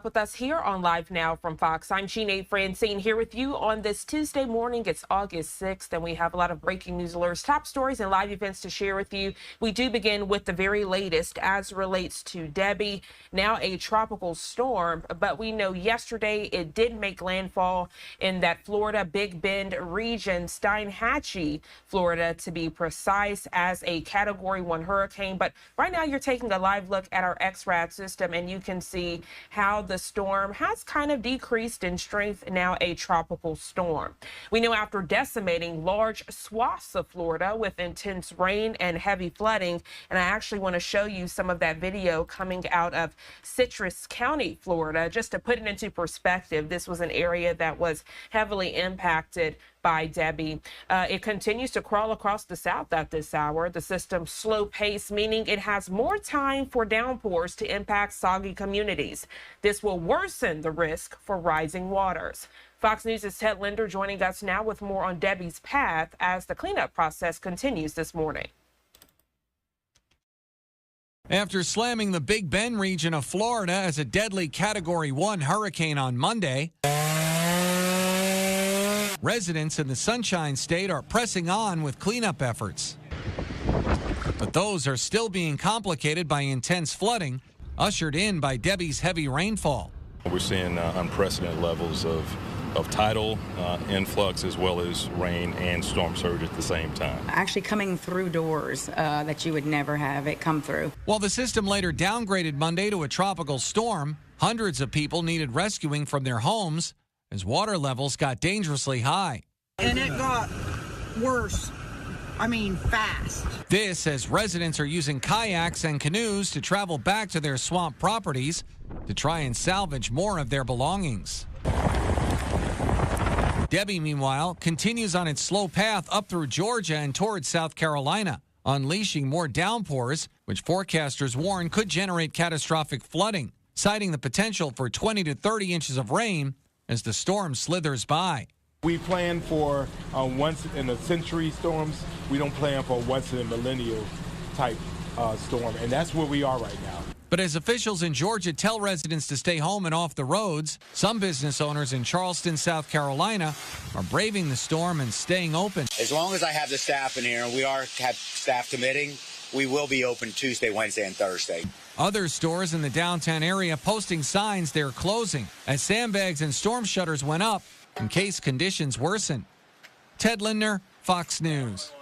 With us here on Live Now from Fox. I'm Jeanette Francine here with you on this Tuesday morning. It's August 6th, and we have a lot of breaking news alerts, top stories, and live events to share with you. We do begin with the very latest as relates to Debby, now a tropical storm, but we know yesterday it did make landfall in that Florida Big Bend region, Steinhatchee, Florida, to be precise, as a Category 1 hurricane. But right now you're taking a live look at our XRAD system, and you can see how the storm has kind of decreased in strength, now a tropical storm. We know after decimating large swaths of Florida with intense rain and heavy flooding, and I actually want to show you some of that video coming out of Citrus County, Florida. Just to put it into perspective, this was an area that was heavily impacted by Debby. It continues to crawl across the south at this hour. The system's slow pace, meaning it has more time for downpours to impact soggy communities. This will worsen the risk for rising waters. Fox News' Ted Linder joining us now with more on Debby's path as the cleanup process continues this morning. After slamming the Big Bend region of Florida as a deadly Category 1 hurricane on Monday, residents in the Sunshine State are pressing on with cleanup efforts. But those are still being complicated by intense flooding, ushered in by Debby's heavy rainfall. We're seeing unprecedented levels of tidal influx, as well as rain and storm surge at the same time. Actually coming through doors that you would never have it come through. While the system later downgraded Monday to a tropical storm, hundreds of people needed rescuing from their homes as water levels got dangerously high. And it got worse. I mean, fast. This as residents are using kayaks and canoes to travel back to their swamp properties to try and salvage more of their belongings. Debby, meanwhile, continues on its slow path up through Georgia and towards South Carolina, unleashing more downpours, which forecasters warn could generate catastrophic flooding, citing the potential for 20 to 30 inches of rain as the storm slithers by. We plan for once in a century storms. We don't plan for once in a millennial type storm, and that's where we are right now. But as officials in Georgia tell residents to stay home and off the roads, some business owners in Charleston, South Carolina, are braving the storm and staying open. As long as I have the staff in here, and we have staff committing, we will be open Tuesday, Wednesday, and Thursday. Other stores in the downtown area posting signs they're closing as sandbags and storm shutters went up in case conditions worsen. Ted Linder, Fox News.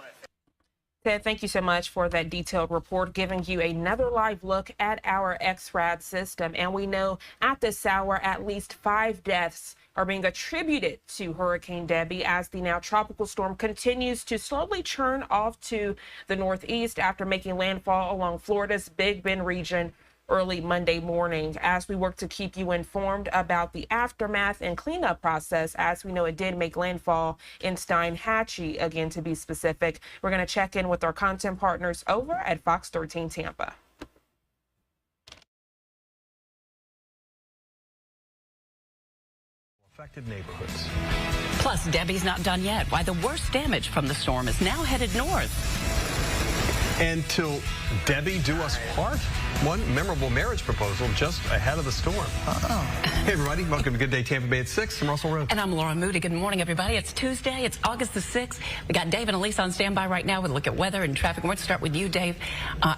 Ted, thank you so much for that detailed report, giving you another live look at our XRAD system. And we know at this hour, at least 5 deaths are being attributed to Hurricane Debby as the now tropical storm continues to slowly churn off to the northeast after making landfall along Florida's Big Bend region early Monday morning. As we work to keep you informed about the aftermath and cleanup process, as we know it did make landfall in Steinhatchee, again to be specific. We're going to check in with our content partners over at Fox 13 Tampa. Affected neighborhoods. Plus, Debby's not done yet. Why the worst damage from the storm is now headed north. And till Debby do us part? One memorable marriage proposal just ahead of the storm. Hey, everybody. Welcome to Good Day Tampa Bay at 6. I'm Russell Rhodes. And I'm Laura Moody. Good morning, everybody. It's Tuesday. It's August the 6th. We got Dave and Elise on standby right now with a look at weather and traffic. We're going to start with you, Dave,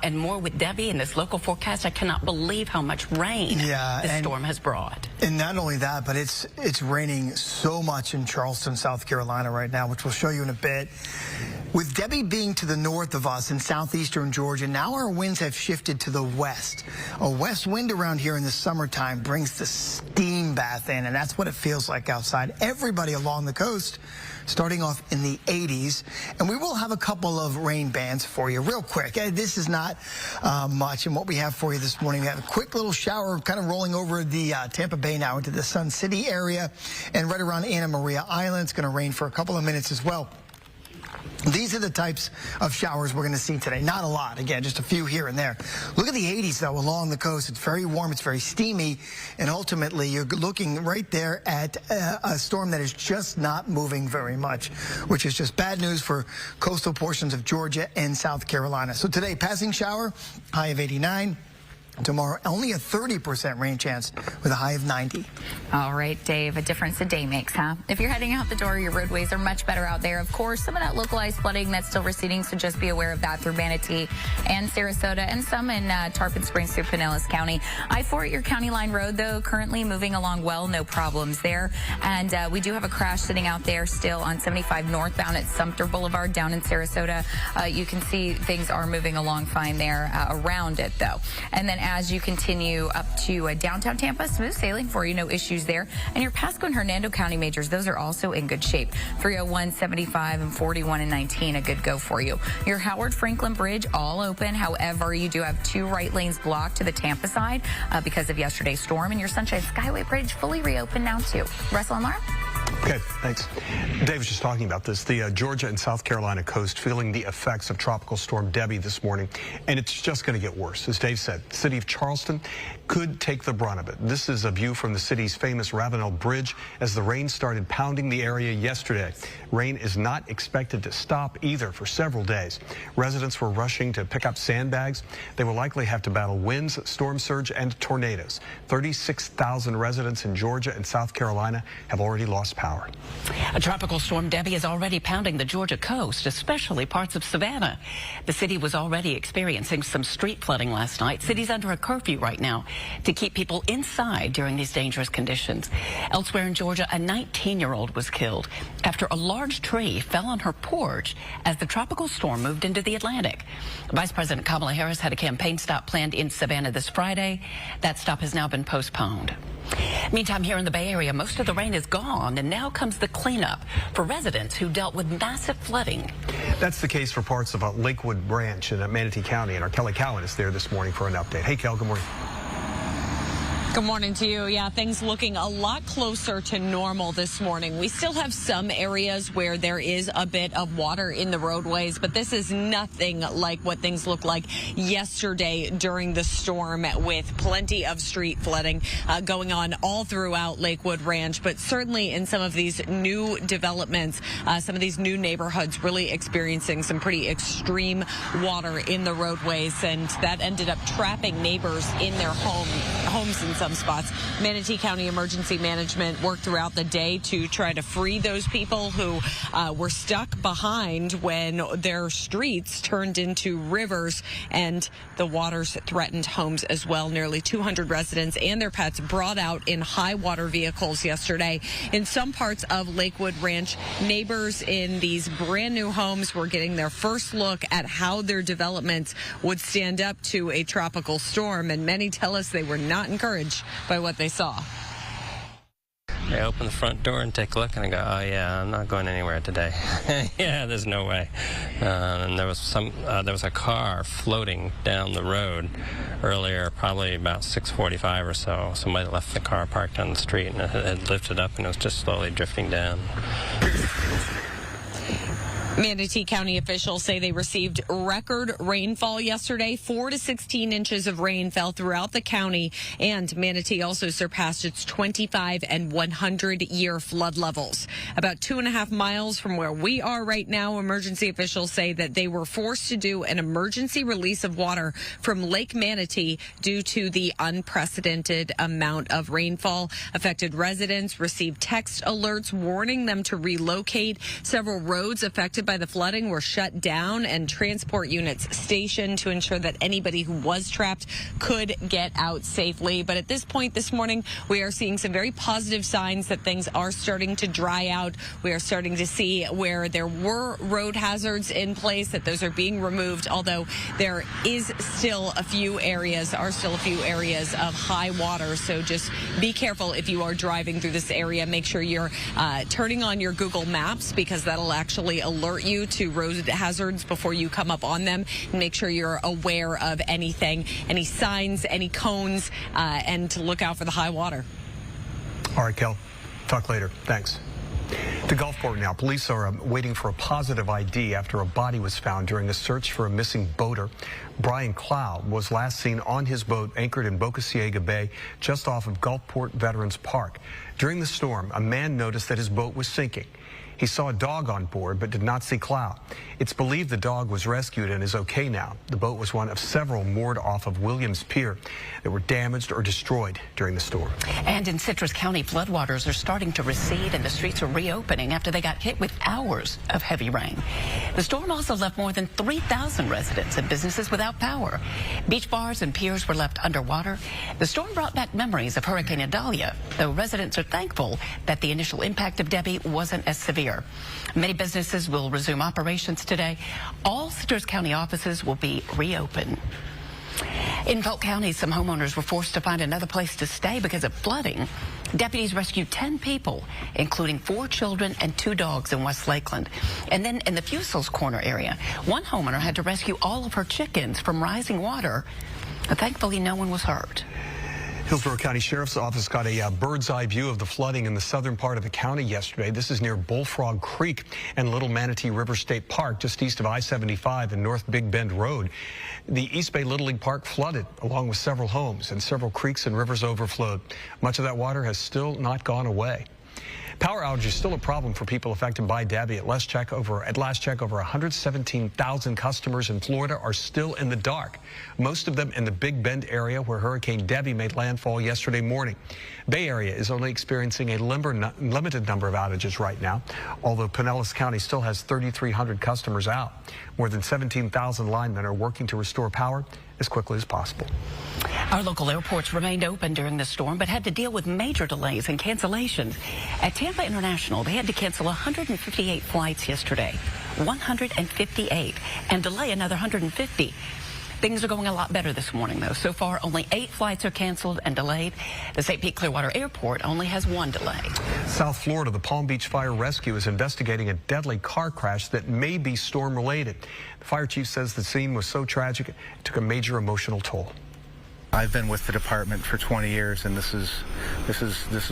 and more with Debby and this local forecast. I cannot believe how much rain this storm has brought. And not only that, but it's raining so much in Charleston, South Carolina right now, which we'll show you in a bit. With Debby being to the north of us in southeastern Georgia, now our winds have shifted to the west. A west wind around here in the summertime brings the steam bath in, and that's what it feels like outside. Everybody along the coast starting off in the 80s, and we will have a couple of rain bands for you real quick. This is not much, and what we have for you this morning, we have a quick little shower kind of rolling over the Tampa Bay now into the Sun City area, and right around Anna Maria Island. It's going to rain for a couple of minutes as well. These are the types of showers we're going to see today. Not a lot. Again, just a few here and there. Look at the 80s, though, along the coast. It's very warm. It's very steamy. And ultimately, you're looking right there at a storm that is just not moving very much, which is just bad news for coastal portions of Georgia and South Carolina. So today, passing shower, high of 89. Tomorrow, only a 30% rain chance with a high of 90. All right, Dave, a difference a day makes, huh? If you're heading out the door, your roadways are much better out there. Of course, some of that localized flooding that's still receding, so just be aware of that through Manatee and Sarasota, and some in Tarpon Springs through Pinellas County. I-4 at your County Line Road, though, currently moving along well, no problems there. And we do have a crash sitting out there still on 75 northbound at Sumter Boulevard down in Sarasota. You can see things are moving along fine there around it, though. And then as you continue up to downtown Tampa, smooth sailing for you, no issues there. And your Pasco and Hernando County majors, those are also in good shape. 301, 75, and 41 and 19, a good go for you. Your Howard Franklin Bridge, all open. However, you do have 2 right lanes blocked to the Tampa side because of yesterday's storm. And your Sunshine Skyway Bridge fully reopened now, too. Russell and Laura? Okay, thanks. Dave was just talking about this. The Georgia and South Carolina coast feeling the effects of Tropical Storm Debby this morning, and it's just going to get worse. As Dave said, the city of Charleston could take the brunt of it. This is a view from the city's famous Ravenel Bridge as the rain started pounding the area yesterday. Rain is not expected to stop either for several days. Residents were rushing to pick up sandbags. They will likely have to battle winds, storm surge, and tornadoes. 36,000 residents in Georgia and South Carolina have already lost power. A tropical storm Debby is already pounding the Georgia coast, especially parts of Savannah. The city was already experiencing some street flooding last night. City's under a curfew right now to keep people inside during these dangerous conditions. Elsewhere in Georgia, a 19-year-old was killed after a large tree fell on her porch as the tropical storm moved into the Atlantic. Vice President Kamala Harris had a campaign stop planned in Savannah this Friday. That stop has now been postponed. Meantime, here in the Bay Area, most of the rain is gone, and now comes the cleanup for residents who dealt with massive flooding. That's the case for parts of Lakewood Branch in Manatee County, and our Kelly Cowan is there this morning for an update. Hey, Kel, good morning. Good morning to you. Yeah, things looking a lot closer to normal this morning. We still have some areas where there is a bit of water in the roadways, but this is nothing like what things looked like yesterday during the storm, with plenty of street flooding going on all throughout Lakewood Ranch. But certainly in some of these new developments, some of these new neighborhoods really experiencing some pretty extreme water in the roadways, and that ended up trapping neighbors in their homes in some spots. Manatee County Emergency Management worked throughout the day to try to free those people who were stuck behind when their streets turned into rivers, and the waters threatened homes as well. Nearly 200 residents and their pets brought out in high water vehicles yesterday. In some parts of Lakewood Ranch, neighbors in these brand new homes were getting their first look at how their developments would stand up to a tropical storm, and many tell us they were not encouraged by what they saw. I open the front door and take a look, and I go, oh yeah, I'm not going anywhere today. Yeah, there's no way. And there was a car floating down the road earlier, probably about 6:45 or so. Somebody left the car parked on the street, and it lifted up, and it was just slowly drifting down. Manatee County officials say they received record rainfall yesterday. 4 to 16 inches of rain fell throughout the county, and Manatee also surpassed its 25 and 100-year flood levels. About 2.5 miles from where we are right now, emergency officials say that they were forced to do an emergency release of water from Lake Manatee due to the unprecedented amount of rainfall. Affected residents received text alerts warning them to relocate. Several roads affected by the flooding were shut down and transport units stationed to ensure that anybody who was trapped could get out safely. But at this point this morning, we are seeing some very positive signs that things are starting to dry out. We are starting to see where there were road hazards in place, that those are being removed, although there is still a few areas of high water. So just be careful if you are driving through this area. Make sure you're turning on your Google Maps, because that'll actually alert you to road hazards before you come up on them. Make sure you're aware of anything, any signs, any cones, and to look out for the high water. All right, Kel. Talk later. Thanks. To Gulfport now. Police are waiting for a positive ID after a body was found during a search for a missing boater. Brian Cloud was last seen on his boat anchored in Boca Ciega Bay, just off of Gulfport Veterans Park. During the storm, a man noticed that his boat was sinking. He saw a dog on board but did not see clout. It's believed the dog was rescued and is okay now. The boat was one of several moored off of Williams Pier that were damaged or destroyed during the storm. And in Citrus County, floodwaters are starting to recede and the streets are reopening after they got hit with hours of heavy rain. The storm also left more than 3,000 residents and businesses without power. Beach bars and piers were left underwater. The storm brought back memories of Hurricane Idalia, though residents are thankful that the initial impact of Debby wasn't as severe. Many businesses will resume operations today. All Citrus County offices will be reopened. In Polk County, some homeowners were forced to find another place to stay because of flooding. Deputies rescued 10 people, including 4 children and 2 dogs in West Lakeland. And then in the Fusels Corner area, one homeowner had to rescue all of her chickens from rising water. But thankfully, no one was hurt. Hillsborough County Sheriff's Office got a bird's eye view of the flooding in the southern part of the county yesterday. This is near Bullfrog Creek and Little Manatee River State Park, just east of I-75 and North Big Bend Road. The East Bay Little League Park flooded, along with several homes, and several creeks and rivers overflowed. Much of that water has still not gone away. Power outage is still a problem for people affected by Debby. At last check, over 117,000 customers in Florida are still in the dark, most of them in the Big Bend area where Hurricane Debby made landfall yesterday morning. Bay Area is only experiencing a limited number of outages right now, although Pinellas County still has 3,300 customers out. More than 17,000 linemen are working to restore power as quickly as possible. Our local airports remained open during the storm, but had to deal with major delays and cancellations. At Tampa International, they had to cancel 158 flights yesterday, 158, and delay another 150. Things are going a lot better this morning, though. So far, only 8 flights are canceled and delayed. The St. Pete Clearwater Airport only has 1 delay. South Florida, the Palm Beach Fire Rescue is investigating a deadly car crash that may be storm-related. The fire chief says the scene was so tragic, it took a major emotional toll. I've been with the department for 20 years, and this is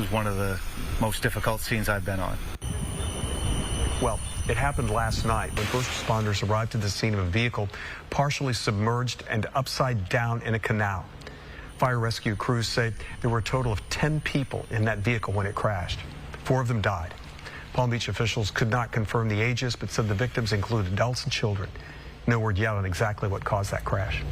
one of the most difficult scenes I've been on. Well, it happened last night when first responders arrived at the scene of a vehicle partially submerged and upside down in a canal. Fire rescue crews say there were a total of 10 people in that vehicle when it crashed. 4 of them died. Palm Beach officials could not confirm the ages, but said the victims include adults and children. No word yet on exactly what caused that crash.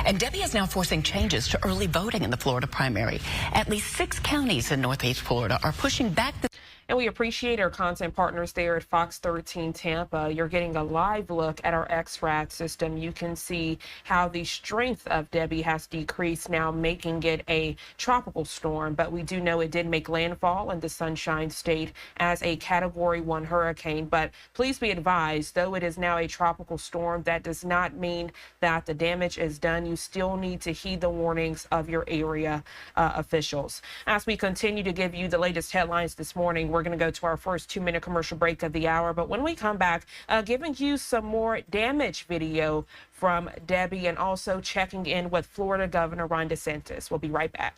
And Debby is now forcing changes to early voting in the Florida primary. At least 6 counties in Northeast Florida are pushing back the... And we appreciate our content partners there at Fox 13 Tampa. You're getting a live look at our XRAD system. You can see how the strength of Debby has decreased, now making it a tropical storm. But we do know it did make landfall in the Sunshine State as a Category 1 hurricane. But please be advised, though it is now a tropical storm, that does not mean that the damage is done. You still need to heed the warnings of your area officials. As we continue to give you the latest headlines this morning, we're going to go to our first 2-minute commercial break of the hour. But when we come back, giving you some more damage video from Debby and also checking in with Florida Governor DeSantis. We'll be right back.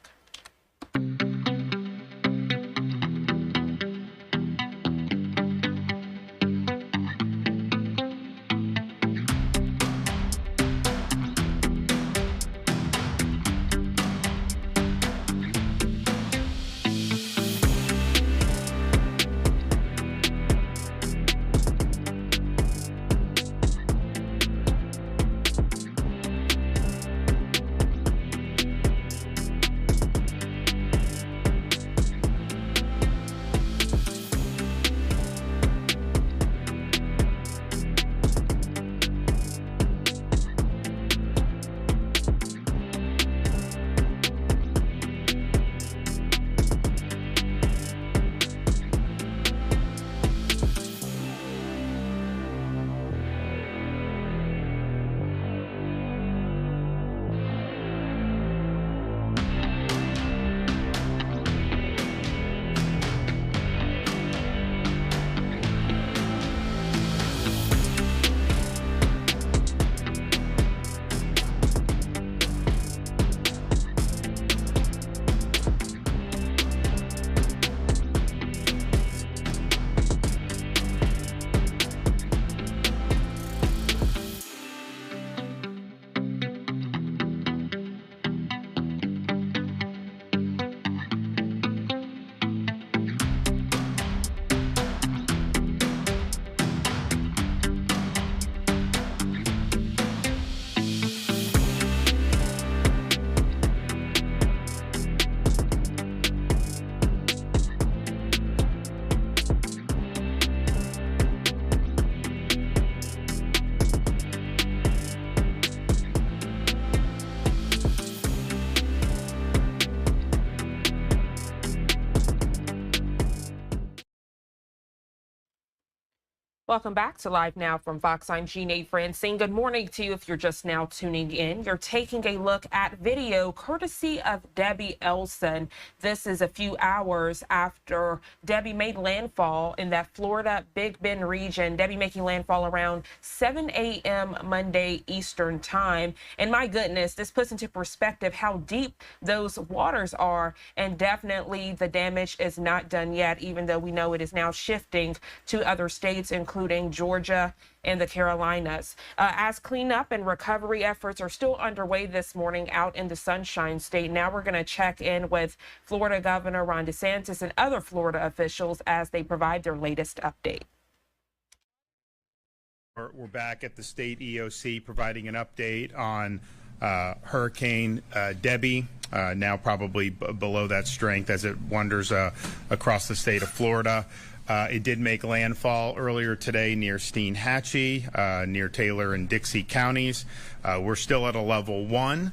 Welcome back to Live Now from Fox. I'm Jeanne Francine. Good morning to you if you're just now tuning in. You're taking a look at video courtesy of Debbie Elson. This is a few hours after Debbie made landfall in that Florida Big Bend region. Debbie making landfall around 7 a.m. Monday Eastern time. And my goodness, this puts into perspective how deep those waters are. And definitely the damage is not done yet, even though we know it is now shifting to other states, including Georgia and the Carolinas. As cleanup and recovery efforts are still underway this morning out in the Sunshine State. Now we're going to check in with Florida Governor Ron DeSantis and other Florida officials as they provide their latest update. We're back at the state EOC providing an update on Hurricane Debby, now probably below that strength as it wanders across the state of Florida. It did make landfall earlier today near Steinhatchee, near Taylor and Dixie counties. We're still at a level 1.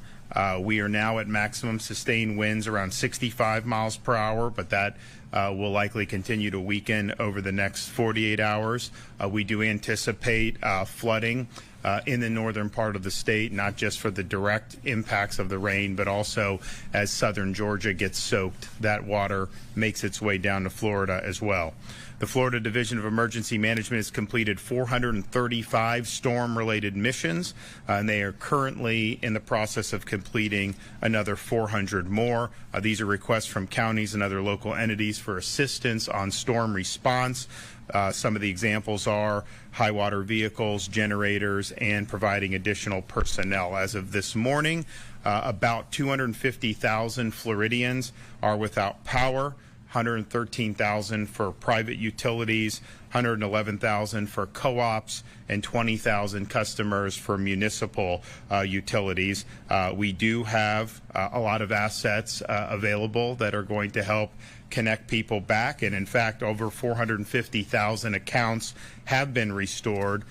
We are now at maximum sustained winds around 65 miles per hour, but that will likely continue to weaken over the next 48 hours. We do anticipate flooding in the northern part of the state, not just for the direct impacts of the rain, but also as southern Georgia gets soaked, that water makes its way down to Florida as well. The Florida Division of Emergency Management has completed 435 storm-related missions, and they are currently in the process of completing another 400 more. These are requests from counties and other local entities for assistance on storm response. Some of the examples are high water vehicles, generators, and providing additional personnel. As of this morning, about 250,000 Floridians are without power. 113,000 for private utilities, 111,000 for co-ops, and 20,000 customers for municipal utilities. We do have a lot of assets available that are going to help connect people back, and in fact over 450,000 accounts have been restored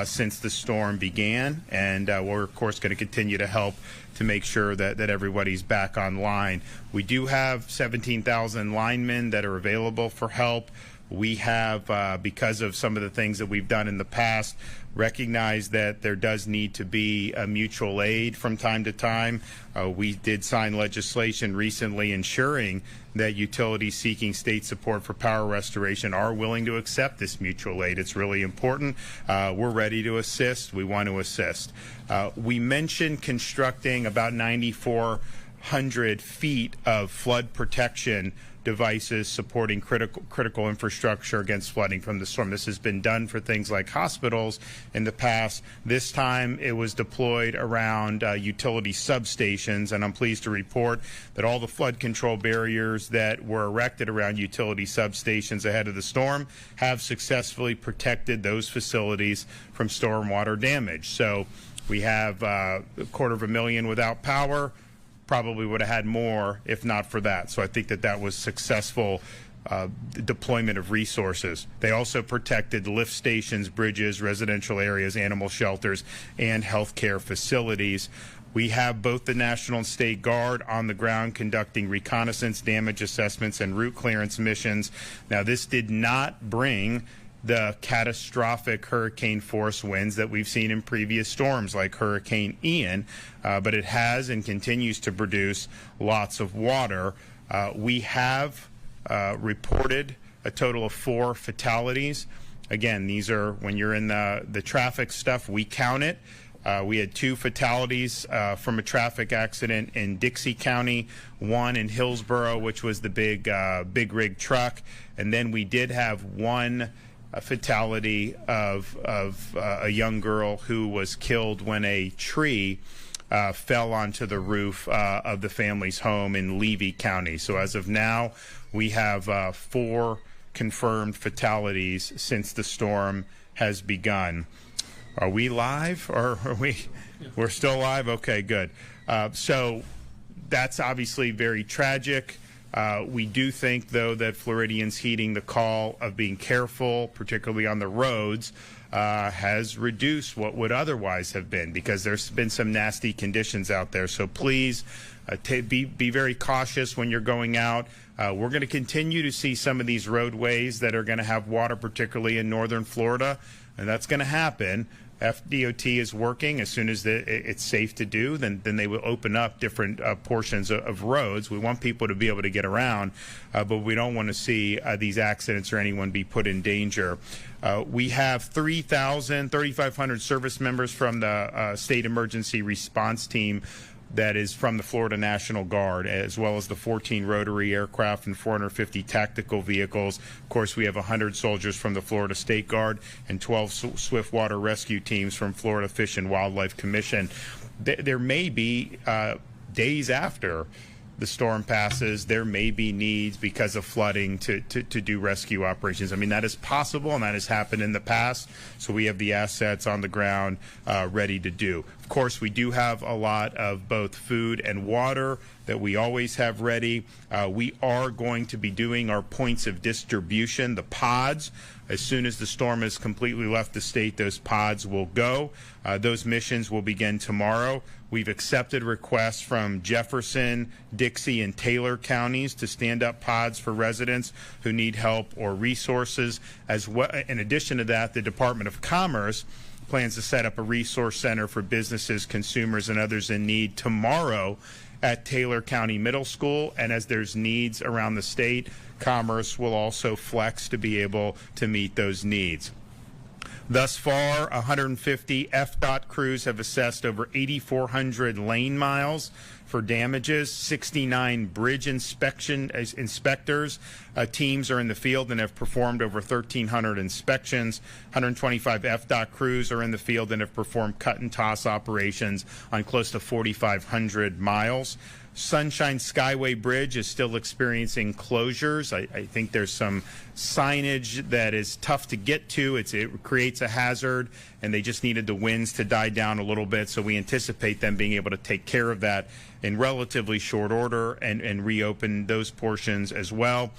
since the storm began, and we're of course going to continue to help to make sure that everybody's back online. We do have 17,000 linemen that are available for help. We have, because of some of the things that we've done in the past, recognize that there does need to be a mutual aid from time to time. We did sign legislation recently ensuring that utilities seeking state support for power restoration are willing to accept this mutual aid. It's really important. We're ready to assist. We want to assist. We mentioned constructing about 9,400 feet of flood protection devices supporting critical infrastructure against flooding from the storm. This has been done for things like hospitals in the past. This time it was deployed around utility substations, and I'm pleased to report that all the flood control barriers that were erected around utility substations ahead of the storm have successfully protected those facilities from stormwater damage. So we have 250,000 without power. Probably would have had more if not for that. So I think that was successful deployment of resources. They also protected lift stations, bridges, residential areas, animal shelters, and healthcare facilities. We have both the National and State Guard on the ground conducting reconnaissance, damage assessments, and route clearance missions. Now, this did not bring the catastrophic hurricane force winds that we've seen in previous storms like Hurricane Ian, but it has and continues to produce lots of water. We have reported a total of 4 fatalities. Again, these are when you're in the traffic stuff, we count it. We had 2 fatalities from a traffic accident in Dixie County, 1 in Hillsborough, which was the big rig truck, and then we did have 1 fatality of a young girl who was killed when a tree fell onto the roof of the family's home in Levy County. So as of now, we have 4 confirmed fatalities since the storm has begun. Are we live, or are we're still live? Okay, good. So that's obviously very tragic. We do think, though, that Floridians heeding the call of being careful, particularly on the roads, has reduced what would otherwise have been, because there's been some nasty conditions out there. So please Be very cautious when you're going out. We're going to continue to see some of these roadways that are going to have water, particularly in northern Florida, and that's going to happen. FDOT is working. As soon as it's safe to do, then they will open up different portions of roads. We want people to be able to get around, but we don't want to see these accidents or anyone be put in danger. We have 3,500 service members from the state emergency response team that is from the Florida National Guard, as well as the 14 rotary aircraft and 450 tactical vehicles. Of course, we have 100 soldiers from the Florida State Guard and 12 swiftwater rescue teams from Florida Fish and Wildlife Commission. There may be days after the storm passes, there may be needs because of flooding to do rescue operations. I mean, that is possible, and that has happened in the past, so we have the assets on the ground ready to do. Of course, we do have a lot of both food and water that we always have ready. We are going to be doing our points of distribution, the pods. As soon as the storm has completely left the state, those pods will go. Those missions will begin tomorrow. We've accepted requests from Jefferson, Dixie, and Taylor counties to stand up pods for residents who need help or resources. As well, in addition to that, the Department of Commerce plans to set up a resource center for businesses, consumers, and others in need tomorrow at Taylor County Middle School. And as there's needs around the state, Commerce will also flex to be able to meet those needs. Thus far, 150 FDOT crews have assessed over 8,400 lane miles for damages. 69 bridge inspectors teams are in the field and have performed over 1,300 inspections. 125 FDOT crews are in the field and have performed cut and toss operations on close to 4,500 miles. Sunshine Skyway Bridge is still experiencing closures. I think there's some signage that is tough to get to. It creates a hazard, and they just needed the winds to die down a little bit, so we anticipate them being able to take care of that in relatively short order and reopen those portions as well.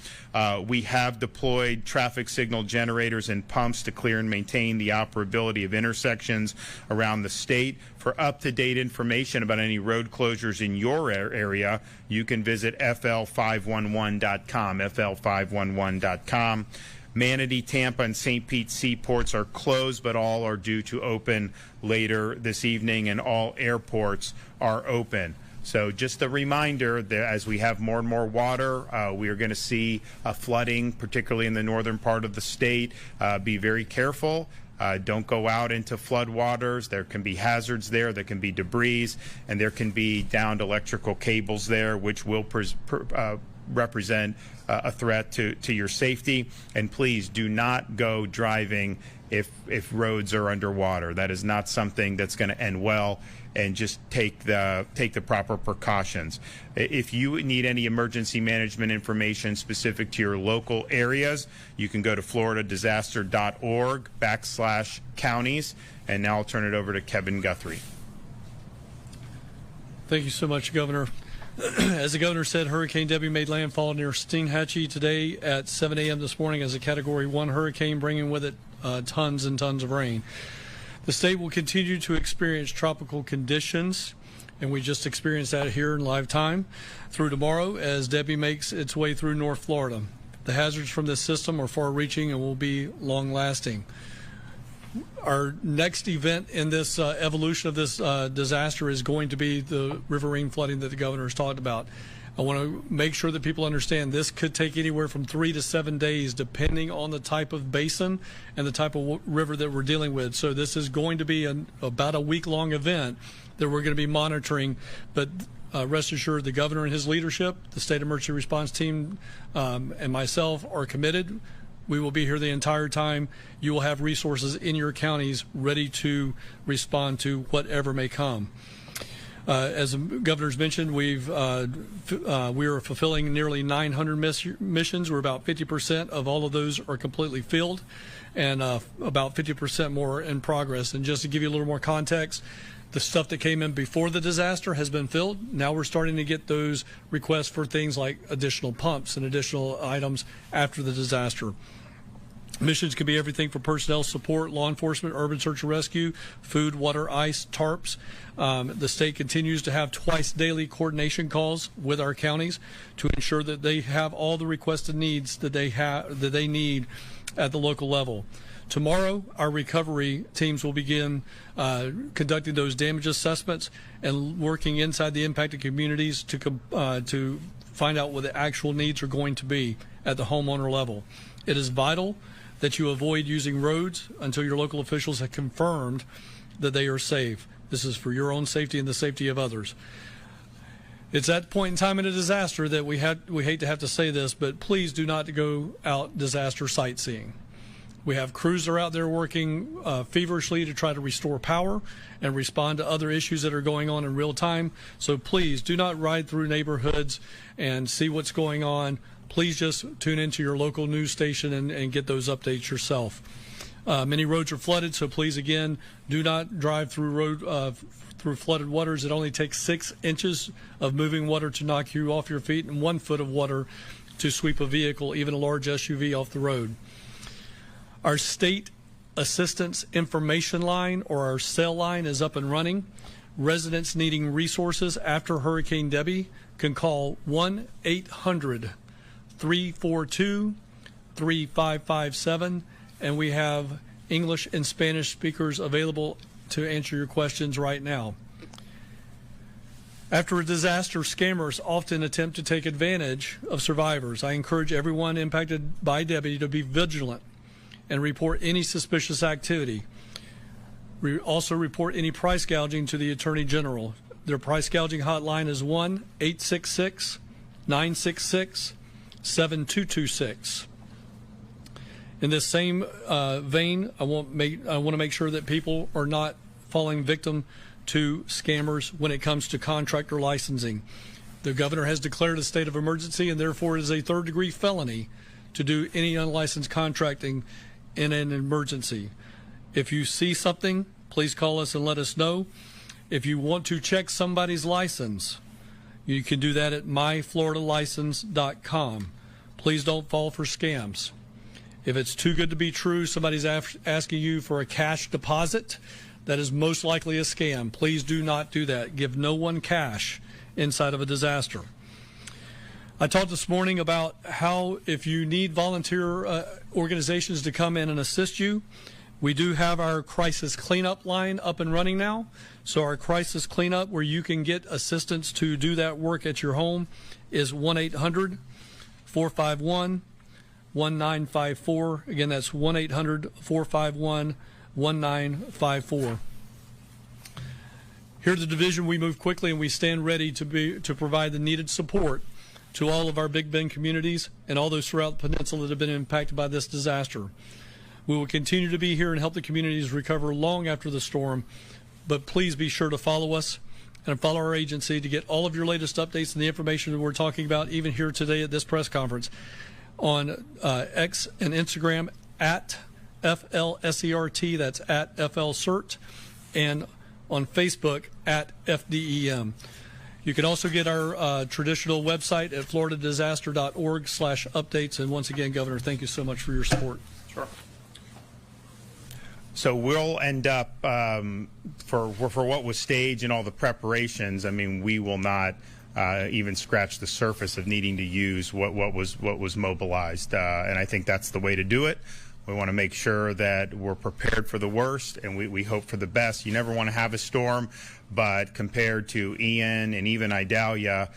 We have deployed traffic signal generators and pumps to clear and maintain the operability of intersections around the state. For up-to-date information about any road closures in your area, you can visit fl511.com, fl511.com. Manatee, Tampa, and St. Pete seaports are closed, but all are due to open later this evening, and all airports are open. So just a reminder that as we have more and more water, we are going to see flooding, particularly in the northern part of the state. Be very careful. Don't go out into flood waters. There can be hazards there. There can be debris, and there can be downed electrical cables there, which will represent a threat to your safety. And please do not go driving if roads are underwater. That is not something that's going to end well. And just take the proper precautions. If you need any emergency management information specific to your local areas, you can go to floridadisaster.org/counties. And now I'll turn it over to Kevin Guthrie. Thank you so much, Governor. As the governor said, Hurricane Debby made landfall near Steinhatchee today at 7 a.m. this morning as a Category 1 hurricane, bringing with it tons and tons of rain. The state will continue to experience tropical conditions, and we just experienced that here in live time, through tomorrow as Debby makes its way through North Florida. The hazards from this system are far-reaching and will be long-lasting. Our next event in this evolution of this disaster is going to be the riverine flooding that the governor has talked about. I want to make sure that people understand this could take anywhere from 3 to 7 days, depending on the type of basin and the type of river that we're dealing with. So this is going to be about a week-long event that we're going to be monitoring. But rest assured, the governor and his leadership, the state emergency response team, and myself are committed. We will be here the entire time. You will have resources in your counties ready to respond to whatever may come. As the governor's mentioned, we are fulfilling nearly 900 missions. We're about 50% of all of those are completely filled, and about 50% more in progress. And just to give you a little more context, the stuff that came in before the disaster has been filled. Now we're starting to get those requests for things like additional pumps and additional items after the disaster. Missions can be everything from personnel support, law enforcement, urban search and rescue, food, water, ice, tarps. The state continues to have twice daily coordination calls with our counties to ensure that they have all the requested needs that they need at the local level. Tomorrow, our recovery teams will begin conducting those damage assessments and working inside the impacted communities to find out what the actual needs are going to be at the homeowner level. It is vital that you avoid using roads until your local officials have confirmed that they are safe. This is for your own safety and the safety of others. It's that point in time in a disaster that we hate to have to say this, but please do not go out disaster sightseeing. We have crews that are out there working feverishly to try to restore power and respond to other issues that are going on in real time. So please do not ride through neighborhoods and see what's going on. Please just tune into your local news station and get those updates yourself. Many roads are flooded, so please, again, do not drive through through flooded waters. It only takes 6 inches of moving water to knock you off your feet and 1 foot of water to sweep a vehicle, even a large SUV, off the road. Our state assistance information line, or our cell line, is up and running. Residents needing resources after Hurricane Debby can call 1-800-342-3557, and we have English and Spanish speakers available to answer your questions right now. After a disaster, scammers often attempt to take advantage of survivors. I encourage everyone impacted by Debby to be vigilant and report any suspicious activity. We also report any price gouging to the Attorney General. Their price gouging hotline is 1-866-966-7226. In this same vein, I want to make sure that people are not falling victim to scammers when it comes to contractor licensing. The governor has declared a state of emergency, and therefore it is a third-degree felony to do any unlicensed contracting in an emergency. If you see something, please call us and let us know. If you want to check somebody's license, you can do that at myfloridalicense.com. Please don't fall for scams. If it's too good to be true, somebody's asking you for a cash deposit, that is most likely a scam. Please do not do that. Give no one cash inside of a disaster. I talked this morning about how if you need volunteer organizations to come in and assist you, we do have our crisis cleanup line up and running now. So our crisis cleanup, where you can get assistance to do that work at your home, is 1-800-451-1954. Again, that's 1-800-451-1954. Here at the division, we move quickly and we stand ready to provide the needed support to all of our Big Bend communities and all those throughout the peninsula that have been impacted by this disaster. We will continue to be here and help the communities recover long after the storm, but please be sure to follow us and follow our agency to get all of your latest updates and the information that we're talking about, even here today at this press conference, on X and Instagram at FLSERT, that's at FLCERT, and on Facebook at FDEM. You can also get our traditional website at floridadisaster.org/updates. And once again, Governor, thank you so much for your support. Sure. So we'll end up, for what was staged and all the preparations, I mean, we will not even scratch the surface of needing to use what was mobilized. And I think that's the way to do it. We want to make sure that we're prepared for the worst, and we hope for the best. You never want to have a storm, but compared to Ian and even Idalia,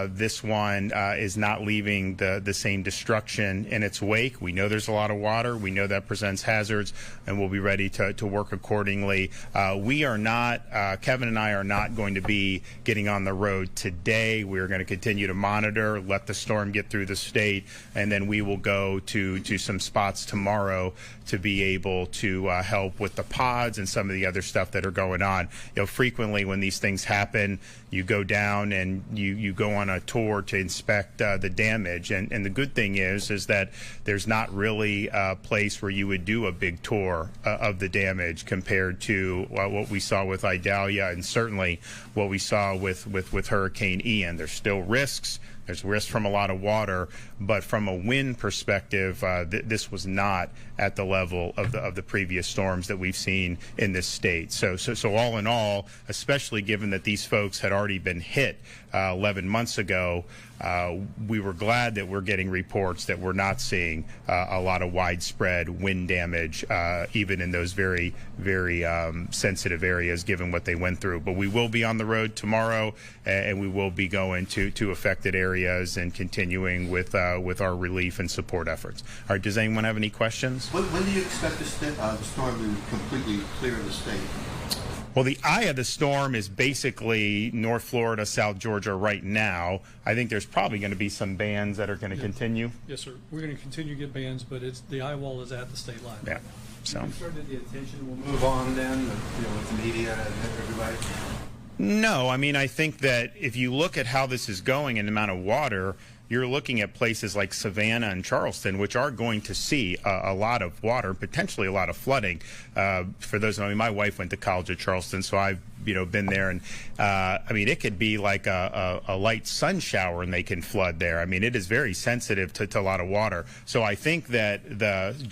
this one is not leaving the same destruction in its wake. We know there's a lot of water. We know that presents hazards, and we'll be ready to work accordingly. We are not, Kevin and I are not going to be getting on the road today. We're going to continue to monitor, let the storm get through the state, and then we will go to some spots tomorrow to be able to help with the pods and some of the other stuff that are going on. You know, frequently when these things happen, you go down and you go on a tour to inspect the damage, and the good thing is that there's not really a place where you would do a big tour of the damage compared to what we saw with Idalia and certainly what we saw with Hurricane Ian. There's still risks. There's risk from a lot of water, but from a wind perspective, this was not at the level of the previous storms that we've seen in this state. So all in all, especially given that these folks had already been hit 11 months ago, we were glad that we're getting reports that we're not seeing a lot of widespread wind damage, even in those very, very sensitive areas, given what they went through. But we will be on the road tomorrow, and we will be going to affected areas and continuing with our relief and support efforts. All right, does anyone have any questions? When do you expect the storm to completely clear the state? Well, the eye of the storm is basically North Florida, South Georgia right now. I think there's probably going to be some bands that are going to continue. Yes, sir. We're going to continue to get bands, but the eye wall is at the state line. Yeah. So. You started the attention. We'll move on then, with the media and everybody. No, I mean, I think that if you look at how this is going and the amount of water, you're looking at places like Savannah and Charleston, which are going to see a lot of water, potentially a lot of flooding. For those, my wife went to college at Charleston, so I've been there, and I mean, it could be like a light sun shower and they can flood there. I mean, it is very sensitive to a lot of water. So I think that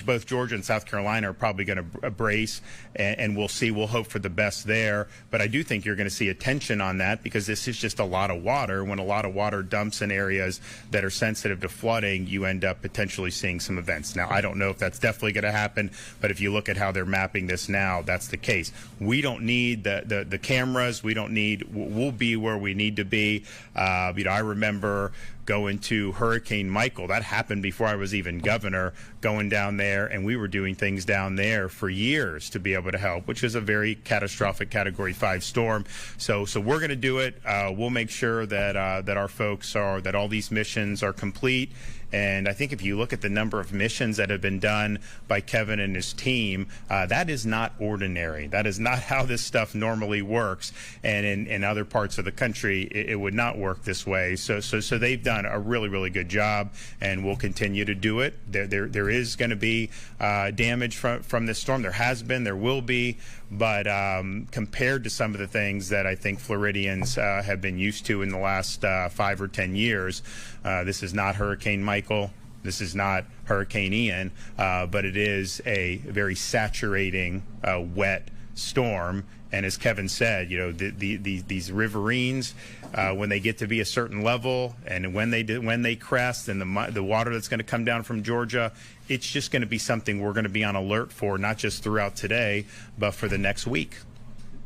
both Georgia and South Carolina are probably going to brace, and we'll see. We'll hope for the best there. But I do think you're going to see attention on that, because this is just a lot of water. When a lot of water dumps in areas that are sensitive to flooding, you end up potentially seeing some events. Now, I don't know if that's definitely going to happen, but if you look at how they're mapping this now, that's the case. We don't need the cameras. We'll be where we need to be. I remember going to Hurricane Michael. That happened before I was even governor, going down there, and we were doing things down there for years to be able to help, which is a very catastrophic Category 5 storm. So we're going to do it. We'll make sure that our folks that all these missions are complete. And I think if you look at the number of missions that have been done by Kevin and his team, that is not ordinary. That is not how this stuff normally works. And in other parts of the country, it would not work this way. So they've done a really, really good job, and we'll continue to do it. There is going to be damage from this storm. There has been, there will be. But compared to some of the things that I think Floridians have been used to in the last 5 or 10 years, this is not Hurricane Michael. This is not Hurricane Ian, but it is a very saturating, wet storm. And as Kevin said, these riverines, when they get to be a certain level, and when they crest, and the water that's going to come down from Georgia, it's just going to be something we're going to be on alert for, not just throughout today, but for the next week.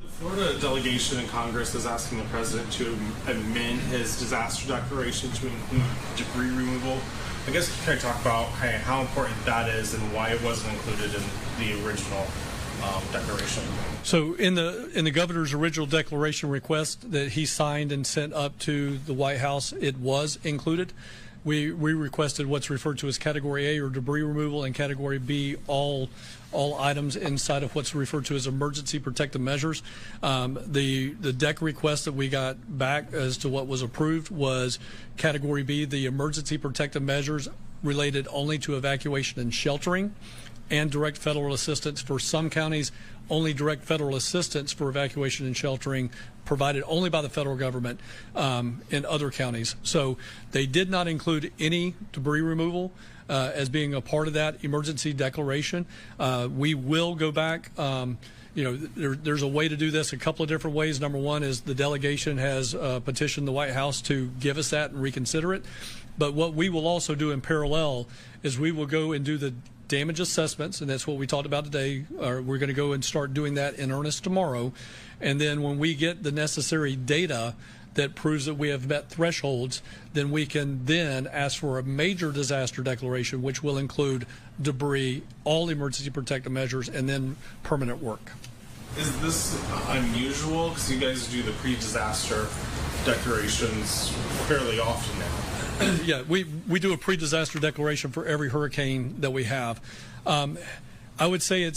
The Florida delegation in Congress is asking the president to amend his disaster declaration to include debris removal. I guess can I talk about how important that is and why it wasn't included in the original declaration? So in the governor's original declaration request that he signed and sent up to the White House, it was included. We requested what's referred to as Category A, or debris removal, and Category B, all items inside of what's referred to as emergency protective measures. The deck request that we got back as to what was approved was Category B, the emergency protective measures related only to evacuation and sheltering, and direct federal assistance. For some counties, only direct federal assistance for evacuation and sheltering provided only by the federal government in other counties. So they did not include any debris removal as being a part of that emergency declaration. We will go back. There's a way to do this a couple of different ways. Number one is the delegation has petitioned the White House to give us that and reconsider it. But what we will also do in parallel is we will go and do the damage assessments, and that's what we talked about today. We're going to go and start doing that in earnest tomorrow. And then when we get the necessary data that proves that we have met thresholds, then we can then ask for a major disaster declaration, which will include debris, all emergency protective measures, and then permanent work. Is this unusual? Because you guys do the pre-disaster declarations fairly often now. Yeah, we do a pre-disaster declaration for every hurricane that we have. I would say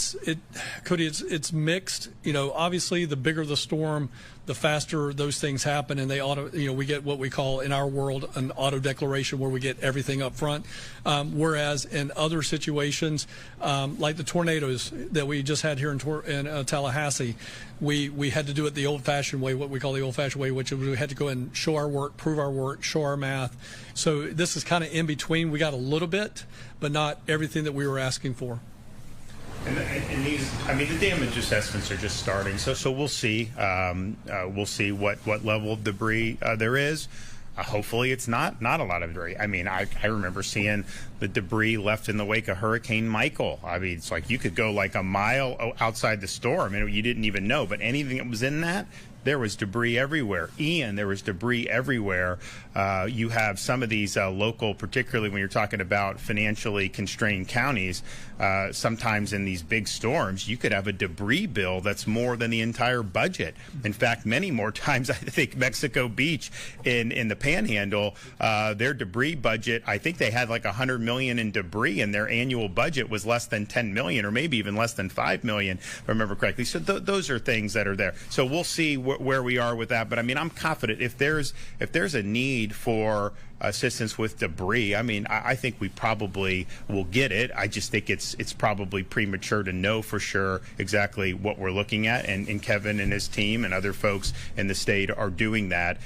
Cody, it's mixed. You know, obviously the bigger the storm, the faster those things happen, and we get what we call in our world an auto declaration where we get everything up front. Whereas in other situations, like the tornadoes that we just had here in Tallahassee, we had to do it the old-fashioned way, what we call the old-fashioned way, which is we had to go and show our work, prove our work, show our math. So this is kind of in between. We got a little bit, but not everything that we were asking for. And these, I mean, the damage assessments are just starting, so we'll see. We'll see what level of debris there is. Hopefully, it's not a lot of debris. I mean, I remember seeing the debris left in the wake of Hurricane Michael. I mean, it's like you could go like a mile outside the storm and you didn't even know. But anything that was in that, there was debris everywhere. Ian, there was debris everywhere. You have some of these local, particularly when you're talking about financially constrained counties, sometimes in these big storms, you could have a debris bill that's more than the entire budget. In fact, many more times, I think Mexico Beach in the Panhandle, their debris budget, I think they had like $100 million in debris, and their annual budget was less than $10 million, or maybe even less than $5 million, if I remember correctly. So those are things that are there. So we'll see where we are with that. But I mean, I'm confident if there's a need for assistance with debris, I mean, I think we probably will get it. I just think it's probably premature to know for sure exactly what we're looking at, and Kevin and his team and other folks in the state are doing that.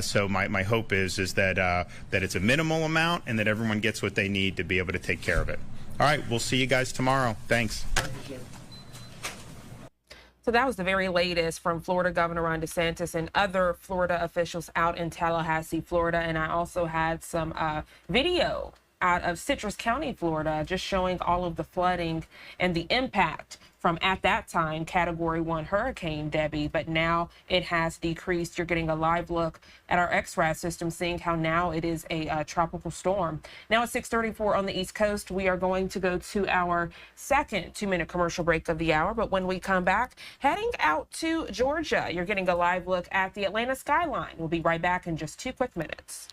So my hope is that it's a minimal amount and that everyone gets what they need to be able to take care of it. All right, we'll see you guys tomorrow. Thanks. So that was the very latest from Florida Governor Ron DeSantis and other Florida officials out in Tallahassee, Florida. And I also had some video out of Citrus County, Florida, just showing all of the flooding and the impact from, at that time, Category 1 Hurricane Debby, but now it has decreased. You're getting a live look at our XRAD system, seeing how now it is a tropical storm. Now at 6:34 on the East Coast, we are going to go to our second 2-minute commercial break of the hour, but when we come back, heading out to Georgia, you're getting a live look at the Atlanta skyline. We'll be right back in just 2 quick minutes.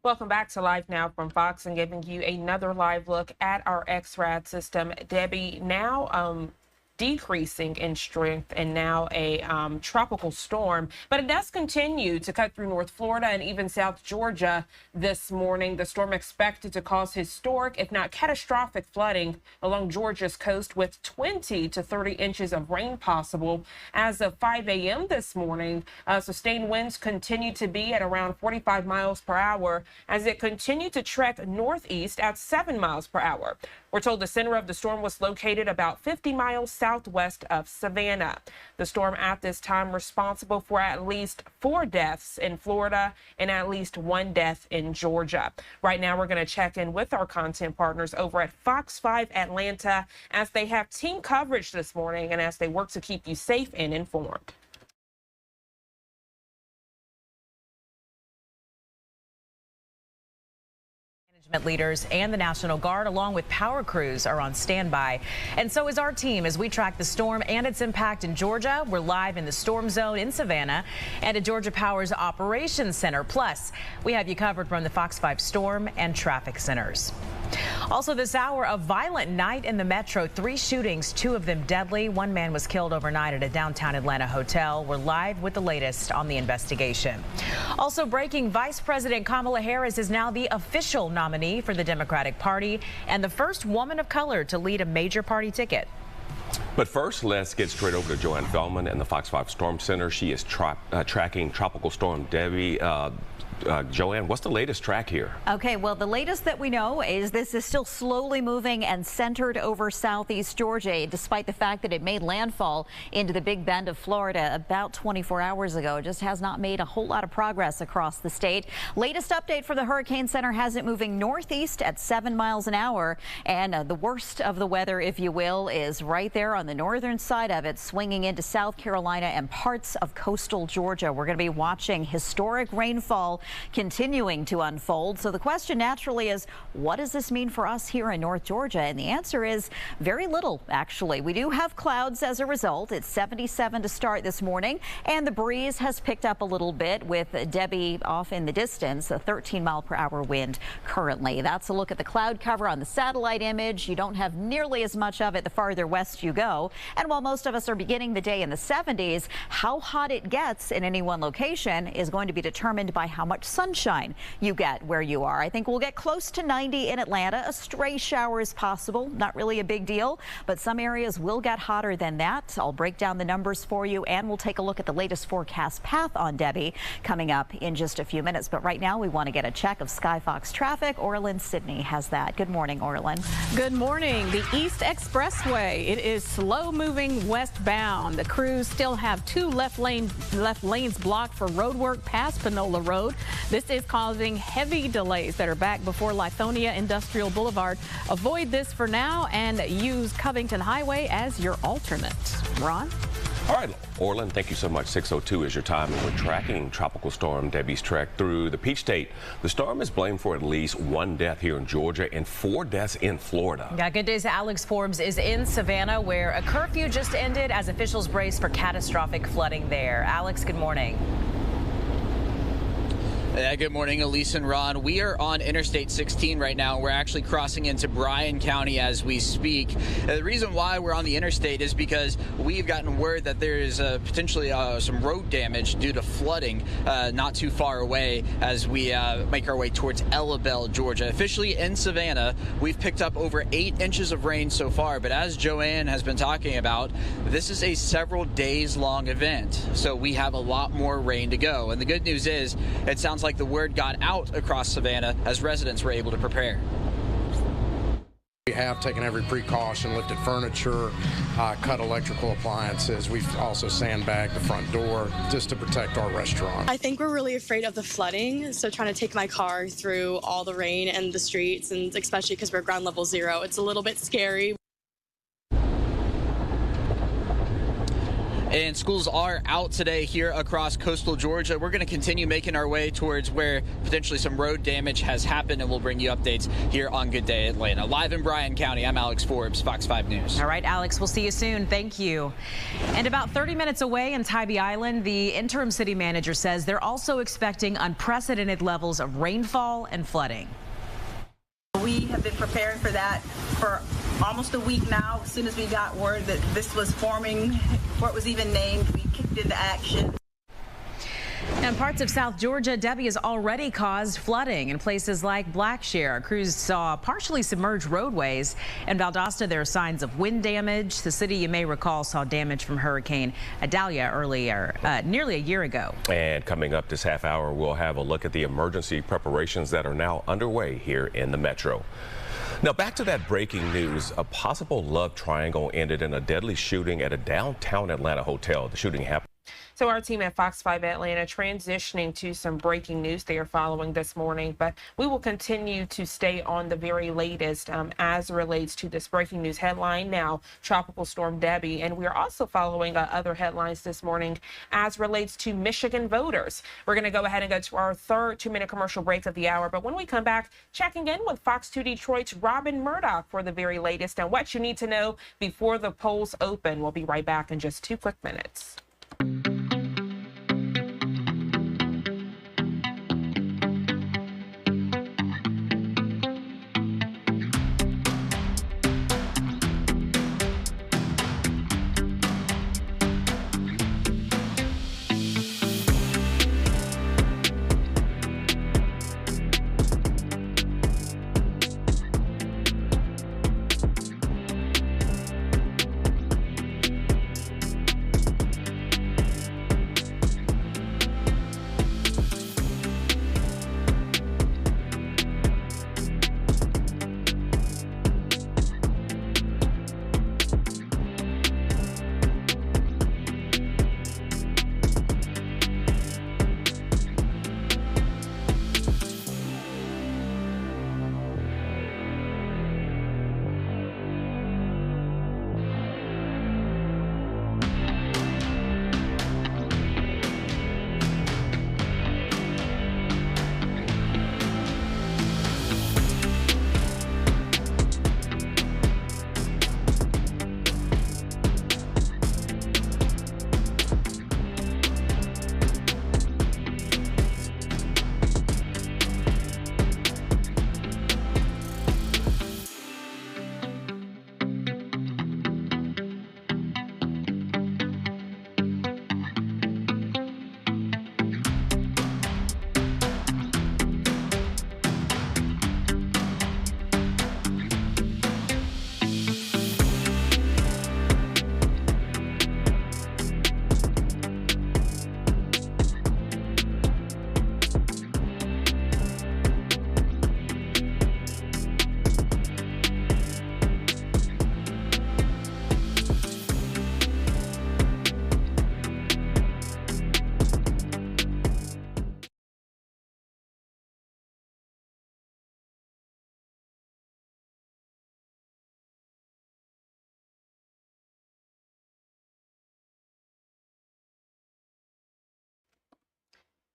Welcome back to Live Now from Fox, and giving you another live look at our XRAD system. Debbie, now decreasing in strength and now a tropical storm. But it does continue to cut through North Florida and even South Georgia this morning. The storm expected to cause historic, if not catastrophic, flooding along Georgia's coast with 20 to 30 inches of rain possible as of 5 a.m. this morning. Sustained winds continue to be at around 45 miles per hour as it continued to trek northeast at 7 miles per hour. We're told the center of the storm was located about 50 miles southwest of Savannah. The storm at this time responsible for at least 4 deaths in Florida and at least 1 death in Georgia. Right now, we're going to check in with our content partners over at Fox 5 Atlanta as they have team coverage this morning and as they work to keep you safe and informed. Leaders and the National Guard, along with power crews, are on standby. And so is our team as we track the storm and its impact in Georgia. We're live in the storm zone in Savannah and at Georgia Power's Operations Center. Plus, we have you covered from the Fox 5 storm and traffic centers. Also this hour, a violent night in the metro. 3 shootings, 2 of them deadly. 1 man was killed overnight at a downtown Atlanta hotel. We're live with the latest on the investigation. Also breaking, Vice President Kamala Harris is now the official nominee for the Democratic Party and the first woman of color to lead a major party ticket. But first, let's get straight over to Joanne Feldman in the Fox 5 Storm Center. She is tracking Tropical Storm Debby. Joanne, what's the latest track here? Okay, well, the latest that we know is this is still slowly moving and centered over southeast Georgia, despite the fact that it made landfall into the Big Bend of Florida about 24 hours ago. It just has not made a whole lot of progress across the state. Latest update for the Hurricane Center has it moving northeast at 7 miles an hour. And the worst of the weather, if you will, is right there on the northern side of it, swinging into South Carolina and parts of coastal Georgia. We're going to be watching historic rainfall continuing to unfold. So the question naturally is, what does this mean for us here in North Georgia? And the answer is very little, actually. We do have clouds as a result. It's 77 to start this morning, and the breeze has picked up a little bit with Debby off in the distance, a 13-mile-per-hour wind currently. That's a look at the cloud cover on the satellite image. You don't have nearly as much of it the farther west you go. And while most of us are beginning the day in the 70s, how hot it gets in any one location is going to be determined by how much sunshine you get where you are. I think we'll get close to 90 in Atlanta. A stray shower is possible, not really a big deal, but some areas will get hotter than that. I'll break down the numbers for you, and we'll take a look at the latest forecast path on Debby coming up in just a few minutes. But right now, we want to get a check of SkyFox traffic. Orlin Sidney has that. Good morning, Orlin. Good morning. The East Expressway, it is slow moving westbound. The crews still have 2 left lanes blocked for road work past Panola Road. This is causing heavy delays that are back before Lithonia Industrial Boulevard. Avoid this for now and use Covington Highway as your alternate. Ron? All right, Orlin, thank you so much. 6:02 is your time, and we're tracking Tropical Storm Debby's trek through the Peach State. The storm is blamed for at least 1 death here in Georgia and 4 deaths in Florida. Yeah, good day's Alex Forbes is in Savannah, where a curfew just ended as officials brace for catastrophic flooding there. Alex, good morning. Yeah, good morning, Elise and Ron. We are on Interstate 16 right now. We're actually crossing into Bryan County as we speak. The reason why we're on the interstate is because we've gotten word that there is potentially some road damage due to flooding not too far away as we make our way towards Ellabelle, Georgia. Officially in Savannah, we've picked up over 8 inches of rain so far, but as Joanne has been talking about, this is a several days long event, so we have a lot more rain to go. And the good news is, it sounds like the word got out across Savannah as residents were able to prepare. We have taken every precaution, lifted furniture, cut electrical appliances. We've also sandbagged the front door just to protect our restaurant. I think we're really afraid of the flooding, so trying to take my car through all the rain and the streets, and especially because we're ground level 0, it's a little bit scary. And schools are out today here across coastal Georgia. We're going to continue making our way towards where potentially some road damage has happened, and we'll bring you updates here on Good Day Atlanta. Live in Bryan County, I'm Alex Forbes, Fox 5 News. All right, Alex, we'll see you soon. Thank you. And about 30 minutes away in Tybee Island, the interim city manager says they're also expecting unprecedented levels of rainfall and flooding. We have been preparing for that for almost a week now. As soon as we got word that this was forming, before it was even named, we kicked into action. In parts of South Georgia, Debby has already caused flooding in places like Blackshear. Crews saw partially submerged roadways. In Valdosta, there are signs of wind damage. The city, you may recall, saw damage from Hurricane Idalia earlier, nearly a year ago. And coming up this half hour, we'll have a look at the emergency preparations that are now underway here in the metro. Now back to that breaking news. A possible love triangle ended in a deadly shooting at a downtown Atlanta hotel. The shooting happened. So our team at Fox 5 Atlanta transitioning to some breaking news they are following this morning, but we will continue to stay on the very latest as it relates to this breaking news headline now, Tropical Storm Debby. And we are also following other headlines this morning as relates to Michigan voters. We're going to go ahead and go to our third 2-minute commercial break of the hour. But when we come back, checking in with Fox 2 Detroit's Robin Murdoch for the very latest and what you need to know before the polls open. We'll be right back in just 2 quick minutes.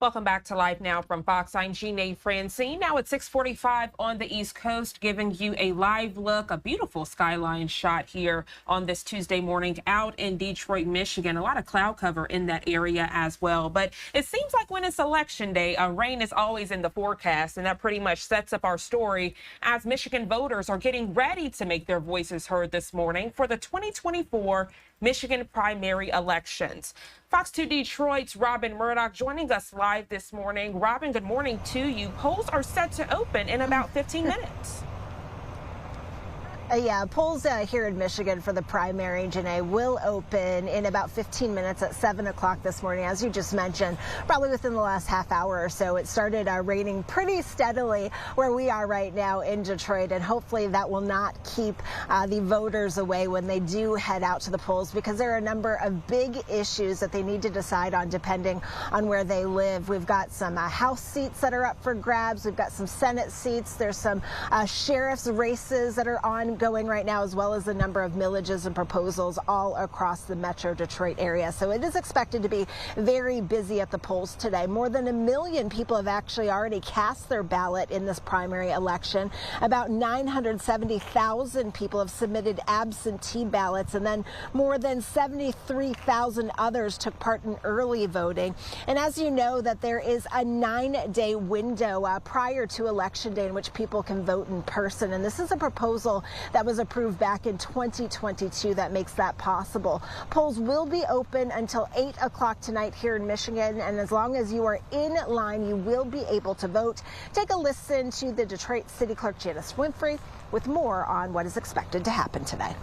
Welcome back to Live Now from Fox. I'm Jeanne Francine. Now at 6:45 on the East Coast, giving you a live look, a beautiful skyline shot here on this Tuesday morning out in Detroit, Michigan. A lot of cloud cover in that area as well. But it seems like when it's election day, rain is always in the forecast, and that pretty much sets up our story as Michigan voters are getting ready to make their voices heard this morning for the 2024 Michigan primary elections. Fox 2 Detroit's Robin Murdoch joining us live this morning. Robin, good morning to you. Polls are set to open in about 15 minutes. Yeah, polls here in Michigan for the primary, Janae, will open in about 15 minutes at 7 o'clock this morning. As you just mentioned, probably within the last half hour or so, it started raining pretty steadily where we are right now in Detroit, and hopefully that will not keep the voters away when they do head out to the polls, because there are a number of big issues that they need to decide on depending on where they live. We've got some House seats that are up for grabs. We've got some Senate seats. There's some sheriff's races that are ongoing right now, as well as a number of millages and proposals all across the Metro Detroit area. So it is expected to be very busy at the polls today. More than 1 million people have actually already cast their ballot in this primary election. About 970,000 people have submitted absentee ballots, and then more than 73,000 others took part in early voting. And as you know, that there is a 9-day window prior to Election Day in which people can vote in person. And this is a proposal that was approved back in 2022 that makes that possible. Polls will be open until 8 o'clock tonight here in Michigan, and as long as you are in line, you will be able to vote. Take a listen to the Detroit City Clerk Janice Winfrey with more on what is expected to happen today.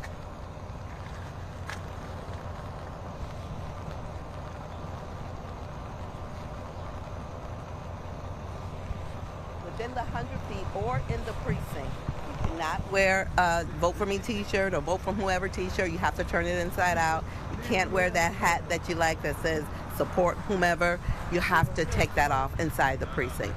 Within the 100 feet or in the precinct, you cannot wear a vote for me t-shirt or vote for whoever t-shirt. You have to turn it inside out. You can't wear that hat that you like that says support whomever. You have to take that off inside the precinct.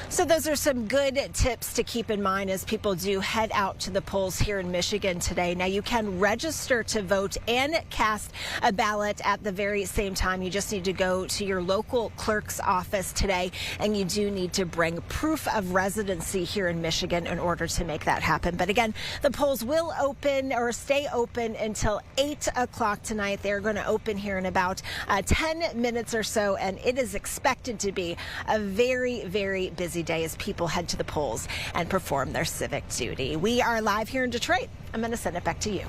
So those are some good tips to keep in mind as people do head out to the polls here in Michigan today. Now, you can register to vote and cast a ballot at the very same time. You just need to go to your local clerk's office today, and you do need to bring proof of residency here in Michigan in order to make that happen. But again, the polls will open or stay open until 8 o'clock tonight. They're going to open here in about 10 minutes or so, and it is expected to be a very, very busy day as people head to the polls and perform their civic duty. We are live here in Detroit. I'm going to send it back to you.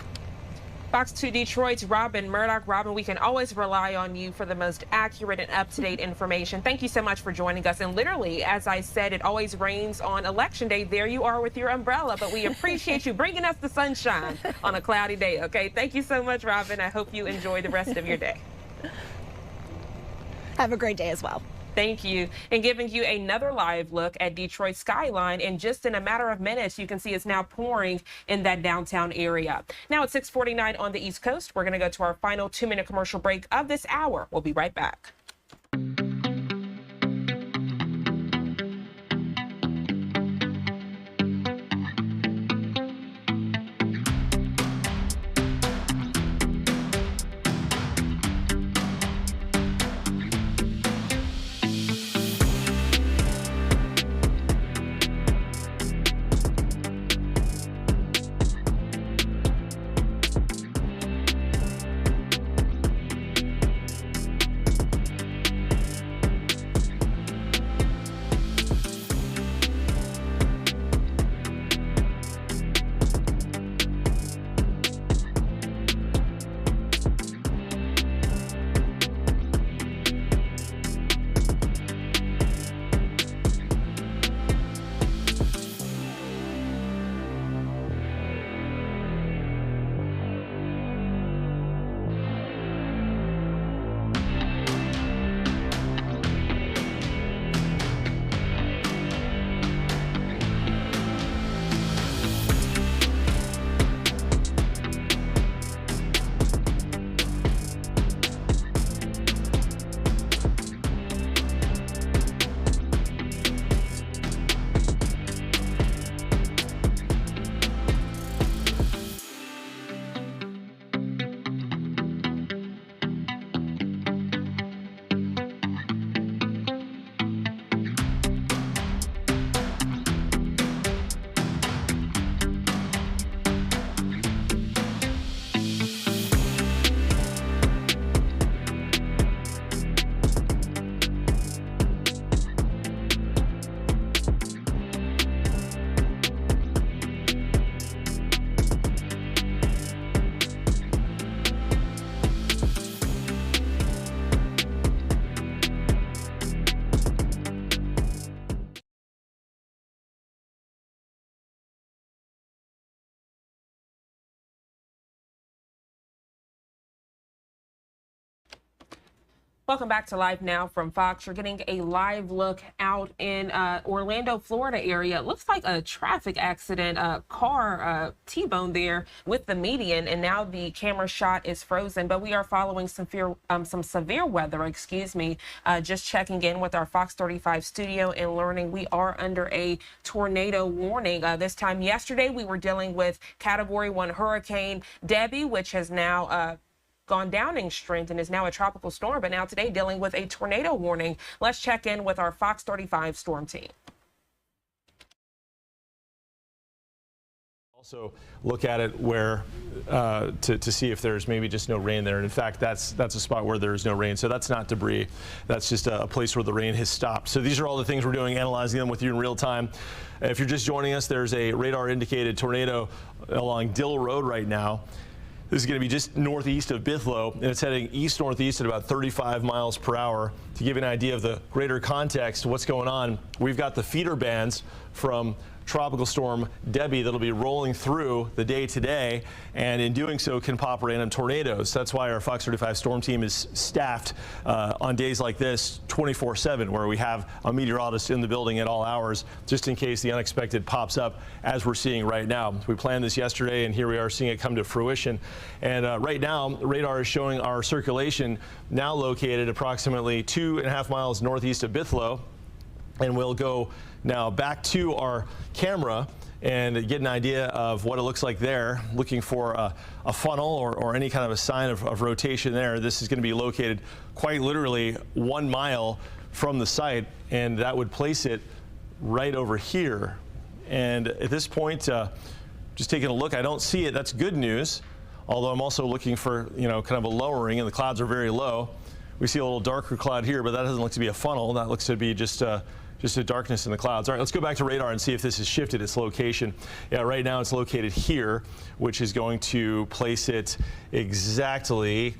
Fox 2 Detroit's Robin Murdoch. Robin, we can always rely on you for the most accurate and up-to-date information. Thank you so much for joining us. And literally, as I said, it always rains on Election Day. There you are with your umbrella, but we appreciate you bringing us the sunshine on a cloudy day, okay? Thank you so much, Robin. I hope you enjoy the rest of your day. Have a great day as well. Thank you. And giving you another live look at Detroit's skyline. And just in a matter of minutes, you can see it's now pouring in that downtown area. Now it's 6:49 on the East Coast. We're going to go to our final 2-minute commercial break of this hour. We'll be right back. Welcome back to Live Now from Fox. You're getting a live look out in Orlando, Florida area. It looks like a traffic accident, car T-bone there with the median, and now the camera shot is frozen. But we are following some severe weather, just checking in with our Fox 35 studio and learning we are under a tornado warning. This time yesterday, we were dealing with Category 1 Hurricane Debby, which has now gone down in strength and is now a tropical storm, but now today dealing with a tornado warning. Let's check in with our Fox 35 storm team. Also look at it where to see if there's maybe just no rain there. And in fact, that's a spot where there's no rain. So that's not debris. That's just a place where the rain has stopped. So these are all the things we're doing, analyzing them with you in real time. If you're just joining us, there's a radar indicated tornado along Dill Road right now. This is going to be just northeast of Bithlo, and it's heading east-northeast at about 35 miles per hour. To give you an idea of the greater context of what's going on, we've got the feeder bands from Tropical Storm Debby that'll be rolling through the day today, and in doing so can pop random tornadoes. That's why our Fox 35 storm team is staffed on days like this 24/7, where we have a meteorologist in the building at all hours just in case the unexpected pops up, as we're seeing right now. We planned this yesterday, and here we are seeing it come to fruition. And right now, radar is showing our circulation now located approximately 2.5 miles northeast of Bithlo, and we'll go now back to our camera and get an idea of what it looks like there, looking for a funnel or any kind of a sign of rotation there. This is going to be located quite literally 1 mile from the site, and that would place it right over here. And at this point, just taking a look, I don't see it. That's good news, although I'm also looking for, kind of a lowering, and the clouds are very low. We see a little darker cloud here, but that doesn't look to be a funnel. That looks to be just a darkness in the clouds. All right, let's go back to radar and see if this has shifted its location. Yeah, right now it's located here, which is going to place it exactly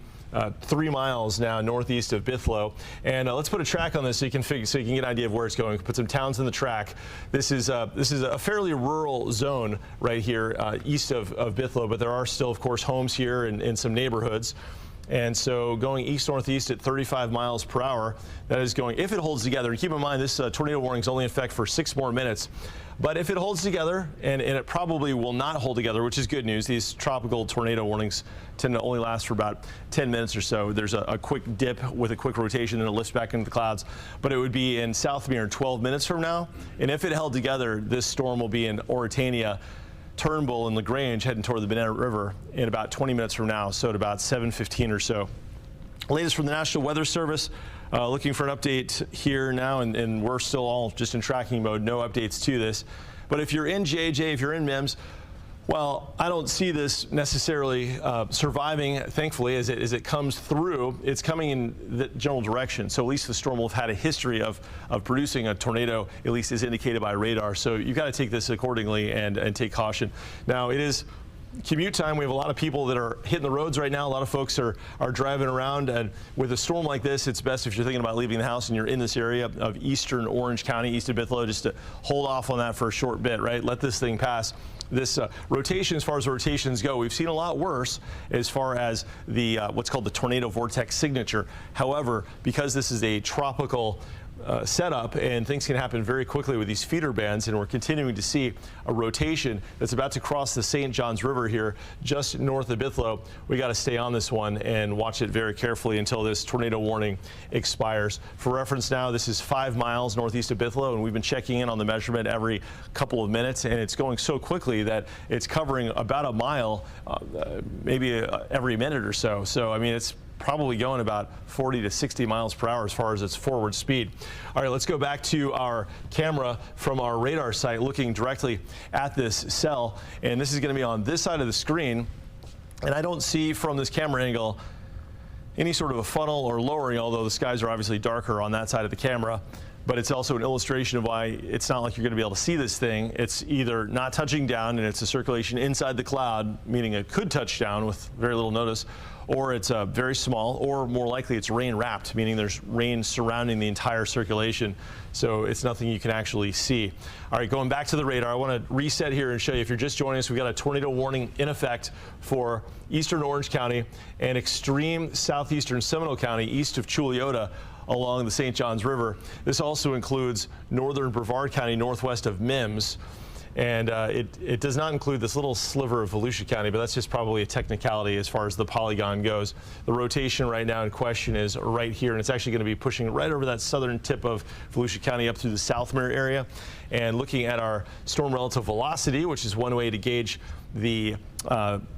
3 miles now northeast of Bithlo. And let's put a track on this so you can get an idea of where it's going. Put some towns in the track. This is a fairly rural zone right here east of Bithlo, but there are still, of course, homes here and some neighborhoods. And so going east-northeast at 35 miles per hour, that is going, if it holds together, and keep in mind this tornado warning is only in effect for 6 more minutes, but if it holds together, and it probably will not hold together, which is good news. These tropical tornado warnings tend to only last for about 10 minutes or so. There's a quick dip with a quick rotation, and it lifts back into the clouds. But it would be in Southmere 12 minutes from now, and if it held together, this storm will be in Oritania, Turnbull, and LaGrange heading toward the Banana River in about 20 minutes from now, so at about 7:15 or so. Latest from the National Weather Service, looking for an update here now, and we're still all just in tracking mode, no updates to this. But if you're in JJ, if you're in MIMS, well, I don't see this necessarily surviving, thankfully, as it comes through. It's coming in the general direction. So at least the storm will have had a history of producing a tornado, at least as indicated by radar. So you've got to take this accordingly and take caution. Now, it is commute time. We have a lot of people that are hitting the roads right now. A lot of folks are driving around, and with a storm like this, it's best if you're thinking about leaving the house and you're in this area of eastern Orange County, east of Bithlo, just to hold off on that for a short bit, right? Let this thing pass. This rotation, as far as rotations go, we've seen a lot worse as far as the what's called the tornado vortex signature. However, because this is a tropical setup and things can happen very quickly with these feeder bands, and we're continuing to see a rotation that's about to cross the St. Johns River here just north of Bithlo. We got to stay on this one and watch it very carefully until this tornado warning expires. For reference now, this is 5 miles northeast of Bithlo, and we've been checking in on the measurement every couple of minutes, and it's going so quickly that it's covering about a mile maybe every minute or so. So I mean, it's probably going about 40 to 60 miles per hour as far as its forward speed. All right, let's go back to our camera from our radar site looking directly at this cell, and this is going to be on this side of the screen, and I don't see from this camera angle any sort of a funnel or lowering, although the skies are obviously darker on that side of the camera. But it's also an illustration of why it's not like you're going to be able to see this thing. It's either not touching down and it's a circulation inside the cloud, meaning it could touch down with very little notice, or it's very small, or more likely it's rain wrapped, meaning there's rain surrounding the entire circulation. So it's nothing you can actually see. All right, going back to the radar, I want to reset here and show you, if you're just joining us, we've got a tornado warning in effect for eastern Orange County and extreme southeastern Seminole County east of Chuliota along the St. Johns River. This also includes northern Brevard County northwest of MIMS. And it does not include this little sliver of Volusia County, but that's just probably a technicality as far as the polygon goes. The rotation right now in question is right here, and it's actually going to be pushing right over that southern tip of Volusia County up through the Southmere area. And looking at our storm relative velocity, which is one way to gauge the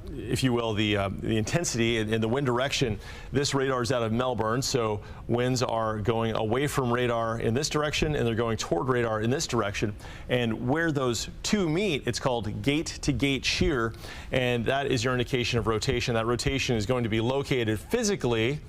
if you will, the intensity and the wind direction. This radar is out of Melbourne, so winds are going away from radar in this direction, and they're going toward radar in this direction. And where those two meet, it's called gate-to-gate shear, and that is your indication of rotation. That rotation is going to be located physically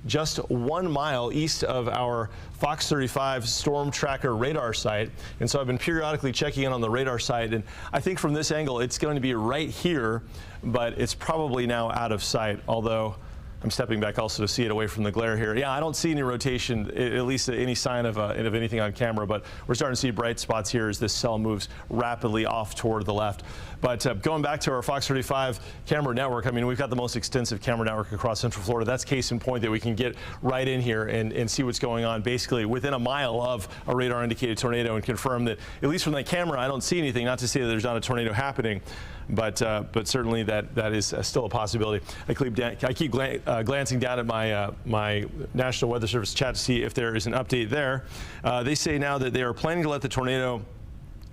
just 1 mile east of our Fox 35 storm tracker radar site. And so I've been periodically checking in on the radar site, and I think from this angle it's going to be right here, but it's probably now out of sight, although I'm stepping back also to see it away from the glare here. Yeah, I don't see any rotation, at least any sign of anything on camera, but we're starting to see bright spots here as this cell moves rapidly off toward the left. But going back to our Fox 35 camera network, I mean, we've got the most extensive camera network across Central Florida. That's case in point that we can get right in here and see what's going on basically within a mile of a radar indicated tornado and confirm that, at least from that camera, I don't see anything. Not to say that there's not a tornado happening, but certainly that is still a possibility. I keep glancing down at my National Weather Service chat to see if there is an update there. They say now that they are planning to let the tornado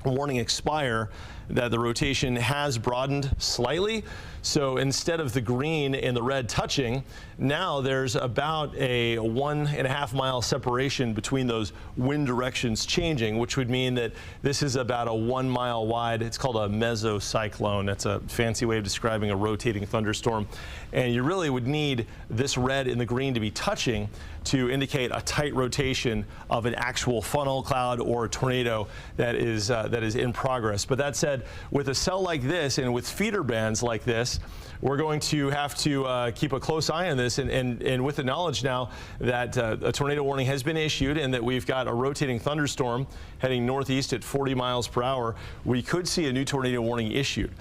warning expire, that the rotation has broadened slightly. So instead of the green and the red touching, now there's about a 1.5 mile separation between those wind directions changing, which would mean that this is about a 1 mile wide. It's called a mesocyclone. That's a fancy way of describing a rotating thunderstorm. And you really would need this red and the green to be touching to indicate a tight rotation of an actual funnel cloud or a tornado that is in progress. But that said, with a cell like this and with feeder bands like this, we're going to have to keep a close eye on this, and with the knowledge now that a tornado warning has been issued and that we've got a rotating thunderstorm heading northeast at 40 miles per hour, we could see a new tornado warning issued.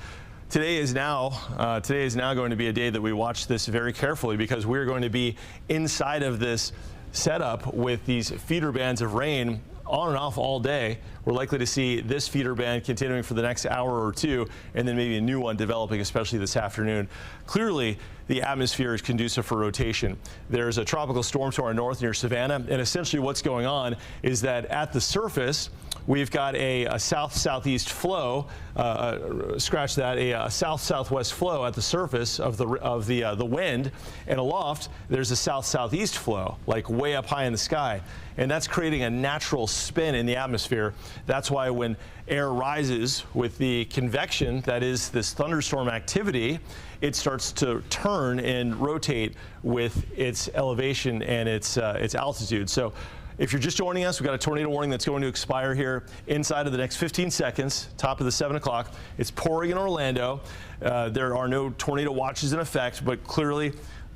Today is now going to be a day that we watch this very carefully, because we're going to be inside of this setup with these feeder bands of rain on and off all day. We're likely to see this feeder band continuing for the next hour or two, and then maybe a new one developing, especially this afternoon. Clearly, the atmosphere is conducive for rotation. There's a tropical storm to our north near Savannah, and essentially what's going on is that at the surface, we've got a south-southeast flow, a south-southwest flow at the surface of the wind, and aloft there's a south-southeast flow, like way up high in the sky, and that's creating a natural spin in the atmosphere. That's why when air rises with the convection that is this thunderstorm activity, it starts to turn and rotate with its elevation and its altitude. So if you're just joining us, we've got a tornado warning that's going to expire here inside of the next 15 seconds, top of the 7 o'clock. It's pouring in Orlando. There are no tornado watches in effect, but clearly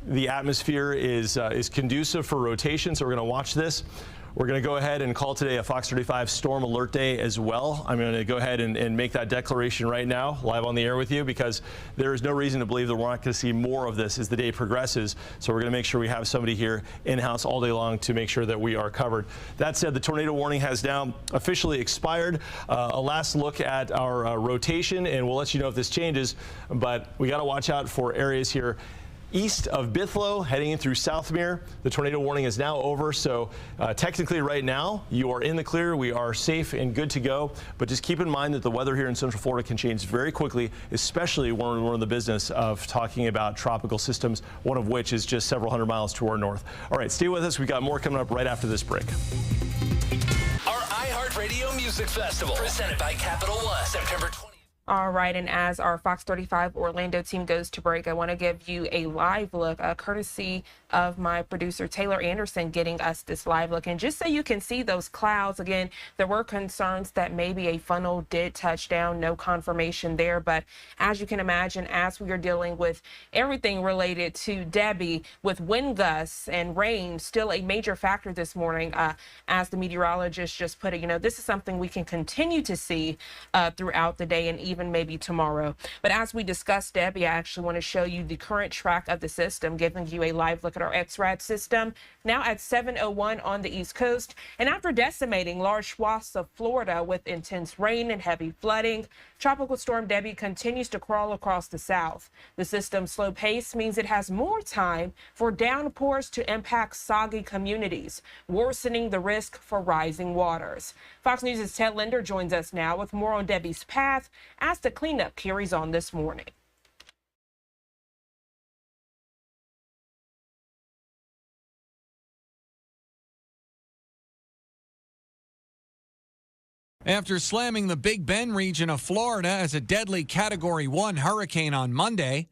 the atmosphere is conducive for rotation, so we're going to watch this. We're going to go ahead and call today a Fox 35 Storm Alert Day as well. I'm going to go ahead and make that declaration right now, live on the air with you, because there is no reason to believe that we're not going to see more of this as the day progresses. So we're going to make sure we have somebody here in-house all day long to make sure that we are covered. That said, the tornado warning has now officially expired. A last look at our rotation, and we'll let you know if this changes, but we got to watch out for areas here east of Bithlo, heading in through Southmere. The tornado warning is now over, so technically right now you are in the clear. We are safe and good to go, but just keep in mind that the weather here in Central Florida can change very quickly, especially when we're in the business of talking about tropical systems, one of which is just several hundred miles to our north. All right, stay with us. We've got more coming up right after this break. Our iHeartRadio Music Festival, presented by Capital One, September 20th. All right, and as our Fox 35 Orlando team goes to break, I want to give you a live look, courtesy of my producer Taylor Anderson getting us this live look. And just so you can see those clouds, again, there were concerns that maybe a funnel did touch down, no confirmation there. But as you can imagine, as we are dealing with everything related to Debby, with wind gusts and rain still a major factor this morning, as the meteorologist just put it, this is something we can continue to see throughout the day and even maybe tomorrow. But as we discussed Debby, I actually want to show you the current track of the system, giving you a live look at our XRAD system, now at 7:01 on the East Coast. And after decimating large swaths of Florida with intense rain and heavy flooding, Tropical Storm Debby continues to crawl across the south. The system's slow pace means it has more time for downpours to impact soggy communities, worsening the risk for rising waters. Fox News' Ted Linder joins us now with more on Debby's path as the cleanup carries on this morning. After slamming the Big Bend region of Florida as a deadly Category 1 hurricane on Monday,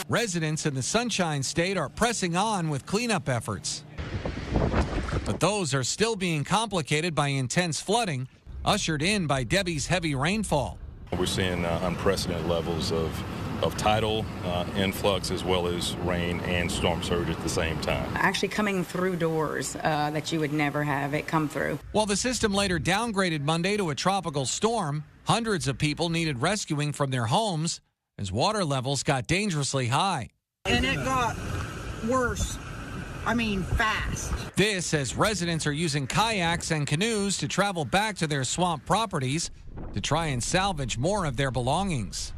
residents in the Sunshine State are pressing on with cleanup efforts. But those are still being complicated by intense flooding, ushered in by Debbie's heavy rainfall. We're seeing unprecedented levels of tidal influx as well as rain and storm surge at the same time. Actually coming through doors that you would never have it come through. While the system later downgraded Monday to a tropical storm, hundreds of people needed rescuing from their homes as water levels got dangerously high. And it got worse. I mean, fast. This as residents are using kayaks and canoes to travel back to their swamp properties to try and salvage more of their belongings.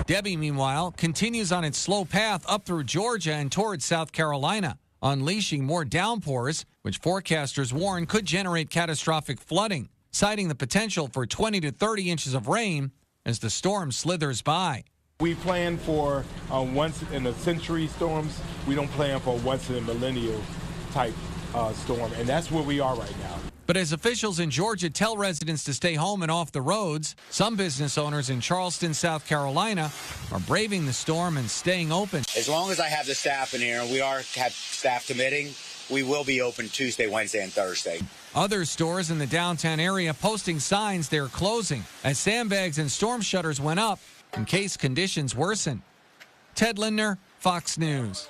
Debbie, meanwhile, continues on its slow path up through Georgia and towards South Carolina, unleashing more downpours, which forecasters warn could generate catastrophic flooding, citing the potential for 20 to 30 inches of rain as the storm slithers by. We plan for once-in-a-century storms. We don't plan for once-in-a-millennial type storm, and that's where we are right now. But as officials in Georgia tell residents to stay home and off the roads, some business owners in Charleston, South Carolina, are braving the storm and staying open. As long as I have the staff in here, and we have staff committing, we will be open Tuesday, Wednesday, and Thursday. Other stores in the downtown area posting signs they're closing as sandbags and storm shutters went up in case conditions worsen. Ted Lindner, Fox News.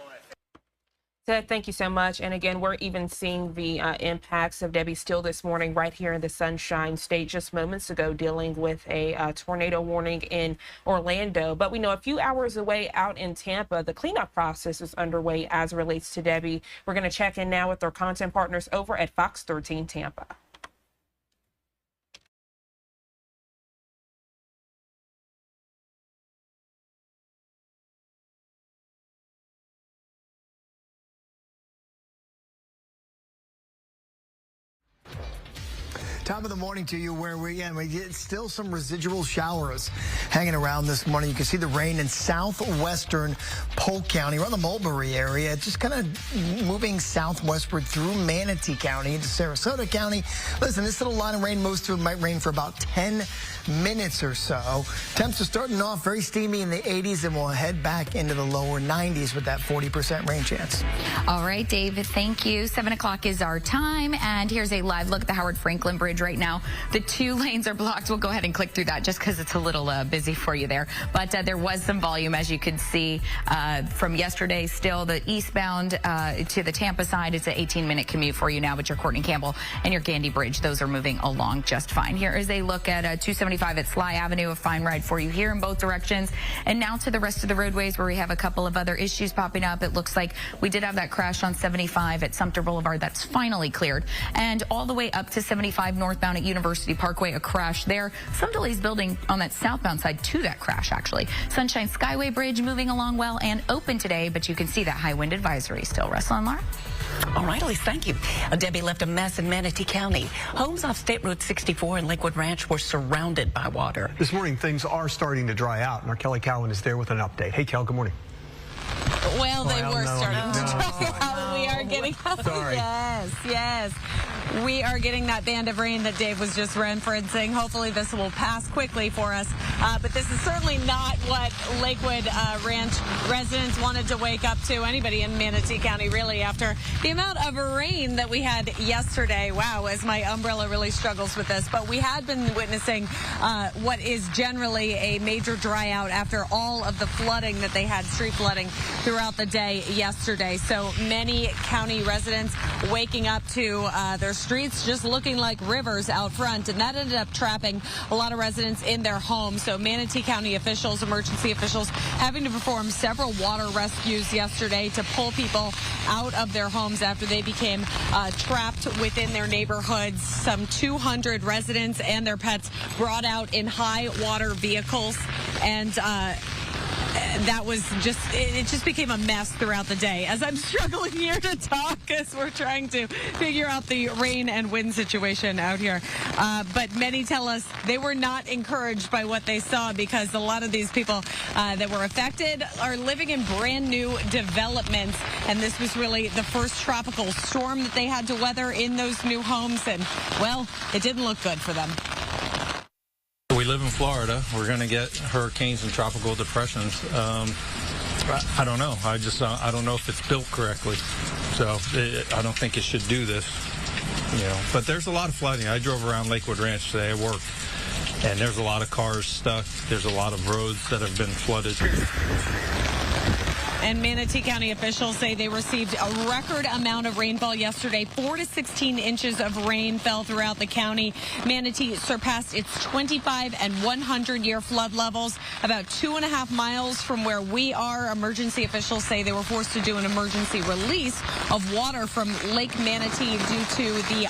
Ted, thank you so much. And again, we're even seeing the impacts of Debbie still this morning right here in the Sunshine State, just moments ago dealing with a tornado warning in Orlando. But we know a few hours away out in Tampa, the cleanup process is underway as it relates to Debbie. We're going to check in now with our content partners over at Fox 13 Tampa. Top of the morning to you, where we get still some residual showers hanging around this morning. You can see the rain in southwestern Polk County, around the Mulberry area, just kind of moving southwestward through Manatee County into Sarasota County. Listen, this little line of rain moves through, might rain for about 10 minutes or so. Temps are starting off very steamy in the 80s, and we'll head back into the lower 90s with that 40% rain chance. All right, David, thank you. 7 o'clock is our time, and here's a live look at the Howard Franklin Bridge right now. The 2 lanes are blocked. We'll go ahead and click through that just because it's a little busy for you there. But there was some volume, as you could see from yesterday. Still, the eastbound to the Tampa side, it's an 18-minute commute for you now, but your Courtney Campbell and your Gandy Bridge, those are moving along just fine. Here is a look at 275 at Sly Avenue, a fine ride for you here in both directions. And now to the rest of the roadways where we have a couple of other issues popping up. It looks like we did have that crash on 75 at Sumter Boulevard. That's finally cleared. And all the way up to 75 northbound at University Parkway, a crash there. Some delays building on that southbound side to that crash, actually. Sunshine Skyway Bridge moving along well and open today, but you can see that high wind advisory still. Russell and Laura? All right, Elise, thank you. Debbie left a mess in Manatee County. Homes off State Road 64 and Lakewood Ranch were surrounded by water. This morning, things are starting to dry out, and our Kelly Cowan is there with an update. Hey, Kel, good morning. Well, they were starting to dry out. We are getting yes. We are getting that band of rain that Dave was just referencing. Hopefully this will pass quickly for us. But this is certainly not what Lakewood Ranch residents wanted to wake up to. Anybody in Manatee County, really, after the amount of rain that we had yesterday. Wow, as my umbrella really struggles with this. But we had been witnessing what is generally a major dry out after all of the flooding that they had, street flooding throughout the day yesterday. So many county residents waking up to their streets just looking like rivers out front, and that ended up trapping a lot of residents in their homes. So Manatee County officials, emergency officials, having to perform several water rescues yesterday to pull people out of their homes after they became trapped within their neighborhoods. Some 200 residents and their pets brought out in high water vehicles, and that was just, it just became a mess throughout the day as I'm struggling here to talk as we're trying to figure out the rain and wind situation out here. But many tell us they were not encouraged by what they saw because a lot of these people that were affected are living in brand new developments. And this was really the first tropical storm that they had to weather in those new homes. And, well, it didn't look good for them. We live in Florida. We're going to get hurricanes and tropical depressions. I don't know. I don't know if it's built correctly. So I don't think it should do this. But there's a lot of flooding. I drove around Lakewood Ranch today at work, and there's a lot of cars stuck. There's a lot of roads that have been flooded. And Manatee County officials say they received a record amount of rainfall yesterday. 4 to 16 inches of rain fell throughout the county. Manatee surpassed its 25 and 100-year flood levels about 2.5 miles from where we are. Emergency officials say they were forced to do an emergency release of water from Lake Manatee due to the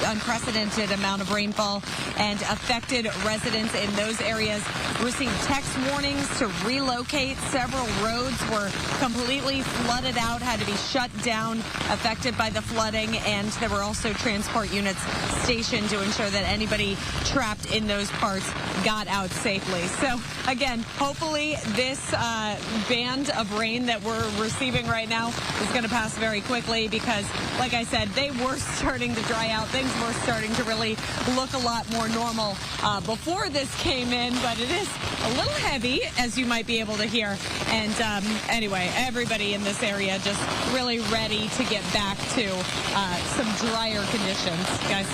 unprecedented amount of rainfall, and affected residents in those areas received text warnings to relocate. Several roads were completely flooded out, had to be shut down, affected by the flooding, and there were also transport units stationed to ensure that anybody trapped in those parts got out safely. So again, hopefully this band of rain that we're receiving right now is going to pass very quickly because, like I said, they were starting to dry out. Things were starting to really look a lot more normal before this came in, but it is a little heavy, as you might be able to hear. And anyway, everybody in this area just really ready to get back to some drier conditions, guys.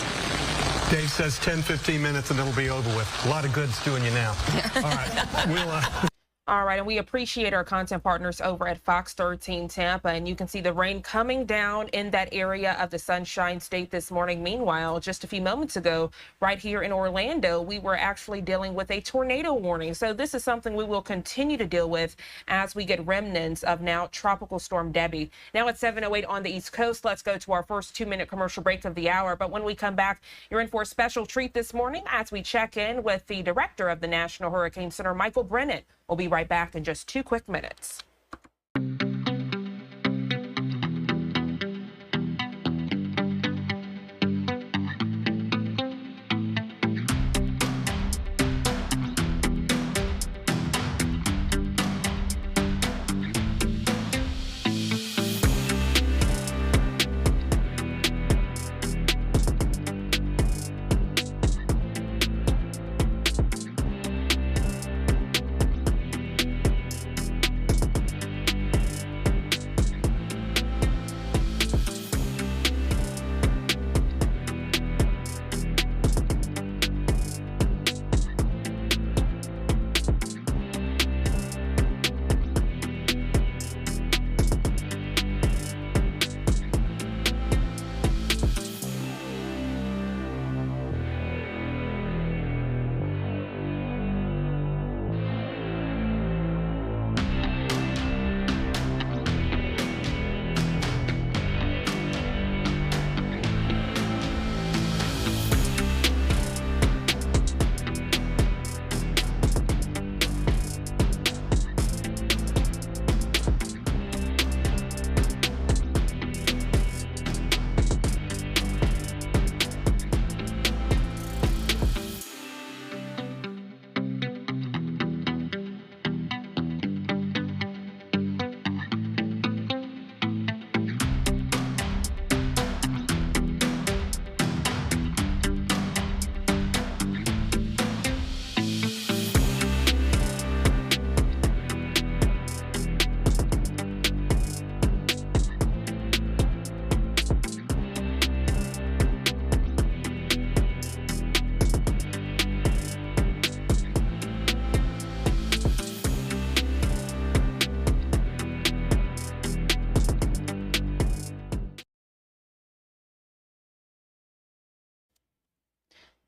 Dave says 10, 15 minutes and it'll be over with. A lot of good's doing you now. All right. All right, and we appreciate our content partners over at Fox 13 Tampa, and you can see the rain coming down in that area of the Sunshine State this morning. Meanwhile, just a few moments ago, right here in Orlando, we were actually dealing with a tornado warning. So this is something we will continue to deal with as we get remnants of now Tropical Storm Debby. Now at 7:08 on the East Coast, let's go to our first 2-minute commercial break of the hour. But when we come back, you're in for a special treat this morning as we check in with the director of the National Hurricane Center, Michael Brennan. We'll be right back in just 2 quick minutes.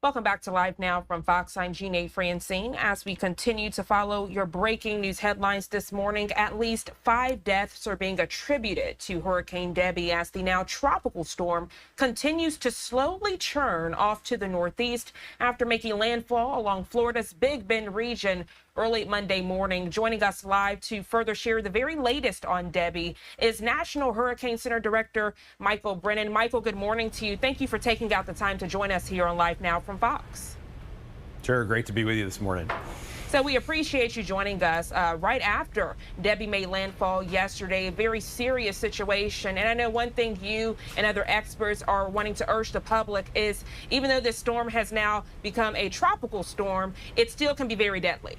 Welcome back to Live Now from Fox. I'm Jeanne Francine. As we continue to follow your breaking news headlines this morning, at least 5 deaths are being attributed to Hurricane Debby as the now tropical storm continues to slowly churn off to the northeast after making landfall along Florida's Big Bend region early Monday morning. Joining us live to further share the very latest on Debby is National Hurricane Center Director Michael Brennan. Michael, good morning to you. Thank you for taking out the time to join us here on Live Now from Fox. Sure, great to be with you this morning. So we appreciate you joining us right after Debby made landfall yesterday, a very serious situation. And I know one thing you and other experts are wanting to urge the public is, even though this storm has now become a tropical storm, it still can be very deadly.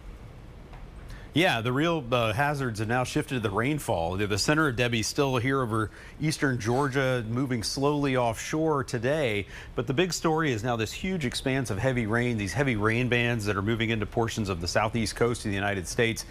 Yeah, the real hazards have now shifted to the rainfall. The center of Debby still here over eastern Georgia, moving slowly offshore today. But the big story is now this huge expanse of heavy rain, these heavy rain bands that are moving into portions of the southeast coast of the United States.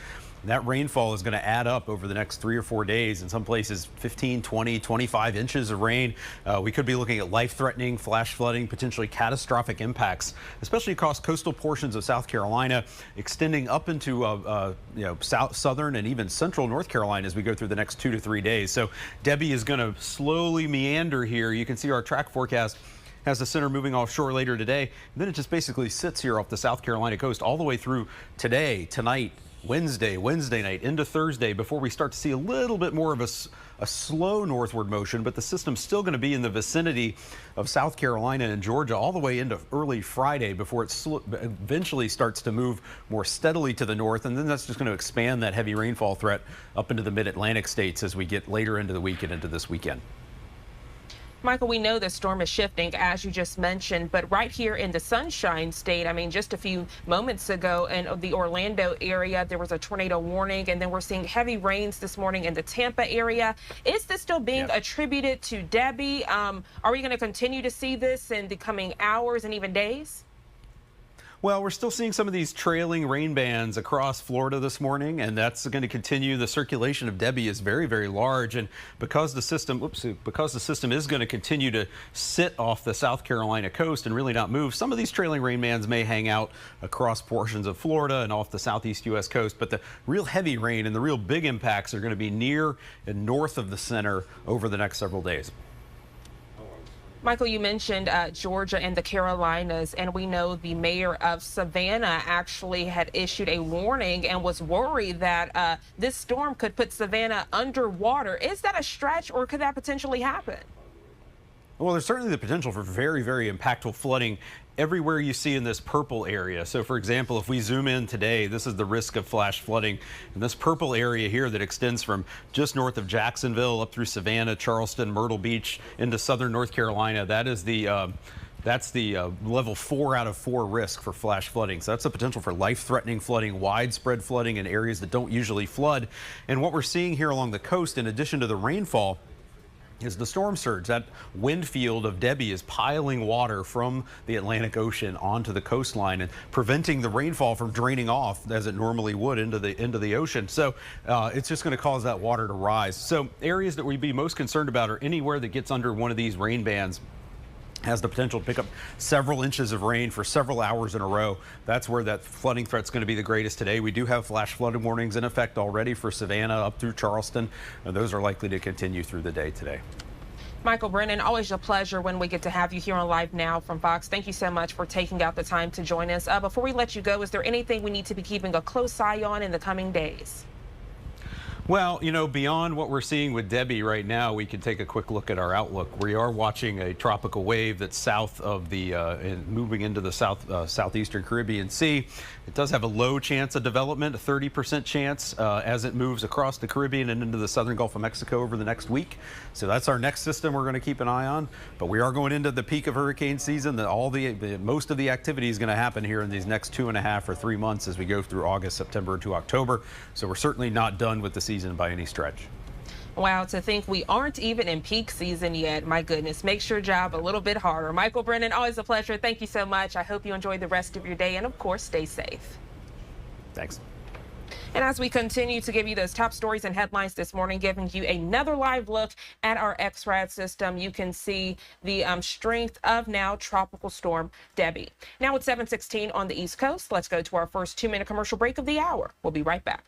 That rainfall is going to add up over the next 3 or 4 days. In some places, 15, 20, 25 inches of rain. We could be looking at life-threatening flash flooding, potentially catastrophic impacts, especially across coastal portions of South Carolina, extending up into southern and even central North Carolina as we go through the next 2 to 3 days. So Debby is going to slowly meander here. You can see our track forecast has the center moving offshore later today. And then it just basically sits here off the South Carolina coast all the way through today, tonight, Wednesday night into Thursday before we start to see a little bit more of a slow northward motion, but the system's still going to be in the vicinity of South Carolina and Georgia all the way into early Friday before it eventually starts to move more steadily to the north, and then that's just going to expand that heavy rainfall threat up into the mid-Atlantic states as we get later into the week and into this weekend. Michael, we know the storm is shifting, as you just mentioned, but right here in the Sunshine State, I mean, just a few moments ago in the Orlando area, there was a tornado warning, and then we're seeing heavy rains this morning in the Tampa area. Is this still being attributed to Debby? Are we going to continue to see this in the coming hours and even days? Well, we're still seeing some of these trailing rain bands across Florida this morning, and that's going to continue. The circulation of Debby is very, very large, and because the system is going to continue to sit off the South Carolina coast and really not move, some of these trailing rain bands may hang out across portions of Florida and off the southeast U.S. coast, but the real heavy rain and the real big impacts are going to be near and north of the center over the next several days. Michael, you mentioned Georgia and the Carolinas, and we know the mayor of Savannah actually had issued a warning and was worried that this storm could put Savannah underwater. Is that a stretch, or could that potentially happen? Well, there's certainly the potential for very, very impactful flooding everywhere you see in this purple area. So, for example, if we zoom in today, this is the risk of flash flooding. And this purple area here that extends from just north of Jacksonville up through Savannah, Charleston, Myrtle Beach into southern North Carolina, that is that's the level 4 out of 4 risk for flash flooding. So that's the potential for life-threatening flooding, widespread flooding in areas that don't usually flood. And what we're seeing here along the coast, in addition to the rainfall, is the storm surge. That wind field of Debby is piling water from the Atlantic Ocean onto the coastline and preventing the rainfall from draining off as it normally would into the ocean. So it's just going to cause that water to rise. So areas that we'd be most concerned about are anywhere that gets under one of these rain bands has the potential to pick up several inches of rain for several hours in a row. That's where that flooding threat's going to be the greatest today. We do have flash flooding warnings in effect already for Savannah up through Charleston, and those are likely to continue through the day today. Michael Brennan, always a pleasure when we get to have you here on Live Now from Fox. Thank you so much for taking out the time to join us. Before we let you go, is there anything we need to be keeping a close eye on in the coming days? Well, you know, beyond what we're seeing with Debby right now, we can take a quick look at our outlook. We are watching a tropical wave that's south of the, moving into the southeastern Caribbean Sea. It does have a low chance of development, a 30% chance as it moves across the Caribbean and into the southern Gulf of Mexico over the next week. So that's our next system we're going to keep an eye on. But we are going into the peak of hurricane season. Most of the activity is going to happen here in these next 2.5 or 3 months as we go through August, September to October. So we're certainly not done with the season by any stretch. Wow, to think we aren't even in peak season yet. My goodness, makes your job a little bit harder. Michael Brennan, always a pleasure. Thank you so much. I hope you enjoy the rest of your day, and of course, stay safe. Thanks. And as we continue to give you those top stories and headlines this morning, giving you another live look at our XRAD system, you can see the strength of now Tropical Storm Debby. Now it's 7:16 on the East Coast. Let's go to our first 2-minute commercial break of the hour. We'll be right back.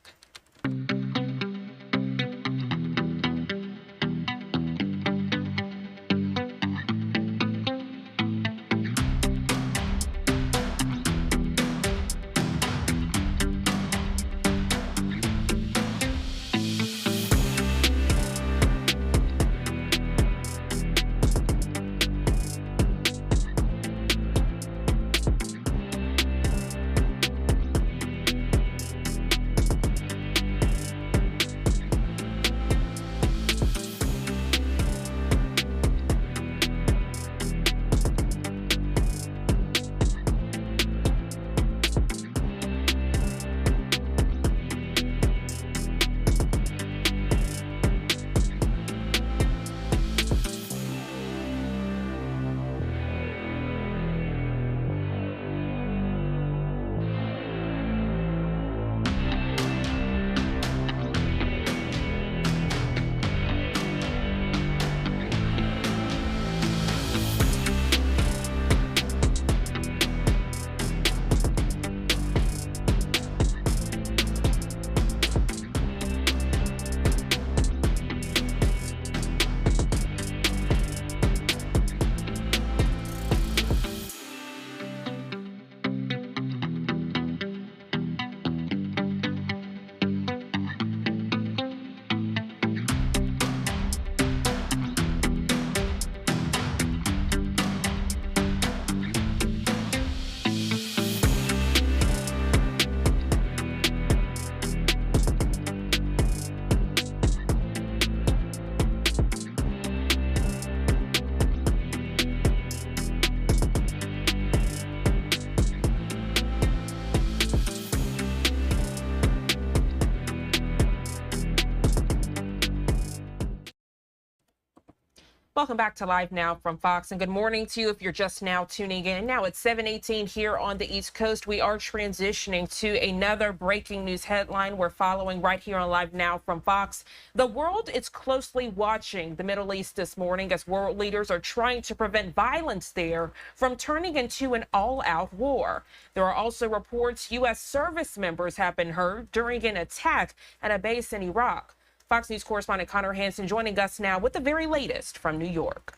Welcome back to Live Now from Fox, and good morning to you if you're just now tuning in. Now it's 7:18 here on the East Coast. We are transitioning to another breaking news headline we're following right here on Live Now from Fox. The world is closely watching the Middle East this morning as world leaders are trying to prevent violence there from turning into an all-out war. There are also reports U.S. service members have been hurt during an attack at a base in Iraq. Fox News correspondent Connor Hansen joining us now with the very latest from New York.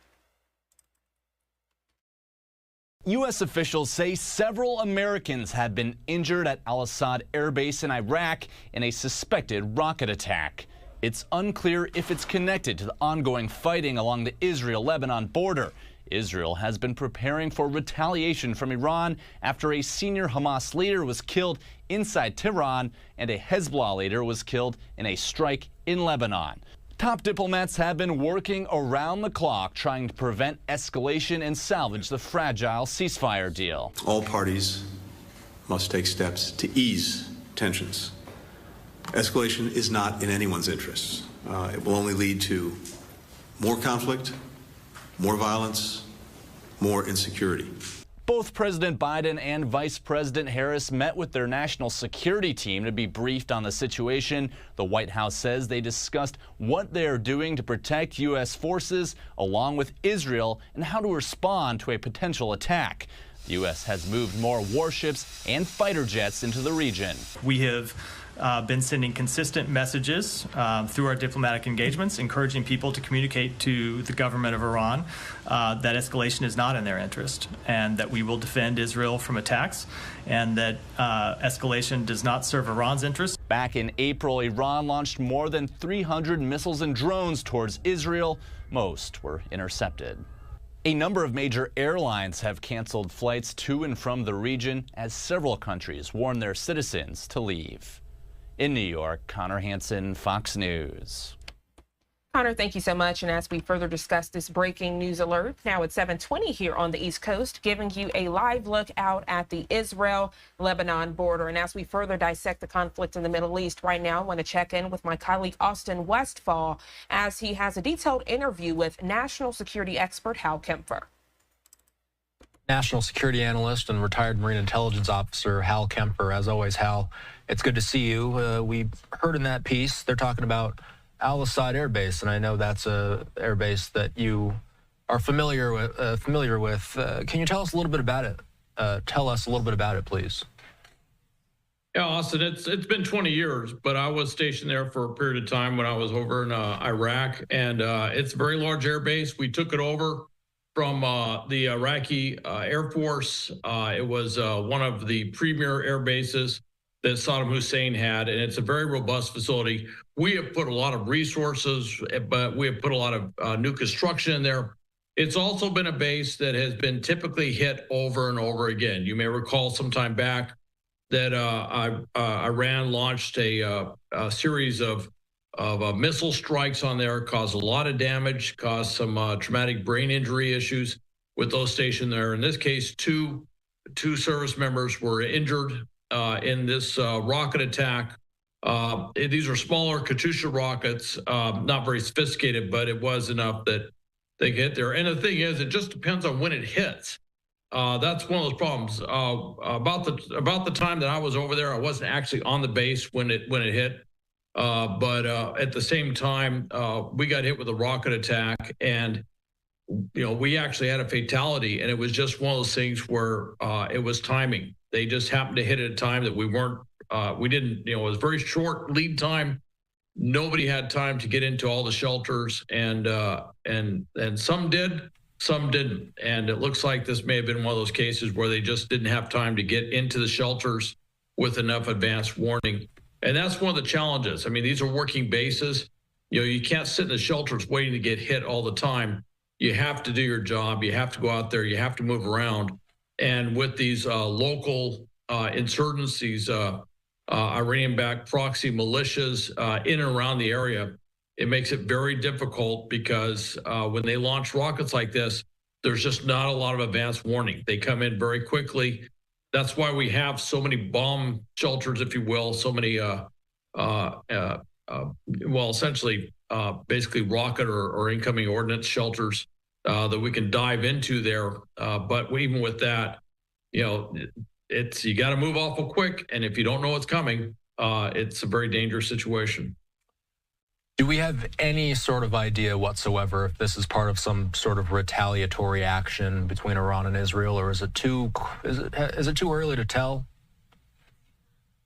U.S. officials say several Americans have been injured at Al-Assad Air Base in Iraq in a suspected rocket attack. It's unclear if it's connected to the ongoing fighting along the Israel-Lebanon border. Israel has been preparing for retaliation from Iran after a senior Hamas leader was killed inside Tehran and a Hezbollah leader was killed in a strike in Lebanon. Top diplomats have been working around the clock trying to prevent escalation and salvage the fragile ceasefire deal. All parties must take steps to ease tensions. Escalation is not in anyone's interests. It will only lead to more conflict, more violence, more insecurity. Both President Biden and Vice President Harris met with their national security team to be briefed on the situation. The White House says they discussed what they are doing to protect U.S. forces along with Israel and how to respond to a potential attack. The U.S. has moved more warships and fighter jets into the region. We have been sending consistent messages through our diplomatic engagements, encouraging people to communicate to the government of Iran that escalation is not in their interest and that we will defend Israel from attacks and that escalation does not serve Iran's interests. Back in April, Iran launched more than 300 missiles and drones towards Israel. Most were intercepted. A number of major airlines have canceled flights to and from the region as several countries warn their citizens to leave. In New York, Connor Hansen, Fox News. Connor, thank you so much. And as we further discuss this breaking news alert, now at 7:20 here on the East Coast, giving you a live look out at the Israel-Lebanon border. And as we further dissect the conflict in the Middle East right now, I want to check in with my colleague Austin Westfall as he has a detailed interview with national security expert Hal Kempfer. National security analyst and retired Marine intelligence officer Hal Kempfer. As always, Hal, it's good to see you. We heard in that piece they're talking about Al-Assad Air Base, and I know that's a air base that you are familiar with. Can you tell us a little bit about it? Tell us a little bit about it, please. Yeah, Austin, it's been 20 years, but I was stationed there for a period of time when I was over in Iraq, and it's a very large air base. We took it over from the Iraqi Air Force. It was one of the premier air bases that Saddam Hussein had, and it's a very robust facility. We have put a lot of resources, but we have put a lot of new construction in there. It's also been a base that has been typically hit over and over again. You may recall some time back that Iran launched a series of missile strikes on there, caused a lot of damage, caused some traumatic brain injury issues with those stationed there. In this case, two service members were injured in this rocket attack. These are smaller Katyusha rockets, not very sophisticated, but it was enough that they get there. And the thing is, it just depends on when it hits. That's one of those problems. About the time that I was over there, I wasn't actually on the base when it hit. But at the same time, we got hit with a rocket attack, and we actually had a fatality, and it was just one of those things where it was timing. They just happened to hit at a time that we didn't. It was very short lead time. Nobody had time to get into all the shelters, and some did, some didn't. And it looks like this may have been one of those cases where they just didn't have time to get into the shelters with enough advance warning. And that's one of the challenges. I mean, these are working bases. You can't sit in the shelters waiting to get hit all the time. You have to do your job. You have to go out there. You have to move around. And with these local insurgents, these Iranian-backed proxy militias in and around the area, it makes it very difficult because when they launch rockets like this, there's just not a lot of advance warning. They come in very quickly. That's why we have so many bomb shelters, if you will, so many, essentially basically rocket or incoming ordnance shelters that we can dive into there. But even with that, you got to move awful quick. And if you don't know what's coming, it's a very dangerous situation. Do we have any sort of idea whatsoever if this is part of some sort of retaliatory action between Iran and Israel, or is it too early to tell?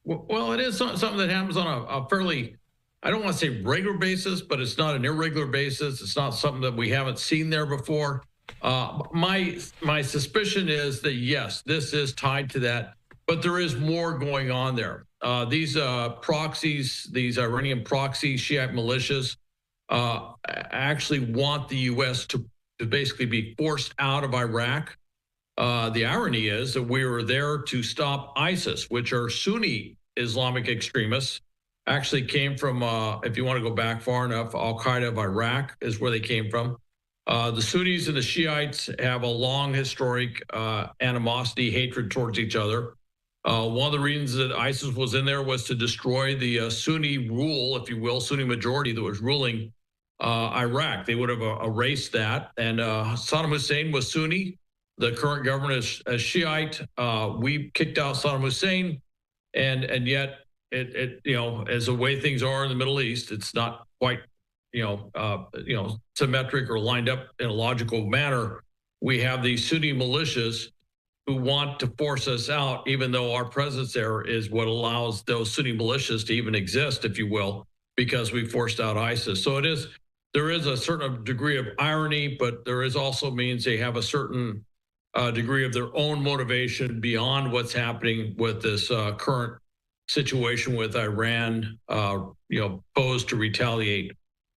Well, it is something that happens on a fairly, I don't want to say regular basis, but it's not an irregular basis. It's not something that we haven't seen there before. My suspicion is that, yes, this is tied to that, but there is more going on there. These proxies, these Iranian proxy Shiite militias, actually want the U.S. to basically be forced out of Iraq. The irony is that we were there to stop ISIS, which are Sunni Islamic extremists. Actually came from, if you want to go back far enough, Al-Qaeda of Iraq is where they came from. The Sunnis and the Shiites have a long historic animosity, hatred towards each other. One of the reasons that ISIS was in there was to destroy the Sunni rule, if you will, Sunni majority that was ruling Iraq. They would have erased that. And Saddam Hussein was Sunni. The current government is Shiite. We kicked out Saddam Hussein, and yet it as the way things are in the Middle East, it's not quite symmetric or lined up in a logical manner. We have these Sunni militias who want to force us out, even though our presence there is what allows those Sunni militias to even exist, if you will, because we forced out ISIS. So there is a certain degree of irony, but there is also means they have a certain degree of their own motivation beyond what's happening with this current situation with Iran, posed to retaliate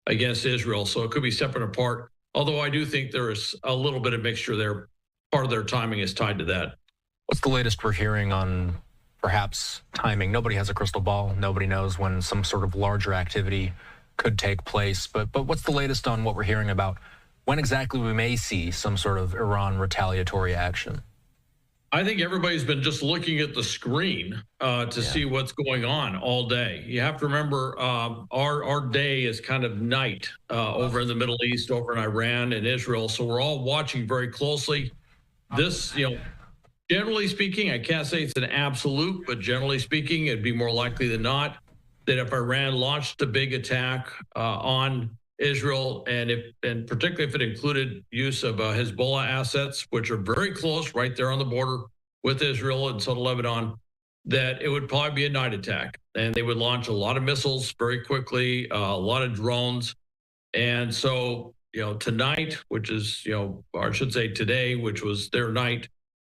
against Israel. So it could be separate and apart, although I do think there is a little bit of mixture there. Part of their timing is tied to that. What's the latest we're hearing on perhaps timing? Nobody has a crystal ball. Nobody knows when some sort of larger activity could take place. But what's the latest on what we're hearing about when exactly we may see some sort of Iran retaliatory action? I think everybody's been just looking at the screen to see what's going on all day. You have to remember our day is kind of night over in the Middle East, over in Iran and Israel. So we're all watching very closely. This, generally speaking, I can't say it's an absolute, but generally speaking, it'd be more likely than not that if Iran launched a big attack on Israel, and particularly if it included use of Hezbollah assets, which are very close right there on the border with Israel and southern Lebanon, that it would probably be a night attack. And they would launch a lot of missiles very quickly, a lot of drones. And so, tonight, which is, or I should say today, which was their night,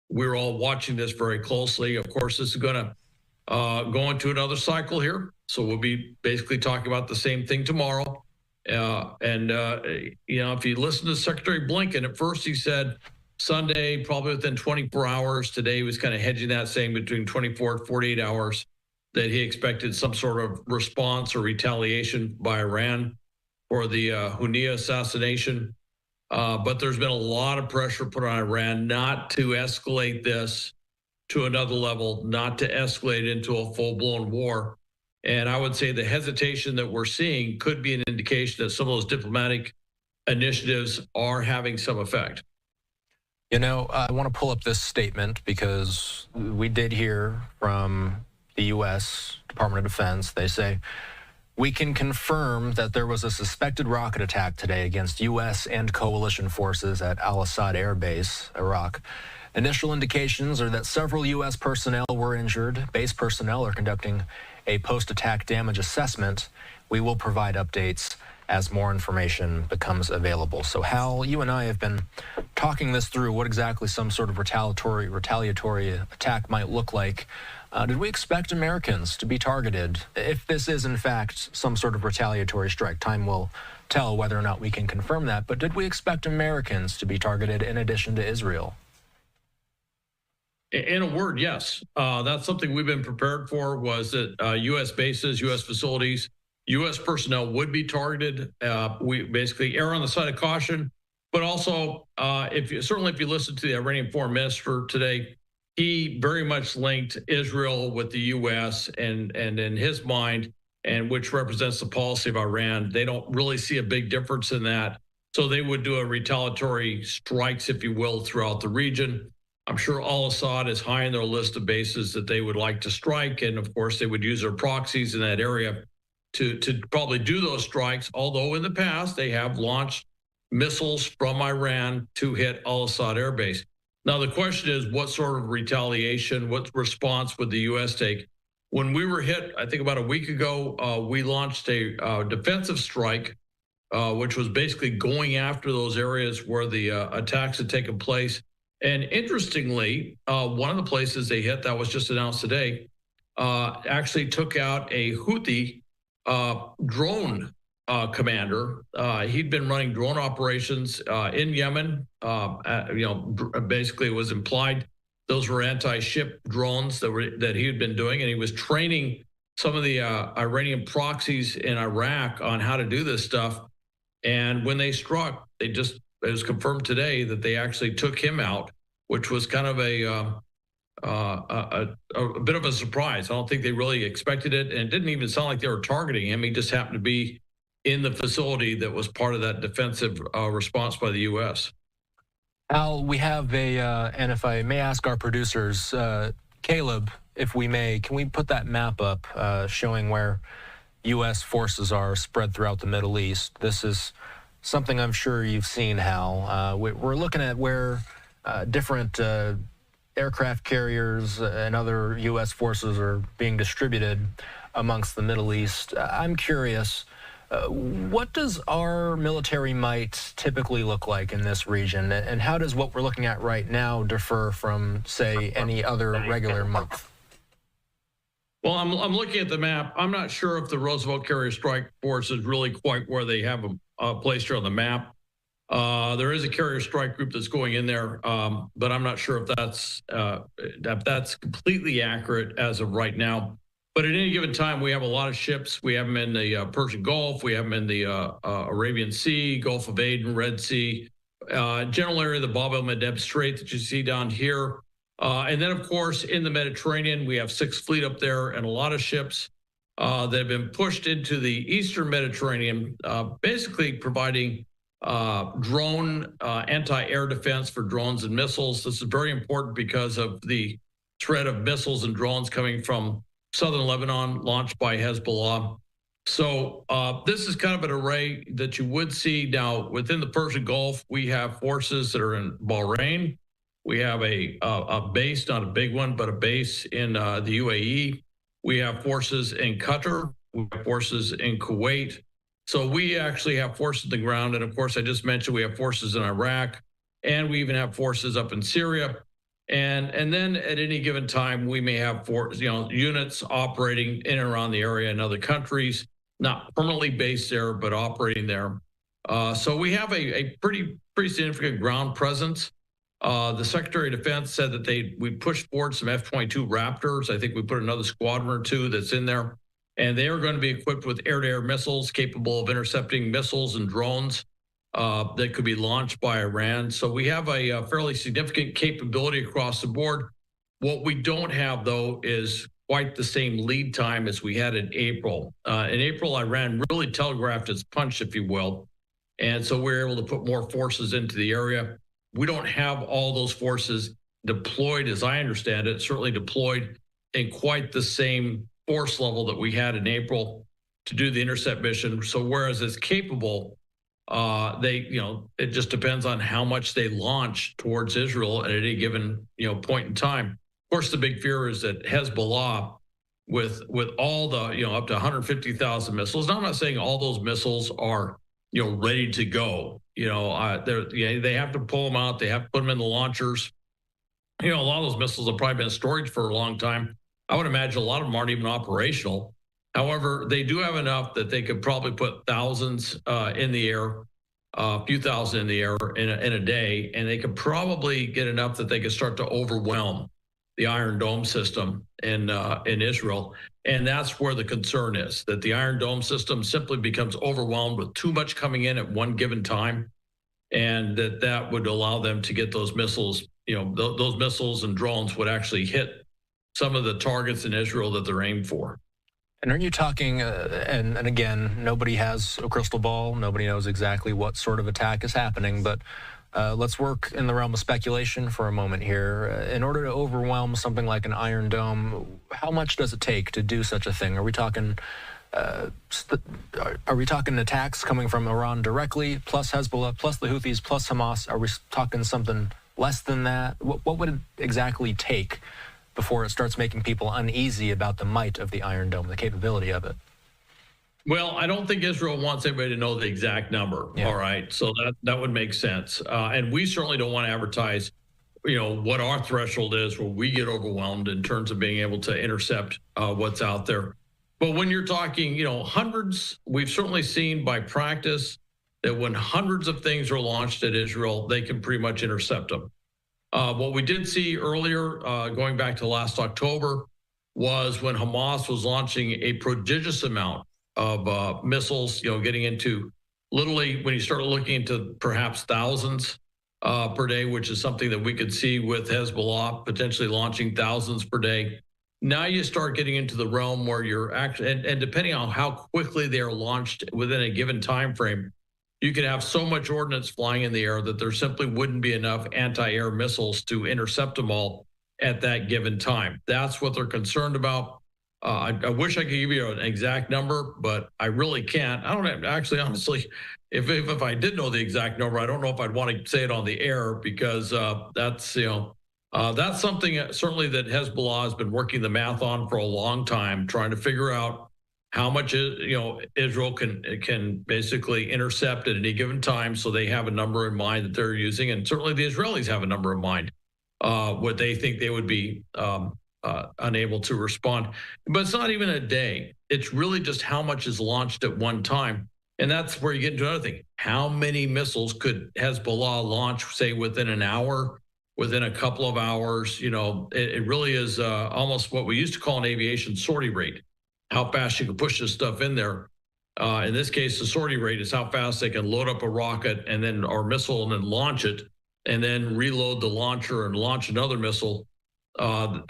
we're all watching this very closely. Of course, this is going to go into another cycle here. So we'll be basically talking about the same thing tomorrow. If you listen to Secretary Blinken, at first he said Sunday, probably within 24 hours. Today he was kind of hedging that, saying between 24 and 48 hours that he expected some sort of response or retaliation by Iran for the Hunia assassination. But there's been a lot of pressure put on Iran not to escalate this to another level, not to escalate into a full-blown war. And I would say the hesitation that we're seeing could be an indication that some of those diplomatic initiatives are having some effect. I want to pull up this statement because we did hear from the U.S. Department of Defense. They say, "We can confirm that there was a suspected rocket attack today against U.S. and coalition forces at Al-Assad Air Base, Iraq. Initial indications are that several U.S. personnel were injured. Base personnel are conducting a post-attack damage assessment. We will provide updates as more information becomes available." So, Hal, you and I have been talking this through, what exactly some sort of retaliatory attack might look like. Did we expect Americans to be targeted if this is, in fact, some sort of retaliatory strike? Time will tell whether or not we can confirm that. But did we expect Americans to be targeted in addition to Israel? In a word, yes. That's something we've been prepared for, was that U.S. bases, U.S. facilities, U.S. personnel would be targeted. We basically err on the side of caution. But also, if you listen to the Iranian foreign minister today, he very much linked Israel with the U.S. and in his mind, and which represents the policy of Iran. They don't really see a big difference in that. So they would do a retaliatory strikes, if you will, throughout the region. I'm sure al-Assad is high on their list of bases that they would like to strike. And of course, they would use their proxies in that area to probably do those strikes. Although in the past, they have launched missiles from Iran to hit al-Assad air base. Now, the question is, what sort of retaliation, what response would the U.S. take? When we were hit, I think about a week ago, we launched a defensive strike, which was basically going after those areas where the attacks had taken place. And interestingly, one of the places they hit that was just announced today actually took out a Houthi drone commander. He'd been running drone operations in Yemen. Basically it was implied those were anti-ship drones that he had been doing, and he was training some of the Iranian proxies in Iraq on how to do this stuff. And when they struck, it was confirmed today that they actually took him out, which was kind of a bit of a surprise. I don't think they really expected it, and it didn't even sound like they were targeting him. He just happened to be in the facility that was part of that defensive response by the U.S. Al, we have and if I may ask our producers, Caleb, if we may, can we put that map up showing where U.S. forces are spread throughout the Middle East? This is something I'm sure you've seen, Hal. We're looking at where different aircraft carriers and other U.S. forces are being distributed amongst the Middle East. I'm curious, what does our military might typically look like in this region? And how does what we're looking at right now differ from, say, any other regular month? Well, I'm looking at the map. I'm not sure if the Roosevelt Carrier Strike Force is really quite where they have them placed here on the map. There is a carrier strike group that's going in there, but I'm not sure if that's completely accurate as of right now. But at any given time, we have a lot of ships. We have them in the Persian Gulf. We have them in the Arabian Sea, Gulf of Aden, Red Sea, general area of the Bab el-Mandeb Strait that you see down here. And then, of course, in the Mediterranean, we have Sixth Fleet up there and a lot of ships that have been pushed into the Eastern Mediterranean, basically providing drone anti-air defense for drones and missiles. This is very important because of the threat of missiles and drones coming from southern Lebanon, launched by Hezbollah. So this is kind of an array that you would see. Now, within the Persian Gulf, we have forces that are in Bahrain. We have a base, not a big one, but a base in the UAE. We have forces in Qatar. We have forces in Kuwait. So we actually have forces on the ground. And of course, I just mentioned we have forces in Iraq, and we even have forces up in Syria. And then at any given time, we may have units operating in and around the area in other countries, not permanently based there, but operating there. So we have a pretty significant ground presence. The Secretary of Defense said that we pushed forward some F-22 Raptors. I think we put another squadron or two that's in there. And they are going to be equipped with air-to-air missiles capable of intercepting missiles and drones that could be launched by Iran. So we have a fairly significant capability across the board. What we don't have, though, is quite the same lead time as we had in April. In April, Iran really telegraphed its punch, if you will. And so we're able to put more forces into the area. We don't have all those forces deployed, as I understand it, certainly deployed in quite the same force level that we had in April to do the intercept mission. So whereas it's capable, it just depends on how much they launch towards Israel at any given, point in time. Of course, the big fear is that Hezbollah, with all the, up to 150,000 missiles. Now, I'm not saying all those missiles are, ready to go. They have to pull them out. They have to put them in the launchers. A lot of those missiles have probably been in storage for a long time. I would imagine a lot of them aren't even operational. However, they do have enough that they could probably put thousands in the air, a few thousand in the air in a day, and they could probably get enough that they could start to overwhelm the Iron Dome system in Israel. And that's where the concern is, that the Iron Dome system simply becomes overwhelmed with too much coming in at one given time, and that would allow them to get those missiles, those missiles and drones would actually hit some of the targets in Israel that they're aimed for. And are you talking, and again, nobody has a crystal ball. Nobody knows exactly what sort of attack is happening, but let's work in the realm of speculation for a moment here. In order to overwhelm something like an Iron Dome, how much does it take to do such a thing? Are we talking attacks coming from Iran directly, plus Hezbollah, plus the Houthis, plus Hamas? Are we talking something less than that? What would it exactly take before it starts making people uneasy about the might of the Iron Dome, the capability of it? Well, I don't think Israel wants everybody to know the exact number. Yeah. All right. So that would make sense. And we certainly don't want to advertise, what our threshold is where we get overwhelmed in terms of being able to intercept what's out there. But when you're talking, hundreds, we've certainly seen by practice that when hundreds of things are launched at Israel, they can pretty much intercept them. What we did see earlier, going back to last October, was when Hamas was launching a prodigious amount of missiles, getting into literally when you start looking into perhaps thousands per day, which is something that we could see with Hezbollah potentially launching thousands per day. Now you start getting into the realm where you're actually, and depending on how quickly they are launched within a given time frame, you could have so much ordnance flying in the air that there simply wouldn't be enough anti-air missiles to intercept them all at that given time. That's what they're concerned about. I wish I could give you an exact number, but I really can't. I don't actually, honestly, if I did know the exact number, I don't know if I'd want to say it on the air, because that's something certainly that Hezbollah has been working the math on for a long time, trying to figure out how much Israel can basically intercept at any given time, so they have a number in mind that they're using, and certainly the Israelis have a number in mind what they think they would be unable to respond. But it's not even a day. It's really just how much is launched at one time, and that's where you get into another thing. How many missiles could Hezbollah launch, say, within an hour, within a couple of hours? It really is almost what we used to call an aviation sortie rate. How fast you can push this stuff in there. In this case, the sortie rate is how fast they can load up a rocket or missile and then launch it, and then reload the launcher and launch another missile. And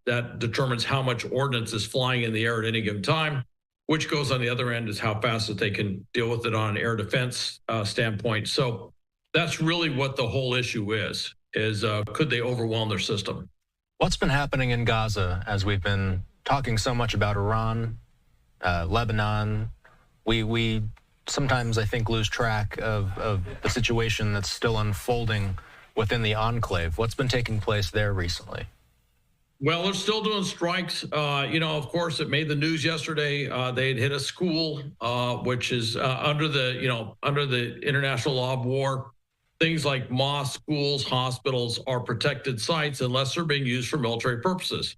that determines how much ordnance is flying in the air at any given time, which goes on the other end is how fast that they can deal with it on an air defense standpoint. So that's really what the whole issue is could they overwhelm their system? What's been happening in Gaza as we've been talking so much about Iran, Lebanon? We sometimes, I think, lose track of the situation that's still unfolding within the enclave. What's been taking place there recently? Well, they're still doing strikes. Of course, it made the news yesterday. They had hit a school, which is under the international law of war. Things like mosques, schools, hospitals are protected sites unless they're being used for military purposes.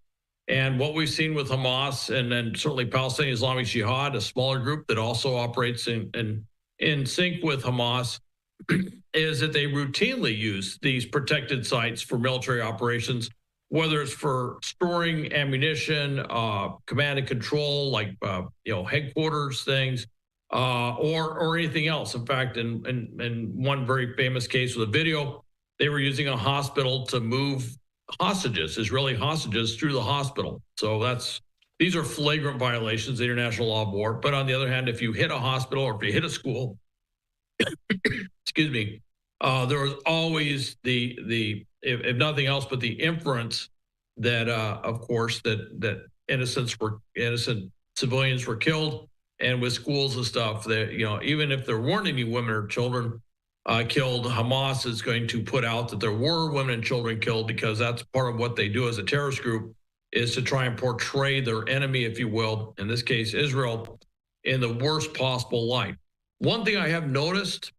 And what we've seen with Hamas and then certainly Palestinian Islamic Jihad, a smaller group that also operates in sync with Hamas, is that they routinely use these protected sites for military operations, whether it's for storing ammunition, command and control, like headquarters things, or anything else. In fact, in one very famous case with a video, they were using a hospital to move hostages, Israeli hostages, through the hospital. So these are flagrant violations of the international law of war. But on the other hand, if you hit a hospital or if you hit a school, excuse me, there was always if nothing else, but the inference that, of course, that innocent civilians were killed, and with schools and stuff, that even if there weren't any women or children killed, Hamas is going to put out that there were women and children killed, because that's part of what they do as a terrorist group, is to try and portray their enemy, if you will, in this case Israel, in the worst possible light. One thing I have noticed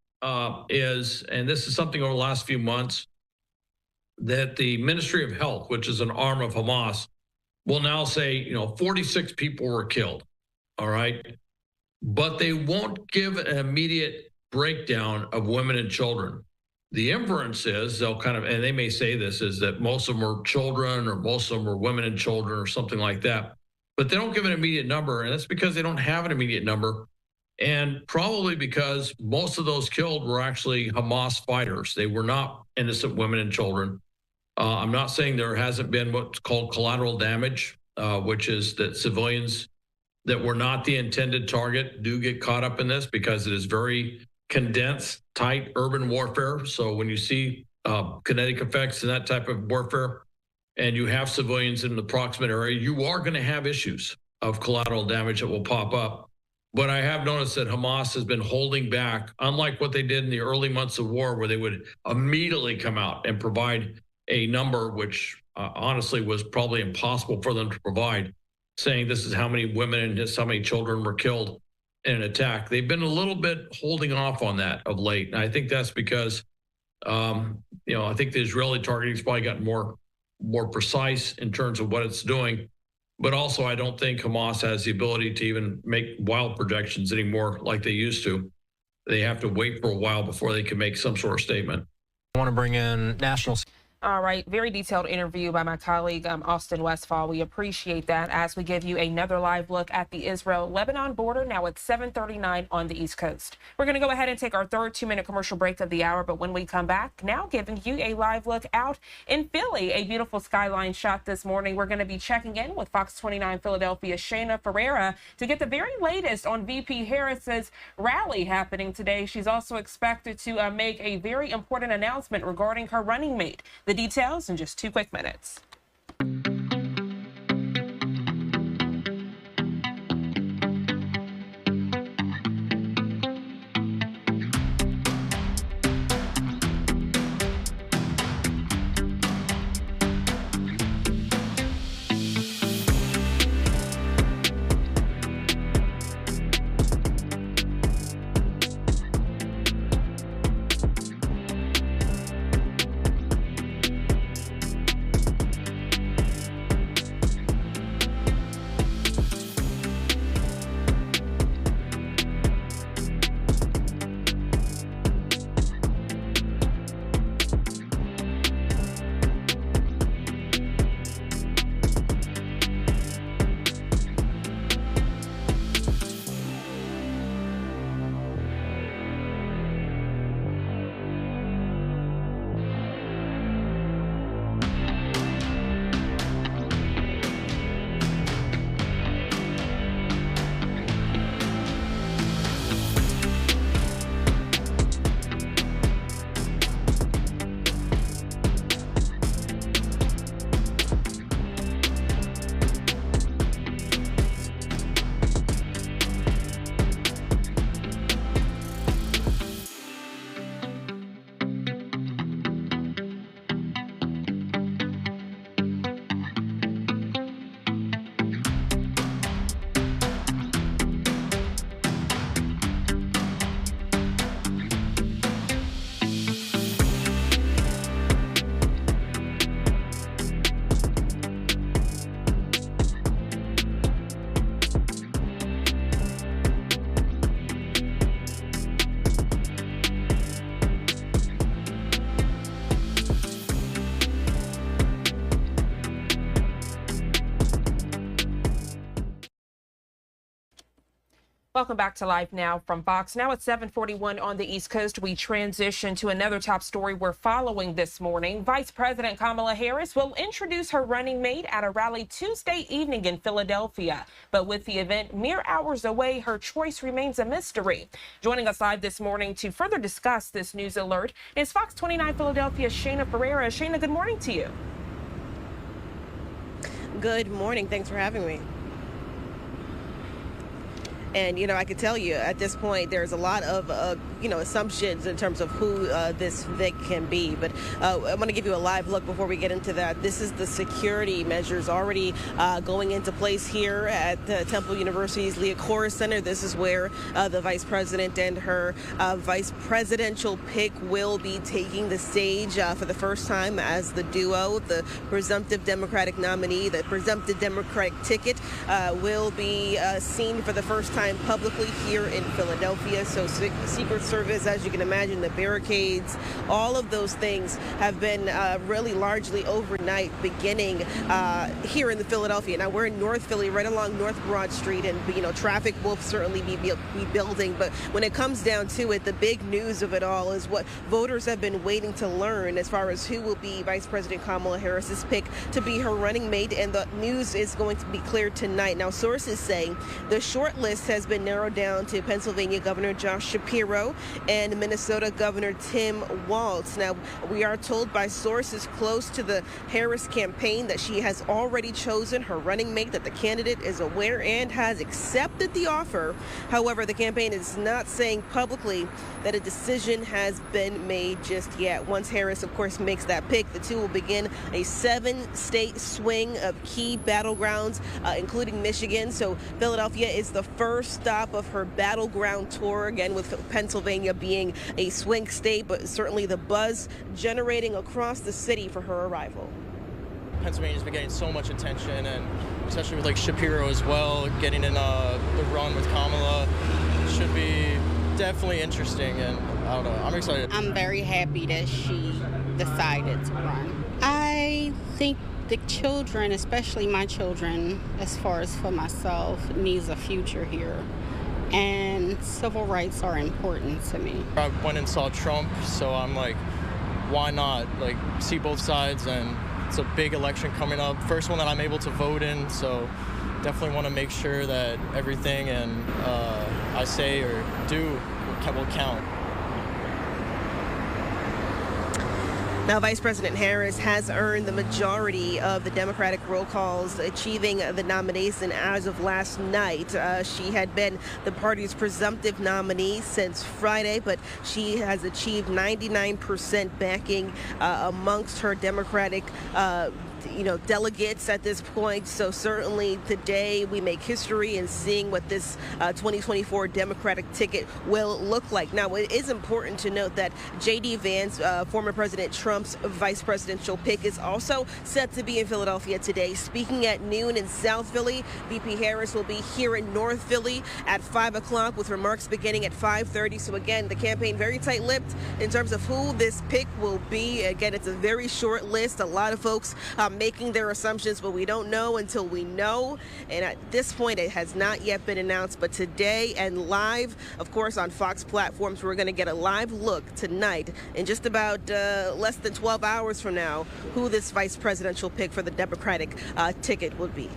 is, and this is something over the last few months, that the Ministry of Health, which is an arm of Hamas, will now say 46 people were killed. All right. But they won't give an immediate breakdown of women and children. The inference is and they may say this, is that most of them were children, or most of them were women and children, or something like that. But they don't give an immediate number, and that's because they don't have an immediate number, and probably because most of those killed were actually Hamas fighters. They were not innocent women and children. I'm not saying there hasn't been what's called collateral damage, which is that civilians that were not the intended target do get caught up in this because it is very condensed, tight urban warfare. So when you see kinetic effects and that type of warfare, and you have civilians in the proximate area, you are going to have issues of collateral damage that will pop up. But I have noticed that Hamas has been holding back, unlike what they did in the early months of war, where they would immediately come out and provide a number which honestly was probably impossible for them to provide, saying this is how many women and this how many children were killed in an attack. They've been a little bit holding off on that of late. And I think that's because, I think the Israeli targeting's probably gotten more precise in terms of what it's doing. But also, I don't think Hamas has the ability to even make wild projections anymore like they used to. They have to wait for a while before they can make some sort of statement. I want to bring in national. All right, very detailed interview by my colleague Austin Westfall. We appreciate that as we give you another live look at the Israel-Lebanon border. Now it's 7:39 on the East Coast. We're going to go ahead and take our third 2-minute commercial break of the hour, but when we come back, now giving you a live look out in Philly, a beautiful skyline shot this morning. We're going to be checking in with Fox 29 Philadelphia's Shayna Ferreira to get the very latest on VP Harris's rally happening today. She's also expected to make a very important announcement regarding her running mate. The details in just 2 quick minutes. Welcome back to Live Now from Fox. Now at 7:41 on the East Coast, we transition to another top story we're following this morning. Vice President Kamala Harris will introduce her running mate at a rally Tuesday evening in Philadelphia. But with the event mere hours away, her choice remains a mystery. Joining us live this morning to further discuss this news alert is Fox 29 Philadelphia's Shayna Ferreira. Shayna, good morning to you. Good morning. Thanks for having me. And, I can tell you at this point, there's a lot of, assumptions in terms of who this Vic can be. But I want to give you a live look before we get into that. This is the security measures already going into place here at Temple University's Liacouras Center. This is where the vice president and her vice presidential pick will be taking the stage for the first time as the duo. The presumptive Democratic nominee, the presumptive Democratic ticket will be seen for the first time publicly here in Philadelphia. So Secret service, as you can imagine, the barricades, all of those things have been really largely overnight beginning here in the Philadelphia. Now, we're in North Philly, right along North Broad Street, and, you know, traffic will certainly be building. But when it comes down to it, the big news of it all is what voters have been waiting to learn as far as who will be Vice President Kamala Harris's pick to be her running mate, and the news is going to be cleared tonight. Now, sources say the short list has been narrowed down to Pennsylvania Governor Josh Shapiro and Minnesota Governor Tim Walz. Now, we are told by sources close to the Harris campaign that she has already chosen her running mate, that the candidate is aware and has accepted the offer. However, the campaign is not saying publicly that a decision has been made just yet. Once Harris, of course, makes that pick, the two will begin a 7-state swing of key battlegrounds, including Michigan. So Philadelphia is the first stop of her battleground tour, again with Pennsylvania being a swing state, but certainly the buzz generating across the city for her arrival. Pennsylvania's been getting so much attention, and especially with like Shapiro as well, getting in the run with Kamala should be definitely interesting, and I don't know, I'm excited. I'm very happy that she decided to run. I think the children, especially my children, as far as for myself, needs a future here. And civil rights are important to me. I went and saw Trump, so I'm like, why not like see both sides? And it's a big election coming up, first one that I'm able to vote in, so definitely want to make sure that everything and I say or do will count. Now, Vice President Harris has earned the majority of the Democratic roll calls, achieving the nomination as of last night. She had been the party's presumptive nominee since Friday, but she has achieved 99% backing amongst her Democratic delegates at this point. So certainly today we make history in seeing what this 2024 Democratic ticket will look like. Now, it is important to note that J.D. Vance, former President Trump's vice presidential pick, is also set to be in Philadelphia today. Speaking at noon in South Philly, VP Harris will be here in North Philly at 5 o'clock with remarks beginning at 5:30. So again, the campaign very tight-lipped in terms of who this pick will be. Again, it's a very short list. A lot of folks making their assumptions, but we don't know until we know. And at this point, it has not yet been announced. But today and live, of course, on Fox platforms, we're going to get a live look tonight in just about less than 12 hours from now, who this vice presidential pick for the Democratic ticket would be.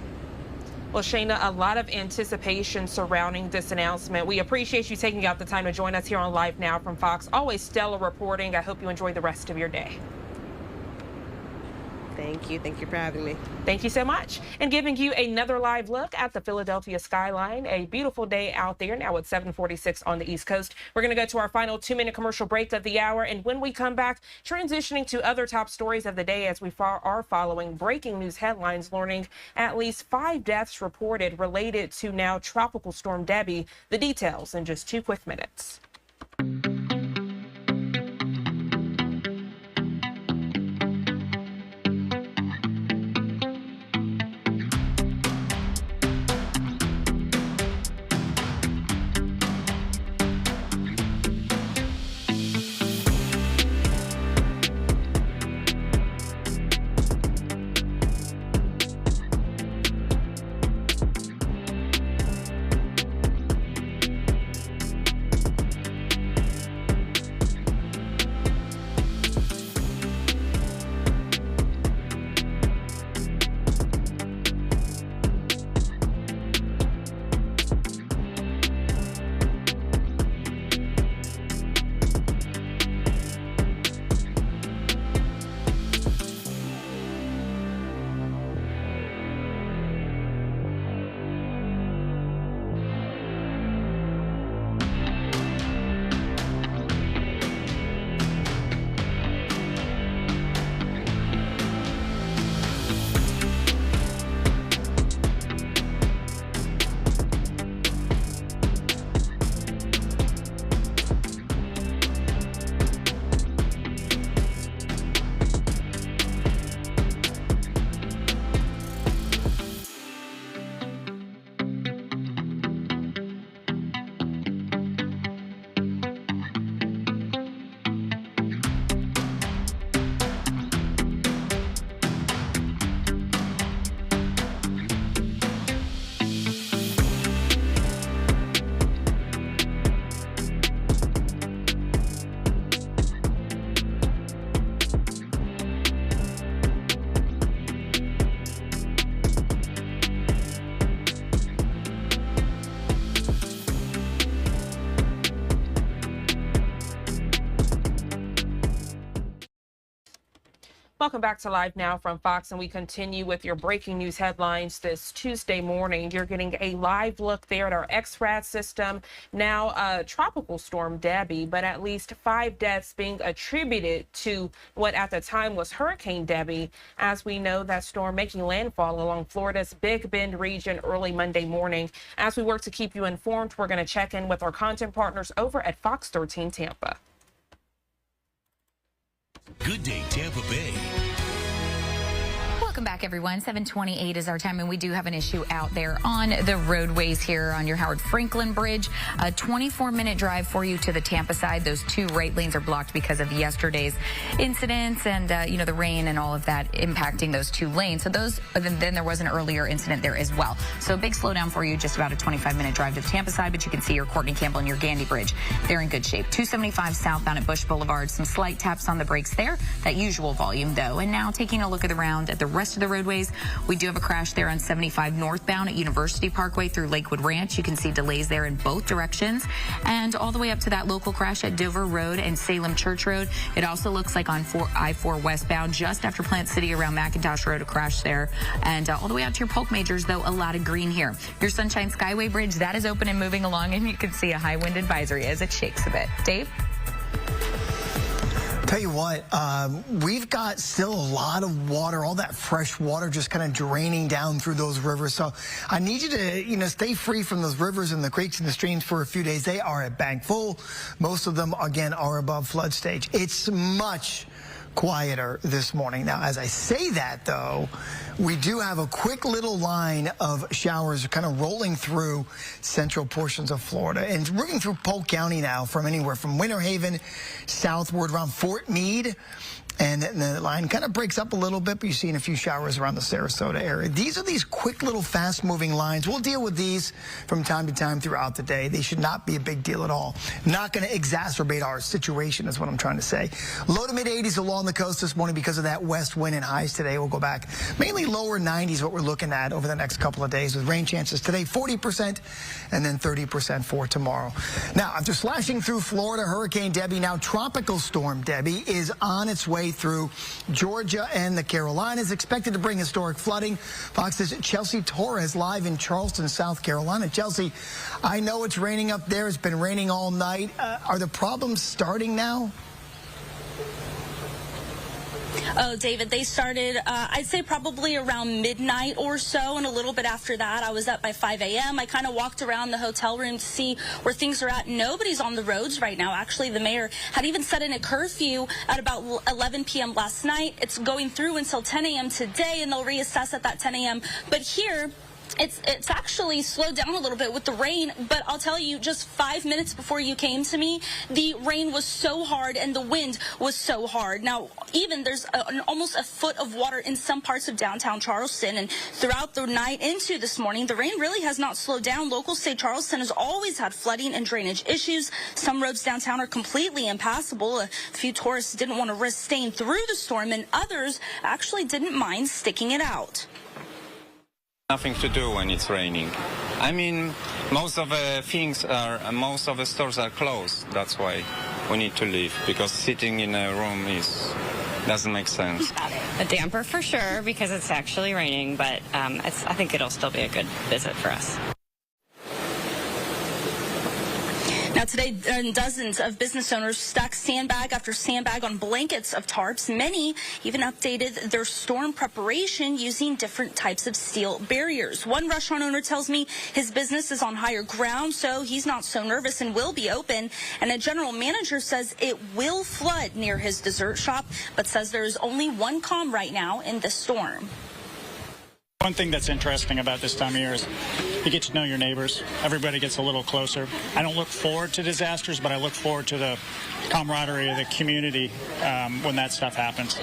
Well, Shayna, a lot of anticipation surrounding this announcement. We appreciate you taking out the time to join us here on Live Now from Fox. Always stellar reporting. I hope you enjoy the rest of your day. Thank you. Thank you for having me. Thank you so much. And giving you another live look at the Philadelphia skyline. A beautiful day out there now at 7:46 on the East Coast. We're going to go to our final 2-minute commercial break of the hour. And when we come back, transitioning to other top stories of the day as we are following breaking news headlines, learning at least 5 deaths reported related to now Tropical Storm Debby. The details in just 2 quick minutes. Welcome back to Live Now from Fox, and we continue with your breaking news headlines this Tuesday morning. You're getting a live look there at our XRAD system. Now, Tropical Storm Debby, but at least 5 deaths being attributed to what at the time was Hurricane Debby, as we know that storm making landfall along Florida's Big Bend region early Monday morning. As we work to keep you informed, we're going to check in with our content partners over at Fox 13 Tampa. Good day, Tampa Bay. Welcome back, everyone. 7:28 is our time, and we do have an issue out there on the roadways here on your Howard Franklin Bridge. A 24-minute drive for you to the Tampa side. Those 2 right lanes are blocked because of yesterday's incidents and, the rain and all of that impacting those 2 lanes. So then there was an earlier incident there as well. So big slowdown for you, just about a 25-minute drive to the Tampa side, but you can see your Courtney Campbell and your Gandy Bridge. They're in good shape. 275 southbound at Bush Boulevard. Some slight taps on the brakes there. That usual volume, though. And now taking a look around at the rest of the roadways, we do have a crash there on 75 northbound at University Parkway through Lakewood Ranch. You can see delays there in both directions, and all the way up to that local crash at Dover Road and Salem Church Road. It also looks like on I-4 westbound just after Plant City around McIntosh Road, a crash there, and all the way out to your Polk Majors, though, a lot of green here. Your Sunshine Skyway Bridge, that is open and moving along, and you can see a high wind advisory as it shakes a bit. Dave? Tell you what, we've got still a lot of water, all that fresh water just kind of draining down through those rivers. So I need you to, stay free from those rivers and the creeks and the streams for a few days. They are at bank full. Most of them, again, are above flood stage. It's much quieter this morning. Now, as I say that, though, we do have a quick little line of showers kind of rolling through central portions of Florida and moving through Polk County now from anywhere from Winter Haven southward around Fort Meade. And the line kind of breaks up a little bit, but you're seeing a few showers around the Sarasota area. These are these quick little fast-moving lines. We'll deal with these from time to time throughout the day. They should not be a big deal at all. Not going to exacerbate our situation is what I'm trying to say. Low to mid-80s along the coast this morning because of that west wind, and highs today will go back. Mainly lower 90s what we're looking at over the next couple of days with rain chances today 40% and then 30% for tomorrow. Now, after slashing through Florida, Hurricane Debby, now Tropical Storm Debby, is on its way through Georgia and the Carolinas, expected to bring historic flooding. Fox's Chelsea Torres live in Charleston, South Carolina. Chelsea, I know it's raining up there. It's been raining all night. Are the problems starting now? Oh, David, they started, I'd say probably around midnight or so, and a little bit after that. I was up by 5 a.m. I kind of walked around the hotel room to see where things are at. Nobody's on the roads right now. Actually, the mayor had even set in a curfew at about 11 p.m. last night. It's going through until 10 a.m. today, and they'll reassess at that 10 a.m. But here, it's actually slowed down a little bit with the rain, but I'll tell you, just 5 minutes before you came to me, the rain was so hard and the wind was so hard. Now, even there's almost a foot of water in some parts of downtown Charleston, and throughout the night into this morning, the rain really has not slowed down. Locals say Charleston has always had flooding and drainage issues. Some roads downtown are completely impassable. A few tourists didn't want to risk staying through the storm, and others actually didn't mind sticking it out. Nothing to do when it's raining. I mean, most of the stores are closed. That's why we need to leave, because sitting in a room doesn't make sense. A damper for sure, because it's actually raining, but I think it'll still be a good visit for us. Now today, dozens of business owners stacked sandbag after sandbag on blankets of tarps. Many even updated their storm preparation using different types of steel barriers. One restaurant owner tells me his business is on higher ground, so he's not so nervous and will be open. And a general manager says it will flood near his dessert shop, but says there is only one calm right now in this storm. One thing that's interesting about this time of year is you get to know your neighbors. Everybody gets a little closer. I don't look forward to disasters, but I look forward to the camaraderie of the community when that stuff happens.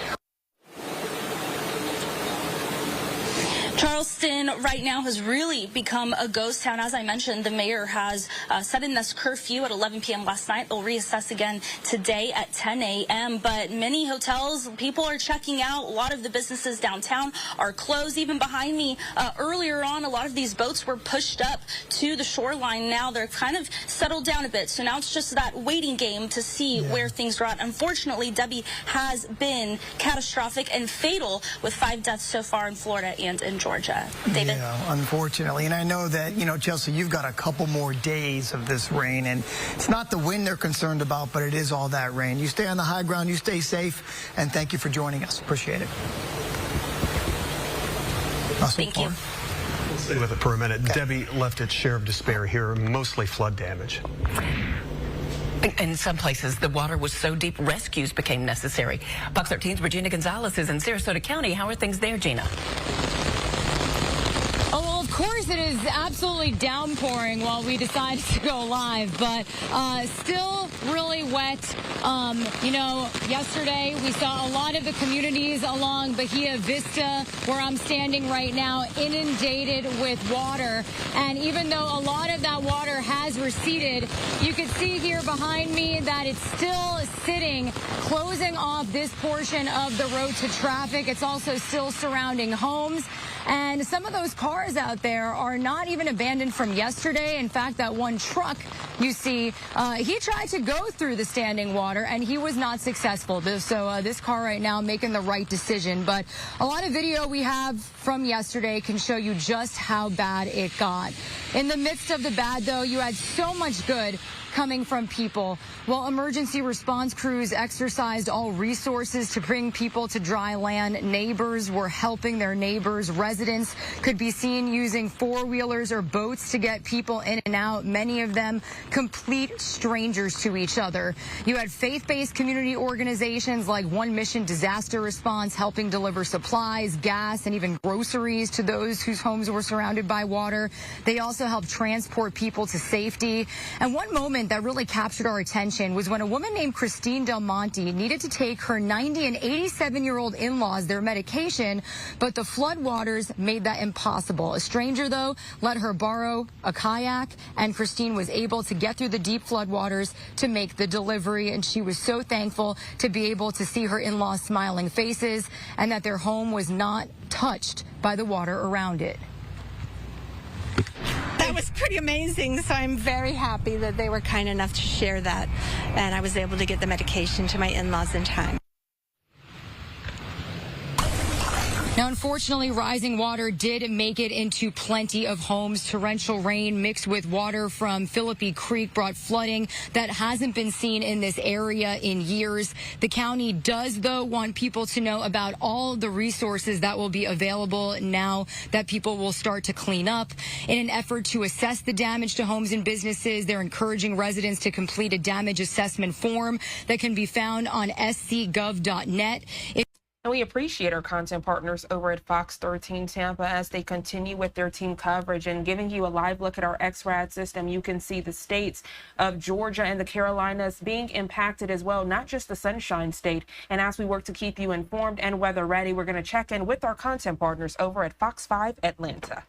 Charleston right now has really become a ghost town. As I mentioned, the mayor has set in this curfew at 11 p.m. last night. They'll reassess again today at 10 a.m. But many hotels, people are checking out. A lot of the businesses downtown are closed. Even behind me, earlier on, a lot of these boats were pushed up to the shoreline. Now they're kind of settled down a bit. So now it's just that waiting game to see where things are at. Unfortunately, Debby has been catastrophic and fatal with 5 deaths so far in Florida and in Georgia. David? Yeah, unfortunately. And I know that, Chelsea, you've got a couple more days of this rain, and it's not the wind they're concerned about, but it is all that rain. You stay on the high ground, you stay safe, and thank you for joining us. Appreciate it. Thank you. We'll stay with it for a minute. Okay. Debby left its share of despair here, mostly flood damage. In some places, the water was so deep, rescues became necessary. Fox 13's Regina Gonzalez is in Sarasota County. How are things there, Gina? Oh, well, of course it is absolutely downpouring while we decided to go live, but still really wet. Yesterday we saw a lot of the communities along Bahia Vista, where I'm standing right now, inundated with water. And even though a lot of that water has receded, you can see here behind me that it's still sitting, closing off this portion of the road to traffic. It's also still surrounding homes. And some of those cars out there are not even abandoned from yesterday. In fact, that one truck you see, he tried to go through the standing water and he was not successful. So this car right now making the right decision. But a lot of video we have from yesterday can show you just how bad it got. In the midst of the bad, though, you had so much good coming from people. Well, emergency response crews exercised all resources to bring people to dry land. Neighbors were helping their neighbors. Residents could be seen using four-wheelers or boats to get people in and out, many of them complete strangers to each other. You had faith-based community organizations like One Mission Disaster Response helping deliver supplies, gas, and even groceries to those whose homes were surrounded by water. They also helped transport people to safety. And one moment that really captured our attention was when a woman named Christine Del Monte needed to take her 90 and 87-year-old in-laws their medication, but the floodwaters made that impossible. A stranger, though, let her borrow a kayak, and Christine was able to get through the deep floodwaters to make the delivery, and she was so thankful to be able to see her in-laws' smiling faces and that their home was not touched by the water around it. That was pretty amazing, so I'm very happy that they were kind enough to share that, and I was able to get the medication to my in-laws in time. Now, unfortunately, rising water did make it into plenty of homes. Torrential rain mixed with water from Philippi Creek brought flooding that hasn't been seen in this area in years. The county does, though, want people to know about all the resources that will be available now that people will start to clean up. In an effort to assess the damage to homes and businesses, they're encouraging residents to complete a damage assessment form that can be found on scgov.net. And we appreciate our content partners over at Fox 13 Tampa as they continue with their team coverage and giving you a live look at our XRAD system. You can see the states of Georgia and the Carolinas being impacted as well, not just the Sunshine State. And as we work to keep you informed and weather ready, we're going to check in with our content partners over at Fox 5 Atlanta.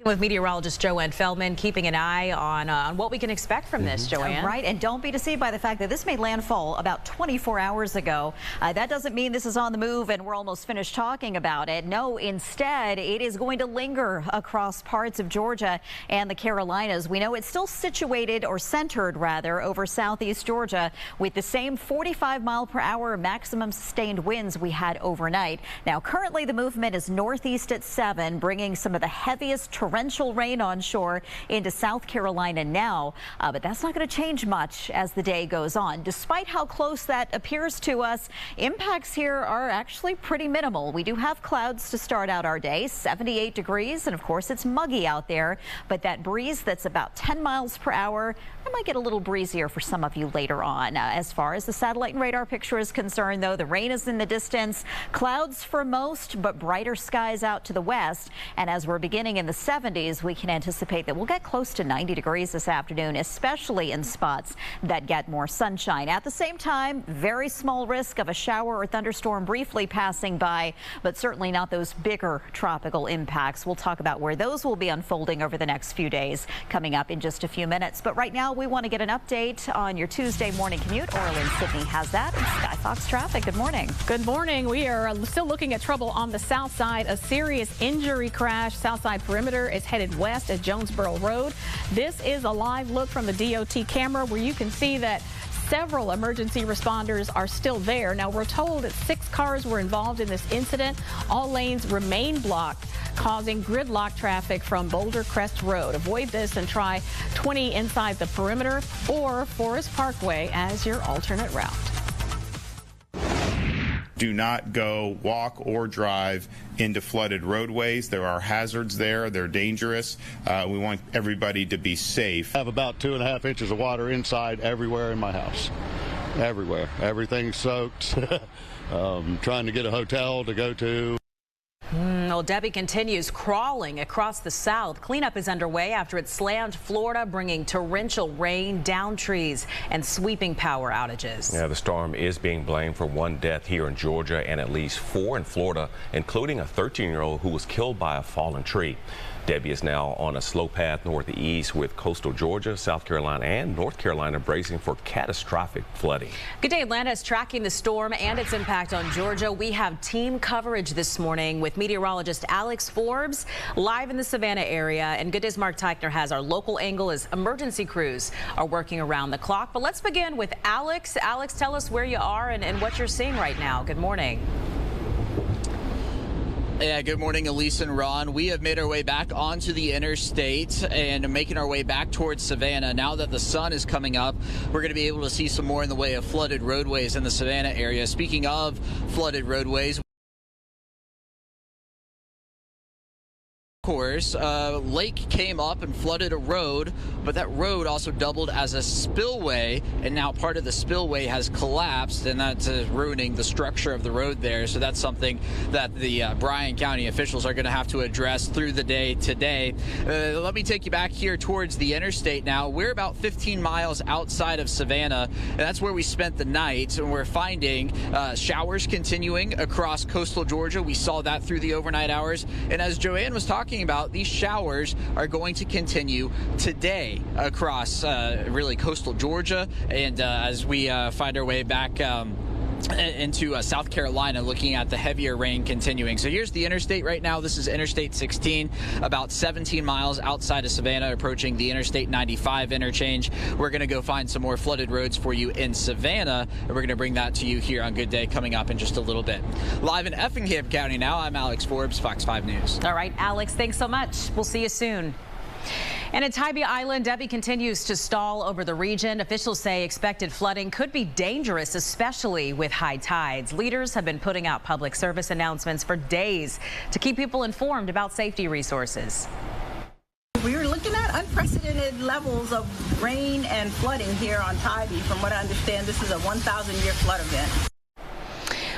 With meteorologist Joanne Feldman, keeping an eye on what we can expect from this, Joanne. Right, and don't be deceived by the fact that this made landfall about 24 hours ago. That doesn't mean this is on the move and we're almost finished talking about it. No, instead, it is going to linger across parts of Georgia and the Carolinas. We know it's still situated, or centered rather, over southeast Georgia with the same 45-mile-per-hour maximum sustained winds we had overnight. Now, currently the movement is northeast at 7, bringing some of the heaviest torrential rain onshore into South Carolina now, but that's not going to change much as the day goes on. Despite how close that appears to us, impacts here are actually pretty minimal. We do have clouds to start out our day, 78 degrees, and of course it's muggy out there, but that breeze that's about 10 miles per hour It might get a little breezier for some of you later on. As far as the satellite and radar picture is concerned, though, the rain is in the distance. Clouds for most, but brighter skies out to the west. And as we're beginning in the 70s, we can anticipate that we'll get close to 90 degrees this afternoon, especially in spots that get more sunshine. At the same time, very small risk of a shower or thunderstorm briefly passing by, but certainly not those bigger tropical impacts. We'll talk about where those will be unfolding over the next few days coming up in just a few minutes. But right now, we want to get an update on your Tuesday morning commute. Orlin Sydney has that. And Sky Fox traffic. Good morning. Good morning. We are still looking at trouble on the south side. A serious injury crash. South side perimeter is headed west at Jonesboro Road. This is a live look from the DOT camera where you can see that several emergency responders are still there. Now, we're told that 6 cars were involved in this incident. All lanes remain blocked, causing gridlock traffic from Boulder Crest Road. Avoid this and try 20 inside the perimeter or Forest Parkway as your alternate route. Do not go walk or drive into flooded roadways. There are hazards there. They're dangerous. We want everybody to be safe. I have about 2.5 inches of water inside everywhere in my house. Everywhere. Everything's soaked. Trying to get a hotel to go to. Well, Debbie continues crawling across the south. Cleanup is underway after it slammed Florida, bringing torrential rain, downed trees, and sweeping power outages. Yeah, the storm is being blamed for 1 death here in Georgia and at least 4 in Florida, including a 13-year-old who was killed by a fallen tree. Debbie is now on a slow path northeast with coastal Georgia, South Carolina, and North Carolina bracing for catastrophic flooding. Good Day Atlanta is tracking the storm and its impact on Georgia. We have team coverage this morning with meteorologist Alex Forbes live in the Savannah area. And Good Day's Mark Teichner has our local angle as emergency crews are working around the clock. But let's begin with Alex. Alex, tell us where you are and what you're seeing right now. Good morning. Yeah, good morning, Elise and Ron. We have made our way back onto the interstate and making our way back towards Savannah. Now that the sun is coming up, we're going to be able to see some more in the way of flooded roadways in the Savannah area. Speaking of flooded roadways, course, lake came up and flooded a road, but that road also doubled as a spillway, and now part of the spillway has collapsed, and that's ruining the structure of the road there. So that's something that the Bryan County officials are going to have to address through the day today. Let me take you back here towards the interstate now. We're about 15 miles outside of Savannah, and that's where we spent the night, and we're finding showers continuing across coastal Georgia. We saw that through the overnight hours, and as Joanne was talking about, these showers are going to continue today across really coastal Georgia, and as we find our way back into South Carolina, looking at the heavier rain continuing. So here's the interstate right now. This is Interstate 16, about 17 miles outside of Savannah, approaching the Interstate 95 interchange. We're going to go find some more flooded roads for you in Savannah, and we're going to bring that to you here on Good Day coming up in just a little bit. Live in Effingham County now, I'm Alex Forbes, Fox 5 News. All right, Alex, thanks so much. We'll see you soon. And at Tybee Island, Debbie continues to stall over the region. Officials say expected flooding could be dangerous, especially with high tides. Leaders have been putting out public service announcements for days to keep people informed about safety resources. We were looking at unprecedented levels of rain and flooding here on Tybee. From what I understand, this is a 1,000-year flood event.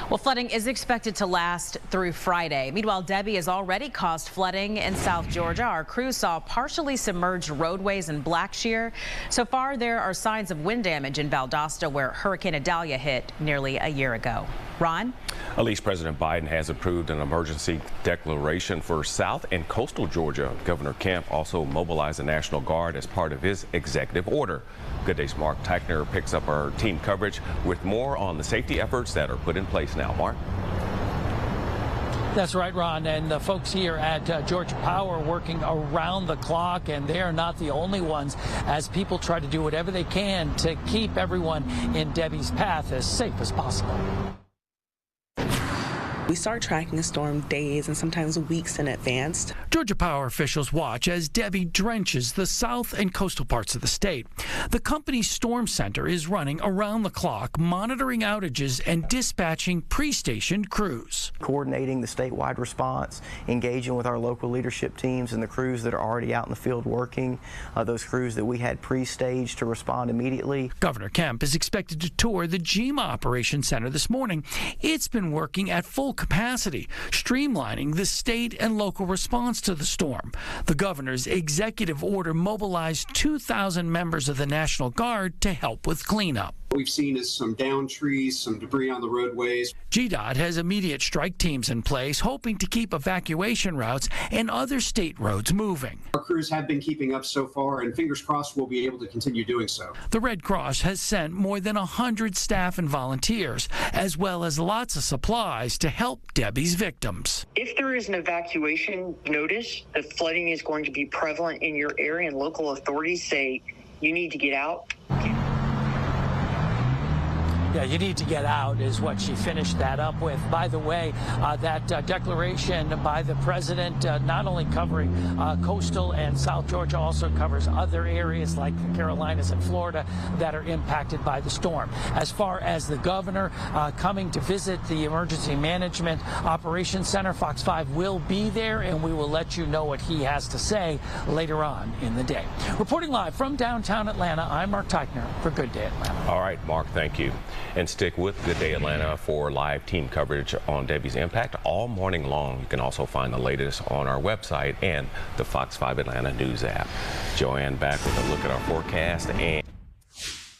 Well, flooding is expected to last through Friday. Meanwhile, Debbie has already caused flooding in South Georgia. Our crew saw partially submerged roadways in Blackshear. So far, there are signs of wind damage in Valdosta, where Hurricane Idalia hit nearly a year ago. Ron? Elise, President Biden has approved an emergency declaration for South and coastal Georgia. Governor Kemp also mobilized the National Guard as part of his executive order. Good Day's Mark Teichner picks up our team coverage with more on the safety efforts that are put in place now. Mark? That's right, Ron, and the folks here at Georgia Power are working around the clock, and they are not the only ones as people try to do whatever they can to keep everyone in Debbie's path as safe as possible. We start tracking the storm days and sometimes weeks in advance. Georgia Power officials watch as Debby drenches the south and coastal parts of the state. The company's storm center is running around the clock, monitoring outages and dispatching pre-stationed crews. Coordinating the statewide response, engaging with our local leadership teams and the crews that are already out in the field working, those crews that we had pre-staged to respond immediately. Governor Kemp is expected to tour the GEMA Operations Center this morning. It's been working at full capacity, streamlining the state and local response to the storm. The governor's executive order mobilized 2,000 members of the National Guard to help with cleanup. What we've seen is some downed trees, some debris on the roadways. GDOT has immediate strike teams in place, hoping to keep evacuation routes and other state roads moving. Our crews have been keeping up so far, and fingers crossed we'll be able to continue doing so. The Red Cross has sent more than 100 staff and volunteers, as well as lots of supplies to help Debby's victims. If there is an evacuation notice that flooding is going to be prevalent in your area and local authorities say you need to get out, Yeah, you need to get out is what she finished that up with. By the way, that declaration by the president not only covering coastal and South Georgia, also covers other areas like the Carolinas and Florida that are impacted by the storm. As far as the governor coming to visit the Emergency Management Operations Center, Fox 5 will be there, and we will let you know what he has to say later on in the day. Reporting live from downtown Atlanta, I'm Mark Teichner for Good Day Atlanta. All right, Mark, thank you. And stick with Good Day Atlanta for live team coverage on Debby's impact all morning long. You can also find the latest on our website and the Fox 5 Atlanta News app. Joanne back with a look at our forecast. And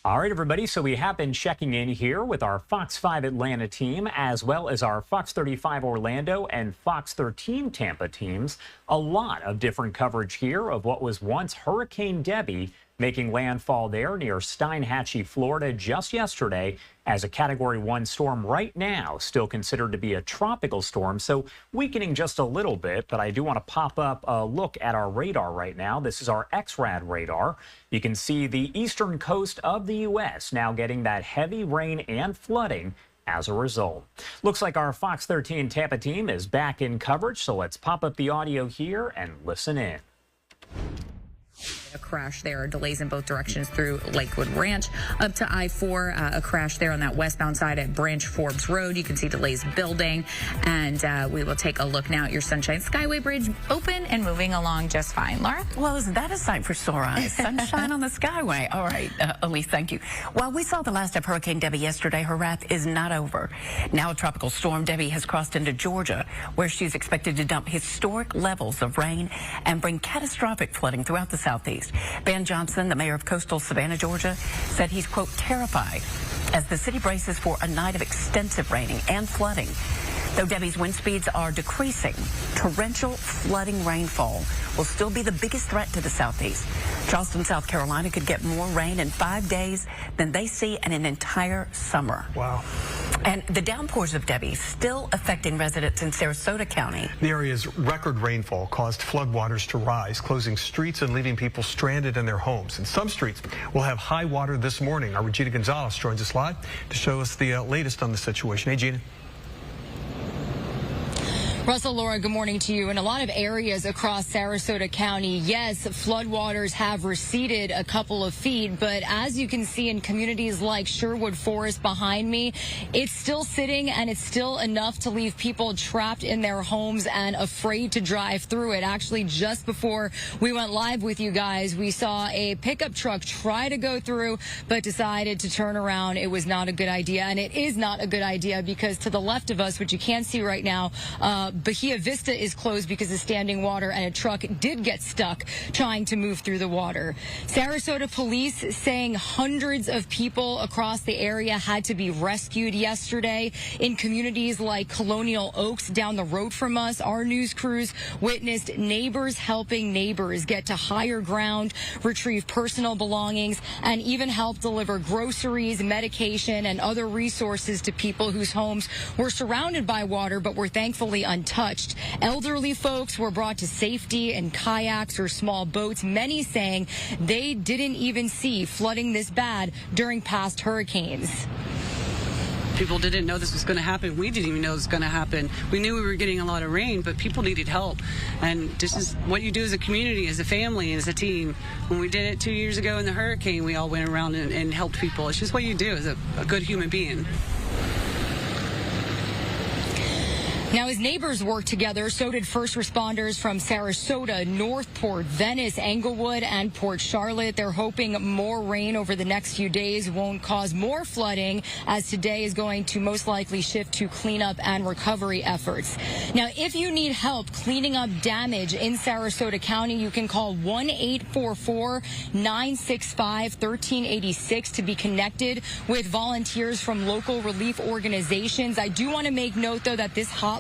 all right, everybody, so we have been checking in here with our Fox 5 Atlanta team, as well as our Fox 35 Orlando and Fox 13 Tampa teams. A lot of different coverage here of what was once Hurricane Debby, making landfall there near Steinhatchee, Florida just yesterday as a Category 1 storm right now, still considered to be a tropical storm, so weakening just a little bit, but I do want to pop up a look at our radar right now. This is our XRAD radar. You can see the eastern coast of the U.S. now getting that heavy rain and flooding as a result. Looks like our Fox 13 Tampa team is back in coverage, so let's pop up the audio here and listen in. A crash there, delays in both directions through Lakewood Ranch up to I-4. A crash there on that westbound side at Branch Forbes Road. You can see delays building, and we will take a look now at your Sunshine Skyway Bridge, open and moving along just fine. Laura? Well, isn't that a sight for sore eyes? Sunshine on the Skyway. All right, Elise, thank you. While we saw the last of Hurricane Debby yesterday, her wrath is not over. Now Tropical Storm Debby has crossed into Georgia, where she's expected to dump historic levels of rain and bring catastrophic flooding throughout the southeast. Ben Johnson, the mayor of coastal Savannah, Georgia, said he's, quote, terrified as the city braces for a night of extensive raining and flooding. Though Debby's wind speeds are decreasing, torrential flooding rainfall will still be the biggest threat to the southeast. Charleston, South Carolina could get more rain in 5 days than they see in an entire summer. Wow. And the downpours of Debby still affecting residents in Sarasota County. The area's record rainfall caused floodwaters to rise, closing streets and leaving people stranded in their homes. And some streets will have high water this morning. Our Regina Gonzalez joins us live to show us the latest on the situation. Hey, Gina. Russell, Laura, good morning to you. In a lot of areas across Sarasota County, yes, floodwaters have receded a couple of feet, but as you can see in communities like Sherwood Forest behind me, it's still sitting, and it's still enough to leave people trapped in their homes and afraid to drive through it. Actually, just before we went live with you guys, we saw a pickup truck try to go through, but decided to turn around. It was not a good idea, and it is not a good idea because to the left of us, which you can't see right now, Bahia Vista is closed because of standing water, and a truck did get stuck trying to move through the water. Sarasota police saying hundreds of people across the area had to be rescued yesterday. In communities like Colonial Oaks down the road from us, our news crews witnessed neighbors helping neighbors get to higher ground, retrieve personal belongings, and even help deliver groceries, medication, and other resources to people whose homes were surrounded by water but were thankfully untouched. Elderly folks were brought to safety in kayaks or small boats, many saying they didn't even see flooding this bad during past hurricanes. People didn't know this was going to happen. We didn't even know it was going to happen. We knew we were getting a lot of rain, but people needed help. And this is what you do as a community, as a family, as a team. When we did it 2 years ago in the hurricane, we all went around and helped people. It's just what you do as a good human being. Now, as neighbors work together, so did first responders from Sarasota, Northport, Venice, Englewood, and Port Charlotte. They're hoping more rain over the next few days won't cause more flooding, as today is going to most likely shift to cleanup and recovery efforts. Now, if you need help cleaning up damage in Sarasota County, you can call 1-844-965-1386 to be connected with volunteers from local relief organizations. I do want to make note, though, that this hotline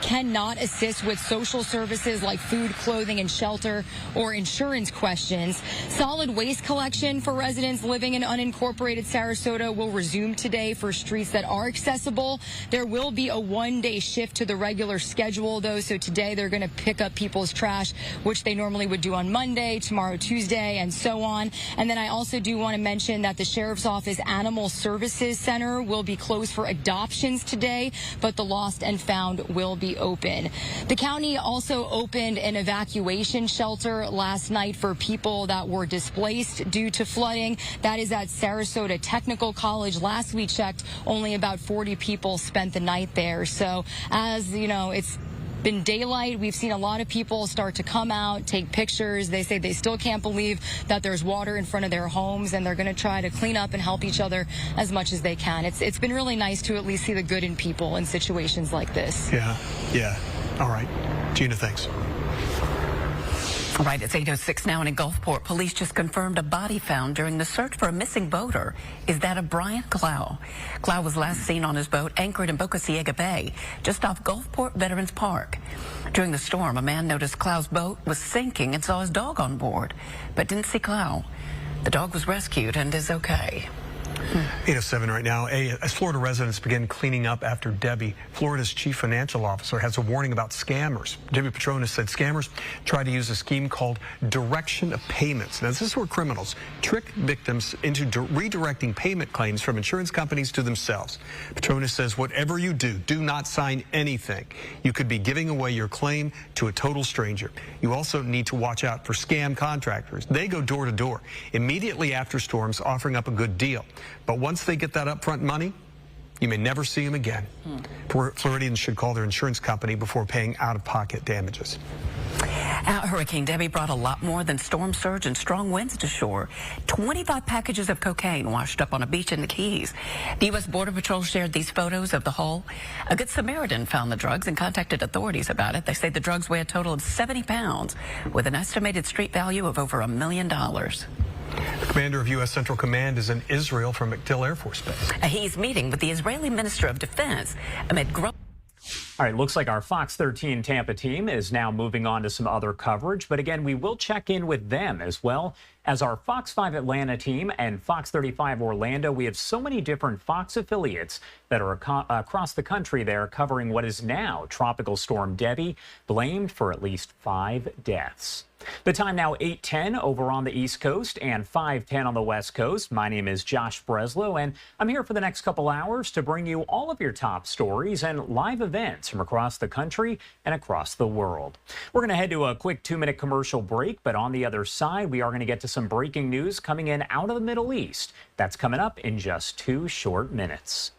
cannot assist with social services like food, clothing, and shelter or insurance questions. Solid waste collection for residents living in unincorporated Sarasota will resume today for streets that are accessible. There will be a one-day shift to the regular schedule, though, so today they're going to pick up people's trash, which they normally would do on Monday, tomorrow, Tuesday, and so on. And then I also do want to mention that the Sheriff's Office Animal Services Center will be closed for adoptions today, but the Lost and Found will be open. The county also opened an evacuation shelter last night for people that were displaced due to flooding. That is at Sarasota Technical College. Last we checked, only about 40 people spent the night there. So as you know, it's been daylight. We've seen a lot of people start to come out, take pictures. They say they still can't believe that there's water in front of their homes, and they're going to try to clean up and help each other as much as they can. It's been really nice to at least see the good in people in situations like this. Yeah. All right. Gina, thanks. All right, it's 8:06 now, and in Gulfport, police just confirmed a body found during the search for a missing boater. Is that of Brian Clow? Clow was last seen on his boat anchored in Boca Ciega Bay, just off Gulfport Veterans Park. During the storm, a man noticed Clow's boat was sinking and saw his dog on board, but didn't see Clow. The dog was rescued and is okay. 8:07 right now. As Florida residents begin cleaning up after Debby, Florida's chief financial officer has a warning about scammers. Debbie Petronas said scammers try to use a scheme called direction of payments. Now, this is where criminals trick victims into redirecting payment claims from insurance companies to themselves. Petronas says whatever you do, do not sign anything. You could be giving away your claim to a total stranger. You also need to watch out for scam contractors. They go door to door immediately after storms, offering up a good deal. But once they get that upfront money, you may never see them again. Floridians should call their insurance company before paying out-of-pocket damages. Hurricane Debby brought a lot more than storm surge and strong winds to shore. 25 packages of cocaine washed up on a beach in the Keys. The U.S. Border Patrol shared these photos of the hull. A Good Samaritan found the drugs and contacted authorities about it. They say the drugs weigh a total of 70 pounds with an estimated street value of over $1 million. The commander of U.S. Central Command is in Israel from MacDill Air Force Base. He's meeting with the Israeli Minister of Defense amid growing. All right, looks like our Fox 13 Tampa team is now moving on to some other coverage. But again, we will check in with them as well as our Fox 5 Atlanta team and Fox 35 Orlando. We have so many different Fox affiliates that are across the country there covering what is now Tropical Storm Debby, blamed for at least 5 deaths. The time now 8:10 over on the East Coast and 5:10 on the West Coast. My name is Josh Breslow, and I'm here for the next couple hours to bring you all of your top stories and live events from across the country and across the world. We're going to head to a quick 2-minute commercial break, but on the other side, we are going to get to some breaking news coming in out of the Middle East. That's coming up in just 2 short minutes.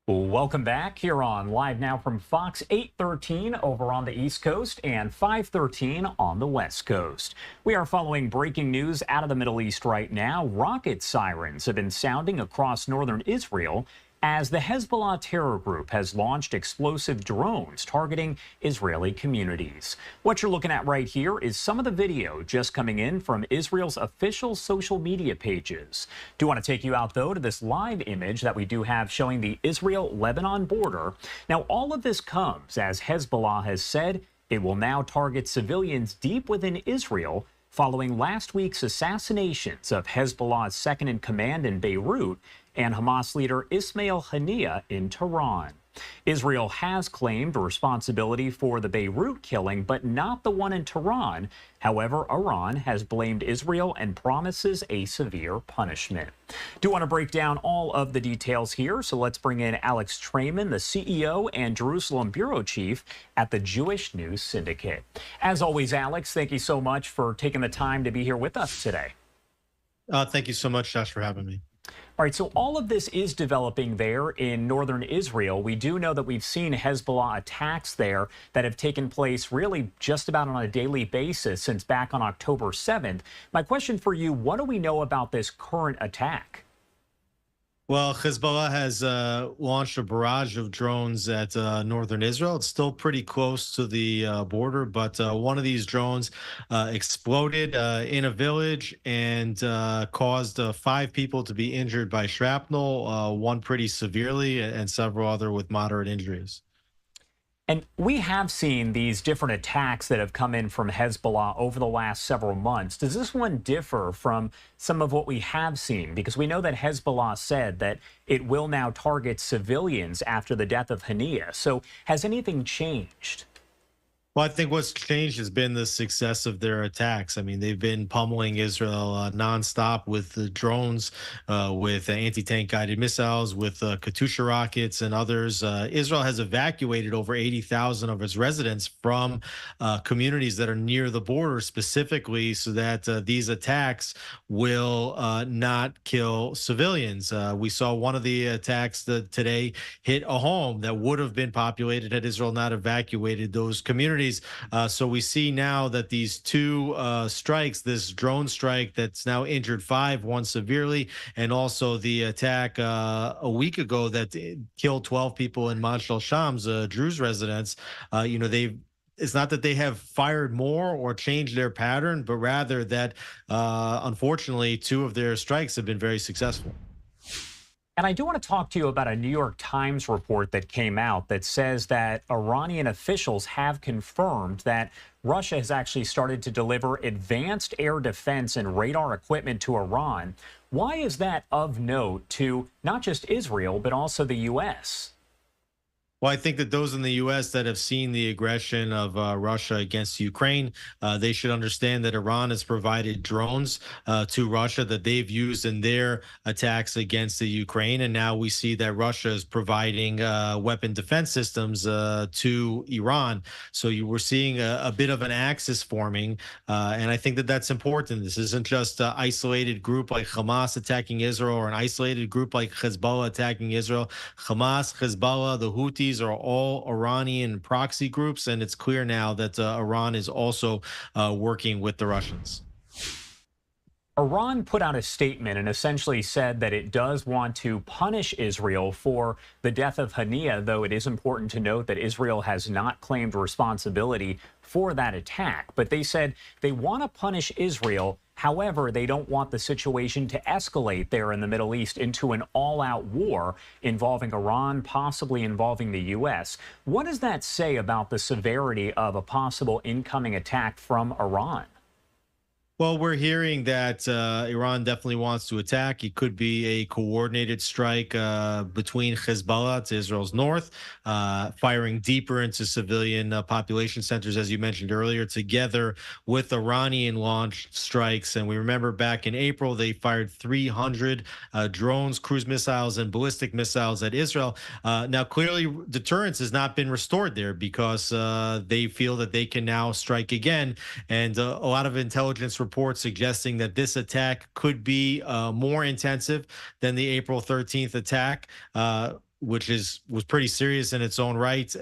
Welcome back here on Live Now from Fox 813 over on the East Coast and 513 on the West Coast. We are following breaking news out of the Middle East right now. Rocket sirens have been sounding across northern Israel as the Hezbollah terror group has launched explosive drones targeting Israeli communities. What you're looking at right here is some of the video just coming in from Israel's official social media pages. Do want to take you out, though, to this live image that we do have showing the Israel-Lebanon border. Now, all of this comes as Hezbollah has said it will now target civilians deep within Israel following last week's assassinations of Hezbollah's second-in-command in Beirut and Hamas leader Ismail Haniyeh in Tehran. Israel has claimed responsibility for the Beirut killing, but not the one in Tehran. However, Iran has blamed Israel and promises a severe punishment. Do want to break down all of the details here, so let's bring in Alex Trayman, the CEO and Jerusalem bureau chief at the Jewish News Syndicate. As always, Alex, thank you so much for taking the time to be here with us today. Thank you so much, Josh, for having me. All right, so all of this is developing there in northern Israel. We do know that we've seen Hezbollah attacks there that have taken place really just about on a daily basis since back on October 7th. My question for you, what do we know about this current attack? Well, Hezbollah has launched a barrage of drones at northern Israel. It's still pretty close to the border, but one of these drones exploded in a village and caused 5 people to be injured by shrapnel, one pretty severely and several other with moderate injuries. And we have seen these different attacks that have come in from Hezbollah over the last several months. Does this one differ from some of what we have seen? Because we know that Hezbollah said that it will now target civilians after the death of Haniyeh. So has anything changed? Well, I think what's changed has been the success of their attacks. I mean, they've been pummeling Israel nonstop with the drones, with anti-tank guided missiles, with Katyusha rockets and others. Israel has evacuated over 80,000 of its residents from communities that are near the border specifically so that these attacks will not kill civilians. We saw one of the attacks that today hit a home that would have been populated had Israel not evacuated those communities. So we see now that these 2 strikes, this drone strike that's now injured 5, one severely, and also the attack a week ago that killed 12 people in Majal Sham's Druze residence. It's not that they have fired more or changed their pattern, but rather that, unfortunately, 2 of their strikes have been very successful. And I do want to talk to you about a New York Times report that came out that says that Iranian officials have confirmed that Russia has actually started to deliver advanced air defense and radar equipment to Iran. Why is that of note to not just Israel, but also the U.S.? Well, I think that those in the U.S. that have seen the aggression of Russia against Ukraine, they should understand that Iran has provided drones to Russia that they've used in their attacks against the Ukraine. And now we see that Russia is providing weapon defense systems to Iran. So we're seeing a bit of an axis forming. And I think that that's important. This isn't just an isolated group like Hamas attacking Israel or an isolated group like Hezbollah attacking Israel. Hamas, Hezbollah, the Houthis are all Iranian proxy groups, and it's clear now that Iran is also working with the Russians. Iran put out a statement and essentially said that it does want to punish Israel for the death of Haniyeh, though it is important to note that Israel has not claimed responsibility for that attack. But they said they want to punish Israel. However, they don't want the situation to escalate there in the Middle East into an all-out war involving Iran, possibly involving the U.S. What does that say about the severity of a possible incoming attack from Iran? Well, we're hearing that Iran definitely wants to attack. It could be a coordinated strike between Hezbollah to Israel's north, firing deeper into civilian population centers, as you mentioned earlier, together with Iranian-launched strikes. And we remember back in April, they fired 300 drones, cruise missiles, and ballistic missiles at Israel. Now, clearly, deterrence has not been restored there because they feel that they can now strike again. And a lot of intelligence reports suggesting that this attack could be more intensive than the April 13th attack. which was pretty serious in its own right.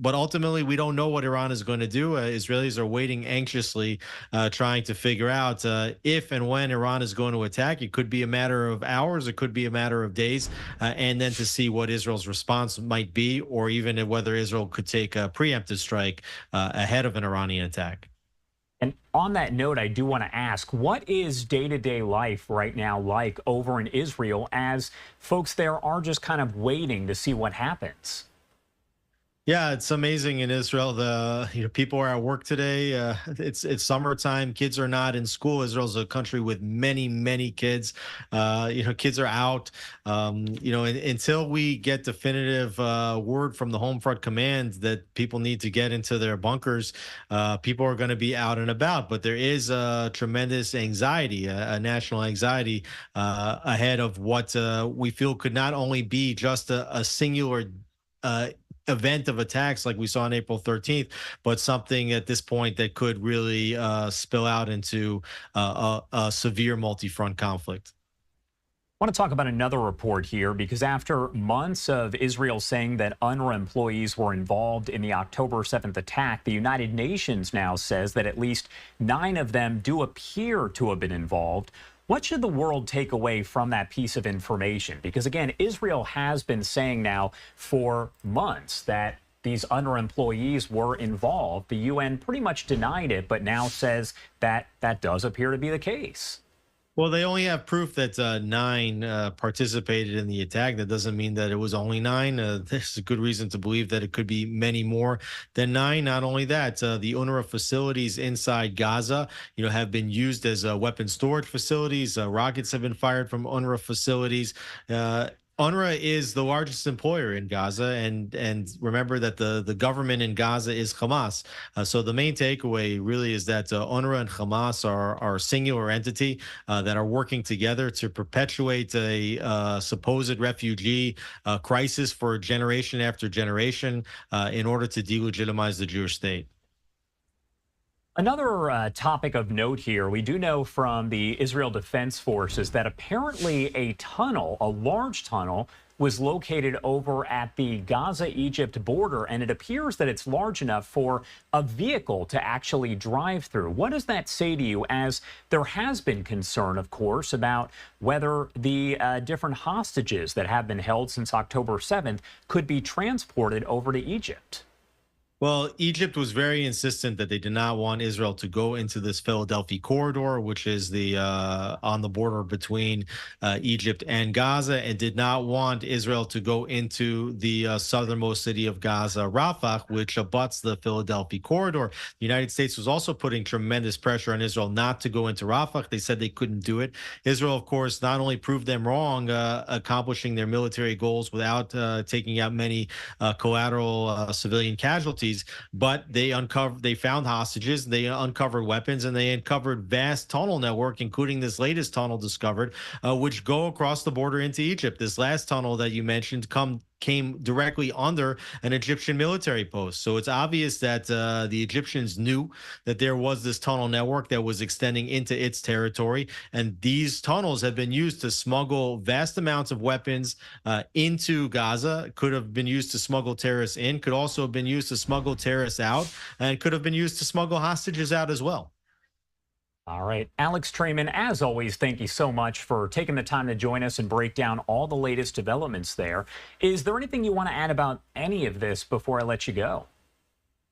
But ultimately, we don't know what Iran is going to do. Israelis are waiting anxiously, trying to figure out if and when Iran is going to attack. It could be a matter of hours. It could be a matter of days. And then to see what Israel's response might be, or even whether Israel could take a preemptive strike ahead of an Iranian attack. And on that note, I do want to ask, what is day-to-day life right now like over in Israel as folks there are just kind of waiting to see what happens? Yeah, it's amazing in Israel. People are at work today. It's summertime. Kids are not in school. Israel's a country with many kids. Kids are out. Until we get definitive word from the Home Front Command that people need to get into their bunkers, people are going to be out and about. But there is a tremendous anxiety, a national anxiety ahead of what we feel could not only be just a singular event of attacks like we saw on April 13th, but something at this point that could really spill out into a severe multi-front conflict. I want to talk about another report here because after months of Israel saying that UNRWA employees were involved in the October 7th attack, the United Nations now says that at least 9 of them do appear to have been involved. What should the world take away from that piece of information? Because, again, Israel has been saying now for months that these UNRWA employees were involved. The UN pretty much denied it, but now says that that does appear to be the case. Well, they only have proof that 9 participated in the attack. That doesn't mean that it was only 9. There's a good reason to believe that it could be many more than 9. Not only that, the UNRWA facilities inside Gaza, have been used as weapon storage facilities. Rockets have been fired from UNRWA facilities. UNRWA is the largest employer in Gaza, and remember that the government in Gaza is Hamas. So the main takeaway really is that UNRWA and Hamas are a singular entity that are working together to perpetuate a supposed refugee crisis for generation after generation in order to delegitimize the Jewish state. Another topic of note here, we do know from the Israel Defense Forces that apparently a tunnel, a large tunnel, was located over at the Gaza-Egypt border, and it appears that it's large enough for a vehicle to actually drive through. What does that say to you, as there has been concern, of course, about whether the different hostages that have been held since October 7th could be transported over to Egypt? Well, Egypt was very insistent that they did not want Israel to go into this Philadelphia corridor, which is the on the border between Egypt and Gaza, and did not want Israel to go into the southernmost city of Gaza, Rafah, which abuts the Philadelphia corridor. The United States was also putting tremendous pressure on Israel not to go into Rafah. They said they couldn't do it. Israel, of course, not only proved them wrong, accomplishing their military goals without taking out many collateral civilian casualties, but they found hostages, they uncovered weapons, and they uncovered vast tunnel network, including this latest tunnel discovered, which go across the border into Egypt. This last tunnel that you mentioned came directly under an Egyptian military post. So it's obvious that the Egyptians knew that there was this tunnel network that was extending into its territory. And these tunnels have been used to smuggle vast amounts of weapons into Gaza, could have been used to smuggle terrorists in, could also have been used to smuggle terrorists out, and could have been used to smuggle hostages out as well. All right. Alex Trayman, as always, thank you so much for taking the time to join us and break down all the latest developments there. Is there anything you want to add about any of this before I let you go?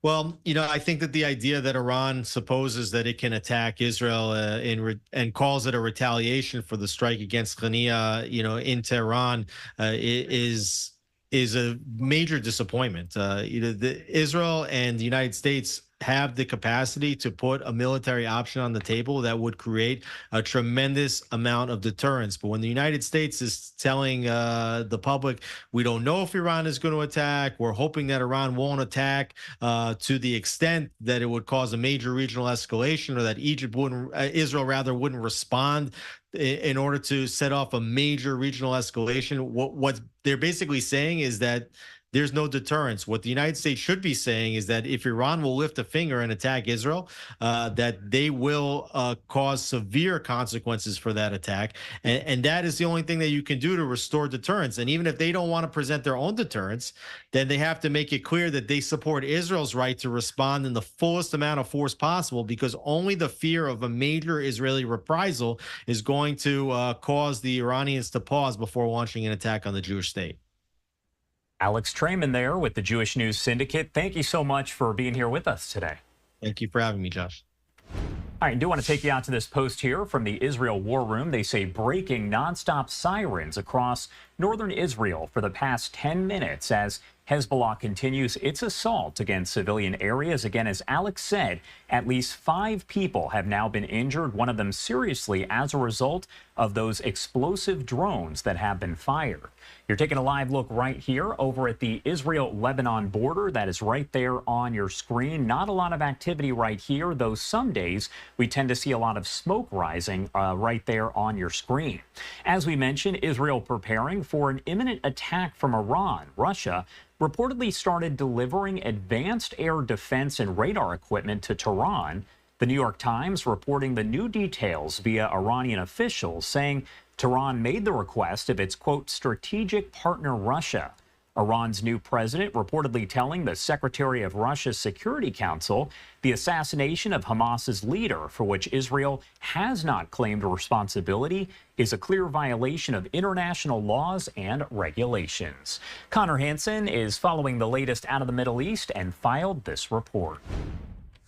Well, I think that the idea that Iran supposes that it can attack Israel and calls it a retaliation for the strike against Ghania, in Tehran, is a major disappointment. Israel and the United States have the capacity to put a military option on the table that would create a tremendous amount of deterrence. But when the United States is telling the public, we don't know if Iran is going to attack, we're hoping that Iran won't attack to the extent that it would cause a major regional escalation, or that Israel wouldn't respond in order to set off a major regional escalation. What they're basically saying is that there's no deterrence. What the United States should be saying is that if Iran will lift a finger and attack Israel, that they will cause severe consequences for that attack. And that is the only thing that you can do to restore deterrence. And even if they don't want to present their own deterrence, then they have to make it clear that they support Israel's right to respond in the fullest amount of force possible, because only the fear of a major Israeli reprisal is going to cause the Iranians to pause before launching an attack on the Jewish state. Alex Trayman there with the Jewish News Syndicate. Thank you so much for being here with us today. Thank you for having me, Josh. All right, I do want to take you out to this post here from the Israel War Room. They say breaking nonstop sirens across northern Israel for the past 10 minutes as Hezbollah continues its assault against civilian areas. Again, as Alex said, at least 5 people have now been injured, one of them seriously as a result of those explosive drones that have been fired. You're taking a live look right here over at the Israel-Lebanon border. That is right there on your screen. Not a lot of activity right here, though some days we tend to see a lot of smoke rising right there on your screen. As we mentioned, Israel preparing for an imminent attack from Iran. Russia reportedly started delivering advanced air defense and radar equipment to Tehran. The New York Times reporting the new details via Iranian officials, saying Tehran made the request of its, quote, strategic partner Russia. Iran's new president reportedly telling the Secretary of Russia's Security Council the assassination of Hamas's leader, for which Israel has not claimed responsibility, is a clear violation of international laws and regulations. Connor Hansen is following the latest out of the Middle East and filed this report.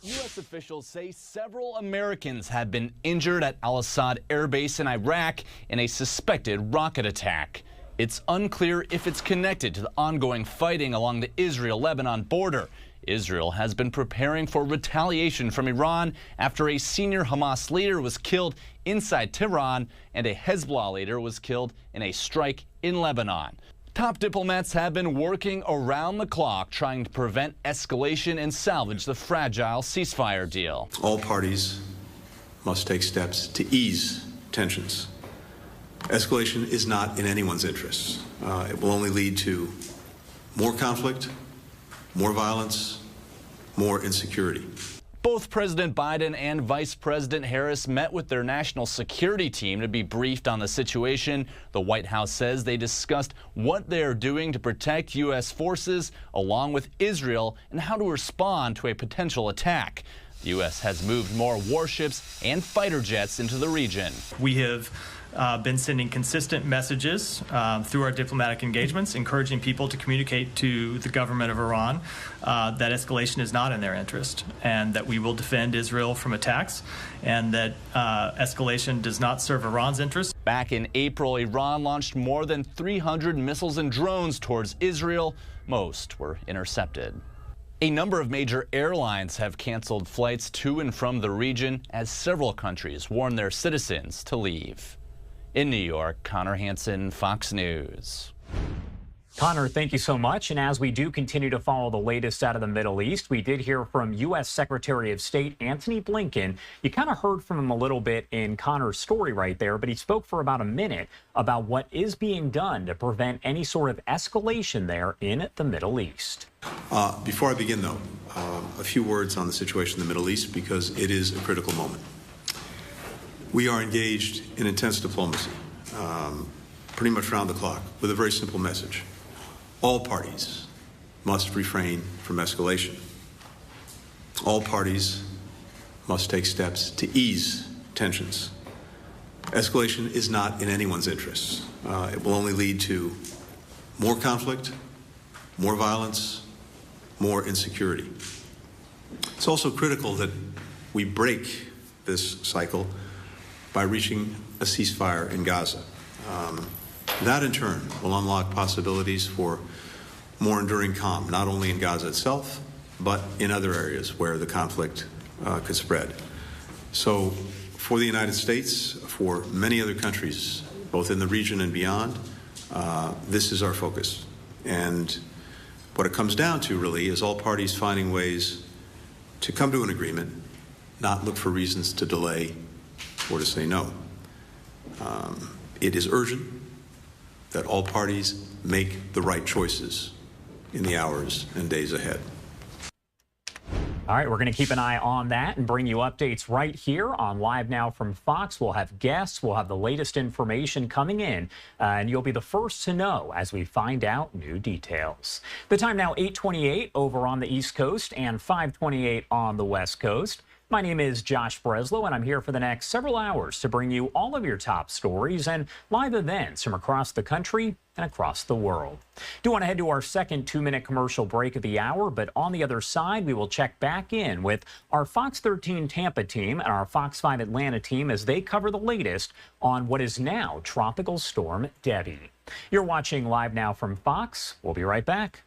U.S. officials say several Americans have been injured at al-Assad Air Base in Iraq in a suspected rocket attack. It's unclear if it's connected to the ongoing fighting along the Israel-Lebanon border. Israel has been preparing for retaliation from Iran after a senior Hamas leader was killed inside Tehran and a Hezbollah leader was killed in a strike in Lebanon. Top diplomats have been working around the clock trying to prevent escalation and salvage the fragile ceasefire deal. All parties must take steps to ease tensions. Escalation is not in anyone's interests. It will only lead to more conflict, more violence, more insecurity. Both President Biden and Vice President Harris met with their national security team to be briefed on the situation. The White House says they discussed what they are doing to protect U.S. forces along with Israel and how to respond to a potential attack. The U.S. has moved more warships and fighter jets into the region. We have been sending consistent messages through our diplomatic engagements, encouraging people to communicate to the government of Iran that escalation is not in their interest and that we will defend Israel from attacks and that escalation does not serve Iran's interests. Back in April, Iran launched more than 300 missiles and drones towards Israel. Most were intercepted. A number of major airlines have canceled flights to and from the region as several countries warn their citizens to leave. In New York, Connor Hansen, Fox News. Connor, thank you so much. And as we do continue to follow the latest out of the Middle East, we did hear from U.S. Secretary of State Antony Blinken. You kind of heard from him a little bit in Connor's story right there, but he spoke for about a minute about what is being done to prevent any sort of escalation there in the Middle East. Before I begin, though, a few words on the situation in the Middle East because it is a critical moment. We are engaged in intense diplomacy, pretty much round the clock, with a very simple message. All parties must refrain from escalation. All parties must take steps to ease tensions. Escalation is not in anyone's interests. It will only lead to more conflict, more violence, more insecurity. It's also critical that we break this cycle by reaching a ceasefire in Gaza. That, in turn, will unlock possibilities for more enduring calm, not only in Gaza itself, but in other areas where the conflict could spread. So for the United States, for many other countries, both in the region and beyond, this is our focus. And what it comes down to, really, is all parties finding ways to come to an agreement, not look for reasons to delay or to say no. It is urgent that all parties make the right choices in the hours and days ahead. All right, we're going to keep an eye on that and bring you updates right here on Live Now from Fox. We'll have guests, we'll have the latest information coming in, and you'll be the first to know as we find out new details. The time now 8:28 over on the East Coast and 5:28 on the West Coast. My name is Josh Breslow, and I'm here for the next several hours to bring you all of your top stories and live events from across the country and across the world. Do want to head to our second 2-minute commercial break of the hour, but on the other side, we will check back in with our Fox 13 Tampa team and our Fox 5 Atlanta team as they cover the latest on what is now Tropical Storm Debby. You're watching Live Now from Fox. We'll be right back.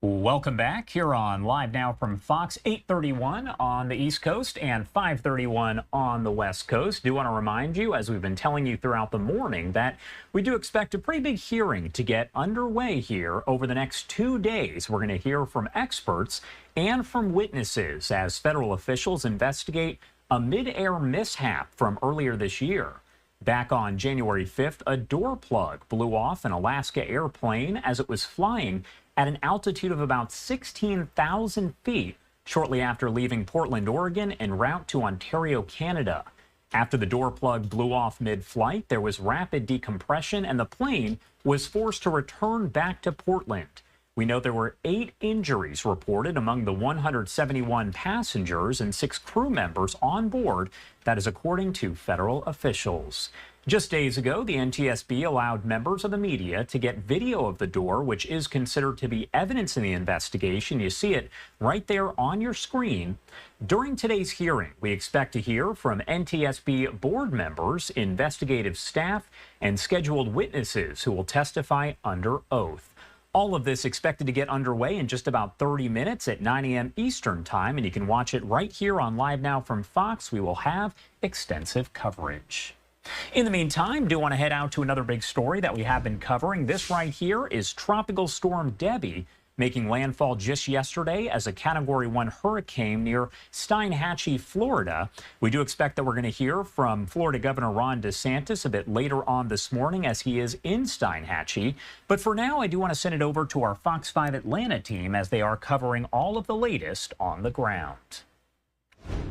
Welcome back here on Live Now from Fox, 8:31 on the East Coast and 5:31 on the West Coast. Do want to remind you, as we've been telling you throughout the morning, that we do expect a pretty big hearing to get underway here over the next 2 days. We're going to hear from experts and from witnesses as federal officials investigate a mid-air mishap from earlier this year. Back on January 5th, a door plug blew off an Alaska airplane as it was flying at an altitude of about 16,000 feet shortly after leaving Portland, Oregon, en route to Ontario, Canada. After the door plug blew off mid-flight, there was rapid decompression and the plane was forced to return back to Portland. We know there were 8 injuries reported among the 171 passengers and 6 crew members on board. That is according to federal officials. Just days ago, the NTSB allowed members of the media to get video of the door, which is considered to be evidence in the investigation. You see it right there on your screen. During today's hearing, we expect to hear from NTSB board members, investigative staff, and scheduled witnesses who will testify under oath. All of this expected to get underway in just about 30 minutes at 9 a.m. Eastern Time, and you can watch it right here on Live Now from Fox. We will have extensive coverage. In the meantime, do want to head out to another big story that we have been covering. This right here is Tropical Storm Debby making landfall just yesterday as a Category 1 hurricane near Steinhatchee, Florida. We do expect that we're going to hear from Florida Governor Ron DeSantis a bit later on this morning as he is in Steinhatchee. But for now, I do want to send it over to our Fox 5 Atlanta team as they are covering all of the latest on the ground.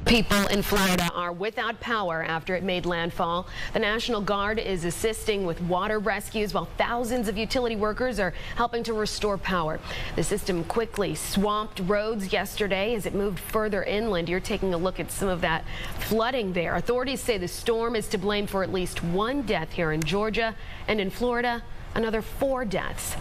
People in Florida are without power after it made landfall. The National Guard is assisting with water rescues while thousands of utility workers are helping to restore power. The system quickly swamped roads yesterday as it moved further inland. You're taking a look at some of that flooding there. Authorities say the storm is to blame for at least 1 death here in Georgia, and in Florida, another 4 deaths.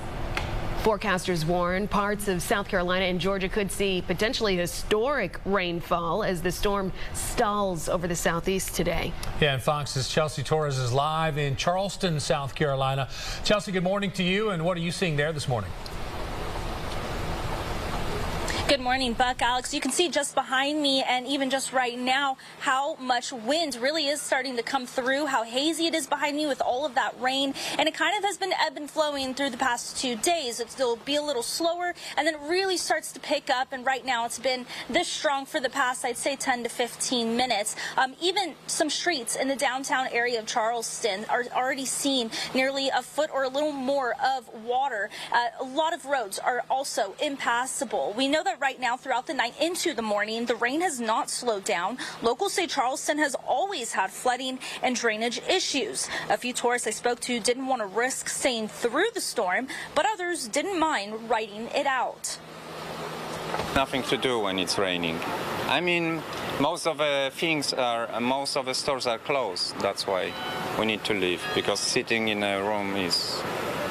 Forecasters warn parts of South Carolina and Georgia could see potentially historic rainfall as the storm stalls over the southeast today. Yeah, and Fox's Chelsea Torres is live in Charleston, South Carolina. Chelsea, good morning to you, and what are you seeing there this morning? Good morning, Buck, Alex. You can see just behind me and even just right now how much wind really is starting to come through, how hazy it is behind me with all of that rain. And it kind of has been ebb and flowing through the past 2 days. It'll be a little slower and then it really starts to pick up. And right now it's been this strong for the past, I'd say, 10 to 15 minutes. Even some streets in the downtown area of Charleston are already seeing nearly a foot or a little more of water. A lot of roads are also impassable. We know that right now throughout the night into the morning, the rain has not slowed down. Locals say Charleston has always had flooding and drainage issues. A few tourists I spoke to didn't want to risk staying through the storm, but others didn't mind riding it out. Nothing to do when it's raining. I mean, most of the stores are closed. That's why we need to leave, because sitting in a room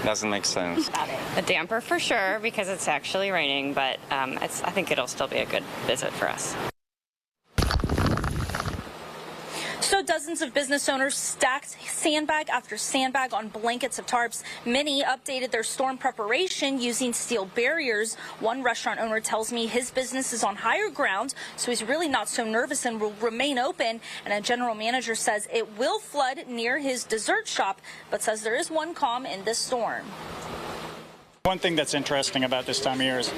doesn't make sense. A damper for sure, because it's actually raining, but I think it'll still be a good visit for us. So dozens of business owners stacked sandbag after sandbag on blankets of tarps. Many updated their storm preparation using steel barriers. One restaurant owner tells me his business is on higher ground, so he's really not so nervous and will remain open. And a general manager says it will flood near his dessert shop, but says there is one calm in this storm. One thing that's interesting about this time of year is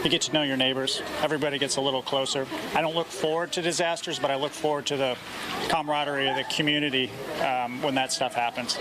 you get to know your neighbors. Everybody gets a little closer. I don't look forward to disasters, but I look forward to the camaraderie of the community when that stuff happens.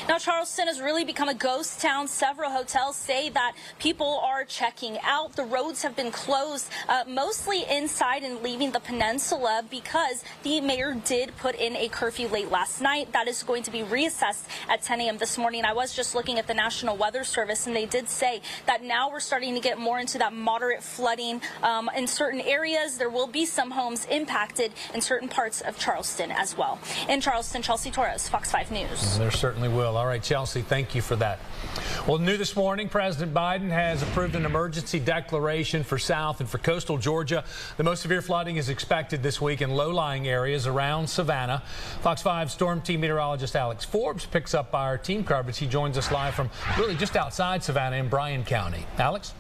Now, Charleston has really become a ghost town. Several hotels say that people are checking out. The roads have been closed, mostly inside and leaving the peninsula, because the mayor did put in a curfew late last night. That is going to be reassessed at 10 a.m. this morning. I was just looking at the National Weather Service, and they did say that now we're starting to get more into that moderate flooding in certain areas. There will be some homes impacted in certain parts of Charleston as well. In Charleston, Chelsea Torres, Fox 5 News. There certainly will. All right, Chelsea, thank you for that. Well, new this morning, President Biden has approved an emergency declaration for South and for coastal Georgia. The most severe flooding is expected this week in low-lying areas around Savannah. Fox 5 storm team meteorologist Alex Forbes picks up our team coverage. He joins us live from really just outside Savannah in Bryan County. Alex?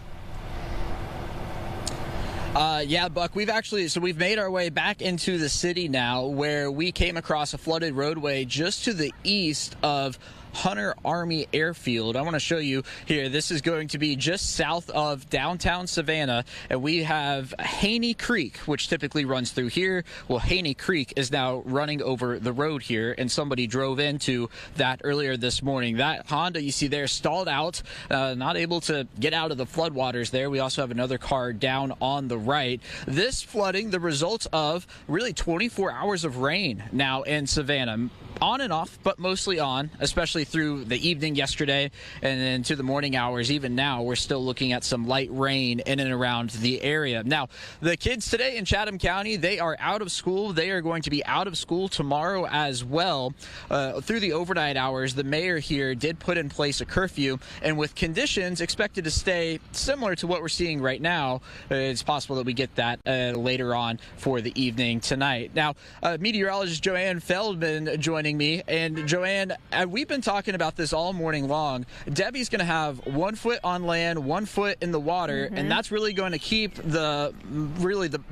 Yeah, Buck, we've made our way back into the city now, where we came across a flooded roadway just to the east of Hunter Army Airfield. I want to show you here. This is going to be just south of downtown Savannah, and we have Haney Creek, which typically runs through here. Well, Haney Creek is now running over the road here, and somebody drove into that earlier this morning. That Honda you see there stalled out, not able to get out of the floodwaters there. We also have another car down on the right. This flooding, the result of really 24 hours of rain now in Savannah. On and off, but mostly on, especially through the evening yesterday and then to the morning hours. Even now, we're still looking at some light rain in and around the area. Now, the kids today in Chatham County, they are out of school. They are going to be out of school tomorrow as well. Through the overnight hours, the mayor here did put in place a curfew, and with conditions expected to stay similar to what we're seeing right now, it's possible that we get that later on for the evening tonight. Now, meteorologist Joanne Feldman joining me. And Joanne, we've been talking about this all morning long. Debbie's going to have 1 foot on land, 1 foot in the water, and that's really going to keep the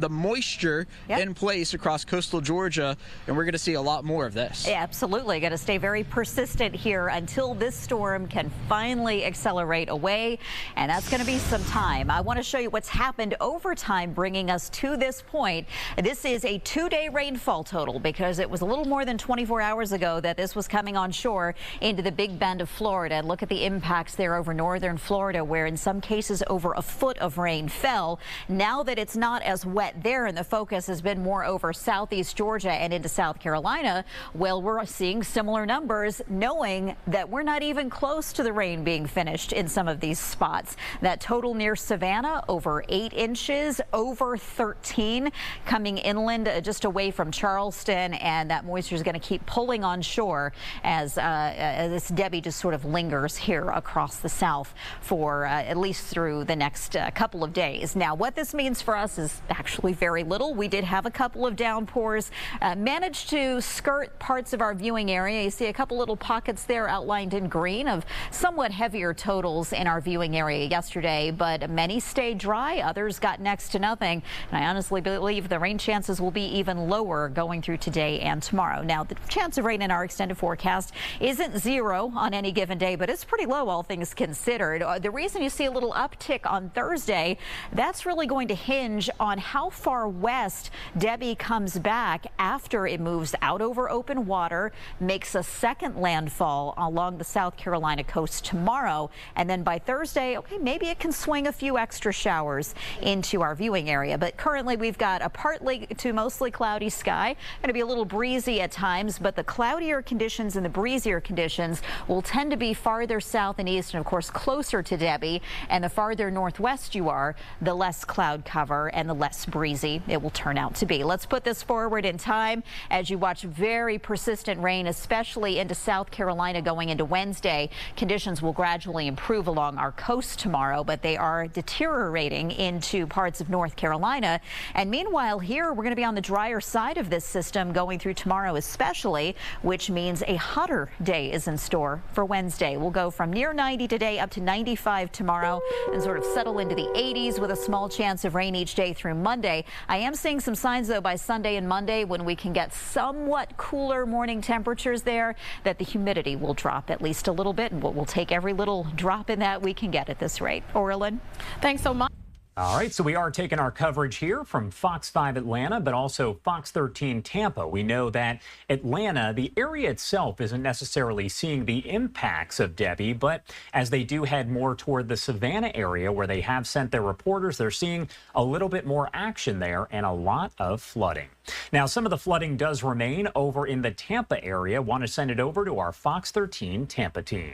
moisture in place across coastal Georgia, and we're going to see a lot more of this. Yeah, absolutely. Going to stay very persistent here until this storm can finally accelerate away, and that's going to be some time. I want to show you what's happened over time, bringing us to this point. This is a 2-day rainfall total, because it was a little more than 24 hours hours ago that this was coming on shore into the Big Bend of Florida. Look at the impacts there over northern Florida, where in some cases over a foot of rain fell. Now that it's not as wet there and the focus has been more over southeast Georgia and into South Carolina, well, we're seeing similar numbers, knowing that we're not even close to the rain being finished in some of these spots. That total near Savannah, over 8 inches, over 13 coming inland just away from Charleston, and that moisture is going to keep pulling on shore as this Debby just sort of lingers here across the south for at least through the next couple of days. Now, what this means for us is actually very little. We did have a couple of downpours, managed to skirt parts of our viewing area. You see a couple little pockets there outlined in green of somewhat heavier totals in our viewing area yesterday, but many stayed dry. Others got next to nothing. And I honestly believe the rain chances will be even lower going through today and tomorrow. Now, the chance of rain in our extended forecast isn't 0 on any given day, but it's pretty low, all things considered. The reason you see a little uptick on Thursday, that's really going to hinge on how far west Debby comes back after it moves out over open water, makes a second landfall along the South Carolina coast tomorrow, and then by Thursday, okay, maybe it can swing a few extra showers into our viewing area. But currently we've got a partly to mostly cloudy sky, going to be a little breezy at times, but the cloudier conditions and the breezier conditions will tend to be farther south and east, and of course closer to Debby. And the farther northwest you are, the less cloud cover and the less breezy it will turn out to be. Let's put this forward in time as you watch very persistent rain, especially into South Carolina going into Wednesday. Conditions will gradually improve along our coast tomorrow, but they are deteriorating into parts of North Carolina. And meanwhile, here we're going to be on the drier side of this system going through tomorrow especially, which means a hotter day is in store for Wednesday. We'll go from near 90 today up to 95 tomorrow and sort of settle into the 80s with a small chance of rain each day through Monday. I am seeing some signs, though, by Sunday and Monday when we can get somewhat cooler morning temperatures there, that the humidity will drop at least a little bit, and we'll take every little drop in that we can get at this rate. Orlin, thanks so much. All right, so we are taking our coverage here from Fox 5 Atlanta, but also Fox 13 Tampa. We know that Atlanta, the area itself, isn't necessarily seeing the impacts of Debby, but as they do head more toward the Savannah area where they have sent their reporters, they're seeing a little bit more action there and a lot of flooding. Now, some of the flooding does remain over in the Tampa area. Want to send it over to our Fox 13 Tampa team.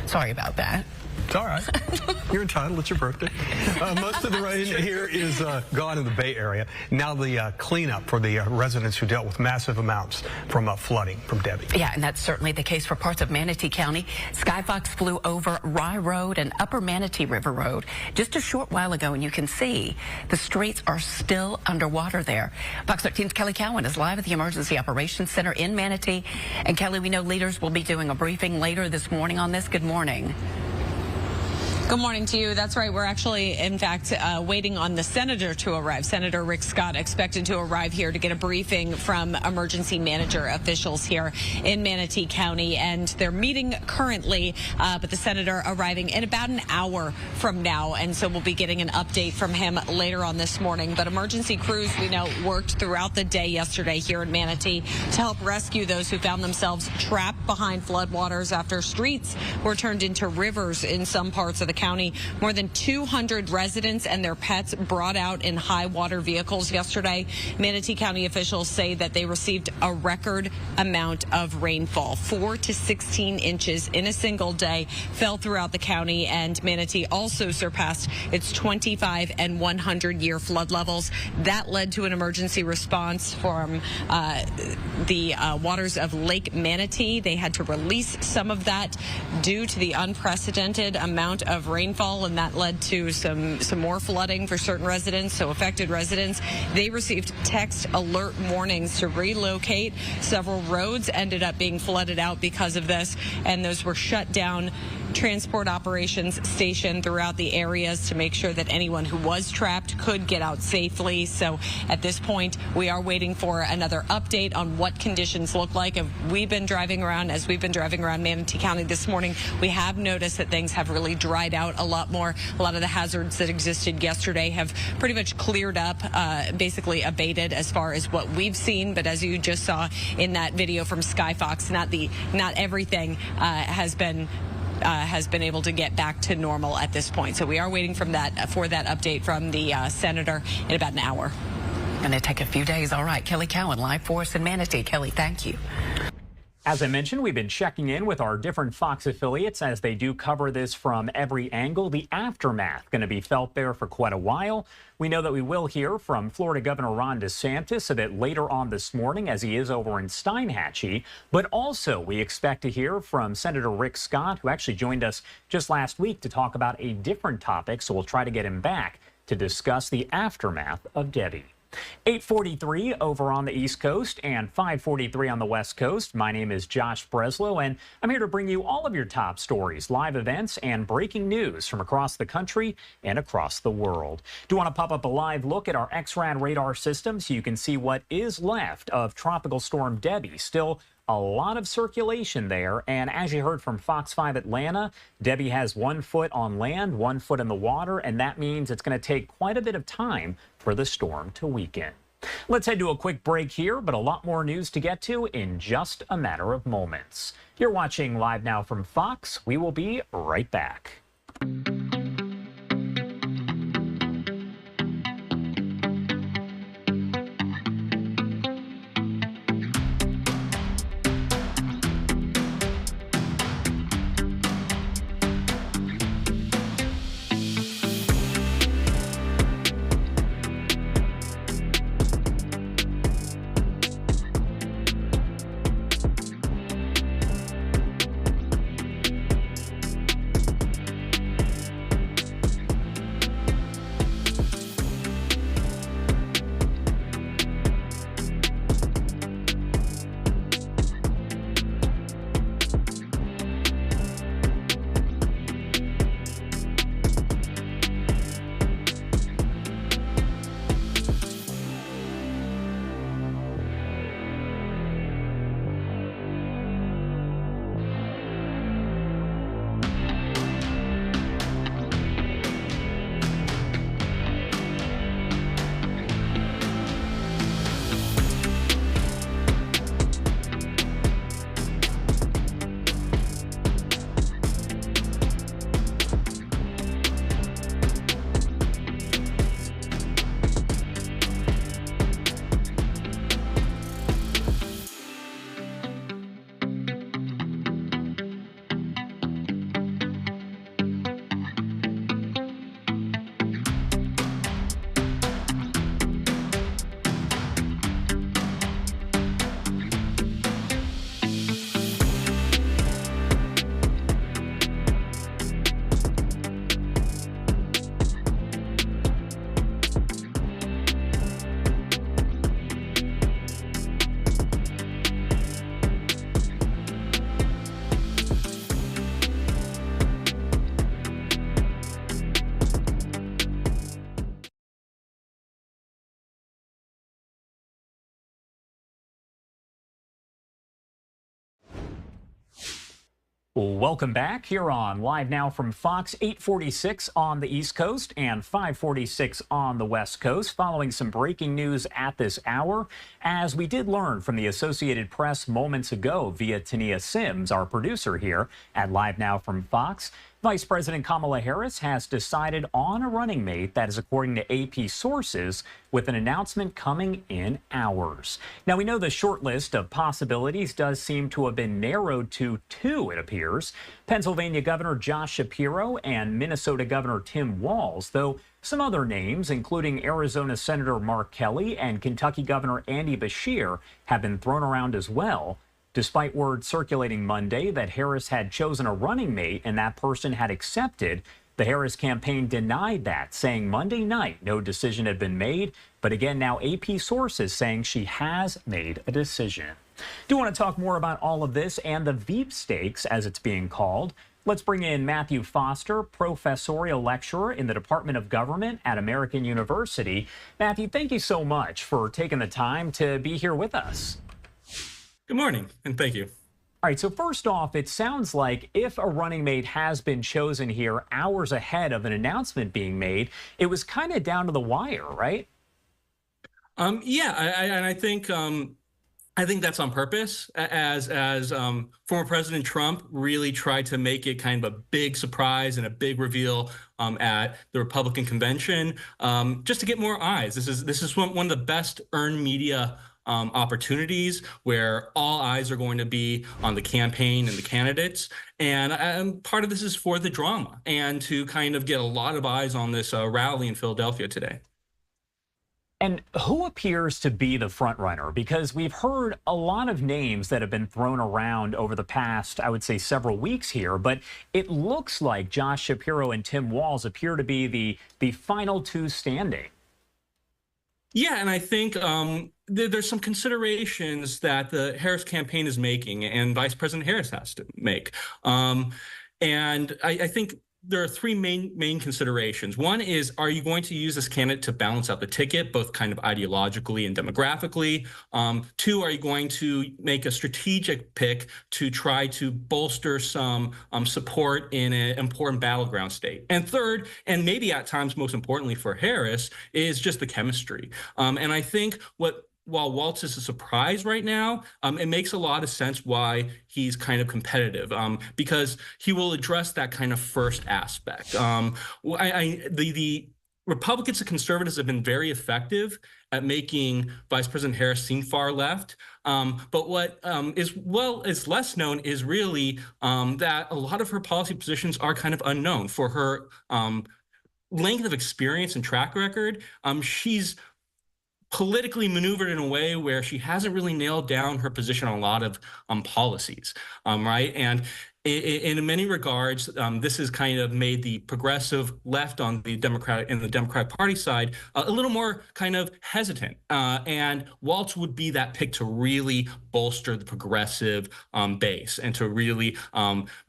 Sorry about that. It's all right. You're entitled. It's your birthday. Most of the rain here is gone in the Bay Area. Now the cleanup for the residents who dealt with massive amounts from flooding from Debby. Yeah, and that's certainly the case for parts of Manatee County. Skyfox flew over Rye Road and Upper Manatee River Road just a short while ago, and you can see the streets are still underwater there. Fox 13's Kelly Cowan is live at the Emergency Operations Center in Manatee. And Kelly, we know leaders will be doing a briefing later this morning on this. Good morning. Good morning to you. That's right. We're actually, in fact, waiting on the senator to arrive. Senator Rick Scott expected to arrive here to get a briefing from emergency manager officials here in Manatee County. And they're meeting currently, but the senator arriving in about an hour from now. And so we'll be getting an update from him later on this morning. But emergency crews, we know, worked throughout the day yesterday here in Manatee to help rescue those who found themselves trapped behind floodwaters after streets were turned into rivers in some parts of the county. More than 200 residents and their pets brought out in high water vehicles yesterday. Manatee County officials say that they received a record amount of rainfall. 4 to 16 inches in a single day fell throughout the county, and Manatee also surpassed its 25 and 100-year flood levels. That led to an emergency response from the waters of Lake Manatee. They had to release some of that due to the unprecedented amount of rainfall, and that led to some more flooding for certain residents. So affected residents, they received text alert warnings to relocate. Several roads ended up being flooded out because of this, and those were shut down. Transport operations stationed throughout the areas to make sure that anyone who was trapped could get out safely. So at this point, we are waiting for another update on what conditions look like. As we've been driving around Manatee County this morning, we have noticed that things have really dried died out a lot more. A lot of the hazards that existed yesterday have pretty much cleared up, basically abated as far as what we've seen. But as you just saw in that video from Skyfox, not everything has been able to get back to normal at this point. So we are waiting for that update from the senator in about an hour. Going to take a few days. All right, Kelly Cowan, live for us in Manatee. Kelly, thank you. As I mentioned, we've been checking in with our different Fox affiliates as they do cover this from every angle. The aftermath going to be felt there for quite a while. We know that we will hear from Florida Governor Ron DeSantis a bit later on this morning as he is over in Steinhatchee. But also we expect to hear from Senator Rick Scott, who actually joined us just last week to talk about a different topic. So we'll try to get him back to discuss the aftermath of Debby. 8:43 over on the East Coast and 5:43 on the West Coast. My name is Josh Breslow, and I'm here to bring you all of your top stories, live events, and breaking news from across the country and across the world. Do you want to pop up a live look at our XRAD radar system so you can see what is left of Tropical Storm Debby? Still a lot of circulation there, and as you heard from Fox 5 Atlanta, Debby has 1 foot on land, 1 foot in the water, and that means it's going to take quite a bit of time for the storm to weaken. Let's head to a quick break here, but a lot more news to get to in just a matter of moments. You're watching Live Now from Fox. We will be right back. Welcome back here on Live Now from Fox, 8:46 on the East Coast and 5:46 on the West Coast. Following some breaking news at this hour, as we did learn from the Associated Press moments ago via Tania Sims, our producer here at Live Now from Fox. Vice President Kamala Harris has decided on a running mate that is according to AP sources, with an announcement coming in hours. Now, we know the short list of possibilities does seem to have been narrowed to 2, it appears. Pennsylvania Governor Josh Shapiro and Minnesota Governor Tim Walz, though some other names, including Arizona Senator Mark Kelly and Kentucky Governor Andy Beshear, have been thrown around as well. Despite word circulating Monday that Harris had chosen a running mate and that person had accepted, the Harris campaign denied that, saying Monday night no decision had been made. But again, now AP sources saying she has made a decision. Do want to talk more about all of this and the Veep stakes, as it's being called. Let's bring in Matthew Foster, professorial lecturer in the Department of Government at American University. Matthew, thank you so much for taking the time to be here with us. Good morning, and thank you. All right, so first off, it sounds like if a running mate has been chosen here hours ahead of an announcement being made, it was kind of down to the wire, right? Yeah, I think that's on purpose, as former President Trump really tried to make it kind of a big surprise and a big reveal at the Republican convention, just to get more eyes. This is one of the best earned media opportunities where all eyes are going to be on the campaign and the candidates. And part of this is for the drama and to kind of get a lot of eyes on this rally in Philadelphia today. And who appears to be the front runner? Because we've heard a lot of names that have been thrown around over the past, I would say, several weeks here, but it looks like Josh Shapiro and Tim Walz appear to be the final two standing. Yeah, and I think there's some considerations that the Harris campaign is making and Vice President Harris has to make. And I think there are three main considerations. One is, are you going to use this candidate to balance out the ticket, both kind of ideologically and demographically? Two, are you going to make a strategic pick to try to bolster some support in an important battleground state? And third, and maybe at times most importantly for Harris, is just the chemistry. And I think while Walz is a surprise right now, it makes a lot of sense why he's kind of competitive, because he will address that kind of first aspect. The Republicans and conservatives have been very effective at making Vice President Harris seem far left. But what is less known is really that a lot of her policy positions are kind of unknown. For her length of experience and track record, she's politically maneuvered in a way where she hasn't really nailed down her position on a lot of policies, right? And in many regards, this has kind of made the progressive left on the Democratic Party side a little more kind of hesitant. And Walz would be that pick to really bolster the progressive base and to really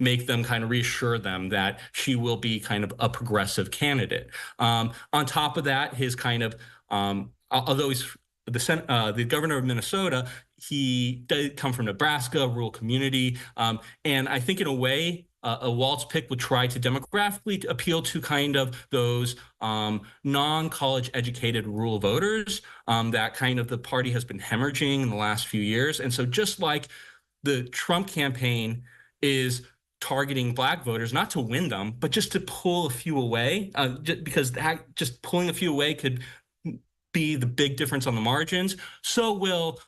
make them kind of reassure them that she will be kind of a progressive candidate. On top of that, his kind of although he's the governor of Minnesota, he did come from Nebraska, rural community. And I think in a way, a Walz pick would try to demographically appeal to kind of those non-college educated rural voters that kind of the party has been hemorrhaging in the last few years. And so just like the Trump campaign is targeting black voters, not to win them, but just to pull a few away, because just pulling a few away could be the big difference on the margins. So will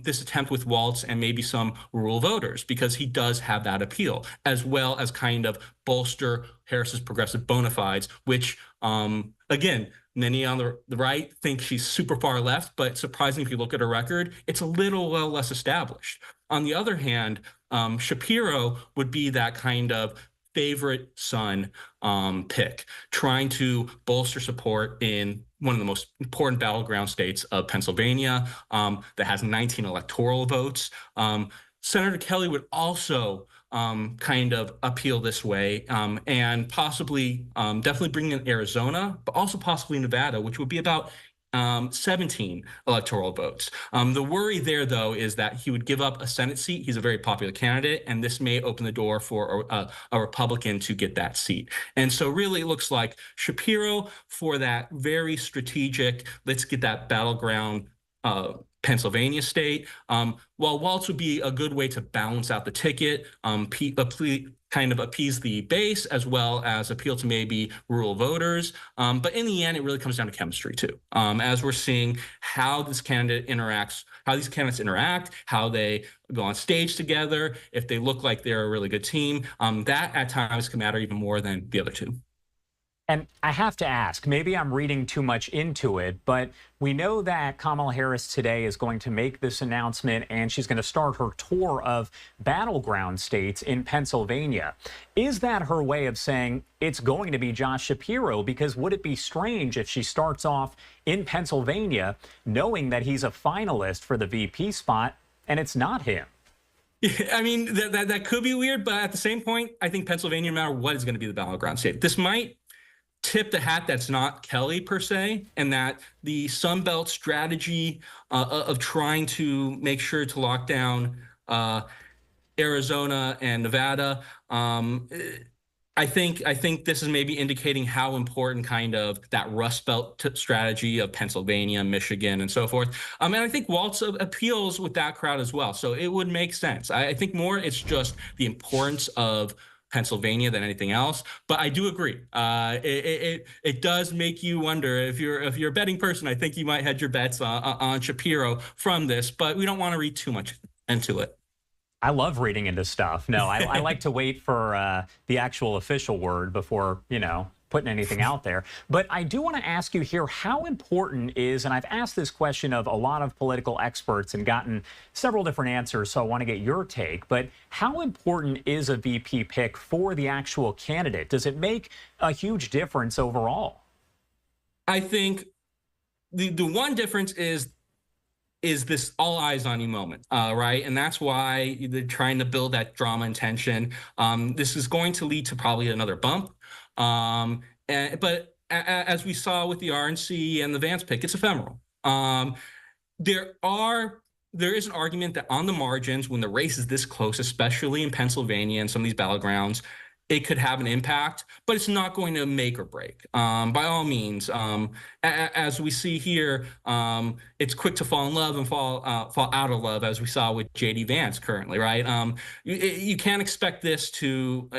this attempt with Walz and maybe some rural voters, because he does have that appeal, as well as kind of bolster Harris's progressive bona fides, which, again, many on the right think she's super far left, but surprisingly, if you look at her record, it's a little less established. On the other hand, Shapiro would be that kind of favorite son pick, trying to bolster support in one of the most important battleground states of Pennsylvania that has 19 electoral votes. Senator Kelly would also kind of appeal this way, and possibly definitely bring in Arizona, but also possibly Nevada, which would be about 17 electoral votes. The worry there, though, is that he would give up a Senate seat. He's a very popular candidate, and this may open the door for a Republican to get that seat. And so really it looks like Shapiro for that very strategic, let's get that battleground Pennsylvania state, while Walz would be a good way to balance out the ticket, kind of appease the base, as well as appeal to maybe rural voters. But in the end, it really comes down to chemistry too. As we're seeing how this candidate interacts, how these candidates interact, how they go on stage together, if they look like they're a really good team, that at times can matter even more than the other two. And I have to ask, maybe I'm reading too much into it, but we know that Kamala Harris today is going to make this announcement, and she's going to start her tour of battleground states in Pennsylvania. Is that her way of saying it's going to be Josh Shapiro? Because would it be strange if she starts off in Pennsylvania knowing that he's a finalist for the VP spot and it's not him? I mean, that could be weird, but at the same point, I think Pennsylvania, no matter what, is going to be the battleground state. This might tip the hat that's not Kelly per se, and that the Sun Belt strategy of trying to make sure to lock down Arizona and Nevada. I think this is maybe indicating how important kind of that Rust Belt strategy of Pennsylvania, Michigan, and so forth. And I think Walz appeals with that crowd as well. So it would make sense. I think more it's just the importance of Pennsylvania than anything else. But I do agree. It does make you wonder if you're a betting person. I think you might hedge your bets on Shapiro from this, but we don't want to read too much into it. I love reading into stuff. No, I like to wait for the actual official word before, putting anything out there. But I do want to ask you here, how important is, and I've asked this question of a lot of political experts and gotten several different answers, so I want to get your take, but how important is a VP pick for the actual candidate? Does it make a huge difference overall? I think the one difference is this all eyes on you moment, right? And that's why they're trying to build that drama and tension. This is going to lead to probably another bump. But as we saw with the RNC and the Vance pick, it's ephemeral. There is an argument that on the margins, when the race is this close, especially in Pennsylvania and some of these battlegrounds, it could have an impact, but it's not going to make or break. By all means, as we see here, it's quick to fall in love and fall out of love, as we saw with J.D. Vance currently, right? You can't expect this to,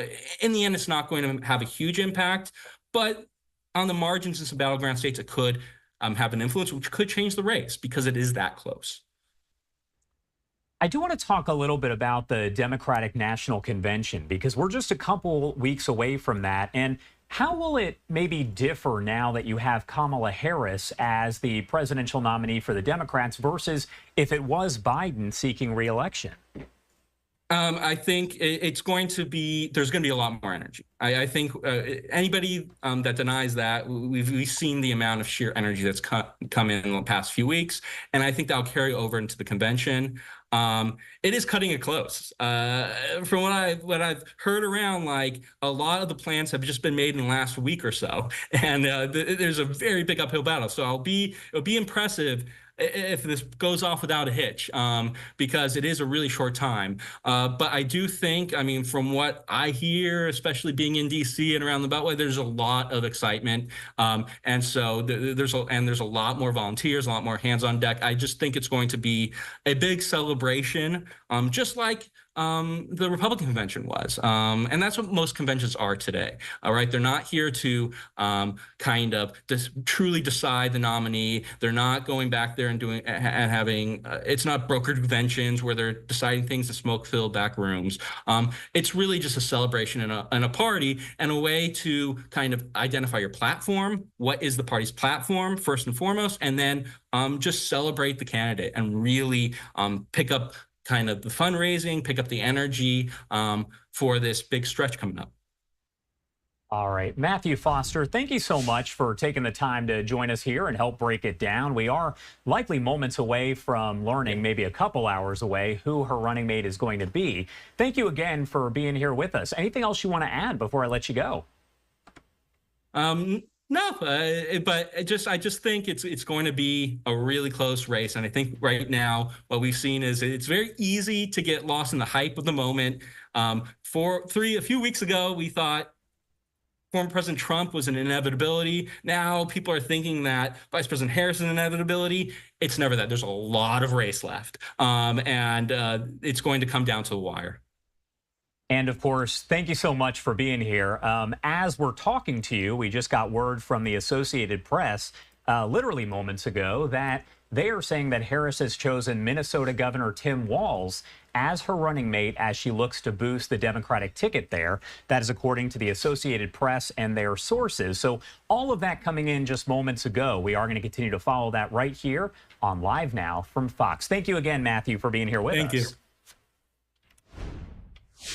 in the end, it's not going to have a huge impact, but on the margins in some battleground states, it could have an influence, which could change the race because it is that close. I do want to talk a little bit about the Democratic National Convention, because we're just a couple weeks away from that. And how will it maybe differ now that you have Kamala Harris as the presidential nominee for the Democrats versus if it was Biden seeking re-election? I think it's going to be, there's going to be a lot more energy. I think anybody that denies that, we've seen the amount of sheer energy that's come in the past few weeks, and I think that'll carry over into the convention. It is cutting it close. From what I've heard around, like a lot of the plans have just been made in the last week or so, and there's a very big uphill battle. So it'll be impressive if this goes off without a hitch, because it is a really short time. But I do think, I mean, from what I hear, especially being in D.C. and around the Beltway, there's a lot of excitement. And so there's a lot more volunteers, a lot more hands on deck. I just think it's going to be a big celebration, just like the Republican convention was. And that's what most conventions are today. All right. They're not here to kind of truly decide the nominee. They're not going back there and having it's not brokered conventions where they're deciding things in smoke-filled back rooms. It's really just a celebration and a party and a way to kind of identify your platform. What is the party's platform, first and foremost, and then just celebrate the candidate and really pick up kind of the fundraising, pick up the energy for this big stretch coming up. All right, Matthew Foster, thank you so much for taking the time to join us here and help break it down. We are likely moments away from learning, maybe a couple hours away, who her running mate is going to be. Thank you again for being here with us. Anything else you want to add before I let you go? No, but I just think it's going to be a really close race. And I think right now what we've seen is it's very easy to get lost in the hype of the moment. A few weeks ago, we thought former President Trump was an inevitability. Now people are thinking that Vice President Harris is an inevitability. It's never that. There's a lot of race left. And it's going to come down to the wire. And of course, thank you so much for being here. As we're talking to you, we just got word from the Associated Press literally moments ago that they are saying that Harris has chosen Minnesota Governor Tim Walz as her running mate as she looks to boost the Democratic ticket there. That is according to the Associated Press and their sources. So all of that coming in just moments ago. We are going to continue to follow that right here on Live Now from Fox. Thank you again, Matthew, for being here with us. Thank you.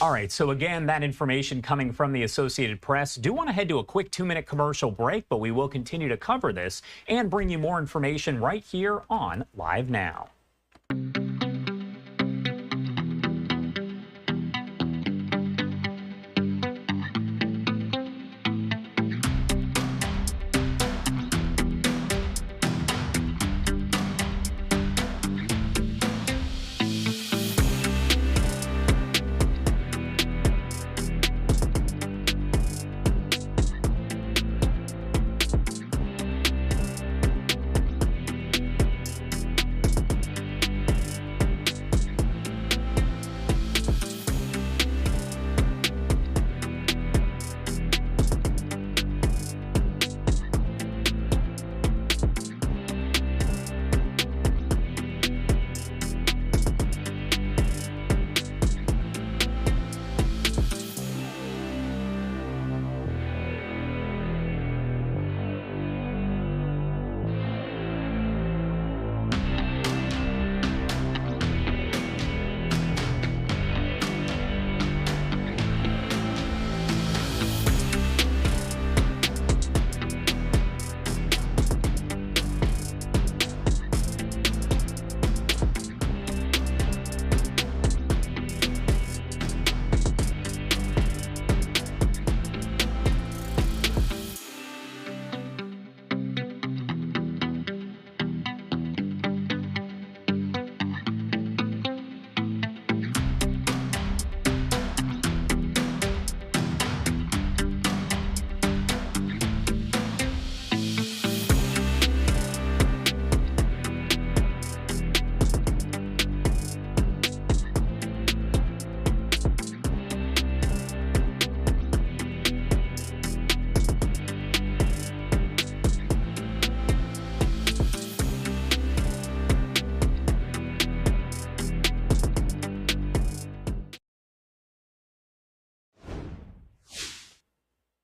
All right, so again, that information coming from the Associated Press. Do want to head to a quick 2-minute commercial break, but we will continue to cover this and bring you more information right here on Live Now.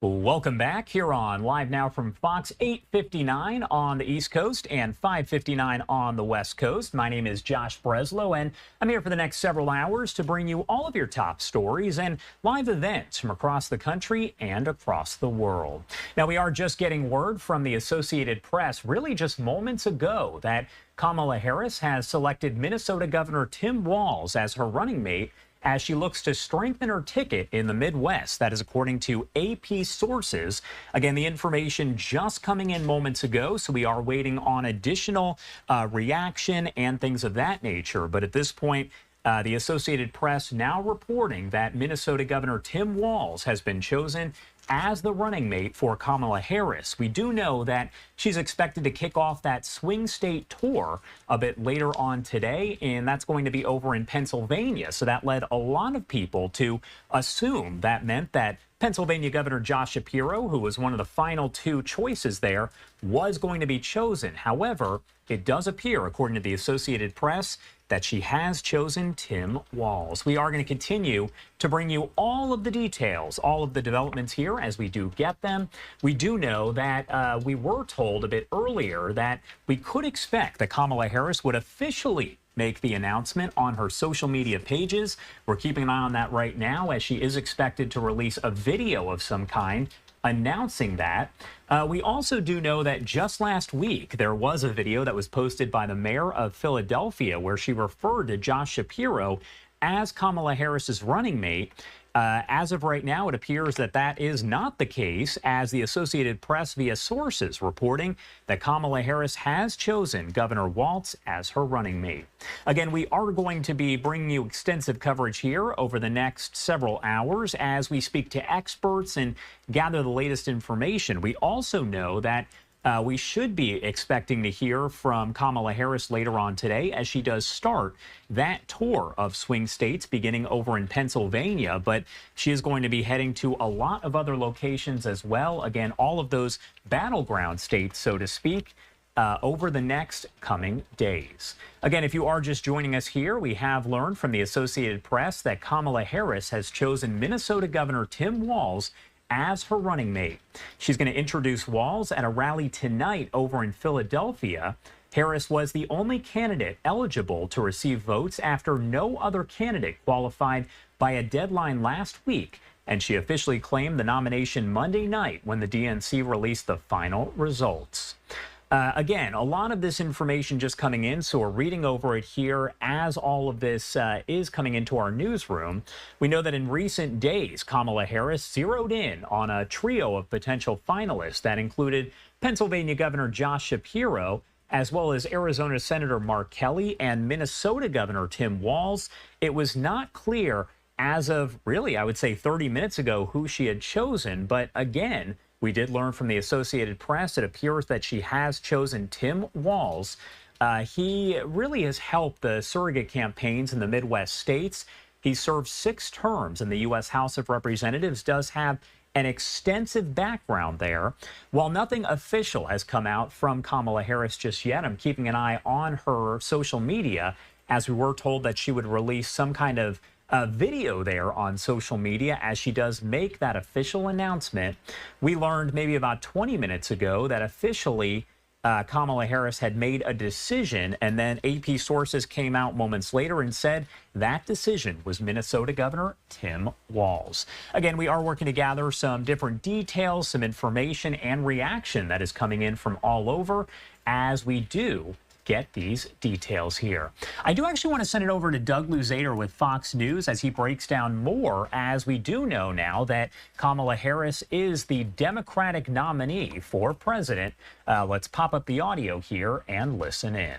Welcome back here on Live Now from Fox, 8:59 on the East Coast and 5:59 on the West Coast. My name is Josh Breslow, and I'm here for the next several hours to bring you all of your top stories and live events from across the country and across the world. Now, we are just getting word from the Associated Press really just moments ago that Kamala Harris has selected Minnesota Governor Tim Walz as her running mate as she looks to strengthen her ticket in the Midwest. That is according to AP sources. Again, the information just coming in moments ago, so we are waiting on additional reaction and things of that nature. But at this point, the Associated Press now reporting that Minnesota Governor Tim Walz has been chosen as the running mate for Kamala Harris. We do know that she's expected to kick off that swing state tour a bit later on today, and that's going to be over in Pennsylvania. So that led a lot of people to assume that meant that Pennsylvania Governor Josh Shapiro, who was one of the final two choices there, was going to be chosen. However, it does appear, according to the Associated Press, that she has chosen Tim Walz. We are going to continue to bring you all of the details, all of the developments here as we do get them. We do know that we were told a bit earlier that we could expect that Kamala Harris would officially make the announcement on her social media pages. We're keeping an eye on that right now as she is expected to release a video of some kind announcing that. We also do know that just last week, there was a video that was posted by the mayor of Philadelphia where she referred to Josh Shapiro as Kamala Harris's running mate. As of right now, it appears that that is not the case, as the Associated Press via sources reporting that Kamala Harris has chosen Governor Walz as her running mate. Again, we are going to be bringing you extensive coverage here over the next several hours as we speak to experts and gather the latest information. We also know that we should be expecting to hear from Kamala Harris later on today as she does start that tour of swing states beginning over in Pennsylvania. But she is going to be heading to a lot of other locations as well. Again, all of those battleground states, so to speak, over the next coming days. Again, if you are just joining us here, we have learned from the Associated Press that Kamala Harris has chosen Minnesota Governor Tim Walz as her running mate. She's going to introduce Walz at a rally tonight over in Philadelphia. Harris was the only candidate eligible to receive votes after no other candidate qualified by a deadline last week, and she officially claimed the nomination Monday night when the DNC released the final results. Again, a lot of this information just coming in, so we're reading over it here as all of this is coming into our newsroom. We know that in recent days, Kamala Harris zeroed in on a trio of potential finalists that included Pennsylvania Governor Josh Shapiro, as well as Arizona Senator Mark Kelly and Minnesota Governor Tim Walz. It was not clear as of really, I would say 30 minutes ago, who she had chosen. But again, we did learn from the Associated Press, it appears that she has chosen Tim Walz. He really has helped the surrogate campaigns in the Midwest states. He served 6 terms in the U.S. House of Representatives, does have an extensive background there. While nothing official has come out from Kamala Harris just yet, I'm keeping an eye on her social media, as we were told that she would release some kind of video there on social media as she does make that official announcement. We learned maybe about 20 minutes ago that officially Kamala Harris had made a decision, and then AP sources came out moments later and said that decision was Minnesota Governor Tim Walz. Again, we are working to gather some different details, some information and reaction that is coming in from all over as we do get these details here. I do actually want to send it over to Doug Luzader with Fox News as he breaks down more, as we do know now that Kamala Harris is the Democratic nominee for president. Let's pop up the audio here and listen in.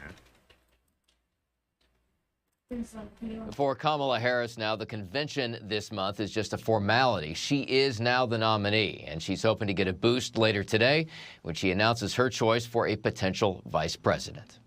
For Kamala Harris now, the convention this month is just a formality. She is now the nominee, and she's hoping to get a boost later today when she announces her choice for a potential vice president.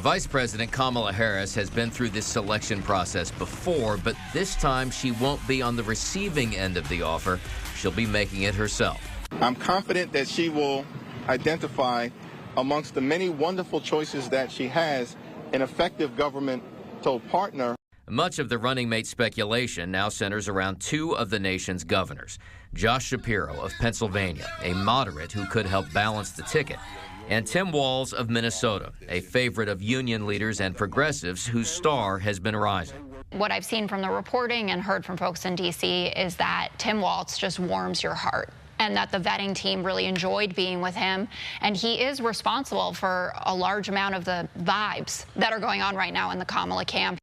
Vice President Kamala Harris has been through this selection process before, but this time she won't be on the receiving end of the offer. She'll be making it herself. I'm confident that she will identify amongst the many wonderful choices that she has an effective governmental partner. Much of the running mate speculation now centers around two of the nation's governors, Josh Shapiro of Pennsylvania, a moderate who could help balance the ticket, and Tim Walz of Minnesota, a favorite of union leaders and progressives whose star has been rising. What I've seen from the reporting and heard from folks in D.C. is that Tim Walz just warms your heart, and that the vetting team really enjoyed being with him. And he is responsible for a large amount of the vibes that are going on right now in the Kamala camp.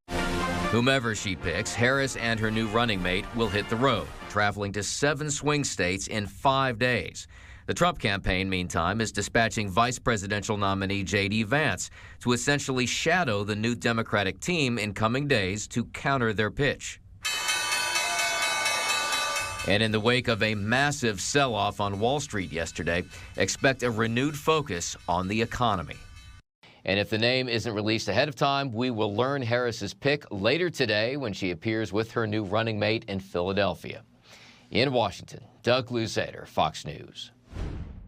Whomever she picks, Harris and her new running mate will hit the road, traveling to 7 swing states in 5 days. The Trump campaign, meantime, is dispatching vice presidential nominee J.D. Vance to essentially shadow the new Democratic team in coming days to counter their pitch. And in the wake of a massive sell-off on Wall Street yesterday, expect a renewed focus on the economy. And if the name isn't released ahead of time, we will learn Harris's pick later today when she appears with her new running mate in Philadelphia. In Washington, Doug Luzader, Fox News.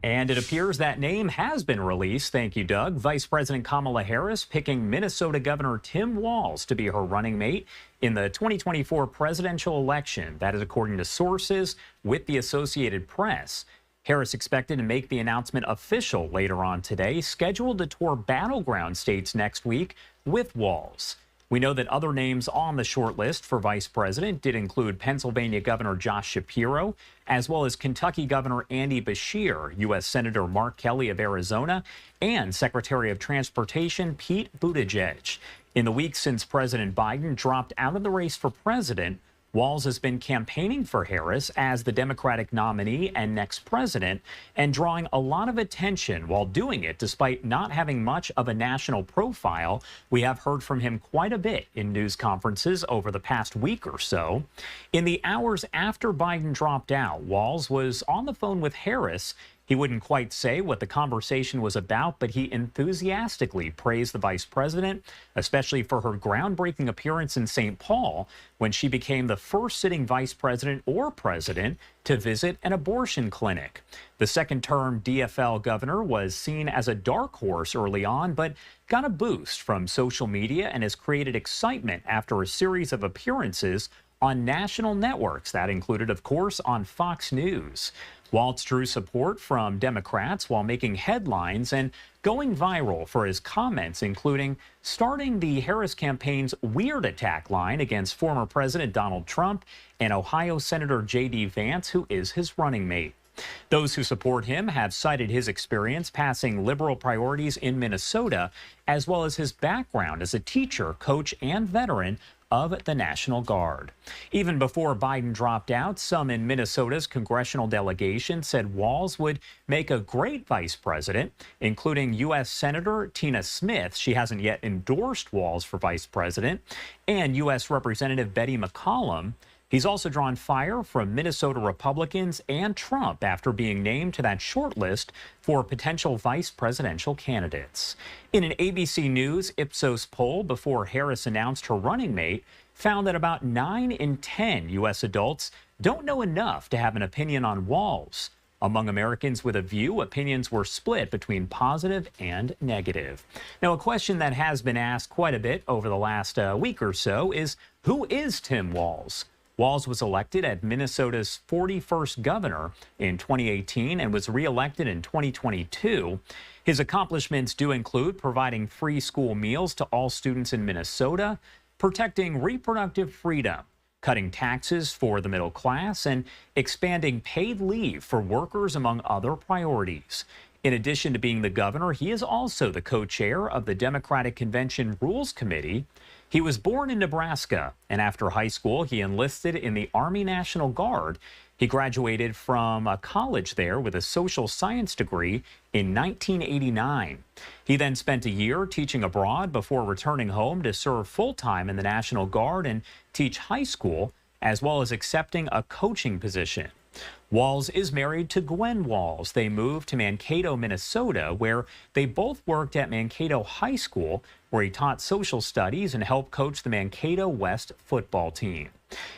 And it appears that name has been released. Thank you, Doug. Vice President Kamala Harris picking Minnesota Governor Tim Walz to be her running mate in the 2024 presidential election. That is according to sources with the Associated Press. Harris expected to make the announcement official later on today, scheduled to tour battleground states next week with Walz. We know that other names on the short list for vice president did include Pennsylvania Governor Josh Shapiro, as well as Kentucky Governor Andy Beshear, U.S. Senator Mark Kelly of Arizona, and Secretary of Transportation Pete Buttigieg. In the weeks since President Biden dropped out of the race for president, Walz has been campaigning for Harris as the Democratic nominee and next president, and drawing a lot of attention while doing it despite not having much of a national profile. We have heard from him quite a bit in news conferences over the past week or so. In the hours after Biden dropped out, Walz was on the phone with Harris. He wouldn't quite say what the conversation was about, but he enthusiastically praised the vice president, especially for her groundbreaking appearance in St. Paul when she became the first sitting vice president or president to visit an abortion clinic. The second-term DFL governor was seen as a dark horse early on, but got a boost from social media and has created excitement after a series of appearances on national networks. That included, of course, on Fox News. Walz drew support from Democrats while making headlines and going viral for his comments, including starting the Harris campaign's weird attack line against former President Donald Trump and Ohio Senator J.D. Vance, who is his running mate. Those who support him have cited his experience passing liberal priorities in Minnesota, as well as his background as a teacher, coach, and veteran of the National Guard. Even before Biden dropped out, some in Minnesota's congressional delegation said Walz would make a great vice president, including U.S. Senator Tina Smith. She hasn't yet endorsed Walz for vice president, and U.S. Representative Betty McCollum. He's also drawn fire from Minnesota Republicans and Trump after being named to that short list for potential vice presidential candidates. In an ABC News Ipsos poll before Harris announced her running mate, found that about 9 in 10 U.S. adults don't know enough to have an opinion on Walz. Among Americans with a view, opinions were split between positive and negative. Now, a question that has been asked quite a bit over the last week or so is, who is Tim Walz? Walz was elected as Minnesota's 41st governor in 2018 and was reelected in 2022. His accomplishments do include providing free school meals to all students in Minnesota, protecting reproductive freedom, cutting taxes for the middle class, and expanding paid leave for workers, among other priorities. In addition to being the governor, he is also the co-chair of the Democratic Convention Rules Committee. He was born in Nebraska, and after high school, he enlisted in the Army National Guard. He graduated from a college there with a social science degree in 1989. He then spent a year teaching abroad before returning home to serve full-time in the National Guard and teach high school, as well as accepting a coaching position. Walz is married to Gwen Walz. They moved to Mankato, Minnesota, where they both worked at Mankato High School, where he taught social studies and helped coach the Mankato West football team.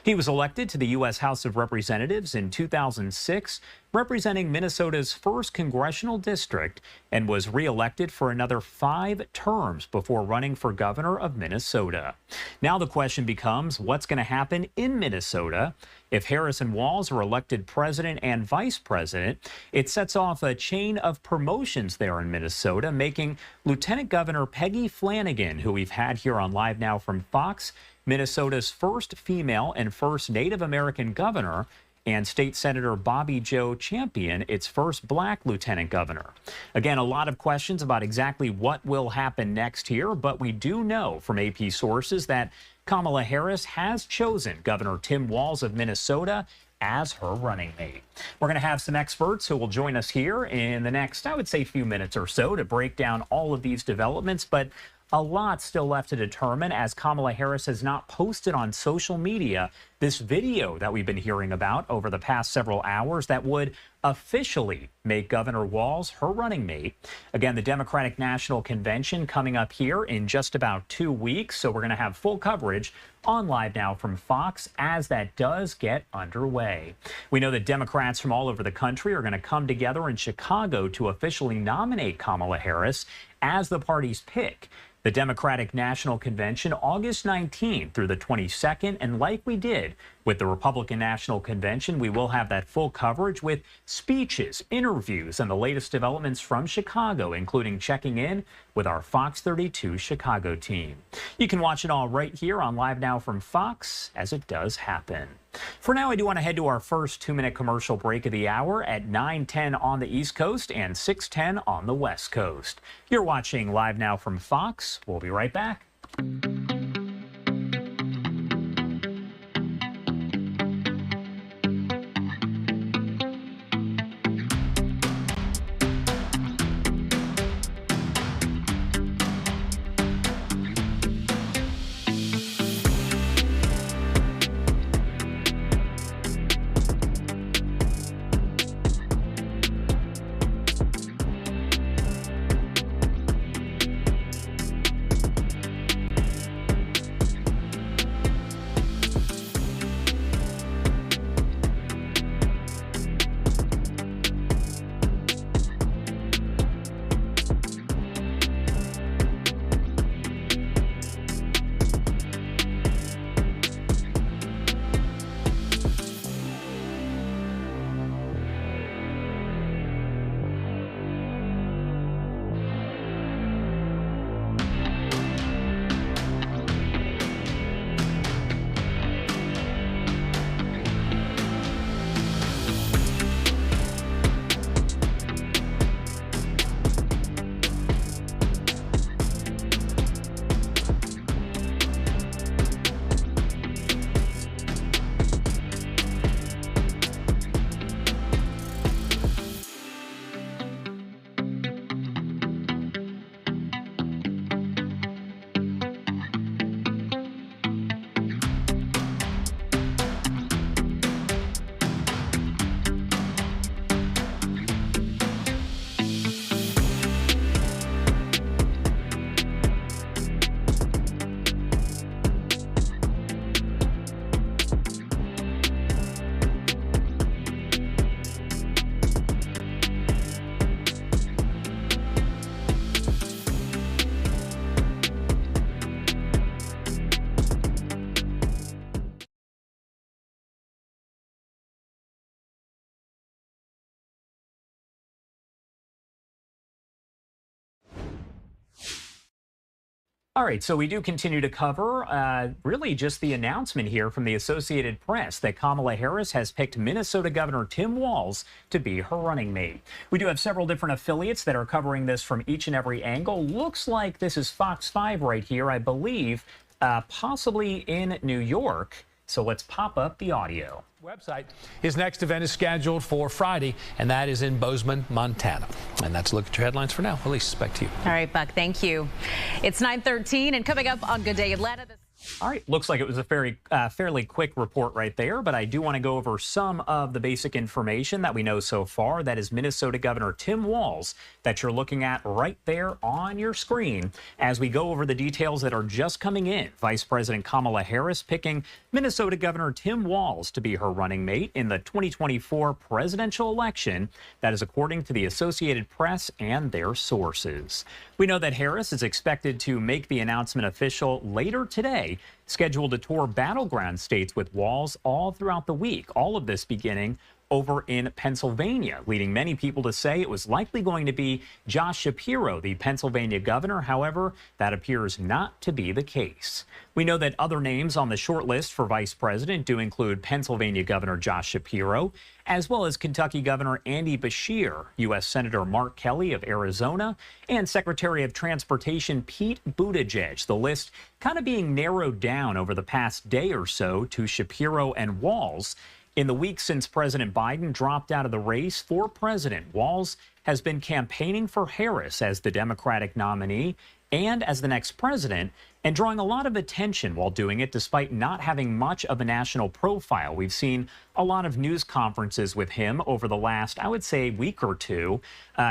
He was elected to the U.S. House of Representatives in 2006, representing Minnesota's 1st congressional district, and was re-elected for another 5 terms before running for governor of Minnesota. Now the question becomes, what's going to happen in Minnesota? If Harris and Walz are elected president and vice president, it sets off a chain of promotions there in Minnesota, making Lieutenant Governor Peggy Flanagan, who we've had here on Live Now from Fox, Minnesota's 1st female and 1st Native American governor, and State Senator Bobby Joe Champion, its 1st black lieutenant governor. Again, a lot of questions about exactly what will happen next here, but we do know from AP sources that Kamala Harris has chosen Governor Tim Walz of Minnesota as her running mate. We're going to have some experts who will join us here in the next, I would say, few minutes or so to break down all of these developments, but a lot still left to determine, as Kamala Harris has not posted on social media this video that we've been hearing about over the past several hours that would officially make Governor Walz her running mate. Again, the Democratic National Convention coming up here in just about 2 weeks, so we're going to have full coverage on Live Now from Fox as that does get underway. We know that Democrats from all over the country are going to come together in Chicago to officially nominate Kamala Harris as the party's pick. The Democratic National Convention, August 19th through the 22nd, and like we did with the Republican National Convention, we will have that full coverage with speeches, interviews, and the latest developments from Chicago, including checking in with our Fox 32 Chicago team. You can watch it all right here on Live Now from Fox as it does happen. For now, I do want to head to our first 2-minute commercial break of the hour at 9:10 on the East Coast and 6:10 on the West Coast. You're watching Live Now from Fox. We'll be right back. All right, so we do continue to cover really just the announcement here from the Associated Press that Kamala Harris has picked Minnesota Governor Tim Walz to be her running mate. We do have several different affiliates that are covering this from each and every angle. Looks like this is Fox 5 right here, I believe, possibly in New York. So let's pop up the audio. Website. His next event is scheduled for Friday, and that is in Bozeman, Montana. And that's a look at your headlines for now. Elise, back to you. All right, Buck, thank you. It's 9:13, and coming up on Good Day Atlanta. All right, looks like it was a fairly quick report right there, but I do want to go over some of the basic information that we know so far. That is Minnesota Governor Tim Walz that you're looking at right there on your screen as we go over the details that are just coming in. Vice President Kamala Harris picking Minnesota Governor Tim Walz to be her running mate in the 2024 presidential election. That is according to the Associated Press and their sources. We know that Harris is expected to make the announcement official later today, scheduled to tour battleground states with Walz all throughout the week. All of this beginning over in Pennsylvania, leading many people to say it was likely going to be Josh Shapiro, the Pennsylvania governor. However, that appears not to be the case. We know that other names on the short list for vice president do include Pennsylvania Governor Josh Shapiro, as well as Kentucky Governor Andy Beshear, U.S. Senator Mark Kelly of Arizona, and Secretary of Transportation Pete Buttigieg. The list kind of being narrowed down over the past day or so to Shapiro and Walz. In the weeks since President Biden dropped out of the race for president, Walz has been campaigning for Harris as the Democratic nominee and as the next president, and drawing a lot of attention while doing it despite not having much of a national profile. We've seen a lot of news conferences with him over the last, I would say, week or two.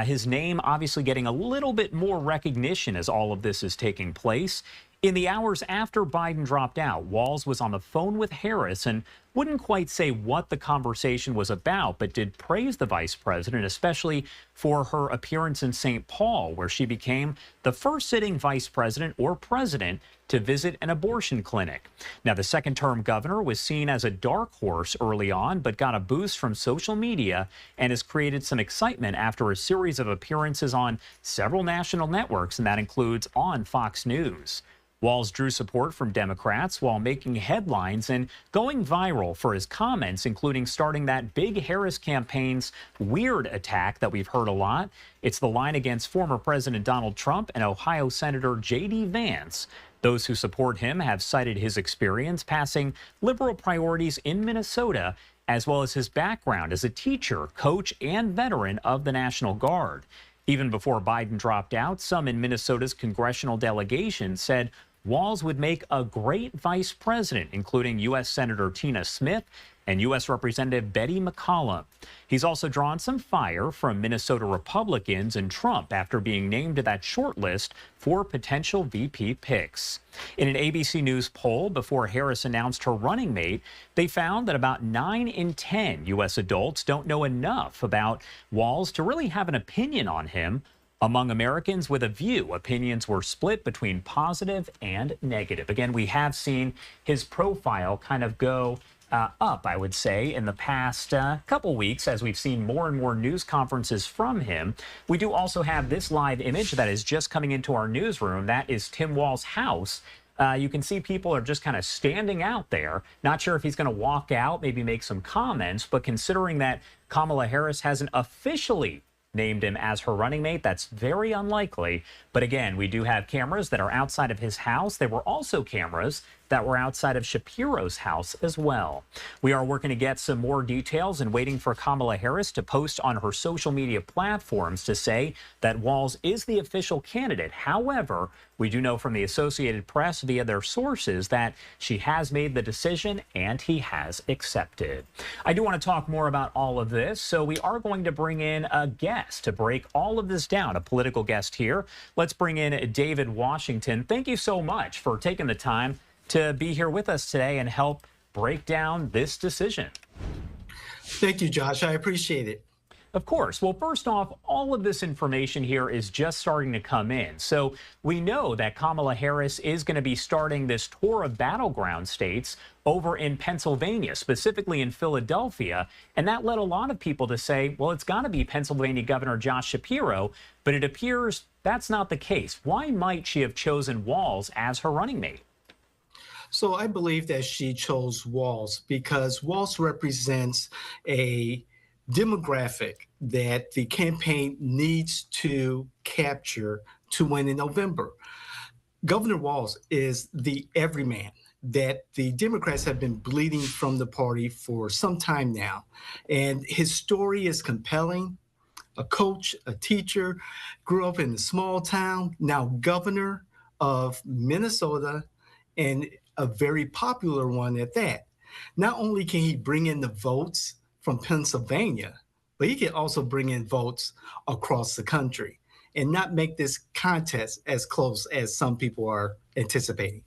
His name obviously getting a little bit more recognition as all of this is taking place. In the hours after Biden dropped out, Walz was on the phone with Harris and wouldn't quite say what the conversation was about, but did praise the vice president, especially for her appearance in St. Paul, where she became the first sitting vice president or president to visit an abortion clinic. Now, the second-term governor was seen as a dark horse early on, but got a boost from social media and has created some excitement after a series of appearances on several national networks, and that includes on Fox News. Walz drew support from Democrats while making headlines and going viral for his comments, including starting that big Harris campaign's weird attack that we've heard a lot. It's the line against former President Donald Trump and Ohio Senator J.D. Vance. Those who support him have cited his experience passing liberal priorities in Minnesota, as well as his background as a teacher, coach, and veteran of the National Guard. Even before Biden dropped out, some in Minnesota's congressional delegation said Walz would make a great vice president, including U.S. Senator Tina Smith and U.S. Representative Betty McCollum. He's also drawn some fire from Minnesota Republicans and Trump after being named to that short list for potential VP picks. In an ABC News poll before Harris announced her running mate, they found that about 9 in 10 U.S. adults don't know enough about Walz to really have an opinion on him. Among Americans with a view, opinions were split between positive and negative. Again, we have seen his profile kind of go up, I would say, in the past couple weeks as we've seen more and more news conferences from him. We do also have this live image that is just coming into our newsroom. That is Tim Walz's house. You can see people are just kind of standing out there. Not sure if he's going to walk out, maybe make some comments, but considering that Kamala Harris hasn't officially named him as her running mate, that's very unlikely. But again, we do have cameras that are outside of his house. There were also cameras that were outside of Shapiro's house as well. We are working to get some more details and waiting for Kamala Harris to post on her social media platforms to say that Walz is the official candidate. However, we do know from the Associated Press via their sources that she has made the decision and he has accepted. I do want to talk more about all of this, so we are going to bring in a guest to break all of this down, a political guest here. Let's bring in David Washington. Thank you so much for taking the time to be here with us today and help break down this decision. Thank you, Josh. I appreciate it. Of course. Well, first off, all of this information here is just starting to come in. So we know that Kamala Harris is going to be starting this tour of battleground states over in Pennsylvania, specifically in Philadelphia. And that led a lot of people to say, well, it's got to be Pennsylvania Governor Josh Shapiro. But it appears that's not the case. Why might she have chosen Walz as her running mate? So I believe that she chose Walz because Walz represents a demographic that the campaign needs to capture to win in November. Governor Walz is the everyman that the Democrats have been bleeding from the party for some time now. And his story is compelling. A coach, a teacher, grew up in a small town, now governor of Minnesota, and a very popular one at that. Not only can he bring in the votes from Pennsylvania, but he can also bring in votes across the country and not make this contest as close as some people are anticipating.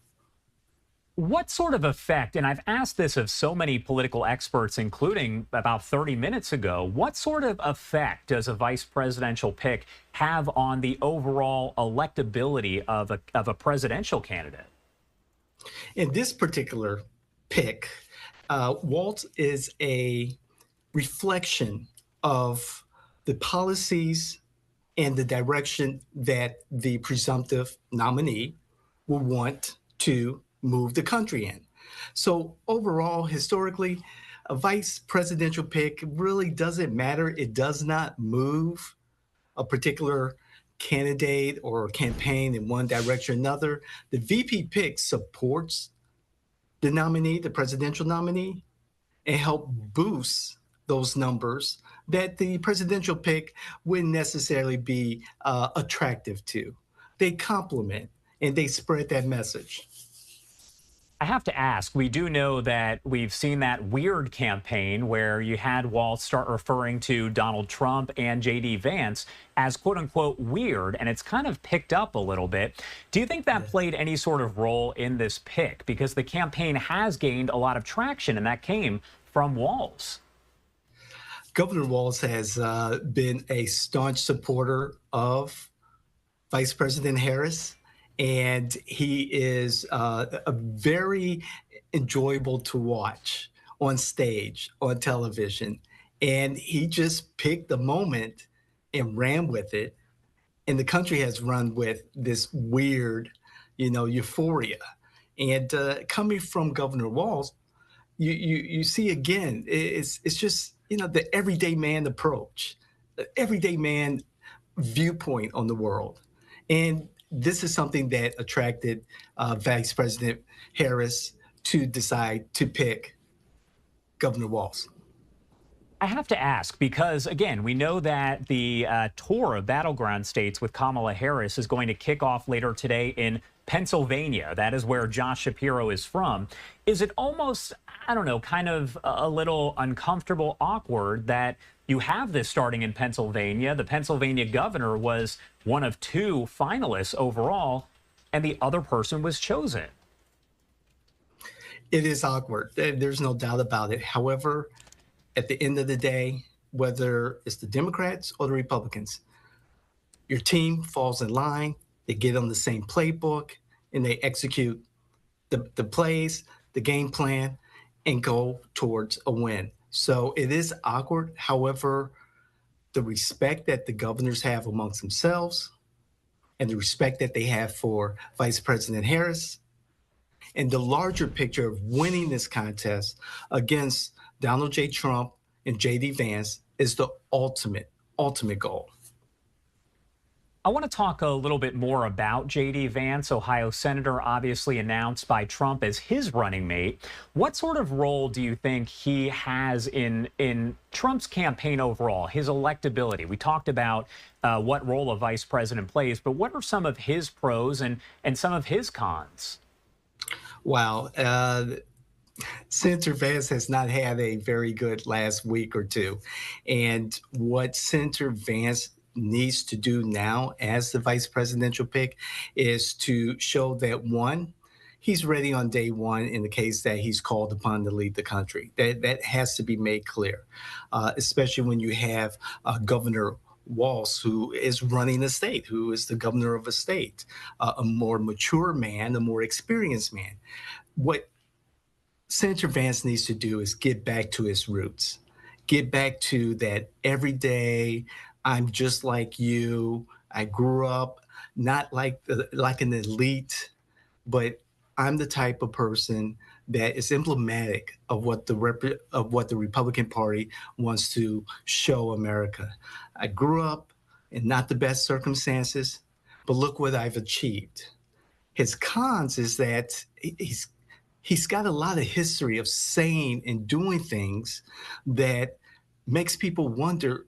What sort of effect, and I've asked this of so many political experts, including about 30 minutes ago, what sort of effect does a vice presidential pick have on the overall electability of a presidential candidate? In this particular pick, Walz is a reflection of the policies and the direction that the presumptive nominee will want to move the country in. So overall, historically, a vice presidential pick really doesn't matter. It does not move a particular candidate or campaign in one direction or another. The VP pick supports the nominee, the presidential nominee, and help boost those numbers that the presidential pick wouldn't necessarily be attractive to. They complement and they spread that message. I have to ask, we do know that we've seen that weird campaign where you had Walz start referring to Donald Trump and J.D. Vance as quote unquote weird, and it's kind of picked up a little bit. Do you think that played any sort of role in this pick? Because the campaign has gained a lot of traction, and that came from Walz. Governor Walz has been a staunch supporter of Vice President Harris, and he is a very enjoyable to watch on stage, on television. And he just picked the moment and ran with it. And the country has run with this weird, euphoria. And coming from Governor Walz, you see again, it's just, the everyday man approach, the everyday man viewpoint on the world. And this is something that attracted Vice President Harris to decide to pick Governor Walz. I have to ask, because, again, we know that the tour of battleground states with Kamala Harris is going to kick off later today in Pennsylvania. That is where Josh Shapiro is from. Is it almost, I don't know, kind of a little uncomfortable, awkward that you have this starting in Pennsylvania? The Pennsylvania governor was one of 2 finalists overall, and the other person was chosen. It is awkward. There's no doubt about it. However, at the end of the day, whether it's the Democrats or the Republicans, your team falls in line, they get on the same playbook, and they execute the plays, the game plan, and go towards a win. So it is awkward. However, the respect that the governors have amongst themselves and the respect that they have for Vice President Harris and the larger picture of winning this contest against Donald J. Trump and J.D. Vance is the ultimate goal. I want to talk a little bit more about J.D. Vance, Ohio senator, obviously announced by Trump as his running mate. What sort of role do you think he has in Trump's campaign overall, his electability? We talked about what role a vice president plays, but what are some of his pros and some of his cons? Wow. Senator Vance has not had a very good last week or two. And what Senator Vance needs to do now as the vice presidential pick is to show that, one, he's ready on day one in the case that he's called upon to lead the country. That has to be made clear, especially when you have Governor Walz, who is running a state, who is the governor of a state, a more mature man, a more experienced man. What Senator Vance needs to do is get back to his roots, get back to that everyday, I'm just like you. I grew up not like an elite, but I'm the type of person that is emblematic of what the Republican Party wants to show America. I grew up in not the best circumstances, but look what I've achieved. His cons is that he's got a lot of history of saying and doing things that makes people wonder,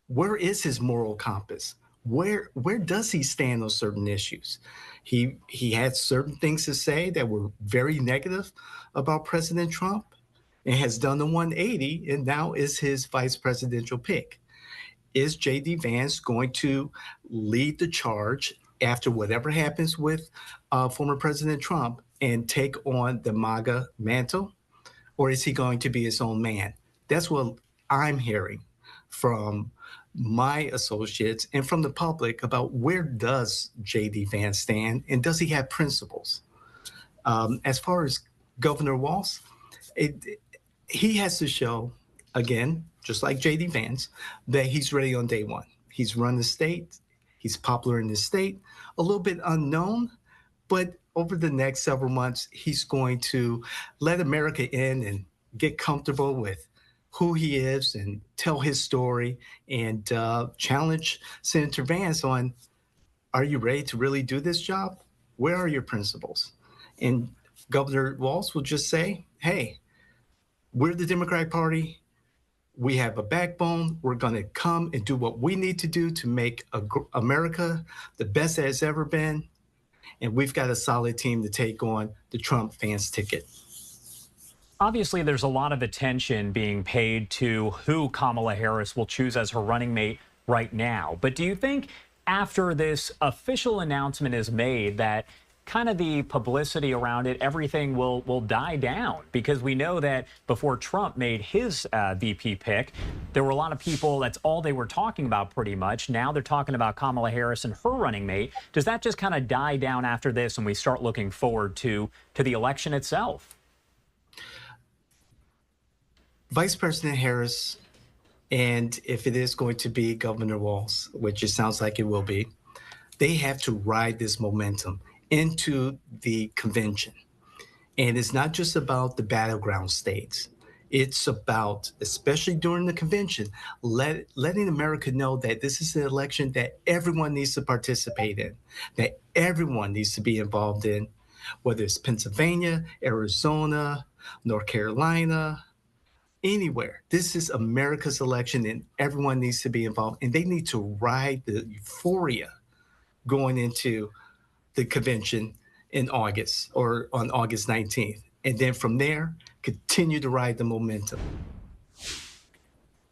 where is his moral compass? where does he stand on certain issues? He had certain things to say that were very negative about President Trump and has done the 180 and now is his vice presidential pick. Is J.D. Vance going to lead the charge after whatever happens with former President Trump and take on the MAGA mantle? Or is he going to be his own man? That's what I'm hearing from my associates and from the public about where does J.D. Vance stand and does he have principles? As far as Governor Walz, he has to show, again, just like J.D. Vance, that he's ready on day one. He's run the state. He's popular in the state, a little bit unknown, but over the next several months, he's going to let America in and get comfortable with who he is and tell his story and challenge Senator Vance on, are you ready to really do this job? Where are your principles? And Governor Walz will just say, hey, we're the Democratic Party. We have a backbone. We're going to come and do what we need to do to make America the best it has ever been. And we've got a solid team to take on the Trump Vance ticket. Obviously, there's a lot of attention being paid to who Kamala Harris will choose as her running mate right now. But do you think after this official announcement is made that kind of the publicity around it, everything will die down? Because we know that before Trump made his VP pick, there were a lot of people, that's all they were talking about pretty much. Now they're talking about Kamala Harris and her running mate. Does that just kind of die down after this and we start looking forward to the election itself? Vice President Harris, and if it is going to be Governor Walz, which it sounds like it will be, they have to ride this momentum into the convention. And it's not just about the battleground states. It's about, especially during the convention, letting America know that this is an election that everyone needs to participate in, that everyone needs to be involved in, whether it's Pennsylvania, Arizona, North Carolina, anywhere. This is America's election and everyone needs to be involved. And they need to ride the euphoria going into the convention in August or on August 19th. And then from there, continue to ride the momentum.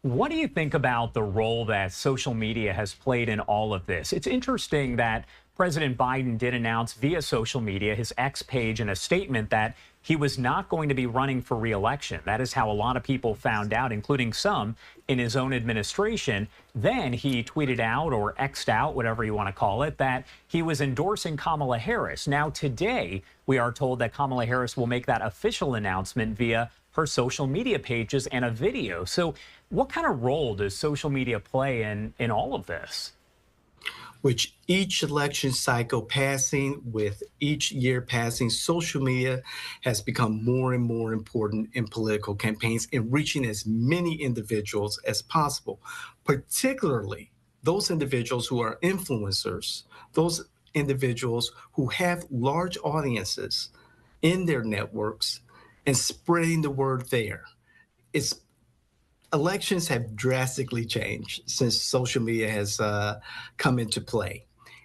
What do you think about the role that social media has played in all of this? It's interesting that President Biden did announce via social media, his X page, in a statement that he was not going to be running for re-election. That is how a lot of people found out, including some in his own administration. Then he tweeted out, or X'd out, whatever you want to call it, that he was endorsing Kamala Harris. Now today, we are told that Kamala Harris will make that official announcement via her social media pages and a video. So what kind of role does social media play in all of this? Which each election cycle passing, with each year passing, social media has become more and more important in political campaigns and reaching as many individuals as possible, particularly those individuals who are influencers, those individuals who have large audiences in their networks and spreading the word there. Elections have drastically changed since social media has come into play.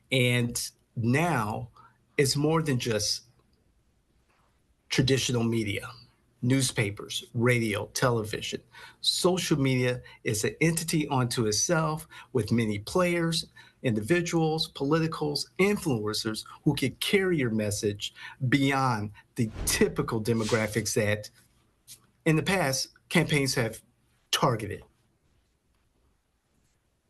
And now it's more than just traditional media, newspapers, radio, television. Social media is an entity unto itself with many players, individuals, politicals, influencers who can carry your message beyond the typical demographics that in the past campaigns have targeted.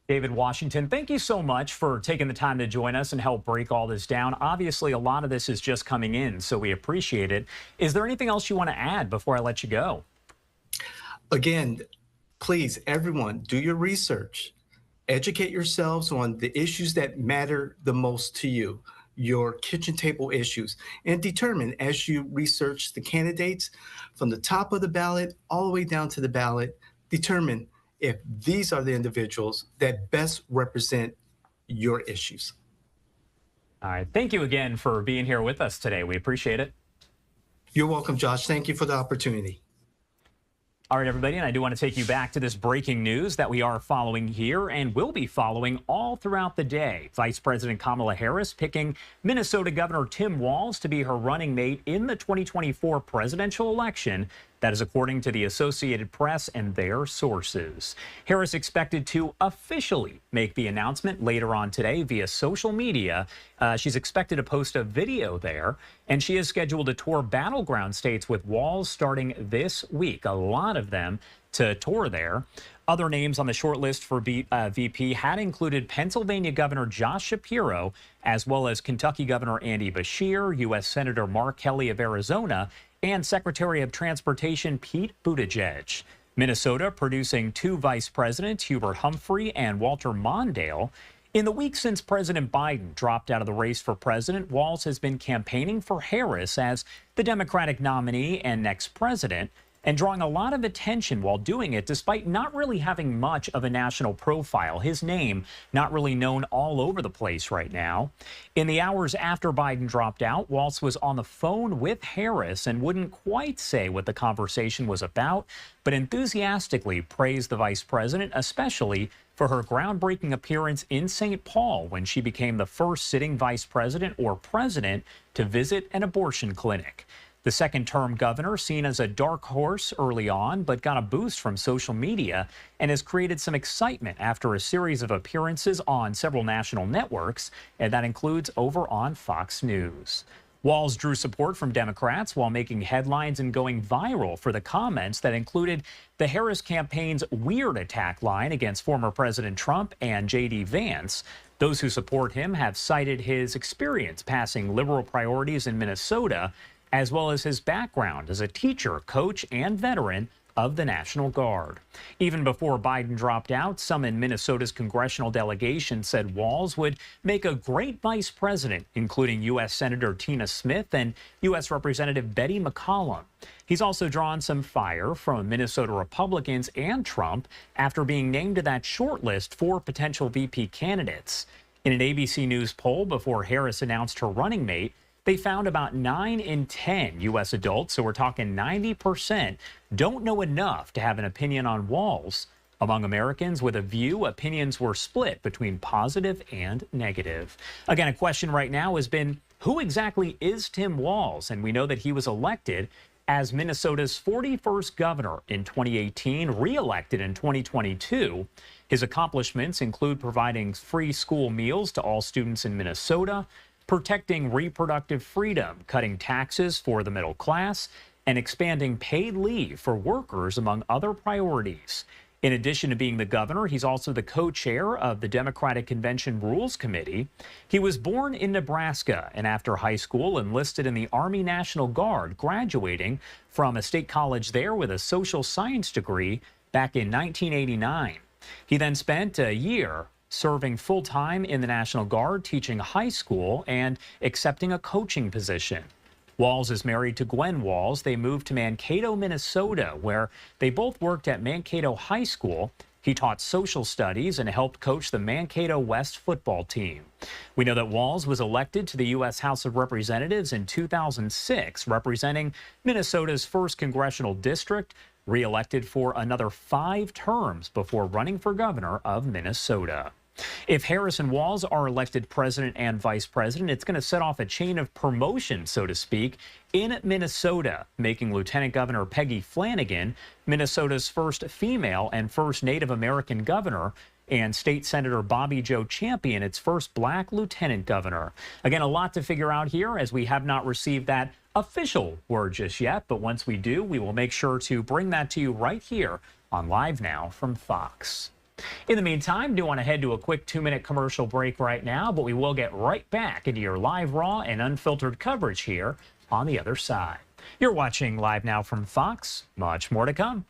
David Washington, thank you so much for taking the time to join us and help break all this down. Obviously, a lot of this is just coming in, so we appreciate it. Is there anything else you want to add before I let you go? Again, please, everyone, do your research. Educate yourselves on the issues that matter the most to you, your kitchen table issues, and determine as you research the candidates from the top of the ballot all the way down to the ballot, determine if these are the individuals that best represent your issues. All right. Thank you again for being here with us today. We appreciate it. You're welcome, Josh. Thank you for the opportunity. All right, everybody, and I do want to take you back to this breaking news that we are following here and will be following all throughout the day. Vice President Kamala Harris picking Minnesota Governor Tim Walz to be her running mate in the 2024 presidential election. That is according to the Associated Press and their sources. Harris expected to officially make the announcement later on today via social media. She's expected to post a video there, and she is scheduled to tour battleground states with Walz starting this week. A lot of them to tour there. Other names on the short list for VP had included Pennsylvania Governor Josh Shapiro, as well as Kentucky Governor Andy Beshear, U.S. Senator Mark Kelly of Arizona, and Secretary of Transportation Pete Buttigieg. Minnesota producing two vice presidents, Hubert Humphrey and Walter Mondale. In the week since President Biden dropped out of the race for president, Walz has been campaigning for Harris as the Democratic nominee and next president, and drawing a lot of attention while doing it, despite not really having much of a national profile. His name not really known all over the place right now. In the hours after Biden dropped out, Walz was on the phone with Harris and wouldn't quite say what the conversation was about, but enthusiastically praised the vice president, especially for her groundbreaking appearance in St. Paul when she became the first sitting vice president or president to visit an abortion clinic. The second-term governor, seen as a dark horse early on, but got a boost from social media and has created some excitement after a series of appearances on several national networks, and that includes over on Fox News. Walz drew support from Democrats while making headlines and going viral for the comments that included the Harris campaign's weird attack line against former President Trump and J.D. Vance. Those who support him have cited his experience passing liberal priorities in Minnesota, as well as his background as a teacher, coach, and veteran of the National Guard. Even before Biden dropped out, some in Minnesota's congressional delegation said Walz would make a great vice president, including U.S. Senator Tina Smith and U.S. Representative Betty McCollum. He's also drawn some fire from Minnesota Republicans and Trump after being named to that short list for potential VP candidates. In an ABC News poll before Harris announced her running mate, they found about 9 in 10 U.S. adults, so we're talking 90%, don't know enough to have an opinion on Walz. Among Americans with a view, opinions were split between positive and negative. Again, a question right now has been, who exactly is Tim Walz? And we know that he was elected as Minnesota's 41st governor in 2018, re-elected in 2022. His accomplishments include providing free school meals to all students in Minnesota, protecting reproductive freedom, cutting taxes for the middle class, and expanding paid leave for workers, among other priorities. In addition to being the governor, he's also the co-chair of the Democratic Convention Rules Committee. He was born in Nebraska and after high school enlisted in the Army National Guard, graduating from a state college there with a social science degree back in 1989. He then spent a year serving full-time in the National Guard, teaching high school and accepting a coaching position. Walz is married to Gwen Walz. They moved to Mankato, Minnesota, where they both worked at Mankato High School. He taught social studies and helped coach the Mankato West football team. We know that Walz was elected to the U.S. House of Representatives in 2006, representing Minnesota's 1st congressional district, re-elected for another 5 terms before running for governor of Minnesota. If Harris and Walz are elected president and vice president, it's going to set off a chain of promotion, so to speak, in Minnesota, making Lieutenant Governor Peggy Flanagan Minnesota's first female and first Native American governor, and State Senator Bobby Joe Champion its first black lieutenant governor. Again, a lot to figure out here, as we have not received that official word just yet, but once we do, we will make sure to bring that to you right here on Live Now from Fox. In the meantime, do want to head to a quick 2-minute commercial break right now, but we will get right back into your live, raw, and unfiltered coverage here on the other side. You're watching Live Now from Fox. Much more to come.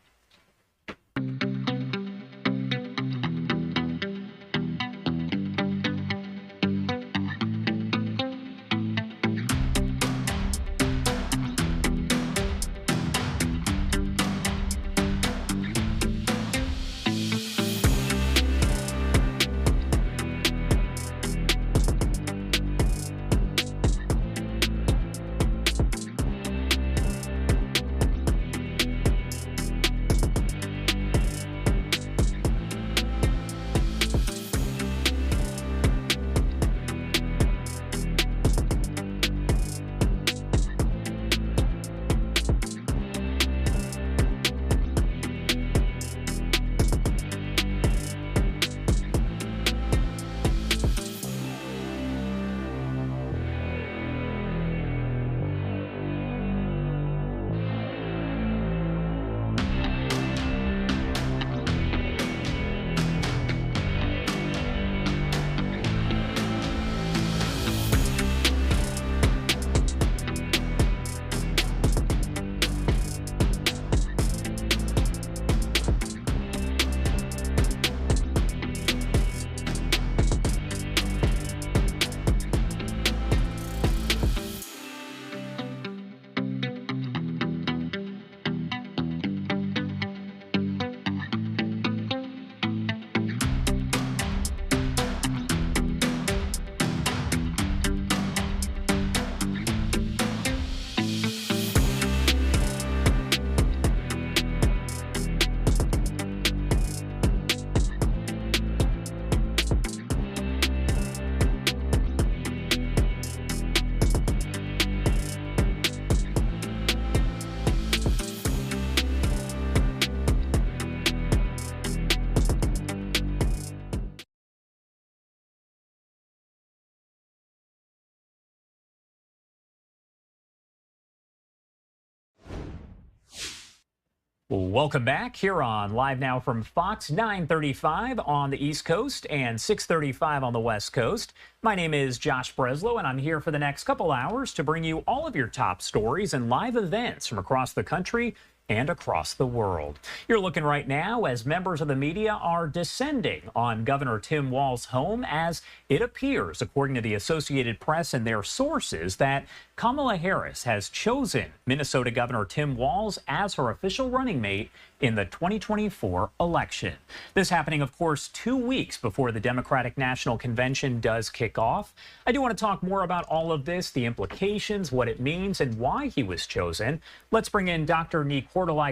Welcome back here on Live Now from Fox, 9:35 on the East Coast and 6:35 on the West Coast. My name is Josh Breslow, and I'm here for the next couple hours to bring you all of your top stories and live events from across the country and across the world. You're looking right now as members of the media are descending on Governor Tim Walz's home as it appears, according to the Associated Press and their sources, that Kamala Harris has chosen Minnesota Governor Tim Walz as her official running mate in the 2024 election. This happening, of course, 2 weeks before the Democratic National Convention does kick off. I do want to talk more about all of this, the implications, what it means, and why he was chosen. Let's bring in Dr.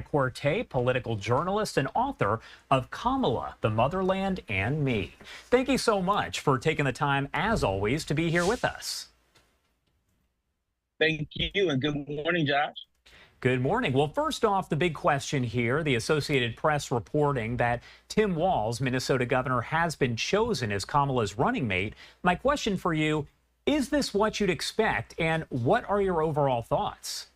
Corte, political journalist and author of Kamala, The Motherland and Me. Thank you so much for taking the time, as always, to be here with us. Thank you, and good morning, Josh. Good morning. Well, first off, the big question here, the Associated Press reporting that Tim Walz, Minnesota governor, has been chosen as Kamala's running mate. My question for you, is this what you'd expect, and what are your overall thoughts?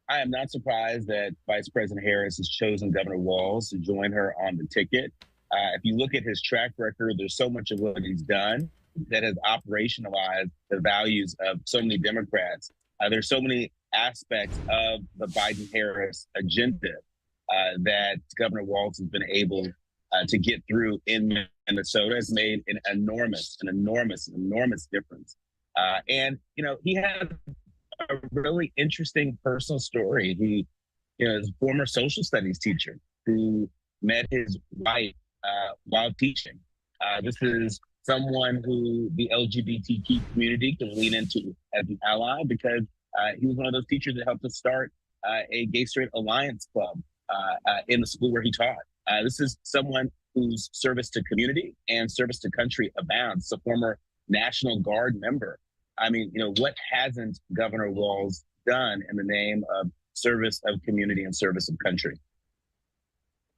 I am not surprised that Vice President Harris has chosen Governor Walz to join her on the ticket. If you look at his track record, there's so much of what he's done that has operationalized the values of so many Democrats. There's so many aspects of the Biden-Harris agenda that Governor Walz has been able to get through in Minnesota. Has made an enormous difference. And, you know, he has a really interesting personal story. He, you know, is a former social studies teacher who met his wife while teaching. This is someone who the LGBTQ community can lean into as an ally because he was one of those teachers that helped us start a Gay Straight Alliance club in the school where he taught. This is someone whose service to community and service to country abounds. A former National Guard member. I mean, you know, what hasn't Governor Walz done in the name of service of community and service of country?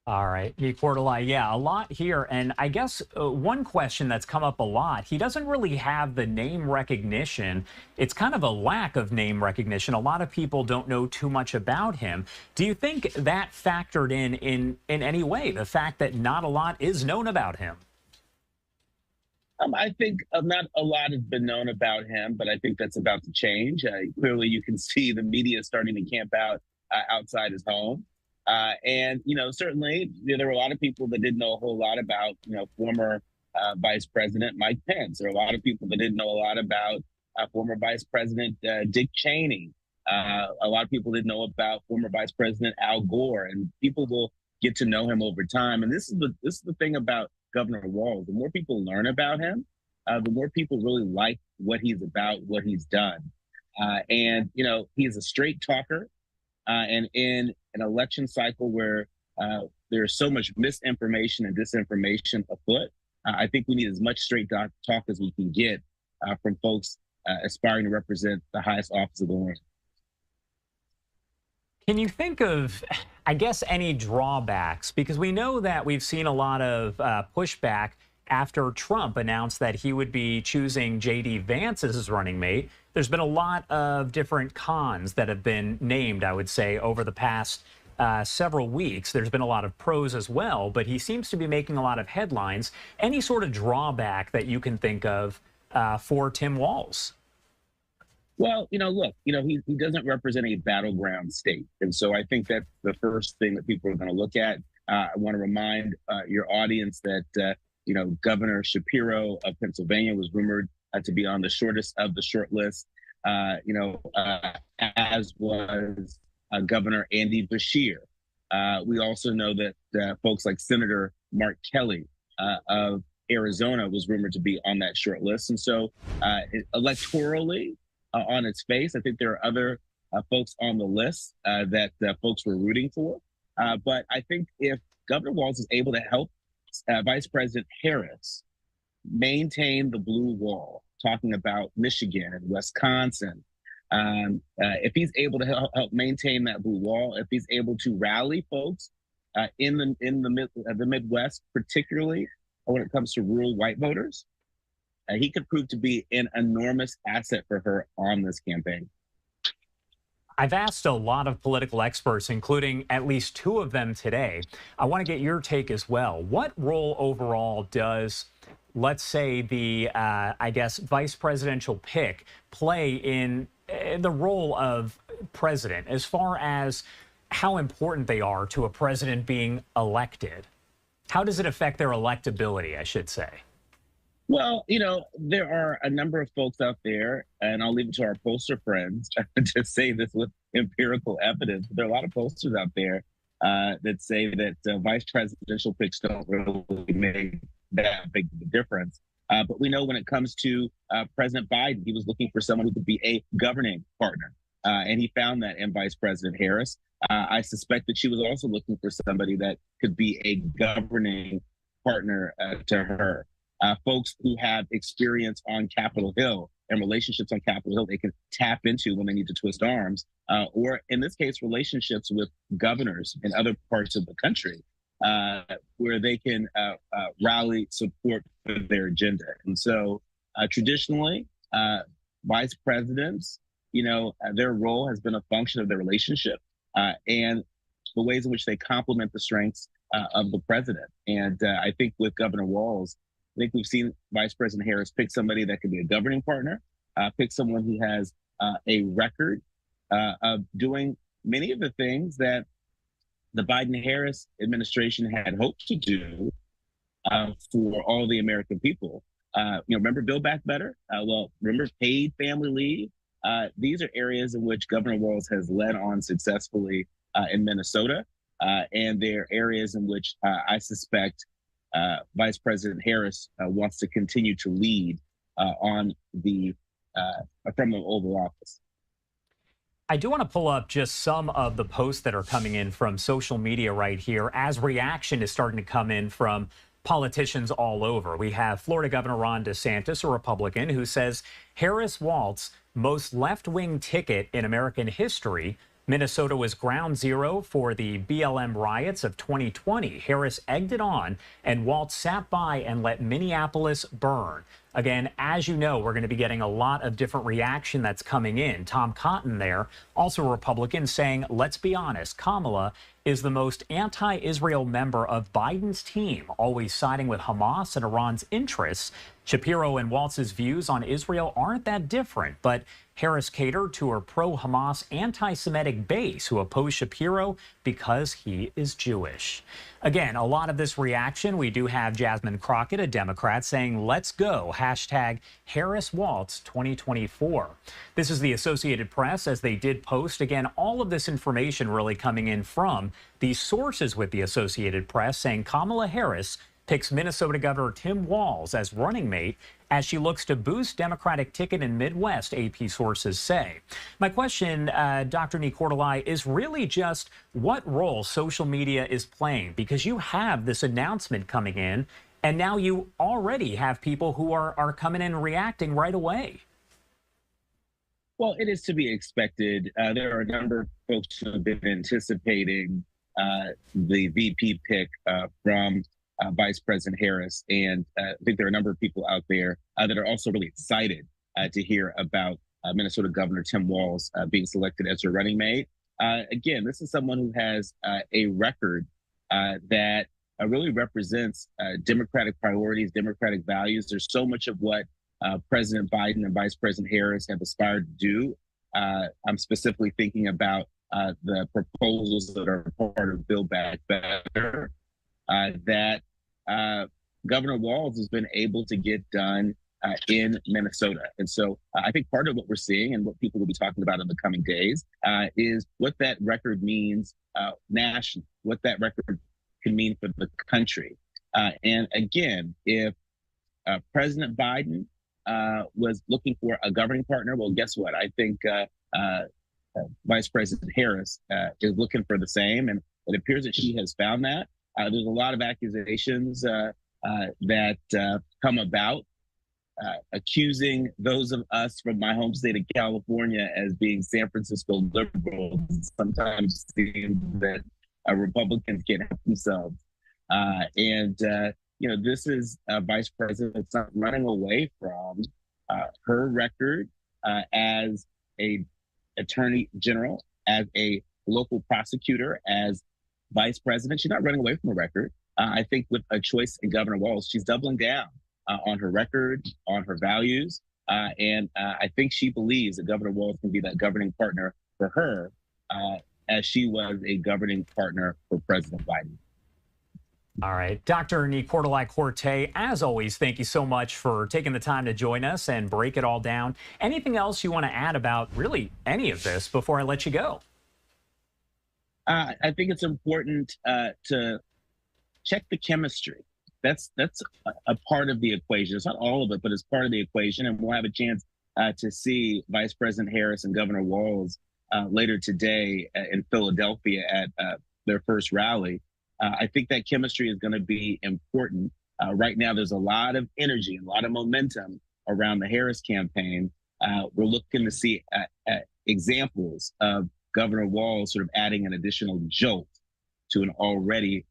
All right, yeah, a lot here. And I guess one question that's come up a lot, he doesn't really have the name recognition. It's kind of a lack of name recognition. A lot of people don't know too much about him. Do you think that factored in any way, the fact that not a lot is known about him? I think not a lot has been known about him, but I think that's about to change. Clearly, you can see the media starting to camp out outside his home. And, you know, certainly there were a lot of people that didn't know a whole lot about, you know, former Vice President Mike Pence. There are a lot of people that didn't know a lot about former Vice President Dick Cheney. A lot of people didn't know about former Vice President Al Gore, and people will get to know him over time. And this is the thing about Governor Walz. The more people learn about him, the more people really like what he's about, what he's done. And, you know, he's a straight talker. And in an election cycle where there's so much misinformation and disinformation afoot, I think we need as much straight talk as we can get from folks aspiring to represent the highest office of the land. Can you think of, I guess, any drawbacks? Because we know that we've seen a lot of pushback after Trump announced that he would be choosing J.D. Vance as his running mate. There's been a lot of different cons that have been named, I would say, over the past several weeks. There's been a lot of pros as well, but he seems to be making a lot of headlines. Any sort of drawback that you can think of for Tim Walz? Well, you know, look, you know, he doesn't represent a battleground state. And so I think that's the first thing that people are going to look at. I want to remind your audience that, you know, Governor Shapiro of Pennsylvania was rumored to be on the shortest of the short list, you know, as was Governor Andy Beshear. We also know that folks like Senator Mark Kelly of Arizona was rumored to be on that short list. And so electorally, on its face, I think there are other folks on the list that folks were rooting for. But I think if Governor Walz is able to help Vice President Harris maintain the blue wall, talking about Michigan and Wisconsin, if he's able to help maintain that blue wall, if he's able to rally folks in the Midwest, particularly when it comes to rural white voters, he could prove to be an enormous asset for her on this campaign. I've asked a lot of political experts, including at least 2 of them today. I want to get your take as well. What role overall does, let's say, the, I guess, vice presidential pick play in the role of president as far as how important they are to a president being elected? How does it affect their electability, I should say? Well, you know, there are a number of folks out there, and I'll leave it to our pollster friends to say this with empirical evidence. There are a lot of pollsters out there that say that vice presidential picks don't really make that big of a difference. But we know when it comes to President Biden, he was looking for someone who could be a governing partner. And he found that in Vice President Harris. I suspect that she was also looking for somebody that could be a governing partner to her. Folks who have experience on Capitol Hill and relationships on Capitol Hill, they can tap into when they need to twist arms, or in this case, relationships with governors in other parts of the country, where they can rally support for their agenda. And so traditionally, vice presidents, you know, their role has been a function of their relationship and the ways in which they complement the strengths of the president. And I think with Governor Walz, I think we've seen Vice President Harris pick somebody that can be a governing partner, pick someone who has a record of doing many of the things that the Biden-Harris administration had hoped to do for all the American people. You know, remember Build Back Better? Well, remember paid family leave? These are areas in which Governor Walz has led on successfully in Minnesota, and they're areas in which I suspect Vice President Harris wants to continue to lead on the from the Oval Office. I do want to pull up just some of the posts that are coming in from social media right here as reaction is starting to come in from politicians all over. We have Florida Governor Ron DeSantis, a Republican, who says Harris-Walz, most left-wing ticket in American history. Minnesota was ground zero for the BLM riots of 2020. Harris egged it on, and Walz sat by and let Minneapolis burn. Again, as you know, we're going to be getting a lot of different reaction that's coming in. Tom Cotton there, also a Republican, saying, let's be honest, Kamala is the most anti-Israel member of Biden's team, always siding with Hamas and Iran's interests. Shapiro and Walz's views on Israel aren't that different, but Harris catered to her pro-Hamas anti-Semitic base who oppose Shapiro because he is Jewish. Again, a lot of this reaction. We do have Jasmine Crockett, a Democrat, saying, let's go, hashtag Harris-Walz 2024. This is the Associated Press, as they did post. Again, all of this information really coming in from these sources with the Associated Press saying Kamala Harris picks Minnesota Governor Tim Walz as running mate as she looks to boost Democratic ticket in Midwest, AP sources say. My question, Dr. Nicordelai, is really just what role social media is playing, because you have this announcement coming in, and now you already have people who are coming in and reacting right away. Well, it is to be expected. There are a number of folks who have been anticipating the VP pick from Vice President Harris. And I think there are a number of people out there that are also really excited to hear about Minnesota Governor Tim Walz being selected as her running mate. Again, this is someone who has a record that really represents Democratic priorities, Democratic values. There's so much of what President Biden and Vice President Harris have aspired to do. I'm specifically thinking about the proposals that are part of Build Back Better that Governor Walz has been able to get done in Minnesota. And so I think part of what we're seeing and what people will be talking about in the coming days is what that record means nationally, what that record can mean for the country. And again, if President Biden was looking for a governing partner, well, guess what? I think Vice President Harris is looking for the same, and it appears that she has found that. There's a lot of accusations that come about accusing those of us from my home state of California as being San Francisco liberals. Sometimes seems that Republicans can't help themselves. You know, this is a vice president that's not running away from her record as a attorney general, as a local prosecutor, as vice president. She's not running away from a record. I think with a choice in Governor Walz, she's doubling down on her record, on her values. And I think she believes that Governor Walz can be that governing partner for her, as she was a governing partner for President Biden. All right. Dr. Nicordelai-Corte, as always, thank you so much for taking the time to join us and break it all down. Anything else you want to add about really any of this before I let you go? I think it's important to check the chemistry. That's a part of the equation. It's not all of it, but it's part of the equation. And we'll have a chance to see Vice President Harris and Governor Walz later today in Philadelphia at their first rally. I think that chemistry is going to be important. Right now, there's a lot of energy and a lot of momentum around the Harris campaign. We're looking to see examples of Governor Walz sort of adding an additional jolt to an already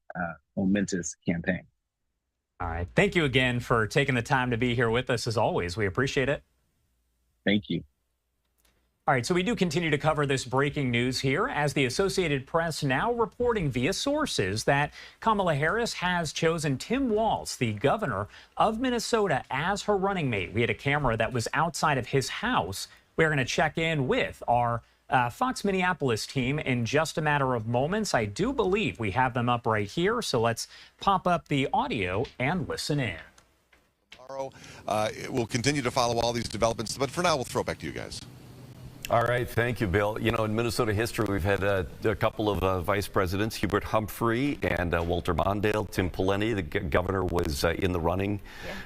momentous campaign. All right. Thank you again for taking the time to be here with us, as always. We appreciate it. Thank you. All right, so we do continue to cover this breaking news here as the Associated Press now reporting via sources that Kamala Harris has chosen Tim Walz, the governor of Minnesota, as her running mate. We had a camera that was outside of his house. We're going to check in with our Fox Minneapolis team in just a matter of moments. I do believe we have them up right here, so let's pop up the audio and listen in. Tomorrow, we'll continue to follow all these developments, but for now, we'll throw it back to you guys. All right, thank you, Bill. You know, in Minnesota history, we've had a couple of vice presidents, Hubert Humphrey and Walter Mondale. Tim Pawlenty, the governor, was in the running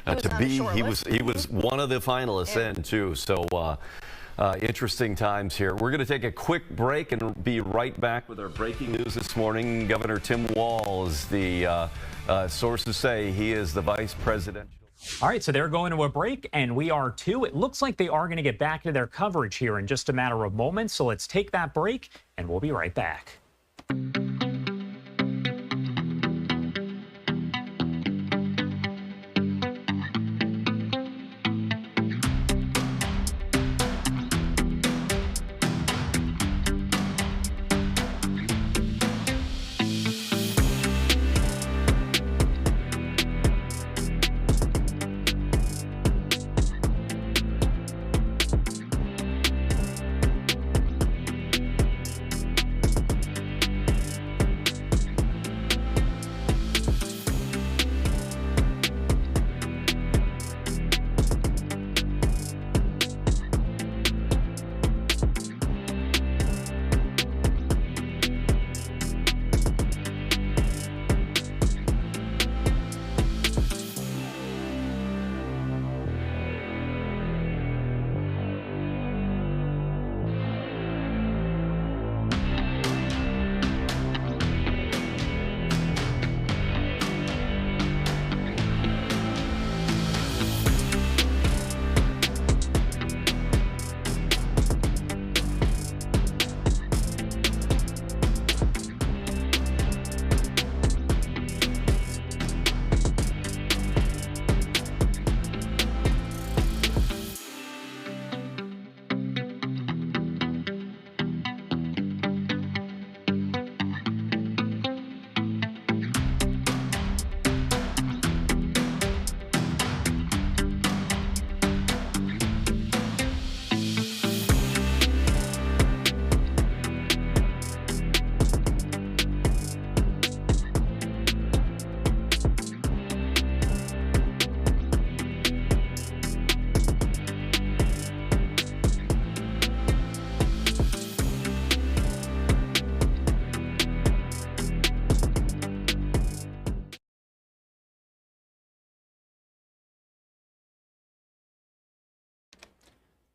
to be. He was one of the finalists then too. So interesting times here. We're going to take a quick break and be right back with our breaking news this morning. Governor Tim Walz, the sources say he is the vice presidential. All right, so they're going to a break, and we are too. It looks like they are going to get back to their coverage here in just a matter of moments. So let's take that break, and we'll be right back.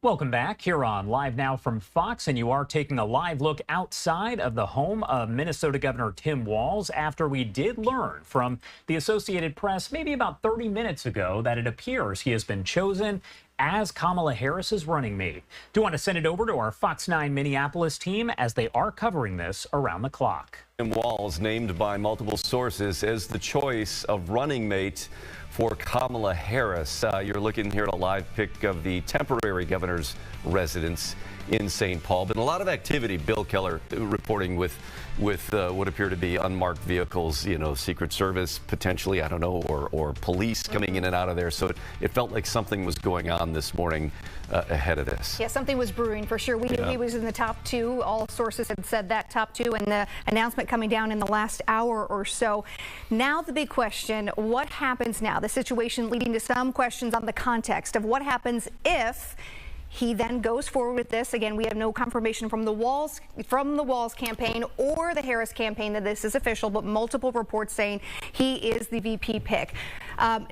Welcome back here on Live Now from Fox, and you are taking a live look outside of the home of Minnesota Governor Tim Walz after we did learn from the Associated Press maybe about 30 minutes ago that it appears he has been chosen as Kamala Harris's running mate. Do want to send it over to our Fox 9 Minneapolis team as they are covering this around the clock. Tim Walz named by multiple sources as the choice of running mate for Kamala Harris. You're looking here at a live pic of the temporary governor's residence in St. Paul. Been a lot of activity. Bill Keller reporting with what appear to be unmarked vehicles, you know, Secret Service potentially, I don't know, or police coming in and out of there. So it felt like something was going on this morning ahead of this. Yeah, something was brewing for sure. We knew he was in the top 2. All sources had said that top 2, and the announcement coming down in the last hour or so. Now the big question, what happens now? The situation leading to some questions on the context of what happens if he then goes forward with this. Again, we have no confirmation from the Walz campaign or the Harris campaign that this is official, but multiple reports saying he is the VP pick.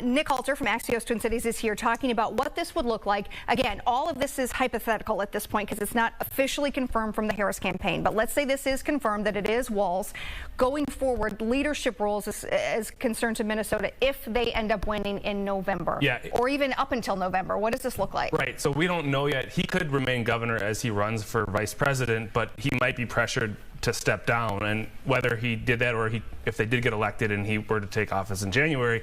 Nick Halter from Axios Twin Cities is here talking about what this would look like. Again, all of this is hypothetical at this point because it's not officially confirmed from the Harris campaign. But let's say this is confirmed that it is Walz going forward, leadership roles as concerned to Minnesota if they end up winning in November. Yeah. Or even up until November. What does this look like? Right. So we don't know yet. He could remain governor as he runs for vice president, but he might be pressured to step down. And whether he did that or if they did get elected and he were to take office in January,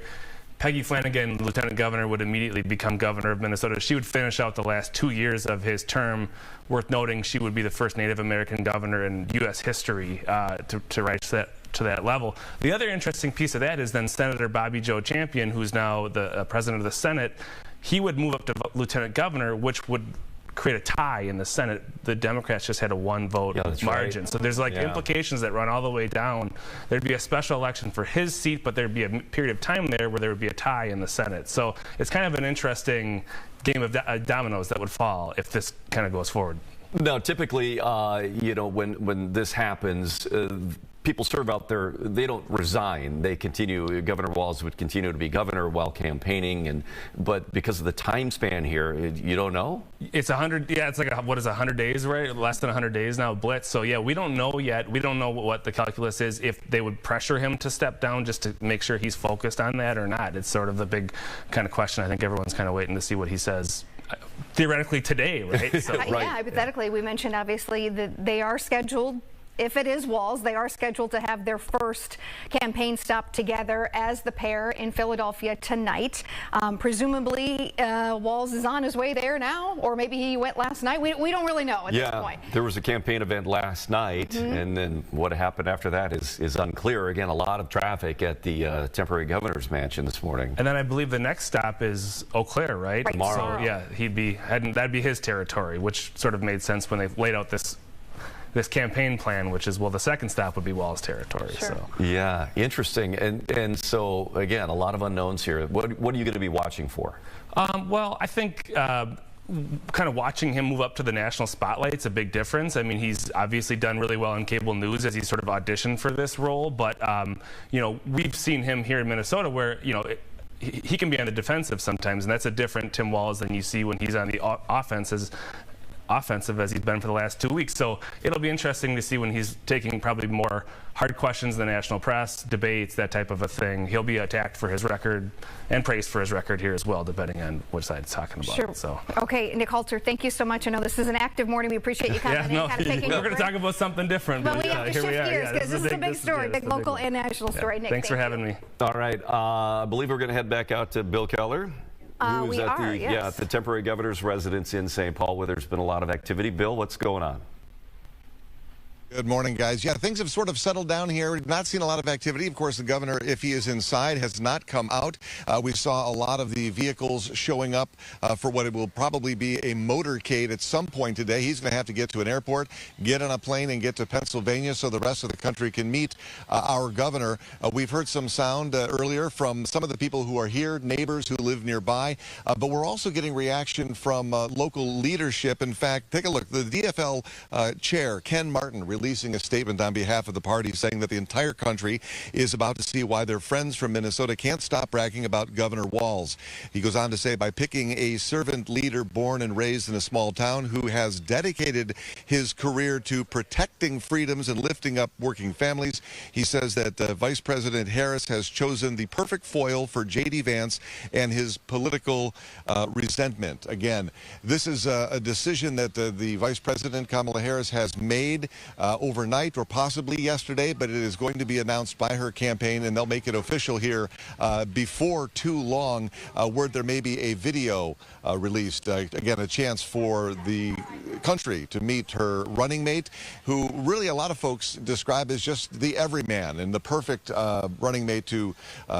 Peggy Flanagan, lieutenant governor, would immediately become governor of Minnesota. She would finish out the last 2 years of his term. Worth noting, she would be the first Native American governor in U.S. history to rise to that level. The other interesting piece of that is then Senator Bobby Joe Champion, who's now the president of the Senate. He would move up to lieutenant governor, which would create a tie in the Senate. The Democrats just had a 1-vote margin. Right. So there's like implications that run all the way down. There'd be a special election for his seat, but there'd be a period of time there where there would be a tie in the Senate. So it's kind of an interesting game of dominoes that would fall if this kind of goes forward. Now, typically, you know, when this happens, people serve out there, they don't resign. They continue. Governor Walz would continue to be governor while campaigning, but because of the time span here, you don't know? It's 100, yeah, it's like, what is 100 days, right? Less than 100 days now, blitz. So yeah, we don't know yet. We don't know what the calculus is, if they would pressure him to step down just to make sure he's focused on that or not. It's sort of the big kind of question. I think everyone's kind of waiting to see what he says. Theoretically today, right? So, Yeah, hypothetically, we mentioned obviously that they are scheduled. If it is Walz, they are scheduled to have their first campaign stop together as the pair in Philadelphia tonight. Presumably, Walz is on his way there now, or maybe he went last night. We don't really know at this point. There was a campaign event last night, and then what happened after that is unclear. Again, a lot of traffic at the temporary governor's mansion this morning. And then I believe the next stop is Eau Claire, right? Tomorrow. So yeah, that'd be his territory, which sort of made sense when they laid out this campaign plan, which is, well, the second stop would be Walz territory. Sure. So yeah, interesting. And so again, a lot of unknowns here. What are you going to be watching for? Well, I think kind of watching him move up to the national spotlight's a big difference. I mean, he's obviously done really well in cable news as he sort of auditioned for this role, but you know, we've seen him here in Minnesota where, you know, he can be on the defensive sometimes, and that's a different Tim Walz than you see when he's on the offensive as he's been for the last 2 weeks. So it'll be interesting to see when he's taking probably more hard questions in the national press, debates, that type of a thing. He'll be attacked for his record and praised for his record here as well, depending on which side it's talking about. Sure. So. Okay, Nick Halter, thank you so much. I know this is an active morning. We appreciate you coming in. Kind of taking we're going to talk about something different. But we have to shift gears because this is a big story, big local and national story. Nick, thanks for having me. All right, I believe we're going to head back out to Bill Keller. Who is at the temporary governor's residence in St. Paul, where there's been a lot of activity. Bill, what's going on? Good morning, guys. Yeah, things have sort of settled down here. We've not seen a lot of activity. Of course, the governor, if he is inside, has not come out. We saw a lot of the vehicles showing up for what it will probably be a motorcade at some point today. He's going to have to get to an airport, get on a plane, and get to Pennsylvania so the rest of the country can meet our governor. We've heard some sound earlier from some of the people who are here, neighbors who live nearby, but we're also getting reaction from local leadership. In fact, take a look. The DFL chair, Ken Martin, releasing a statement on behalf of the party saying that the entire country is about to see why their friends from Minnesota can't stop bragging about Governor Walz. He goes on to say, by picking a servant leader born and raised in a small town who has dedicated his career to protecting freedoms and lifting up working families, he says that Vice President Harris has chosen the perfect foil for J.D. Vance and his political resentment. Again, this is a decision that the Vice President, Kamala Harris, has made. overnight or possibly yesterday, but it is going to be announced by her campaign, and they'll make it official here before too long. Word there may be a video released. Again, a chance for the country to meet her running mate, who really a lot of folks describe as just the everyman and the perfect running mate to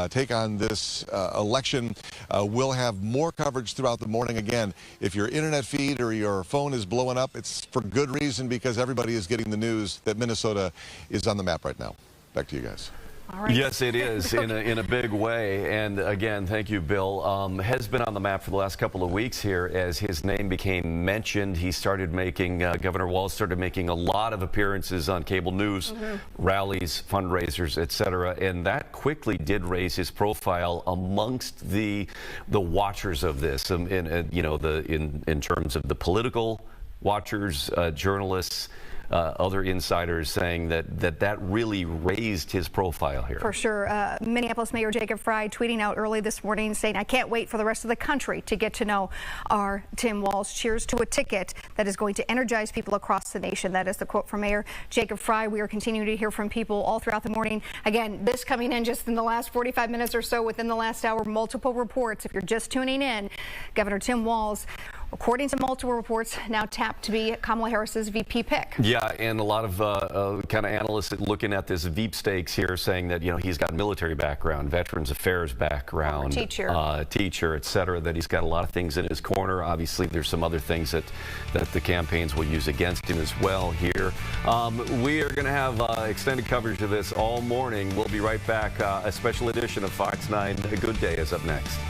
take on this election. We'll have more coverage throughout the morning. Again, if your internet feed or your phone is blowing up, it's for good reason, because everybody is getting the news that Minnesota is on the map right now. Back to you guys. All right. Yes, it is in a big way. And again, thank you, Bill. Has been on the map for the last couple of weeks here as his name became mentioned. He started making, Governor Walz started making a lot of appearances on cable news, rallies, fundraisers, etc. And that quickly did raise his profile amongst the watchers of this, in terms of the political watchers, journalists, other insiders saying that really raised his profile here. For sure. Minneapolis Mayor Jacob Frey tweeting out early this morning saying, "I can't wait for the rest of the country to get to know our Tim Walz. Cheers to a ticket that is going to energize people across the nation." That is the quote from Mayor Jacob Frey. We are continuing to hear from people all throughout the morning. Again, this coming in just in the last 45 minutes or so, within the last hour, multiple reports. If you're just tuning in, Governor Tim Walz, according to multiple reports, now tapped to be Kamala Harris's VP pick. Yeah, and a lot of kind of analysts looking at this Veep stakes here, saying that he's got military background, Veterans Affairs background, teacher, et cetera. That he's got a lot of things in his corner. Obviously, there's some other things that the campaigns will use against him as well here. We are going to have extended coverage of this all morning. We'll be right back. A special edition of Fox 9 A Good Day is up next.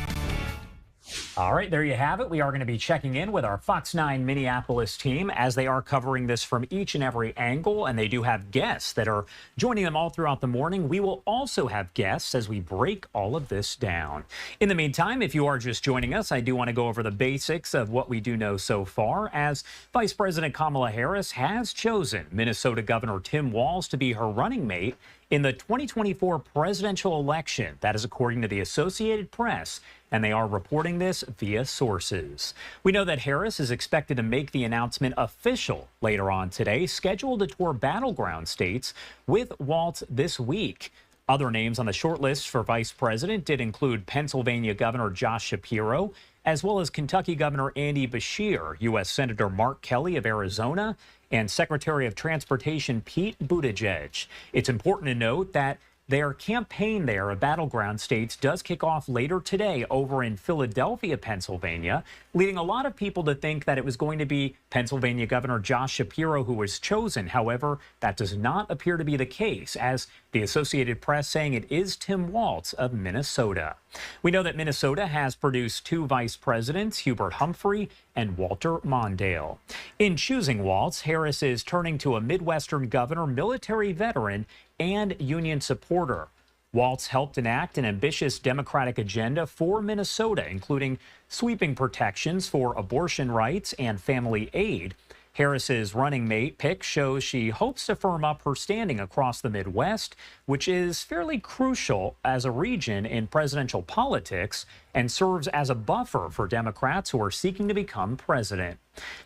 All right, there you have it. We are going to be checking in with our Fox 9 Minneapolis team as they are covering this from each and every angle, and they do have guests that are joining them all throughout the morning. We will also have guests as we break all of this down. In the meantime, if you are just joining us, I do want to go over the basics of what we do know so far, as Vice President Kamala Harris has chosen Minnesota Governor Tim Walz to be her running mate in the 2024 presidential election. That is according to the Associated Press, and they are reporting this via sources. We know that Harris is expected to make the announcement official later on today, scheduled to tour battleground states with Walz this week. Other names on the short list for vice president did include Pennsylvania Governor Josh Shapiro, as well as Kentucky Governor Andy Beshear, U.S. Senator Mark Kelly of Arizona, and Secretary of Transportation Pete Buttigieg. It's important to note that their campaign there of battleground states does kick off later today over in Philadelphia, Pennsylvania, leading a lot of people to think that it was going to be Pennsylvania Governor Josh Shapiro who was chosen. However, that does not appear to be the case, as the Associated Press saying it is Tim Walz of Minnesota. We know that Minnesota has produced two vice presidents, Hubert Humphrey and Walter Mondale. In choosing Walz, Harris is turning to a Midwestern governor, military veteran, and union supporter. Walz helped enact an ambitious Democratic agenda for Minnesota, including sweeping protections for abortion rights and family aid. Harris's running mate pick shows she hopes to firm up her standing across the Midwest, which is fairly crucial as a region in presidential politics and serves as a buffer for Democrats who are seeking to become president.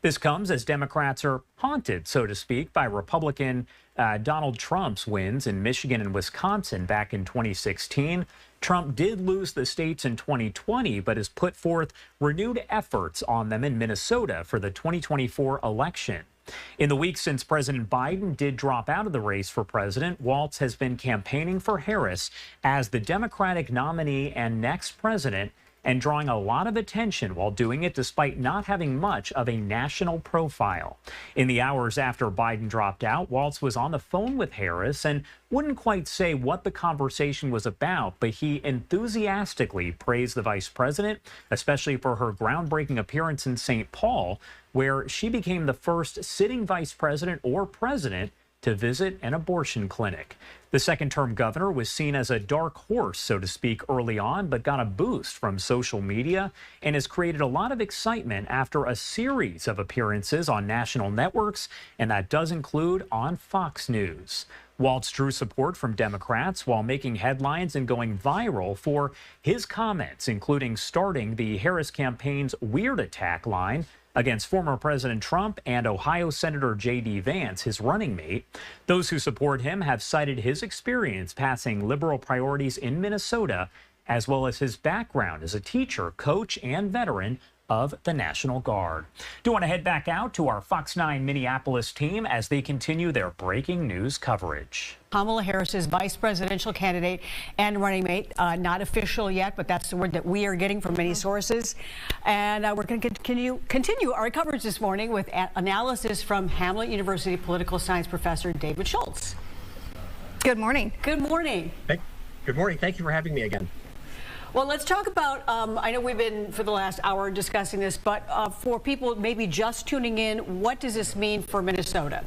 This comes as Democrats are haunted, so to speak, by Republican Donald Trump's wins in Michigan and Wisconsin back in 2016. Trump did lose the states in 2020, but has put forth renewed efforts on them in Minnesota for the 2024 election. In the weeks since President Biden did drop out of the race for president, Walz has been campaigning for Harris as the Democratic nominee and next president, and drawing a lot of attention while doing it despite not having much of a national profile. In the hours after Biden dropped out, Walz was on the phone with Harris and wouldn't quite say what the conversation was about, but he enthusiastically praised the vice president, especially for her groundbreaking appearance in St. Paul, where she became the first sitting vice president or president to visit an abortion clinic. The second-term governor was seen as a dark horse, so to speak, early on, but got a boost from social media and has created a lot of excitement after a series of appearances on national networks, and that does include on Fox News. Walz drew support from Democrats while making headlines and going viral for his comments, including starting the Harris campaign's Weird Attack line, against former President Trump and Ohio Senator J.D. Vance, his running mate. Those who support him have cited his experience passing liberal priorities in Minnesota, as well as his background as a teacher, coach, and veteran of the National Guard. Do want to head back out to our Fox 9 Minneapolis team as they continue their breaking news coverage. Kamala Harris's vice presidential candidate and running mate, not official yet, but that's the word that we are getting from many sources. And we're going to continue our coverage this morning with analysis from Hamlet University political science professor David Schultz. Good morning. Good morning. Hey, good morning. Thank you for having me again. Well, let's talk about, I know we've been for the last hour discussing this, but for people maybe just tuning in, what does this mean for Minnesota?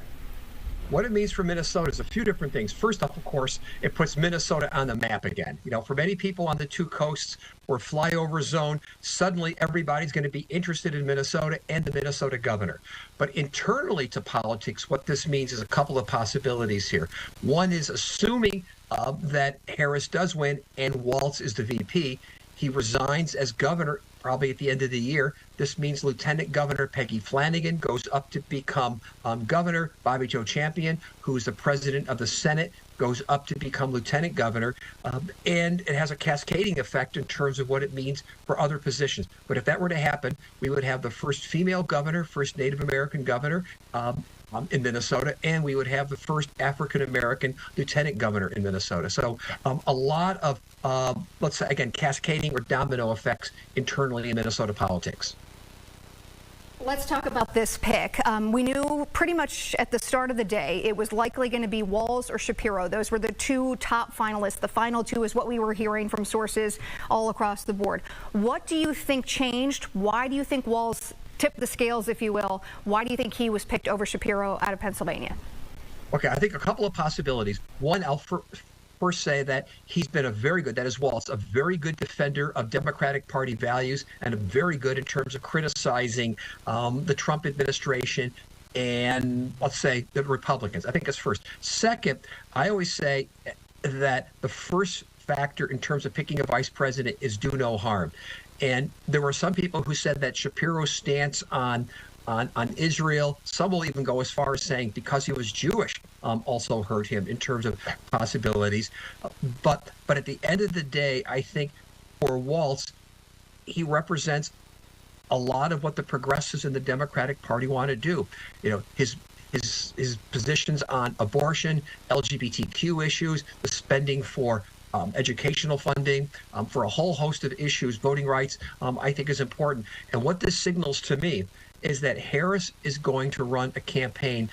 What it means for Minnesota is a few different things. First off, of course, it puts Minnesota on the map again. You know, for many people on the two coasts, we're flyover zone. Suddenly, everybody's going to be interested in Minnesota and the Minnesota governor. But internally to politics, what this means is a couple of possibilities here. One is assuming that Harris does win and Walz is the VP. He resigns as governor probably at the end of the year. This means Lieutenant Governor Peggy Flanagan goes up to become governor. Bobby Joe Champion, who is the president of the Senate, goes up to become lieutenant governor. And it has a cascading effect in terms of what it means for other positions. But if that were to happen, we would have the first female governor, first Native American governor in Minnesota, and we would have the first African-American lieutenant governor in Minnesota. So a lot of, let's say, again, cascading or domino effects internally in Minnesota politics. Let's talk about this pick. We knew pretty much at the start of the day it was likely going to be Walz or Shapiro. Those were the two top finalists. The final two is what we were hearing from sources all across the board. What do you think changed? Why do you think Walz tipped the scales, if you will? Why do you think he was picked over Shapiro out of Pennsylvania? Okay, I think a couple of possibilities. One, I'll first say that he's been a very good, that is Walz, a very good defender of Democratic Party values and a very good in terms of criticizing the Trump administration and, let's say, the Republicans. I think that's first. Second, I always say that the first factor in terms of picking a vice president is do no harm. And there were some people who said that Shapiro's stance on Israel, some will even go as far as saying because he was Jewish, also hurt him in terms of possibilities. But at the end of the day, I think for Walz, he represents a lot of what the progressives in the Democratic Party want to do. You know, his positions on abortion, LGBTQ issues, the spending for educational funding, for a whole host of issues, voting rights, I think is important. And what this signals to me is that Harris is going to run a campaign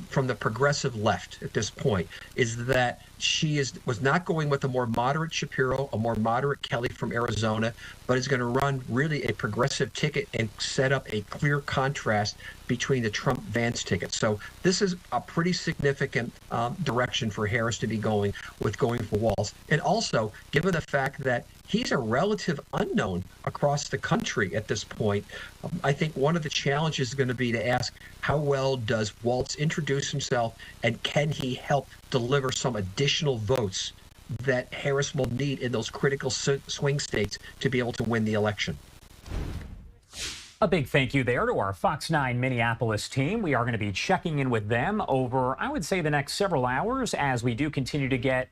from the progressive left at this point, is that she was not going with a more moderate Shapiro, a more moderate Kelly from Arizona, but is going to run really a progressive ticket and set up a clear contrast between the Trump-Vance ticket. So this is a pretty significant direction for Harris to be going for Walz. And also, given the fact that he's a relative unknown across the country at this point, I think one of the challenges is going to be to ask how well does Walz introduce himself and can he help deliver some additional votes that Harris will need in those critical swing states to be able to win the election. A big thank you there to our Fox 9 Minneapolis team. We are going to be checking in with them over, I would say, the next several hours as we do continue to get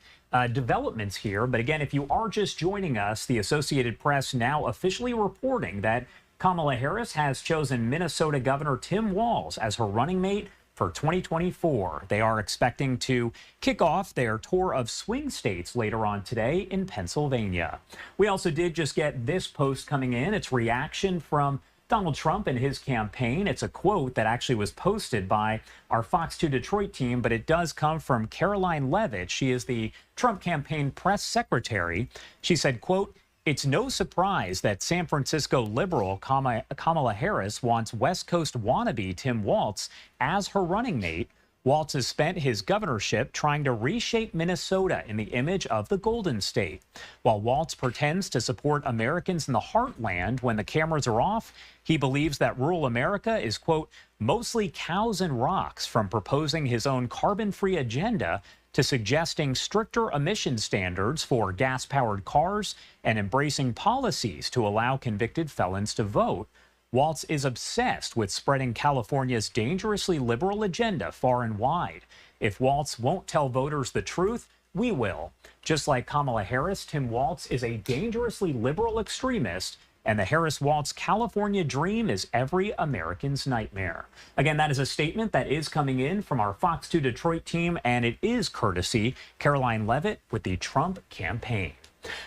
developments here. But again, if you are just joining us, the Associated Press now officially reporting that Kamala Harris has chosen Minnesota Governor Tim Walz as her running mate for 2024. They are expecting to kick off their tour of swing states later on today in Pennsylvania. We also did just get this post coming in. It's reaction from Donald Trump and his campaign. It's a quote that actually was posted by our Fox 2 Detroit team, but it does come from Caroline Levitt. She is the Trump campaign press secretary. She said, quote, "It's no surprise that San Francisco liberal Kamala Harris wants West Coast wannabe Tim Walz as her running mate. Walz has spent his governorship trying to reshape Minnesota in the image of the Golden State. While Walz pretends to support Americans in the heartland when the cameras are off, he believes that rural America is, quote, mostly cows and rocks, from proposing his own carbon-free agenda to suggesting stricter emission standards for gas-powered cars and embracing policies to allow convicted felons to vote. Walz is obsessed with spreading California's dangerously liberal agenda far and wide. If Walz won't tell voters the truth, we will. Just like Kamala Harris, Tim Walz is a dangerously liberal extremist, and the Harris-Walz California dream is every American's nightmare. Again, that is a statement that is coming in from our Fox 2 Detroit team, and it is courtesy Caroline Levitt with the Trump campaign.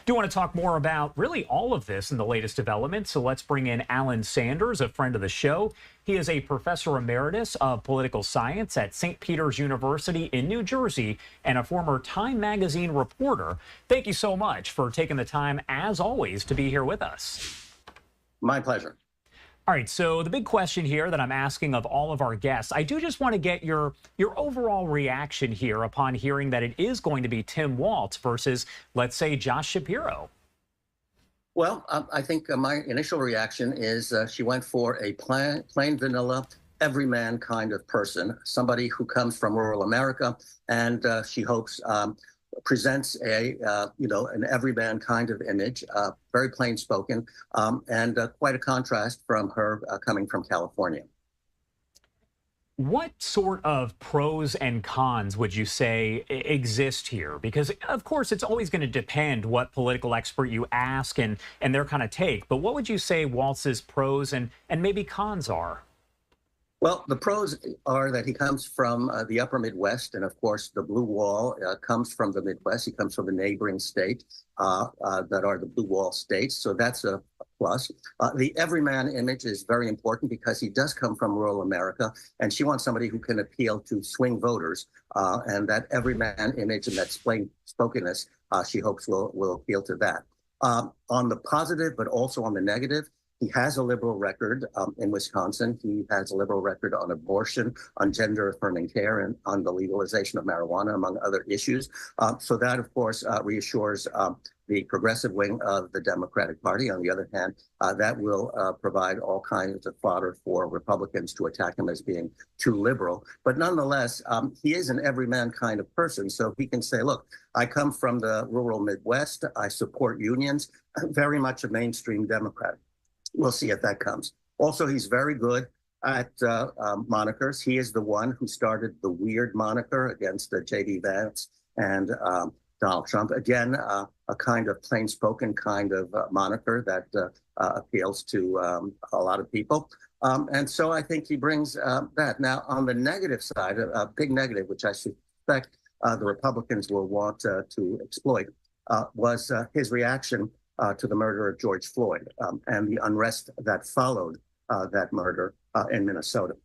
Do want to talk more about really all of this and the latest developments, so let's bring in Alan Sanders, a friend of the show. He is a professor emeritus of political science at St. Peter's University in New Jersey and a former Time magazine reporter. Thank you so much for taking the time, as always, to be here with us. My pleasure. All right, so the big question here that I'm asking of all of our guests, I do just want to get your overall reaction here upon hearing that it is going to be Tim Walz versus, let's say, Josh Shapiro. Well, I think my initial reaction is she went for a plain vanilla, everyman kind of person, somebody who comes from rural America, and she hopes presents an everyman kind of image, very plain spoken, and quite a contrast from her coming from California. What sort of pros and cons would you say exist here? Because, of course, it's always going to depend what political expert you ask and their kind of take. But what would you say Walz's pros and maybe cons are? Well, the pros are that he comes from the upper Midwest, and of course, the blue wall comes from the Midwest. He comes from the neighboring state that are the blue wall states, so that's a plus. The everyman image is very important because he does come from rural America, and she wants somebody who can appeal to swing voters, and that everyman image and that plain spokenness, she hopes will appeal to that. On the positive, but also on the negative, he has a liberal record in Wisconsin. He has a liberal record on abortion, on gender-affirming care, and on the legalization of marijuana, among other issues. So that, of course, reassures the progressive wing of the Democratic Party. On the other hand, that will provide all kinds of fodder for Republicans to attack him as being too liberal. But nonetheless, he is an everyman kind of person. So he can say, look, I come from the rural Midwest. I support unions. Very much a mainstream Democrat. We'll see if that comes. Also, he's very good at monikers. He is the one who started the weird moniker against J.D. Vance and Donald Trump. Again, a kind of plain-spoken kind of moniker that appeals to a lot of people. And so I think he brings that. Now, on the negative side, a big negative, which I suspect the Republicans will want to exploit, was his reaction to the murder of George Floyd and the unrest that followed that murder in Minnesota.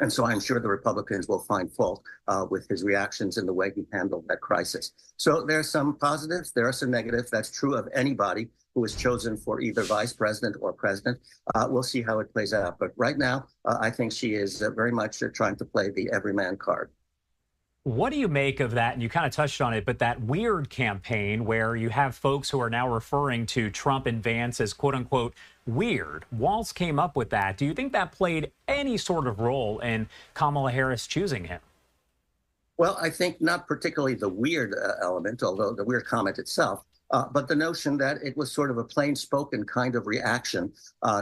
And so I'm sure the Republicans will find fault with his reactions and the way he handled that crisis. So there are some positives, there are some negatives. That's true of anybody who is chosen for either vice president or president. We'll see how it plays out. But right now, I think she is very much trying to play the everyman card. What do you make of that? And you kind of touched on it, but that weird campaign where you have folks who are now referring to Trump and Vance as quote unquote weird. Walz came up with that. Do you think that played any sort of role in Kamala Harris choosing him? Well, I think not particularly the weird element, although the weird comment itself, but the notion that it was sort of a plain-spoken kind of reaction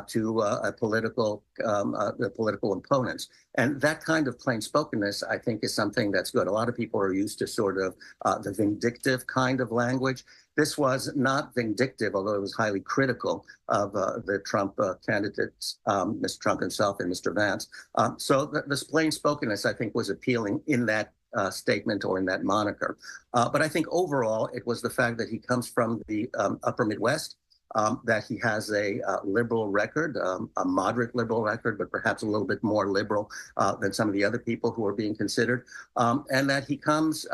to the political opponents. And that kind of plain-spokenness, I think, is something that's good. A lot of people are used to sort of the vindictive kind of language. This was not vindictive, although it was highly critical of the Trump candidates, Mr. Trump himself and Mr. Vance. So this plain-spokenness, I think, was appealing in that statement or in that moniker. But I think overall, it was the fact that he comes from the upper Midwest, that he has a liberal record, a moderate liberal record, but perhaps a little bit more liberal than some of the other people who are being considered, and that he comes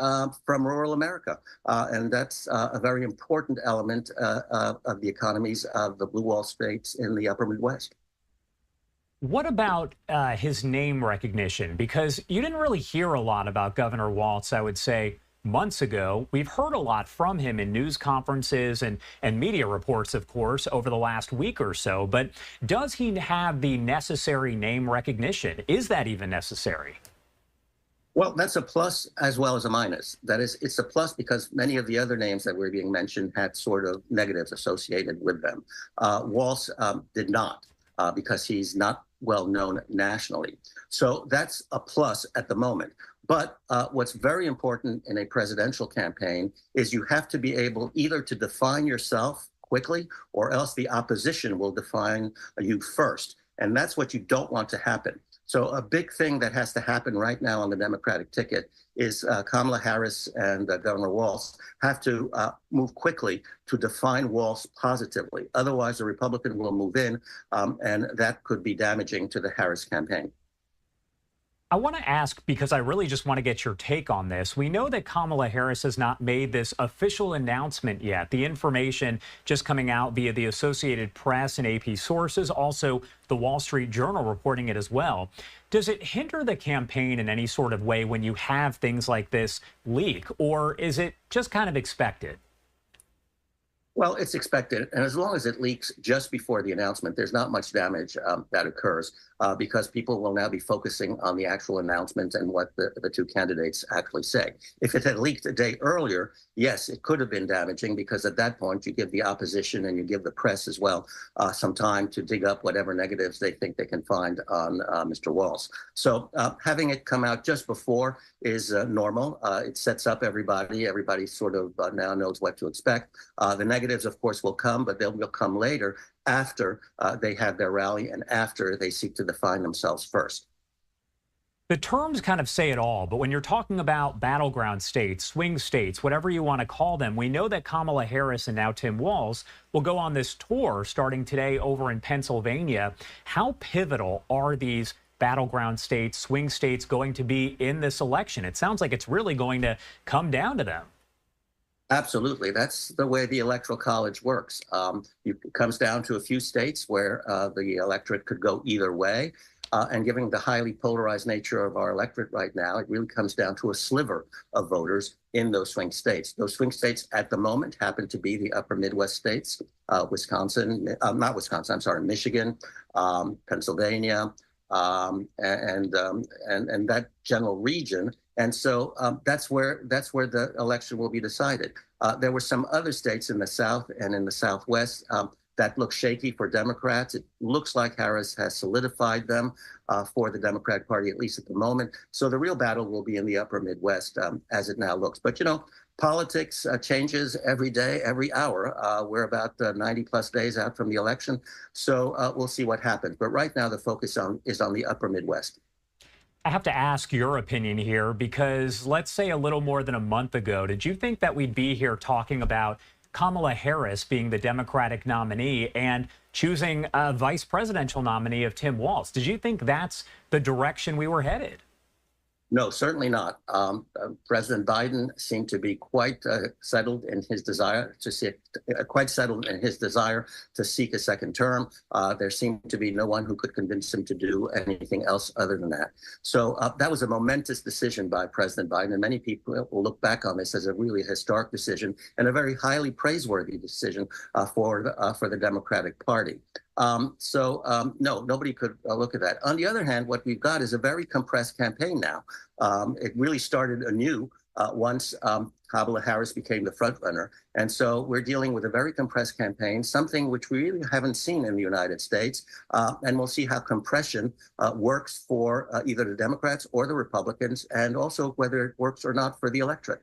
from rural America. And that's a very important element of the economies of the blue wall states in the upper Midwest. What about his name recognition? Because you didn't really hear a lot about Governor Walz, I would say, months ago. We've heard a lot from him in news conferences and media reports, of course, over the last week or so. But does he have the necessary name recognition? Is that even necessary? Well, that's a plus as well as a minus. That is, it's a plus because many of the other names that were being mentioned had sort of negatives associated with them. Walz did not. because he's not well known nationally. So that's a plus at the moment. But what's very important in a presidential campaign is you have to be able either to define yourself quickly, or else the opposition will define you first. And that's what you don't want to happen. So a big thing that has to happen right now on the Democratic ticket is Kamala Harris and Governor Walz have to move quickly to define Walz positively. Otherwise, the Republican will move in, and that could be damaging to the Harris campaign. I want to ask, because I really just want to get your take on this. We know that Kamala Harris has not made this official announcement yet. The information just coming out via the Associated Press and AP sources, also the Wall Street Journal reporting it as well. Does it hinder the campaign in any sort of way when you have things like this leak, or is it just kind of expected? Well, it's expected, and as long as it leaks just before the announcement, there's not much damage that occurs because people will now be focusing on the actual announcement and what the two candidates actually say. If it had leaked a day earlier, yes, it could have been damaging because at that point you give the opposition and you give the press as well some time to dig up whatever negatives they think they can find on Mr. Walz. So having it come out just before is normal. It sets up everybody. Everybody sort of now knows what to expect. The negatives, of course, will come, but they'll come later after they have their rally and after they seek to define themselves first. The terms kind of say it all, but when you're talking about battleground states, swing states, whatever you want to call them, we know that Kamala Harris and now Tim Walz will go on this tour starting today over in Pennsylvania. How pivotal are these battleground states, swing states going to be in this election? It sounds like it's really going to come down to them. Absolutely. That's the way the Electoral College works. It comes down to a few states where the electorate could go either way. And given the highly polarized nature of our electorate right now, it really comes down to a sliver of voters in those swing states. Those swing states at the moment happen to be the upper Midwest states, Michigan, Pennsylvania, and that general region. And so that's where the election will be decided. There were some other states in the South and in the Southwest that look shaky for Democrats. It looks like Harris has solidified them for the Democratic Party, at least at the moment. So the real battle will be in the upper Midwest as it now looks. But, you know, politics changes every day, every hour. We're about 90 plus days out from the election. So we'll see what happens. But right now, the focus is on the upper Midwest. I have to ask your opinion here because let's say a little more than a month ago, did you think that we'd be here talking about Kamala Harris being the Democratic nominee and choosing a vice presidential nominee of Tim Walz? Did you think that's the direction we were headed? No, certainly not. President Biden seemed to be quite settled in his desire to seek a second term. There seemed to be no one who could convince him to do anything else other than that. So that was a momentous decision by President Biden, and many people will look back on this as a really historic decision and a very highly praiseworthy decision for the Democratic Party. No, nobody could look at that. On the other hand, what we've got is a very compressed campaign now. It really started anew once Kamala Harris became the front runner. And so we're dealing with a very compressed campaign, something which we really haven't seen in the United States. And we'll see how compression works for either the Democrats or the Republicans, and also whether it works or not for the electorate.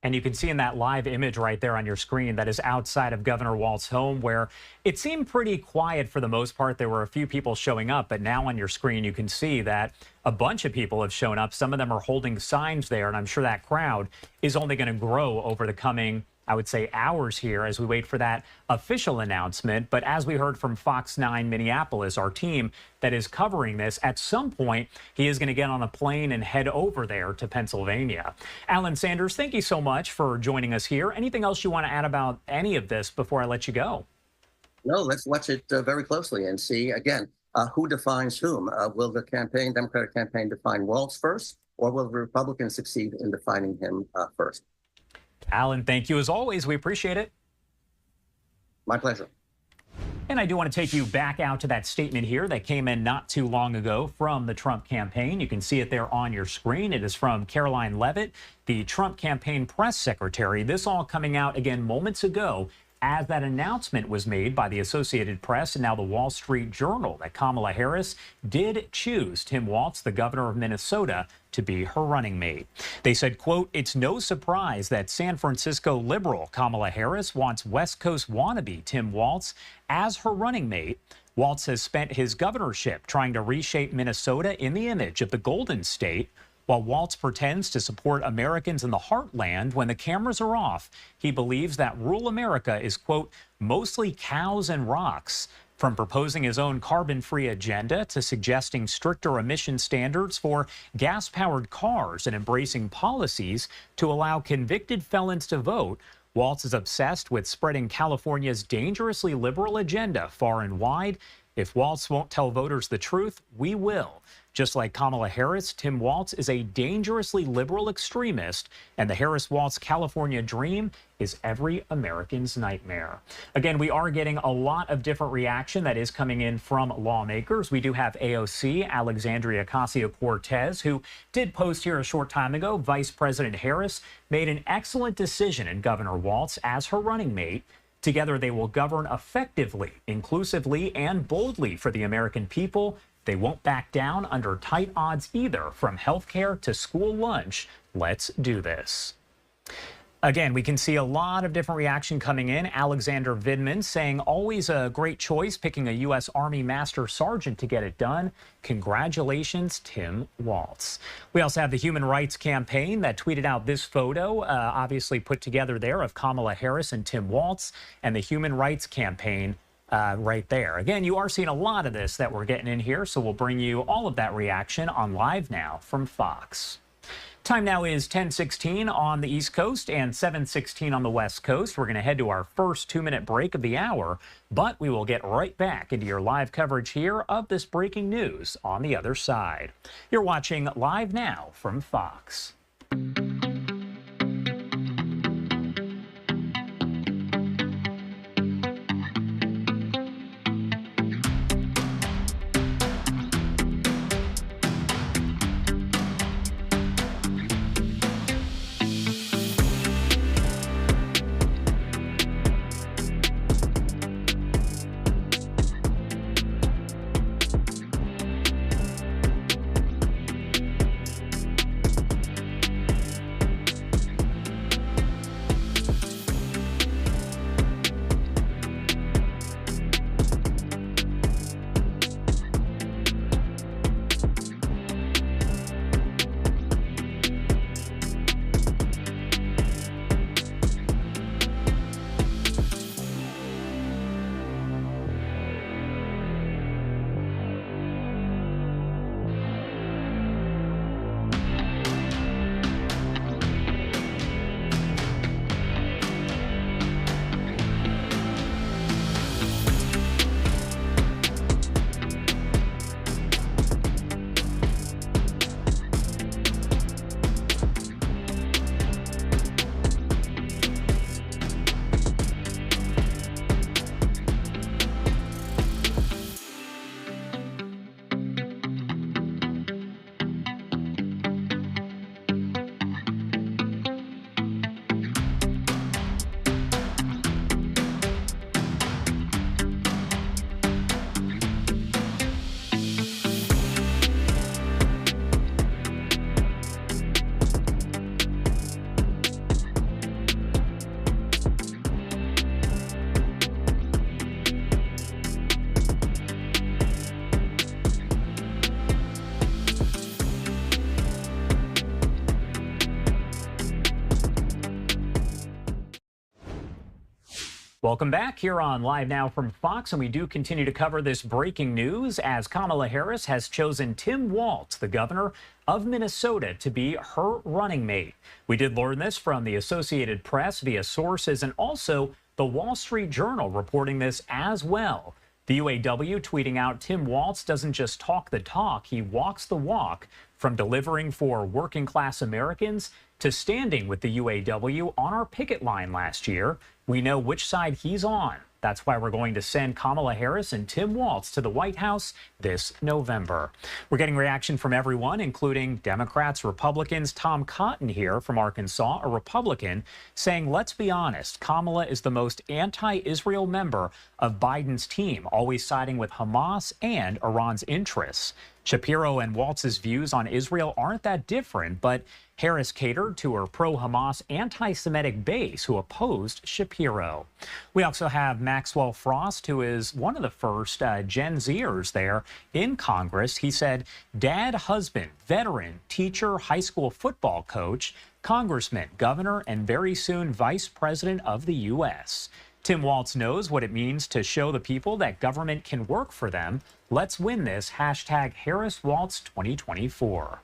And you can see in that live image right there on your screen that is outside of Governor Walz's home, where it seemed pretty quiet for the most part. There were a few people showing up, but now on your screen you can see that a bunch of people have shown up. Some of them are holding signs there, and I'm sure that crowd is only going to grow over the coming, I would say, hours here as we wait for that official announcement. But as we heard from Fox 9 Minneapolis, our team that is covering this, at some point he is going to get on a plane and head over there to Pennsylvania. Alan Sanders, thank you so much for joining us here. Anything else you want to add about any of this before I let you go? No, let's watch it very closely and see, again, who defines whom. Will the Democratic campaign define Walz first, or will the Republicans succeed in defining him first? Alan, thank you as always. We appreciate it. My pleasure. And I do want to take you back out to that statement here that came in not too long ago from the Trump campaign. You can see it there on your screen. It is from Caroline Leavitt, the Trump campaign press secretary. This all coming out again moments ago as that announcement was made by the Associated Press and now the Wall Street Journal that Kamala Harris did choose Tim Walz, the governor of Minnesota, to be her running mate. They said, quote, "It's no surprise that San Francisco liberal Kamala Harris wants West Coast wannabe Tim Walz as her running mate. Walz has spent his governorship trying to reshape Minnesota in the image of the Golden State. While Walz pretends to support Americans in the heartland when the cameras are off, he believes that rural America is, quote, mostly cows and rocks. From proposing his own carbon-free agenda to suggesting stricter emission standards for gas-powered cars and embracing policies to allow convicted felons to vote, Walz is obsessed with spreading California's dangerously liberal agenda far and wide. If Walz won't tell voters the truth, we will. Just like Kamala Harris, Tim Walz is a dangerously liberal extremist, and the Harris-Walz California dream is every American's nightmare." Again, we are getting a lot of different reaction that is coming in from lawmakers. We do have AOC, Alexandria Ocasio-Cortez, who did post here a short time ago. Vice President Harris made an excellent decision in Governor Walz as her running mate. Together, they will govern effectively, inclusively, and boldly for the American people. They won't back down under tight odds either, from healthcare to school lunch. Let's do this. Again, we can see a lot of different reaction coming in. Alexander Vidman saying, always a great choice picking a U.S. Army Master Sergeant to get it done. Congratulations, Tim Walz. We also have the Human Rights Campaign that tweeted out this photo, obviously put together there, of Kamala Harris and Tim Walz, and the Human Rights Campaign right there. Again, you are seeing a lot of this that we're getting in here, so we'll bring you all of that reaction on Live Now from Fox. Time now is 10:16 on the East Coast and 7:16 on the West Coast. We're going to head to our first 2-minute break of the hour, but we will get right back into your live coverage here of this breaking news on the other side. You're watching Live Now from Fox. Welcome back here on Live Now from Fox, and we do continue to cover this breaking news as Kamala Harris has chosen Tim Walz, the governor of Minnesota, to be her running mate. We did learn this from the Associated Press via sources and also the Wall Street Journal reporting this as well. The UAW tweeting out, Tim Walz doesn't just talk the talk, he walks the walk, from delivering for working class Americans to standing with the UAW on our picket line last year. We know which side he's on. That's why we're going to send Kamala Harris and Tim Walz to the White House this November. We're getting reaction from everyone, including Democrats, Republicans. Tom Cotton here from Arkansas, a Republican, saying, let's be honest, Kamala is the most anti-Israel member of Biden's team, always siding with Hamas and Iran's interests. Shapiro and Walz's views on Israel aren't that different, but Harris catered to her pro-Hamas anti-Semitic base who opposed Shapiro. We also have Maxwell Frost, who is one of the first Gen Zers there in Congress. He said, dad, husband, veteran, teacher, high school football coach, congressman, governor, and very soon vice president of the U.S. Tim Walz knows what it means to show the people that government can work for them. Let's win this. Hashtag Harris-Walz 2024.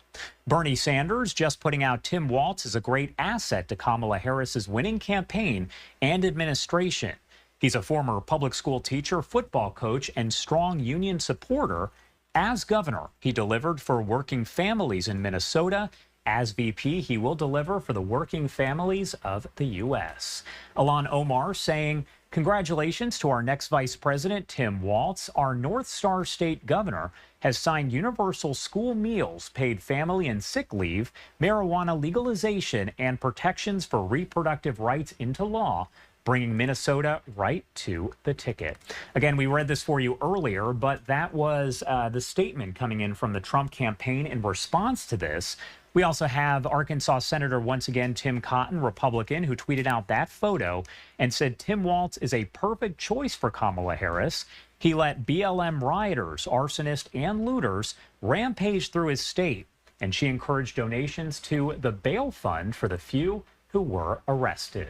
Bernie Sanders just putting out Tim Walz is a great asset to Kamala Harris's winning campaign and administration. He's a former public school teacher, football coach, and strong union supporter. As governor, he delivered for working families in Minnesota. As VP, he will deliver for the working families of the U.S. Ilhan Omar saying, congratulations to our next vice president, Tim Walz. Our North Star State governor has signed universal school meals, paid family and sick leave, marijuana legalization, and protections for reproductive rights into law, bringing Minnesota right to the ticket. Again, we read this for you earlier, but that was the statement coming in from the Trump campaign in response to this. We also have Arkansas Senator, once again, Tim Cotton, Republican, who tweeted out that photo and said Tim Walz is a perfect choice for Kamala Harris. He let BLM rioters, arsonists, and looters rampage through his state, and she encouraged donations to the bail fund for the few who were arrested.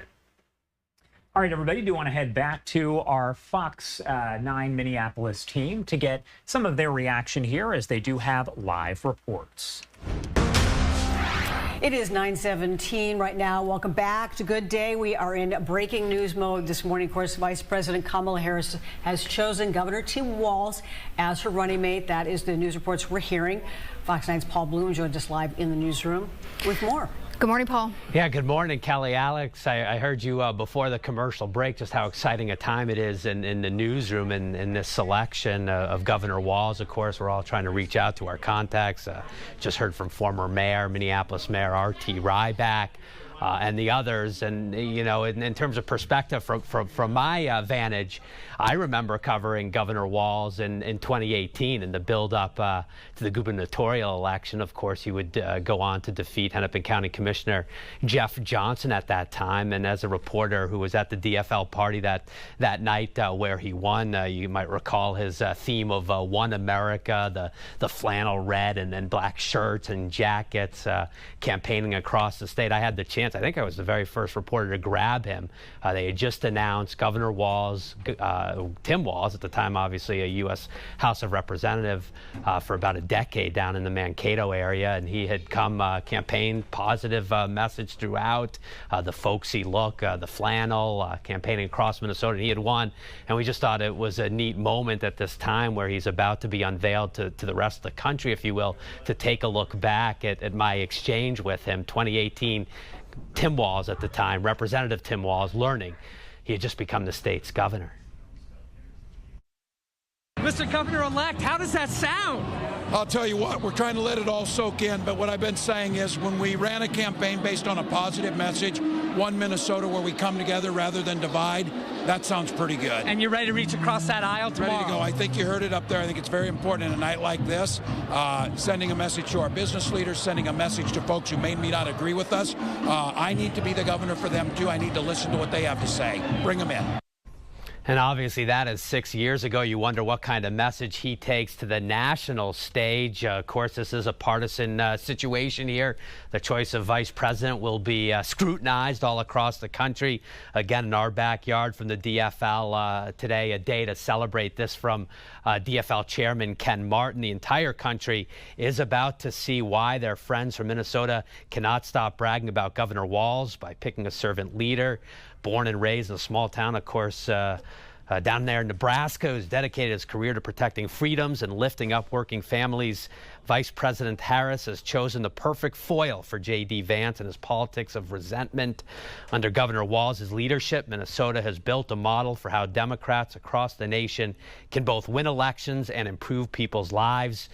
All right, everybody, do want to head back to our Fox 9 Minneapolis team to get some of their reaction here, as they do have live reports. It is 9:17 right now. Welcome back to Good Day. We are in breaking news mode this morning. Of course, Vice President Kamala Harris has chosen Governor Tim Walz as her running mate. That is the news reports we're hearing. Fox 9's Paul Bloom joined us live in the newsroom with more. Good morning, Paul. Yeah, good morning, Kelly. Alex, I heard you before the commercial break just how exciting a time it is in the newsroom in this selection of Governor Walz. Of course, we're all trying to reach out to our contacts. Just heard from former mayor, Minneapolis Mayor R.T. Ryback. And the others. And, you know, in terms of perspective from my vantage, I remember covering Governor Walz in 2018 in the build-up to the gubernatorial election. Of course, he would go on to defeat Hennepin County Commissioner Jeff Johnson at that time. And as a reporter who was at the DFL party that night where he won, you might recall his theme of One America, the flannel red and then black shirts and jackets, campaigning across the state. I had the chance. I think I was the very first reporter to grab him. They had just announced Governor Walz, Tim Walz, at the time, obviously a U.S. House of Representative for about a decade down in the Mankato area, and he had come campaigned positive message throughout, the folksy look, the flannel, campaigning across Minnesota. And he had won, and we just thought it was a neat moment at this time where he's about to be unveiled to the rest of the country, if you will, to take a look back at my exchange with him, 2018. Tim Walz at the time, Representative Tim Walz, learning he had just become the state's governor. Mr. Governor-elect, how does that sound? I'll tell you what, we're trying to let it all soak in, but what I've been saying is when we ran a campaign based on a positive message, one Minnesota where we come together rather than divide, that sounds pretty good. And you're ready to reach across that aisle tomorrow? Ready to go. I think you heard it up there. I think it's very important in a night like this, sending a message to our business leaders, sending a message to folks who may not agree with us. I need to be the governor for them, too. I need to listen to what they have to say. Bring them in. And obviously that is 6 years ago. You wonder what kind of message he takes to the national stage. Of course, this is a partisan situation here. The choice of vice president will be scrutinized all across the country. Again, in our backyard from the DFL today, a day to celebrate this from DFL chairman Ken Martin. The entire country is about to see why their friends from Minnesota cannot stop bragging about Governor Walz by picking a servant leader. Born and raised in a small town, of course, Down there in Nebraska, who's dedicated his career to protecting freedoms and lifting up working families. Vice President Harris has chosen the perfect foil for J.D. Vance and his politics of resentment. Under Governor Walz's leadership, Minnesota has built a model for how Democrats across the nation can both win elections and improve people's lives.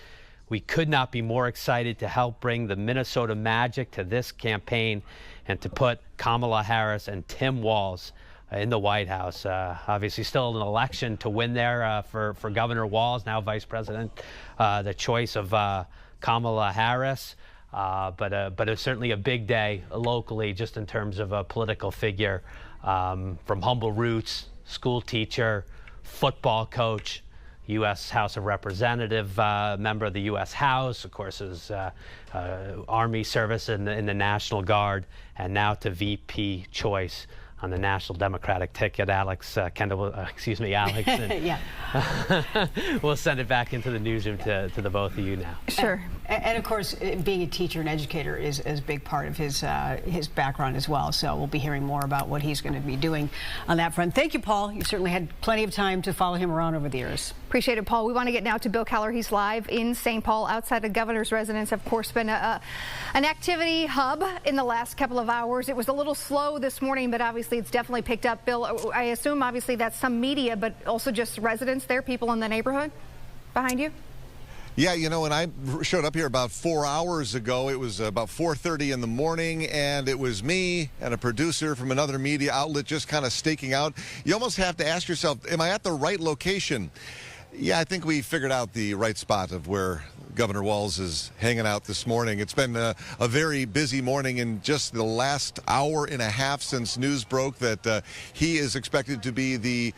We could not be more excited to help bring the Minnesota magic to this campaign and to put Kamala Harris and Tim Walz in the White House. Obviously still an election to win there for Governor Walz, now Vice President. The choice of Kamala Harris, but it's certainly a big day locally just in terms of a political figure from humble roots, school teacher, football coach, U.S. House of Representative, member of the U.S. House, of course, his Army service in the National Guard, and now to VP choice on the National Democratic ticket. Alex, Alex. And, yeah. We'll send it back into the newsroom to the both of you now. Sure. And of course, being a teacher and educator is a big part of his background as well. So we'll be hearing more about what he's going to be doing on that front. Thank you, Paul. You certainly had plenty of time to follow him around over the years. Appreciate it, Paul. We want to get now to Bill Keller. He's live in St. Paul outside the governor's residence. Of course, been an activity hub in the last couple of hours. It was a little slow this morning, but obviously it's definitely picked up. Bill, I assume obviously that's some media, but also just residents there, people in the neighborhood behind you? Yeah, you know, when I showed up here about 4 hours ago, it was about 4:30 in the morning, and it was me and a producer from another media outlet just kind of staking out. You almost have to ask yourself, am I at the right location? Yeah, I think we figured out the right spot of where Governor Walz is hanging out this morning. It's been a very busy morning. In just the last hour and a half since news broke that he is expected to be the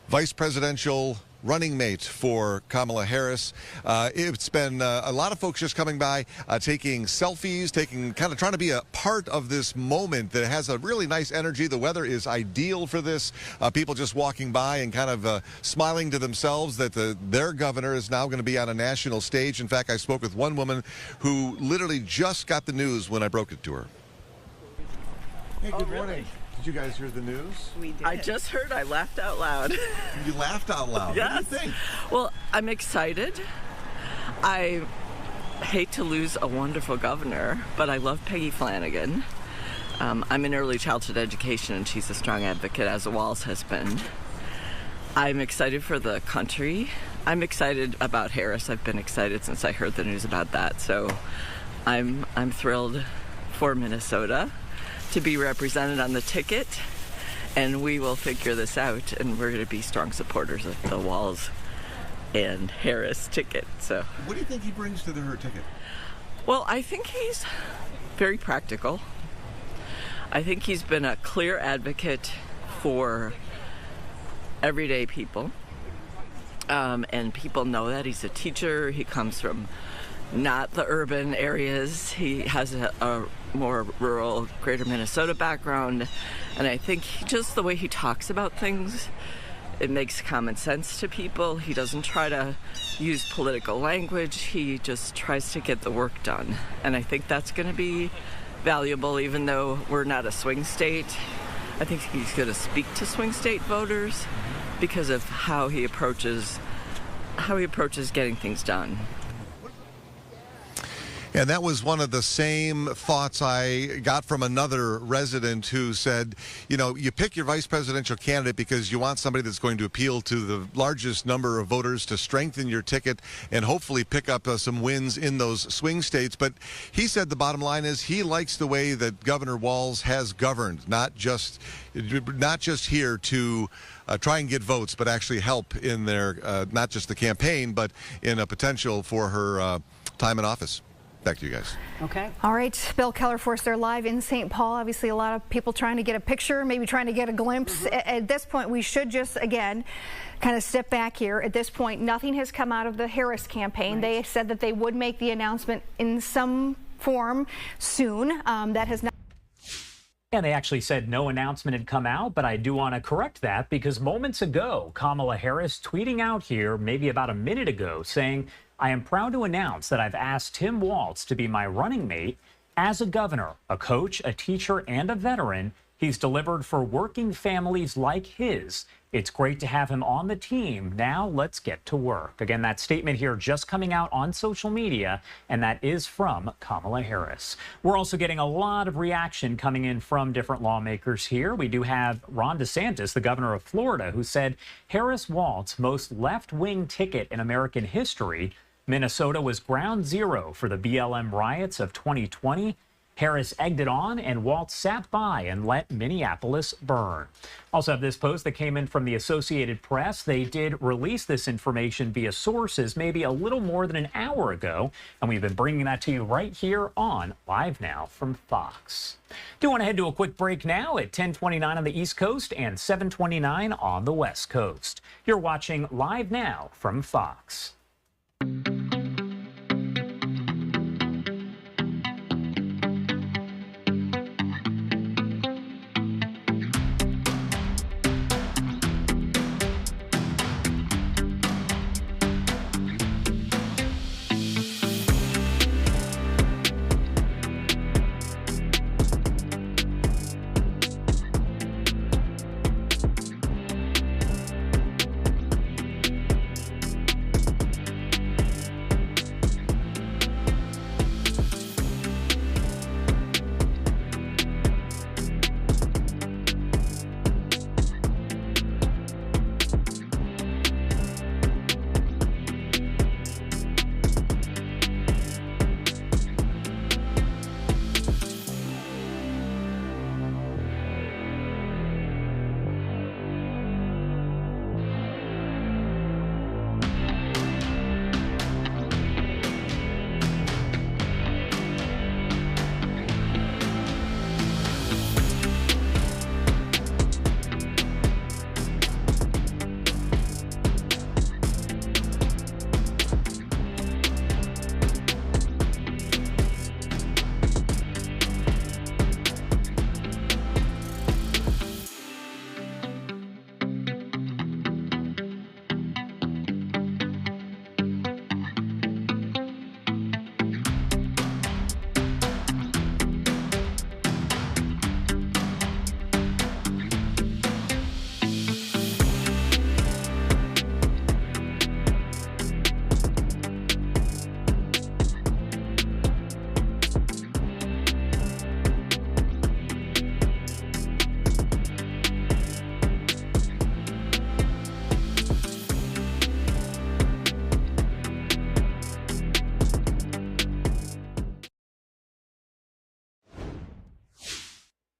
vice presidential running mate for Kamala Harris. It's been a lot of folks just coming by, taking selfies, kind of trying to be a part of this moment that has a really nice energy. The weather is ideal for this. People just walking by and kind of smiling to themselves that their governor is now going to be on a national stage. In fact, I spoke with one woman who literally just got the news when I broke it to her. Hey, good morning. Did you guys hear the news? We did. I just heard. I laughed out loud. You laughed out loud? Yes. What do you think? Well, I'm excited. I hate to lose a wonderful governor, but I love Peggy Flanagan. I'm in early childhood education, and she's a strong advocate, as Walz has been. I'm excited for the country. I'm excited about Harris. I've been excited since I heard the news about that. So I'm thrilled for Minnesota to be represented on the ticket, and we will figure this out, and we're going to be strong supporters of the Walz and Harris ticket. So, what do you think he brings to her ticket? Well, I think he's very practical. I think he's been a clear advocate for everyday people, and people know that. He's a teacher. He comes from not the urban areas. He has a more rural greater Minnesota background, and I think just the way he talks about things, it makes common sense to people. He doesn't try to use political language. He just tries to get the work done, and I think that's going to be valuable. Even though we're not a swing state, I think he's going to speak to swing state voters because of how he approaches getting things done. And that was one of the same thoughts I got from another resident who said, you know, you pick your vice presidential candidate because you want somebody that's going to appeal to the largest number of voters to strengthen your ticket and hopefully pick up some wins in those swing states. But he said the bottom line is he likes the way that Governor Walz has governed, not just here to try and get votes, but actually help in their, not just the campaign, but in a potential for her time in office. Back to you guys. Okay. All right. Bill Keller for us. They're live in St. Paul. Obviously, a lot of people trying to get a picture, maybe trying to get a glimpse. At this point, we should just, again, kind of step back here. At this point, nothing has come out of the Harris campaign. Right. They said that they would make the announcement in some form soon. That has not. Yeah, they actually said no announcement had come out, but I do want to correct that because moments ago, Kamala Harris tweeting out here, maybe about a minute ago, saying, I am proud to announce that I've asked Tim Walz to be my running mate as a governor, a coach, a teacher, and a veteran. he's delivered for working families like his. It's great to have him on the team. Now let's get to work. Again, that statement here just coming out on social media, and that is from Kamala Harris. We're also getting a lot of reaction coming in from different lawmakers here. We do have Ron DeSantis, the governor of Florida, who said Harris-Walz, most left-wing ticket in American history. Minnesota was ground zero for the BLM riots of 2020. Harris egged it on, and Walz sat by and let Minneapolis burn. Also have this post that came in from the Associated Press. They did release this information via sources maybe a little more than an hour ago, and we've been bringing that to you right here on Live Now from Fox. Do want to head to a quick break now at 10:29 on the East Coast and 7:29 on the West Coast. You're watching Live Now from Fox.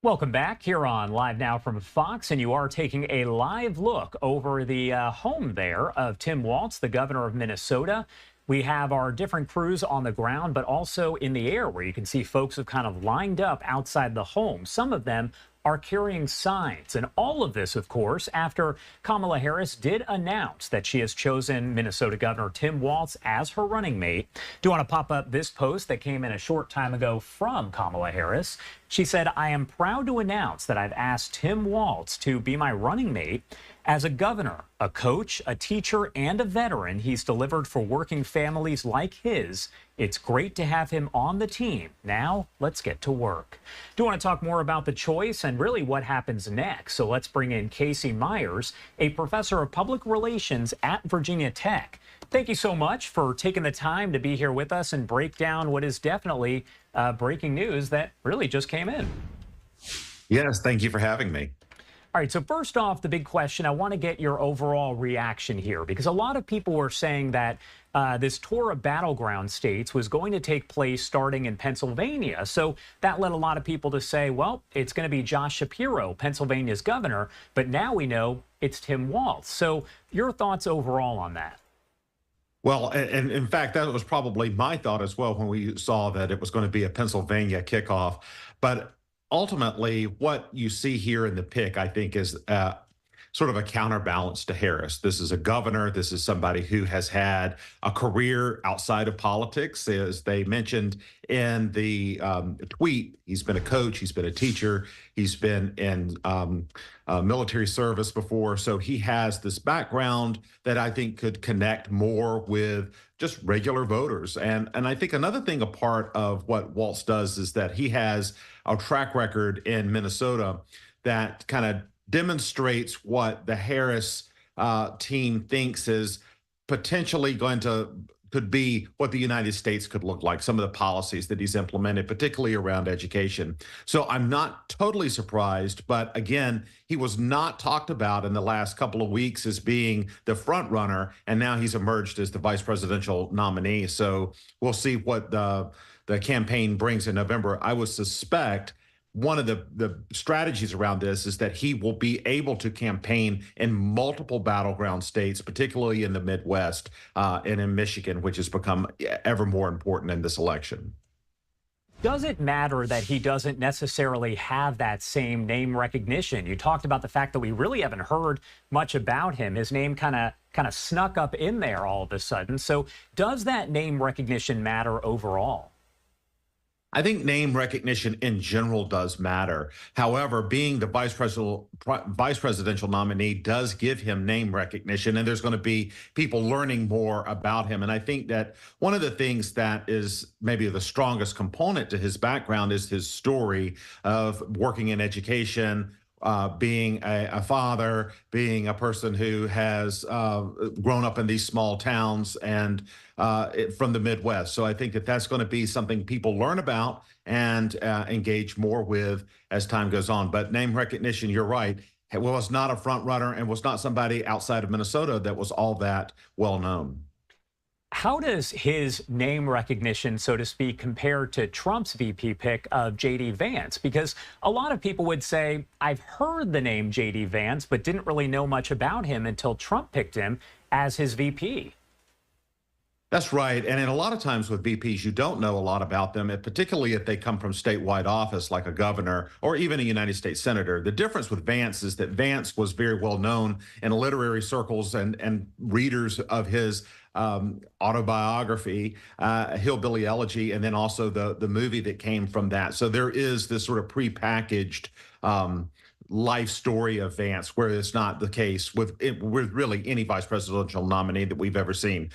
Welcome back here on Live Now from Fox, and you are taking a live look over the home there of Tim Walz, the governor of Minnesota. We have our different crews on the ground, but also in the air, where you can see folks have kind of lined up outside the home. Some of them are carrying signs. And all of this, of course, after Kamala Harris did announce that she has chosen Minnesota Governor Tim Walz as her running mate. Do want to pop up this post that came in a short time ago from Kamala Harris. She said, "I am proud to announce that I've asked Tim Walz to be my running mate. As a governor, a coach, a teacher, and a veteran he's delivered for working families like his. It's great to have him on the team. Now, let's get to work." Do want to talk more about the choice and really what happens next. So let's bring in Casey Myers, a professor of public relations at Virginia Tech. Thank you so much for taking the time to be here with us and break down what is definitely breaking news that really just came in. Yes, thank you for having me. All right, so first off, the big question, I want to get your overall reaction here, because a lot of people were saying that this tour of battleground states was going to take place starting in Pennsylvania. So that led a lot of people to say, well, it's going to be Josh Shapiro, Pennsylvania's governor, but now we know it's Tim Walz. So your thoughts overall on that? Well, and in fact, that was probably my thought as well when we saw that it was going to be a Pennsylvania kickoff. But ultimately, what you see here in the pick, I think, is sort of a counterbalance to Harris. This is a governor. This is somebody who has had a career outside of politics. As they mentioned in the tweet, he's been a coach, he's been a teacher, he's been in military service before. So he has this background that I think could connect more with just regular voters. And I think another thing, a part of what Walz does, is that he has a track record in Minnesota that kind of demonstrates what the Harris team thinks is potentially could be what the United States could look like, some of the policies that he's implemented, particularly around education. So I'm not totally surprised, but again, he was not talked about in the last couple of weeks as being the front runner, and now he's emerged as the vice presidential nominee. So we'll see what the campaign brings in November. I would suspect one of the strategies around this is that he will be able to campaign in multiple battleground states, particularly in the Midwest and in Michigan, which has become ever more important in this election. Does it matter that he doesn't necessarily have that same name recognition? You talked about the fact that we really haven't heard much about him. His name kind of snuck up in there all of a sudden. So does that name recognition matter overall? I think name recognition in general does matter. However, being the vice presidential nominee does give him name recognition, and there's going to be people learning more about him. And I think that one of the things that is maybe the strongest component to his background is his story of working in education, being a father, being a person who has grown up in these small towns and from the Midwest. So I think that that's going to be something people learn about and engage more with as time goes on. But name recognition, you're right, was not a front runner and was not somebody outside of Minnesota that was all that well known. How does his name recognition, so to speak, compare to Trump's VP pick of J.D. Vance? Because a lot of people would say, I've heard the name J.D. Vance, but didn't really know much about him until Trump picked him as his VP. That's right. And in a lot of times with VPs, you don't know a lot about them, and particularly if they come from statewide office like a governor or even a United States senator. The difference with Vance is that Vance was very well known in literary circles and readers of his autobiography, Hillbilly Elegy, and then also the movie that came from that. So there is this sort of prepackaged life story of Vance, where it's not the case with really any vice presidential nominee that we've ever seen.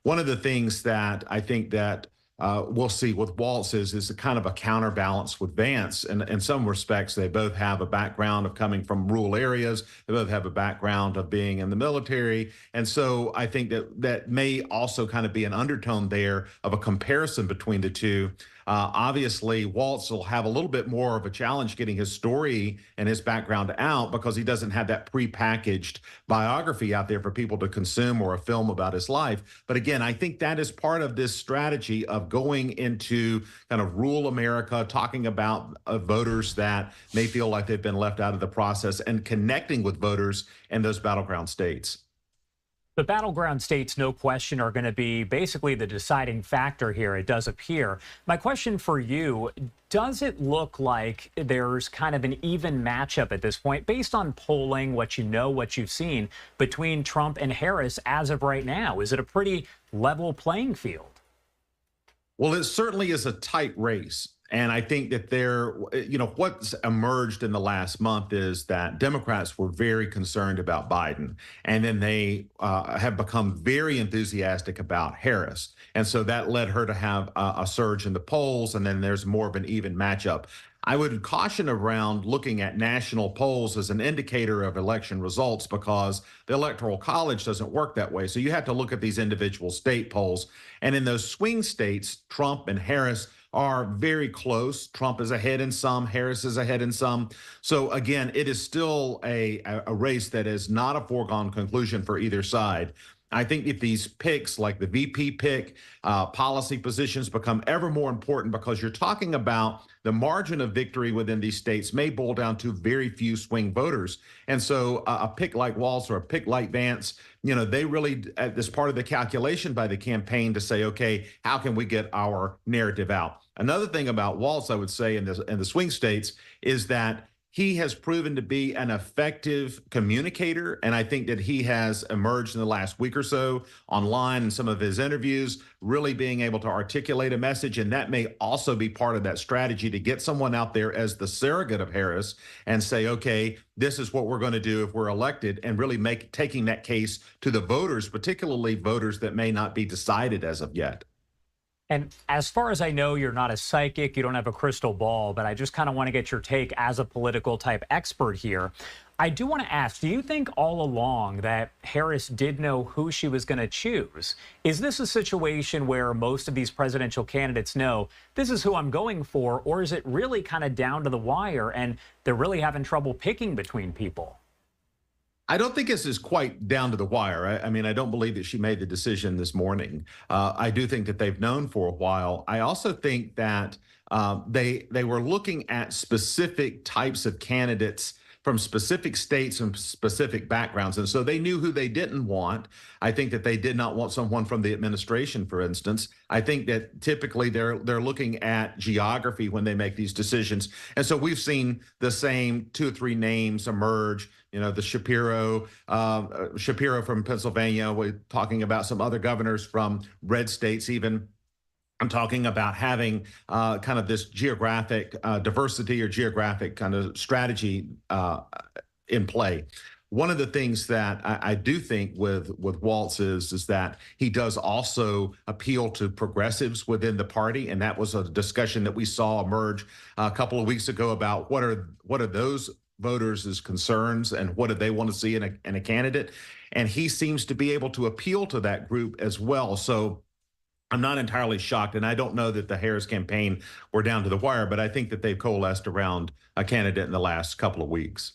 One of the things that I think that we'll see with Walz is a kind of a counterbalance with Vance. And in some respects, they both have a background of coming from rural areas. They both have a background of being in the military. And so I think that may also kind of be an undertone there of a comparison between the two. Obviously, Walz will have a little bit more of a challenge getting his story and his background out because he doesn't have that prepackaged biography out there for people to consume or a film about his life. But again, I think that is part of this strategy of going into kind of rural America, talking about voters that may feel like they've been left out of the process and connecting with voters in those battleground states. The battleground states, no question, are going to be basically the deciding factor here, it does appear. My question for you, does it look like there's kind of an even matchup at this point, based on polling, what you know, what you've seen, between Trump and Harris as of right now? Is it a pretty level playing field? Well, it certainly is a tight race. And I think that what's emerged in the last month is that Democrats were very concerned about Biden, and then they have become very enthusiastic about Harris. And so that led her to have a surge in the polls, and then there's more of an even matchup. I would caution around looking at national polls as an indicator of election results because the Electoral College doesn't work that way. So you have to look at these individual state polls. And in those swing states, Trump and Harris are very close. Trump is ahead in some, Harris is ahead in some. So again, it is still a race that is not a foregone conclusion for either side. I think if these picks, like the VP pick, policy positions become ever more important because you're talking about the margin of victory within these states may boil down to very few swing voters. And so a pick like Walz or a pick like Vance, they really, as part of the calculation by the campaign to say, okay, how can we get our narrative out? Another thing about Walz, I would say, in the swing states is that he has proven to be an effective communicator, and I think that he has emerged in the last week or so online in some of his interviews, really being able to articulate a message, and that may also be part of that strategy to get someone out there as the surrogate of Harris and say, okay, this is what we're going to do if we're elected, and really taking that case to the voters, particularly voters that may not be decided as of yet. And as far as I know, you're not a psychic, you don't have a crystal ball, but I just kind of want to get your take as a political type expert here. I do want to ask, do you think all along that Harris did know who she was going to choose? Is this a situation where most of these presidential candidates know this is who I'm going for, or is it really kind of down to the wire and they're really having trouble picking between people? I don't think this is quite down to the wire. I mean, I don't believe that she made the decision this morning. I do think that they've known for a while. I also think that they were looking at specific types of candidates from specific states and specific backgrounds. And so they knew who they didn't want. I think that they did not want someone from the administration, for instance. I think that typically they're looking at geography when they make these decisions. And so we've seen the same 2 or 3 names emerge. You know, the Shapiro from Pennsylvania. We're talking about some other governors from red states even. I'm talking about having kind of this geographic diversity or geographic kind of strategy in play. One of the things that I do think with Walz is that he does also appeal to progressives within the party, and that was a discussion that we saw emerge a couple of weeks ago about what are those voters' concerns and what do they want to see in a candidate, and he seems to be able to appeal to that group as well. So I'm not entirely shocked, and I don't know that the Harris campaign were down to the wire, but I think that they've coalesced around a candidate in the last couple of weeks.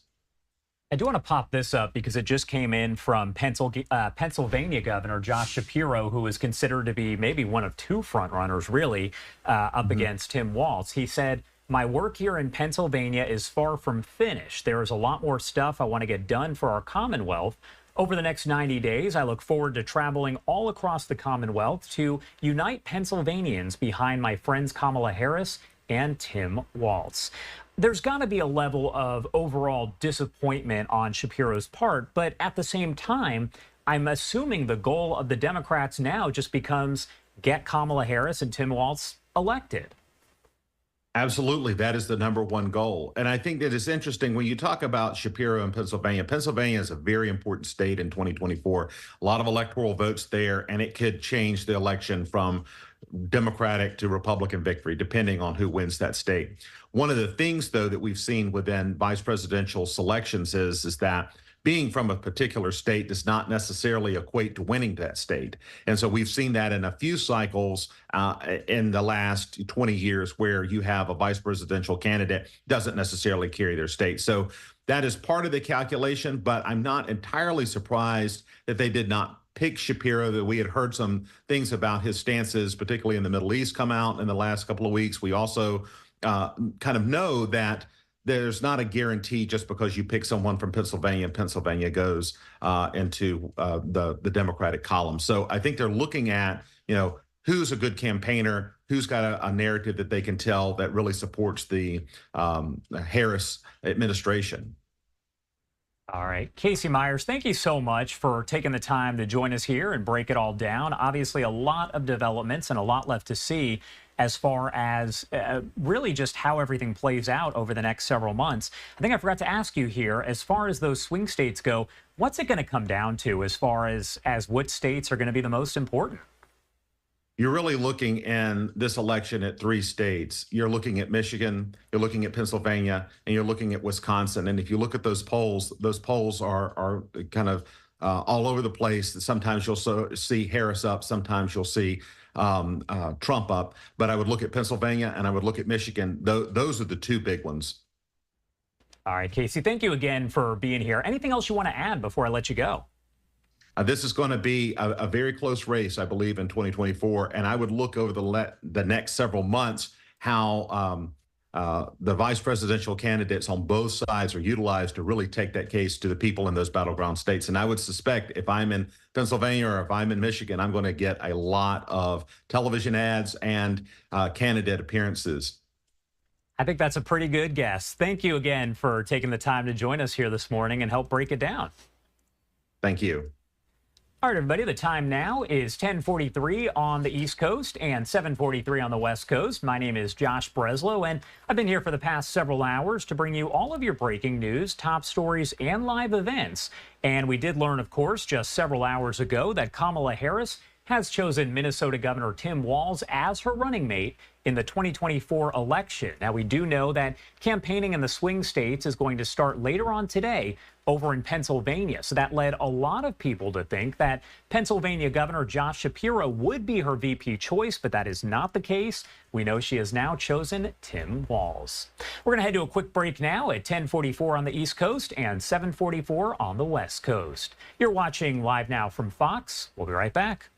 I do want to pop this up because it just came in from Pennsylvania Governor Josh Shapiro, who is considered to be maybe one of 2 frontrunners, really, up against Tim Walz. He said, "My work here in Pennsylvania is far from finished. There is a lot more stuff I want to get done for our Commonwealth. Over the next 90 days, I look forward to traveling all across the Commonwealth to unite Pennsylvanians behind my friends Kamala Harris and Tim Walz." There's got to be a level of overall disappointment on Shapiro's part, but at the same time, I'm assuming the goal of the Democrats now just becomes get Kamala Harris and Tim Walz elected. Absolutely. That is the #1 goal. And I think that it's interesting when you talk about Shapiro in Pennsylvania. Pennsylvania is a very important state in 2024. A lot of electoral votes there, and it could change the election from Democratic to Republican victory, depending on who wins that state. One of the things, though, that we've seen within vice presidential selections is that being from a particular state does not necessarily equate to winning that state. And so we've seen that in a few cycles in the last 20 years where you have a vice presidential candidate doesn't necessarily carry their state. So that is part of the calculation, but I'm not entirely surprised that they did not pick Shapiro. That we had heard some things about his stances, particularly in the Middle East, come out in the last couple of weeks. We also kind of know that there's not a guarantee just because you pick someone from Pennsylvania, Pennsylvania goes into the Democratic column. So I think they're looking at, you know, who's a good campaigner, who's got a narrative that they can tell that really supports the Harris administration. All right. Casey Myers, thank you so much for taking the time to join us here and break it all down. Obviously, a lot of developments and a lot left to see as far as really just how everything plays out over the next several months. I think I forgot to ask you here, as far as those swing states go, what's it going to come down to as far as what states are going to be the most important? You're really looking in this election at 3 states. You're looking at Michigan, you're looking at Pennsylvania, and you're looking at Wisconsin. And if you look at those polls are kind of all over the place. Sometimes you'll see Harris up, sometimes you'll see Trump up. But I would look at Pennsylvania and I would look at Michigan. Those are the 2 big ones. All right, Casey, thank you again for being here. Anything else you want to add before I let you go? This is going to be a very close race, I believe, in 2024. And I would look over the next several months how the vice presidential candidates on both sides are utilized to really take that case to the people in those battleground states. And I would suspect if I'm in Pennsylvania or if I'm in Michigan, I'm going to get a lot of television ads and candidate appearances. I think that's a pretty good guess. Thank you again for taking the time to join us here this morning and help break it down. Thank you. All right, everybody, the time now is 10:43 on the East Coast and 7:43 on the West Coast. My name is Josh Breslow, and I've been here for the past several hours to bring you all of your breaking news, top stories, and live events. And we did learn, of course, just several hours ago that Kamala Harris has chosen Minnesota Governor Tim Walz as her running mate in the 2024 election. Now, we do know that campaigning in the swing states is going to start later on today over in Pennsylvania. So that led a lot of people to think that Pennsylvania Governor Josh Shapiro would be her VP choice, but that is not the case. We know she has now chosen Tim Walz. We're going to head to a quick break now at 10:44 on the East Coast and 7:44 on the West Coast. You're watching Live Now from Fox. We'll be right back.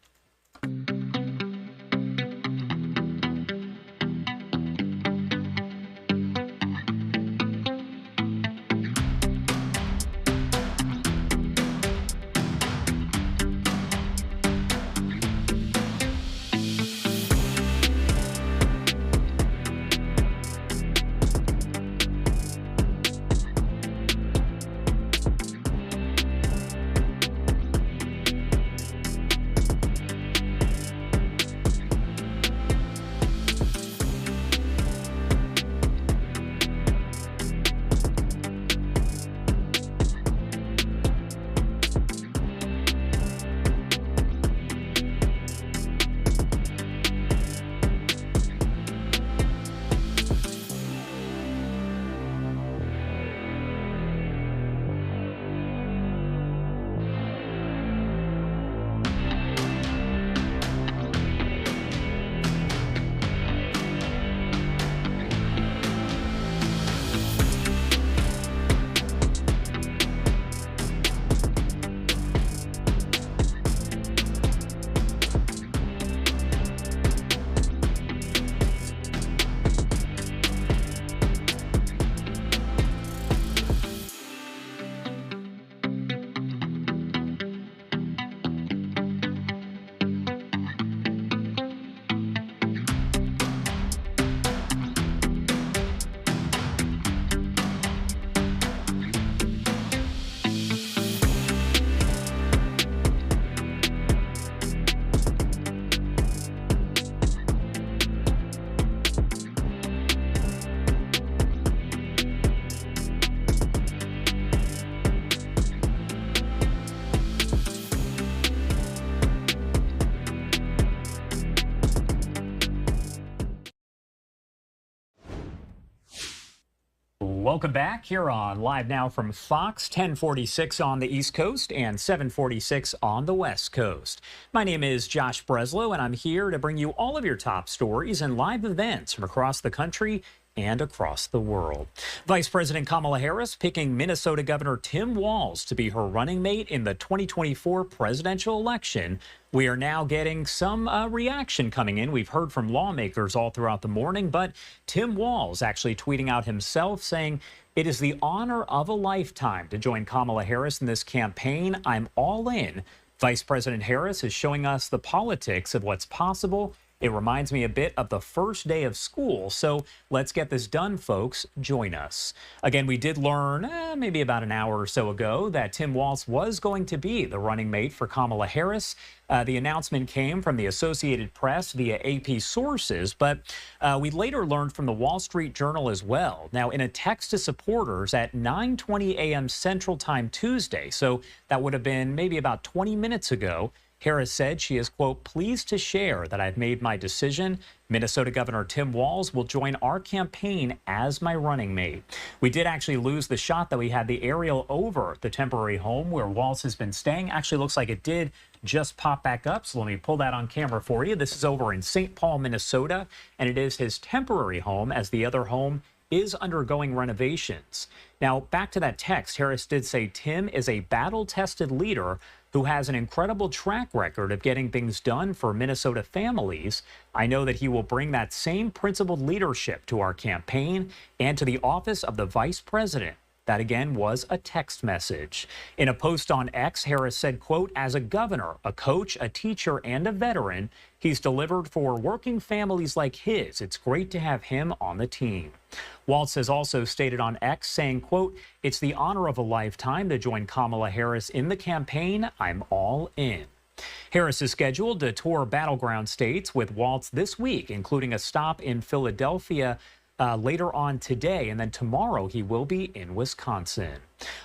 Welcome back here on Live Now from Fox, 1046 on the East Coast and 746 on the West Coast. My name is Josh Breslow, and I'm here to bring you all of your top stories and live events from across the country and across the world. Vice President Kamala Harris picking Minnesota Governor Tim Walz to be her running mate in the 2024 presidential election. We are now getting some reaction coming in. We've heard from lawmakers all throughout the morning, but Tim Walz actually tweeting out himself saying, "It is the honor of a lifetime to join Kamala Harris in this campaign. I'm all in." Vice President Harris is showing us the politics of what's possible. It reminds me a bit of the first day of school, so let's get this done, folks. Join us. Again, we did learn maybe about an hour or so ago that Tim Walz was going to be the running mate for Kamala Harris. The announcement came from the Associated Press via AP sources, but we later learned from the Wall Street Journal as well. Now, in a text to supporters at 9:20 a.m. Central Time Tuesday, so that would have been maybe about 20 minutes ago, Harris said she is, quote, "pleased to share that I've made my decision. Minnesota Governor Tim Walz will join our campaign as my running mate." We did actually lose the shot that we had the aerial over the temporary home where Walz has been staying. Actually looks like it did just pop back up, so let me pull that on camera for you. This is over in St. Paul, Minnesota, and it is his temporary home as the other home is undergoing renovations. Now, back to that text, Harris did say Tim is a battle-tested leader who has an incredible track record of getting things done for Minnesota families. I know that he will bring that same principled leadership to our campaign and to the office of the vice president. That, again, was a text message. In a post on X, Harris said, quote, "As a governor, a coach, a teacher, and a veteran, he's delivered for working families like his. It's great to have him on the team." Walz has also stated on X, saying, quote, "It's the honor of a lifetime to join Kamala Harris in the campaign. I'm all in." Harris is scheduled to tour battleground states with Walz this week, including a stop in Philadelphia later on today, and then tomorrow he will be in Wisconsin.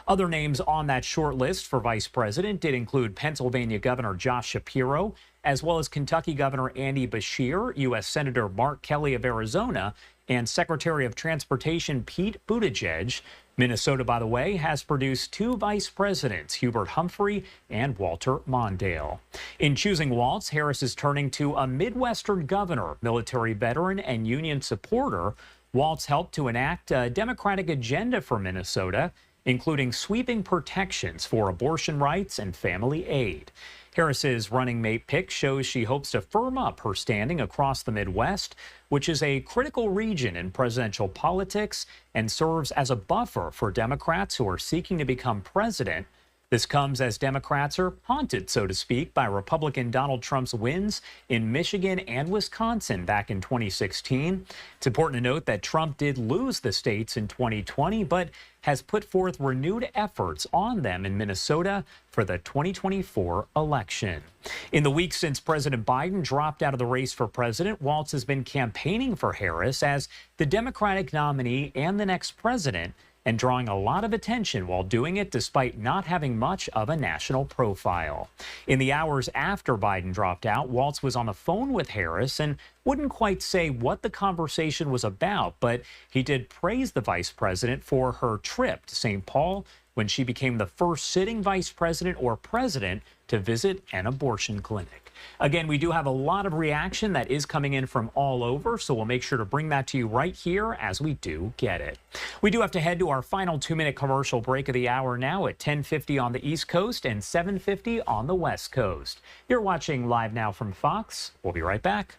Other names on that short list for vice president did include Pennsylvania Governor Josh Shapiro, as well as Kentucky Governor Andy Beshear, U.S. Senator Mark Kelly of Arizona, and Secretary of Transportation Pete Buttigieg. Minnesota, by the way, has produced 2 vice presidents, Hubert Humphrey and Walter Mondale. In choosing Walz, Harris is turning to a Midwestern governor, military veteran, and union supporter. Walz helped to enact a Democratic agenda for Minnesota, including sweeping protections for abortion rights and family aid. Harris's running mate pick shows she hopes to firm up her standing across the Midwest, which is a critical region in presidential politics and serves as a buffer for Democrats who are seeking to become president. This comes as Democrats are haunted, so to speak, by Republican Donald Trump's wins in Michigan and Wisconsin back in 2016. It's important to note that Trump did lose the states in 2020, but has put forth renewed efforts on them in Minnesota for the 2024 election. In the weeks since President Biden dropped out of the race for president, Walz has been campaigning for Harris as the Democratic nominee and the next president, and drawing a lot of attention while doing it despite not having much of a national profile. In the hours after Biden dropped out, Walz was on the phone with Harris and wouldn't quite say what the conversation was about, but he did praise the vice president for her trip to St. Paul when she became the first sitting vice president or president to visit an abortion clinic. Again, we do have a lot of reaction that is coming in from all over, so we'll make sure to bring that to you right here as we do get it. We do have to head to our final 2-minute commercial break of the hour now at 10:50 on the East Coast and 7:50 on the West Coast. You're watching Live Now from Fox. We'll be right back.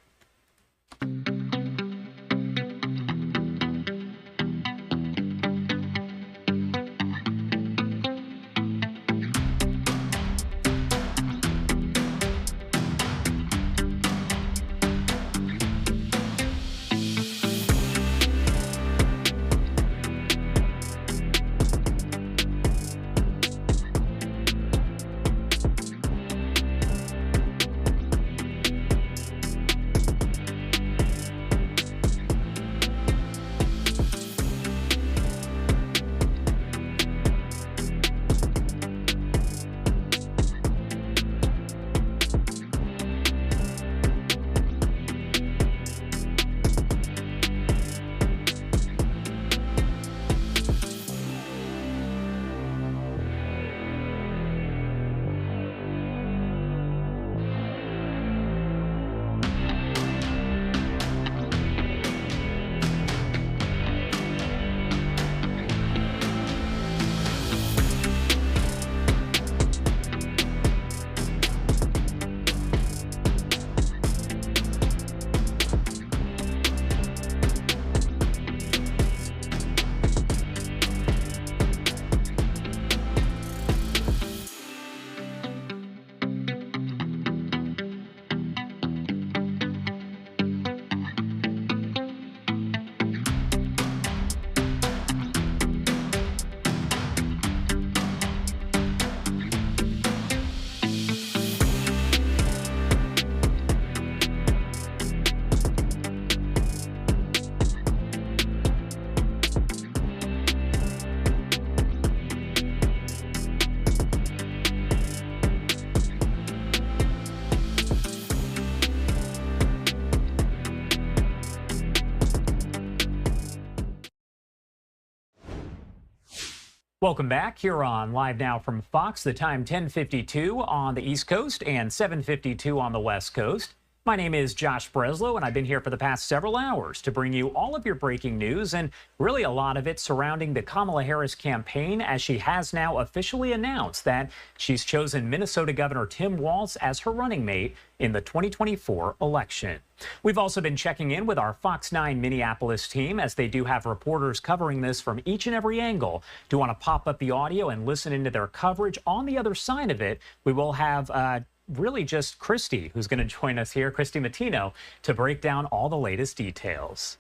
Welcome back here on Live Now from Fox. The time 10:52 on the East Coast and 7:52 on the West Coast. My name is Josh Breslow, and I've been here for the past several hours to bring you all of your breaking news, and really a lot of it surrounding the Kamala Harris campaign, as she has now officially announced that she's chosen Minnesota Governor Tim Walz as her running mate in the 2024 election. We've also been checking in with our Fox 9 Minneapolis team, as they do have reporters covering this from each and every angle. Do want to pop up the audio and listen into their coverage. On the other side of it, we will have really just Christy, who's going to join us here, Christy Matino, to break down all the latest details.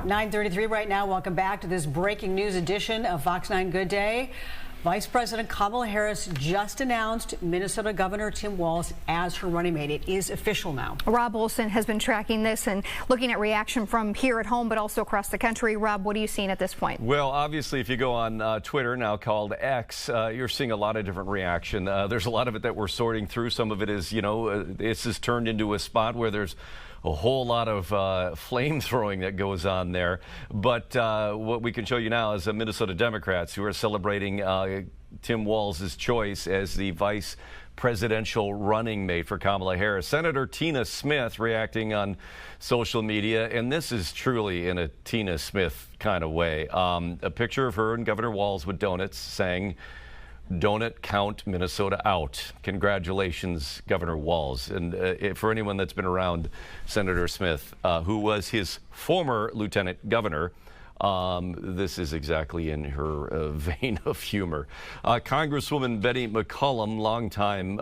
9:33 right now. Welcome back to this breaking news edition of Fox 9 Good Day. Vice President Kamala Harris just announced Minnesota Governor Tim Walz as her running mate. It is official now. Rob Olson has been tracking this and looking at reaction from here at home, but also across the country. Rob, what are you seeing at this point? Well, obviously, if you go on Twitter, now called X, you're seeing a lot of different reaction. There's a lot of it that we're sorting through. Some of it is, this has turned into a spot where there's a whole lot of flame throwing that goes on there. But what we can show you now is Minnesota Democrats who are celebrating Tim Walz's choice as the vice presidential running mate for Kamala Harris. Senator Tina Smith reacting on social media, and this is truly in a Tina Smith kind of way. A picture of her and Governor Walz with donuts saying, "Donut count Minnesota out." Congratulations, Governor Walz. And for anyone that's been around Senator Smith, who was his former lieutenant governor, this is exactly in her vein of humor. Congresswoman Betty McCollum, longtime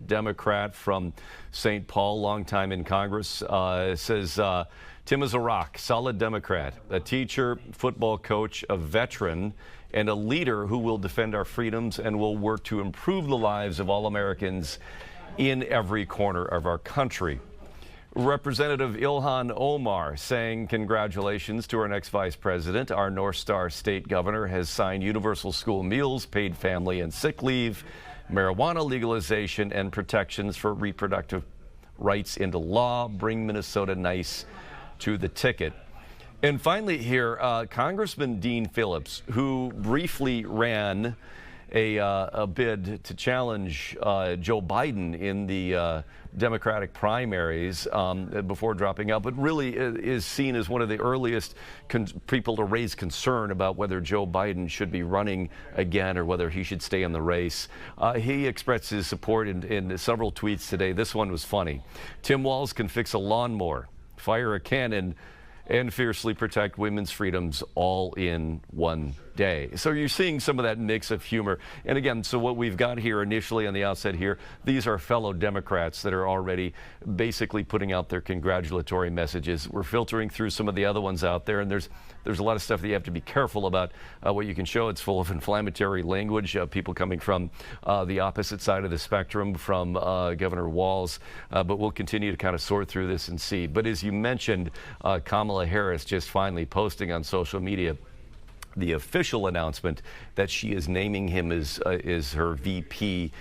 Democrat from St. Paul, longtime in Congress, says Tim is a rock, solid Democrat, a teacher, football coach, a veteran, and a leader who will defend our freedoms and will work to improve the lives of all Americans in every corner of our country. Representative Ilhan Omar saying congratulations to our next vice president. Our North Star state governor has signed universal school meals, paid family and sick leave, marijuana legalization, and protections for reproductive rights into law. Bring Minnesota nice to the ticket. And finally here, Congressman Dean Phillips, who briefly ran a bid to challenge Joe Biden in the Democratic primaries before dropping out, but really is seen as one of the earliest people to raise concern about whether Joe Biden should be running again or whether he should stay in the race. He expressed his support in several tweets today. This one was funny. Tim Walz can fix a lawnmower, fire a cannon, and fiercely protect women's freedoms all in one day. So you're seeing some of that mix of humor. And again, so what we've got here initially on the outset here, these are fellow Democrats that are already basically putting out their congratulatory messages. We're filtering through some of the other ones out there, and there's a lot of stuff that you have to be careful about what you can show. It's full of inflammatory language, people coming from the opposite side of the spectrum from Governor Walz, but we'll continue to kind of sort through this and see. But as you mentioned, Kamala Harris just finally posting on social media the official announcement that she is naming him as her VP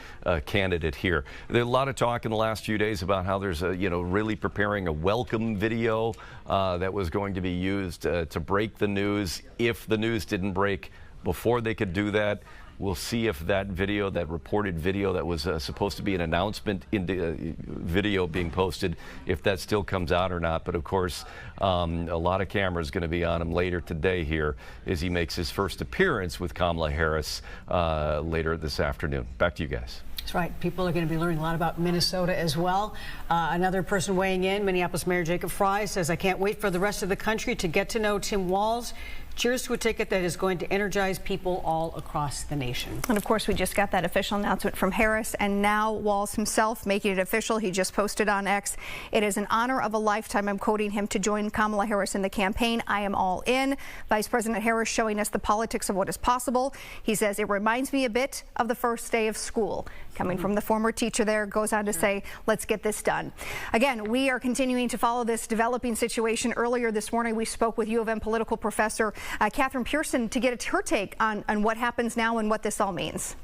candidate here. There's a lot of talk in the last few days about how there's really preparing a welcome video that was going to be used to break the news. If the news didn't break before they could do that, we'll see if that video, that reported video that was supposed to be an announcement in the video being posted, if that still comes out or not. But of course, a lot of cameras going to be on him later today here as he makes his first appearance with Kamala Harris later this afternoon. Back to you guys. That's right. People are going to be learning a lot about Minnesota as well. Another person weighing in, Minneapolis Mayor Jacob Fry, says, "I can't wait for the rest of the country to get to know Tim Walz. Cheers to a ticket that is going to energize people all across the nation." And of course, we just got that official announcement from Harris, and now Walz himself making it official. He just posted on X, "It is an honor of a lifetime," I'm quoting him, "to join Kamala Harris in the campaign. I am all in." Vice President Harris showing us the politics of what is possible. He says, "It reminds me a bit of the first day of school." Coming from the former teacher there, goes on to say, let's get this done. Again, we are continuing to follow this developing situation. Earlier this morning, we spoke with U of M political professor Catherine Pearson to get her take on what happens now and what this all means.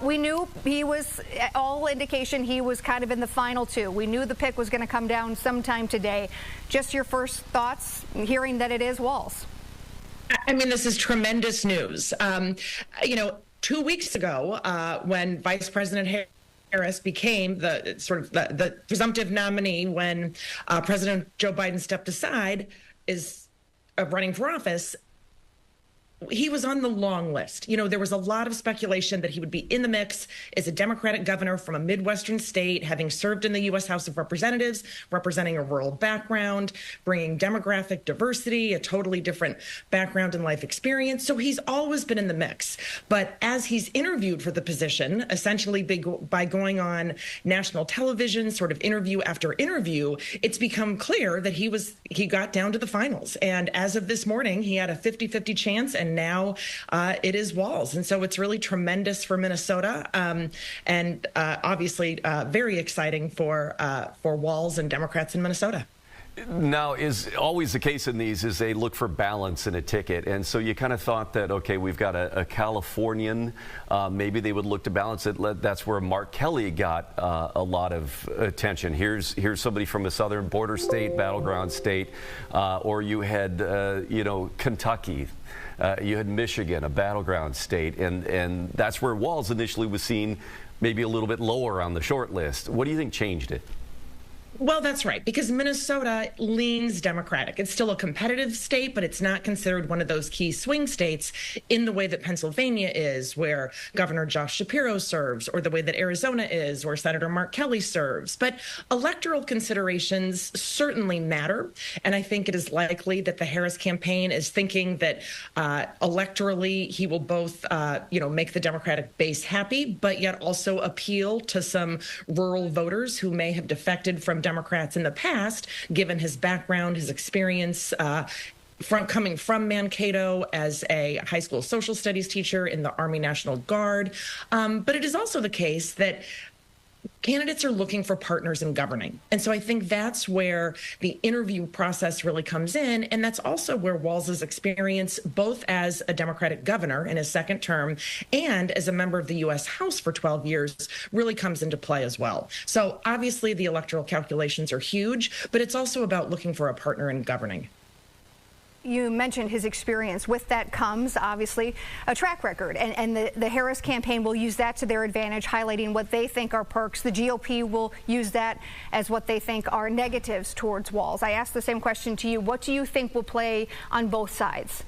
We knew he was, all indication, he was kind of in the final two. We knew the pick was going to come down sometime today. Just your first thoughts, hearing that it is Walz. I mean, this is tremendous news. 2 weeks ago, when Vice President Harris became the presumptive nominee when President Joe Biden stepped aside of running for office, he was on the long list. There was a lot of speculation that he would be in the mix as a Democratic governor from a Midwestern state, having served in the U.S. House of Representatives, representing a rural background, bringing demographic diversity, a totally different background and life experience. So he's always been in the mix. But as he's interviewed for the position, essentially by going on national television, sort of interview after interview, it's become clear that he got down to the finals. And as of this morning, he had a 50-50 chance, and and now it is Walz. And so it's really tremendous for Minnesota, and obviously very exciting for Walz and Democrats in Minnesota. Now, is always the case in these is they look for balance in a ticket. And so you kind of thought that, okay, we've got a Californian, maybe they would look to balance it. That's where Mark Kelly got a lot of attention. Here's somebody from a southern border state, battleground state, or you had, Kentucky. You had Michigan, a battleground state, and that's where Walz initially was seen maybe a little bit lower on the short list. What do you think changed it? Well, that's right, because Minnesota leans Democratic. It's still a competitive state, but it's not considered one of those key swing states in the way that Pennsylvania is, where Governor Josh Shapiro serves, or the way that Arizona is, where Senator Mark Kelly serves. But electoral considerations certainly matter, and I think it is likely that the Harris campaign is thinking that electorally he will both, make the Democratic base happy, but yet also appeal to some rural voters who may have defected from Democrats in the past, given his background, his experience coming from Mankato as a high school social studies teacher in the Army National Guard. But it is also the case that candidates are looking for partners in governing. And so I think that's where the interview process really comes in. And that's also where Walz's experience, both as a Democratic governor in his second term and as a member of the U.S. House for 12 years, really comes into play as well. So obviously the electoral calculations are huge, but it's also about looking for a partner in governing. You mentioned his experience. With that comes, obviously, a track record. And the Harris campaign will use that to their advantage, highlighting what they think are perks. The GOP will use that as what they think are negatives towards Walz. I asked the same question to you. What do you think will play on both sides?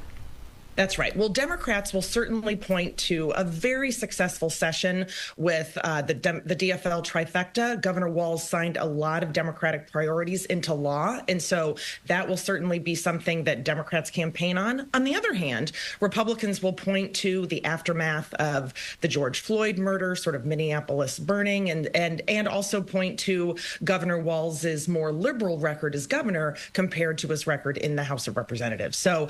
That's right. Well, Democrats will certainly point to a very successful session with the DFL trifecta. Governor Walz signed a lot of Democratic priorities into law, and so that will certainly be something that Democrats campaign on. On the other hand, Republicans will point to the aftermath of the George Floyd murder, sort of Minneapolis burning, and also point to Governor Walz's more liberal record as governor compared to his record in the House of Representatives. So,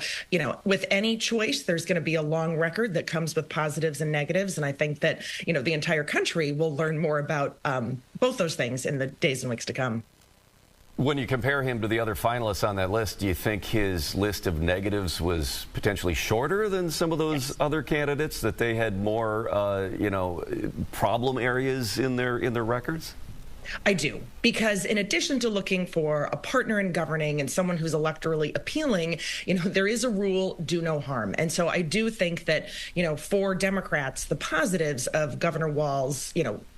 with any choice, there's going to be a long record that comes with positives and negatives. And I think that, the entire country will learn more about both those things in the days and weeks to come. When you compare him to the other finalists on that list, do you think his list of negatives was potentially shorter than some of those other candidates, that they had more, problem areas in their records? I do, because in addition to looking for a partner in governing and someone who's electorally appealing, there is a rule, do no harm. And so I do think that, for Democrats, the positives of Governor Walz,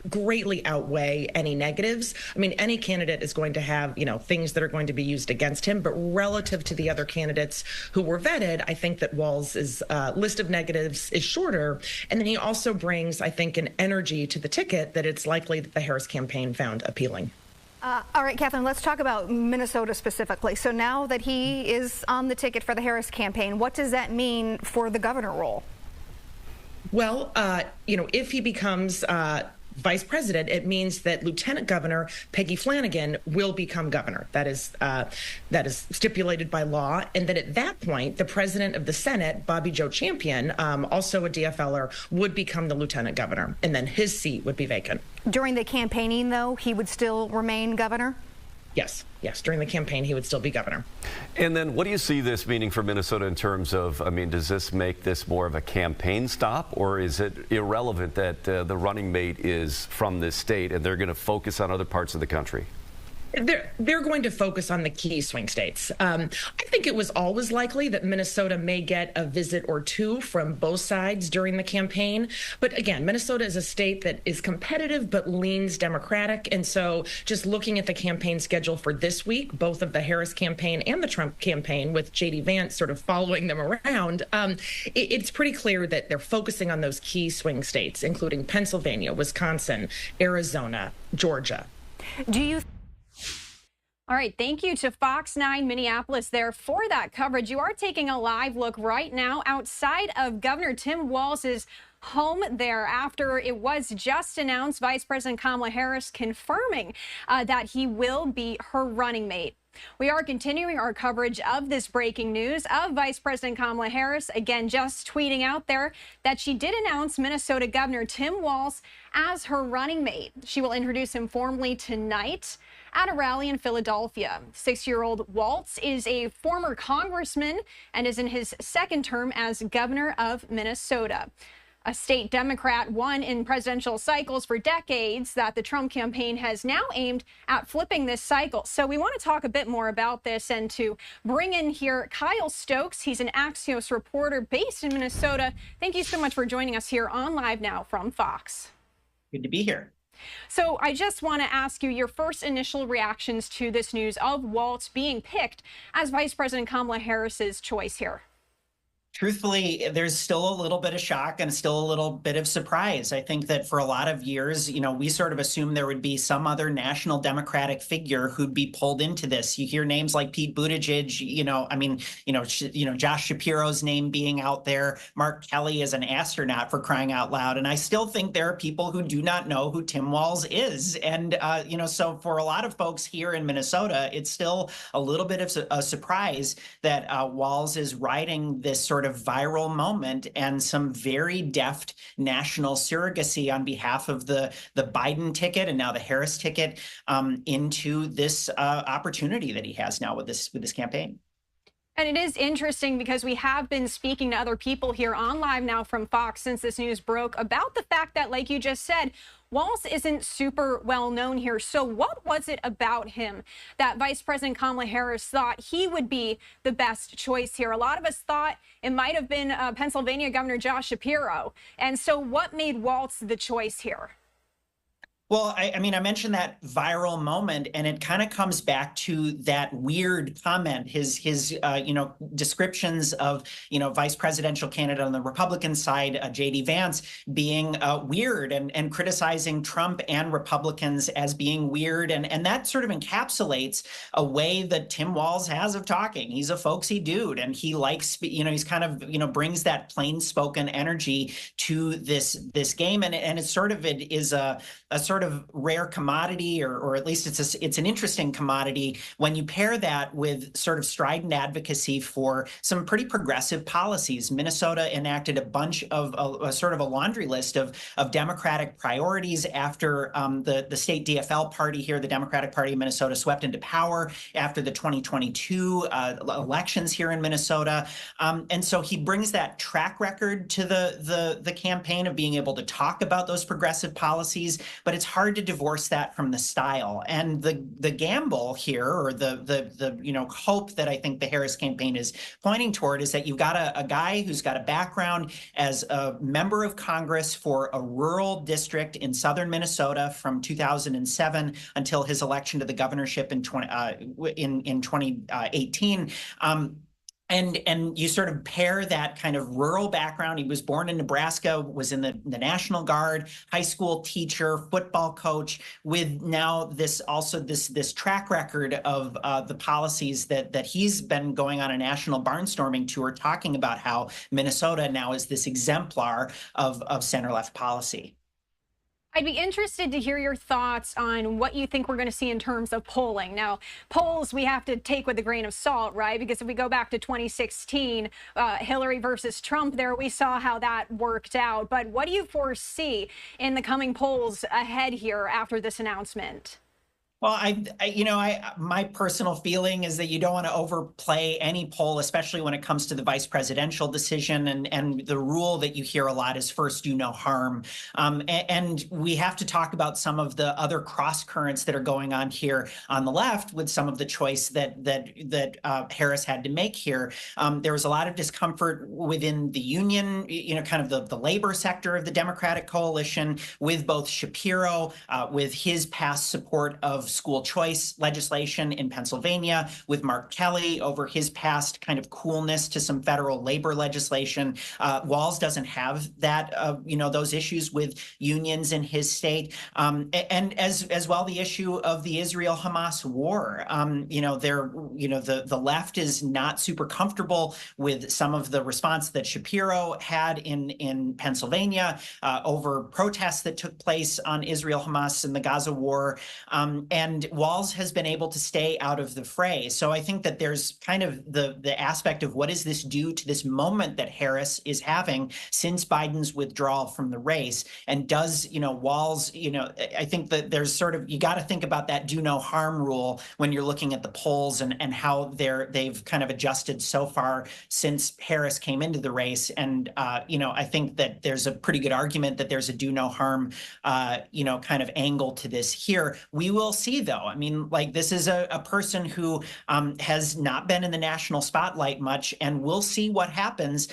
greatly outweigh any negatives. I mean, any candidate is going to have, things that are going to be used against him. But relative to the other candidates who were vetted, I think that Walz's list of negatives is shorter. And then he also brings, I think, an energy to the ticket that it's likely that the Harris campaign found appealing. All right, Catherine, let's talk about Minnesota specifically. So now that he is on the ticket for the Harris campaign, what does that mean for the governor role? Well, if he becomes vice president, it means that Lieutenant Governor Peggy Flanagan will become governor. That is stipulated by law. And that at that point, the president of the Senate, Bobby Joe Champion, also a DFLer, would become the lieutenant governor. And then his seat would be vacant. During the campaigning, though, he would still remain governor? Yes. During the campaign, he would still be governor. And then what do you see this meaning for Minnesota in terms of, does this make this more of a campaign stop, or is it irrelevant that the running mate is from this state and they're going to focus on other parts of the country? They're going to focus on the key swing states. I think it was always likely that Minnesota may get a visit or two from both sides during the campaign. But again, Minnesota is a state that is competitive but leans Democratic. And so just looking at the campaign schedule for this week, both of the Harris campaign and the Trump campaign, with J.D. Vance sort of following them around, it's pretty clear that they're focusing on those key swing states, including Pennsylvania, Wisconsin, Arizona, Georgia. All right, thank you to Fox 9 Minneapolis there for that coverage. You are taking a live look right now outside of Governor Tim Walz's home there after it was just announced Vice President Kamala Harris confirming that he will be her running mate. We are continuing our coverage of this breaking news of Vice President Kamala Harris, again, just tweeting out there that she did announce Minnesota Governor Tim Walz as her running mate. She will introduce him formally tonight at a rally in Philadelphia. 6-year-old Walz is a former congressman and is in his second term as governor of Minnesota. A state Democrat won in presidential cycles for decades that the Trump campaign has now aimed at flipping this cycle. So we want to talk a bit more about this and to bring in here Kyle Stokes. He's an Axios reporter based in Minnesota. Thank you so much for joining us here on Live Now from Fox. Good to be here. So I just want to ask you your first initial reactions to this news of Walz being picked as Vice President Kamala Harris's choice here. Truthfully, there's still a little bit of shock and still a little bit of surprise. I think that for a lot of years, we sort of assumed there would be some other national Democratic figure who'd be pulled into this. You hear names like Pete Buttigieg, Josh Shapiro's name being out there. Mark Kelly is an astronaut, for crying out loud. And I still think there are people who do not know who Tim Walz is. And, so for a lot of folks here in Minnesota, it's still a little bit of a surprise that Walz is riding this sort of viral moment and some very deft national surrogacy on behalf of the Biden ticket and now the Harris ticket into this opportunity that he has now with this campaign. And it is interesting because we have been speaking to other people here on Live Now from Fox since this news broke about the fact that, like you just said, Walz isn't super well known here. So what was it about him that Vice President Kamala Harris thought he would be the best choice here? A lot of us thought it might have been Pennsylvania Governor Josh Shapiro. And so what made Walz the choice here? Well, I mentioned that viral moment, and it kind of comes back to that weird comment, his descriptions of, vice presidential candidate on the Republican side, J.D. Vance, being weird and criticizing Trump and Republicans as being weird. And that sort of encapsulates a way that Tim Walz has of talking. He's a folksy dude, and he likes, he's kind of, brings that plain spoken energy to this game. And it is a sort of rare commodity, or at least it's an interesting commodity when you pair that with sort of strident advocacy for some pretty progressive policies. Minnesota enacted a bunch of a sort of a laundry list of Democratic priorities after the state DFL party here, the Democratic Party of Minnesota, swept into power after the 2022 elections here in Minnesota. And so he brings that track record to the campaign of being able to talk about those progressive policies, but it's hard to divorce that from the style. And the gamble here, or the hope that I think the Harris campaign is pointing toward, is that you've got a guy who's got a background as a member of Congress for a rural district in southern Minnesota from 2007 until his election to the governorship in 2018. And you sort of pair that kind of rural background. He was born in Nebraska, was in the National Guard, high school teacher, football coach, with now this track record of the policies that he's been going on a national barnstorming tour, talking about how Minnesota now is this exemplar of center-left policy. I'd be interested to hear your thoughts on what you think we're going to see in terms of polling. Now, polls we have to take with a grain of salt, right? Because if we go back to 2016, Hillary versus Trump there, we saw how that worked out. But what do you foresee in the coming polls ahead here after this announcement? Well, my personal feeling is that you don't want to overplay any poll, especially when it comes to the vice presidential decision. And the rule that you hear a lot is first do no harm. And we have to talk about some of the other cross currents that are going on here on the left with some of the choice that Harris had to make here. There was a lot of discomfort within the union, kind of the labor sector of the Democratic coalition, with both Shapiro, with his past support of school choice legislation in Pennsylvania, with Mark Kelly over his past kind of coolness to some federal labor legislation. Walz doesn't have that, those issues with unions in his state. And as well, the issue of the Israel-Hamas war. The left is not super comfortable with some of the response that Shapiro had in Pennsylvania over protests that took place on Israel-Hamas and the Gaza war. and Walz has been able to stay out of the fray. So I think that there's kind of the aspect of what does this do to this moment that Harris is having since Biden's withdrawal from the race, and does Walz, I think that there's sort of, you got to think about that do no harm rule when you're looking at the polls and how they've kind of adjusted so far since Harris came into the race. And I think that there's a pretty good argument that there's a do no harm kind of angle to this here. We will see, though. I mean, like, this is a person who has not been in the national spotlight much, and we'll see what happens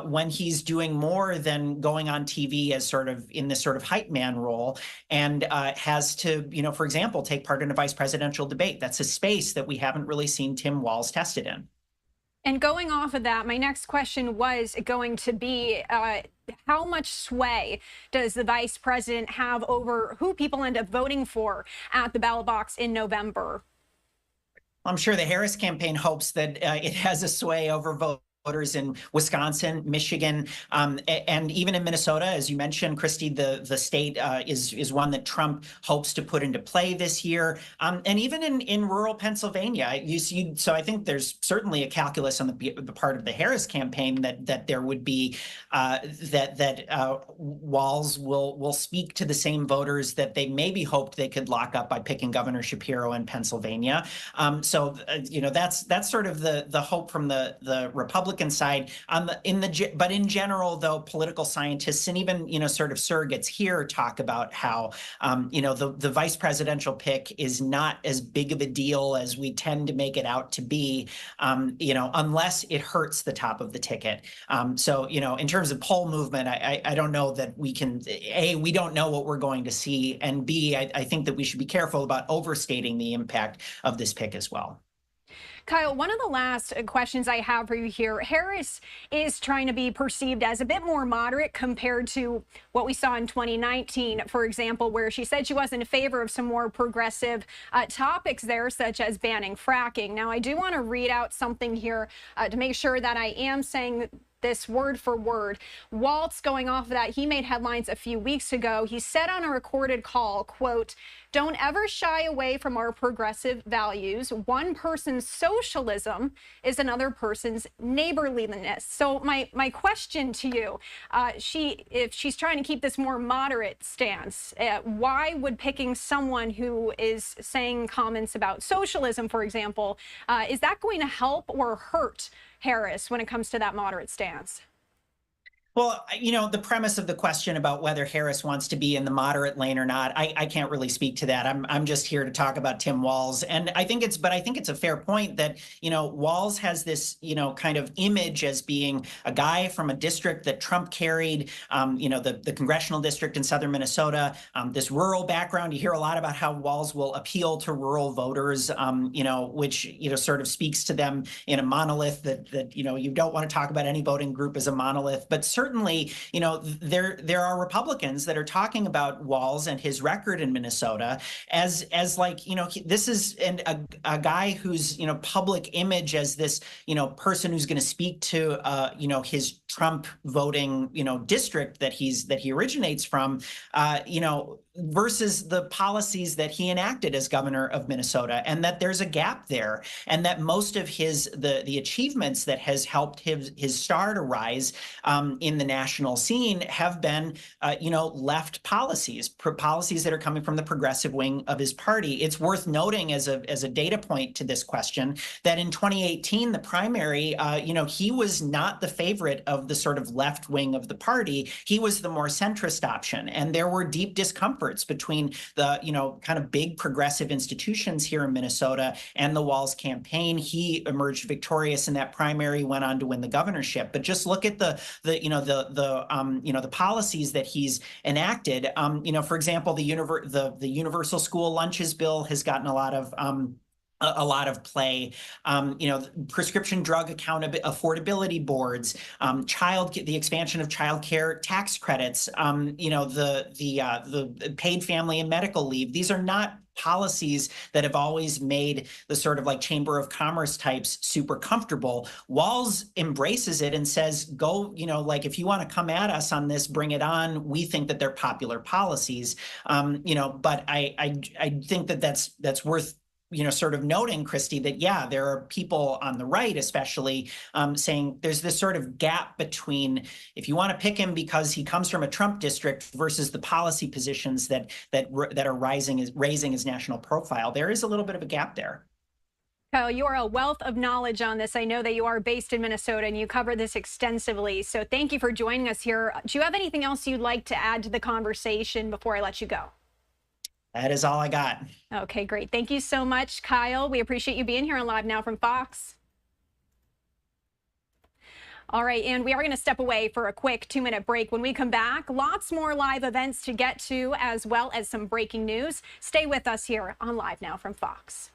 when he's doing more than going on TV as sort of in this sort of hype man role, and has to, for example, take part in a vice presidential debate. That's a space that we haven't really seen Tim Walz tested in. And going off of that, my next question was going to be, how much sway does the vice president have over who people end up voting for at the ballot box in November? I'm sure the Harris campaign hopes that it has a sway over voters in Wisconsin, Michigan, and even in Minnesota, as you mentioned, Christy, the state is one that Trump hopes to put into play this year, and even in rural Pennsylvania. So I think there's certainly a calculus on the part of the Harris campaign that there would be that Walz will speak to the same voters that they maybe hoped they could lock up by picking Governor Shapiro in Pennsylvania. So that's sort of the hope from the Republican side. But in general, though, political scientists and even sort of surrogates here talk about how the vice presidential pick is not as big of a deal as we tend to make it out to be, unless it hurts the top of the ticket. So in terms of poll movement, I don't know that we can. A, we don't know what we're going to see, and B, I think that we should be careful about overstating the impact of this pick as well. Kyle, one of the last questions I have for you here, Harris is trying to be perceived as a bit more moderate compared to what we saw in 2019, for example, where she said she was in favor of some more progressive topics there, such as banning fracking. Now, I do want to read out something here to make sure that I am saying this word for word. Walz, going off of that, he made headlines a few weeks ago. He said on a recorded call, quote, "Don't ever shy away from our progressive values. One person's socialism is another person's neighborliness." So my question to you, if she's trying to keep this more moderate stance, why would picking someone who is saying comments about socialism, for example, is that going to help or hurt Harris when it comes to that moderate stance? Well, the premise of the question about whether Harris wants to be in the moderate lane or not, I can't really speak to that. I'm just here to talk about Tim Walz, and I think it's a fair point that Walz has this kind of image as being a guy from a district that Trump carried, the congressional district in southern Minnesota, this rural background. You hear a lot about how Walz will appeal to rural voters, which sort of speaks to them in a monolith that you don't want to talk about any voting group as a monolith, but certainly, there are Republicans that are talking about Walz and his record in Minnesota as like, this is a guy whose, public image as this, person who's going to speak to, his Trump voting, district that he originates from, versus the policies that he enacted as governor of Minnesota, and that there's a gap there, and that most of the achievements that has helped his star to rise in the national scene have been, left policies that are coming from the progressive wing of his party. It's worth noting as a data point to this question that in 2018, the primary, he was not the favorite of the sort of left wing of the party. He was the more centrist option, and there were deep discomforts between the, kind of big progressive institutions here in Minnesota and the Walz campaign. He emerged victorious in that primary, went on to win the governorship. But just look at the policies that he's enacted. For example, the universal school lunches bill has gotten a lot of play. Prescription drug affordability boards, the expansion of child care tax credits, the paid family and medical leave. These are not policies that have always made the sort of like Chamber of Commerce types super comfortable. Walz embraces it and says, go, you know, like if you want to come at us on this, bring it on. We think that they're popular policies, you know, but I think that that's worth, you know, sort of noting, Christy, that, yeah, there are people on the right, especially saying there's this sort of gap between if you want to pick him because he comes from a Trump district versus the policy positions that are raising his national profile. There is a little bit of a gap there. Kyle, you are a wealth of knowledge on this. I know that you are based in Minnesota and you cover this extensively. So thank you for joining us here. Do you have anything else you'd like to add to the conversation before I let you go? That is all I got. Okay, great. Thank you so much, Kyle. We appreciate you being here on Live Now from Fox. All right, and we are going to step away for a quick 2-minute break. When we come back, lots more live events to get to, as well as some breaking news. Stay with us here on Live Now from Fox.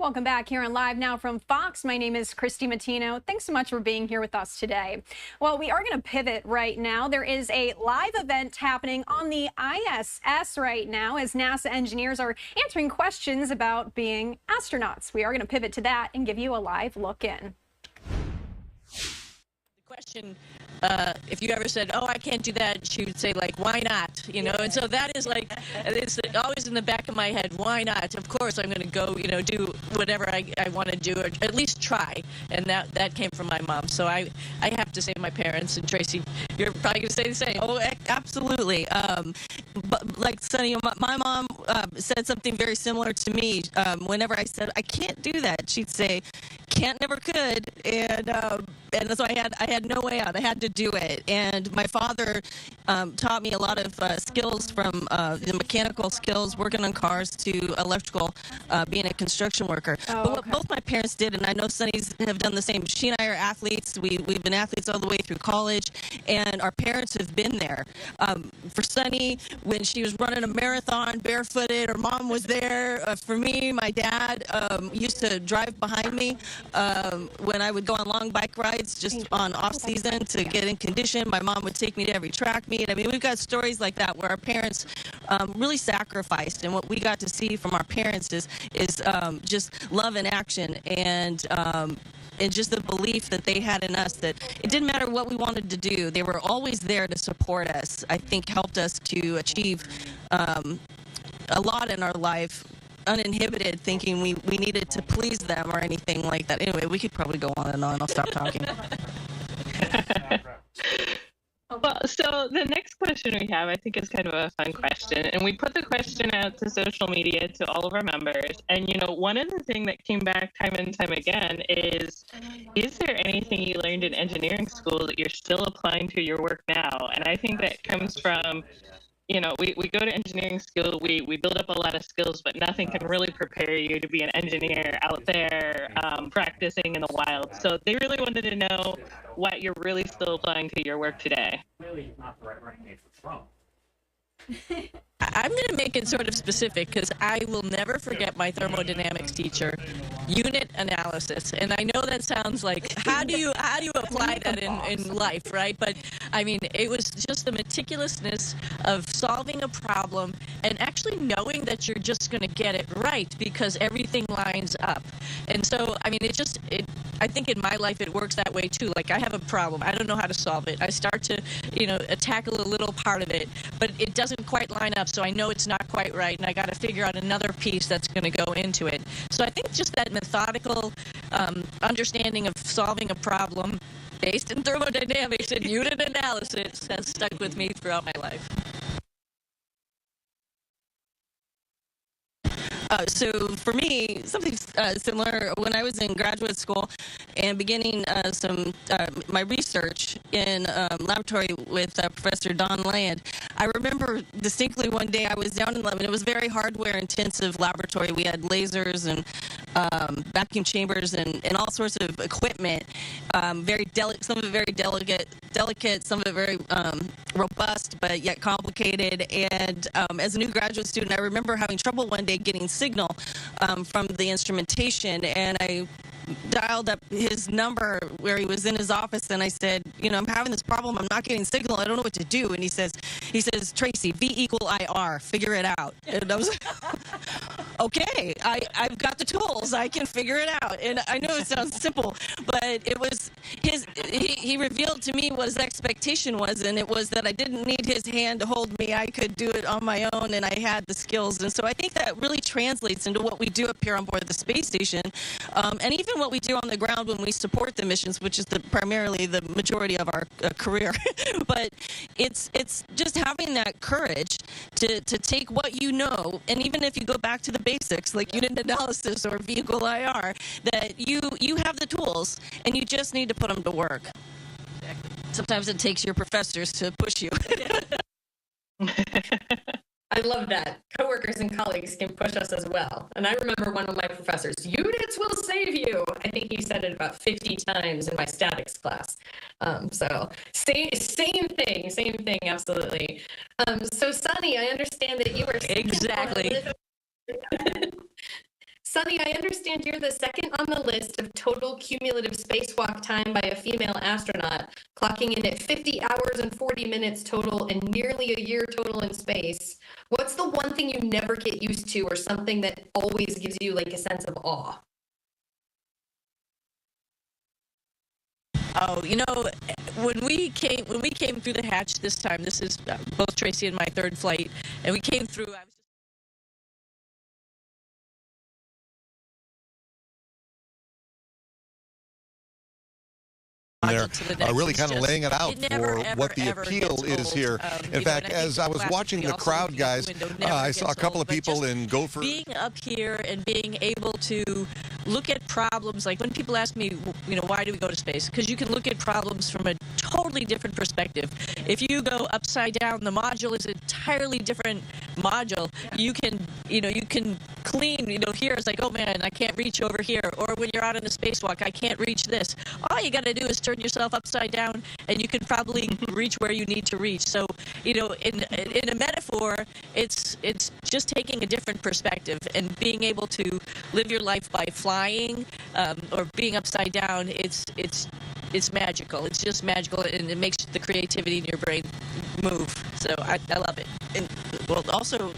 Welcome back here on Live Now from Fox. My name is Christy Matino. Thanks so much for being here with us today. Well, we are going to pivot right now. There is a live event happening on the ISS right now as NASA engineers are answering questions about being astronauts. We are going to pivot to that and give you a live look in. The question, if you ever said, oh, I can't do that, she would say, like, why not? You know, and so that is like, it's always in the back of my head, why not? Of course, I'm going to go, you know, do whatever I want to do, or at least try. And that came from my mom. So I have to say my parents, and Tracy, you're probably going to say the same. Oh, absolutely. But like Sonny, my mom said something very similar to me. Whenever I said, I can't do that, she'd say, can't, never could. And so I had no way out. I had to do it. And my father taught me a lot of skills, from the mechanical skills, working on cars, to electrical, being a construction worker. Oh, but what both my parents did, and I know Sonny's have done the same. She and I are athletes. We've been athletes all the way through college, and our parents have been there. For Sonny, when she was running a marathon barefooted, her mom was there. For me, my dad used to drive behind me when I would go on long bike rides, just on off season to get in condition. My mom would take me to every track meet. I mean, we've got stories like that where our parents really sacrificed, and what we got to see from our parents is just love in action, and just the belief that they had in us, that it didn't matter what we wanted to do, they were always there to support us. I think helped us to achieve a lot in our life, uninhibited, thinking we needed to please them or anything like that. Anyway, we could probably go on and on. I'll stop talking. Well, so the next question we have, I think, is kind of a fun question. And we put the question out to social media to all of our members. And, you know, one of the things that came back time and time again is there anything you learned in engineering school that you're still applying to your work now? And I think that comes from, you know, we go to engineering school, we build up a lot of skills, but nothing can really prepare you to be an engineer out there practicing in the wild. So they really wanted to know what you're really still applying to your work today. Really not the right name for Trump. I'm going to make it sort of specific because I will never forget my thermodynamics teacher, unit analysis. And I know that sounds like, how do you apply that in life, right? But I mean, it was just the meticulousness of solving a problem and actually knowing that you're just going to get it right because everything lines up. And so, I mean, I think in my life it works that way too. Like I have a problem, I don't know how to solve it. I start to, you know, tackle a little part of it, but it doesn't quite line up. So I know it's not quite right, and I got to figure out another piece that's going to go into it. So I think just that methodical understanding of solving a problem based in thermodynamics and unit analysis has stuck with me throughout my life. So for me, something similar when I was in graduate school and beginning my research in laboratory with Professor Don Land. I remember distinctly one day I was down in Lebanon. It was very hardware intensive laboratory. We had lasers and vacuum chambers and all sorts of equipment. Very delicate, some of it very delicate, some of it very robust, but yet complicated. And as a new graduate student, I remember having trouble one day getting signal from the instrumentation, and I dialed up his number where he was in his office, and I said, you know, I'm having this problem. I'm not getting signal. I don't know what to do. And he says, Tracy, V=IR, figure it out. And I was like, okay, I've got the tools. I can figure it out. And I know it sounds simple, but it was he revealed to me what his expectation was, and it was that I didn't need his hand to hold me. I could do it on my own, and I had the skills. And so I think that really translates into what we do up here on board the space station, and even what we do on the ground when we support the missions, which is primarily the majority of our career. But it's just having that courage to take what you know, and even if you go back to the basics like unit analysis or V=IR, that you have the tools and you just need to put them to work. Sometimes it takes your professors to push you. I love that. Coworkers and colleagues can push us as well. And I remember one of my professors, units will save you. I think he said it about 50 times in my statics class. So same thing, absolutely. So Sunny, I understand that you are exactly. Sunny, I understand you're the second on the list of total cumulative spacewalk time by a female astronaut, clocking in at 50 hours and 40 minutes total and nearly a year total in space. What's the one thing you never get used to, or something that always gives you like a sense of awe? Oh, you know, when we came through the hatch this time, this is both Tracy and my third flight, and we came through. They're really kind of laying it out for what the appeal is here. In fact, as I was watching the crowd, guys, I saw a couple of people in Gopher. Being up here and being able to look at problems, like when people ask me, you know, why do we go to space? Because you can look at problems from a totally different perspective. If you go upside down, the module is an entirely different module. You can clean, here it's like, oh man, I can't reach over here. Or when you're out in the spacewalk, I can't reach this. All you got to do is turn yourself upside down, and you can probably reach where you need to reach. So, in a metaphor, it's just taking a different perspective and being able to live your life by flying or being upside down. It's magical. It's just magical, and it makes the creativity in your brain move. So I love it. And well, also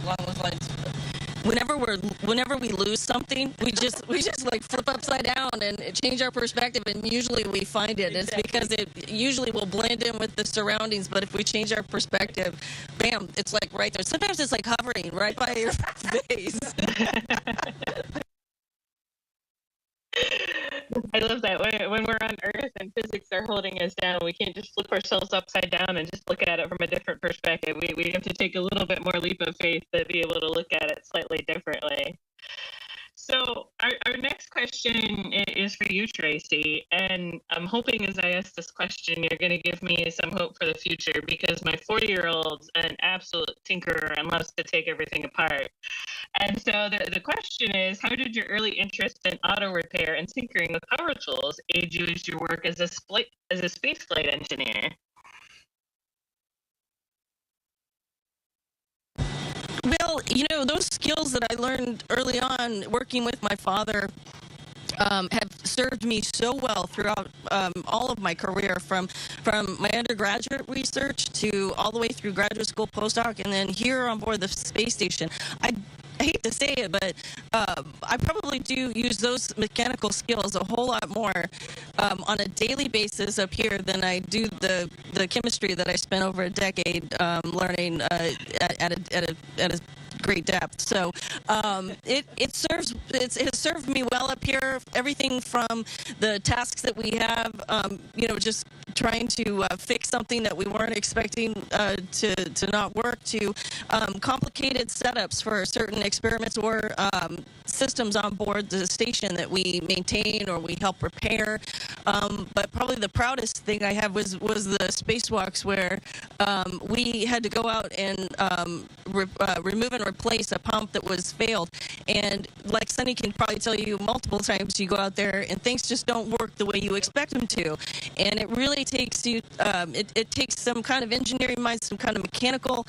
along those lines, whenever we lose something, we just like flip upside down and change our perspective, and usually we find it. It's because it usually will blend in with the surroundings, but if we change our perspective, bam, it's like right there. Sometimes it's like hovering right by your face. I love that. When we're on Earth and physics are holding us down, we can't just flip ourselves upside down and just look at it from a different perspective. We have to take a little bit more leap of faith to be able to look at it slightly differently. So our next question is for you, Tracy, and I'm hoping as I ask this question, you're going to give me some hope for the future, because my 40-year-old's an absolute tinkerer and loves to take everything apart. And so the question is, how did your early interest in auto repair and tinkering with power tools aid you as you work as a spaceflight engineer? Well, you know, those skills that I learned early on working with my father have served me so well throughout all of my career, from my undergraduate research to all the way through graduate school, postdoc, and then here on board the space station. I hate to say it, but I probably do use those mechanical skills a whole lot more on a daily basis up here than I do the chemistry that I spent over a decade learning at a great depth. So it has served me well up here. Everything from the tasks that we have, you know, just trying to fix something that we weren't expecting to not work, to complicated setups for certain experiments or systems on board the station that we maintain or we help repair. But probably the proudest thing I have was the spacewalks where we had to go out and remove and replace a pump that was failed. And like Sunny can probably tell you, multiple times you go out there and things just don't work the way you expect them to. And it really takes you, it takes some kind of engineering mind, some kind of mechanical,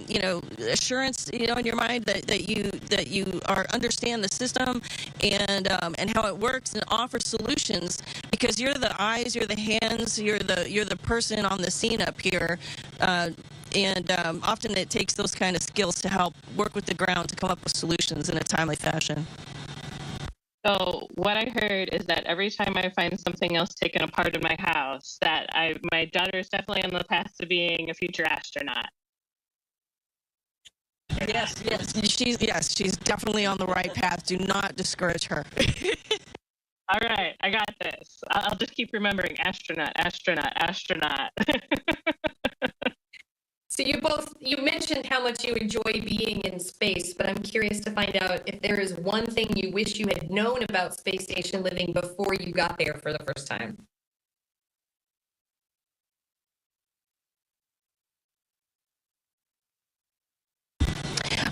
you know, assurance, you know, in your mind that you understand the system and how it works and offer solutions, because you're the eyes, you're the hands, you're the person on the scene up here. And often it takes those kind of skills to help work with the ground to come up with solutions in a timely fashion. So what I heard is that every time I find something else taken apart in my house, that my daughter is definitely on the path to being a future astronaut. Yes, she's definitely on the right path. Do not discourage her. All right, I got this. I'll just keep remembering astronaut, astronaut, astronaut. So you mentioned how much you enjoy being in space, but I'm curious to find out if there is one thing you wish you had known about space station living before you got there for the first time.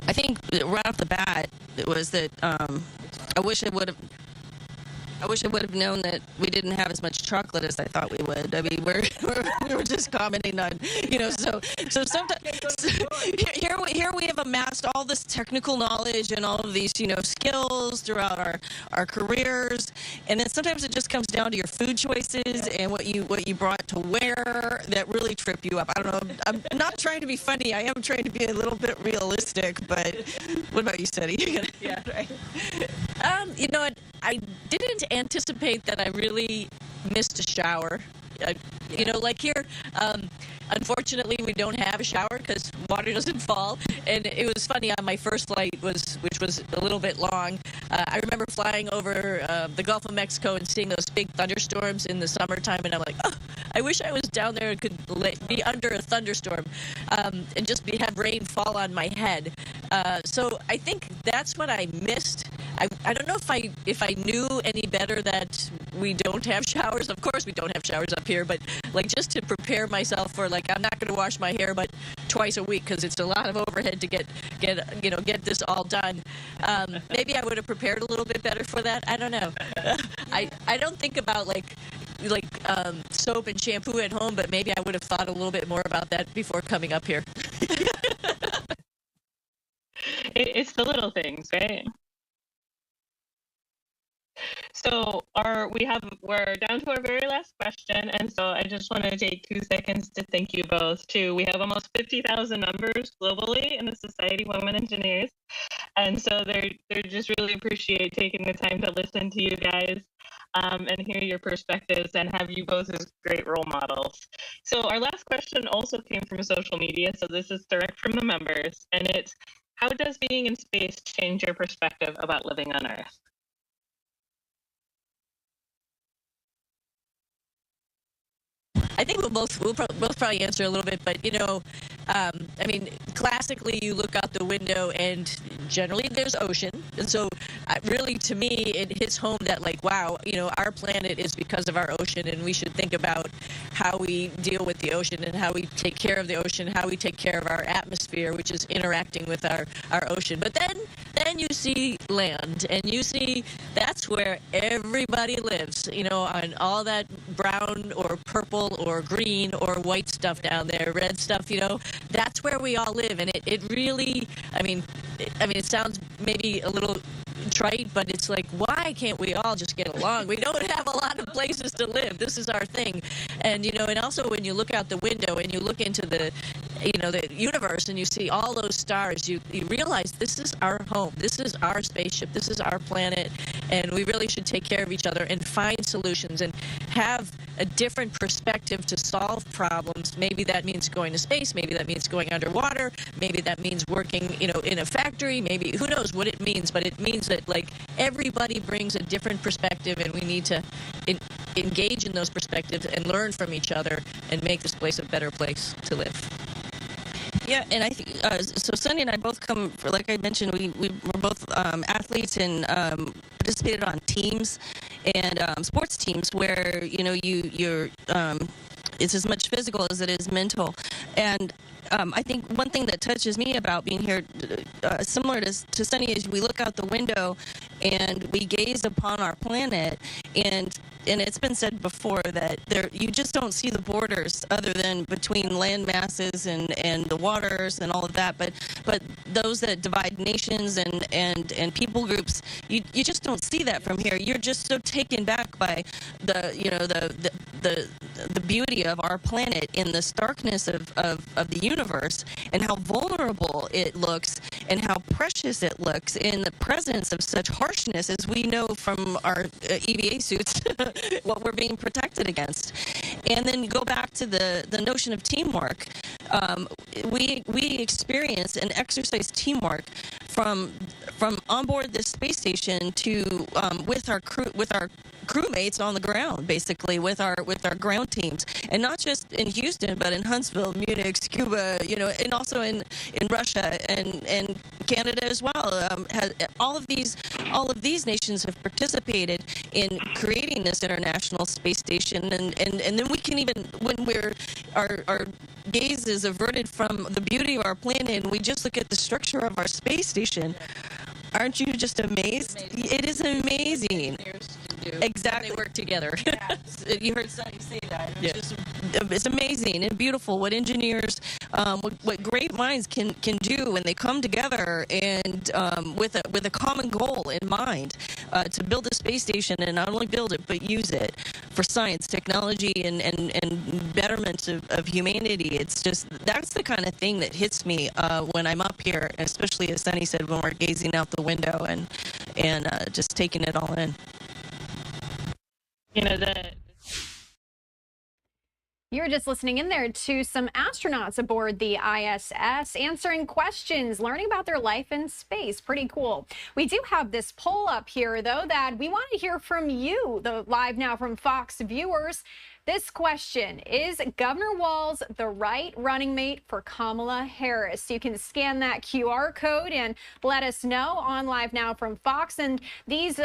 I think right off the bat it was that I wish I would have known that we didn't have as much chocolate as I thought we would. I mean, we were just commenting on, you know, so sometimes here we have amassed all this technical knowledge and all of these, you know, skills throughout our careers, and then sometimes it just comes down to your food choices and what you brought to wear that really trip you up. I don't know. I'm not trying to be funny. I am trying to be a little bit realistic. But what about you, Sadie? Yeah. You know what? I didn't anticipate that I really missed a shower. You know, like here, unfortunately, we don't have a shower because water doesn't fall. And it was funny on my first flight, which was a little bit long. I remember flying over the Gulf of Mexico and seeing those big thunderstorms in the summertime, and I'm like, oh, I wish I was down there and could be under a thunderstorm and just have rain fall on my head. So I think that's what I missed. I don't know if I knew any better that we don't have showers. Of course we don't have showers up here, but like just to prepare myself for, like, I'm not going to wash my hair but twice a week because it's a lot of overhead to get this all done. Maybe I would have prepared a little bit better for that. I don't know. I don't think about like soap and shampoo at home, but maybe I would have thought a little bit more about that before coming up here. It's the little things, right? So we're down to our very last question, and so I just want to take 2 seconds to thank you both too. We have almost 50,000 members globally in the Society of Women Engineers, and so they just really appreciate taking the time to listen to you guys and hear your perspectives and have you both as great role models. So our last question also came from social media, so this is direct from the members, and it's, how does being in space change your perspective about living on Earth? I think we'll both probably answer a little bit, but I mean, classically, you look out the window and generally there's ocean. And so really, to me, it hits home that, like, wow, our planet is because of our ocean, and we should think about how we deal with the ocean and how we take care of the ocean, how we take care of our atmosphere, which is interacting with our ocean. But then you see land, and you see that's where everybody lives, on all that brown or purple or green or white stuff down there, red stuff, that's where we all live. And it really, I mean, it sounds maybe a little trite, but it's like, why can't we all just get along? We don't have a lot of places to live. This is our thing. And and also when you look out the window and you look into the universe and you see all those stars, you realize this is our home. This is our spaceship. This is our planet. And we really should take care of each other and find solutions and have a different perspective to solve problems. Maybe that means going to space. Maybe that means going underwater. Maybe that means working, in a factory. Maybe, who knows what it means, but it means that, like, everybody brings a different perspective, and we need to engage in those perspectives and learn from each other and make this place a better place to live. Yeah, and I think so. Sunny and I both come, like I mentioned, we're both athletes and participated on teams and sports teams where you're it's as much physical as it is mental. And I think one thing that touches me about being here, similar to Sunny, is we look out the window and we gaze upon our planet, and it's been said before that you just don't see the borders other than between land masses and the waters and all of that, but those that divide nations and people groups, you just don't see that from here. You're just so taken back by the beauty of our planet in the starkness of the universe, and how vulnerable it looks and how precious it looks in the presence of such harshness, as we know from our EVA suits what we're being protected against. And then go back to the notion of teamwork. We experience and exercise teamwork from on board this space station to with our crewmates on the ground, basically with our ground teams, and not just in Houston, but in Huntsville, Munich, Cuba, and also in Russia and Canada as well. All of these nations have participated in creating this international space station, and then we can even, when our gaze is averted from the beauty of our planet and we just look at the structure of our space station, aren't you just amazed? It is amazing. Exactly. They work together. Yeah. You heard Sunny say that. It's amazing and beautiful what engineers, what great minds can do when they come together and with a common goal in mind to build a space station, and not only build it but use it for science, technology, and betterment of humanity. It's just, that's the kind of thing that hits me when I'm up here, especially as Sunny said, when we're gazing out the window and just taking it all in. You're just listening in there to some astronauts aboard the ISS answering questions, learning about their life in space. Pretty cool. We do have this poll up here, though, that we want to hear from you, the Live Now from Fox viewers. This question: is Governor Walz the right running mate for Kamala Harris? You can scan that QR code and let us know on Live Now from Fox. And these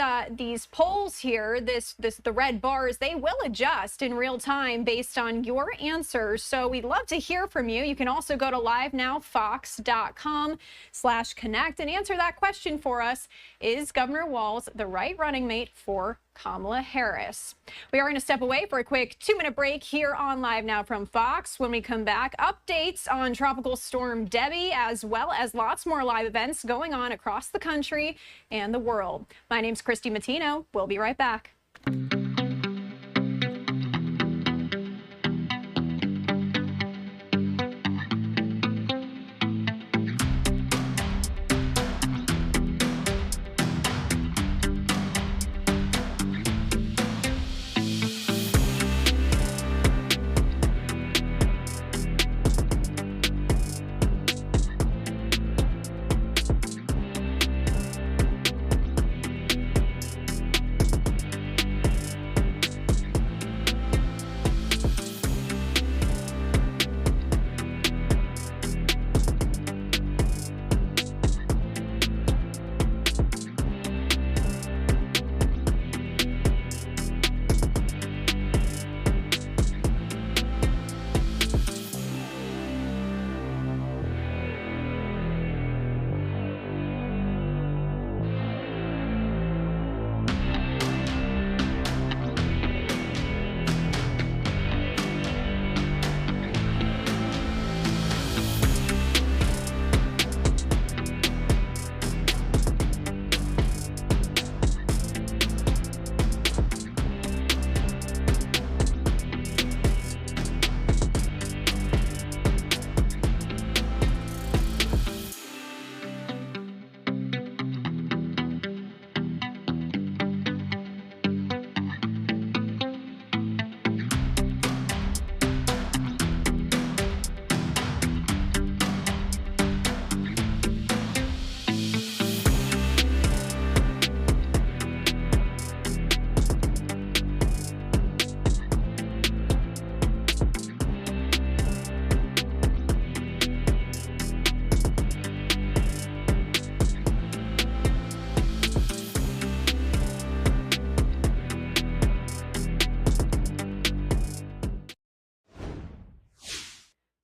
polls here, the red bars, they will adjust in real time based on your answers. So we'd love to hear from you. You can also go to livenowfox.com/connect and answer that question for us. Is Governor Walz the right running mate for Kamala Harris? We are going to step away for a quick 2-minute break here on Live Now from Fox. When we come back, updates on Tropical Storm Debby, as well as lots more live events going on across the country and the world. My name's Christy Matino. We'll be right back.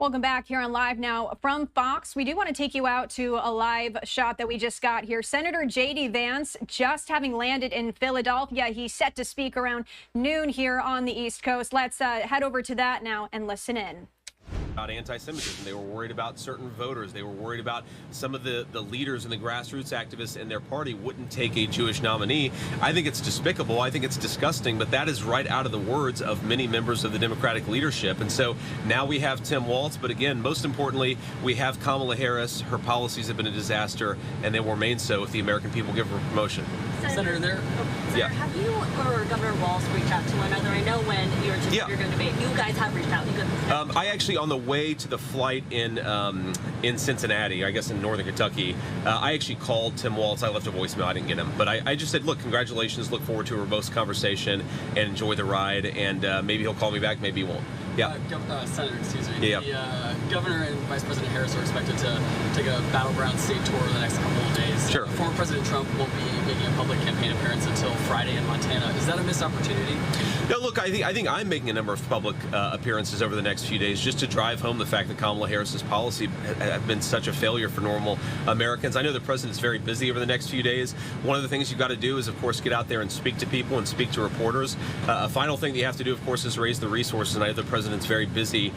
Welcome back here on Live Now from Fox. We do want to take you out to a live shot that we just got here. Senator J.D. Vance just having landed in Philadelphia. He's set to speak around noon here on the East Coast. Let's head over to that now and listen in. About anti-Semitism. They were worried about certain voters. They were worried about some of the leaders and the grassroots activists in their party wouldn't take a Jewish nominee. I think it's despicable. I think it's disgusting, but that is right out of the words of many members of the Democratic leadership. And so now we have Tim Walz, but again, most importantly, we have Kamala Harris. Her policies have been a disaster, and they will remain so if the American people give her a promotion. Senator, have you or Governor Walz reached out to one another? I know when you were just you're going to debate, you guys have reached out. I actually, on the way to the flight in Cincinnati, I guess in northern Kentucky, I actually called Tim Walz. I left a voicemail. I didn't get him, but I just said, look, congratulations. Look forward to a robust conversation and enjoy the ride. And maybe he'll call me back. Maybe he won't. Yeah. Senator, excuse me. Yeah. The governor and Vice President Harris are expected to take a battleground state tour in the next couple of days. Sure. Former President Trump won't be making a public campaign appearance until Friday in Montana. Is that a missed opportunity? No, look, I think I'm making a number of public appearances over the next few days just to drive home the fact that Kamala Harris's policy have been such a failure for normal Americans. I know the president's very busy over the next few days. One of the things you've got to do is, of course, get out there and speak to people and speak to reporters. A final thing that you have to do, of course, is raise the resources, and I know the president's very busy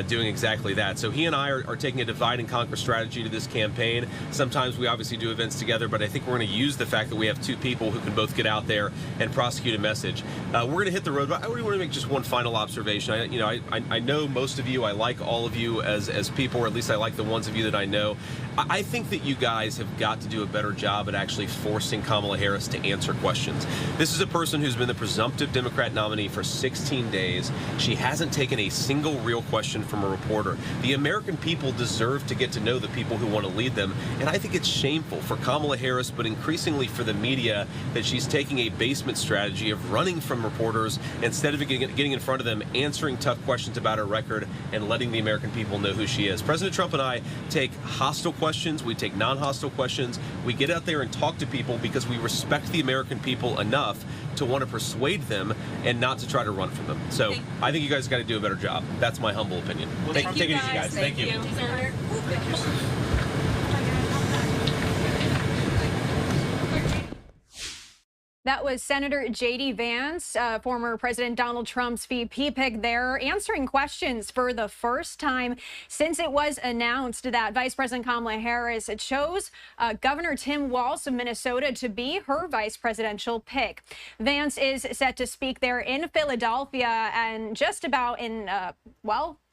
doing exactly that. So he and I are taking a divide and conquer strategy to this campaign. Sometimes we obviously do events together, but I think we're going to use the fact that we have two people who can both get out there and prosecute a message. We're going to hit the road, but I really want to make just one final observation. I know most of you. I like all of you as people, or at least I like the ones of you that I know. I think that you guys have got to do a better job at actually forcing Kamala Harris to answer questions. This is a person who's been the presumptive Democrat nominee for 16 days. She hasn't taken a single real question from a reporter. The American people deserve to get to know the people who want to lead them, and I think it's shameful for Kamala Harris, but increasingly for the media, that she's taking a basement strategy of running from reporters instead of getting in front of them, answering tough questions about her record, and letting the American people know who she is. President Trump and I take hostile questions, we take non-hostile questions, we get out there and talk to people because we respect the American people enough to want to persuade them and not to try to run from them. So I think you guys got to do a better job. That's my humble opinion. Take it easy, guys. Thank you. That was Senator J.D. Vance, former President Donald Trump's VP pick there, answering questions for the first time since it was announced that Vice President Kamala Harris chose Governor Tim Walz of Minnesota to be her vice presidential pick. Vance is set to speak there in Philadelphia, and just about in,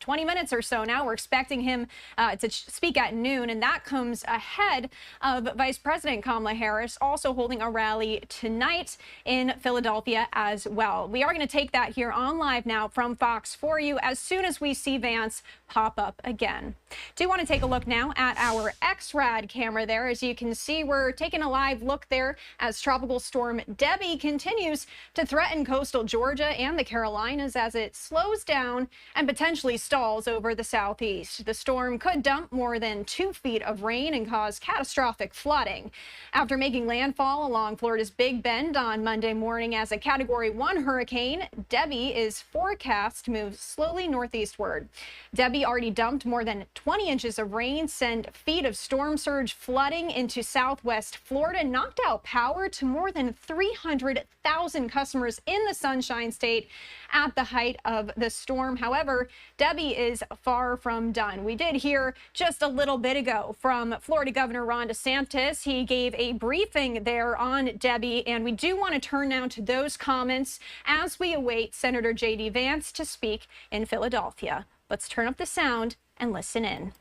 20 minutes or so now. We're expecting him to speak at noon, and that comes ahead of Vice President Kamala Harris also holding a rally tonight in Philadelphia as well. We are going to take that here on Live Now from Fox for you as soon as we see Vance pop up again. Do want to take a look now at our XRAD camera there. As you can see, we're taking a live look there as Tropical Storm Debby continues to threaten coastal Georgia and the Carolinas as it slows down and potentially stalls over the southeast. The storm could dump more than 2 feet of rain and cause catastrophic flooding. After making landfall along Florida's Big Bend on Monday morning as a Category 1 hurricane, Debby is forecast to move slowly northeastward. Debby already dumped more than 20 inches of rain, sent feet of storm surge flooding into southwest Florida, knocked out power to more than 300,000 customers in the Sunshine State at the height of the storm. However, Debby is far from done. We did hear just a little bit ago from Florida Governor Ron DeSantis. He gave a briefing there on Debby, and we do want to turn now to those comments as we await Senator J.D. Vance to speak in Philadelphia. Let's turn up the sound and listen in.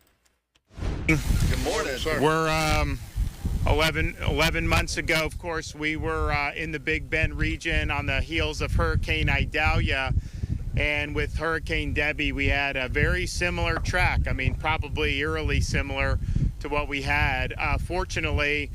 Good morning, sir. We're 11 months ago, of course, we were in the Big Bend region on the heels of Hurricane Idalia. And with Hurricane Debby, we had a very similar track. I mean, probably eerily similar to what we had. Fortunately,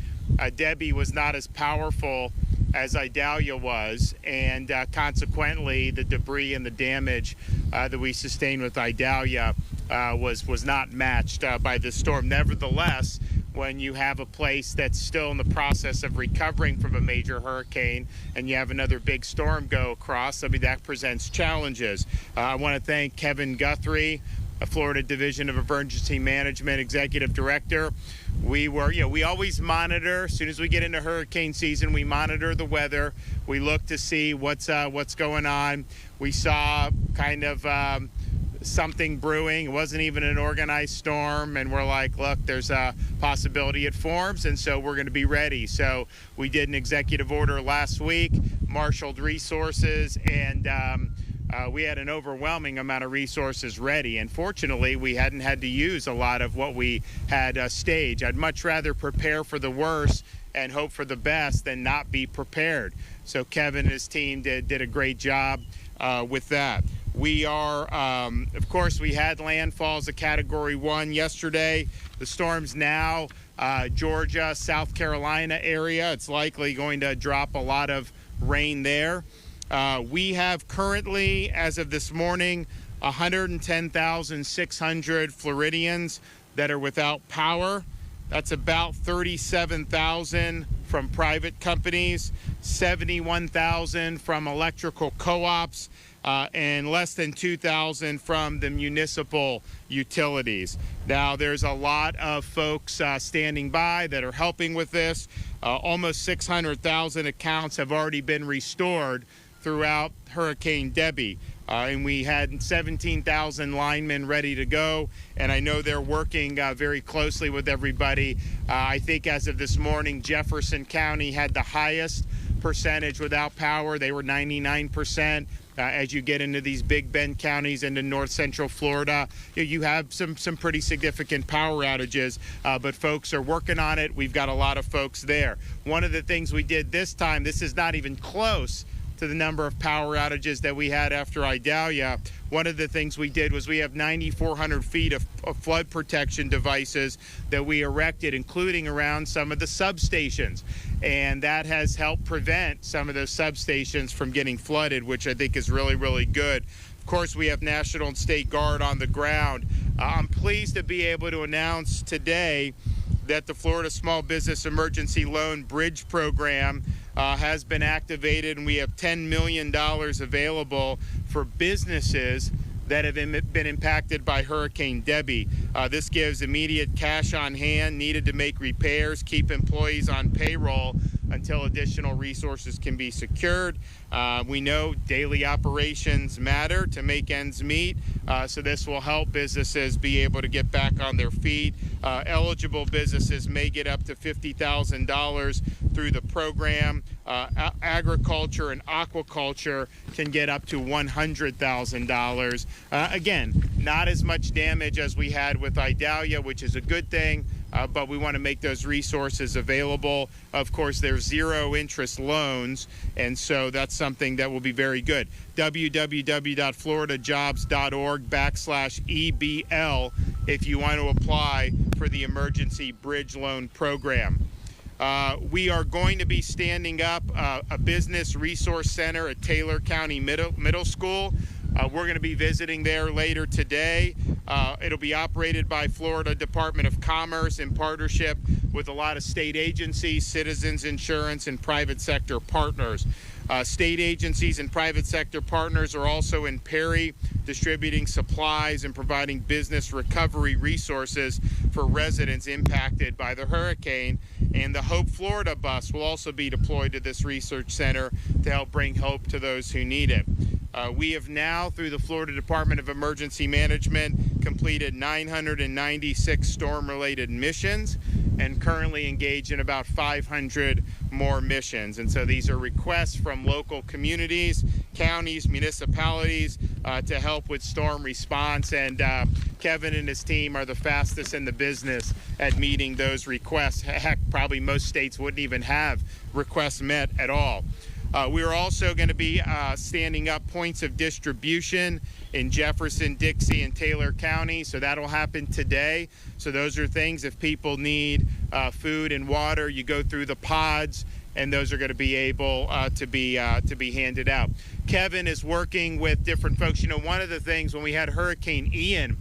Debby was not as powerful as Idalia was, and consequently, the debris and the damage that we sustained with Idalia was not matched by this storm. Nevertheless, when you have a place that's still in the process of recovering from a major hurricane and you have another big storm go across, I mean, that presents challenges. I want to thank Kevin Guthrie Florida Division of Emergency Management Executive Director. We always monitor. As soon as we get into hurricane season, we monitor the weather. We look to see what's going on. We saw kind of something brewing. It wasn't even an organized storm, and we're like, look, there's a possibility it forms, and so we're going to be ready. So we did an executive order last week, marshaled resources, and we had an overwhelming amount of resources ready. And fortunately, we hadn't had to use a lot of what we had staged. I'd much rather prepare for the worst and hope for the best than not be prepared. So Kevin and his team did a great job with that. We are, of course, we had landfall as a Category 1 yesterday. The storm's now Georgia, South Carolina area. It's likely going to drop a lot of rain there. We have currently, as of this morning, 110,600 Floridians that are without power. That's about 37,000 from private companies, 71,000 from electrical co-ops, and less than 2,000 from the municipal utilities. Now, there's a lot of folks standing by that are helping with this. Almost 600,000 accounts have already been restored throughout Hurricane Debby. And we had 17,000 linemen ready to go, and I know they're working very closely with everybody. I think as of this morning, Jefferson County had the highest percentage without power. They were 99%. As you get into these Big Bend counties into north central Florida, you have some pretty significant power outages, but folks are working on it. We've got a lot of folks there. One of the things we did this time, this is not even close to the number of power outages that we had after Idalia. One of the things we did was we have 9,400 feet of flood protection devices that we erected, including around some of the substations. And that has helped prevent some of those substations from getting flooded, which I think is really, really good. Of course, we have National and State Guard on the ground. I'm pleased to be able to announce today that the Florida Small Business Emergency Loan Bridge Program has been activated, and we have $10 million available for businesses that have been impacted by Hurricane Debby. This gives immediate cash on hand needed to make repairs, keep employees on payroll until additional resources can be secured. We know daily operations matter to make ends meet, so this will help businesses be able to get back on their feet. Eligible businesses may get up to $50,000 through the program. Agriculture and aquaculture can get up to $100,000. Again, not as much damage as we had with Idalia, which is a good thing, but we want to make those resources available. Of course, there's zero interest loans, and so that's something that will be very good. www.floridajobs.org/EBL if you want to apply for the Emergency Bridge Loan Program. We are going to be standing up a business resource center at Taylor County Middle School. We're going to be visiting there later today. It'll be operated by Florida Department of Commerce in partnership with a lot of state agencies, Citizens Insurance, and private sector partners. State agencies and private sector partners are also in Perry, distributing supplies and providing business recovery resources for residents impacted by the hurricane. And the Hope Florida bus will also be deployed to this research center to help bring hope to those who need it. We have now, through the Florida Department of Emergency Management, completed 996 storm-related missions and currently engaged in about 500 more missions. And so these are requests from local communities, counties, municipalities to help with storm response. And Kevin and his team are the fastest in the business at meeting those requests. Heck, probably most states wouldn't even have requests met at all. We are also going to be standing up points of distribution in Jefferson, Dixie, and Taylor County. So that'll happen today. So those are things, if people need food and water, you go through the pods, and those are going to be able to be handed out. Kevin is working with different folks. You know, one of the things when we had Hurricane Ian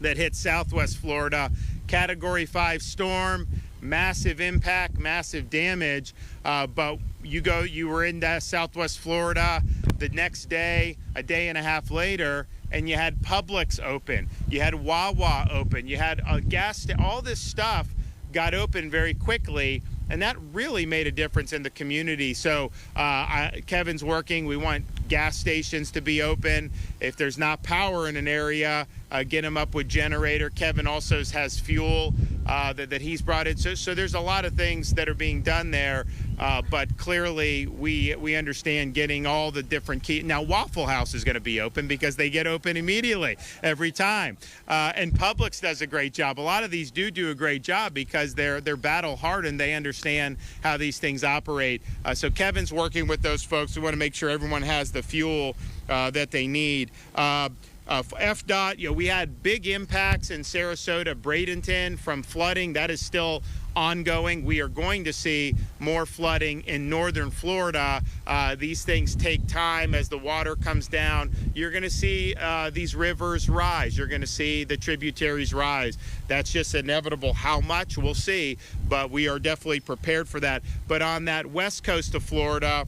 that hit Southwest Florida, Category 5 storm, massive impact, massive damage, but you were in Southwest Florida the next day, a day and a half later, and you had Publix open, you had Wawa open, you had a all this stuff got open very quickly, and that really made a difference in the community. So Kevin's working. We want gas stations to be open. If there's not power in an area, get them up with generator. Kevin also has fuel that he's brought in. So there's a lot of things that are being done there, but clearly we understand getting all the different key. Now Waffle House is going to be open because they get open immediately every time, and Publix does a great job. A lot of these do a great job because they're battle hardened. They understand how these things operate. So Kevin's working with those folks. We want to make sure everyone has the fuel that they need. FDOT, we had big impacts in Sarasota, Bradenton from flooding. That is still ongoing. We are going to see more flooding in northern Florida. These things take time as the water comes down. You're going to see these rivers rise. You're going to see the tributaries rise. That's just inevitable. How much, we'll see, but we are definitely prepared for that. But on that west coast of Florida,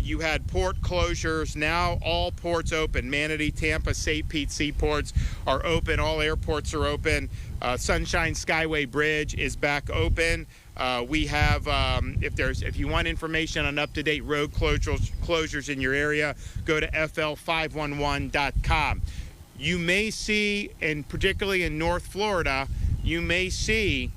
you had port closures. Now all ports open. Manatee, Tampa, St. Pete seaports are open. All airports are open. Sunshine Skyway Bridge is back open. We have, if you want information on up-to-date road closures in your area, go to fl511.com. You may see, and particularly in North Florida, you may see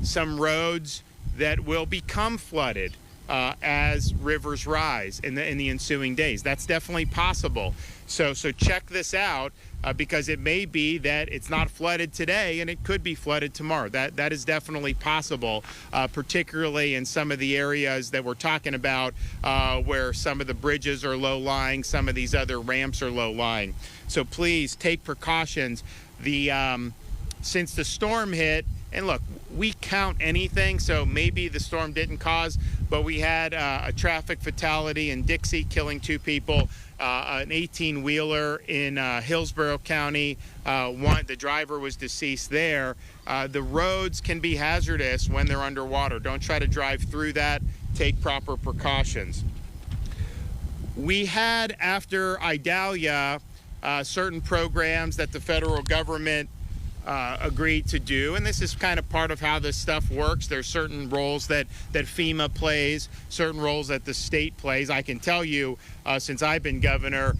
some roads that will become flooded as rivers rise in the ensuing days. That's definitely possible. So check this out because it may be that it's not flooded today and it could be flooded tomorrow. That is definitely possible, particularly in some of the areas that we're talking about where some of the bridges are low-lying, some of these other ramps are low-lying. So please take precautions. Since the storm hit, and look, we count anything, so maybe the storm didn't cause, but we had a traffic fatality in Dixie, killing 2 people, an 18-wheeler in Hillsborough County. The driver was deceased there. The roads can be hazardous when they're underwater. Don't try to drive through that. Take proper precautions. We had, after Idalia, certain programs that the federal government agreed to do, and this is kind of part of how this stuff works. There's certain roles that FEMA plays, certain roles that the state plays. I can tell you, since I've been governor,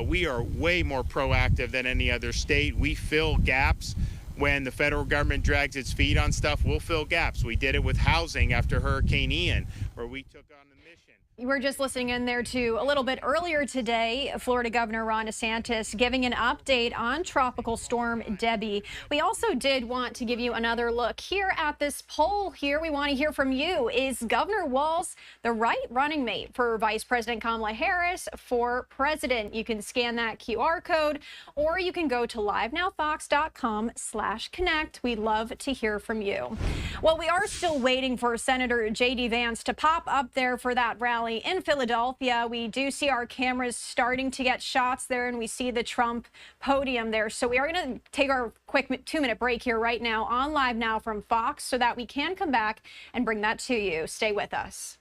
we are way more proactive than any other state. We fill gaps. When the federal government drags its feet on stuff, we'll fill gaps. We did it with housing after Hurricane Ian, where we took on the mission. We're just listening in there to a little bit earlier today, Florida Governor Ron DeSantis giving an update on Tropical Storm Debby. We also did want to give you another look here at this poll here. We want to hear from you. Is Governor Walz the right running mate for Vice President Kamala Harris for president? You can scan that QR code, or you can go to livenowfox.com/connect. We'd love to hear from you. Well, we are still waiting for Senator J.D. Vance to pop up there for that rally in Philadelphia. We do see our cameras starting to get shots there, and we see the Trump podium there. So we are going to take our quick 2-minute break here right now on Live Now from Fox so that we can come back and bring that to you. Stay with us.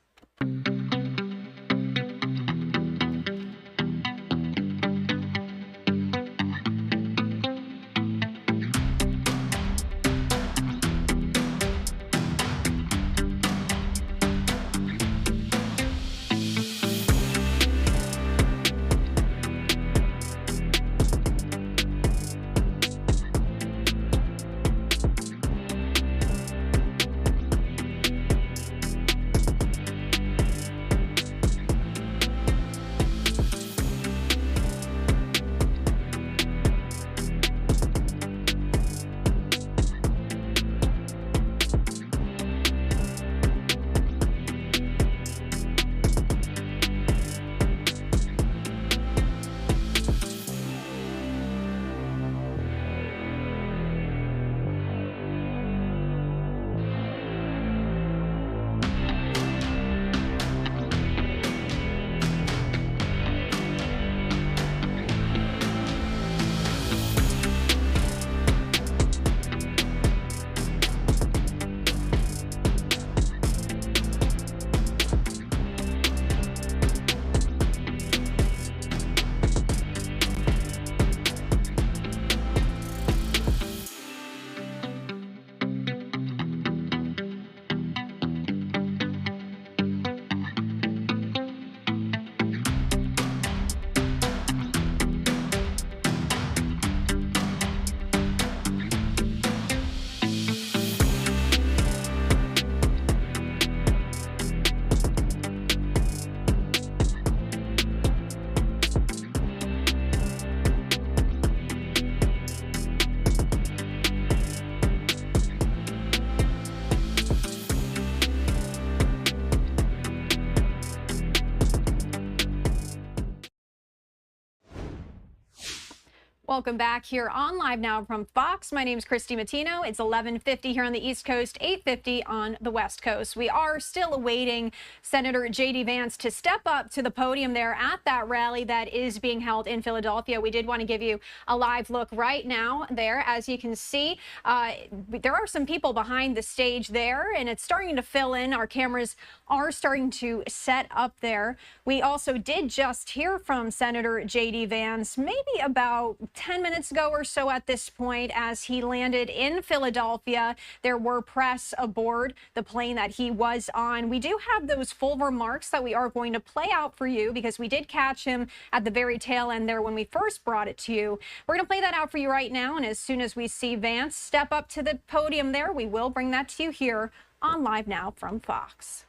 Welcome back here on Live Now from Fox. My name is Christy Matino. It's 11:50 here on the East Coast, 8:50 on the West Coast. We are still awaiting Senator J.D. Vance to step up to the podium there at that rally that is being held in Philadelphia. We did want to give you a live look right now there. As you can see, there are some people behind the stage there, and it's starting to fill in. Our cameras are starting to set up there. We also did just hear from Senator J.D. Vance maybe about 10 minutes ago or so at this point as he landed in Philadelphia. There were press aboard the plane that he was on. We do have those full remarks that we are going to play out for you because we did catch him at the very tail end there when we first brought it to you. We're going to play that out for you right now, and as soon as we see Vance step up to the podium there, we will bring that to you here on Live Now from Fox.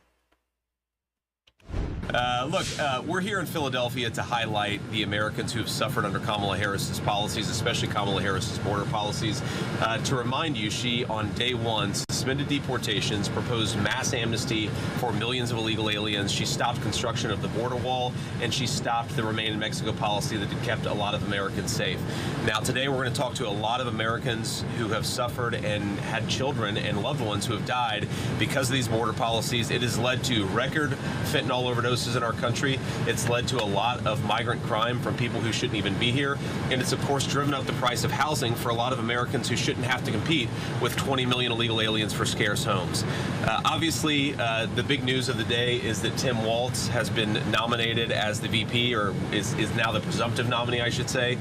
We're here in Philadelphia to highlight the Americans who have suffered under Kamala Harris's policies, especially Kamala Harris's border policies. To remind you, she, on day one, suspended deportations, proposed mass amnesty for millions of illegal aliens. She stopped construction of the border wall, and she stopped the Remain in Mexico policy that had kept a lot of Americans safe. Now, today we're going to talk to a lot of Americans who have suffered and had children and loved ones who have died because of these border policies. It has led to record fentanyl overdoses in our country. It's led to a lot of migrant crime from people who shouldn't even be here. And it's, of course, driven up the price of housing for a lot of Americans who shouldn't have to compete with 20 million illegal aliens for scarce homes. Obviously, the big news of the day is that Tim Walz has been nominated as the VP, or is now the presumptive nominee, I should say,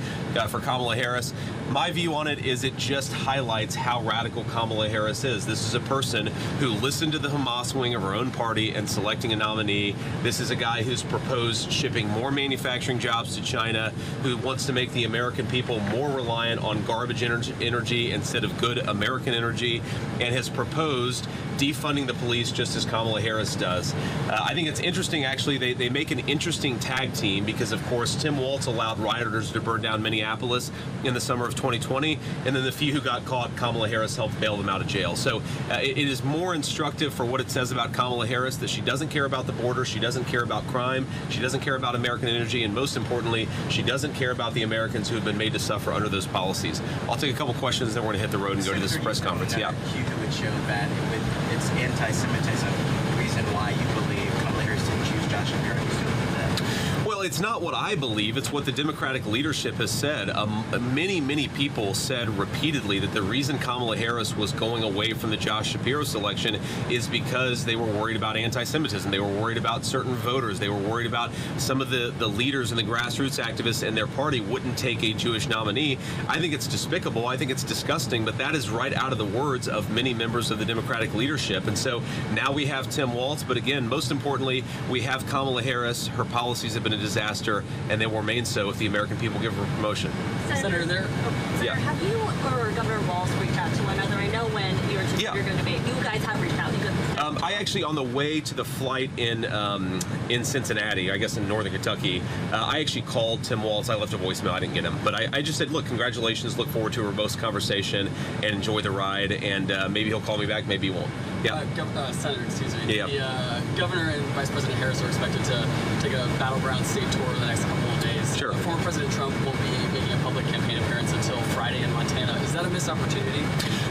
for Kamala Harris. My view on it is it just highlights how radical Kamala Harris is. This is a person who listened to the Hamas wing of her own party and selecting a nominee. This is a guy who's proposed shipping more manufacturing jobs to China, who wants to make the American people more reliant on garbage energy instead of good American energy, and has proposed defunding the police just as Kamala Harris does. I think it's interesting, actually. They make an interesting tag team because, of course, Tim Walz allowed rioters to burn down Minneapolis in the summer of 2020, and then the few who got caught, Kamala Harris helped bail them out of jail. So it is more instructive for what it says about Kamala Harris, that she doesn't care about the border, she doesn't care about crime, she doesn't care about American energy, and most importantly, she doesn't care about the Americans who have been made to suffer under those policies. I'll take a couple questions, then we're going to hit the road and go to this press conference. Yeah. It would show that with its anti-Semitism, reason why you believe Kamala Harris didn't choose Josh Shapiro. Well, it's not what I believe. It's what the Democratic leadership has said. Many people said repeatedly that the reason Kamala Harris was going away from the Josh Shapiro selection is because they were worried about anti-Semitism. They were worried about certain voters. They were worried about some of the leaders and the grassroots activists in their party wouldn't take a Jewish nominee. I think it's despicable. I think it's disgusting, but that is right out of the words of many members of the Democratic leadership. And so now we have Tim Walz, but again, most importantly, we have Kamala Harris. Her policies have been a disaster, and they will remain so if the American people give her a promotion. Senator, have you or Governor Walz reached out to one another? I know when you're going to be, you guys have reached out. I actually, on the way to the flight in Cincinnati, I guess in northern Kentucky, I actually called Tim Walz. I left a voicemail. I didn't get him, but I just said, look, congratulations. Look forward to a robust conversation and enjoy the ride. And maybe he'll call me back. Maybe he won't. Yeah. Senator, excuse me. Yeah. The Governor and Vice President Harris are expected to take a battleground state tour in the next couple of days. Sure. Former President Trump won't be making a public campaign appearance until Friday in Montana. Is that a missed opportunity?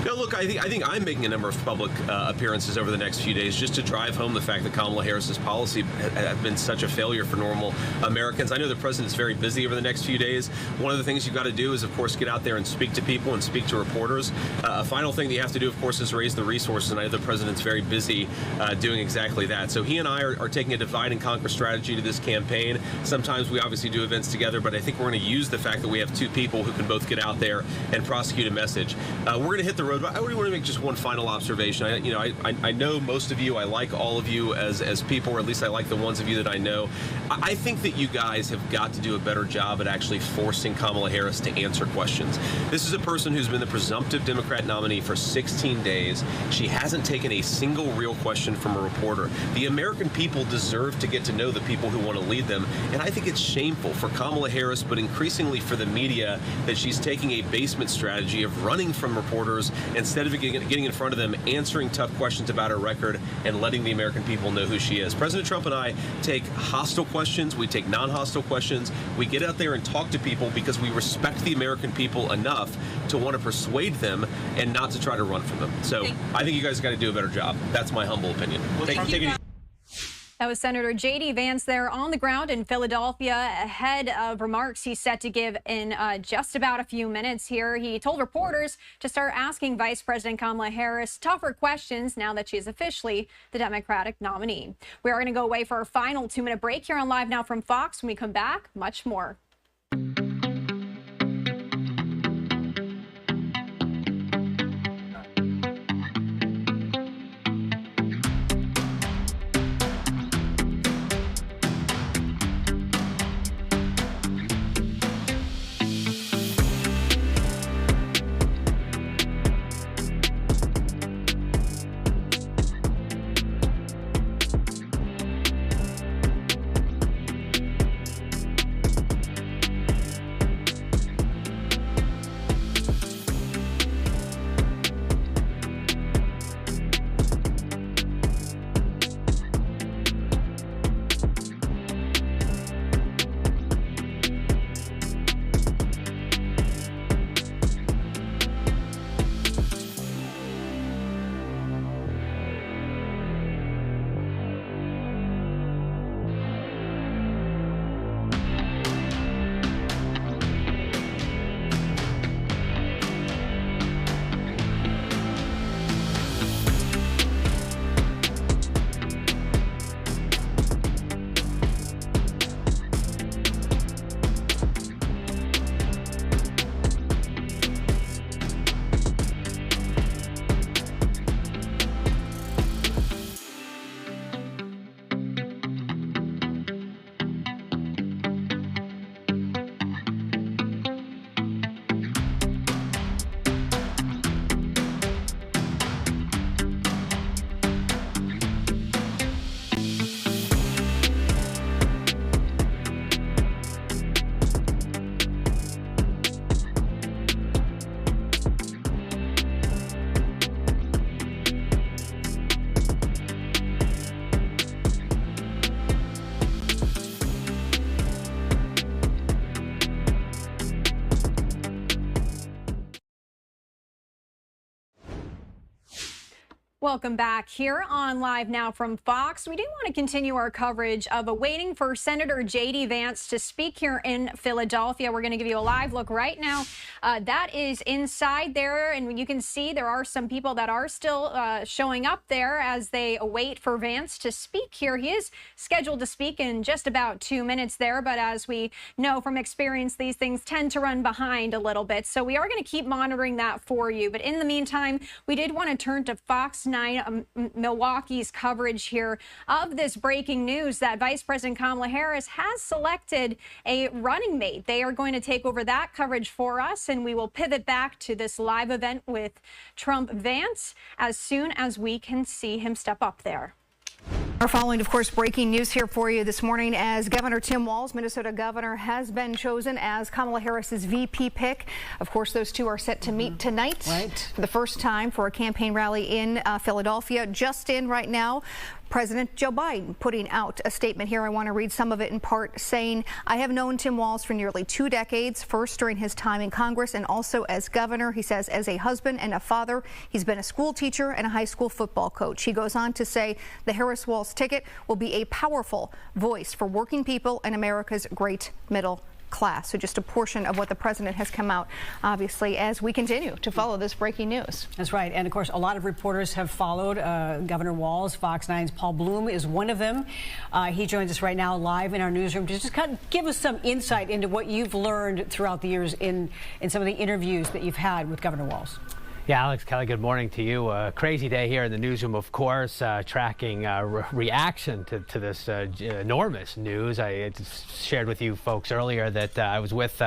No, look, I think I'm making a number of public appearances over the next few days just to drive home the fact that Kamala Harris's policy has been such a failure for normal Americans. I know the president's very busy over the next few days. One of the things you've got to do is, of course, get out there and speak to people and speak to reporters. A final thing that you have to do, of course, is raise the resources, and I know the president's very busy doing exactly that. So he and I are taking a divide and conquer strategy to this campaign. Sometimes we obviously do events together, but I think we're going to use the fact that we have two people who can both get out there and prosecute a message. We're going to hit the road, but I want to make just one final observation. I know most of you. I like all of you as people, or at least I like the ones of you that I know. I think that you guys have got to do a better job at actually forcing Kamala Harris to answer questions. This is a person who's been the presumptive Democrat nominee for 16 days. She hasn't taken a single real question from a reporter. The American people deserve to get to know the people who want to lead them, and I think it's shameful for Kamala Harris, but increasingly for the media, that she's taking a basement strategy of running from reporters instead of getting in front of them, answering tough questions about her record, and letting the American people know who she is. President Trump and I take hostile questions, we take non-hostile questions, we get out there and talk to people because we respect the American people enough to want to persuade them and not to try to run from them. So I think you guys got to do a better job. That's my humble opinion. Take it easy. That was Senator J.D. Vance there on the ground in Philadelphia ahead of remarks he's set to give in just about a few minutes here. He told reporters to start asking Vice President Kamala Harris tougher questions now that she's officially the Democratic nominee. We are going to go away for our final 2-minute break here on Live Now from Fox. When we come back, much more. Welcome back here on Live Now from Fox. We do want to continue our coverage of waiting for Senator J.D. Vance to speak here in Philadelphia. We're going to give you a live look right now. That is inside there, and you can see there are some people that are still showing up there as they await for Vance to speak here. He is scheduled to speak in just about 2 minutes there, but as we know from experience, these things tend to run behind a little bit. So we are going to keep monitoring that for you. But in the meantime, we did want to turn to Fox 9 Milwaukee's coverage here of this breaking news that Vice President Kamala Harris has selected a running mate. They are going to take over that coverage for us, and we will pivot back to this live event with Trump Vance as soon as we can see him step up there. Our following, of course, breaking news here for you this morning as Governor Tim Walz, Minnesota governor, has been chosen as Kamala Harris's VP pick. Of course, those two are set to meet tonight for the first time for a campaign rally in Philadelphia. Just in right now, President Joe Biden putting out a statement here. I want to read some of it in part, saying, I have known Tim Walz for nearly 2 decades, first during his time in Congress and also as governor. He says as a husband and a father, he's been a school teacher and a high school football coach. He goes on to say the Harris-Walz ticket will be a powerful voice for working people and America's great middle class. So just a portion of what the president has come out, obviously, as we continue to follow this breaking news. That's right. And of course, a lot of reporters have followed Governor Walz. Fox 9's Paul Bloom is one of them. He joins us right now live in our newsroom to just kind of give us some insight into what you've learned throughout the years in some of the interviews that you've had with Governor Walz. Yeah, Alex, Kelly, good morning to you. Crazy day here in the newsroom, of course, tracking reaction to this enormous news. I shared with you folks earlier that I was with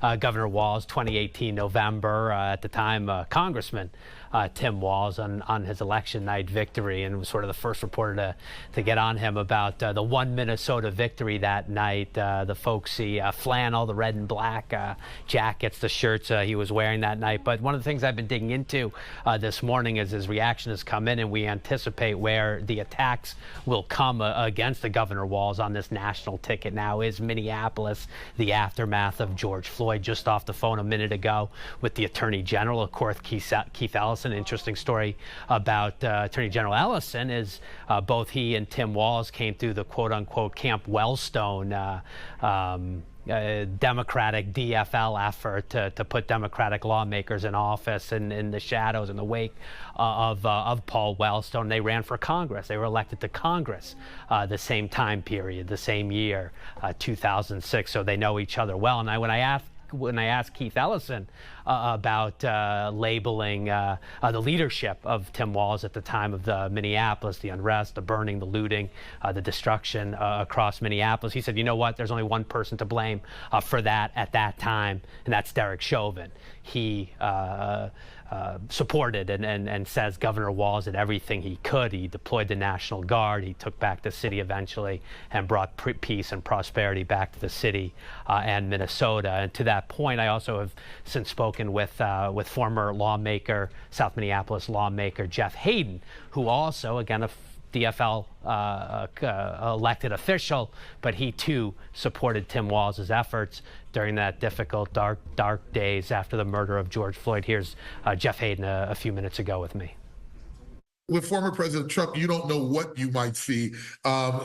Governor Walz 2018 November, at the time Congressman Tim Walz on his election night victory, and was sort of the first reporter to get on him about the one Minnesota victory that night. The folksy flannel, the red and black jackets, the shirts he was wearing that night. But one of the things I've been digging into into this morning as his reaction has come in, and we anticipate where the attacks will come against the Governor Walz on this national ticket now is Minneapolis, the aftermath of George Floyd. Just off the phone a minute ago with the Attorney General, of course, Keith Ellison. Interesting story about Attorney General Ellison is both he and Tim Walz came through the quote-unquote Camp Wellstone Democratic DFL effort to put Democratic lawmakers in office in the shadows, in the wake of Paul Wellstone. They ran for Congress. They were elected to Congress the same time period, the same year, 2006. So they know each other well. And when I asked Keith Ellison about labeling the leadership of Tim Walz at the time of the Minneapolis, the unrest, the burning, the looting, the destruction across Minneapolis, he said, you know what, there's only one person to blame for that at that time, and that's Derek Chauvin. He supported and says Governor Walz did everything he could. He deployed the National Guard. He took back the city eventually and brought peace and prosperity back to the city and Minnesota. And to that point, I also have since spoken with former lawmaker, South Minneapolis lawmaker Jeff Hayden, who also, again, a DFL elected official, but he too supported Tim Walz's efforts during that difficult, dark days after the murder of George Floyd. Here's Jeff Hayden a few minutes ago with me. With former President Trump, you don't know what you might see.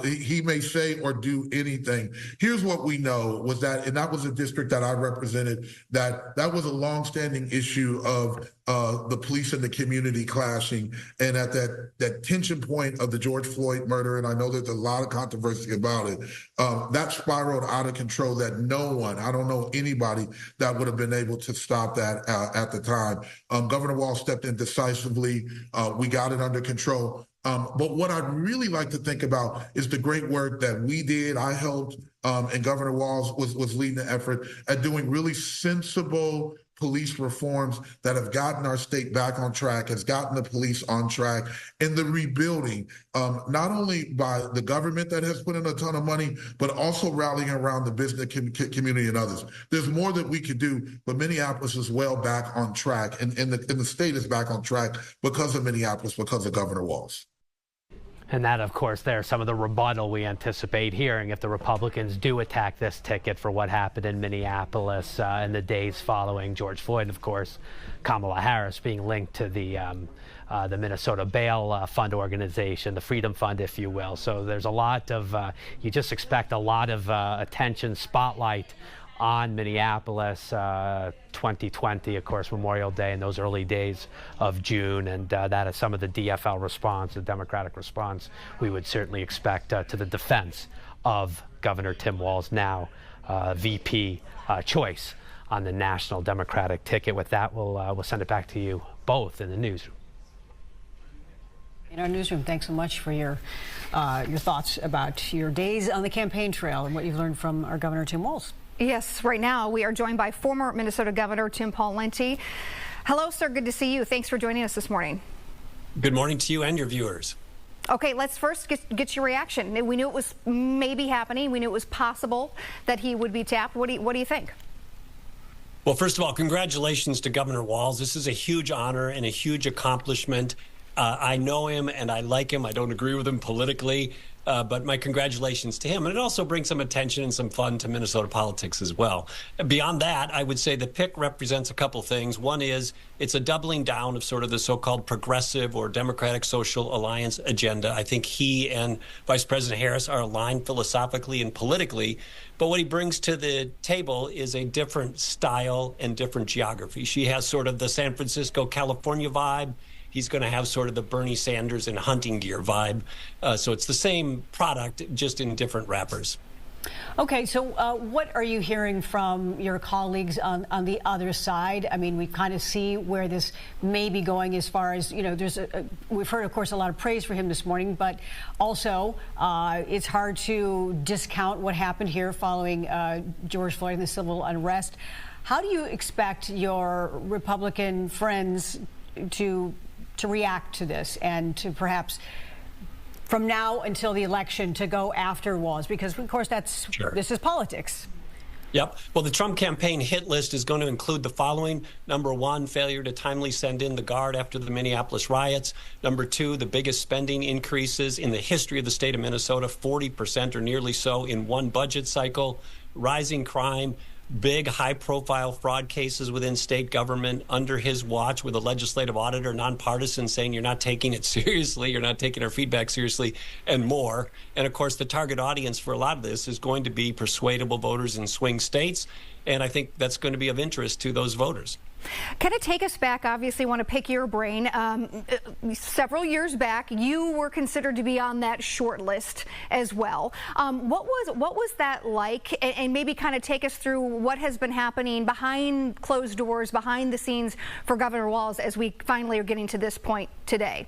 He may say or do anything. Here's what we know was that, and that was a district that I represented, that was a longstanding issue of the police and the community clashing. And at that tension point of the George Floyd murder, and I know there's a lot of controversy about it, that spiraled out of control that no one, I don't know anybody that would have been able to stop that at the time. Governor Walz stepped in decisively. We got it under control. But what I'd really like to think about is the great work that we did. I helped, and Governor Walz was leading the effort at doing really sensible police reforms that have gotten our state back on track, has gotten the police on track, and the rebuilding, not only by the government that has put in a ton of money, but also rallying around the business community and others. There's more that we could do, but Minneapolis is well back on track, and the state is back on track because of Minneapolis, because of Governor Walz. And that, of course, there's some of the rebuttal we anticipate hearing if the Republicans do attack this ticket for what happened in Minneapolis in the days following George Floyd. And, of course, Kamala Harris being linked to the Minnesota Bail Fund organization, the Freedom Fund, if you will. So there's a lot of, you just expect a lot of attention, spotlight on Minneapolis 2020, of course, Memorial Day and those early days of June. And that is some of the DFL response, the Democratic response we would certainly expect to the defense of Governor Tim Walz, now VP choice on the national Democratic ticket. With that, we'll send it back to you both in the newsroom. In our newsroom, thanks so much for your thoughts about your days on the campaign trail and what you've learned from our Governor Tim Walz. Yes, right now we are joined by former Minnesota Governor Tim Pawlenty. Hello, sir. Good to see you. Thanks for joining us this morning. Good morning to you and your viewers. Okay, let's first get your reaction. We knew it was maybe happening. We knew it was possible that he would be tapped. What do you think? Well, first of all, congratulations to Governor Walz. This is a huge honor and a huge accomplishment. I know him and I like him. I don't agree with him politically. But my congratulations to him. And it also brings some attention and some fun to Minnesota politics as well. Beyond that, I would say the pick represents a couple things. One is it's a doubling down of sort of the so-called progressive or Democratic Social Alliance agenda. I think he and Vice President Harris are aligned philosophically and politically. But what he brings to the table is a different style and different geography. She has sort of the San Francisco, California vibe. He's going to have sort of the Bernie Sanders and hunting gear vibe. So it's the same product, just in different wrappers. Okay, so what are you hearing from your colleagues on the other side? I mean, we kind of see where this may be going as far as, you know, we've heard, of course, a lot of praise for him this morning, but also it's hard to discount what happened here following George Floyd and the civil unrest. How do you expect your Republican friends to react to this and to perhaps from now until the election to go after Walz? Because, of course, this is politics. Yep. Well, the Trump campaign hit list is going to include the following. Number one, failure to timely send in the Guard after the Minneapolis riots. Number two, the biggest spending increases in the history of the state of Minnesota, 40% or nearly so in one budget cycle. Rising crime, big high-profile fraud cases within state government under his watch, with a legislative auditor, nonpartisan, saying you're not taking it seriously, you're not taking our feedback seriously, and more. And of course, the target audience for a lot of this is going to be persuadable voters in swing states, and I think that's going to be of interest to those voters. Kind of take us back, obviously want to pick your brain. Several years back, you were considered to be on that short list as well. What was that like? And maybe kind of take us through what has been happening behind closed doors, behind the scenes for Governor Walz as we finally are getting to this point today.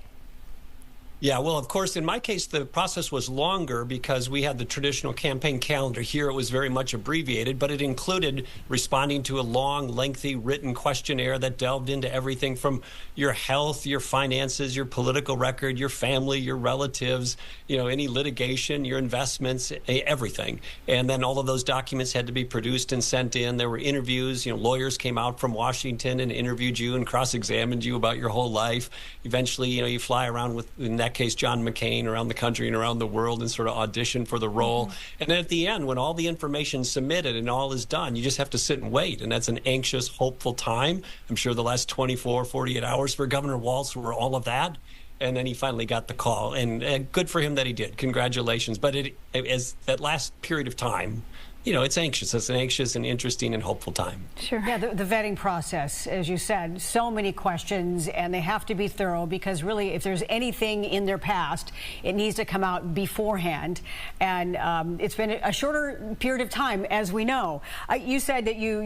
Yeah, well, of course, in my case, the process was longer because we had the traditional campaign calendar. Here it was very much abbreviated, but it included responding to a long, lengthy written questionnaire that delved into everything from your health, your finances, your political record, your family, your relatives, you know, any litigation, your investments, everything. And then all of those documents had to be produced and sent in. There were interviews. You know, lawyers came out from Washington and interviewed you and cross-examined you about your whole life. Eventually, you know, you fly around with, in that case, John McCain around the country and around the world and sort of audition for the role. And then at the end, when all the information is submitted and all is done, you just have to sit and wait. And that's an anxious, hopeful time. I'm sure the last 24, 48 hours for Governor Walz were all of that. And then he finally got the call. And good for him that he did. Congratulations. But as that last period of time, you know, it's anxious. It's an anxious and interesting and hopeful time. Sure. Yeah, the vetting process, as you said, so many questions, and they have to be thorough because really, if there's anything in their past, it needs to come out beforehand. And it's been a shorter period of time, as we know. You said that you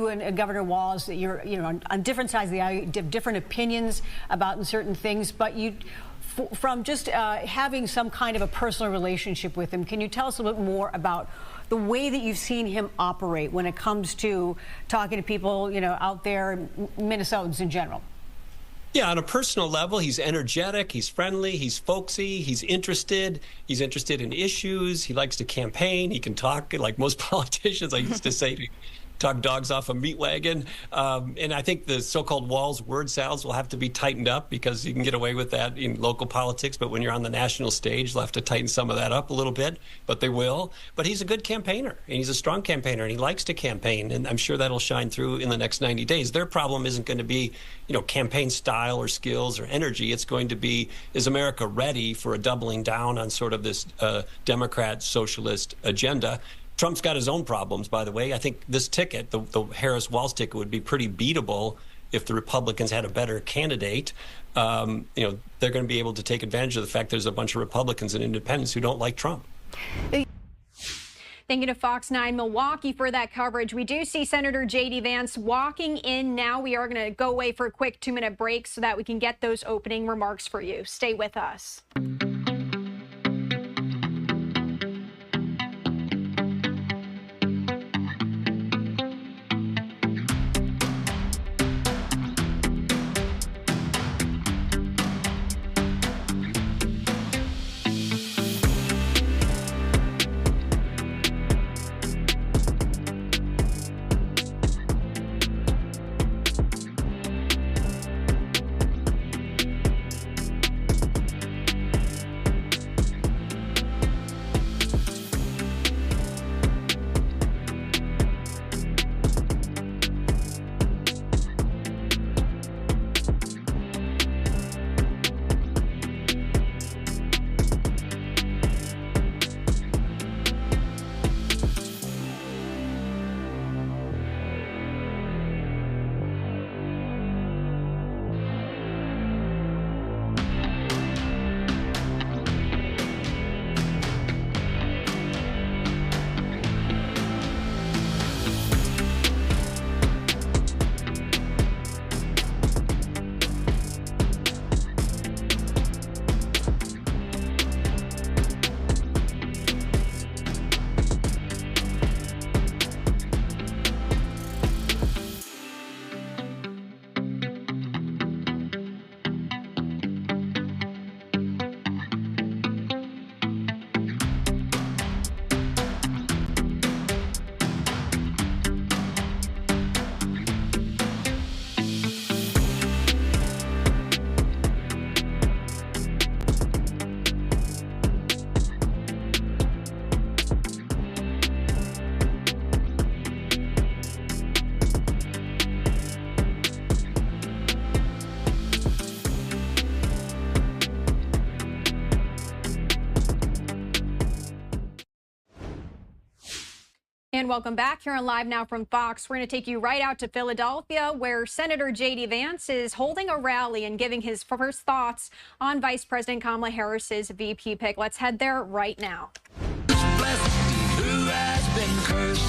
and Governor Walz, that you're on different sides of the aisle, have different opinions about certain things, but from just having some kind of a personal relationship with him, can you tell us a little bit more about the way that you've seen him operate when it comes to talking to people, you know, out there, Minnesotans in general? Yeah, on a personal level, he's energetic, he's friendly, he's folksy, he's interested in issues, he likes to campaign, he can talk like most politicians. I used to say, talk dogs off a meat wagon. And I think the so-called Walz word salads will have to be tightened up because you can get away with that in local politics. But when you're on the national stage, they'll have to tighten some of that up a little bit, but they will. But he's a good campaigner, and he's a strong campaigner, and he likes to campaign. And I'm sure that'll shine through in the next 90 days. Their problem isn't going to be, you know, campaign style or skills or energy. It's going to be, is America ready for a doubling down on sort of this Democrat socialist agenda? Trump's got his own problems, by the way. I think this ticket, the Harris-Walz ticket, would be pretty beatable if the Republicans had a better candidate. You know, they're going to be able to take advantage of the fact there's a bunch of Republicans and independents who don't like Trump. Thank you to Fox 9 Milwaukee for that coverage. We do see Senator J.D. Vance walking in now. We are going to go away for a quick 2-minute break so that we can get those opening remarks for you. Stay with us. and welcome back here on Live Now from Fox. We're going to take you right out to Philadelphia, where Senator J.D. Vance is holding a rally and giving his first thoughts on Vice President Kamala Harris's VP pick. Let's head there right now. Who has been cursed?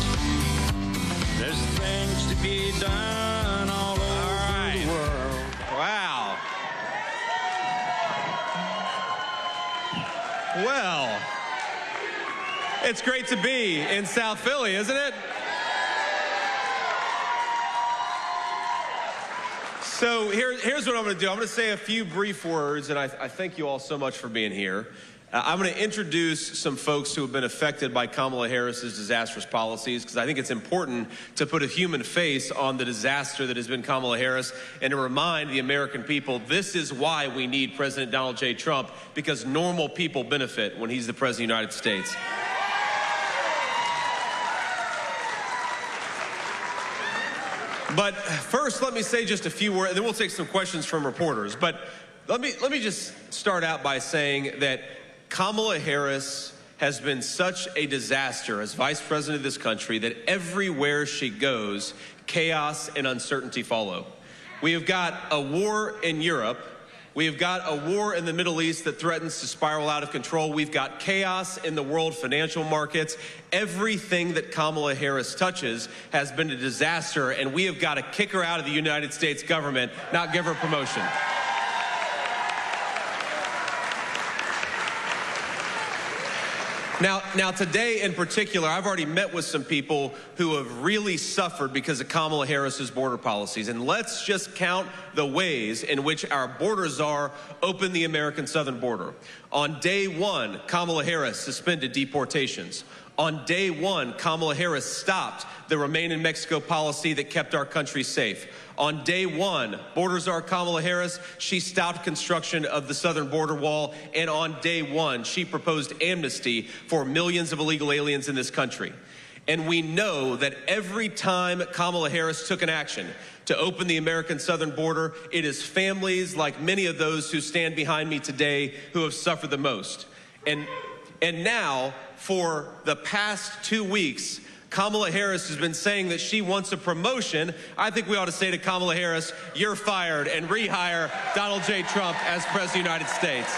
There's things to be done all over the world. Wow. Well, it's great to be in South Philly, isn't it? So here's what I'm going to do. I'm going to say a few brief words, and I thank you all so much for being here. I'm going to introduce some folks who have been affected by Kamala Harris's disastrous policies, because I think it's important to put a human face on the disaster that has been Kamala Harris and to remind the American people this is why we need President Donald J. Trump, because normal people benefit when he's the President of the United States. But first, let me say just a few words, and then we'll take some questions from reporters. But let me just start out by saying that Kamala Harris has been such a disaster as vice president of this country that everywhere she goes, chaos and uncertainty follow. We have got a war in Europe. We have got a war in the Middle East that threatens to spiral out of control. We've got chaos in the world financial markets. Everything that Kamala Harris touches has been a disaster, and we have got to kick her out of the United States government, not give her promotion. Now, today in particular, I've already met with some people who have really suffered because of Kamala Harris's border policies. And let's just count the ways in which our border czar opened the American southern border. On day one, Kamala Harris suspended deportations. On day one, Kamala Harris stopped the Remain in Mexico policy that kept our country safe. On day one, border czar Kamala Harris, she stopped construction of the southern border wall. And on day one, she proposed amnesty for millions of illegal aliens in this country. And we know that every time Kamala Harris took an action to open the American southern border, it is families like many of those who stand behind me today who have suffered the most. And now, for the past 2 weeks, Kamala Harris has been saying that she wants a promotion. I think we ought to say to Kamala Harris, you're fired, and rehire Donald J. Trump as President of the United States.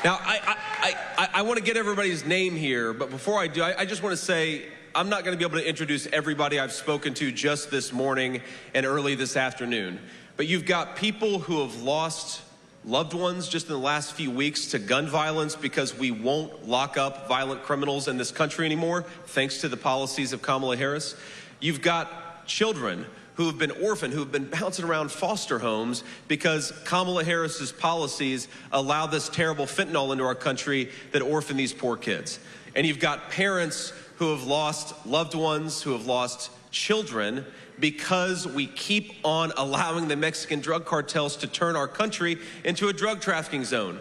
Now, I want to get everybody's name here, but before I do, I just want to say I'm not going to be able to introduce everybody I've spoken to just this morning and early this afternoon. But you've got people who have lost loved ones just in the last few weeks to gun violence because we won't lock up violent criminals in this country anymore, thanks to the policies of Kamala Harris. You've got children who have been orphaned, who have been bouncing around foster homes because Kamala Harris's policies allow this terrible fentanyl into our country that orphan these poor kids. And you've got parents who have lost loved ones, who have lost children because we keep on allowing the Mexican drug cartels to turn our country into a drug trafficking zone.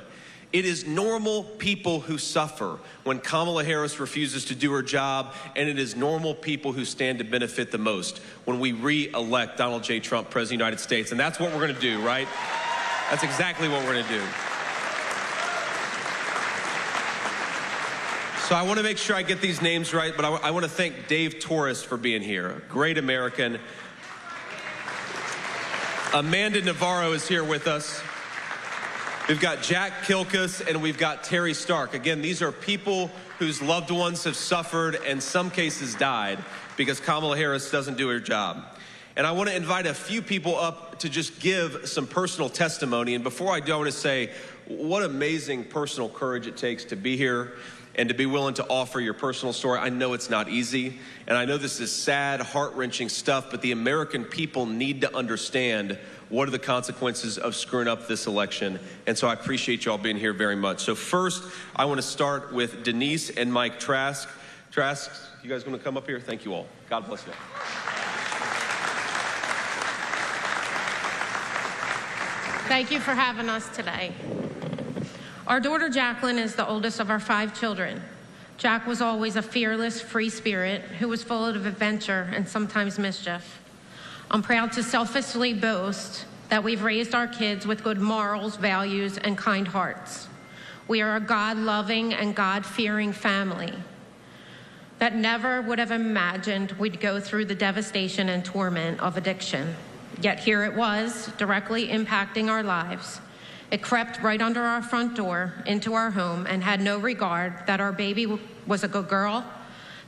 It is normal people who suffer when Kamala Harris refuses to do her job, and it is normal people who stand to benefit the most when we re-elect Donald J. Trump, President of the United States. And that's what we're going to do, right? That's exactly what we're going to do. So I want to make sure I get these names right, but I want to thank Dave Torres for being here, a great American. Amanda Navarro is here with us. We've got Jack Kilkus and we've got Terry Stark. Again, these are people whose loved ones have suffered and in some cases died because Kamala Harris doesn't do her job. And I want to invite a few people up to just give some personal testimony. And before I do, I want to say what amazing personal courage it takes to be here and to be willing to offer your personal story. I know it's not easy, and I know this is sad, heart-wrenching stuff, but the American people need to understand what are the consequences of screwing up this election. And so I appreciate you all being here very much. So first, I want to start with Denise and Mike Trask. Trask, you guys want to come up here? Thank you all. God bless you. Thank you for having us today. Our daughter Jacqueline is the oldest of our 5 children. Jack was always a fearless, free spirit who was full of adventure and sometimes mischief. I'm proud to selfishly boast that we've raised our kids with good morals, values, and kind hearts. We are a God-loving and God-fearing family that never would have imagined we'd go through the devastation and torment of addiction. Yet here it was, directly impacting our lives. It crept right under our front door into our home and had no regard that our baby was a good girl,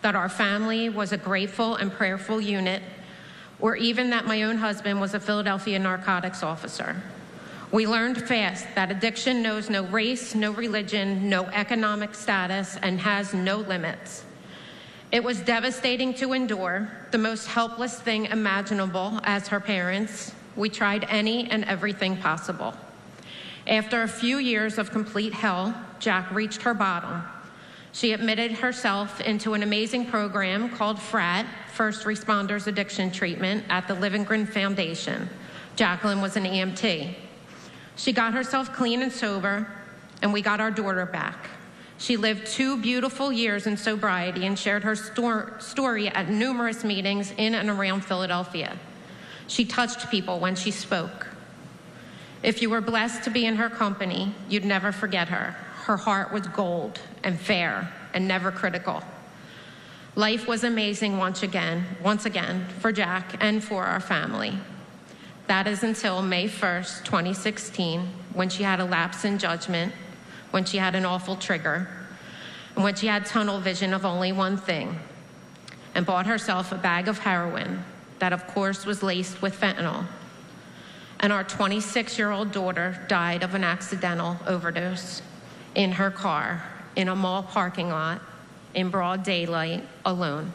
that our family was a grateful and prayerful unit, or even that my own husband was a Philadelphia narcotics officer. We learned fast that addiction knows no race, no religion, no economic status, and has no limits. It was devastating to endure, the most helpless thing imaginable as her parents. We tried any and everything possible. After a few years of complete hell, Jack reached her bottom. She admitted herself into an amazing program called FRAT, First Responders Addiction Treatment, at the Livingren Foundation. Jacqueline was an EMT. She got herself clean and sober, and we got our daughter back. She lived 2 beautiful years in sobriety and shared her story at numerous meetings in and around Philadelphia. She touched people when she spoke. If you were blessed to be in her company, you'd never forget her. Her heart was gold and fair and never critical. Life was amazing once again for Jack and for our family. That is until May 1st, 2016, when she had a lapse in judgment, when she had an awful trigger, and when she had tunnel vision of only one thing, and bought herself a bag of heroin that, of course, was laced with fentanyl. And our 26-year-old daughter died of an accidental overdose in her car, in a mall parking lot, in broad daylight, alone.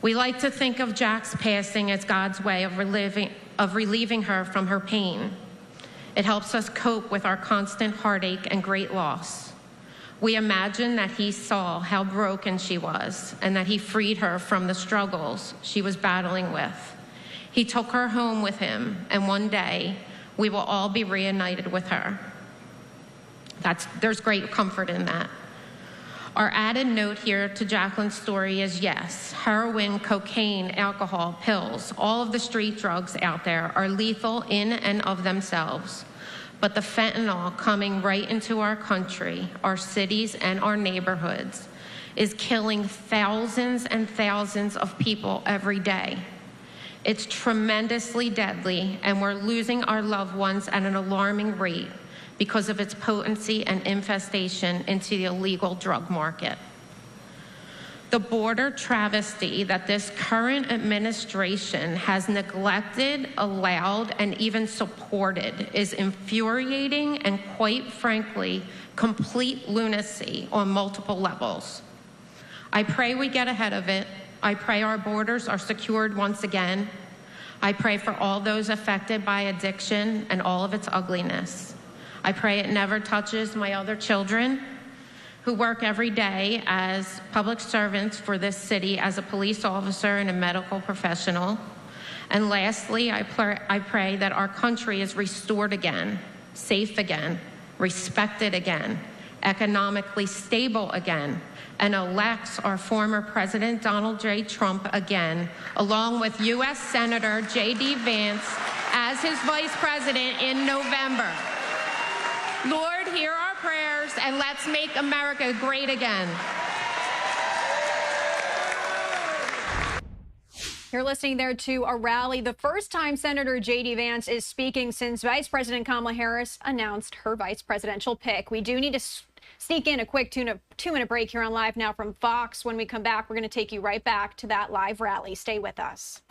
We like to think of Jack's passing as God's way of relieving her from her pain. It helps us cope with our constant heartache and great loss. We imagine that he saw how broken she was and that he freed her from the struggles she was battling with. He took her home with him, and one day we will all be reunited with her. There's great comfort in that. Our added note here to Jacqueline's story is yes, heroin, cocaine, alcohol, pills, all of the street drugs out there are lethal in and of themselves. But the fentanyl coming right into our country, our cities, and our neighborhoods is killing thousands and thousands of people every day. It's tremendously deadly, and we're losing our loved ones at an alarming rate because of its potency and infestation into the illegal drug market. The border travesty that this current administration has neglected, allowed, and even supported is infuriating and, quite frankly, complete lunacy on multiple levels. I pray we get ahead of it. I pray our borders are secured once again. I pray for all those affected by addiction and all of its ugliness. I pray it never touches my other children who work every day as public servants for this city as a police officer and a medical professional. And lastly, I pray that our country is restored again, safe again, respected again, economically stable again, and elects our former President Donald J. Trump again, along with U.S. Senator J.D. Vance as his vice president in November. Lord, hear our prayers, and let's make America great again. You're listening there to a rally. The first time Senator J.D. Vance is speaking since Vice President Kamala Harris announced her vice presidential pick. We do need to sneak in a quick two-minute break here on Live Now from Fox. When we come back, we're going to take you right back to that live rally. Stay with us.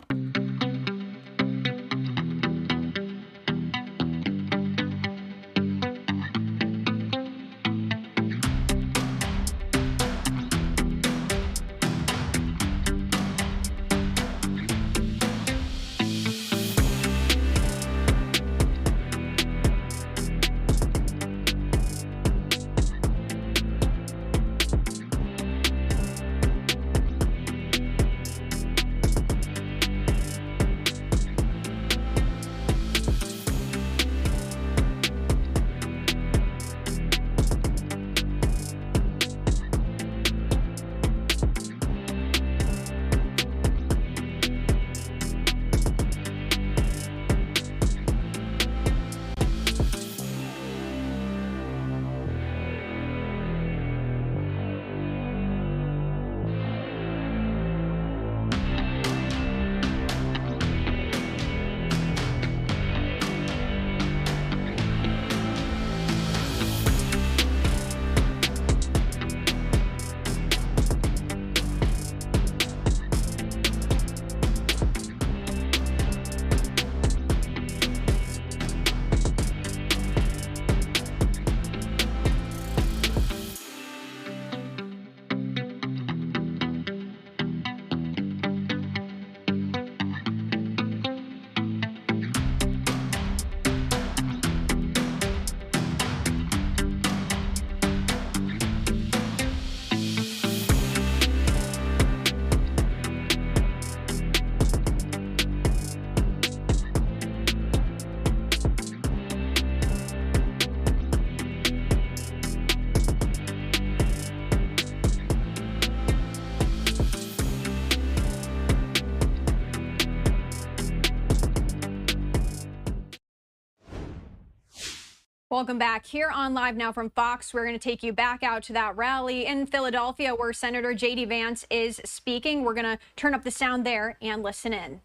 Welcome back. Here on Live Now from Fox, we're going to take you back out to that rally in Philadelphia where Senator J.D. Vance is speaking. We're going to turn up the sound there and listen in.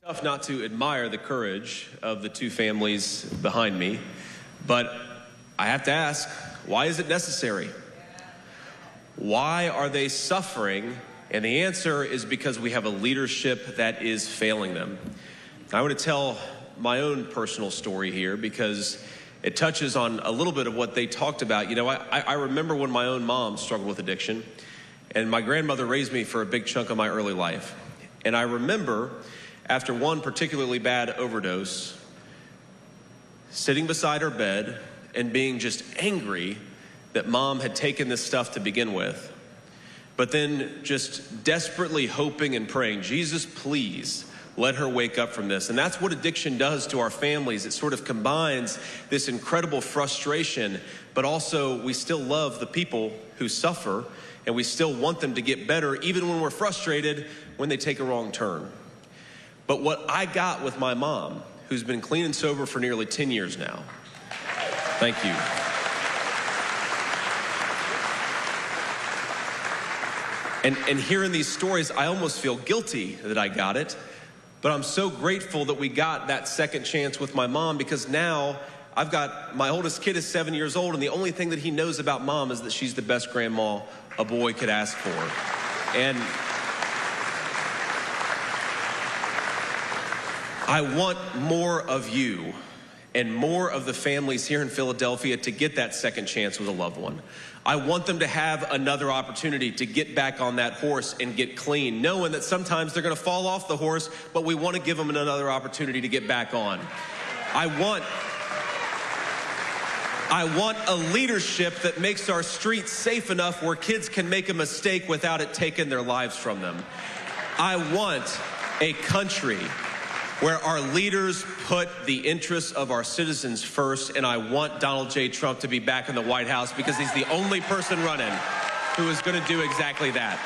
Tough not to admire the courage of the two families behind me, but I have to ask, why is it necessary? Why are they suffering? And the answer is because we have a leadership that is failing them. I want to tell my own personal story here because it touches on a little bit of what they talked about. You know, I remember when my own mom struggled with addiction, and my grandmother raised me for a big chunk of my early life. And I remember after one particularly bad overdose, sitting beside her bed and being just angry that mom had taken this stuff to begin with, but then just desperately hoping and praying, Jesus, please let her wake up from this. And that's what addiction does to our families. It sort of combines this incredible frustration, but also we still love the people who suffer, and we still want them to get better, even when we're frustrated when they take a wrong turn. But what I got with my mom, who's been clean and sober for nearly 10 years now, thank you. And hearing these stories, I almost feel guilty that I got it, but I'm so grateful that we got that second chance with my mom, because now I've got, my oldest kid is 7 years old, and the only thing that he knows about mom is that she's the best grandma a boy could ask for. And I want more of you and more of the families here in Philadelphia to get that second chance with a loved one. I want them to have another opportunity to get back on that horse and get clean, knowing that sometimes they're going to fall off the horse, but we want to give them another opportunity to get back on. I want a leadership that makes our streets safe enough where kids can make a mistake without it taking their lives from them. I want a country where our leaders put the interests of our citizens first, and I want Donald J. Trump to be back in the White House because he's the only person running who is going to do exactly that.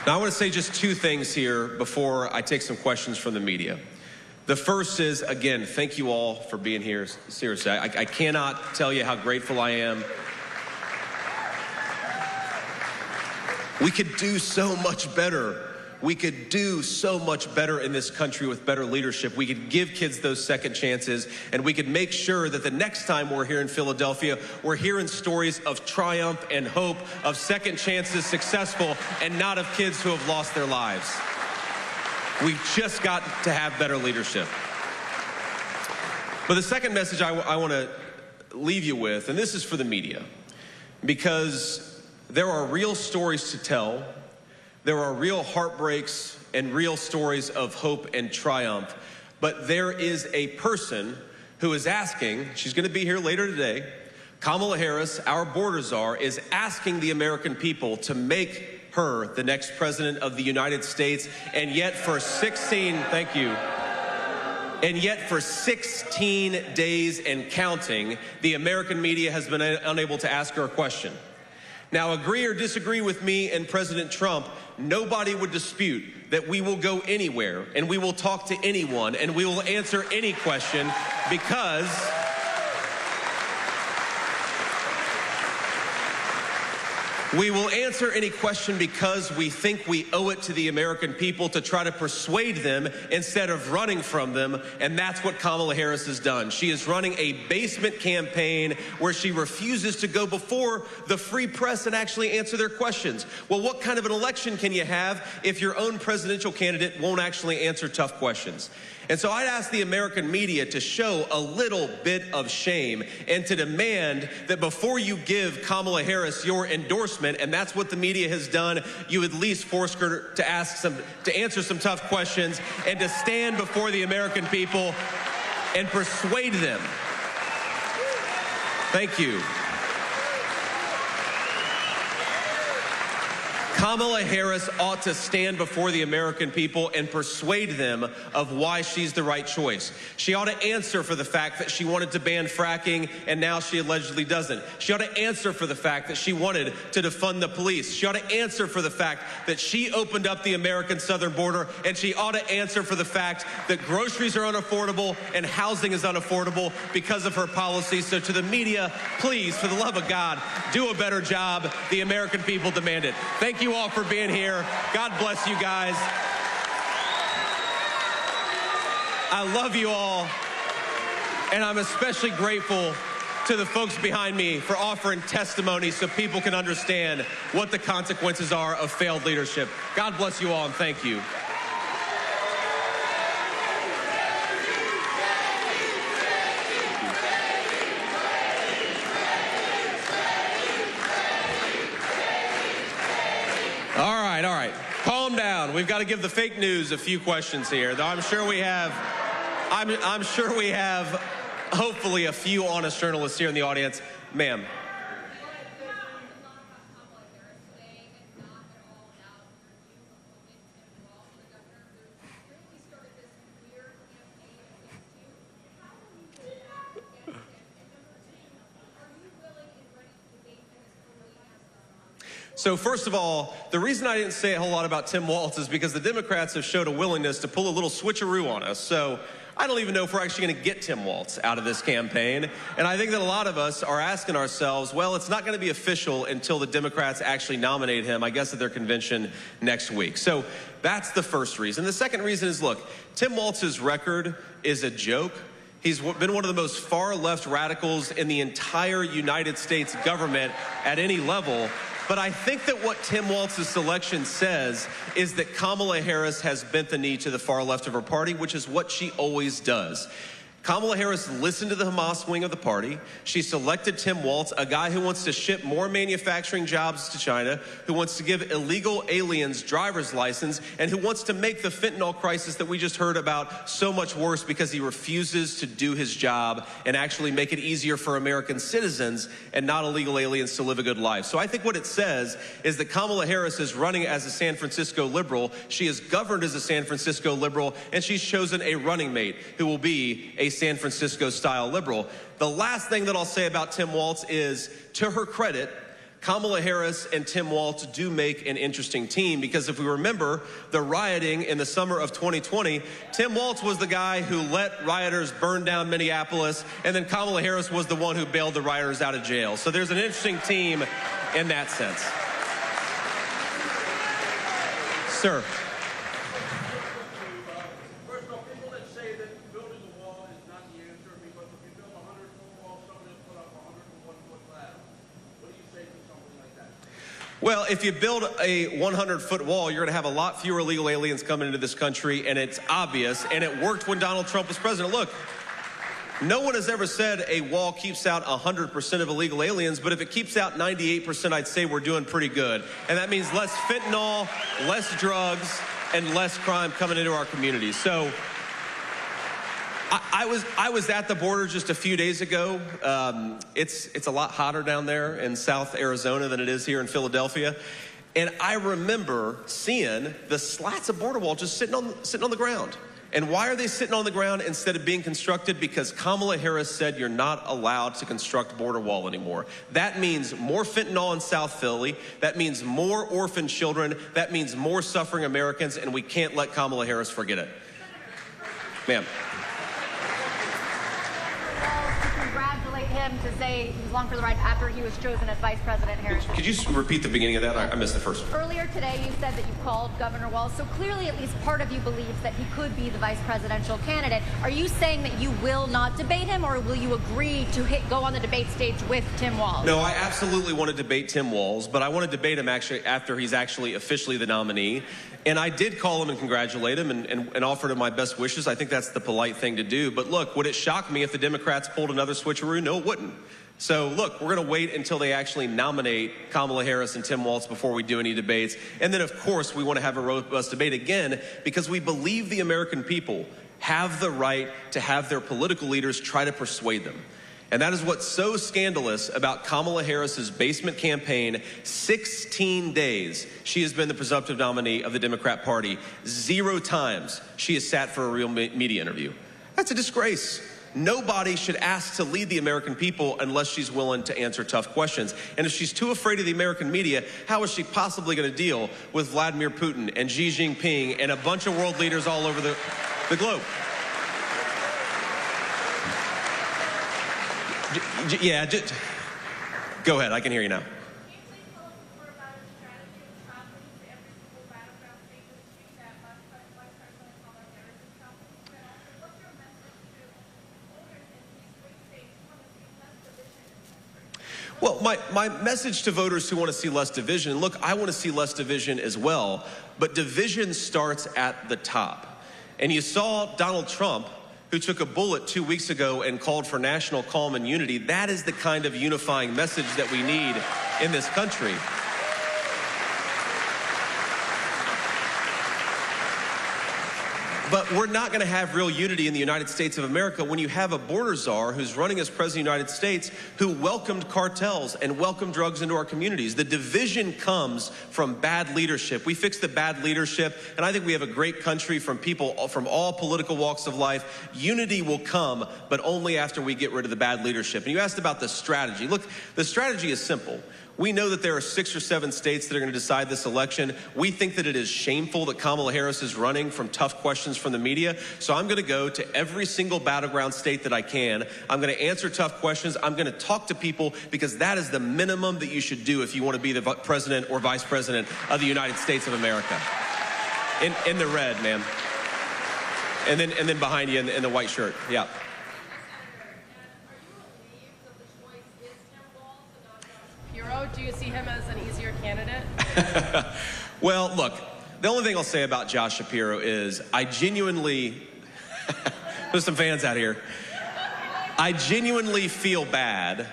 Now, I want to say just two things here before I take some questions from the media. The first is, again, thank you all for being here. Seriously, I cannot tell you how grateful I am. We could do so much better. We could do so much better in this country with better leadership. We could give kids those second chances, and we could make sure that the next time we're here in Philadelphia, we're hearing stories of triumph and hope, of second chances successful, and not of kids who have lost their lives. We've just got to have better leadership. But the second message I want to leave you with, and this is for the media, because there are real stories to tell. There are real heartbreaks and real stories of hope and triumph. But there is a person who is asking, she's going to be here later today, Kamala Harris, our border czar, is asking the American people to make her the next president of the United States. And yet for 16, thank you. And yet for 16 days and counting, the American media has been unable to ask her a question. Now, agree or disagree with me and President Trump, nobody would dispute that we will go anywhere and we will talk to anyone and we will answer any question because we will answer any question because we think we owe it to the American people to try to persuade them instead of running from them, and that's what Kamala Harris has done. She is running a basement campaign where she refuses to go before the free press and actually answer their questions. Well, what kind of an election can you have if your own presidential candidate won't actually answer tough questions? And so I'd ask the American media to show a little bit of shame and to demand that before you give Kamala Harris your endorsement, and that's what the media has done, you at least force her to answer some tough questions and to stand before the American people and persuade them. Thank you. Kamala Harris ought to stand before the American people and persuade them of why she's the right choice. She ought to answer for the fact that she wanted to ban fracking and now she allegedly doesn't. She ought to answer for the fact that she wanted to defund the police. She ought to answer for the fact that she opened up the American southern border, and she ought to answer for the fact that groceries are unaffordable and housing is unaffordable because of her policies. So to the media, please, for the love of God, do a better job. The American people demand it. Thank you all for being here. God bless you guys. I love you all, and I'm especially grateful to the folks behind me for offering testimony so people can understand what the consequences are of failed leadership. God bless you all, and thank you. All right. Calm down. We've got to give the fake news a few questions here. Though I'm sure we have hopefully a few honest journalists here in the audience. Ma'am. So first of all, the reason I didn't say a whole lot about Tim Walz is because the Democrats have showed a willingness to pull a little switcheroo on us. So I don't even know if we're actually going to get Tim Walz out of this campaign. And I think that a lot of us are asking ourselves, well, it's not going to be official until the Democrats actually nominate him, I guess, at their convention next week. So that's the first reason. The second reason is, look, Tim Walz's record is a joke. He's been one of the most far-left radicals in the entire United States government at any level. But I think that what Tim Walz's selection says is that Kamala Harris has bent the knee to the far left of her party, which is what she always does. Kamala Harris listened to the Hamas wing of the party. She selected Tim Walz, a guy who wants to ship more manufacturing jobs to China, who wants to give illegal aliens driver's license, and who wants to make the fentanyl crisis that we just heard about so much worse because he refuses to do his job and actually make it easier for American citizens and not illegal aliens to live a good life. So I think what it says is that Kamala Harris is running as a San Francisco liberal. She is governed as a San Francisco liberal, and she's chosen a running mate who will be a San Francisco-style liberal. The last thing that I'll say about Tim Walz is, to her credit, Kamala Harris and Tim Walz do make an interesting team, because if we remember the rioting in the summer of 2020, Tim Walz was the guy who let rioters burn down Minneapolis, and then Kamala Harris was the one who bailed the rioters out of jail. So there's an interesting team in that sense. Sir. Well, if you build a 100-foot wall, you're going to have a lot fewer illegal aliens coming into this country, and it's obvious, and it worked when Donald Trump was president. Look, no one has ever said a wall keeps out 100% of illegal aliens, but if it keeps out 98%, I'd say we're doing pretty good. And that means less fentanyl, less drugs, and less crime coming into our communities. So I was at the border just a few days ago. It's a lot hotter down there in South Arizona than it is here in Philadelphia. And I remember seeing the slats of border wall just sitting on the ground. And why are they sitting on the ground instead of being constructed? Because Kamala Harris said you're not allowed to construct border wall anymore. That means more fentanyl in South Philly. That means more orphan children. That means more suffering Americans, and we can't let Kamala Harris forget it. Ma'am. Him to say he was along for the ride after he was chosen as Vice President Harris. Could you repeat the beginning of that? I missed the first one. Earlier today, you said that you called Governor Walz, so clearly at least part of you believes that he could be the vice presidential candidate. Are you saying that you will not debate him, or will you agree to go on the debate stage with Tim Walz? No, I absolutely want to debate Tim Walz, but I want to debate him actually after he's actually officially the nominee. And I did call him and congratulate him and offered him my best wishes. I think that's the polite thing to do. But look, would it shock me if the Democrats pulled another switcheroo? No, it wouldn't. So look, we're going to wait until they actually nominate Kamala Harris and Tim Walz before we do any debates. And then, of course, we want to have a robust debate again because we believe the American people have the right to have their political leaders try to persuade them. And that is what's so scandalous about Kamala Harris's basement campaign. 16 days she has been the presumptive nominee of the Democrat Party. 0 times she has sat for a real media interview. That's a disgrace. Nobody should ask to lead the American people unless she's willing to answer tough questions. And if she's too afraid of the American media, how is she possibly going to deal with Vladimir Putin and Xi Jinping and a bunch of world leaders all over the globe? Yeah, go ahead. I can hear you now. Well, my message to voters who want to see less division, look, I want to see less division as well, but division starts at the top. And you saw Donald Trump, who took a bullet 2 weeks ago and called for national calm and unity. That is the kind of unifying message that we need in this country. But we're not going to have real unity in the United States of America when you have a border czar who's running as president of the United States who welcomed cartels and welcomed drugs into our communities. The division comes from bad leadership. We fix the bad leadership, and I think we have a great country from people from all political walks of life. Unity will come, but only after we get rid of the bad leadership. And you asked about the strategy. Look, the strategy is simple. We know that there are 6 or 7 states that are going to decide this election. We think that it is shameful that Kamala Harris is running from tough questions from the media. So I'm going to go to every single battleground state that I can. I'm going to answer tough questions. I'm going to talk to people because that is the minimum that you should do if you want to be the president or vice president of the United States of America. In the red, ma'am. And then behind you in the white shirt. Yeah. Do you see him as an easier candidate? Well, look, the only thing I'll say about Josh Shapiro is I genuinely, there's some fans out here, I genuinely feel bad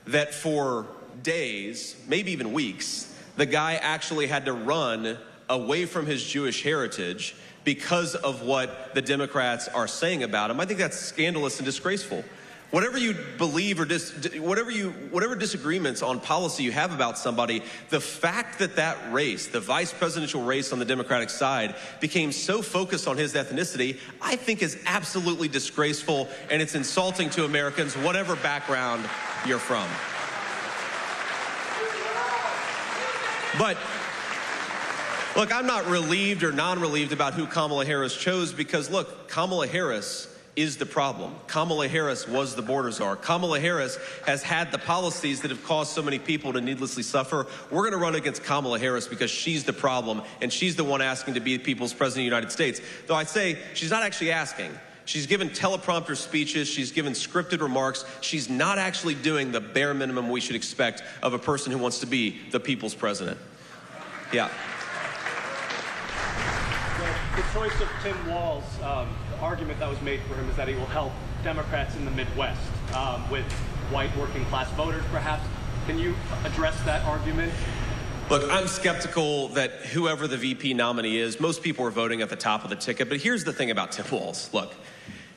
that for days, maybe even weeks, the guy actually had to run away from his Jewish heritage because of what the Democrats are saying about him. I think that's scandalous and disgraceful. Whatever you believe or whatever disagreements on policy you have about somebody, the fact that that race, the vice presidential race on the Democratic side, became so focused on his ethnicity, I think is absolutely disgraceful, and it's insulting to Americans, whatever background you're from. But look, I'm not relieved or non-relieved about who Kamala Harris chose because, look, Kamala Harris is the problem. Kamala Harris was the border czar. Kamala Harris has had the policies that have caused so many people to needlessly suffer. We're going to run against Kamala Harris because she's the problem, and she's the one asking to be the people's president of the United States. Though I'd say she's not actually asking. She's given teleprompter speeches. She's given scripted remarks. She's not actually doing the bare minimum we should expect of a person who wants to be the people's president. Yeah. The choice of Tim Walz, the argument that was made for him is that he will help Democrats in the Midwest with white working class voters, perhaps. Can you address that argument? Look, I'm skeptical that whoever the VP nominee is, most people are voting at the top of the ticket. But here's the thing about Tim Walz. Look,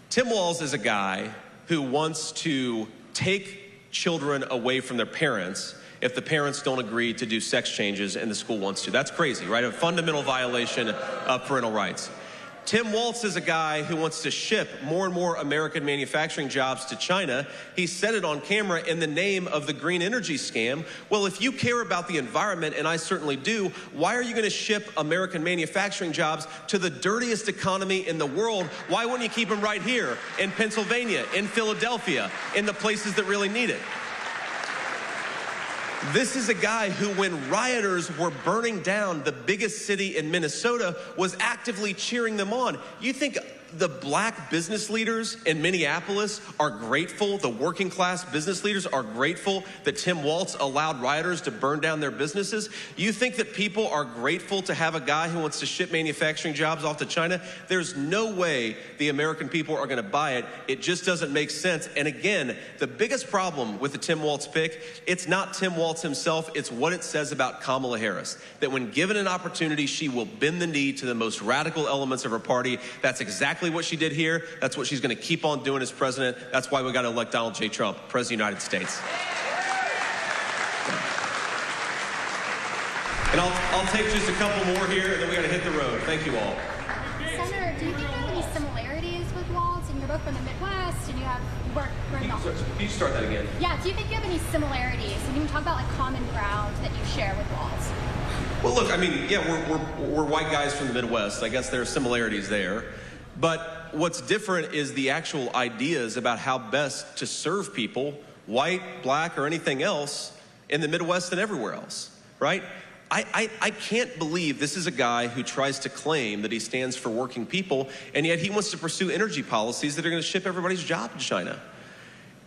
Tim Walz is a guy who wants to take children away from their parents if the parents don't agree to do sex changes and the school wants to. That's crazy, right? A fundamental violation of parental rights. Tim Walz is a guy who wants to ship more and more American manufacturing jobs to China. He said it on camera in the name of the green energy scam. Well, if you care about the environment, and I certainly do, why are you going to ship American manufacturing jobs to the dirtiest economy in the world? Why wouldn't you keep them right here in Pennsylvania, in Philadelphia, in the places that really need it? This is a guy who, when rioters were burning down the biggest city in Minnesota, was actively cheering them on. You think the black business leaders in Minneapolis are grateful, the working class business leaders are grateful that Tim Walz allowed rioters to burn down their businesses? You think that people are grateful to have a guy who wants to ship manufacturing jobs off to China? There's no way the American people are going to buy it. It just doesn't make sense. And again, the biggest problem with the Tim Walz pick, it's not Tim Walz himself, it's what it says about Kamala Harris. That when given an opportunity, she will bend the knee to the most radical elements of her party. That's exactly exactly what she did here. That's what she's going to keep on doing as president. That's why we got to elect Donald J. Trump, President of the United States. And I'll take just a couple more here, and then we got to hit the road. Thank you all. Senator, do you think you have any similarities with Walz? And you're both from the Midwest, and you work in the... Can you start that again? Yeah, do you think you have any similarities? And you can talk about like common ground that you share with Walz. Well, look, I mean, yeah, we're white guys from the Midwest. I guess there are similarities there. But what's different is the actual ideas about how best to serve people, white, black, or anything else, in the Midwest and everywhere else, right? I can't believe this is a guy who tries to claim that he stands for working people, and yet he wants to pursue energy policies that are going to ship everybody's job to China.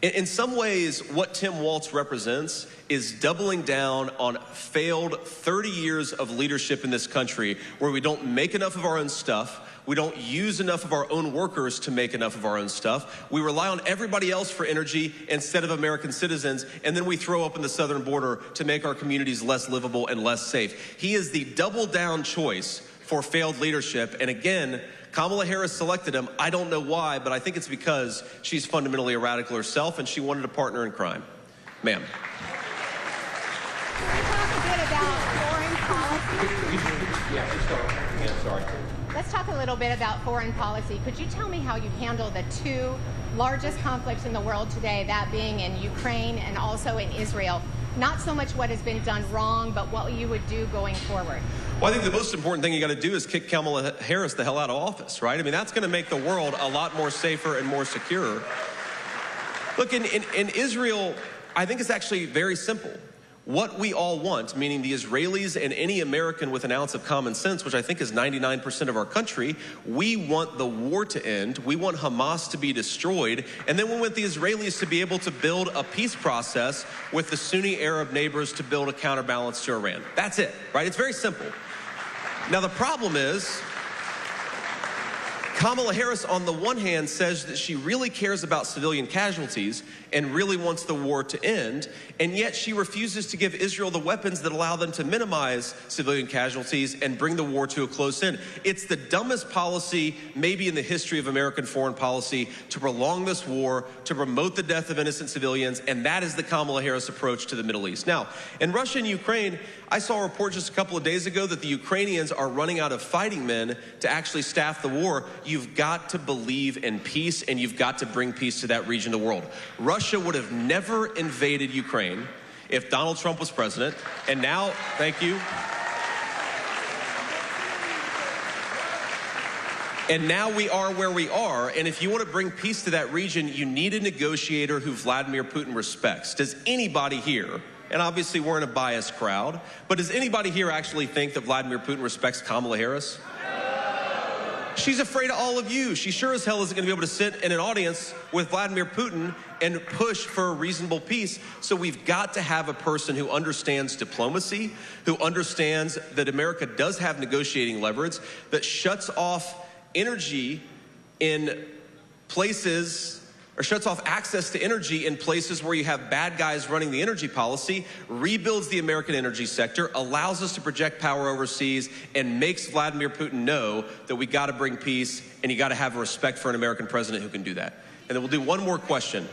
In some ways, what Tim Walz represents is doubling down on failed 30 years of leadership in this country, where we don't make enough of our own stuff, we don't use enough of our own workers to make enough of our own stuff, we rely on everybody else for energy instead of American citizens, and then we throw open the southern border to make our communities less livable and less safe. He is the double down choice for failed leadership, and again, Kamala Harris selected him. I don't know why, but I think it's because she's fundamentally a radical herself and she wanted a partner in crime. Ma'am. Can we talk a bit about foreign policy? Yeah, sorry. Let's talk a little bit about foreign policy. Could you tell me how you handle the two largest conflicts in the world today, that being in Ukraine and also in Israel? Not so much what has been done wrong, but what you would do going forward. Well, I think the most important thing you got to do is kick Kamala Harris the hell out of office, right? I mean, that's going to make the world a lot more safer and more secure. Look, in Israel, I think it's actually very simple. What we all want, meaning the Israelis and any American with an ounce of common sense, which I think is 99% of our country, we want the war to end. We want Hamas to be destroyed. And then we want the Israelis to be able to build a peace process with the Sunni Arab neighbors to build a counterbalance to Iran. That's it, right? It's very simple. Now, the problem is, Kamala Harris, on the one hand, says that she really cares about civilian casualties and really wants the war to end, and yet she refuses to give Israel the weapons that allow them to minimize civilian casualties and bring the war to a close end. It's the dumbest policy, maybe in the history of American foreign policy, to prolong this war, to promote the death of innocent civilians, and that is the Kamala Harris approach to the Middle East. Now, in Russia and Ukraine, I saw a report just a couple of days ago that the Ukrainians are running out of fighting men to actually staff the war. You've got to believe in peace, and you've got to bring peace to that region of the world. Russia would have never invaded Ukraine if Donald Trump was president, and now, thank you. And now we are where we are, and if you want to bring peace to that region, you need a negotiator who Vladimir Putin respects. Does anybody here, and obviously we're in a biased crowd, but does anybody here actually think that Vladimir Putin respects Kamala Harris? She's afraid of all of you. She sure as hell isn't going to be able to sit in an audience with Vladimir Putin and push for a reasonable peace. So we've got to have a person who understands diplomacy, who understands that America does have negotiating leverage, that shuts off energy in places, or shuts off access to energy in places where you have bad guys running the energy policy, rebuilds the American energy sector, allows us to project power overseas, and makes Vladimir Putin know that we got to bring peace, and you got to have respect for an American president who can do that. And then we'll do one more question.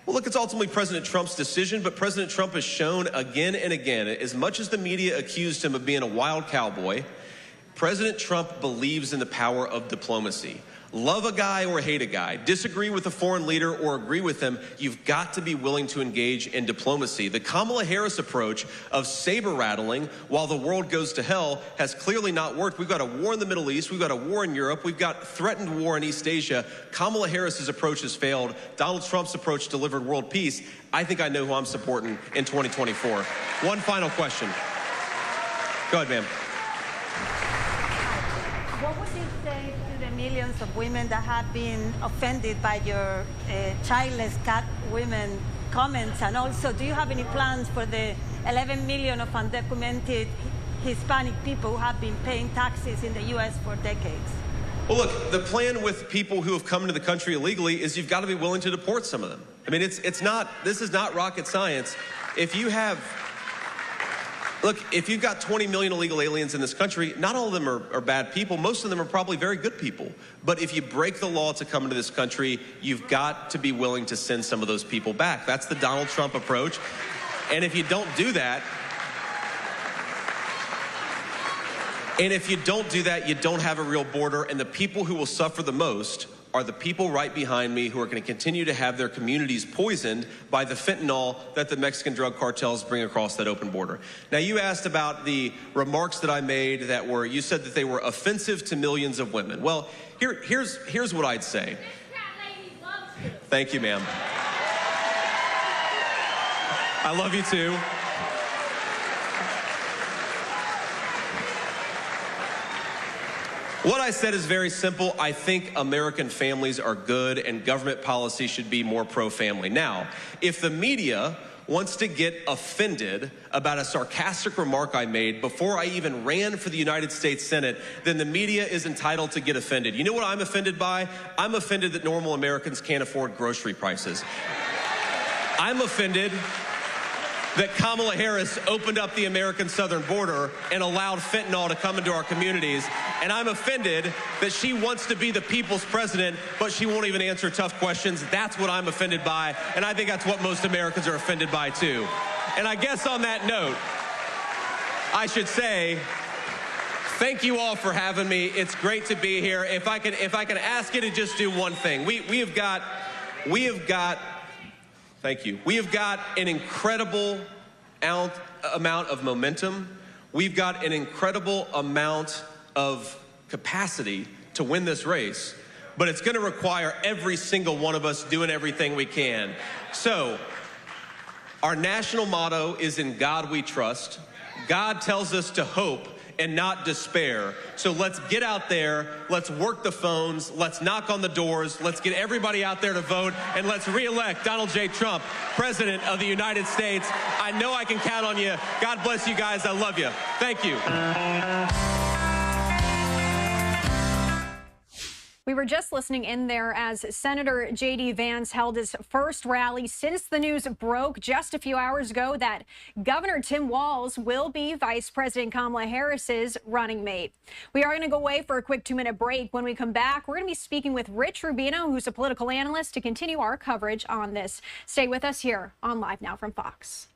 Well, look, it's ultimately President Trump's decision, but President Trump has shown again and again, as much as the media accused him of being a wild cowboy, President Trump believes in the power of diplomacy. Love a guy or hate a guy, disagree with a foreign leader or agree with him, you've got to be willing to engage in diplomacy. The Kamala Harris approach of saber rattling while the world goes to hell has clearly not worked. We've got a war in the Middle East, we've got a war in Europe, we've got threatened war in East Asia. Kamala Harris's approach has failed. Donald Trump's approach delivered world peace. I think I know who I'm supporting in 2024. One final question. Go ahead, ma'am. What would you say to the millions of women that have been offended by your childless cat women comments? And also, do you have any plans for the 11 million of undocumented Hispanic people who have been paying taxes in the U.S. for decades? Well, look, the plan with people who have come into the country illegally is you've got to be willing to deport some of them. I mean, this is not rocket science. If you have Look, if you've got 20 million illegal aliens in this country, not all of them are bad people. Most of them are probably very good people. But if you break the law to come into this country, you've got to be willing to send some of those people back. That's the Donald Trump approach. And if you don't do that, you don't have a real border, and the people who will suffer the most are the people right behind me who are going to continue to have their communities poisoned by the fentanyl that the Mexican drug cartels bring across that open border. Now, you asked about the remarks that I made that were, you said that they were offensive to millions of women. Well, here's what I'd say. Thank you, ma'am. I love you too. What I said is very simple. I think American families are good and government policy should be more pro-family. Now, if the media wants to get offended about a sarcastic remark I made before I even ran for the United States Senate, then the media is entitled to get offended. You know what I'm offended by? I'm offended that normal Americans can't afford grocery prices. I'm offended that Kamala Harris opened up the American southern border and allowed fentanyl to come into our communities. And I'm offended that she wants to be the people's president, but she won't even answer tough questions. That's what I'm offended by, and I think that's what most Americans are offended by too. And I guess on that note, I should say, thank you all for having me. It's great to be here. If I can ask you to just do one thing. We have got thank you. We have got an incredible amount of momentum. We've got an incredible amount of capacity to win this race, but it's going to require every single one of us doing everything we can. So, our national motto is "In God We Trust." God tells us to hope and not despair. So let's get out there, let's work the phones, let's knock on the doors, let's get everybody out there to vote, and let's re-elect Donald J. Trump, President of the United States. I know I can count on you. God bless you guys. I love you. Thank you. We were just listening in there as Senator J.D. Vance held his first rally since the news broke just a few hours ago that Governor Tim Walz will be Vice President Kamala Harris's running mate. We are going to go away for a quick 2-minute break. When we come back, we're going to be speaking with Rich Rubino, who's a political analyst, to continue our coverage on this. Stay with us here on Live Now from Fox.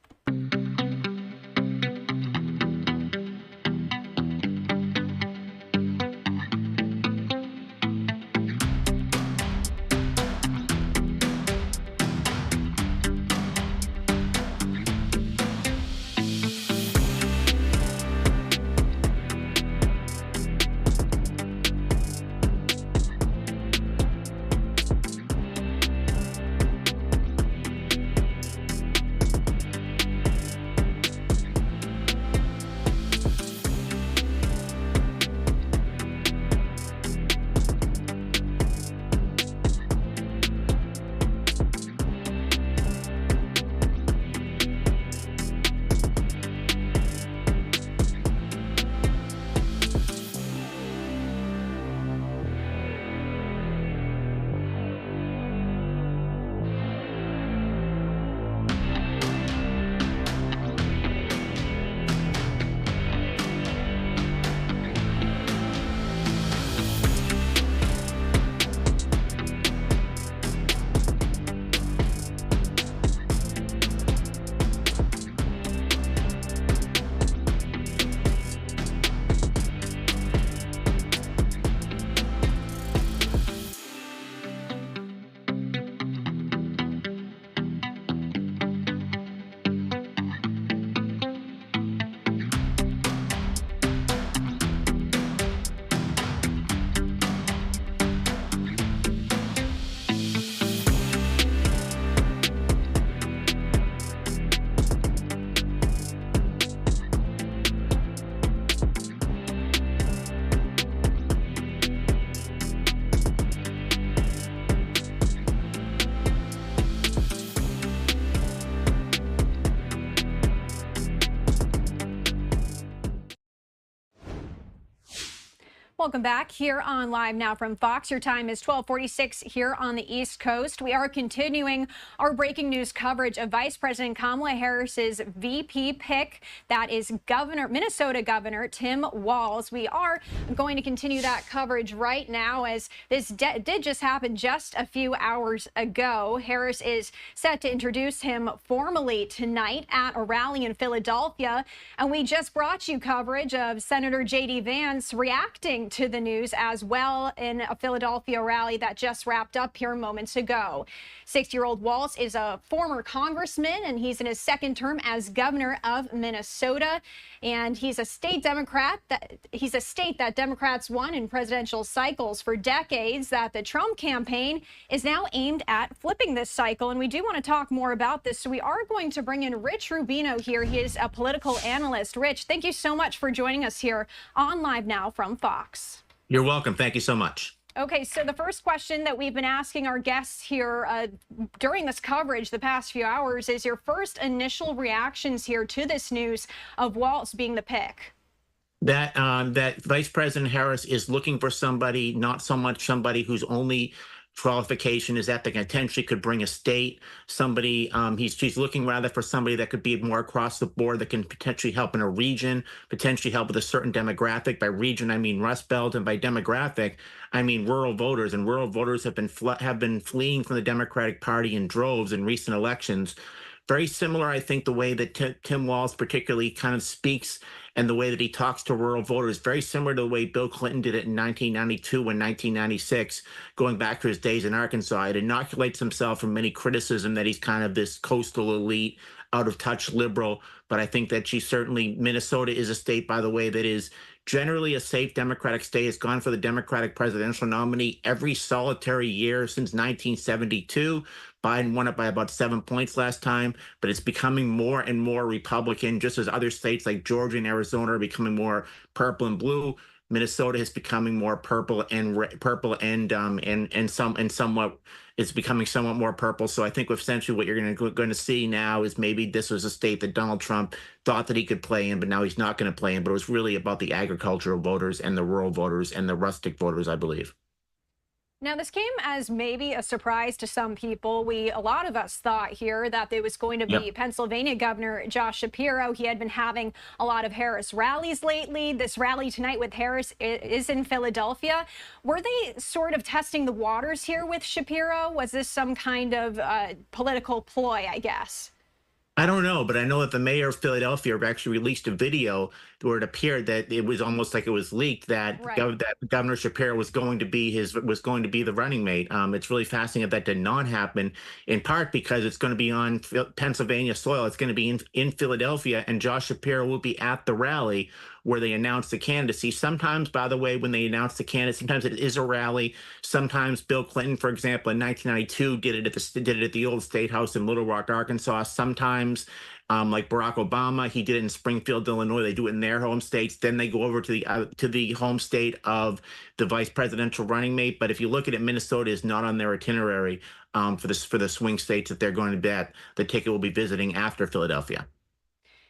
Welcome back here on Live Now from Fox. Your time is 12:46 here on the East Coast. We are continuing our breaking news coverage of Vice President Kamala Harris's VP pick. That is Minnesota Governor Tim Walz. We are going to continue that coverage right now, as this did just happen just a few hours ago. Harris is set to introduce him formally tonight at a rally in Philadelphia. And we just brought you coverage of Senator J.D. Vance reacting to the news as well in a Philadelphia rally that just wrapped up here moments ago. 60-year-old Walz is a former congressman, and he's in his second term as governor of Minnesota. And he's a state Democrat. He's a state that Democrats won in presidential cycles for decades, that the Trump campaign is now aimed at flipping this cycle. And we do want to talk more about this. So we are going to bring in Rich Rubino here. He is a political analyst. Rich, thank you so much for joining us here on Live Now from Fox. You're welcome. Thank you so much. Okay, so the first question that we've been asking our guests here during this coverage the past few hours is your first initial reactions here to this news of Walz being the pick. That Vice President Harris is looking for somebody, not so much somebody whose only qualification is that they potentially could bring a state, somebody, she's looking rather for somebody that could be more across the board, that can potentially help in a region, potentially help with a certain demographic. By region, I mean Rust Belt, and by demographic, I mean rural voters. And rural voters have been fleeing from the Democratic Party in droves in recent elections. Very similar, I think, the way that Tim Walz particularly kind of speaks and the way that he talks to rural voters, very similar to the way Bill Clinton did it in 1992 and 1996, going back to his days in Arkansas. It inoculates himself from any criticism that he's kind of this coastal elite, out-of-touch liberal. But I think that Minnesota is a state, by the way, that is generally a safe Democratic state. It's gone for the Democratic presidential nominee every solitary year since 1972. Biden won it by about 7 points last time, but it's becoming more and more Republican, just as other states like Georgia and Arizona are becoming more purple and blue. Minnesota is becoming more purple and somewhat it's becoming somewhat more purple. So I think essentially what you're going to see now is maybe this was a state that Donald Trump thought that he could play in, but now he's not going to play in. But it was really about the agricultural voters and the rural voters and the rustic voters, I believe. Now, this came as maybe a surprise to some people. A lot of us thought here that it was going to be Pennsylvania Governor Josh Shapiro. He had been having a lot of Harris rallies lately. This rally tonight with Harris is in Philadelphia. Were they sort of testing the waters here with Shapiro? Was this some kind of political ploy, I guess? I don't know, but I know that the mayor of Philadelphia actually released a video where it appeared that it was almost like it was leaked that, that Governor Shapiro was going to be the running mate. It's really fascinating that did not happen, in part because it's going to be on Pennsylvania soil. It's going to be in Philadelphia, and Josh Shapiro will be at the rally where they announce the candidacy. Sometimes, by the way, when they announce the candidate, sometimes it is a rally. Sometimes Bill Clinton, for example, in 1992, did it at the old State House in Little Rock, Arkansas. Sometimes, like Barack Obama, he did it in Springfield, Illinois. They do it in their home states. Then they go over to the home state of the vice presidential running mate. But if you look at it, Minnesota is not on their itinerary for the swing states that they're going to bet the ticket will be visiting after Philadelphia.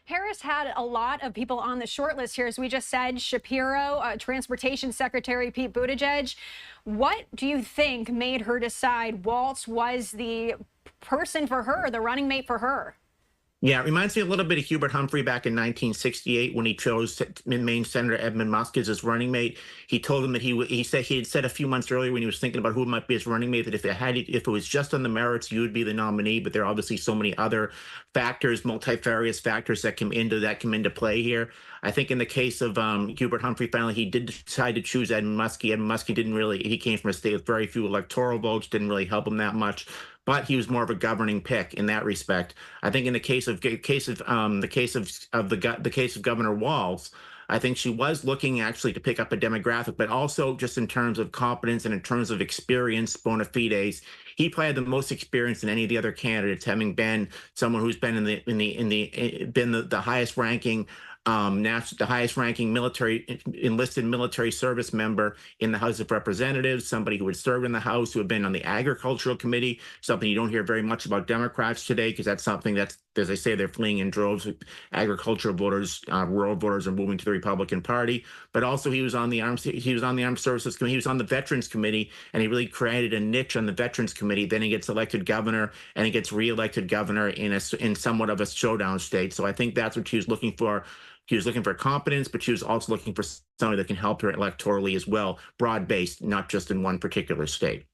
Harris had a lot of people on the short list here, as we just said. Shapiro, Transportation Secretary Pete Buttigieg. What do you think made her decide Walz was the person for her, the running mate for her? Yeah, it reminds me a little bit of Hubert Humphrey back in 1968 when he chose Maine Senator Edmund Muskie as his running mate. He told him that he had said a few months earlier when he was thinking about who might be his running mate that if it was just on the merits, you would be the nominee. But there are obviously so many other factors, multifarious factors that come into play here. I think in the case of Hubert Humphrey, finally he did decide to choose Edmund Muskie. Edmund Muskie he came from a state with very few electoral votes, didn't really help him that much. But he was more of a governing pick in that respect. I think in the case of Governor Walz, I think she was looking actually to pick up a demographic, but also just in terms of competence and in terms of experience, bona fides. He probably had the most experience than any of the other candidates, having been someone who's been the highest ranking the highest-ranking enlisted military service member in the House of Representatives, somebody who had served in the House, who had been on the Agricultural Committee, something you don't hear very much about Democrats today, because that's something that's, as I say, they're fleeing in droves. Agricultural voters, rural voters are moving to the Republican Party. But also he was on the Armed Services Committee. He was on the Veterans Committee, and he really created a niche on the Veterans Committee. Then he gets elected governor, and he gets reelected governor in somewhat of a showdown state. So I think that's what she was looking for. She was looking for competence, but she was also looking for somebody that can help her electorally as well, broad-based, not just in one particular state.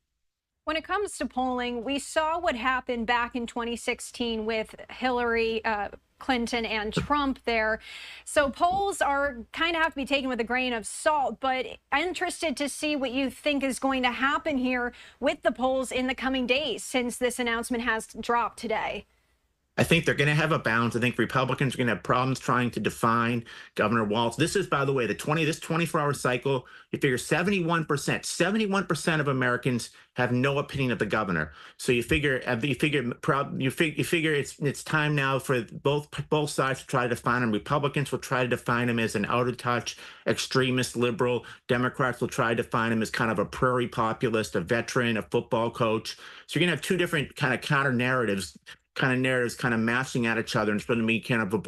When it comes to polling, we saw what happened back in 2016 with Hillary Clinton and Trump there. So polls are kind of have to be taken with a grain of salt, but I'm interested to see what you think is going to happen here with the polls in the coming days since this announcement has dropped today. I think they're going to have a bounce. I think Republicans are going to have problems trying to define Governor Walz. This is, by the way, this 24-hour cycle. You figure 71% of Americans have no opinion of the governor. So you figure it's time now for both sides to try to define him. Republicans will try to define him as an out-of-touch extremist liberal. Democrats will try to define him as kind of a prairie populist, a veteran, a football coach. So you're going to have two different kind of counter narratives kind of mashing at each other, and it's going to be kind of a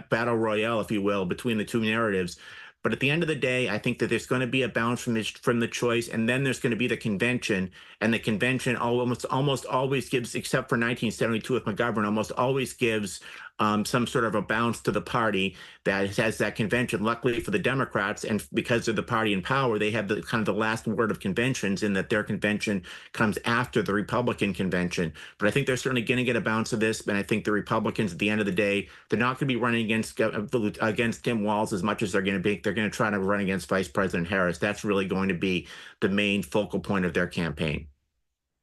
battle royale, if you will, between the two narratives. But at the end of the day, I think that there's going to be a bounce from the choice, and then there's going to be the convention, and the convention almost always gives, except for 1972 with McGovern, almost always gives some sort of a bounce to the party that has that convention. Luckily for the Democrats, and because of the party in power, they have the kind of the last word of conventions, in that their convention comes after the Republican convention. But I think they're certainly going to get a bounce of this, and I think the Republicans, at the end of the day, they're not going to be running against Tim Walz as much as they're going to try to run against Vice President Harris. That's really going to be the main focal point of their campaign.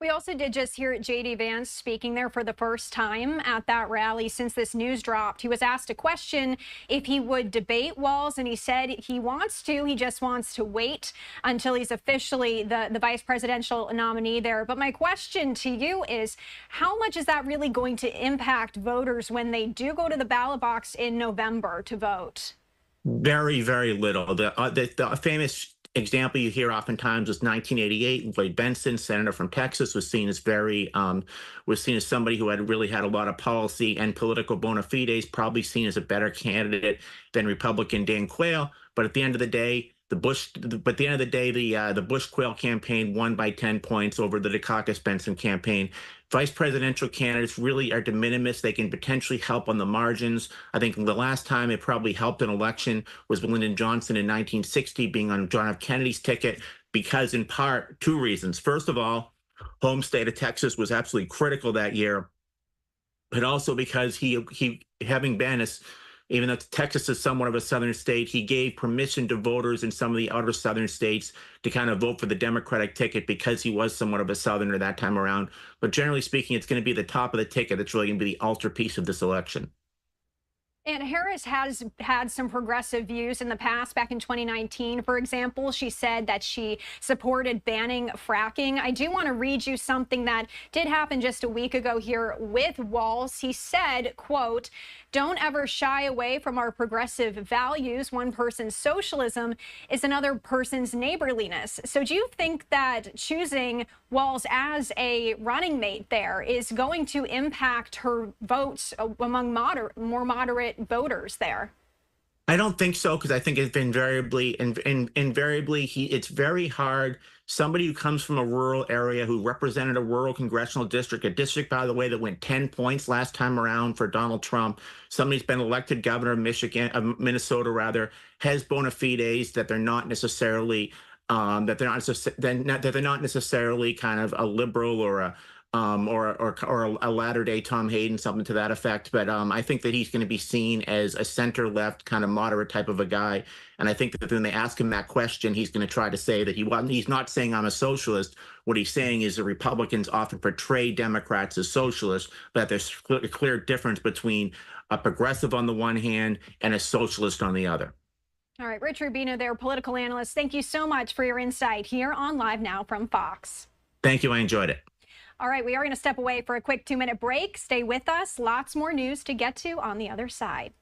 We also did just hear J.D. Vance speaking there for the first time at that rally since this news dropped. He was asked a question if he would debate Walz, and he said he wants to. He just wants to wait until he's officially the vice presidential nominee there. But my question to you is, how much is that really going to impact voters when they do go to the ballot box in November to vote? Very, very little. The famous example you hear oftentimes was 1988. Lloyd Bentsen, senator from Texas, was seen as somebody who had really had a lot of policy and political bona fides, probably seen as a better candidate than Republican Dan Quayle. But at the end of the day, the Bush-Quayle campaign won by 10 points over the Dukakis-Benson campaign. Vice presidential candidates really are de minimis. They can potentially help on the margins. I think the last time it probably helped an election was Lyndon Johnson in 1960 being on John F. Kennedy's ticket, because in part, two reasons. First of all, home state of Texas was absolutely critical that year, but also because he having been even though Texas is somewhat of a southern state, he gave permission to voters in some of the outer southern states to kind of vote for the Democratic ticket because he was somewhat of a southerner that time around. But generally speaking, it's going to be the top of the ticket that's really going to be the altarpiece of this election. And Harris has had some progressive views in the past. Back in 2019, for example, she said that she supported banning fracking. I do want to read you something that did happen just a week ago here with Walz. He said, quote, "Don't ever shy away from our progressive values. One person's socialism is another person's neighborliness." So do you think that choosing Walz as a running mate there is going to impact her votes among more moderate voters there? I don't think so, because I think it's invariably, it's very hard. Somebody who comes from a rural area, who represented a rural congressional district, a district, by the way, that went 10 points last time around for Donald Trump, somebody who's been elected governor of Minnesota, has bona fides that they're not necessarily kind of a liberal or a latter-day Tom Hayden, something to that effect. But I think that he's going to be seen as a center-left kind of moderate type of a guy. And I think that when they ask him that question, he's going to try to say that he's not saying I'm a socialist. What he's saying is the Republicans often portray Democrats as socialists, but there's a clear difference between a progressive on the one hand and a socialist on the other. All right, Rich Rubino there, political analyst. Thank you so much for your insight here on Live Now from Fox. Thank you. I enjoyed it. All right, we are going to step away for a quick 2-minute break. Stay with us. Lots more news to get to on the other side.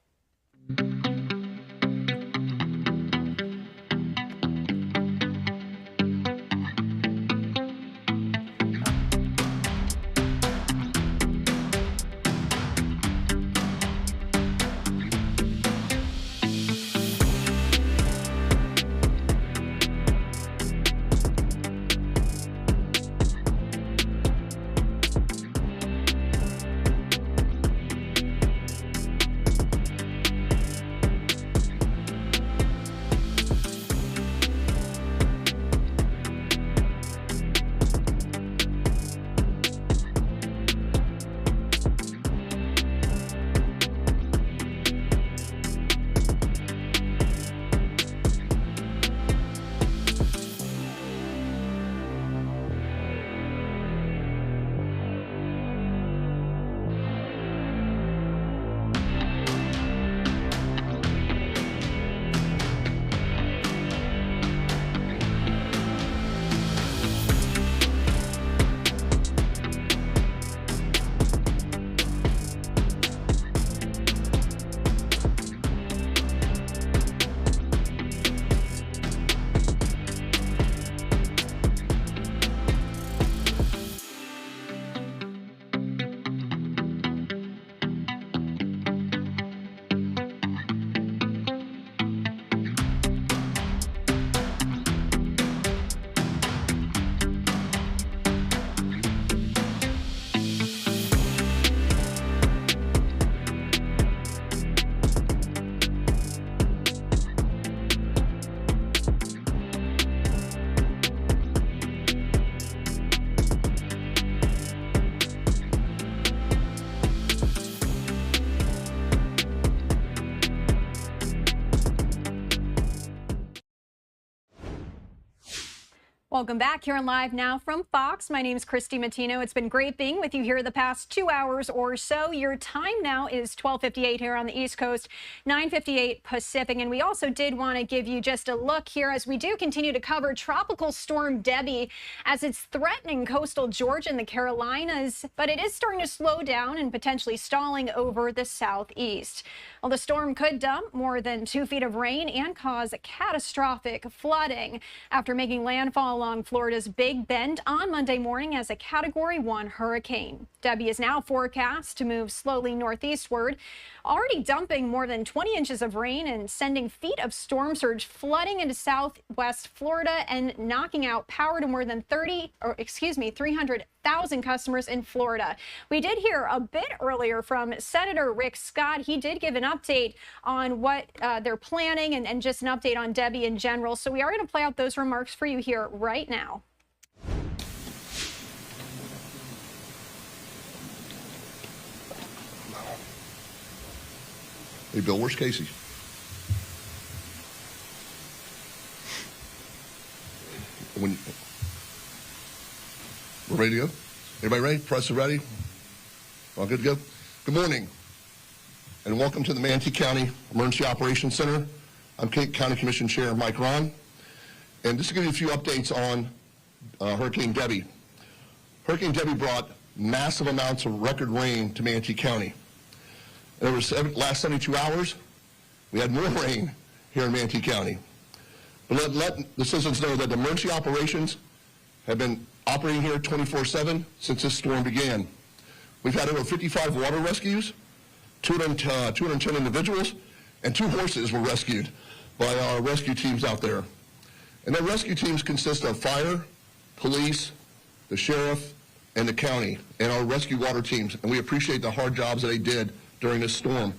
Welcome back here on Live Now from Fox. My name is Christy Matino. It's been great being with you here the past 2 hours or so. Your time now is 12:58 here on the East Coast, 9:58 Pacific. And we also did want to give you just a look here as we do continue to cover Tropical Storm Debby as it's threatening coastal Georgia and the Carolinas, but it is starting to slow down and potentially stalling over the southeast. Well, the storm could dump more than 2 feet of rain and cause catastrophic flooding after making landfall along Florida's Big Bend on Monday morning as a Category 1 hurricane. Debby is now forecast to move slowly northeastward, already dumping more than 20 inches of rain and sending feet of storm surge flooding into southwest Florida and knocking out power to more than 300,000 customers in Florida. We did hear a bit earlier from Senator Rick Scott. He did give an update on what they're planning and just an update on Debby in general. So we are going to play out those remarks for you here right now. Hey, Bill, where's Casey? We're ready to go? Everybody ready? Press is ready? All good to go? Good morning, and welcome to the Manatee County Emergency Operations Center. I'm County Commission Chair Mike Ron, and just to give you a few updates on Hurricane Debby. Hurricane Debby brought massive amounts of record rain to Manatee County. And over the last 72 hours, we had more rain here in Manatee County. But let the citizens know that the emergency operations have been operating here 24/7 since this storm began. We've had over 55 water rescues, 210 individuals, and 2 horses were rescued by our rescue teams out there. And the rescue teams consist of fire, police, the sheriff, and the county, and our rescue water teams. And we appreciate the hard jobs that they did during this storm.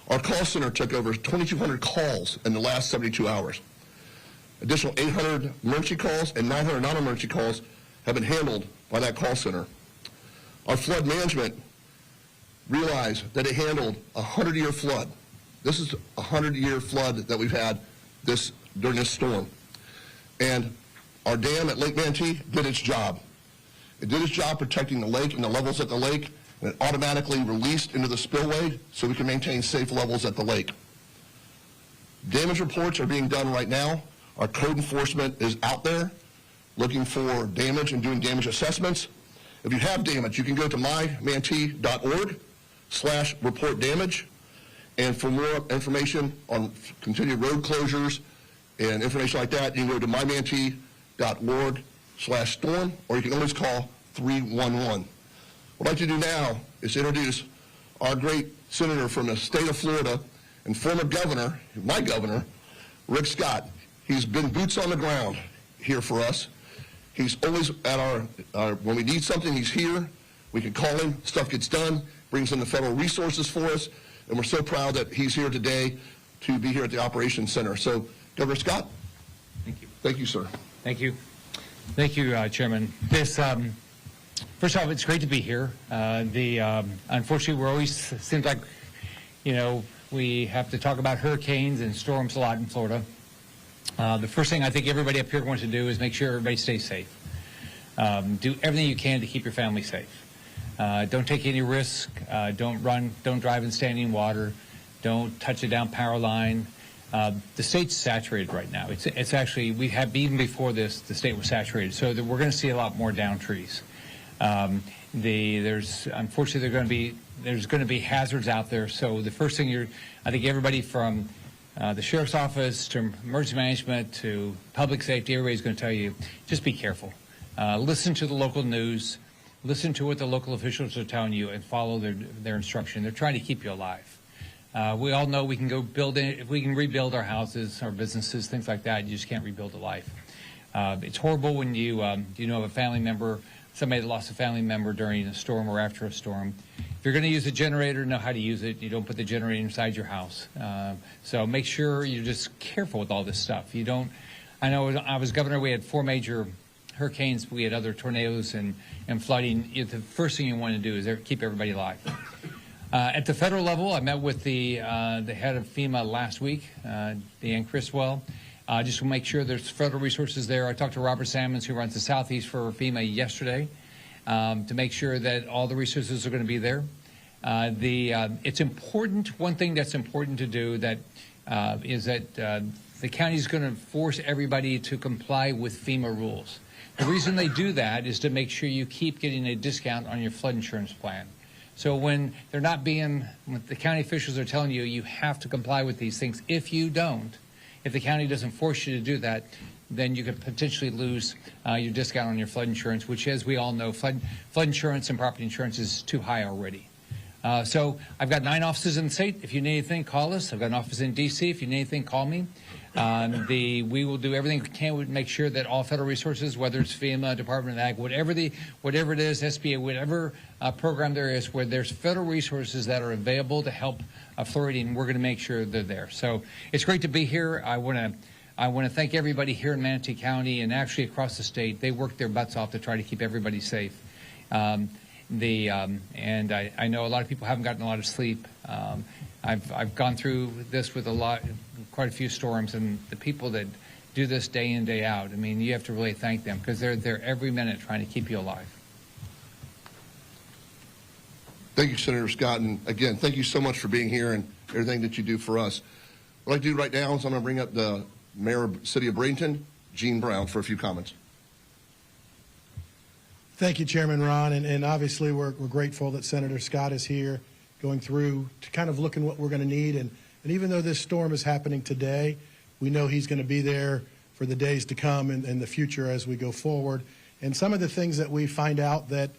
Our call center took over 2,200 calls in the last 72 hours. Additional 800 emergency calls and 900 non-emergency calls have been handled by that call center. Our flood management realized that it handled a 100-year flood. This is a 100-year flood that we've had during this storm. And our dam at Lake Manatee did its job. It did its job protecting the lake and the levels at the lake, and it automatically released into the spillway so we can maintain safe levels at the lake. Damage reports are being done right now. Our code enforcement is out there looking for damage and doing damage assessments. If you have damage, you can go to mymanatee.org/report damage. And for more information on continued road closures and information like that, you can go to mymanatee.org/storm, or you can always call 311. What I'd like to do now is introduce our great senator from the state of Florida and former governor, my governor, Rick Scott. He's been boots on the ground here for us. He's always at our when we need something, he's here. We can call him, stuff gets done, brings in the federal resources for us, and we're so proud that he's here today to be here at the Operations Center. So, Governor Scott. Thank you. Thank you, sir. Thank you. Thank you, Chairman. First off, it's great to be here. Unfortunately, we're always, seems like, we have to talk about hurricanes and storms a lot in Florida. The first thing I think everybody up here wants to do is make sure everybody stays safe. Do everything you can to keep your family safe. Don't take any risk. Don't drive in standing water. Don't touch a down power line. The state's saturated right now. It's actually, even before this, the state was saturated. So we're going to see a lot more down trees. Unfortunately, there's going to be hazards out there. So the first thing I think everybody from the sheriff's office to emergency management to public safety, everybody's going to tell you, just be careful. Listen to the local news. Listen to what the local officials are telling you and follow their instruction. They're trying to keep you alive. We all know we can go if we can rebuild our houses, our businesses, things like that. You just can't rebuild a life. It's horrible when you know a family member, somebody that lost a family member during a storm or after a storm. If you're going to use a generator, know how to use it. You don't put the generator inside your house. So make sure you're just careful with all this stuff. I know I was governor, we had 4 major hurricanes, we had other tornadoes and flooding. The first thing you want to do is keep everybody alive. At the federal level, I met with the head of FEMA last week, Deanne Criswell. just to make sure there's federal resources there. I talked to Robert Sammons, who runs the Southeast for FEMA yesterday, to make sure that all the resources are going to be there. It's important, one thing that's important to do is that the county is going to force everybody to comply with FEMA rules. The reason they do that is to make sure you keep getting a discount on your flood insurance plan. So when when the county officials are telling you you have to comply with these things, if you don't, if the county doesn't force you to do that, then you could potentially lose your discount on your flood insurance, which, as we all know, flood insurance and property insurance is too high already. So I've got 9 offices in the state. If you need anything, call us. I've got an office in D.C. If you need anything, call me. We will do everything we can to make sure that all federal resources, whether it's FEMA, Department of Ag, whatever it is, SBA, whatever program there is, where there's federal resources that are available to help Floridian, we're going to make sure they're there. So it's great to be here. I want to thank everybody here in Manatee County and actually across the state. They work their butts off to try to keep everybody safe. And I know a lot of people haven't gotten a lot of sleep. I've gone through this with quite a few storms, and the people that do this day in, day out, I mean, you have to really thank them because they're there every minute trying to keep you alive. Thank you, Senator Scott. And again, thank you so much for being here and everything that you do for us. What I do right now is I'm going to bring up the Mayor of the City of Bradenton, Gene Brown, for a few comments. Thank you, Chairman Ron. And obviously, we're grateful that Senator Scott is here going through to kind of look at what we're going to need. And even though this storm is happening today, we know he's going to be there for the days to come and the future as we go forward. And some of the things that we find out that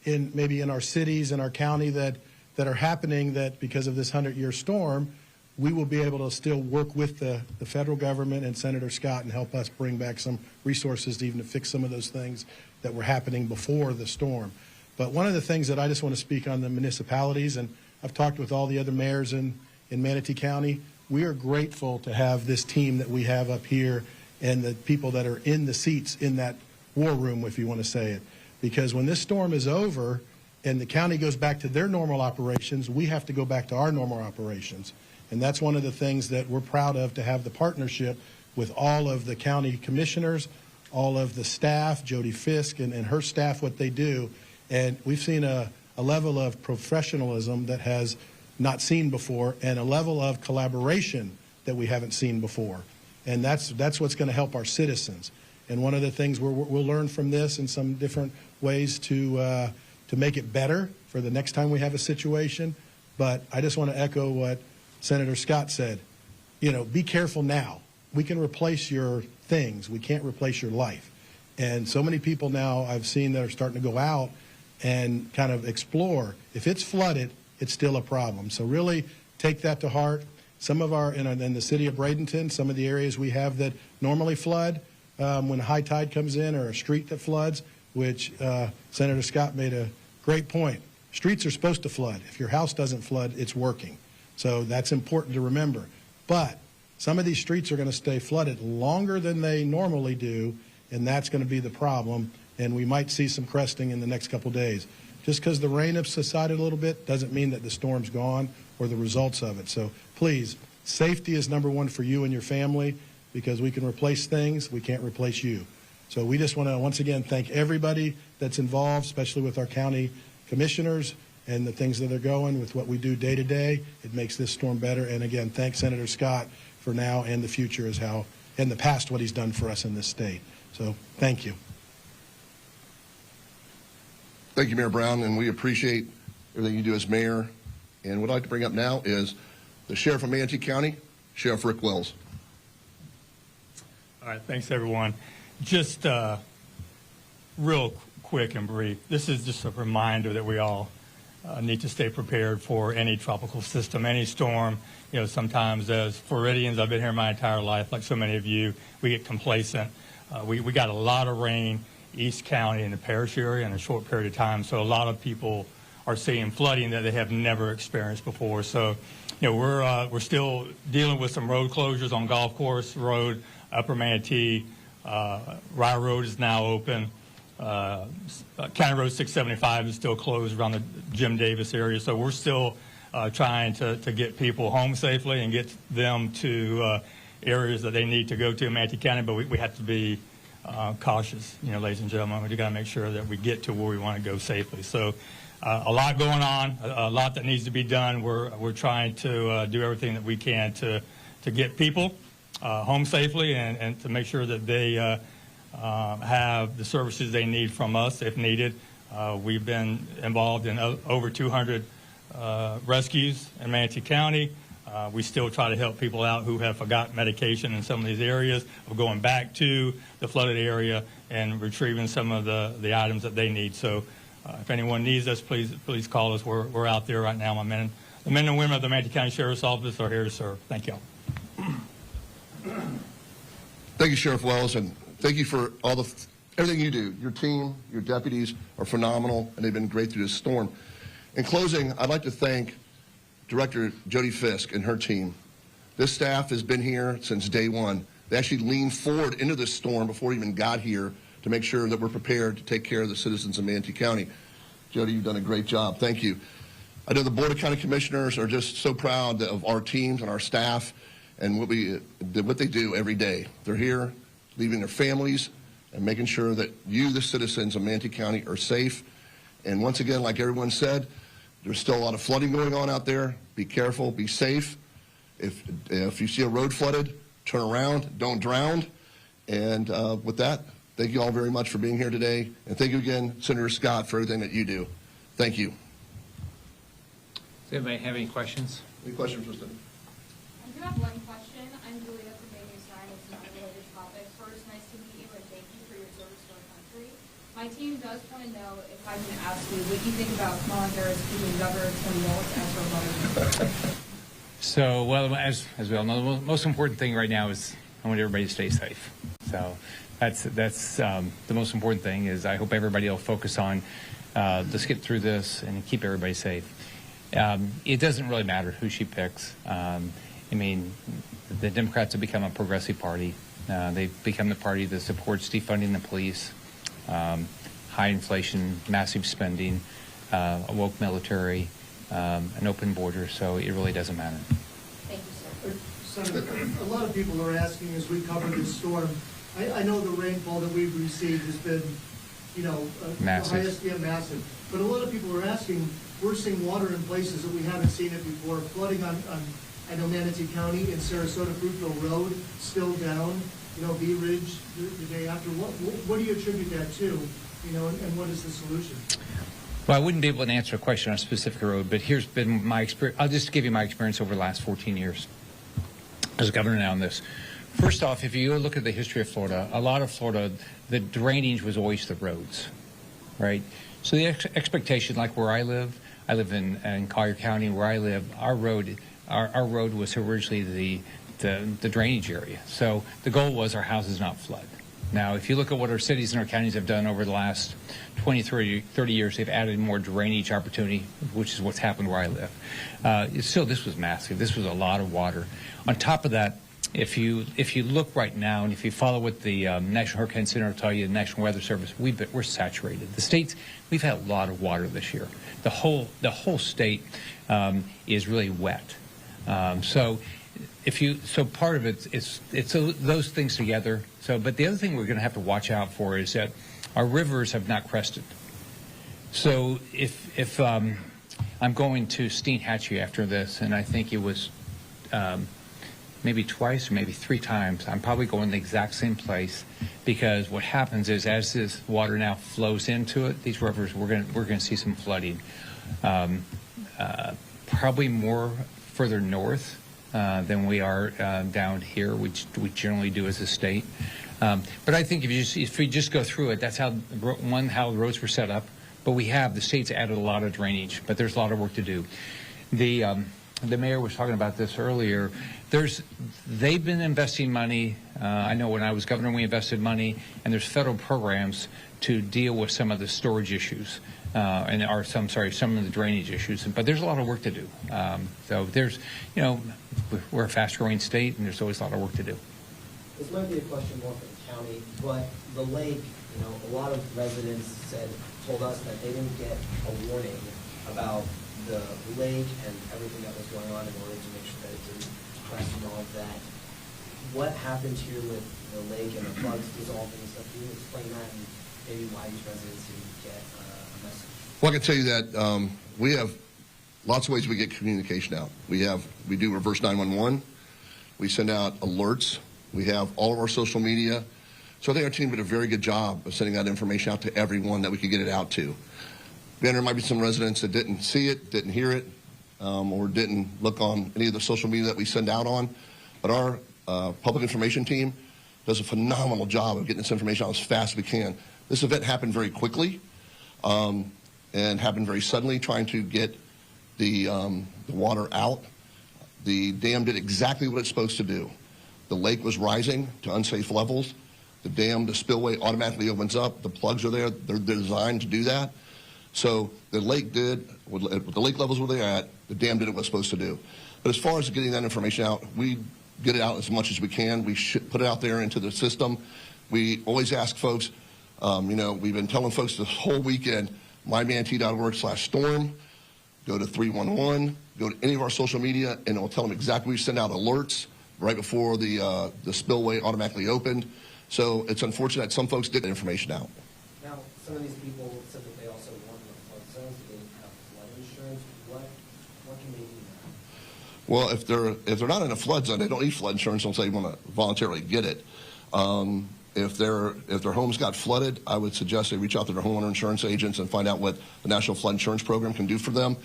maybe in our cities and our county that are happening, that because of this 100-year storm, we will be able to still work with the federal government and Senator Scott and help us bring back some resources to even to fix some of those things that were happening before the storm. But one of the things that I just want to speak on the municipalities, and I've talked with all the other mayors in Manatee County, we are grateful to have this team that we have up here and the people that are in the seats in that war room, if you want to say it. Because when this storm is over and the county goes back to their normal operations, we have to go back to our normal operations. And that's one of the things that we're proud of, to have the partnership with all of the county commissioners, all of the staff, Jody Fisk and her staff, what they do. And we've seen a level of professionalism that has not seen before, and a level of collaboration that we haven't seen before. And that's what's going to help our citizens. And one of the things we'll learn from this in some different ways to make it better for the next time we have a situation. But I just want to echo what Senator Scott said. You know, be careful now. We can replace your things. We can't replace your life. And so many people now I've seen that are starting to go out and kind of explore. If it's flooded, it's still a problem. So really take that to heart. Some of our, in the city of Bradenton, some of the areas we have that normally flood, when high tide comes in, or a street that floods, which Senator Scott made a great point. Streets are supposed to flood. If your house doesn't flood, it's working. So that's important to remember. But some of these streets are going to stay flooded longer than they normally do, and that's going to be the problem. And we might see some cresting in the next couple days. Just because the rain has subsided a little bit doesn't mean that the storm's gone or the results of it. So please, safety is number one for you and your family, because we can replace things, we can't replace you. So we just want to once again thank everybody that's involved, especially with our county commissioners and the things that are going with what we do day to day. It makes this storm better. And again, thank Senator Scott for now and the future, as how in the past what he's done for us in this state. So thank you. Thank you, Mayor Brown, and we appreciate everything you do as mayor. And what I'd like to bring up now is the Sheriff of Manatee County, Sheriff Rick Wells. All right, thanks, everyone. Just real quick and brief, this is just a reminder that we all need to stay prepared for any tropical system, any storm. You know, sometimes as Floridians, I've been here my entire life, like so many of you, we get complacent. We got a lot of rain, East County and the parish area in a short period of time, so a lot of people are seeing flooding that they have never experienced before. So, you know, we're still dealing with some road closures on Golf Course Road, Upper Manatee. Rye Road is now open. County Road 675 is still closed around the Jim Davis area. So we're still trying to get people home safely and get them to areas that they need to go to in Manatee County, but we have to be cautious, ladies and gentlemen. We got to make sure that we get to where we want to go safely. So a lot going on, a lot that needs to be done. We're trying to do everything that we can to get people home safely and to make sure that they have the services they need from us if needed. We've been involved in over 200 rescues in Manatee County. We still try to help people out who have forgotten medication in some of these areas, of going back to the flooded area and retrieving some of the items that they need. So if anyone needs us, please call us. We're out there right now. The men and women of the Manatee County Sheriff's Office are here to serve. Thank you all. Thank you, Sheriff Wells, and thank you for everything you do. Your team, your deputies are phenomenal, and they've been great through this storm. In closing, I'd like to thank Director Jody Fisk and her team. This staff has been here since day one. They actually leaned forward into this storm before it even got here to make sure that we're prepared to take care of the citizens of Manatee County. Jody, you've done a great job. Thank you. I know the Board of County Commissioners are just so proud of our teams and our staff and what they do every day. They're here, leaving their families and making sure that you, the citizens of Manatee County, are safe. And once again, like everyone said, there's still a lot of flooding going on out there. Be careful, be safe. If you see a road flooded, turn around, don't drown. And with that, thank you all very much for being here today. And thank you again, Senator Scott, for everything that you do. Thank you. Does anybody have any questions? Any questions, Kristen? I do have one question. I'm Julia from Bay News 9. It's not a related topic. First, nice to meet you and thank you for your service to our country. My team does want to know if I can ask you what you think about Kamala Harris keeping Governor Tim Walz as her running. So, well, as we all know, the most important thing right now is I want everybody to stay safe. So that's the most important thing is I hope everybody will focus on let's get through this and keep everybody safe. It doesn't really matter who she picks. I mean, the Democrats have become a progressive party. They've become the party that supports defunding the police, high inflation, massive spending, a woke military, an open border, so it really doesn't matter. Thank you, sir. Senator, a lot of people are asking as we cover this storm, I know the rainfall that we've received has been, massive. The highest, massive. But a lot of people are asking, we're seeing water in places that we haven't seen it before, flooding on I know Manatee County and Sarasota, Fruitville Road, still down, Bee Ridge the day after. What do you attribute that to, and what is the solution? Well, I wouldn't be able to answer a question on a specific road, but here's been my experience. I'll just give you my experience over the last 14 years as governor now on this. First off, if you look at the history of Florida, a lot of Florida, the drainage was always the roads, right? So the expectation, like where I live in Collier County, where I live, our road was originally the drainage area. So the goal was our houses not flood. Now, if you look at what our cities and our counties have done over the last 20, 30 years, they've added more drainage opportunity, which is what's happened where I live. Still, this was massive. This was a lot of water. On top of that, if you look right now and if you follow what the National Hurricane Center will tell you, the National Weather Service, we're saturated. The states, we've had a lot of water this year. The whole state is really wet. So part of it is those things together. But the other thing we're going to have to watch out for is that our rivers have not crested. So if I'm going to Steinhatchee after this, and I think it was maybe twice or maybe 3 times, I'm probably going the exact same place, because what happens is as this water now flows into it, these rivers, we're going to see some flooding. Probably more further north than we are down here, which we generally do as a state. But I think if we just go through it, that's how the roads were set up. But the state's added a lot of drainage, but there's a lot of work to do. The mayor was talking about this earlier. They've been investing money. I know when I was governor, we invested money, and there's federal programs to deal with some of the storage issues. Some of the drainage issues, but there's a lot of work to do. So there's, we're a fast-growing state, and there's always a lot of work to do. This might be a question more for the county, but the lake, a lot of residents told us that they didn't get a warning about the lake and everything that was going on in order to make sure that it didn't crest and all of that. what happened here with the lake and the plugs dissolving and stuff? Can you explain that and maybe why these residents didn't get a message? Well, I can tell you that we have lots of ways we get communication out. We do reverse 911. We send out alerts. We have all of our social media. So I think our team did a very good job of sending out information out to everyone that we could get it out to. Then there might be some residents that didn't see it, didn't hear it, or didn't look on any of the social media that we send out on. But our public information team does a phenomenal job of getting this information out as fast as we can. This event happened very quickly and happened very suddenly, trying to get the water out. The dam did exactly what it's supposed to do. The lake was rising to unsafe levels. The dam, the spillway automatically opens up. The plugs are there. They're designed to do that. So the lake did, with the lake levels where they're at, the dam did what it was supposed to do. But as far as getting that information out, we get it out as much as we can. We should put it out there into the system. We always ask folks, we've been telling folks this whole weekend, mymanatee.org/storm, go to 311, go to any of our social media, and it'll tell them exactly. We send out alerts right before the spillway automatically opened. So it's unfortunate that some folks did get information out. Now, some of these people said that they also want the flood zones. They didn't have flood insurance. What can they do now? Well, if they're not in a flood zone, they don't need flood insurance unless they want to voluntarily get it. If their homes got flooded, I would suggest they reach out to their homeowner insurance agents and find out what the National Flood Insurance Program can do for them.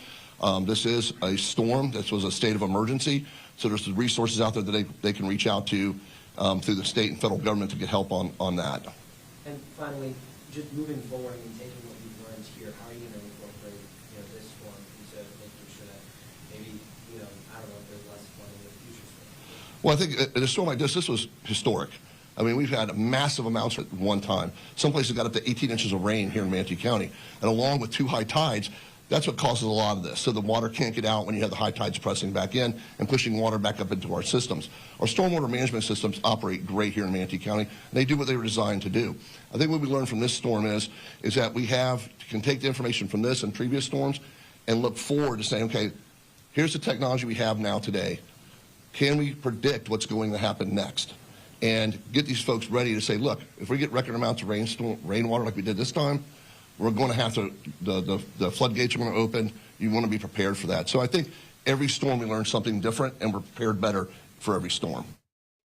This is a storm. This was a state of emergency. So there's the resources out there that they can reach out to through the state and federal government to get help on that. And finally, just moving forward and taking what you've learned here, how are you going to incorporate this storm into making sure that maybe, I don't know if there's less flooding in the future storm? Well, I think in a storm like this was historic. I mean, we've had massive amounts at one time. Some places got up to 18 inches of rain here in Manatee County. And along with 2 high tides, that's what causes a lot of this. So the water can't get out when you have the high tides pressing back in and pushing water back up into our systems. Our stormwater management systems operate great here in Manatee County, and they do what they were designed to do. I think what we learned from this storm is that we can take the information from this and previous storms and look forward to saying, okay, here's the technology we have now today. Can we predict what's going to happen next? And get these folks ready to say, look, if we get record amounts of rainwater like we did this time, we're going to have to, the floodgates are going to open. You want to be prepared for that. So I think every storm we learn something different, and we're prepared better for every storm.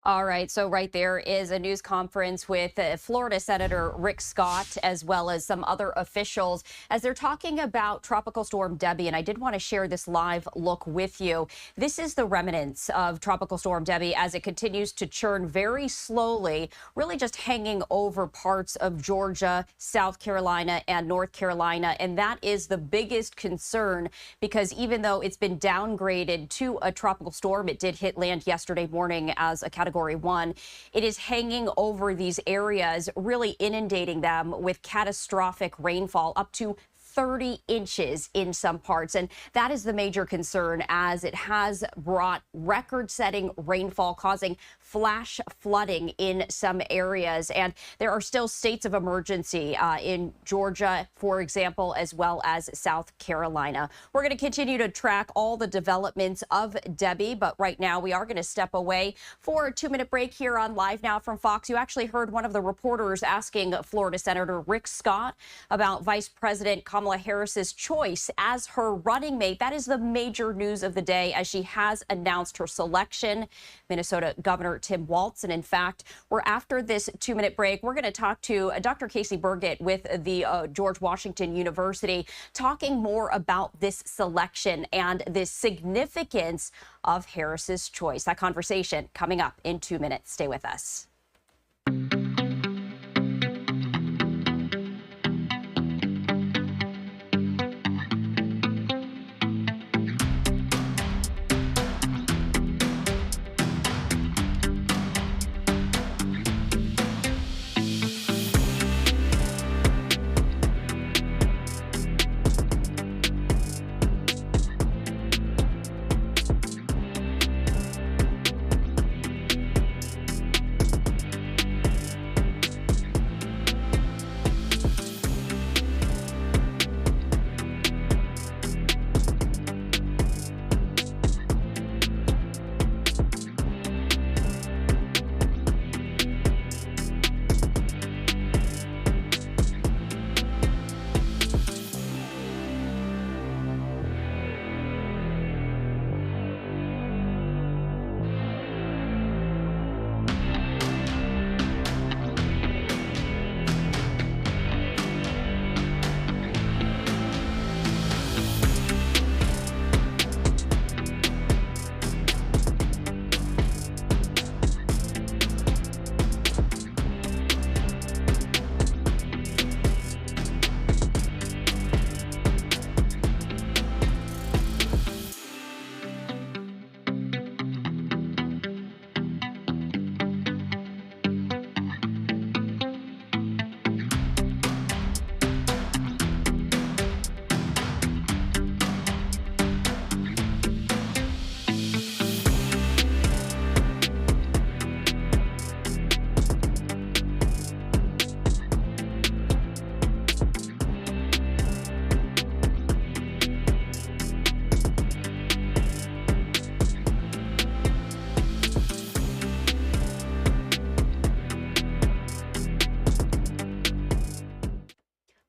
All right, so right there is a news conference with Florida Senator Rick Scott, as well as some other officials, as they're talking about Tropical Storm Debby. And I did want to share this live look with you. This is the remnants of Tropical Storm Debby as it continues to churn very slowly, really just hanging over parts of Georgia, South Carolina, and North Carolina. And that is the biggest concern, because even though it's been downgraded to a tropical storm, it did hit land yesterday morning as a Category 1. It is hanging over these areas, really inundating them with catastrophic rainfall, up to 30 inches in some parts. And that is the major concern, as it has brought record-setting rainfall, causing flash flooding in some areas. And there are still states of emergency in Georgia, for example, as well as South Carolina. We're going to continue to track all the developments of Debby, but right now we are going to step away for a 2-minute break here on Live Now from Fox. You actually heard one of the reporters asking Florida Senator Rick Scott about Vice President Kamala Harris's choice as her running mate. That is the major news of the day, as she has announced her selection, Minnesota Governor Tim Walz. And in fact, we're after this 2-minute break, we're going to talk to Dr. Casey Burgett with the George Washington University, talking more about this selection and the significance of Harris's choice. That conversation coming up in 2 minutes. Stay with us.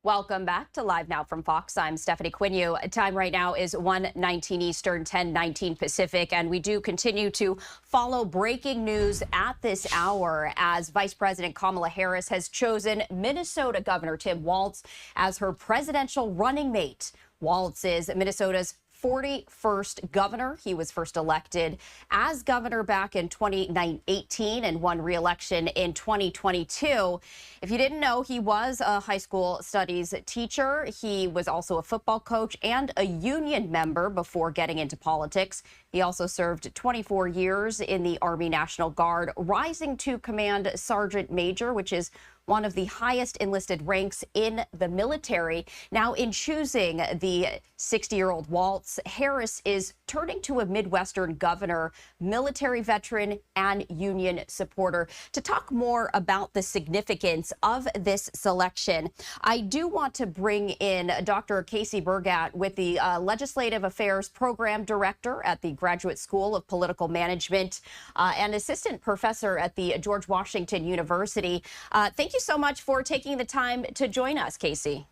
Welcome back to Live Now from Fox. I'm Stephanie Quinu. Time right now is 1:19 Eastern, 10:19 Pacific, and we do continue to follow breaking news at this hour as Vice President Kamala Harris has chosen Minnesota Governor Tim Walz as her presidential running mate. Walz is Minnesota's 41st governor. He was first elected as governor back in 2018 and won re-election in 2022. If you didn't know, he was a high school studies teacher. He was also a football coach and a union member before getting into politics. He also served 24 years in the Army National Guard, rising to command sergeant major, which is one of the highest enlisted ranks in the military. Now, in choosing the 60-year-old Walz, Harris is turning to a Midwestern governor, military veteran, and union supporter. To talk more about the significance of this selection, I do want to bring in Dr. Casey Burgat with the Legislative Affairs Program Director at the Graduate School of Political Management and Assistant Professor at the George Washington University. Thank you so much for taking the time to join us, Casey.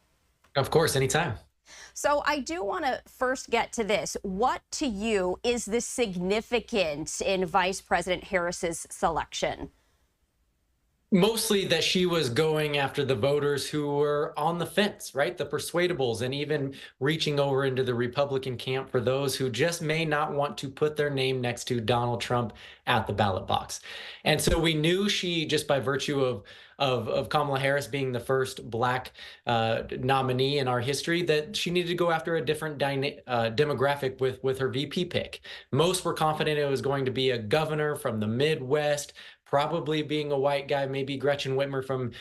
Of course, anytime. So I do want to first get to this. What to you is the significance in Vice President Harris's selection? Mostly that she was going after the voters who were on the fence, right? The persuadables, and even reaching over into the Republican camp for those who just may not want to put their name next to Donald Trump at the ballot box. And so we knew she, just by virtue of Kamala Harris being the first Black nominee in our history, that she needed to go after a different demographic with her VP pick. Most were confident it was going to be a governor from the Midwest, probably being a white guy, maybe Gretchen Whitmer from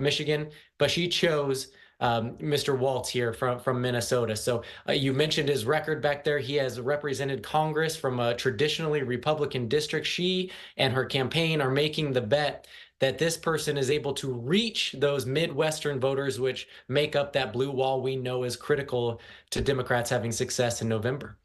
Michigan, but she chose Mr. Walz here from Minnesota. So you mentioned his record back there. He has represented Congress from a traditionally Republican district. She and her campaign are making the bet that this person is able to reach those Midwestern voters, which make up that blue wall we know is critical to Democrats having success in November.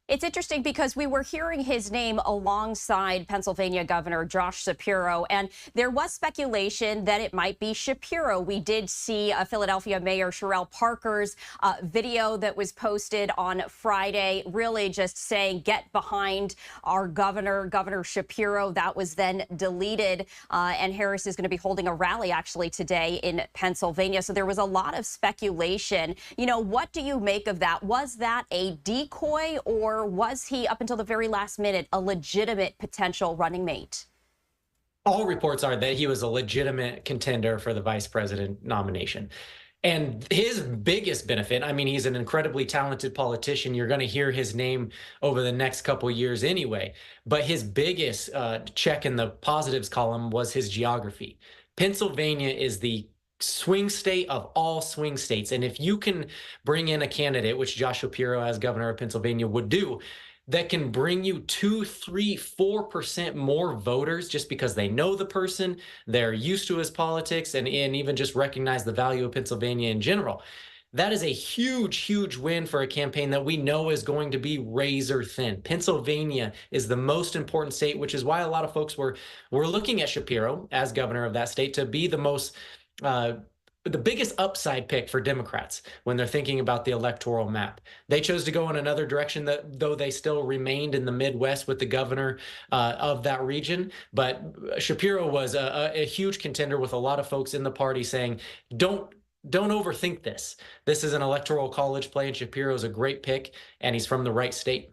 It's interesting because we were hearing his name alongside Pennsylvania Governor Josh Shapiro, and there was speculation that it might be Shapiro. We did see Philadelphia Mayor Sherrell Parker's video that was posted on Friday, really just saying, get behind our governor, Governor Shapiro. That was then deleted, and Harris is going to be holding a rally actually today in Pennsylvania. So there was a lot of speculation. You know, what do you make of that? Was that a decoy, or was he, up until the very last minute, a legitimate potential running mate? All reports are that he was a legitimate contender for the vice president nomination. And his biggest benefit, I mean, he's an incredibly talented politician. You're going to hear his name over the next couple of years anyway. But his biggest check in the positives column was his geography. Pennsylvania is the swing state of all swing states. And if you can bring in a candidate, which Josh Shapiro as governor of Pennsylvania would do, that can bring you 2, 3, 4% more voters just because they know the person, they're used to his politics, and even just recognize the value of Pennsylvania in general. That is a huge, huge win for a campaign that we know is going to be razor thin. Pennsylvania is the most important state, which is why a lot of folks were looking at Shapiro as governor of that state to be the most the biggest upside pick for Democrats when they're thinking about the electoral map. They chose to go in another direction, that though they still remained in the Midwest with the governor of that region. But Shapiro was a huge contender with a lot of folks in the party saying, don't overthink this. This is an electoral college play, and Shapiro's a great pick, and he's from the right state.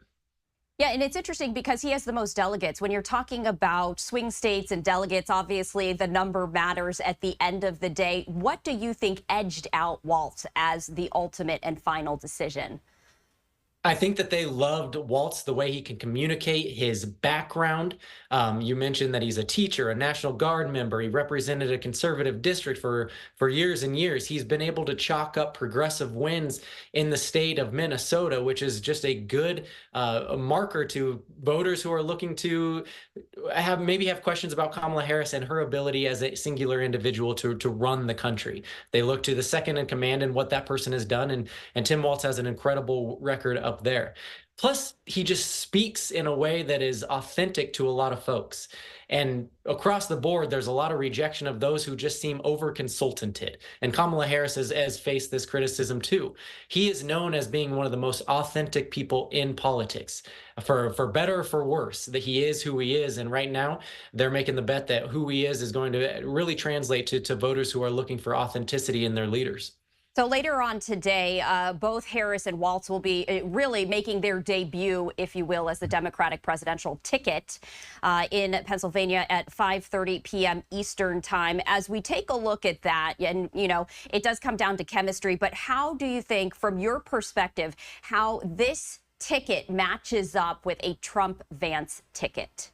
Yeah, and it's interesting because he has the most delegates. When you're talking about swing states and delegates, obviously the number matters at the end of the day. What do you think edged out Walz as the ultimate and final decision? I think that they loved Walz, the way he can communicate, his background. You mentioned that he's a teacher, a National Guard member. He represented a conservative district for years and years. He's been able to chalk up progressive wins in the state of Minnesota, which is just a good marker to voters who are looking to maybe have questions about Kamala Harris and her ability as a singular individual to run the country. They look to the second in command and what that person has done. And Tim Walz has an incredible record of up there. Plus, he just speaks in a way that is authentic to a lot of folks. And across the board, there's a lot of rejection of those who just seem over-consultanted. And Kamala Harris has faced this criticism too. He is known as being one of the most authentic people in politics, for better or for worse, that he is who he is. And right now, they're making the bet that who he is going to really translate to voters who are looking for authenticity in their leaders. So later on today, both Harris and Walz will be really making their debut, if you will, as the Democratic presidential ticket in Pennsylvania at 5:30 p.m. Eastern time. As we take a look at that, and, you know, it does come down to chemistry, but how do you think, from your perspective, how this ticket matches up with a Trump-Vance ticket?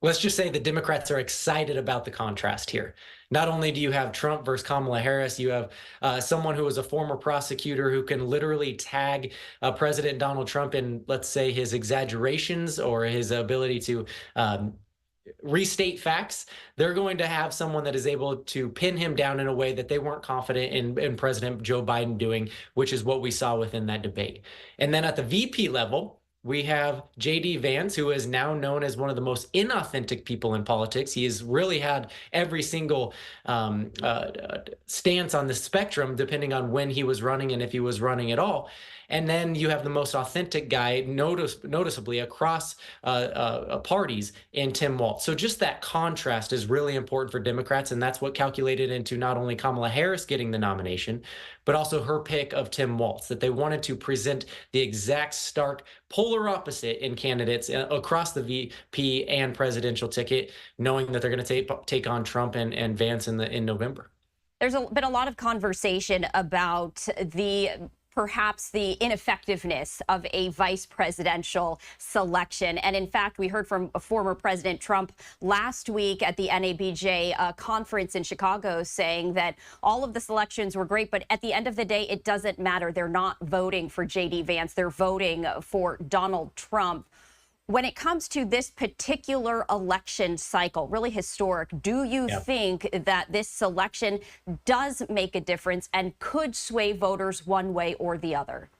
Let's just say the Democrats are excited about the contrast here. Not only do you have Trump versus Kamala Harris, you have someone who was a former prosecutor who can literally tag President Donald Trump in, let's say, his exaggerations or his ability to restate facts. They're going to have someone that is able to pin him down in a way that they weren't confident in President Joe Biden doing, which is what we saw within that debate. And then at the VP level, we have J.D. Vance, who is now known as one of the most inauthentic people in politics. He has really had every single stance on the spectrum, depending on when he was running and if he was running at all. And then you have the most authentic guy, noticeably across parties, in Tim Walz. So just that contrast is really important for Democrats, and that's what calculated into not only Kamala Harris getting the nomination, but also her pick of Tim Walz, that they wanted to present the exact stark polar opposite in candidates across the VP and presidential ticket, knowing that they're going to take on Trump and Vance in November. There's been a lot of conversation about perhaps the ineffectiveness of a vice presidential selection. And in fact, we heard from former President Trump last week at the NABJ conference in Chicago saying that all of the selections were great, but at the end of the day, it doesn't matter. They're not voting for J.D. Vance. They're voting for Donald Trump. When it comes to this particular election cycle, really historic, do you think that this selection does make a difference and could sway voters one way or the other?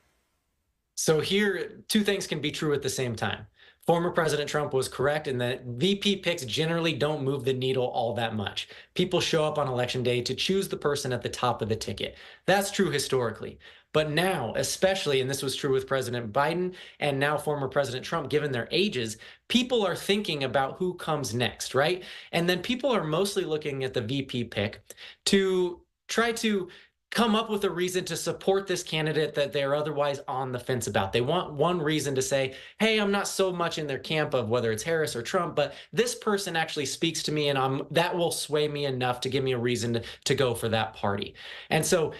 So here, two things can be true at the same time. Former President Trump was correct in that VP picks generally don't move the needle all that much. People show up on election day to choose the person at the top of the ticket. That's true historically. But now, especially, and this was true with President Biden and now former President Trump, given their ages, people are thinking about who comes next, right? And then people are mostly looking at the VP pick to try to come up with a reason to support this candidate that they're otherwise on the fence about. They want one reason to say, hey, I'm not so much in their camp of whether it's Harris or Trump, but this person actually speaks to me and that will sway me enough to give me a reason to go for that party. And so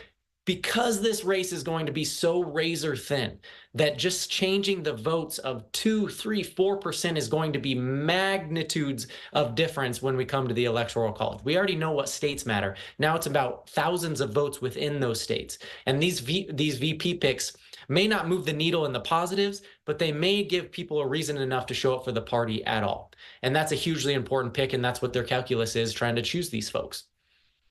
because this race is going to be so razor thin that just changing the votes of 2, 3, 4% is going to be magnitudes of difference when we come to the Electoral College. We already know what states matter. Now it's about thousands of votes within those states. And these VP picks may not move the needle in the positives, but they may give people a reason enough to show up for the party at all. And that's a hugely important pick, and that's what their calculus is, trying to choose these folks.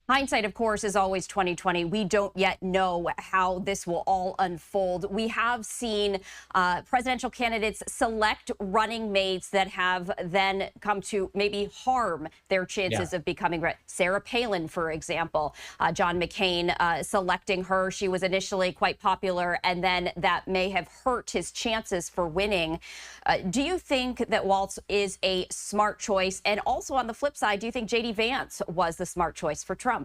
Hindsight, of course, is always 20/20. We don't yet know how this will all unfold. We have seen presidential candidates select running mates that have then come to maybe harm their chances of becoming Sarah Palin, for example. John McCain selecting her. She was initially quite popular, and then that may have hurt his chances for winning. Do you think that Walz is a smart choice? And also on the flip side, do you think J.D. Vance was the smart choice for Trump?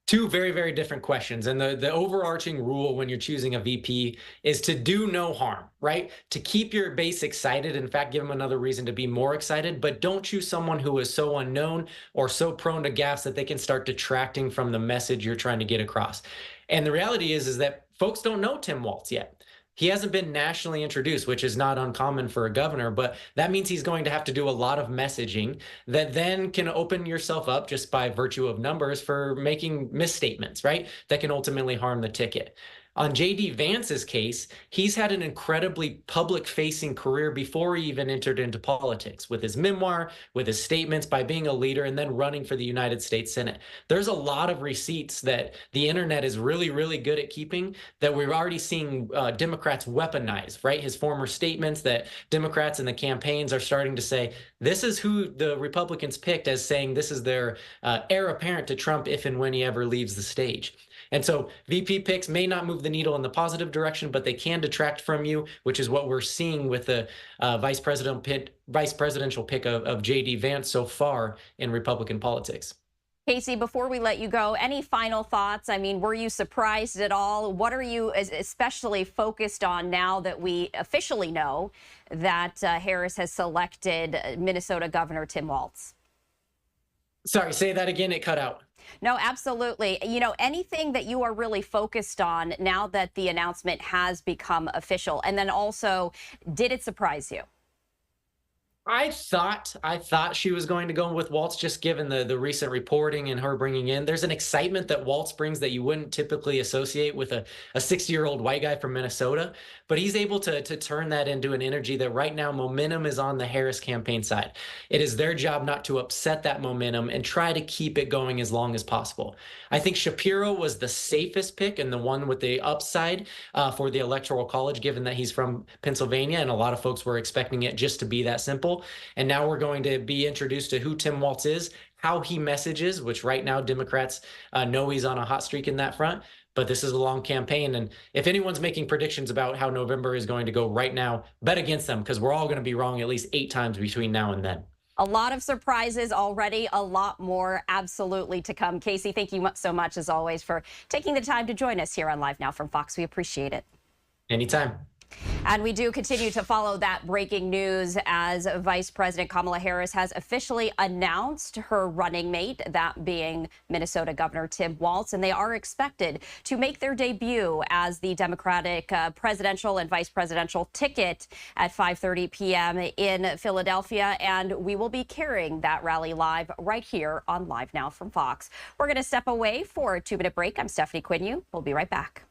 Two very, very different questions. And the overarching rule when you're choosing a VP is to do no harm, right? To keep your base excited, in fact, give them another reason to be more excited, but don't choose someone who is so unknown or so prone to gaffes that they can start detracting from the message you're trying to get across. And the reality is that folks don't know Tim Walz yet. He hasn't been nationally introduced, which is not uncommon for a governor, but that means he's going to have to do a lot of messaging that then can open yourself up just by virtue of numbers for making misstatements, right? That can ultimately harm the ticket. On J.D. Vance's case, he's had an incredibly public-facing career before he even entered into politics, with his memoir, with his statements, by being a leader, and then running for the United States Senate. There's a lot of receipts that the internet is really, really good at keeping that we're already seeing Democrats weaponize, right? His former statements that Democrats in the campaigns are starting to say, this is who the Republicans picked as saying this is their heir apparent to Trump if and when he ever leaves the stage. And so VP picks may not move the needle in the positive direction, but they can detract from you, which is what we're seeing with the vice presidential pick of J.D. Vance so far in Republican politics. Casey, before we let you go, any final thoughts? I mean, were you surprised at all? What are you especially focused on now that we officially know that Harris has selected Minnesota Governor Tim Walz? Sorry, say that again. It cut out. No, absolutely. You know, anything that you are really focused on now that the announcement has become official? And then also, did it surprise you? I thought she was going to go with Walz, just given the recent reporting and her bringing in. There's an excitement that Walz brings that you wouldn't typically associate with a 60-year-old white guy from Minnesota, but he's able to turn that into an energy that right now momentum is on the Harris campaign side. It is their job not to upset that momentum and try to keep it going as long as possible. I think Shapiro was the safest pick and the one with the upside for the Electoral College, given that he's from Pennsylvania, and a lot of folks were expecting it just to be that simple. And now we're going to be introduced to who Tim Walz is, how he messages, which right now Democrats know he's on a hot streak in that front. But this is a long campaign. And if anyone's making predictions about how November is going to go right now, bet against them, because we're all going to be wrong at least 8 times between now and then. A lot of surprises already, a lot more absolutely to come. Casey, thank you so much, as always, for taking the time to join us here on Live Now from Fox. We appreciate it. Anytime. And we do continue to follow that breaking news as Vice President Kamala Harris has officially announced her running mate, that being Minnesota Governor Tim Walz, and they are expected to make their debut as the Democratic presidential and vice presidential ticket at 5:30 p.m. in Philadelphia. And we will be carrying that rally live right here on Live Now from Fox. We're going to step away for a 2-minute break. I'm Stephanie Quinue. We'll be right back.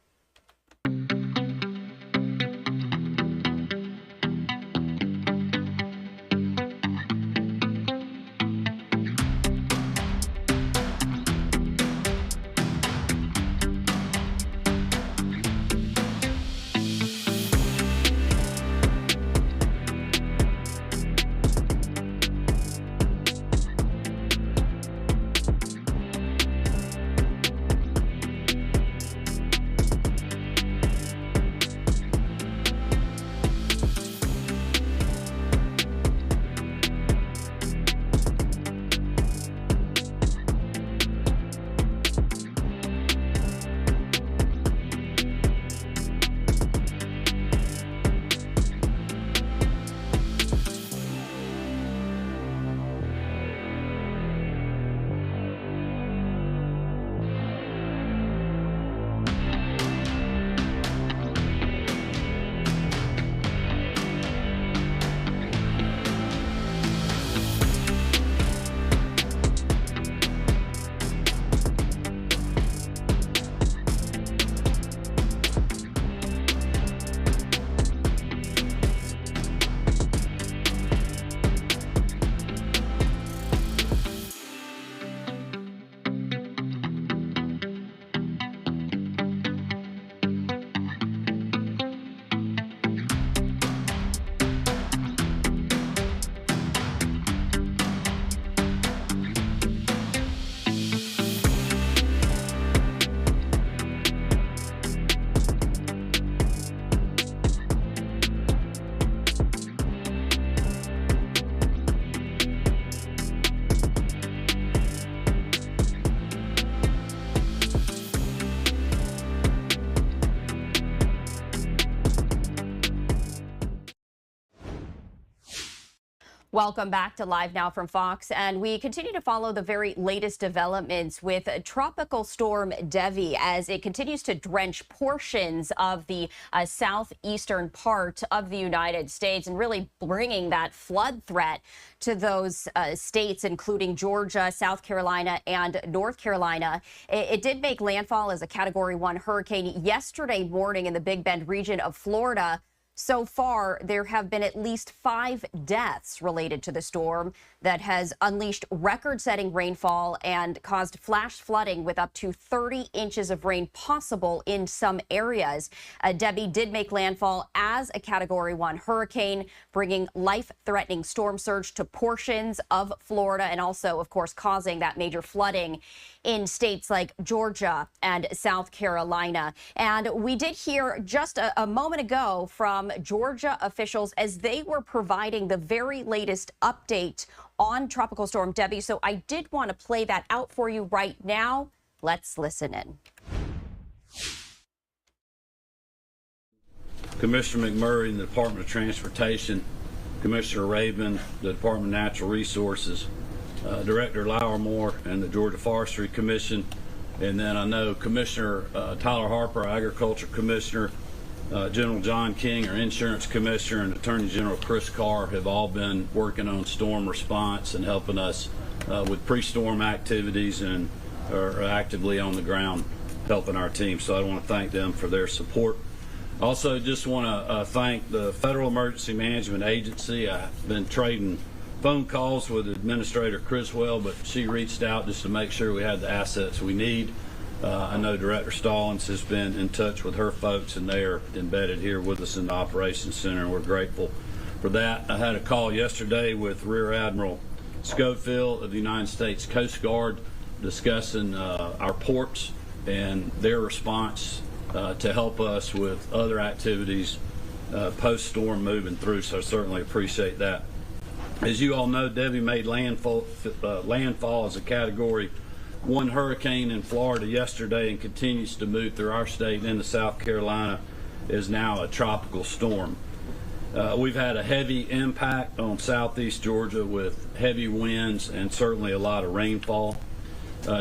Welcome back to Live Now from Fox, and we continue to follow the very latest developments with Tropical Storm Debby as it continues to drench portions of the southeastern part of the United States and really bringing that flood threat to those states, including Georgia, South Carolina, and North Carolina. It did make landfall as a Category 1 hurricane yesterday morning in the Big Bend region of Florida. So far, there have been at least 5 deaths related to the storm that has unleashed record-setting rainfall and caused flash flooding with up to 30 inches of rain possible in some areas. Debby did make landfall as a Category 1 hurricane, bringing life-threatening storm surge to portions of Florida and also, of course, causing that major flooding in states like Georgia and South Carolina. And we did hear just a moment ago from Georgia officials as they were providing the very latest update on Tropical Storm Debby. So I did want to play that out for you right now. Let's listen in. Commissioner McMurray in the Department of Transportation, Commissioner Rabin, the Department of Natural Resources, Director Lowermore and the Georgia Forestry Commission, and then I know Commissioner Tyler Harper, our Agriculture Commissioner, General John King, our Insurance Commissioner, and Attorney General Chris Carr have all been working on storm response and helping us with pre-storm activities and are actively on the ground helping our team. So I want to thank them for their support. Also, just want to thank the Federal Emergency Management Agency. I've been trading phone calls with Administrator Criswell, but she reached out just to make sure we had the assets we need. I know Director Stallings has been in touch with her folks, and they are embedded here with us in the Operations Center, and we're grateful for that. I had a call yesterday with Rear Admiral Schofield of the United States Coast Guard discussing our ports and their response to help us with other activities post-storm moving through, so I certainly appreciate that. As you all know, Debby made landfall as a Category 1 hurricane in Florida yesterday and continues to move through our state and into South Carolina, is now a tropical storm. We've had a heavy impact on southeast Georgia with heavy winds and certainly a lot of rainfall.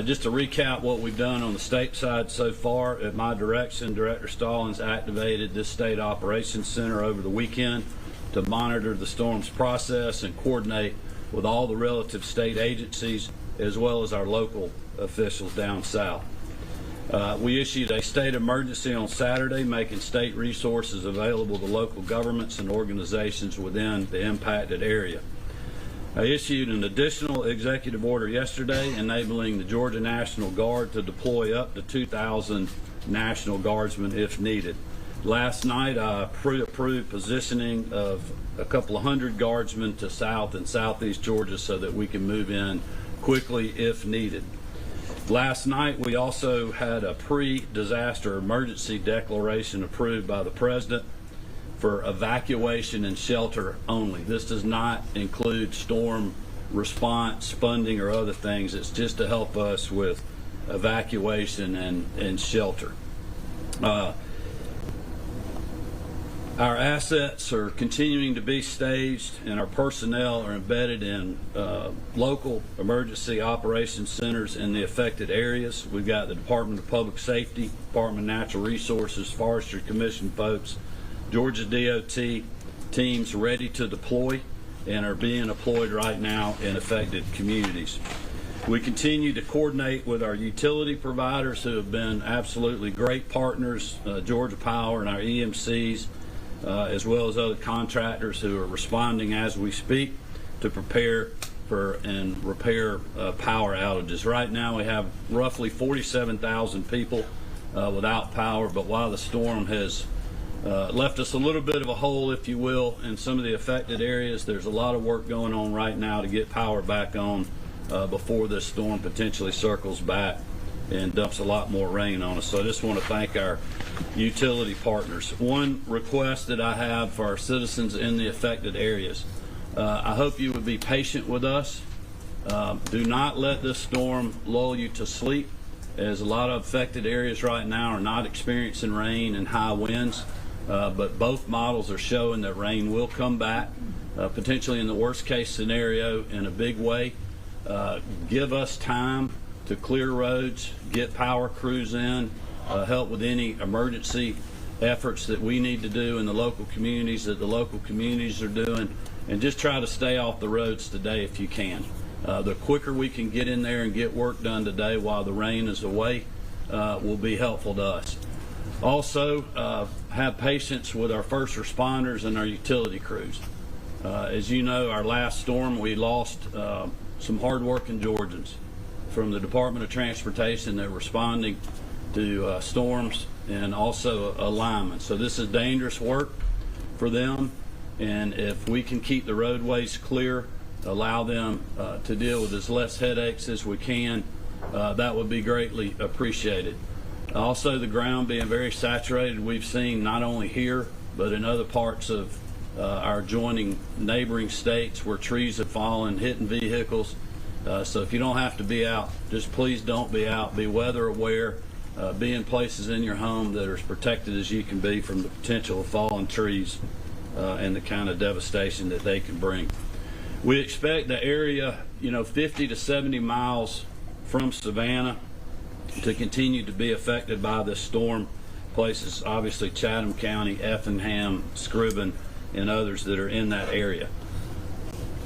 Just to recap what we've done on the state side so far, at my direction, Director Stallings activated this State Operations Center over the weekend to monitor the storm's process and coordinate with all the relative state agencies as well as our local officials down south. We issued a state emergency on Saturday, making state resources available to local governments and organizations within the impacted area. I issued an additional executive order yesterday enabling the Georgia National Guard to deploy up to 2,000 National Guardsmen if needed. Last night, I approved positioning of a couple of hundred guardsmen to south and southeast Georgia so that we can move in quickly if needed. Last night, we also had a pre-disaster emergency declaration approved by the President for evacuation and shelter only. This does not include storm response funding or other things. It's just to help us with evacuation and shelter. Our assets are continuing to be staged, and our personnel are embedded in local emergency operations centers in the affected areas. We've got the Department of Public Safety, Department of Natural Resources, Forestry Commission folks, Georgia DOT teams ready to deploy and are being deployed right now in affected communities. We continue to coordinate with our utility providers who have been absolutely great partners, Georgia Power and our EMCs, as well as other contractors who are responding as we speak to prepare for and repair power outages. Right now we have roughly 47,000 people without power, but while the storm has left us a little bit of a hole, if you will, in some of the affected areas, there's a lot of work going on right now to get power back on before this storm potentially circles back and dumps a lot more rain on us. So I just want to thank our utility partners. One request that I have for our citizens in the affected areas, I hope you would be patient with us. Do not let this storm lull you to sleep, as a lot of affected areas right now are not experiencing rain and high winds, but both models are showing that rain will come back potentially in the worst case scenario in a big way. Give us time to clear roads, get power crews in, help with any emergency efforts that we need to do in the local communities, that the local communities are doing, and just try to stay off the roads today if you can. The quicker we can get in there and get work done today while the rain is away will be helpful to us. Also, have patience with our first responders and our utility crews. As you know, our last storm, we lost some hardworking Georgians from the Department of Transportation that were responding to storms and also a lineman. So this is dangerous work for them, and if we can keep the roadways clear, allow them to deal with as less headaches as we can, that would be greatly appreciated. Also, the ground being very saturated, we've seen not only here but in other parts of our adjoining neighboring states where trees have fallen, hitting vehicles. So if you don't have to be out, just please don't be out. Be weather aware. Be in places in your home that are as protected as you can be from the potential of fallen trees and the kind of devastation that they can bring. We expect the area, 50 to 70 miles from Savannah to continue to be affected by this storm. Places, obviously, Chatham County, Effingham, Scriven, and others that are in that area.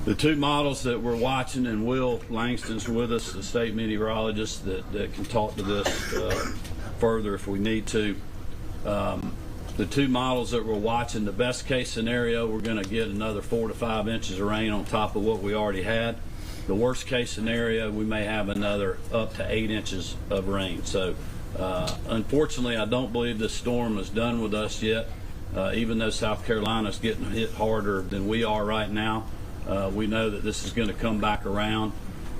The two models that we're watching, and Will Langston's with us, the state meteorologist that can talk to this further if we need to. The two models that we're watching, the best case scenario, we're going to get another 4 to 5 inches of rain on top of what we already had. The worst case scenario, we may have another up to 8 inches of rain. So unfortunately, I don't believe this storm is done with us yet. Even though South Carolina is getting hit harder than we are right now, we know that this is going to come back around,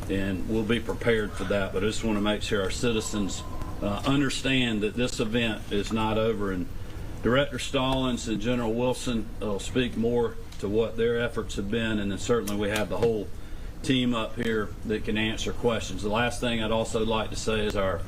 and we'll be prepared for that. But I just want to make sure our citizens understand that this event is not over. And Director Stallings and General Wilson will speak more to what their efforts have been, and then certainly we have the whole team up here that can answer questions. The last thing I'd also like to say is our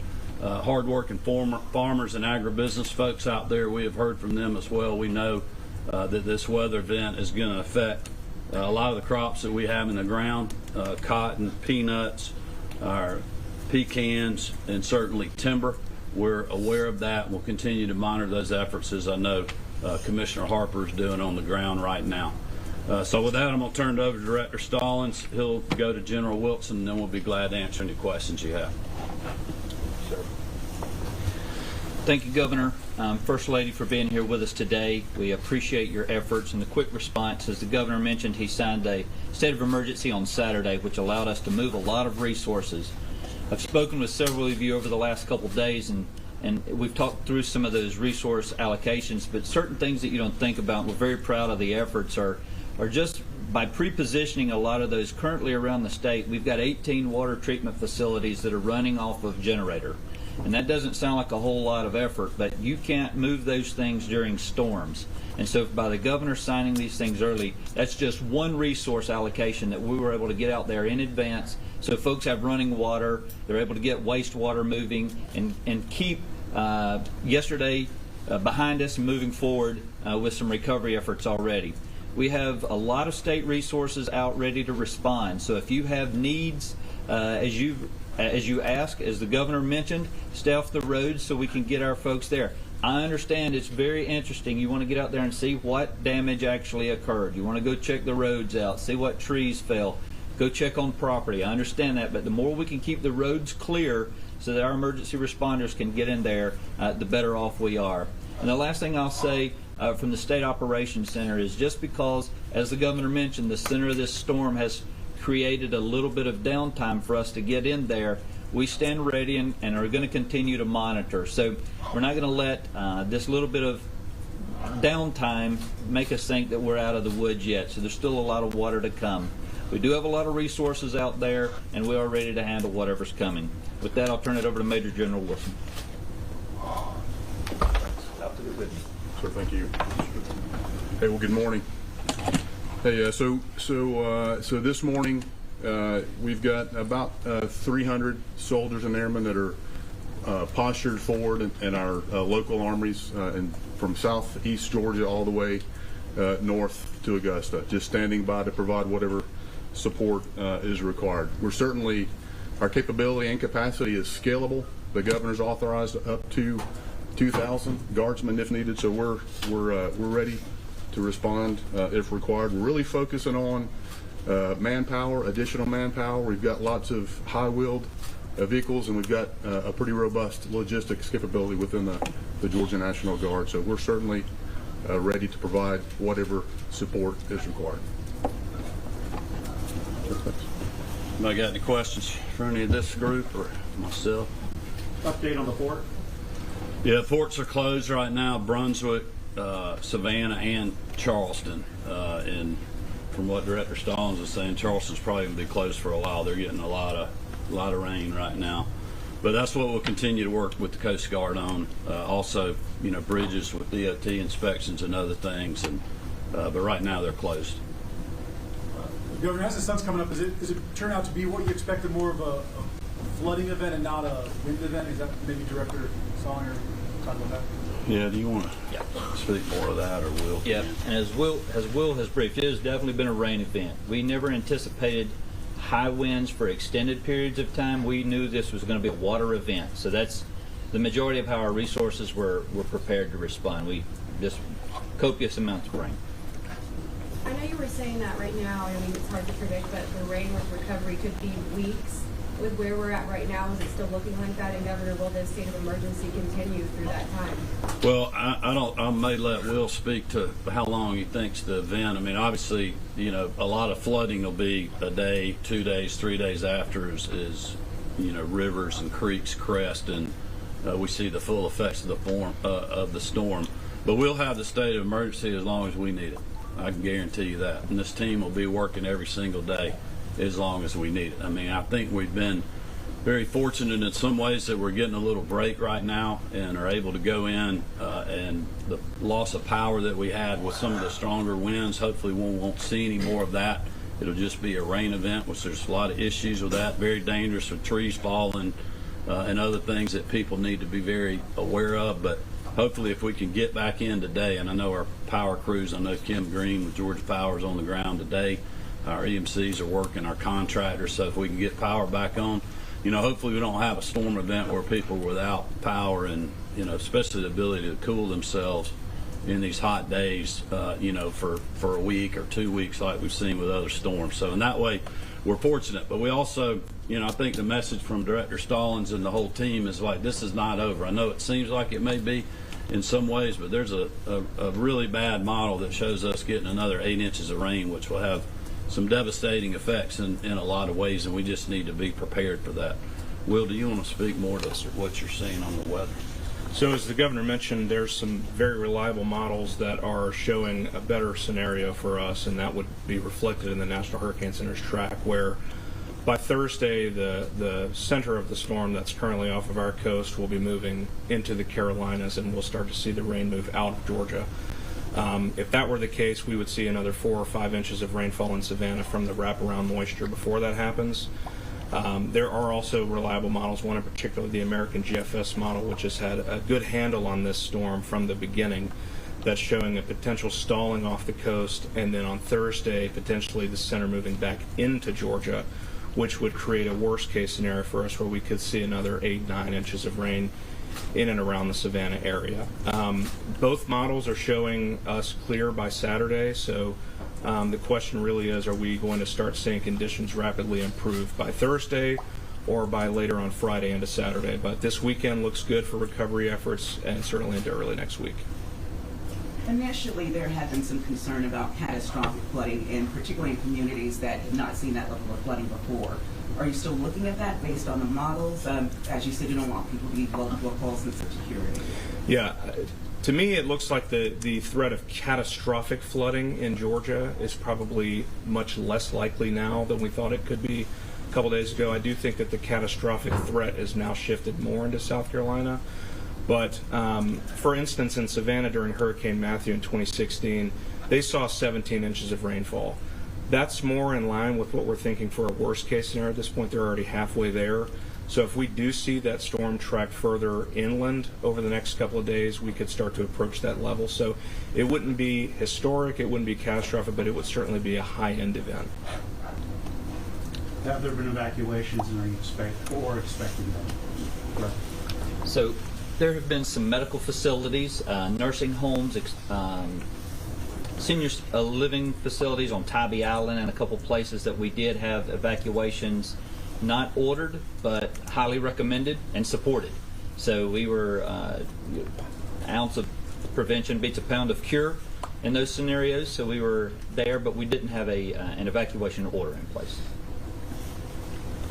hardworking farmers and agribusiness folks out there, we have heard from them as well. We know that this weather event is going to affect a lot of the crops that we have in the ground, cotton, peanuts, our pecans, and certainly timber. We're aware of that. We'll continue to monitor those efforts, as I know Commissioner Harper is doing on the ground right now. So with that, I'm going to turn it over to Director Stallings. He'll go to General Wilson, and then we'll be glad to answer any questions you have. Sir. Thank you, Governor, First Lady, for being here with us today. We appreciate your efforts and the quick response. As the Governor mentioned, he signed a state of emergency on Saturday, which allowed us to move a lot of resources. I've spoken with several of you over the last couple of days, and we've talked through some of those resource allocations, but certain things that you don't think about, and we're very proud of the efforts, are just by pre-positioning a lot of those currently around the state. We've got 18 water treatment facilities that are running off of generator. And that doesn't sound like a whole lot of effort, but you can't move those things during storms. And so by the governor signing these things early, that's just one resource allocation that we were able to get out there in advance. So folks have running water, they're able to get wastewater moving and keep yesterday behind us and moving forward with some recovery efforts already. We have a lot of state resources out ready to respond. So if you have needs, as you ask, as the governor mentioned, stay off the roads so we can get our folks there. I understand it's very interesting. You want to get out there and see what damage actually occurred. You want to go check the roads out, see what trees fell, go check on property. I understand that, but the more we can keep the roads clear so that our emergency responders can get in there, the better off we are. And the last thing I'll say from the State Operations Center is just because, as the governor mentioned, the center of this storm has created a little bit of downtime for us to get in there, we stand ready and are going to continue to monitor. So we're not going to let this little bit of downtime make us think that we're out of the woods yet. So there's still a lot of water to come. We do have a lot of resources out there, and we are ready to handle whatever's coming. With that, I'll turn it over to Major General Wilson. So thank you. Hey, well, good morning. Hey, so this morning we've got about 300 soldiers and airmen that are postured forward in our local armories, and from southeast Georgia all the way north to Augusta, just standing by to provide whatever support is required. We're certainly, our capability and capacity is scalable. The governor's authorized up to 2,000 guardsmen if needed, so we're ready to respond if required. We're really focusing on manpower, additional manpower. We've got lots of high-wheeled vehicles, and we've got a pretty robust logistics capability within the Georgia National Guard. So we're certainly ready to provide whatever support is required. Anybody got any questions for any of this group or myself? Update on the fort? Yeah, forts are closed right now. Brunswick, Savannah, and Charleston. And from what Director Stallings is saying, Charleston's probably going to be closed for a while. They're getting a lot of rain right now. But that's what we'll continue to work with the Coast Guard on. Also, bridges with DOT inspections and other things. And but right now they're closed. Governor, as the sun's coming up, does it turn out to be what you expected, more of a flooding event and not a wind event? Is that maybe Director Stallings talking about that? Yeah, do you want to speak more of that, or Will? Yeah, and as Will has briefed, it has definitely been a rain event. We never anticipated high winds for extended periods of time. We knew this was going to be a water event, so that's the majority of how our resources were prepared to respond. We just copious amounts of rain. I know you were saying that right now, it's hard to predict, but the rain recovery could be weeks. With where we're at right now, is it still looking like that? And Governor, will the state of emergency continue through that time? Well, I may let Will speak to how long he thinks the event. Obviously, a lot of flooding will be a day, 2 days, 3 days after is rivers and creeks crest, and we see the full effects of the storm. But we'll have the state of emergency as long as we need it. I can guarantee you that. And this team will be working every single day as long as we need it. I think we've been very fortunate in some ways that we're getting a little break right now and are able to go in, and the loss of power that we had with some of the stronger winds, hopefully we won't see any more of that. It'll just be a rain event, which there's a lot of issues with that, very dangerous with trees falling and other things that people need to be very aware of. But hopefully if we can get back in today, and I know our power crews, I know Kim Green with Georgia Power is on the ground today. Our EMCs are working, our contractors, so if we can get power back on, hopefully we don't have a storm event where people are without power and, especially the ability to cool themselves in these hot days, for a week or 2 weeks like we've seen with other storms. So in that way, we're fortunate. But we also, I think the message from Director Stallings and the whole team is like, this is not over. I know it seems like it may be in some ways, but there's a really bad model that shows us getting another 8 inches of rain, which will have some devastating effects in a lot of ways, and we just need to be prepared for that. Will, do you want to speak more to what you're seeing on the weather? So as the governor mentioned, there's some very reliable models that are showing a better scenario for us, and that would be reflected in the National Hurricane Center's track, where by Thursday the center of the storm that's currently off of our coast will be moving into the Carolinas, and we'll start to see the rain move out of Georgia. If that were the case, we would see another 4 or 5 inches of rainfall in Savannah from the wraparound moisture before that happens. There are also reliable models, one in particular, the American GFS model, which has had a good handle on this storm from the beginning, that's showing a potential stalling off the coast, and then on Thursday, potentially the center moving back into Georgia, which would create a worst case scenario for us where we could see another 8-9 inches of rain in and around the Savannah area. Both models are showing us clear by Saturday, so the question really is, are we going to start seeing conditions rapidly improve by Thursday or by later on Friday into Saturday? But this weekend looks good for recovery efforts, and certainly into early next week. Initially, there had been some concern about catastrophic flooding, and particularly in communities that had not seen that level of flooding before. Are you still looking at that based on the models? As you said, you don't want people to be below false sense of security. Yeah. To me, it looks like the threat of catastrophic flooding in Georgia is probably much less likely now than we thought it could be a couple days ago. I do think that the catastrophic threat is now shifted more into South Carolina. But, for instance, in Savannah during Hurricane Matthew in 2016, they saw 17 inches of rainfall. That's more in line with what we're thinking for a worst case scenario. At this point, they're already halfway there. So if we do see that storm track further inland over the next couple of days, we could start to approach that level. So it wouldn't be historic, it wouldn't be catastrophic, but it would certainly be a high-end event. Have there been evacuations, and are you expecting them? So there have been some medical facilities, nursing homes, senior living facilities on Tybee Island, and a couple places that we did have evacuations not ordered, but highly recommended and supported. So we were ounce of prevention beats a pound of cure in those scenarios. So we were there, but we didn't have an evacuation order in place.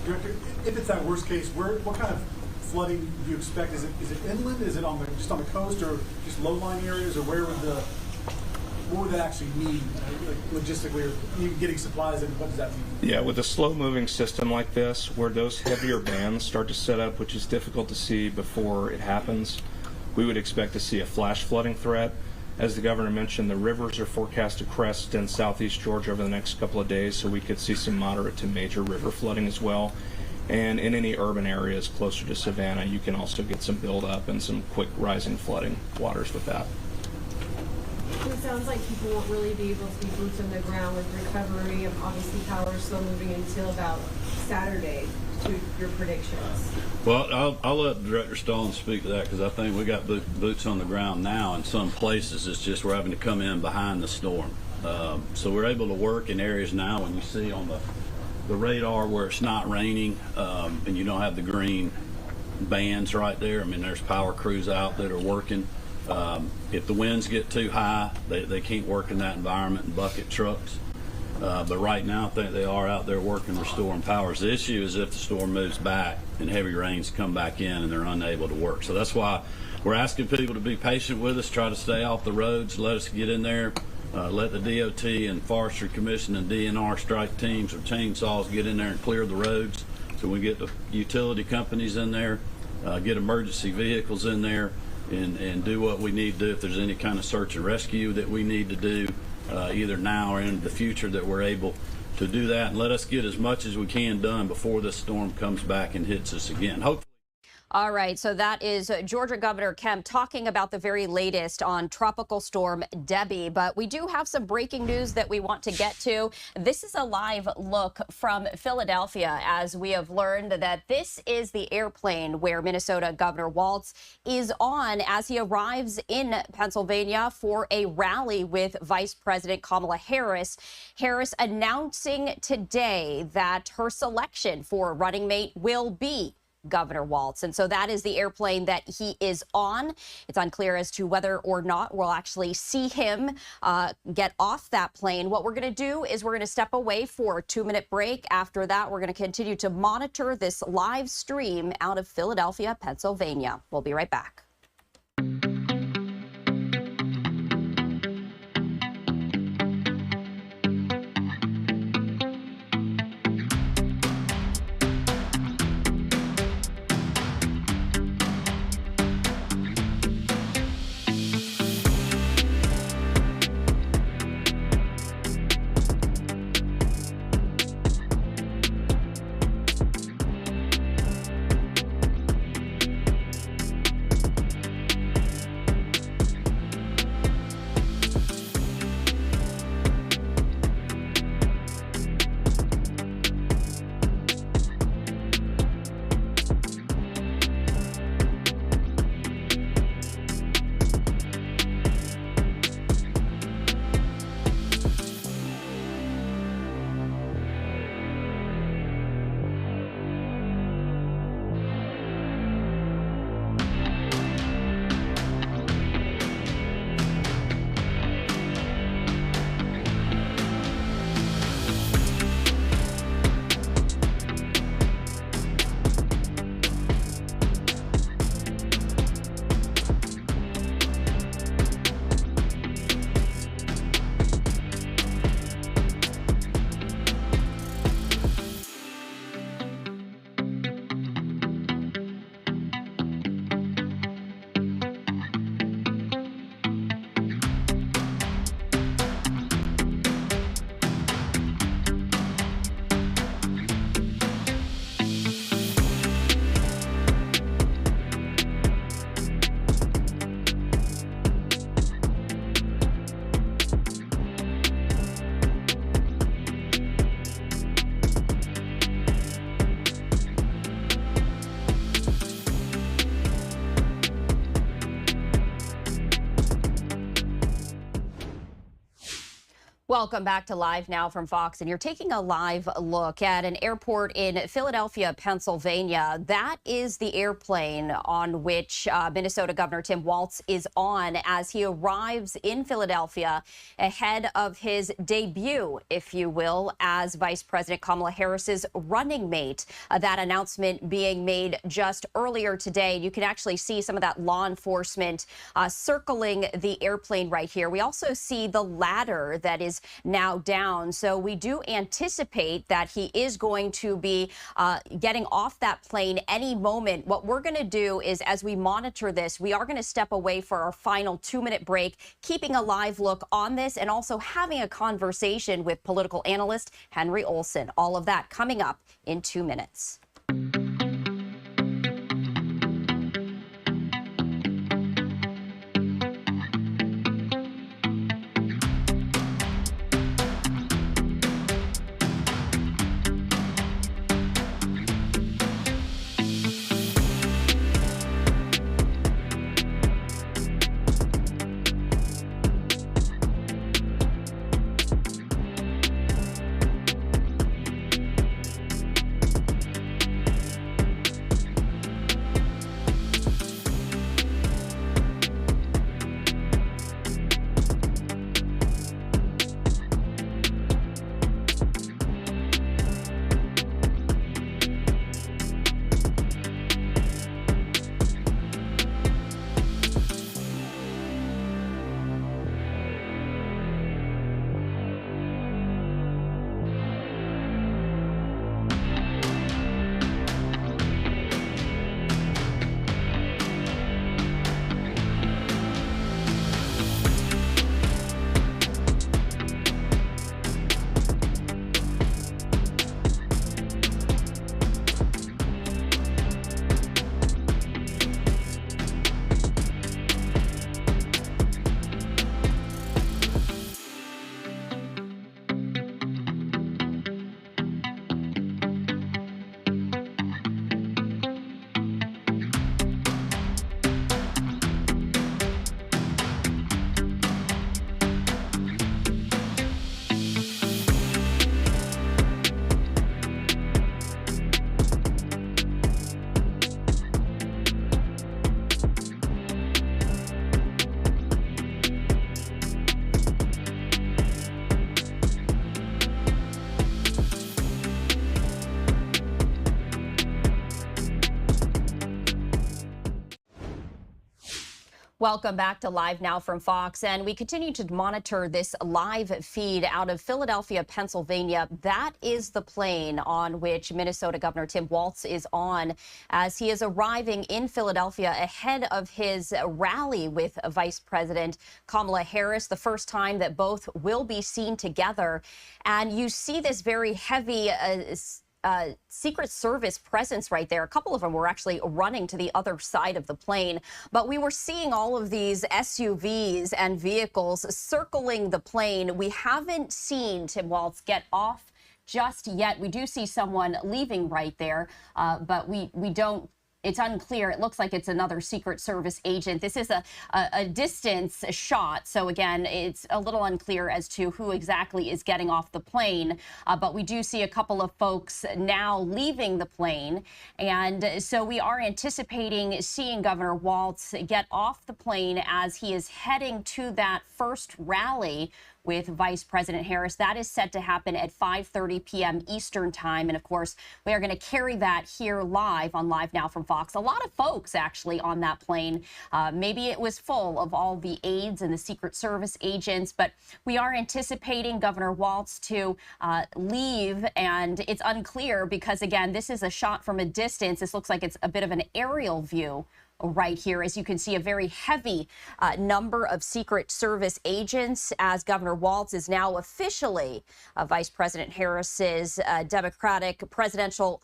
Director, if it's that worst case, what kind of flooding do you expect? Is it inland? Is it just on the coast, or just low-lying areas, or what would that actually mean, like logistically, or even getting supplies, and what does that mean? Yeah, with a slow-moving system like this, where those heavier bands start to set up, which is difficult to see before it happens, we would expect to see a flash flooding threat. As the governor mentioned, the rivers are forecast to crest in southeast Georgia over the next couple of days, so we could see some moderate to major river flooding as well. And in any urban areas closer to Savannah, you can also get some buildup and some quick rising flooding waters with that. It sounds like people won't really be able to be boots on the ground with recovery, and obviously power is still moving until about Saturday. To your predictions. Well, I'll let Director Stallings speak to that, because I think we got boots on the ground now in some places. It's just we're having to come in behind the storm. So we're able to work in areas now when you see on the radar where it's not raining and you don't have the green bands right there. I mean, there's power crews out that are working. If the winds get too high, they can't work in that environment in bucket trucks. But right now, I think they are out there working, restoring powers. The issue is if the storm moves back and heavy rains come back in and they're unable to work. So that's why we're asking people to be patient with us, try to stay off the roads, let us get in there, let the DOT and Forestry Commission and DNR strike teams or chainsaws get in there and clear the roads. So we get the utility companies in there, get emergency vehicles in there, and do what we need to do if there's any kind of search and rescue that we need to do. Either now or in the future, that we're able to do that, and let us get as much as we can done before this storm comes back and hits us again. Hopefully. All right, so that is Georgia Governor Kemp talking about the very latest on Tropical Storm Debby. But we do have some breaking news that we want to get to. This is a live look from Philadelphia, as we have learned that this is the airplane where Minnesota Governor Walz is on as he arrives in Pennsylvania for a rally with Vice President Kamala Harris. Harris announcing today that her selection for running mate will be Governor Walz. And so that is the airplane that he is on. It's unclear as to whether or not we'll actually see him get off that plane. What we're going to do is we're going to step away for a 2-minute break. After that, we're going to continue to monitor this live stream out of Philadelphia, Pennsylvania. We'll be right back. Welcome back to Live Now from Fox, and you're taking a live look at an airport in Philadelphia, Pennsylvania. That is the airplane on which Minnesota Governor Tim Walz is on as he arrives in Philadelphia ahead of his debut, if you will, as Vice President Kamala Harris's running mate. That announcement being made just earlier today. You can actually see some of that law enforcement circling the airplane right here. We also see the ladder that is now down. So we do anticipate that he is going to be getting off that plane any moment. What we're going to do is, as we monitor this, we are going to step away for our final 2-minute break, keeping a live look on this and also having a conversation with political analyst Henry Olsen. All of that coming up in 2 minutes. Welcome back to Live Now from Fox, and we continue to monitor this live feed out of Philadelphia, Pennsylvania. That is the plane on which Minnesota Governor Tim Walz is on as he is arriving in Philadelphia ahead of his rally with Vice President Kamala Harris, the first time that both will be seen together. And you see this very heavy Secret Service presence right there. A couple of them were actually running to the other side of the plane, but we were seeing all of these SUVs and vehicles circling the plane. We haven't seen Tim Walz get off just yet. We do see someone leaving right there, but we don't. It's unclear. It looks like it's another Secret Service agent. This is a distance shot. So again, it's a little unclear as to who exactly is getting off the plane. But we do see a couple of folks now leaving the plane. And so we are anticipating seeing Governor Walz get off the plane as he is heading to that first rally with Vice President Harris. That is set to happen at 5:30 p.m. Eastern time. And of course, we are going to carry that here live on Live Now from Fox. A lot of folks actually on that plane. Maybe it was full of all the aides and the Secret Service agents, but we are anticipating Governor Walz to leave. And it's unclear because, again, this is a shot from a distance. This looks like it's a bit of an aerial view right here. As you can see, a very heavy number of Secret Service agents as Governor Walz is now officially Vice President Harris's Democratic presidential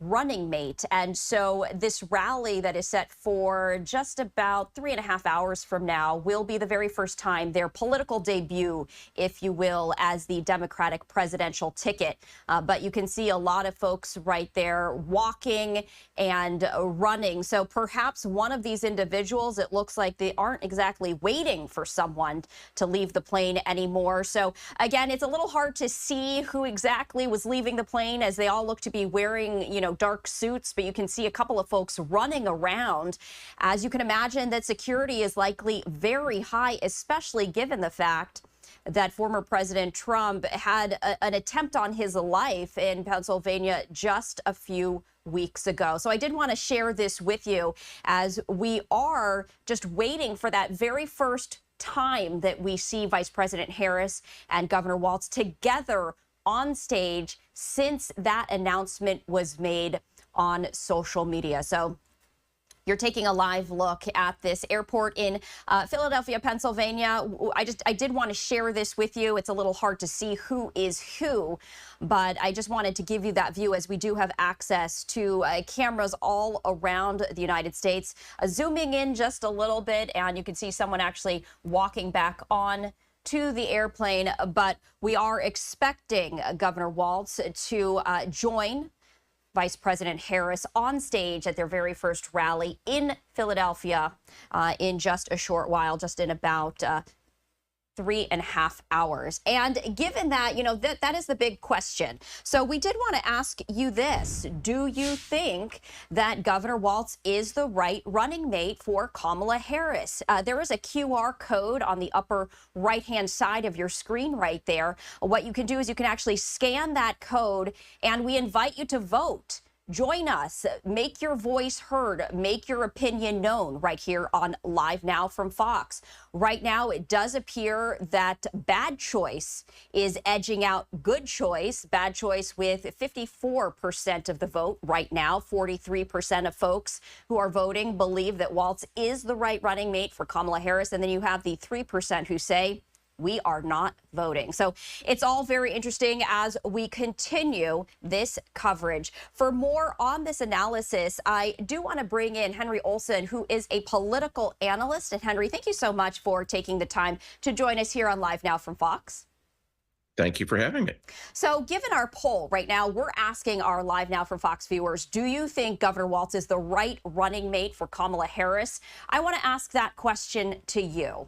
running mate. And so this rally that is set for just about 3.5 hours from now will be the very first time their political debut, if you will, as the Democratic presidential ticket. But you can see a lot of folks right there walking and running. So perhaps one of these individuals, it looks like they aren't exactly waiting for someone to leave the plane anymore. So again, it's a little hard to see who exactly was leaving the plane, as they all look to be wearing, dark suits, but you can see a couple of folks running around. As you can imagine, that security is likely very high, especially given the fact that former President Trump had an attempt on his life in Pennsylvania just a few weeks ago. So I did want to share this with you, as we are just waiting for that very first time that we see Vice President Harris and Governor Walz together on stage since that announcement was made on social media. So you're taking a live look at this airport in Philadelphia, Pennsylvania. I did want to share this with you. It's a little hard to see who is who, but I just wanted to give you that view, as we do have access to cameras all around the United States. Zooming in just a little bit, and you can see someone actually walking back on to the airplane, but we are expecting Governor Walz to join Vice President Harris on stage at their very first rally in Philadelphia in just a short while, just in about 3.5 hours. And given that, that is the big question. So we did want to ask you this. Do you think that Governor Walz is the right running mate for Kamala Harris? There is a QR code on the upper right-hand side of your screen right there. What you can do is you can actually scan that code, and we invite you to vote. Join us. Make your voice heard. Make your opinion known right here on Live Now from Fox. Right now, it does appear that bad choice is edging out good choice. Bad choice with 54% of the vote right now. 43% of folks who are voting believe that Walz is the right running mate for Kamala Harris. And then you have the 3% who say, we are not voting. So it's all very interesting as we continue this coverage. For more on this analysis, I do want to bring in Henry Olson, who is a political analyst. And Henry, thank you so much for taking the time to join us here on Live Now from Fox. Thank you for having me. So given our poll right now, we're asking our Live Now from Fox viewers, do you think Governor Walz is the right running mate for Kamala Harris? I want to ask that question to you.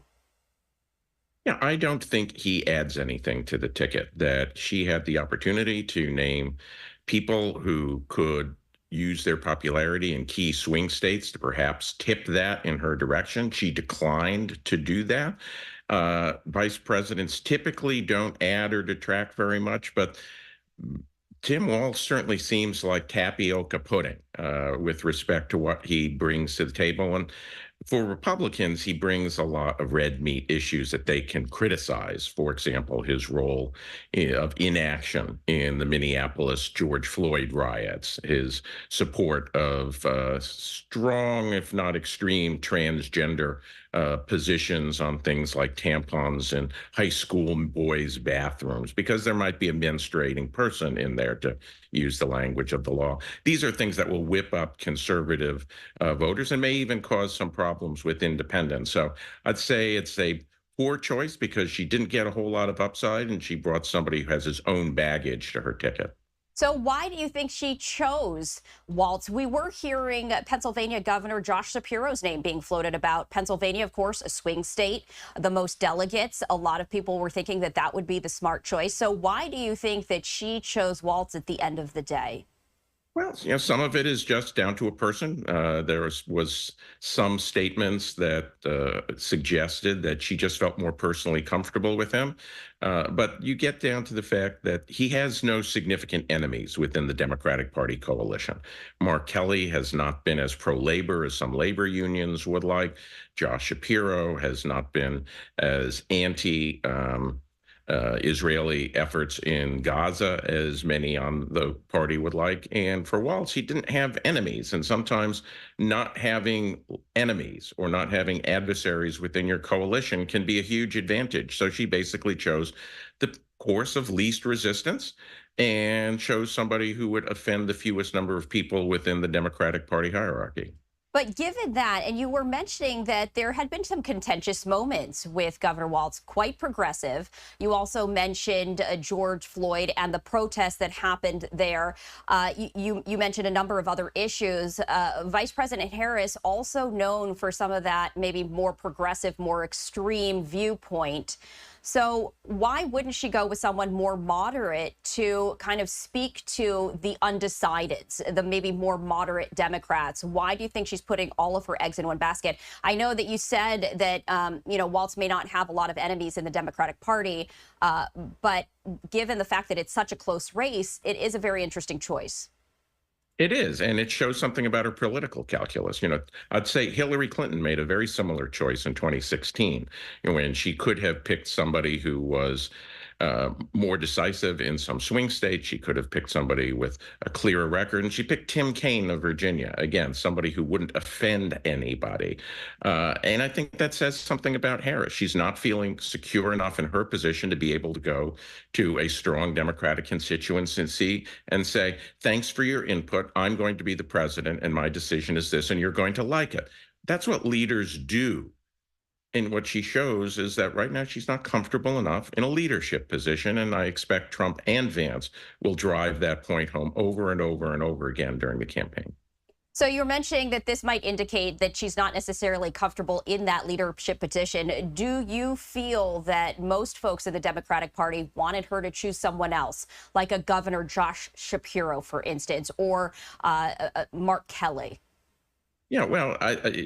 Yeah, I don't think he adds anything to the ticket. That she had the opportunity to name people who could use their popularity in key swing states to perhaps tip that in her direction. She declined to do that. Vice presidents typically don't add or detract very much, but Tim Walz certainly seems like tapioca pudding with respect to what he brings to the table. And for Republicans, he brings a lot of red meat issues that they can criticize. For example, his role of inaction in the Minneapolis George Floyd riots, his support of strong, if not extreme, transgender positions on things like tampons in high school boys' bathrooms, because there might be a menstruating person in there, to use the language of the law. These are things that will whip up conservative voters and may even cause some problems with independents. So I'd say it's a poor choice because she didn't get a whole lot of upside, and she brought somebody who has his own baggage to her ticket. So why do you think she chose Walz? We were hearing Pennsylvania Governor Josh Shapiro's name being floated about. Pennsylvania, of course, a swing state, the most delegates. A lot of people were thinking that that would be the smart choice. So why do you think that she chose Walz at the end of the day? Well, some of it is just down to a person. There was some statements that suggested that she just felt more personally comfortable with him. But you get down to the fact that he has no significant enemies within the Democratic Party coalition. Mark Kelly has not been as pro-labor as some labor unions would like. Josh Shapiro has not been as Israeli efforts in Gaza, as many on the party would like. And for Walz, he didn't have enemies. And sometimes not having enemies or not having adversaries within your coalition can be a huge advantage. So she basically chose the course of least resistance and chose somebody who would offend the fewest number of people within the Democratic Party hierarchy. But given that, and you were mentioning that there had been some contentious moments with Governor Walz, quite progressive. You also mentioned George Floyd and the protests that happened there. You mentioned a number of other issues. Vice President Harris, also known for some of that maybe more progressive, more extreme viewpoint. So why wouldn't she go with someone more moderate to kind of speak to the undecideds, the maybe more moderate Democrats? Why do you think she's putting all of her eggs in one basket? I know that you said that, Walz may not have a lot of enemies in the Democratic Party, but given the fact that it's such a close race, it is a very interesting choice. It is, and it shows something about her political calculus. I'd say Hillary Clinton made a very similar choice in 2016, when she could have picked somebody who was more decisive in some swing states. She could have picked somebody with a clearer record, and she picked Tim Kaine of Virginia. Again, somebody who wouldn't offend anybody. And I think that says something about Harris. She's not feeling secure enough in her position to be able to go to a strong Democratic constituency and say, thanks for your input. I'm going to be the president, and my decision is this, and you're going to like it. That's what leaders do. And what she shows is that right now she's not comfortable enough in a leadership position, and I expect Trump and Vance will drive that point home over and over and over again during the campaign. So you're mentioning that this might indicate that she's not necessarily comfortable in that leadership position. Do you feel that most folks in the Democratic Party wanted her to choose someone else, like a Governor Josh Shapiro, for instance, or Mark Kelly? Yeah, well,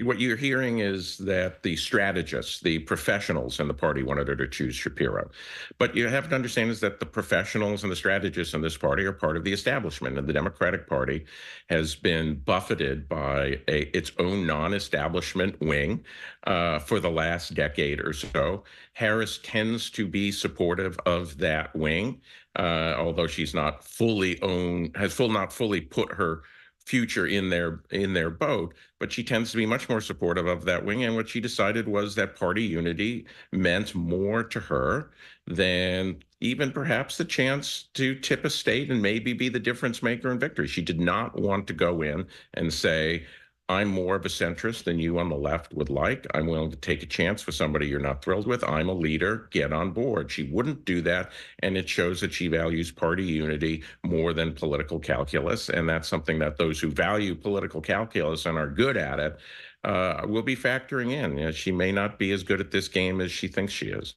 what you're hearing is that the strategists, the professionals in the party wanted her to choose Shapiro. But you have to understand is that the professionals and the strategists in this party are part of the establishment. And the Democratic Party has been buffeted by its own non-establishment wing for the last decade or so. Harris tends to be supportive of that wing, although she's not fully not fully put her future in their boat, but she tends to be much more supportive of that wing. And what she decided was that party unity meant more to her than even perhaps the chance to tip a state and maybe be the difference maker in victory. She did not want to go in and say, I'm more of a centrist than you on the left would like. I'm willing to take a chance with somebody you're not thrilled with. I'm a leader. Get on board. She wouldn't do that. And it shows that she values party unity more than political calculus. And that's something that those who value political calculus and are good at it will be factoring in. She may not be as good at this game as she thinks she is.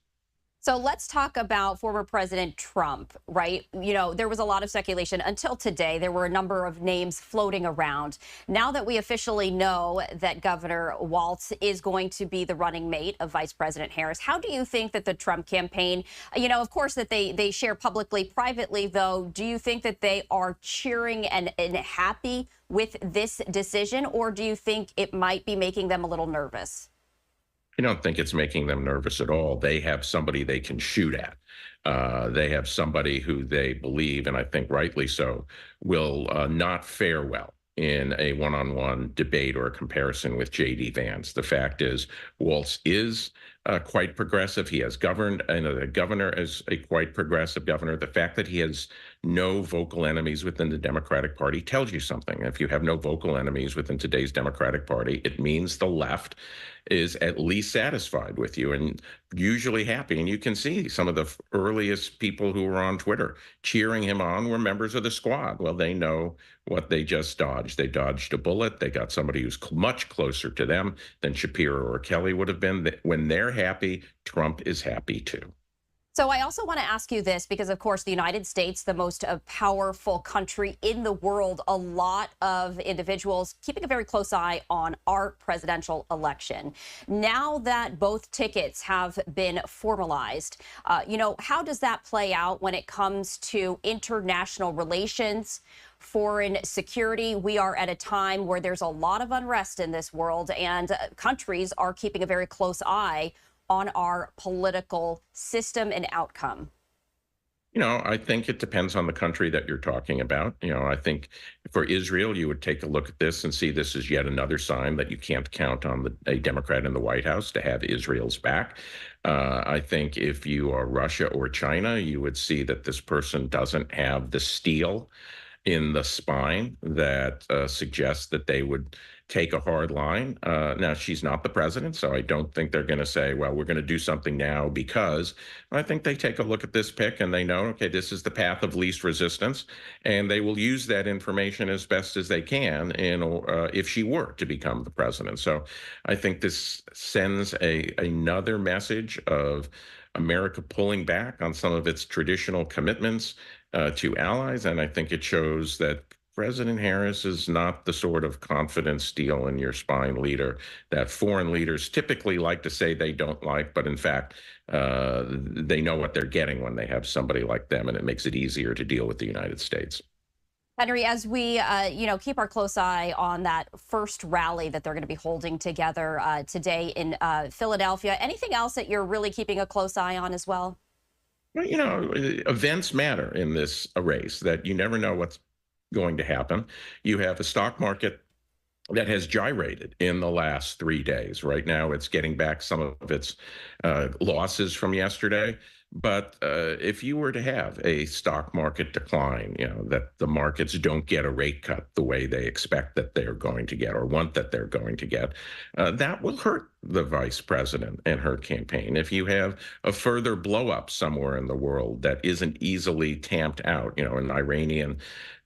So let's talk about former President Trump, right? There was a lot of speculation until today. There were a number of names floating around. Now that we officially know that Governor Walz is going to be the running mate of Vice President Harris, how do you think that the Trump campaign, of course that they share publicly, privately, though, do you think that they are cheering and happy with this decision, or do you think it might be making them a little nervous? I don't think it's making them nervous at all. They have somebody they can shoot at. They have somebody who they believe, and I think rightly so, will not fare well in a one-on-one debate or a comparison with J.D. Vance. The fact is, Walz is quite progressive. He has governed, and the governor is a quite progressive governor. The fact that he has no vocal enemies within the Democratic Party tells you something. If you have no vocal enemies within today's Democratic Party, it means the left is at least satisfied with you and usually happy. And you can see some of the earliest people who were on Twitter cheering him on were members of the squad. Well, they know what they just dodged. They dodged a bullet. They got somebody who's much closer to them than Shapiro or Kelly would have been. When they're happy, Trump is happy too. So I also want to ask you this because, of course, the United States, the most powerful country in the world, a lot of individuals keeping a very close eye on our presidential election. Now that both tickets have been formalized, how does that play out when it comes to international relations, foreign security? We are at a time where there's a lot of unrest in this world, and countries are keeping a very close eye on our political system and outcome. I think it depends on the country that you're talking about. I think for Israel, you would take a look at this and see this is yet another sign that you can't count on a Democrat in the White House to have Israel's back. I think if you are Russia or China, you would see that this person doesn't have the steel in the spine that suggests that they would take a hard line. Now, she's not the president, so I don't think they're going to say, well, we're going to do something now because. I think they take a look at this pick and they know, okay, this is the path of least resistance, and they will use that information as best as they can if she were to become the president. So I think this sends another message of America pulling back on some of its traditional commitments to allies, and I think it shows that President Harris is not the sort of confident steel in your spine leader that foreign leaders typically like to say they don't like, but in fact, they know what they're getting when they have somebody like them, and it makes it easier to deal with the United States. Henry, as we keep our close eye on that first rally that they're going to be holding together today in Philadelphia, anything else that you're really keeping a close eye on as well? Well, events matter in this race, that you never know what's going to happen. You have a stock market that has gyrated in the last 3 days. Right now, it's getting back some of its losses from yesterday. But if you were to have a stock market decline, that the markets don't get a rate cut the way they expect that they're going to get or want that they're going to get, that will hurt the vice president and her campaign. If you have a further blow up somewhere in the world that isn't easily tamped out, an Iranian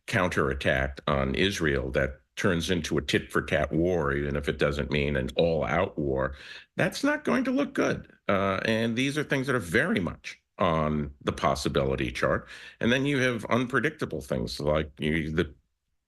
counterattack on Israel that turns into a tit-for-tat war, even if it doesn't mean an all-out war, that's not going to look good. And these are things that are very much on the possibility chart. And then you have unpredictable things like the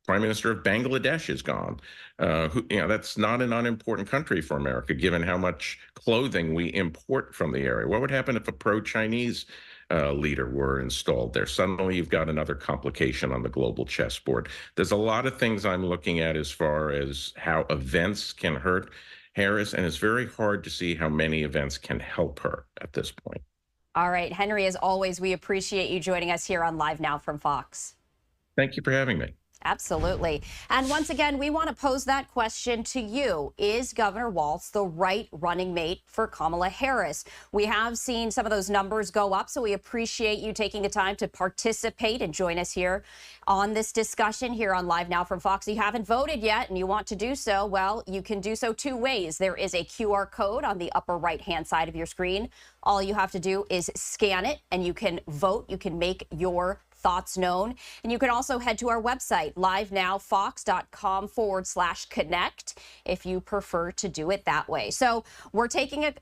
Prime Minister of Bangladesh is gone. That's not an unimportant country for America, given how much clothing we import from the area. What would happen if a pro-Chinese leader were installed there? Suddenly you've got another complication on the global chessboard. There's a lot of things I'm looking at as far as how events can hurt Harris, and it's very hard to see how many events can help her at this point. All right, Henry, as always, we appreciate you joining us here on Live Now from Fox. Thank you for having me. Absolutely. And once again, we want to pose that question to you. Is Governor Walz the right running mate for Kamala Harris? We have seen some of those numbers go up, so we appreciate you taking the time to participate and join us here on this discussion here on Live Now from Fox. If you haven't voted yet and you want to do so, well, you can do so two ways. There is a QR code on the upper right-hand side of your screen. All you have to do is scan it and you can vote. You can make your thoughts known. And you can also head to our website, livenowfox.com/connect, if you prefer to do it that way. So we're taking a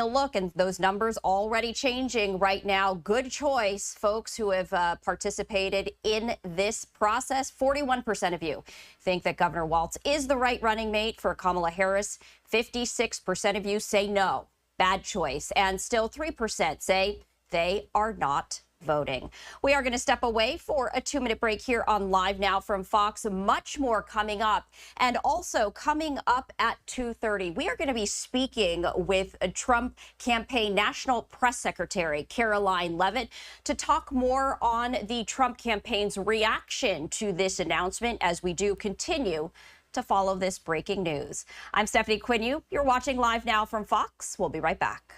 look, and those numbers already changing right now. Good choice, folks who have participated in this process. 41% of you think that Governor Walz is the right running mate for Kamala Harris. 56% of you say no, bad choice. And still 3% say they are not voting. We are going to step away for a 2-minute break here on Live Now from Fox. Much more coming up. And also coming up at 2:30, we are going to be speaking with a Trump campaign National Press Secretary Karoline Leavitt to talk more on the Trump campaign's reaction to this announcement as we do continue to follow this breaking news. I'm Stephanie Quinue. You're watching Live Now from Fox. We'll be right back.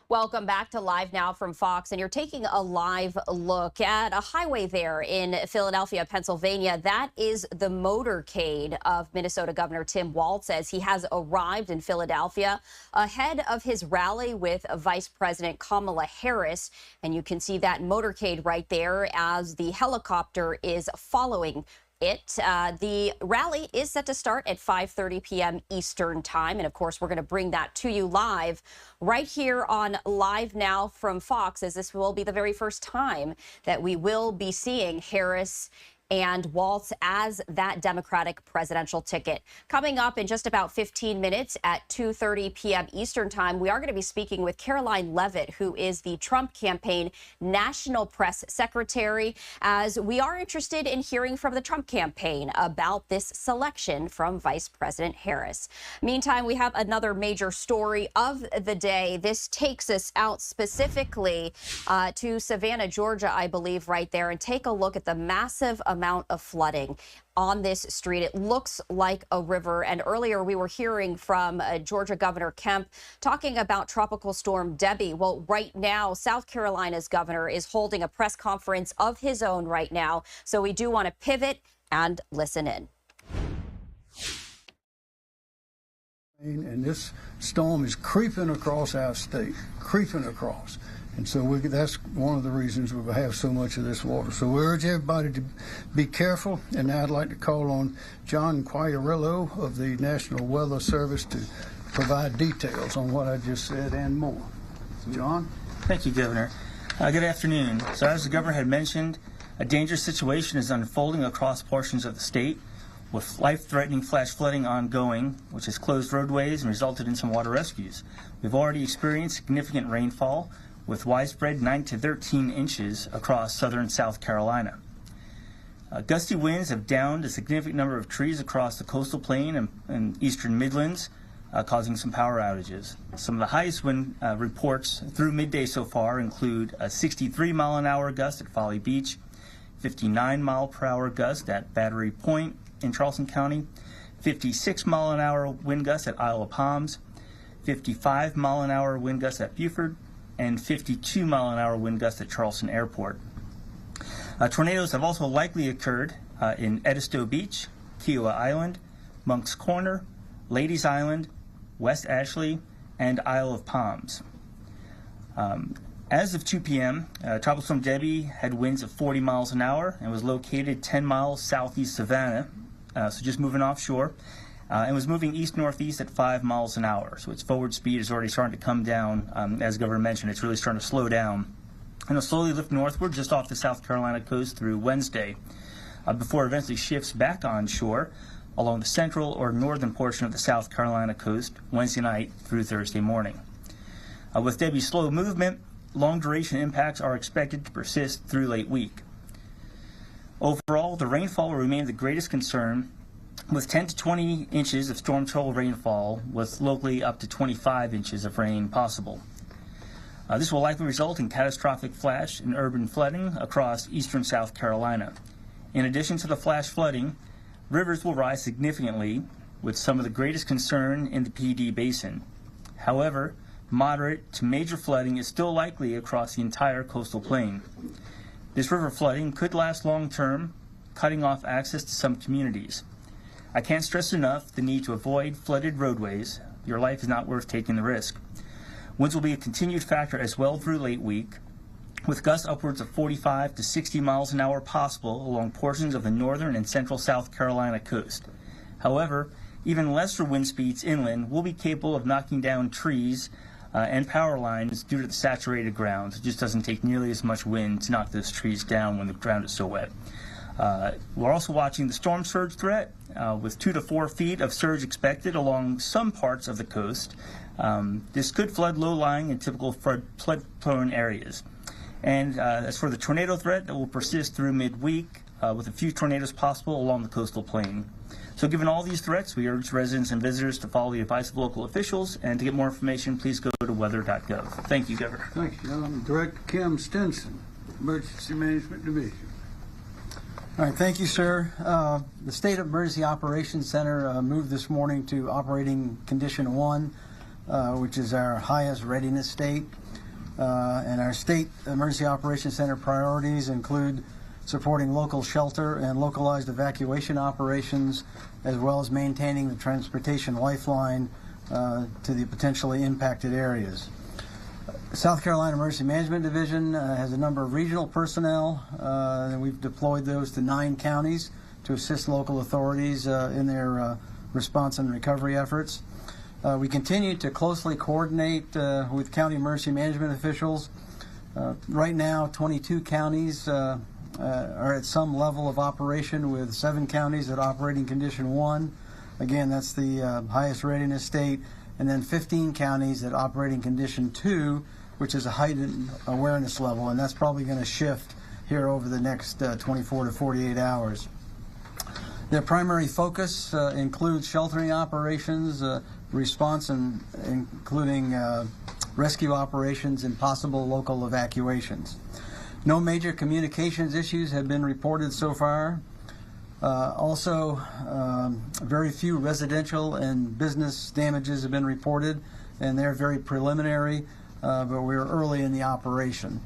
Welcome back to Live Now from Fox, and you're taking a live look at a highway there in Philadelphia, Pennsylvania. That is the motorcade of Minnesota Governor Tim Walz as he has arrived in Philadelphia ahead of his rally with Vice President Kamala Harris. And you can see that motorcade right there as the helicopter is following it. The rally is set to start at 5:30 p.m. Eastern time. And of course, we're going to bring that to you live right here on Live Now from Fox, as this will be the very first time that we will be seeing Harris and Walz as that Democratic presidential ticket. Coming up in just about 15 minutes at 2:30 p.m. Eastern time, we are going to be speaking with Caroline Leavitt, who is the Trump campaign national press secretary, as we are interested in hearing from the Trump campaign about this selection from Vice President Harris. Meantime, we have another major story of the day. This takes us out specifically to Savannah, Georgia, I believe, right there, and take a look at the massive amount of flooding on this street. It looks like a river. And earlier we were hearing from Georgia Governor Kemp talking about Tropical Storm Debby. Well, right now, South Carolina's governor is holding a press conference of his own right now. So we do want to pivot and listen in. And this storm is creeping across our state, creeping across. And so that's one of the reasons we have so much of this water. So we urge everybody to be careful. And now I'd like to call on John Quagliarello of the National Weather Service to provide details on what I just said and more. John? Thank you, Governor. Good afternoon. So as the governor had mentioned, a dangerous situation is unfolding across portions of the state, with life-threatening flash flooding ongoing, which has closed roadways and resulted in some water rescues. We've already experienced significant rainfall, with widespread 9 to 13 inches across southern South Carolina. Gusty winds have downed a significant number of trees across the coastal plain and eastern Midlands, causing some power outages. Some of the highest wind reports through midday so far include a 63-mile-an-hour gust at Folly Beach, 59-mile-per-hour gust at Battery Point in Charleston County, 56-mile-an-hour wind gust at Isle of Palms, 55-mile-an-hour wind gust at Beaufort, and 52-mile-an-hour wind gusts at Charleston Airport. Tornadoes have also likely occurred in Edisto Beach, Kiowa Island, Monk's Corner, Ladies Island, West Ashley, and Isle of Palms. As of 2 p.m., Tropical Storm Debby had winds of 40 miles an hour and was located 10 miles southeast Savannah, so just moving offshore, and was moving east-northeast at 5 miles an hour. So its forward speed is already starting to come down. As the governor mentioned, it's really starting to slow down. And it'll slowly lift northward just off the South Carolina coast through Wednesday, before it eventually shifts back onshore along the central or northern portion of the South Carolina coast Wednesday night through Thursday morning. With Debby's slow movement, long-duration impacts are expected to persist through late week. Overall, the rainfall will remain the greatest concern, with 10 to 20 inches of storm total rainfall, with locally up to 25 inches of rain possible. This will likely result in catastrophic flash and urban flooding across eastern South Carolina. In addition to the flash flooding, rivers will rise significantly, with some of the greatest concern in the PD Basin. However, moderate to major flooding is still likely across the entire coastal plain. This river flooding could last long-term, cutting off access to some communities. I can't stress enough the need to avoid flooded roadways. Your life is not worth taking the risk. Winds will be a continued factor as well through late week, with gusts upwards of 45 to 60 miles an hour possible along portions of the northern and central South Carolina coast. However, even lesser wind speeds inland will be capable of knocking down trees and power lines due to the saturated ground. It just doesn't take nearly as much wind to knock those trees down when the ground is so wet. We're also watching the storm surge threat, with 2 to 4 feet of surge expected along some parts of the coast. This could flood low-lying and typical flood-prone areas. And as for the tornado threat, that will persist through midweek, with a few tornadoes possible along the coastal plain. So given all these threats, we urge residents and visitors to follow the advice of local officials, and to get more information, please go to weather.gov. Thank you, Governor. Thank you. Director Kim Stinson, Emergency Management Division. All right, thank you, sir. The State Emergency Operations Center moved this morning to operating condition 1, which is our highest readiness state. And our State Emergency Operations Center priorities include supporting local shelter and localized evacuation operations, as well as maintaining the transportation lifeline to the potentially impacted areas. South Carolina Emergency Management Division has a number of regional personnel, and we've deployed those to 9 counties to assist local authorities in their response and recovery efforts. We continue to closely coordinate with county emergency management officials. Right now, 22 counties are at some level of operation, with 7 counties at operating condition 1. Again, that's the highest readiness state. And then 15 counties at operating condition 2, which is a heightened awareness level, and that's probably going to shift here over the next 24 to 48 hours. Their primary focus includes sheltering operations, response, including rescue operations and possible local evacuations. No major communications issues have been reported so far. Also, very few residential and business damages have been reported, and they're very preliminary, but we're early in the operation.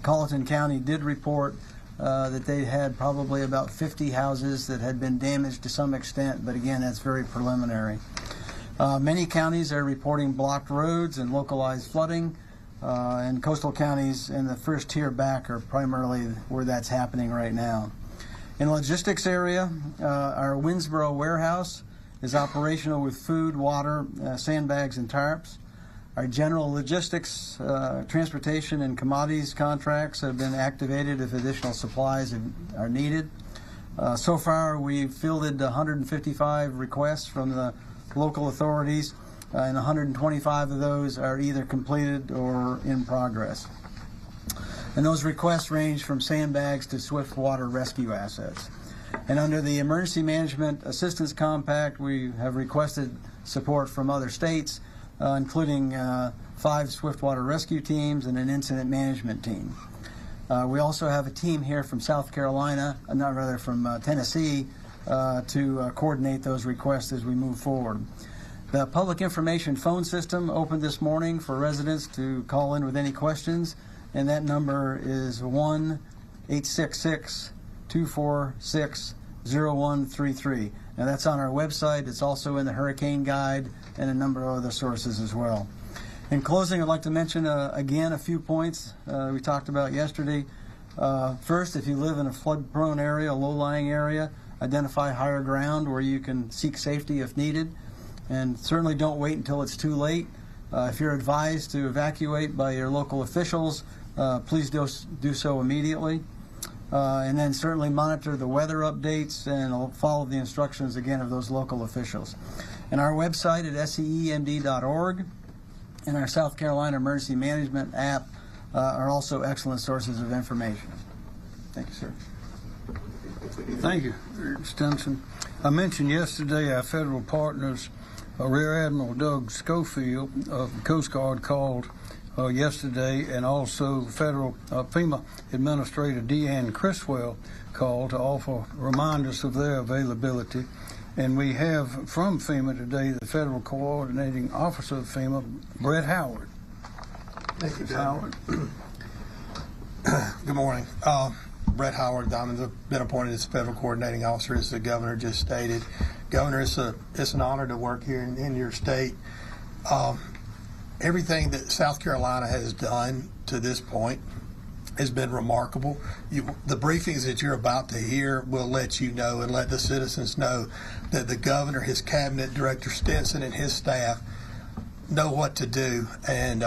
Colleton County did report that they had probably about 50 houses that had been damaged to some extent, but again, that's very preliminary. Many counties are reporting blocked roads and localized flooding, and coastal counties in the first tier back are primarily where that's happening right now. In the logistics area, our Winsboro warehouse is operational with food, water, sandbags, and tarps. Our general logistics, transportation, and commodities contracts have been activated if additional supplies are needed. So far, we've fielded 155 requests from the local authorities, and 125 of those are either completed or in progress. And those requests range from sandbags to swift water rescue assets. And under the Emergency Management Assistance Compact, we have requested support from other states, including 5 swiftwater rescue teams and an incident management team. We also have a team here from South Carolina, from Tennessee, to coordinate those requests as we move forward. The public information phone system opened this morning for residents to call in with any questions, and that number is 1-866-246-0133. Now that's on our website. It's also in the Hurricane Guide and a number of other sources as well. In closing, I'd like to mention again a few points we talked about yesterday. First, if you live in a flood-prone area, a low-lying area, identify higher ground where you can seek safety if needed, and certainly don't wait until it's too late. If you're advised to evacuate by your local officials, please do so immediately. And then certainly monitor the weather updates and follow the instructions again of those local officials. And our website at seemd.org and our South Carolina Emergency Management app are also excellent sources of information. Thank you, sir. Thank you, Stinson. I mentioned yesterday our federal partners, Rear Admiral Doug Schofield of the Coast Guard called yesterday, and also federal FEMA Administrator Deanne Criswell called to offer reminders of their availability. And we have from FEMA today the Federal Coordinating Officer of FEMA, Brett Howard. Thank you, Howard. Good morning. Brett Howard, I've been appointed as Federal Coordinating Officer, as the Governor just stated. Governor, it's an honor to work here in your state. Everything that South Carolina has done to this point has been remarkable. The briefings that you're about to hear will let you know and let the citizens know that the governor, his cabinet, Director Stinson, and his staff know what to do, and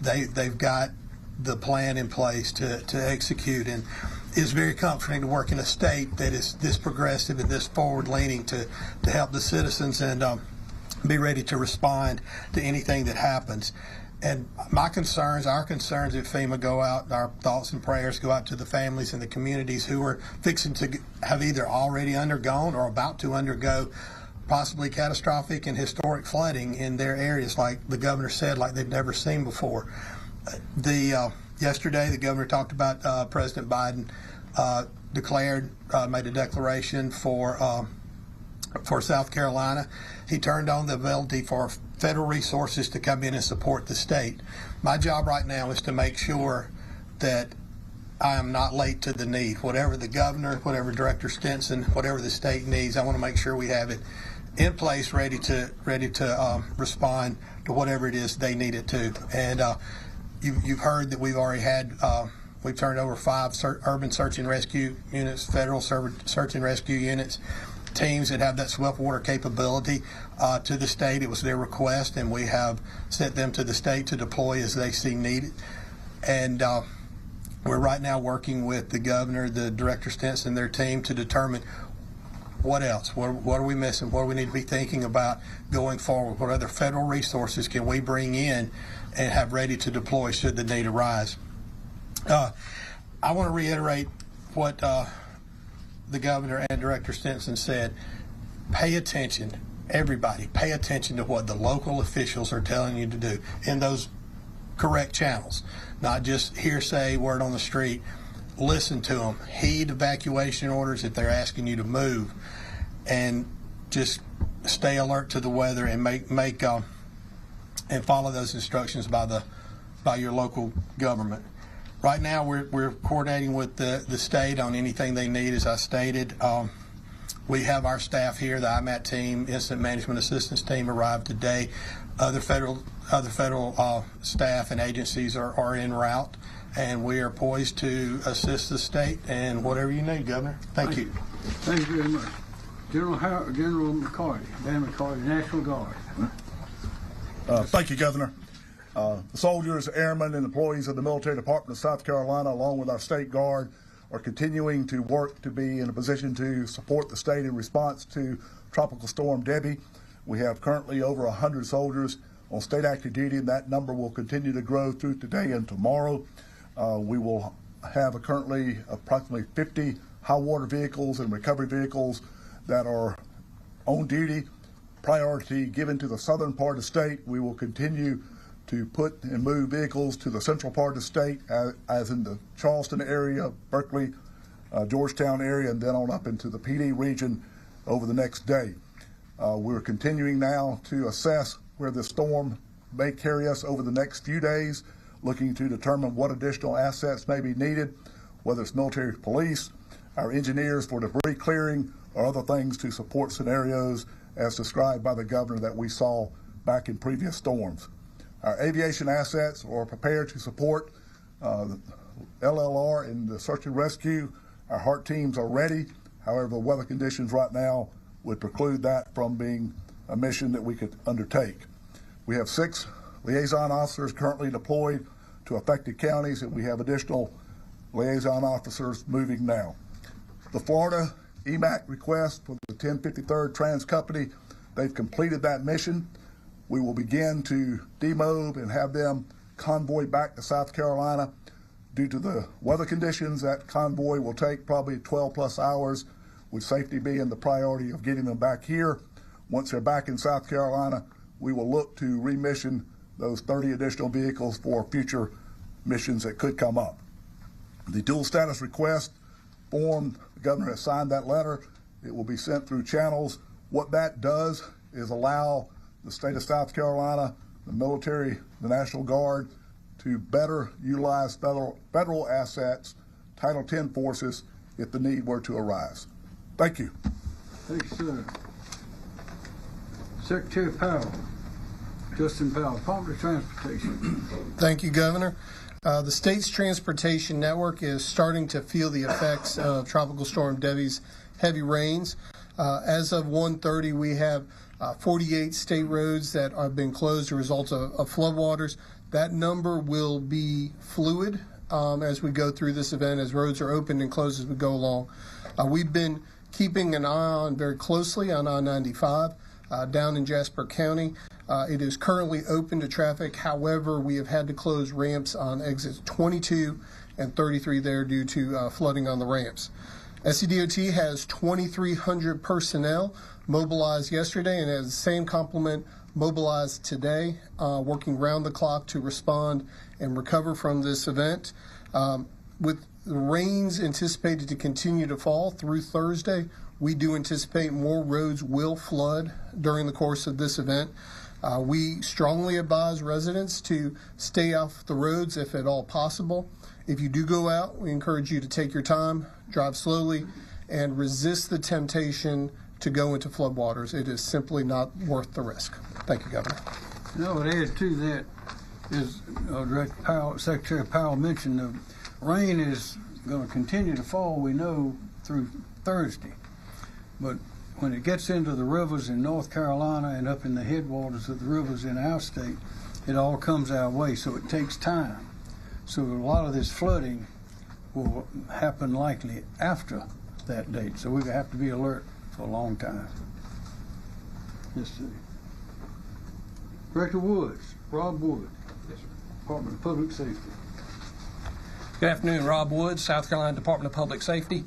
they've got the plan in place to execute. And it's very comforting to work in a state that is this progressive and this forward-leaning to help the citizens and be ready to respond to anything that happens. And our concerns at FEMA go out, our thoughts and prayers go out to the families and the communities who are fixing to have either already undergone or about to undergo possibly catastrophic and historic flooding in their areas, like the governor said, like they've never seen before. Yesterday, the governor talked about President Biden made a declaration for for South Carolina. He turned on the ability for federal resources to come in and support the state. My job right now is to make sure that I am not late to the need. Whatever the governor, whatever Director Stinson, whatever the state needs, I want to make sure we have it in place, ready to respond to whatever it is they need it to. And you've heard that we've already had we've turned over 5 urban search and rescue units, federal search and rescue units, teams that have that swift water capability to the state. It was their request, and we have sent them to the state to deploy as they see needed. And we're right now working with the governor, the Director Stinson, their team to determine what else, what are we missing, what do we need to be thinking about going forward, what other federal resources can we bring in and have ready to deploy should the need arise. I want to reiterate what the governor and Director Stinson said. Pay attention, everybody, pay attention to what the local officials are telling you to do in those correct channels, not just hearsay, word on the street. Listen to them, heed evacuation orders if they're asking you to move, and just stay alert to the weather and make and follow those instructions by your local government. Right now, we're coordinating with the state on anything they need. As I stated, we have our staff here, the IMAT team, Incident Management Assistance team, arrived today. Other federal staff and agencies are en route, and we are poised to assist the state and whatever you need, Governor. Thank you. Thank you very much. General McCarty, Dan McCarty, National Guard. Thank you, Governor. The soldiers, airmen, and employees of the Military Department of South Carolina, along with our State Guard, are continuing to work to be in a position to support the state in response to Tropical Storm Debby. We have currently over 100 soldiers on state active duty, and that number will continue to grow through today and tomorrow. We will have currently approximately 50 high water vehicles and recovery vehicles that are on duty. Priority given to the southern part of the state. We will continue to put and move vehicles to the central part of the state, as in the Charleston area, Berkeley, Georgetown area, and then on up into the PD region over the next day. We're continuing now to assess where the storm may carry us over the next few days, looking to determine what additional assets may be needed, whether it's military police, our engineers for debris clearing, or other things to support scenarios as described by the governor that we saw back in previous storms. Our aviation assets are prepared to support LLR in the search and rescue. Our HART teams are ready. However, the weather conditions right now would preclude that from being a mission that we could undertake. We have 6 liaison officers currently deployed to affected counties, and we have additional liaison officers moving now. The Florida EMAC request for the 1053rd Trans Company, they've completed that mission. We will begin to demob and have them convoy back to South Carolina. Due to the weather conditions, that convoy will take probably 12 plus hours, with safety being the priority of getting them back here. Once they're back in South Carolina, we will look to remission those 30 additional vehicles for future missions that could come up. The dual status request form, the governor has signed that letter. It will be sent through channels. What that does is allow the state of South Carolina, the military, the National Guard, to better utilize federal assets, Title X forces, if the need were to arise. Thank you. Thank you, sir. Secretary Powell, Justin Powell, Department of Transportation. Thank you, Governor. The state's transportation network is starting to feel the effects of Tropical Storm Debby's heavy rains. As of 1:30, we have 48 state roads that have been closed as a result of floodwaters. That number will be fluid as we go through this event, as roads are opened and closed as we go along. We've been keeping an eye on very closely on I-95 down in Jasper County. It is currently open to traffic. However, we have had to close ramps on exits 22 and 33 there due to flooding on the ramps. SCDOT has 2,300 personnel mobilized yesterday and has the same complement mobilized today, working round the clock to respond and recover from this event. With the rains anticipated to continue to fall through Thursday, We do anticipate more roads will flood during the course of this event. We strongly advise residents to stay off the roads if at all possible. If you do go out, we encourage you to take your time, drive slowly, and resist the temptation to go into floodwaters. It is simply not worth the risk. Thank you, Governor. You know, what I add to that is Director Powell, Secretary Powell mentioned the rain is going to continue to fall, we know, through Thursday. But when it gets into the rivers in North Carolina and up in the headwaters of the rivers in our state, it all comes our way, so it takes time. So a lot of this flooding will happen likely after that date. So we have to be alert for a long time. Let's see. Director Woods, Rob Wood, Department of Public Safety. Good afternoon, Rob Woods, South Carolina Department of Public Safety.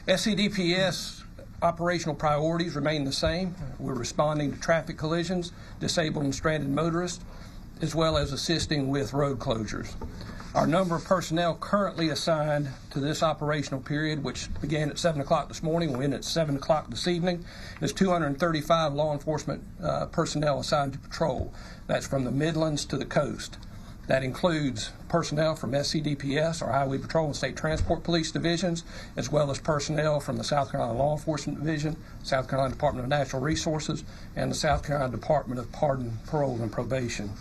SCDPS operational priorities remain the same. We're responding to traffic collisions, disabled and stranded motorists, as well as assisting with road closures. Our number of personnel currently assigned to this operational period, which began at 7 o'clock this morning, will end at 7 o'clock this evening, is 235 law enforcement personnel assigned to patrol. That's from the Midlands to the coast. That includes personnel from SCDPS, our Highway Patrol and State Transport Police divisions, as well as personnel from the South Carolina Law Enforcement Division, South Carolina Department of Natural Resources, and the South Carolina Department of Pardon, Parole, and Probation.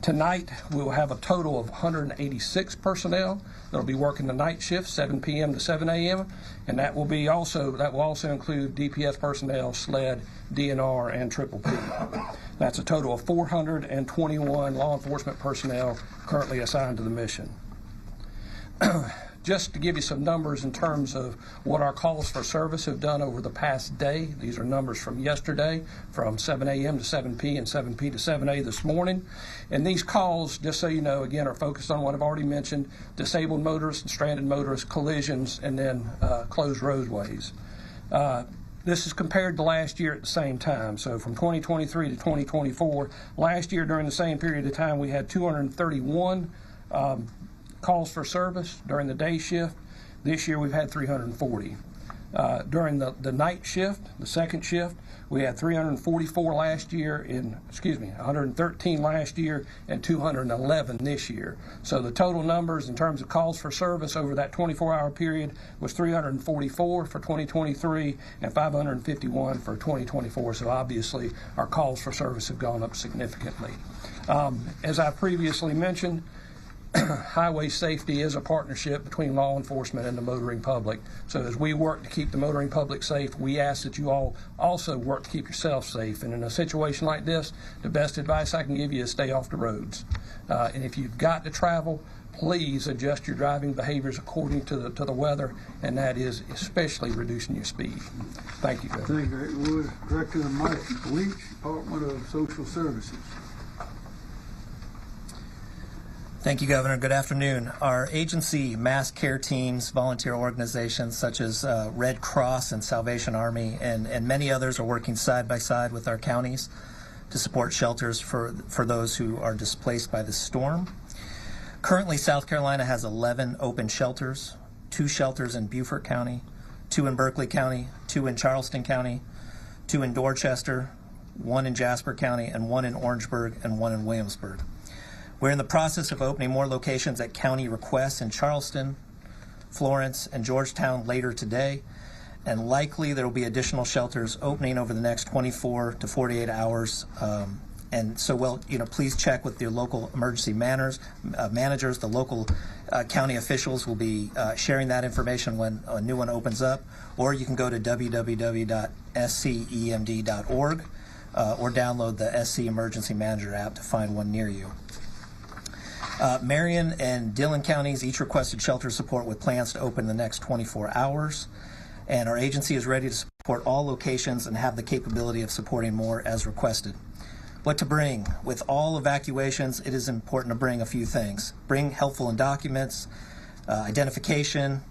Tonight, we will have a total of 186 personnel that will be working the night shift, 7 p.m. to 7 a.m., and that will also include DPS personnel, SLED, DNR, and Triple P. That's a total of 421 law enforcement personnel currently assigned to the mission. Just to give you some numbers in terms of what our calls for service have done over the past day. These are numbers from yesterday, from 7 a.m. to 7 p. and 7 p. to 7 a. this morning. And these calls, just so you know, again, are focused on what I've already mentioned: disabled motorists and stranded motorists, collisions, and then closed roadways. This is compared to last year at the same time. So from 2023 to 2024, last year during the same period of time, we had 231 calls for service during the day shift. This year we've had 340. During the night shift, the second shift, we had 344 last year, 113 last year, and 211 this year. So the total numbers in terms of calls for service over that 24-hour period was 344 for 2023 and 551 for 2024. So obviously our calls for service have gone up significantly. As I previously mentioned, highway safety is a partnership between law enforcement and the motoring public. So as we work to keep the motoring public safe, we ask that you all also work to keep yourself safe. And in a situation like this, the best advice I can give you is stay off the roads. And if you've got to travel, please adjust your driving behaviors according to the weather, and that is especially reducing your speed. Thank you, Governor. Thank you, Director Wood. Director Mike Leach, Department of Social Services. Thank you, Governor. Good afternoon. Our agency, mass care teams, volunteer organizations such as Red Cross and Salvation Army, and many others are working side by side with our counties to support shelters for those who are displaced by the storm. Currently, South Carolina has 11 open shelters, 2 shelters in Beaufort County, 2 in Berkeley County, 2 in Charleston County, 2 in Dorchester, 1 in Jasper County, and 1 in Orangeburg, and 1 in Williamsburg. We're in the process of opening more locations at county requests in Charleston, Florence, and Georgetown later today, and likely there will be additional shelters opening over the next 24 to 48 hours. And so, please check with your local emergency managers. The local county officials will be sharing that information when a new one opens up, or you can go to www.scemd.org or download the SC Emergency Manager app to find one near you. Marion and Dillon counties each requested shelter support with plans to open in the next 24 hours. And our agency is ready to support all locations and have the capability of supporting more as requested. What to bring? With all evacuations, it is important to bring a few things. Bring helpful documents, identification,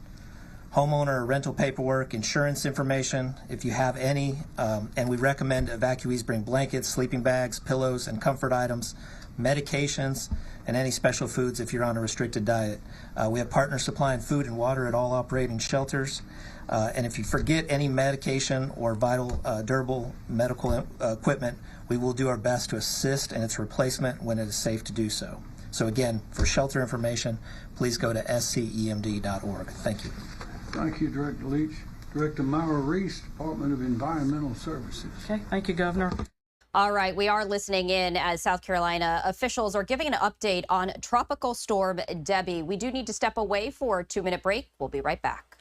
homeowner or rental paperwork, insurance information, if you have any. And we recommend evacuees bring blankets, sleeping bags, pillows, and comfort items, medications, and any special foods if you're on a restricted diet. We have partners supplying food and water at all operating shelters. And if you forget any medication or vital, durable medical equipment, we will do our best to assist in its replacement when it is safe to do so. So again, for shelter information, please go to scemd.org. Thank you. Thank you, Director Leach. Director Myra Reese, Department of Environmental Services. Okay, thank you, Governor. All right, we are listening in as South Carolina officials are giving an update on Tropical Storm Debby. We do need to step away for a 2-minute break. We'll be right back.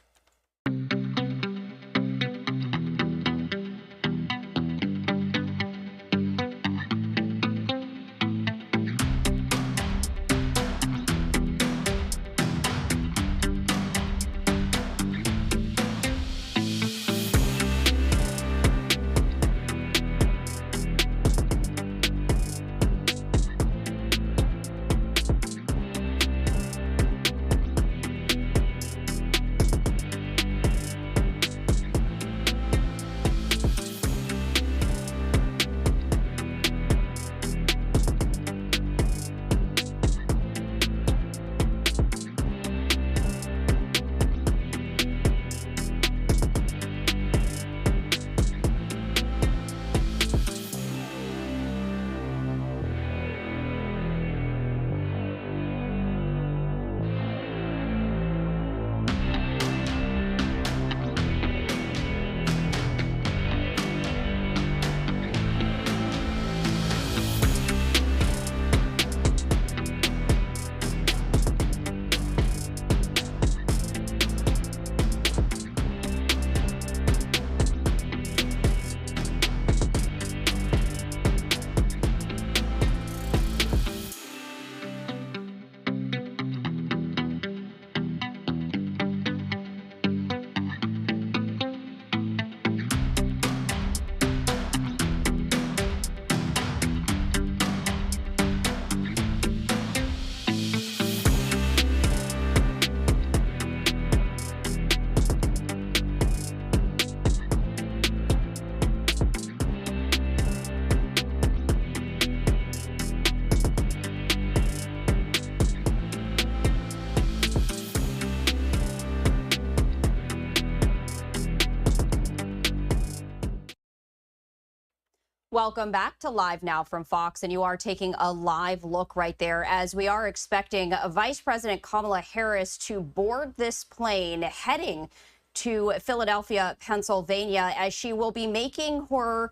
Welcome back to Live Now from Fox, and you are taking a live look right there as we are expecting Vice President Kamala Harris to board this plane heading to Philadelphia, Pennsylvania, as she will be making her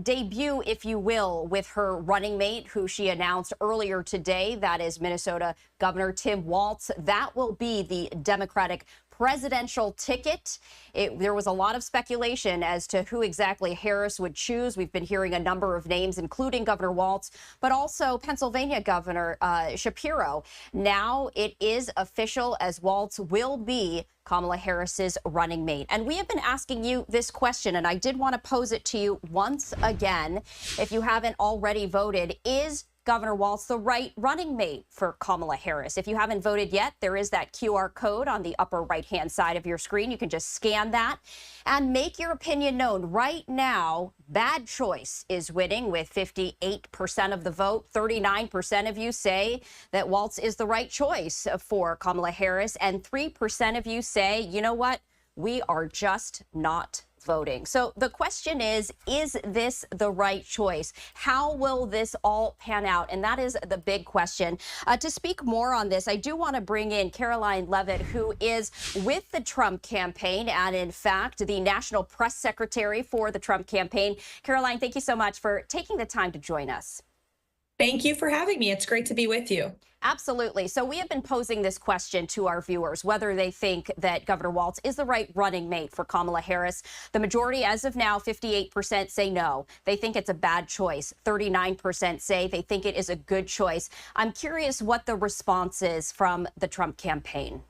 debut, if you will, with her running mate, who she announced earlier today. That is Minnesota Governor Tim Walz. That will be the Democratic presidential ticket. There was a lot of speculation as to who exactly Harris would choose. We've been hearing a number of names, including Governor Walz, but also Pennsylvania Governor Shapiro. Now it is official, as Walz will be Kamala Harris's running mate. And we have been asking you this question, and I did want to pose it to you once again. If you haven't already voted, is Governor Walz the right running mate for Kamala Harris? If you haven't voted yet, there is that QR code on the upper right-hand side of your screen. You can just scan that and make your opinion known. Right now, bad choice is winning with 58% of the vote. 39% of you say that Walz is the right choice for Kamala Harris, and 3% of you say, you know what, we are just not voting. So the question is this the right choice? How will this all pan out? And that is the big question. To speak more on this, I do want to bring in Caroline Leavitt, who is with the Trump campaign and, in fact, the national press secretary for the Trump campaign. Caroline, thank you so much for taking the time to join us. Thank you for having me. It's great to be with you. Absolutely. So we have been posing this question to our viewers, whether they think that Governor Walz is the right running mate for Kamala Harris. The majority, as of now, 58% say no. They think it's a bad choice. 39% say they think it is a good choice. I'm curious what the response is from the Trump campaign.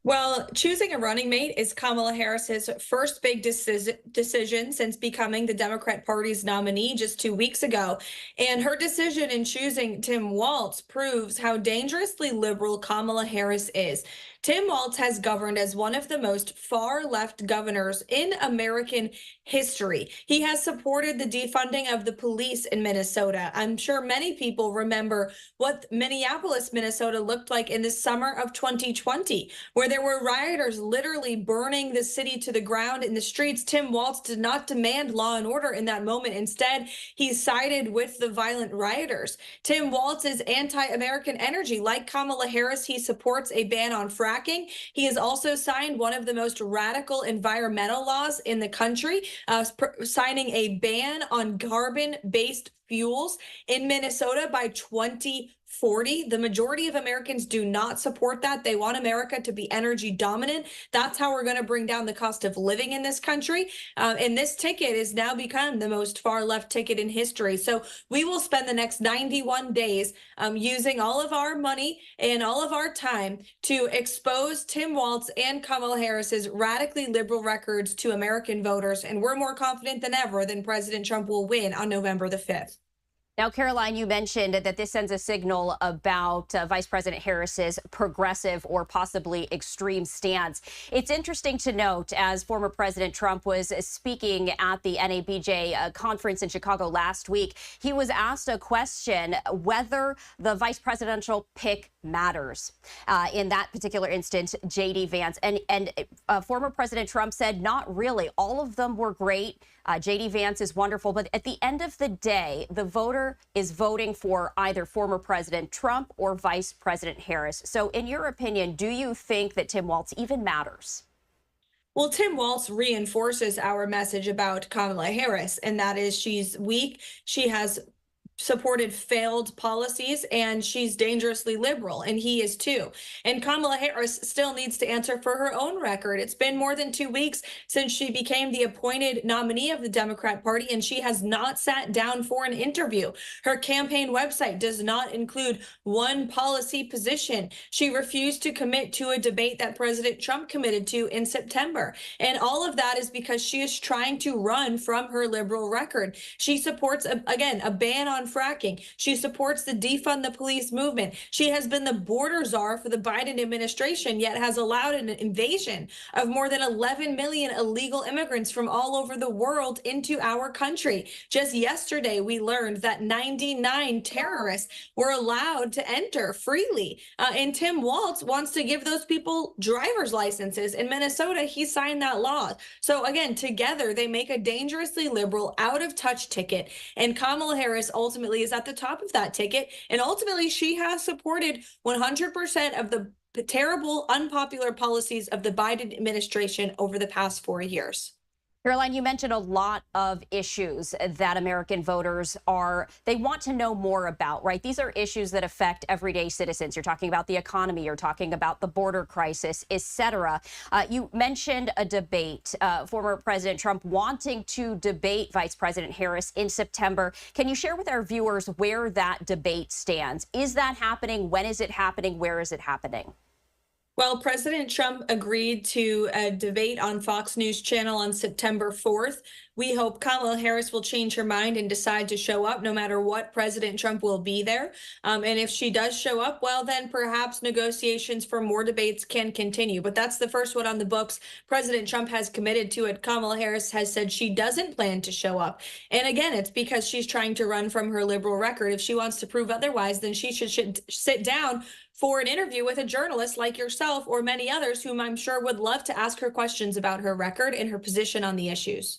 Well, choosing a running mate is Kamala Harris's first big decision since becoming the Democrat Party's nominee just 2 weeks ago. And her decision in choosing Tim Walz proves how dangerously liberal Kamala Harris is. Tim Walz has governed as one of the most far-left governors in American history. He has supported the defunding of the police in Minnesota. I'm sure many people remember what Minneapolis, Minnesota looked like in the summer of 2020, where there There were rioters literally burning the city to the ground in the streets. Tim Walz did not demand law and order in that moment. Instead, he sided with the violent rioters. Tim Walz is anti-American energy. Like Kamala Harris, he supports a ban on fracking. He has also signed one of the most radical environmental laws in the country, signing a ban on carbon-based fuels in Minnesota by 2040. The majority of Americans do not support that. They want America to be energy dominant. That's how we're going to bring down the cost of living in this country. And this ticket has now become the most far left ticket in history. So we will spend the next 91 days using all of our money and all of our time to expose Tim Walz and Kamala Harris's radically liberal records to American voters. And we're more confident than ever that President Trump will win on November the 5th. Now, Caroline, you mentioned that this sends a signal about Vice President Harris's progressive or possibly extreme stance. It's interesting to note, as former President Trump was speaking at the NABJ conference in Chicago last week, he was asked a question whether the vice presidential pick matters. In that particular instance, J.D. Vance. And former President Trump said, not really. All of them were great. J.D. Vance is wonderful. But at the end of the day, the voter is voting for either former President Trump or Vice President Harris. So in your opinion, do you think that Tim Walz even matters? Well, Tim Walz reinforces our message about Kamala Harris, and that is she's weak. She has supported failed policies, and she's dangerously liberal, and he is too. And Kamala Harris still needs to answer for her own record. It's been more than 2 weeks since she became the appointed nominee of the Democrat Party, and she has not sat down for an interview. Her campaign website does not include one policy position. She refused to commit to a debate that President Trump committed to in September. And all of that is because she is trying to run from her liberal record. She supports, again, a ban on fracking. She supports the defund the police movement. She has been the border czar for the Biden administration, yet has allowed an invasion of more than 11 million illegal immigrants from all over the world into our country. Just yesterday, we learned that 99 terrorists were allowed to enter freely. And Tim Walz wants to give those people driver's licenses. In Minnesota, he signed that law. So again, together, they make a dangerously liberal, out of touch ticket. And Kamala Harris ultimately is at the top of that ticket. And ultimately, she has supported 100% of the terrible, unpopular policies of the Biden administration over the past 4 years. Caroline, you mentioned a lot of issues that American voters they want to know more about, right? These are issues that affect everyday citizens. You're talking about the economy, you're talking about the border crisis, etc. You mentioned a debate, former President Trump wanting to debate Vice President Harris in September. Can you share with our viewers where that debate stands? Is that happening? When is it happening? Where is it happening? Well, President Trump agreed to a debate on Fox News Channel on September 4th. We hope Kamala Harris will change her mind and decide to show up no matter what. President Trump will be there. And if she does show up, well, then perhaps negotiations for more debates can continue. But that's the first one on the books. President Trump has committed to it. Kamala Harris has said she doesn't plan to show up. And again, it's because she's trying to run from her liberal record. If she wants to prove otherwise, then she should sit down for an interview with a journalist like yourself or many others whom I'm sure would love to ask her questions about her record and her position on the issues.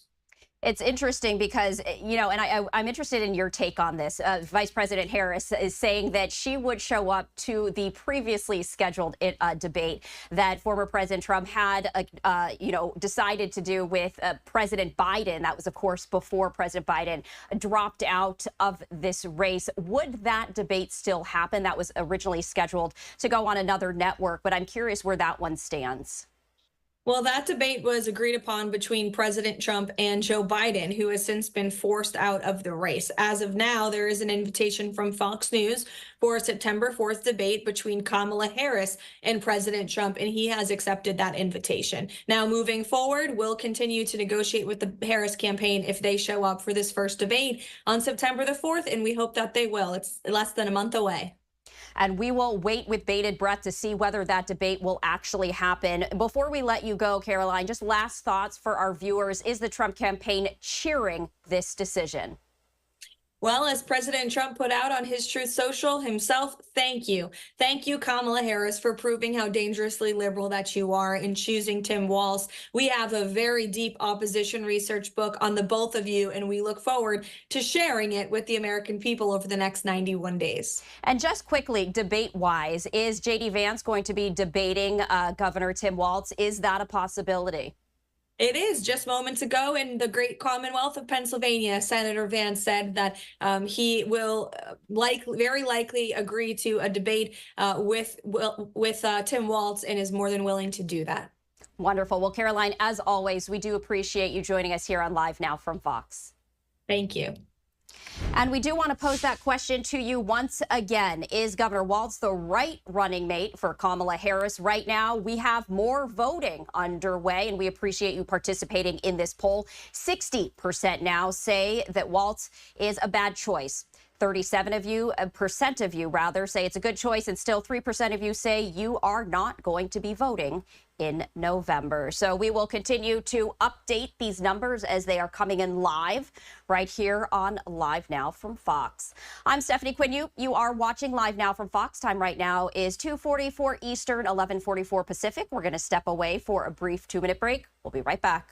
It's interesting because, you know, and I'm interested in your take on this. Vice President Harris is saying that she would show up to the previously scheduled debate that former President Trump had, decided to do with President Biden. That was, of course, before President Biden dropped out of this race. Would that debate still happen? That was originally scheduled to go on another network, but I'm curious where that one stands. Well, that debate was agreed upon between President Trump and Joe Biden, who has since been forced out of the race. As of now, there is an invitation from Fox News for a September 4th debate between Kamala Harris and President Trump, and he has accepted that invitation. Now, moving forward, we'll continue to negotiate with the Harris campaign if they show up for this first debate on September the 4th, and we hope that they will. It's less than a month away. And we will wait with bated breath to see whether that debate will actually happen. Before we let you go, Caroline, just last thoughts for our viewers. Is the Trump campaign cheering this decision? Well, as President Trump put out on his Truth Social himself, thank you. Thank you, Kamala Harris, for proving how dangerously liberal that you are in choosing Tim Walz. We have a very deep opposition research book on the both of you, and we look forward to sharing it with the American people over the next 91 days. And just quickly, debate-wise, is J.D. Vance going to be debating Governor Tim Walz? Is that a possibility? It is. Just moments ago in the great Commonwealth of Pennsylvania, Senator Vance said that he will very likely agree to a debate with Tim Walz and is more than willing to do that. Wonderful. Well, Caroline, as always, we do appreciate you joining us here on Live Now from Fox. Thank you. And we do want to pose that question to you once again. Is Governor Walz the right running mate for Kamala Harris? Right now, we have more voting underway, and we appreciate you participating in this poll. 60% now say that Walz is a bad choice. 37% of you say it's a good choice, and still 3% of you say you are not going to be voting in November. So we will continue to update these numbers as they are coming in live right here on Live Now from Fox. I'm Stephanie Quinn. You are watching Live Now from Fox. Time right now is 2:44 Eastern, 11:44 Pacific. We're going to step away for a brief 2-minute break. We'll be right back.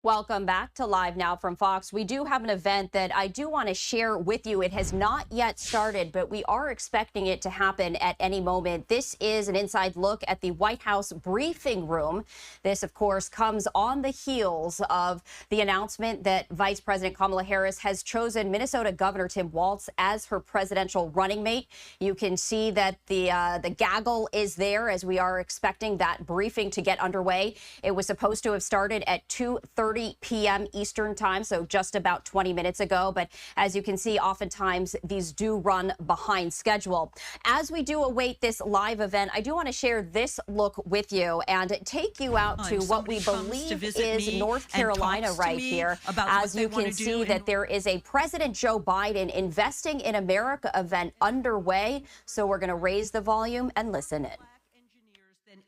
Welcome back to Live Now from Fox. We do have an event that I do want to share with you. It has not yet started, but we are expecting it to happen at any moment. This is an inside look at the White House briefing room. This, of course, comes on the heels of the announcement that Vice President Kamala Harris has chosen Minnesota Governor Tim Walz as her presidential running mate. You can see that the gaggle is there as we are expecting that briefing to get underway. It was supposed to have started at 2:30 p.m. Eastern time, so just about 20 minutes ago. But as you can see, oftentimes these do run behind schedule. As we do await this live event, I do want to share this look with you and take you out to what we believe is North Carolina right here. As you can see that there is a President Joe Biden Investing in America event underway. So we're going to raise the volume and listen in.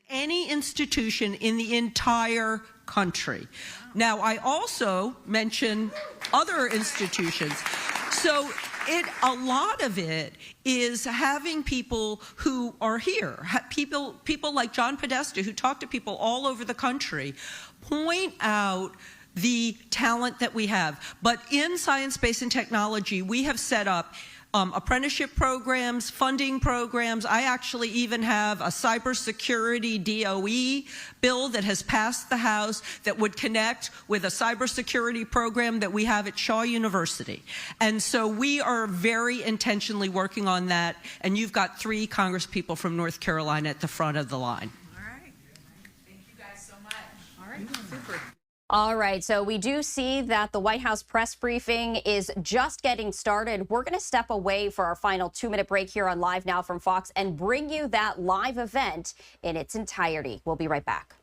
Any institution in the entire country. Now, I also mention other institutions. So a lot of it is having people who are here, people like John Podesta, who talk to people all over the country, point out the talent that we have. But in science, space, and technology, we have set up apprenticeship programs, funding programs. I actually even have a cybersecurity DOE bill that has passed the House that would connect with a cybersecurity program that we have at Shaw University. And so we are very intentionally working on that, and you've got 3 congresspeople from North Carolina at the front of the line. All right. Thank you guys so much. All right, super. All right, so we do see that the White House press briefing is just getting started. We're going to step away for our final 2-minute break here on Live Now from Fox and bring you that live event in its entirety. We'll be right back.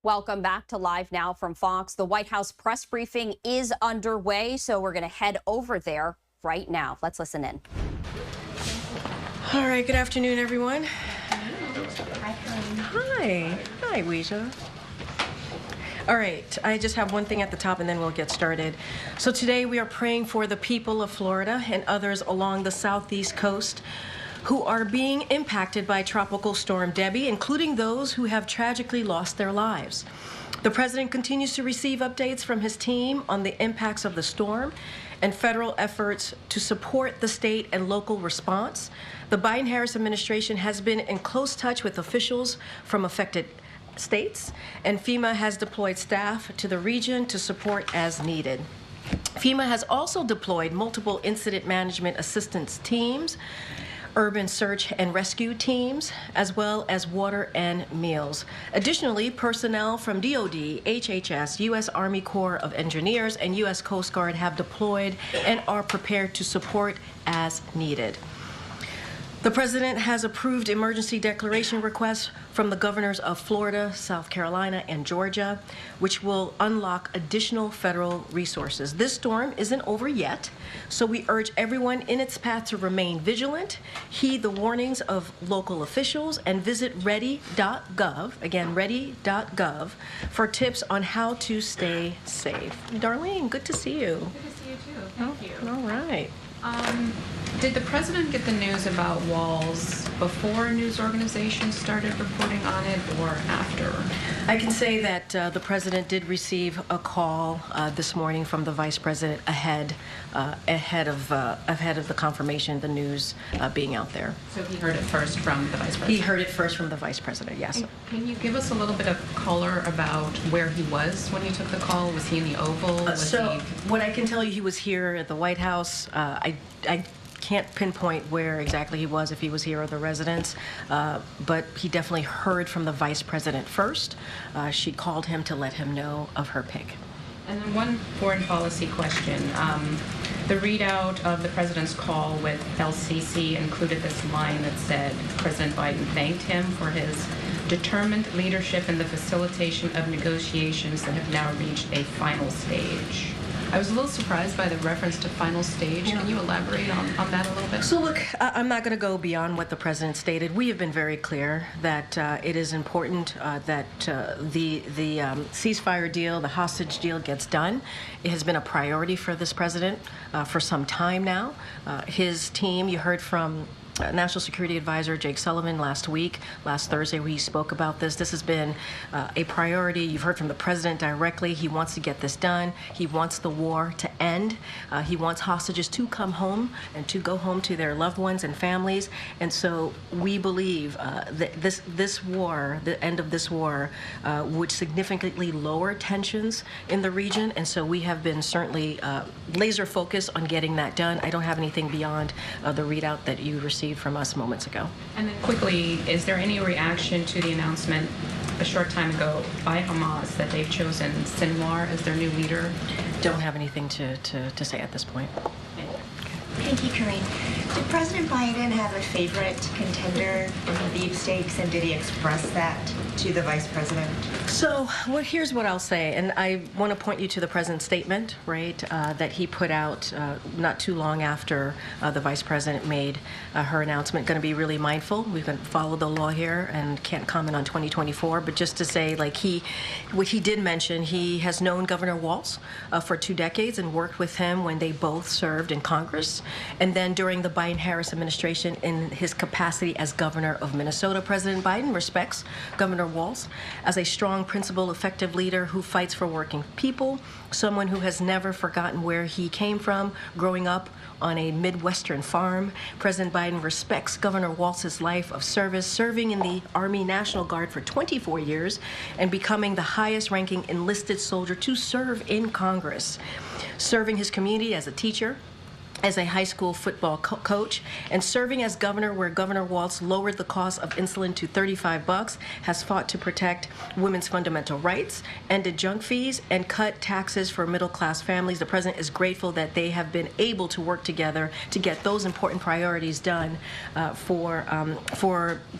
Welcome back to Live Now from Fox. The White House press briefing is underway, so we're going to head over there right now. Let's listen in. All right, good afternoon, everyone. Hi. Hi, Weija. All right, I just have one thing at the top and then we'll get started. So today we are praying for the people of Florida and others along the southeast coast who are being impacted by Tropical Storm Debby, including those who have tragically lost their lives. The president continues to receive updates from his team on the impacts of the storm and federal efforts to support the state and local response. The Biden-Harris administration has been in close touch with officials from affected states, and FEMA has deployed staff to the region to support as needed. FEMA has also deployed multiple incident management assistance teams, urban search and rescue teams, as well as water and meals. Additionally, personnel from DoD, HHS, U.S. Army Corps of Engineers, and U.S. Coast Guard have deployed and are prepared to support as needed. The president has approved emergency declaration requests from the governors of Florida, South Carolina, and Georgia, which will unlock additional federal resources. This storm isn't over yet, so we urge everyone in its path to remain vigilant, heed the warnings of local officials, and visit ready.gov, again, ready.gov, for tips on how to stay safe. Darlene, good to see you. Good to see you too. Thank you. All right. Did the president get the news about Walz before news organizations started reporting on it or after? I can say that the president did receive a call this morning from the vice president ahead of the confirmation, the news being out there. So he heard it first from the vice president? He heard it first from the vice president, yes. And can you give us a little bit of color about where he was when he took the call? Was he in the Oval? What I can tell you, he was here at the White House. I can't pinpoint where exactly he was, if he was here or the residence, but he definitely heard from the vice president first. She called him to let him know of her pick. And then one foreign policy question. The readout of the president's call with LCC included this line that said President Biden thanked him for his determined leadership in the facilitation of negotiations that have now reached a final stage. I was a little surprised by the reference to final stage. Can you elaborate on that a little bit? So look, I'm not going to go beyond what the president stated. We have been very clear that it is important that the ceasefire deal, the hostage deal gets done. It has been a priority for this president for some time now. His team, you heard from National Security Advisor Jake Sullivan last Thursday, where he spoke about this. This has been a priority. You've heard from the president directly. He wants to get this done. He wants the war to end. He wants hostages to come home and to go home to their loved ones and families. And so we believe that this war, the end of this war, would significantly lower tensions in the region. And so we have been certainly laser focused on getting that done. I don't have anything beyond the readout that you received from us moments ago. And then quickly, is there any reaction to the announcement a short time ago by Hamas that they've chosen Sinwar as their new leader? Don't have anything to say at this point. Thank you, Corinne. Did President Biden have a favorite contender in the beefsteaks, and did he express that to the vice president? So, here's what I'll say, and I want to point you to the president's statement, right, that he put out not too long after the vice president made her announcement. Going to be really mindful. We're going to follow the law here and can't comment on 2024, but just to say, like, what he did mention, he has known Governor Walz for 2 decades and worked with him when they both served in Congress. And then during the Biden-Harris administration in his capacity as governor of Minnesota, President Biden respects Governor Walz as a strong, principled, effective leader who fights for working people, someone who has never forgotten where he came from growing up on a Midwestern farm. President Biden respects Governor Walz's life of service, serving in the Army National Guard for 24 years and becoming the highest-ranking enlisted soldier to serve in Congress, serving his community as a teacher, as a high school football coach, and serving as governor where Governor Walz lowered the cost of insulin to $35, has fought to protect women's fundamental rights, ended junk fees, and cut taxes for middle-class families. The president is grateful that they have been able to work together to get those important priorities done for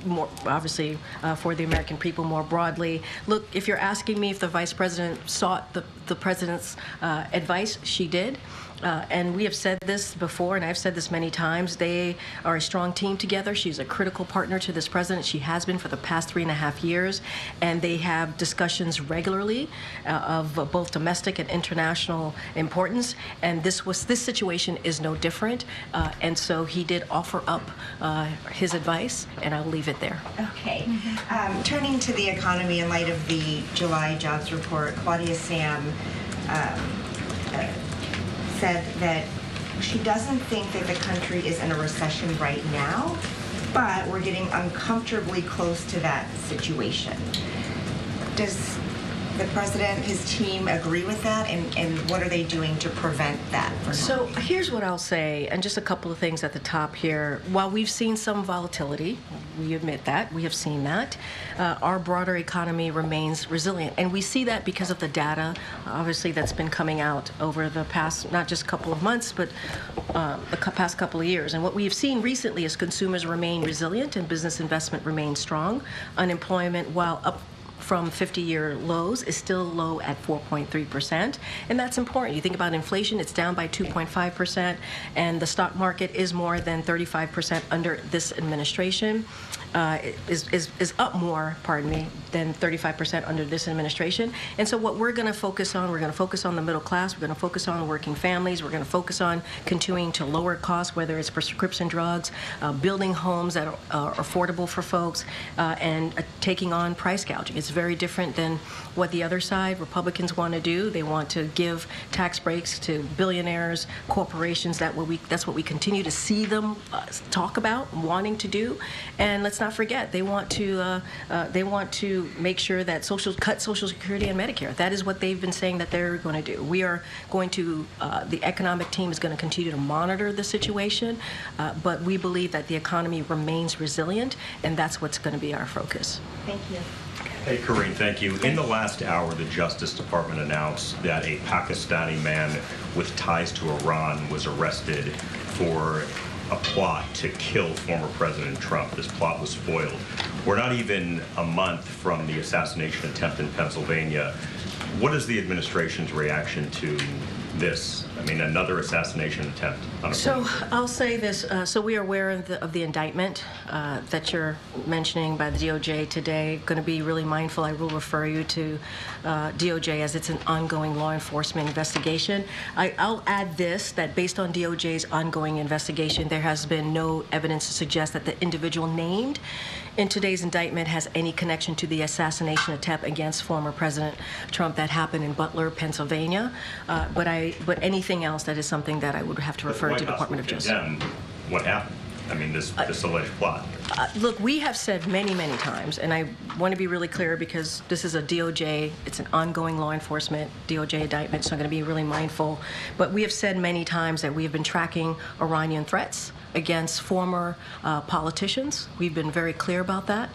more, obviously, for the American people more broadly. Look, if you're asking me if the vice president sought the president's advice, she did. And we have said this before, and I've said this many times, they are a strong team together. She's a critical partner to this president. She has been for the past 3.5 years, and they have discussions regularly of both domestic and international importance. And this situation is no different. And so he did offer up his advice, and I'll leave it there. Okay. Turning to the economy in light of the July jobs report, Claudia Sam said that she doesn't think that the country is in a recession right now, but we're getting uncomfortably close to that situation. Does the president, his team, agree with that, and what are they doing to prevent that? So here's what I'll say, and just a couple of things at the top here. While we've seen some volatility, we admit that, we have seen that, our broader economy remains resilient. And we see that because of the data, obviously, that's been coming out over the past, not just couple of months, but the past couple of years. And what we have seen recently is consumers remain resilient and business investment remains strong. Unemployment, while up from 50-year lows, is still low at 4.3%, and that's important. You think about inflation, it's down by 2.5%, and the stock market is more than 35% under this administration, is up more, pardon me, than 35% under this administration. And so what we're going to focus on, we're going to focus on the middle class, we're going to focus on working families, we're going to focus on continuing to lower costs, whether it's prescription drugs, building homes that are affordable for folks, and taking on price gouging. It's very different than what the other side, Republicans, want to do. They want to give tax breaks to billionaires, corporations. That's what we continue to see them talk about, wanting to do. And let's let's not forget, they want to make sure that cut Social Security and Medicare. That is what they've been saying that they're going to do. We are going to, the economic team is going to continue to monitor the situation, but we believe that the economy remains resilient, and that's what's going to be our focus. Thank you. Hey, Karine, thank you. In the last hour, the Justice Department announced that a Pakistani man with ties to Iran was arrested for a plot to kill former President Trump. This plot was foiled. We're not even a month from the assassination attempt in Pennsylvania. What is the administration's reaction to this? I mean, another assassination attempt on a So I'll say this. So we are aware of the indictment that you're mentioning by the DOJ today. Going to be really mindful. I will refer you to DOJ as it's an ongoing law enforcement investigation. I'll add this, that based on DOJ's ongoing investigation, there has been no evidence to suggest that the individual named in today's indictment has any connection to the assassination attempt against former President Trump that happened in Butler, Pennsylvania. But anything else, that is something that I would have to refer to Department of Justice. What happened? I mean, this alleged plot. Look, we have said many, many times, and I want to be really clear because this is a DOJ, it's an ongoing law enforcement DOJ indictment, so I'm going to be really mindful. But we have said many times that we have been tracking Iranian threats against former politicians. We've been very clear about that.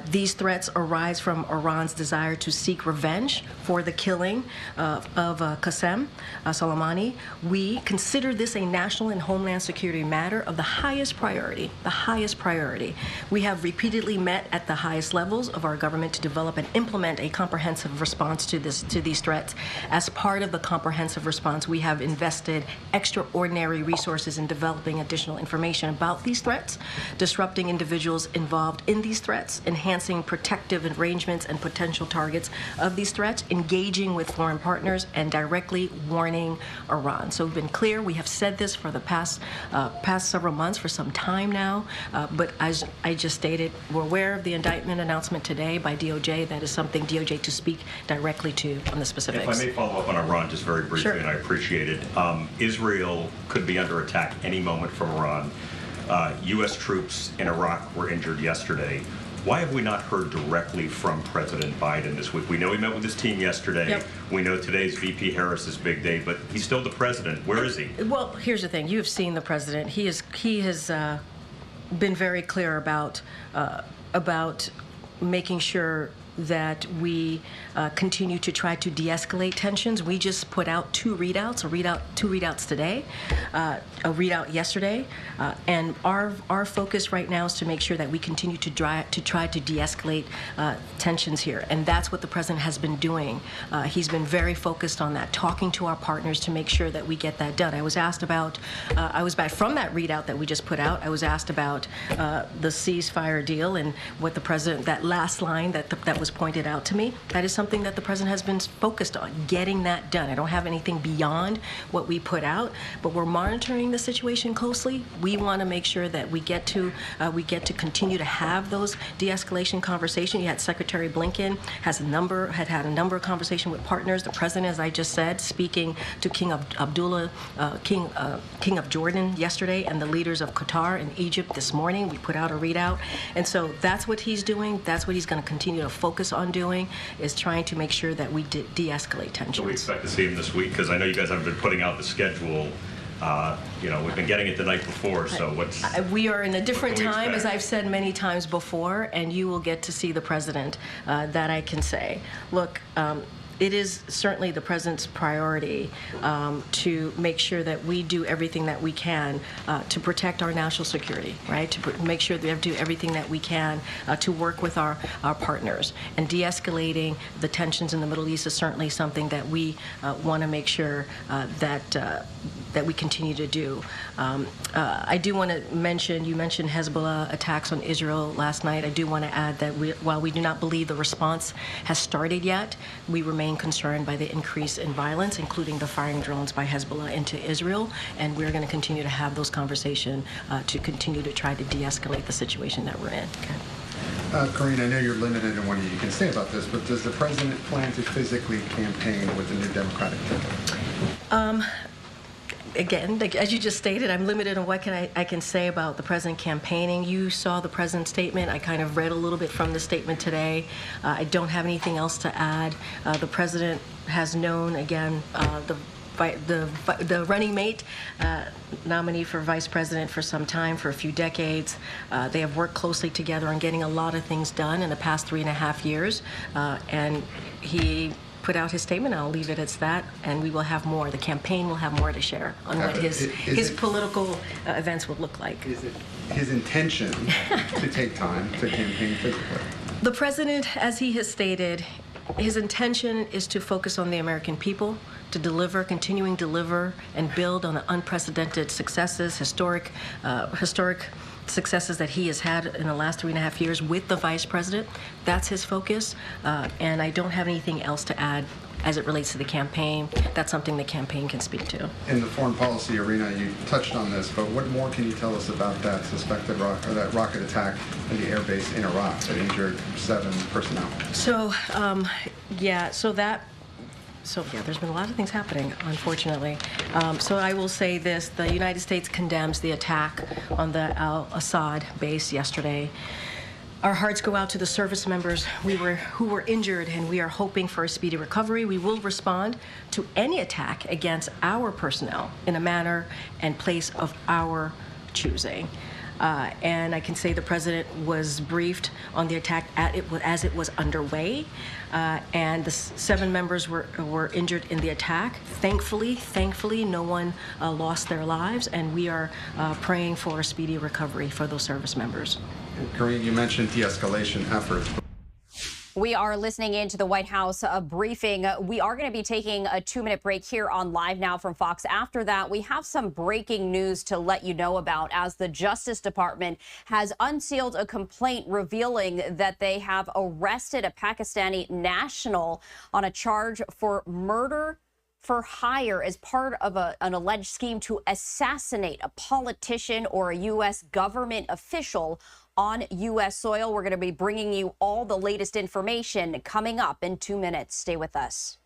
These threats arise from Iran's desire to seek revenge for the killing of Qasem Soleimani. We consider this a national and homeland security matter of the highest priority, We have repeatedly met at the highest levels of our government to develop and implement a comprehensive response to these threats. As part of the comprehensive response, we have invested extraordinary resources in developing additional information about these threats, disrupting individuals involved in these threats, enhancing protective arrangements and potential targets of these threats, engaging with foreign partners, and directly warning Iran. So we've been clear. We have said this for the past several months, for some time now, but as I just stated, we're aware of the indictment announcement today by DOJ. That is something DOJ to speak directly to on the specifics. If I may follow up on Iran just very briefly, Sure. And I appreciate it. Israel could be under attack any moment from Iran. U.S. troops in Iraq were injured yesterday. Why have we not heard directly from President Biden this week? We know he met with his team yesterday. Yep. We know today's VP Harris's big day, but he's still the president. Where is he? Well, here's the thing. You have seen the president. He has been very clear about making sure that we continue to try to de-escalate tensions. We just put out two readouts today, a readout yesterday, and our focus right now is to make sure that we continue to try to de-escalate tensions here, and that's what the president has been doing. He's been very focused on that, talking to our partners to make sure that we get that done. I was asked about, from that readout that we just put out, I was asked about the ceasefire deal and what the president, that last line that was pointed out to me. That is something that the president has been focused on, getting that done. I don't have anything beyond what we put out, but we're monitoring the situation closely. We want to make sure that we get to continue to have those de-escalation conversations. You had Secretary Blinken had a number of conversations with partners. The president, as I just said, speaking to King Abdullah, King of Jordan yesterday, and the leaders of Qatar and Egypt this morning. We put out a readout, and so that's what he's doing. That's what he's going to continue to focus on doing, is trying to make sure that we de-escalate tensions. So we expect to see him this week, because I know you guys haven't been putting out the schedule. We've been getting it the night before, so we are in a different time, as I've said many times before, and you will get to see the president. That I can say. Look, it is certainly the president's priority to make sure that we do everything that we can to protect our national security, right? To make sure that we have to do everything that we can to work with our partners. And de-escalating the tensions in the Middle East is certainly something that we want to make sure that we continue to do. I do want to mention, you mentioned Hezbollah attacks on Israel last night. I do want to add that while we do not believe the response has started yet, we remain concerned by the increase in violence, including the firing drones by Hezbollah into Israel, and we're going to continue to have those conversations to continue to try to de-escalate the situation that we're in. Okay. Karine, I know you're limited in what you can say about this, but does the president plan to physically campaign with the new Democratic ticket? again, as you just stated, I'm limited on what I can say about the president campaigning. You saw the president's statement. I kind of read a little bit from the statement today. I don't have anything else to add. The president has known, again, the running mate, nominee for vice president for some time, for a few decades. They have worked closely together on getting a lot of things done in the past 3.5 years, and he put out his statement. I'll leave it as that, and we will have more. The campaign will have more to share on what his political events will look like. Is it his intention to take time to campaign physically? The president, as he has stated, his intention is to focus on the American people, to deliver, continuing to deliver and build on the unprecedented successes, historic successes that he has had in the last 3.5 years with the vice president. That's his focus, and I don't have anything else to add as it relates to the campaign. That's something the campaign can speak to. In the foreign policy arena, you touched on this, but what more can you tell us about that suspected that rocket attack at the air base in Iraq that injured 7 personnel? So, there's been a lot of things happening, unfortunately. So I will say this: the United States condemns the attack on the al-Assad base yesterday. Our hearts go out to the service members who were injured, and we are hoping for a speedy recovery. We will respond to any attack against our personnel in a manner and place of our choosing. And I can say the president was briefed on the attack as it was underway, and the 7 members were injured in the attack. Thankfully, no one lost their lives, and we are praying for a speedy recovery for those service members. Karine, you mentioned de-escalation efforts. We are listening into the White House briefing. We are going to be taking a 2-minute break here on Live Now from Fox. After that, we have some breaking news to let you know about, as the Justice Department has unsealed a complaint revealing that they have arrested a Pakistani national on a charge for murder for hire as part of an alleged scheme to assassinate a politician or a U.S. government official on U.S. soil. We're going to be bringing you all the latest information coming up in 2 minutes. Stay with us.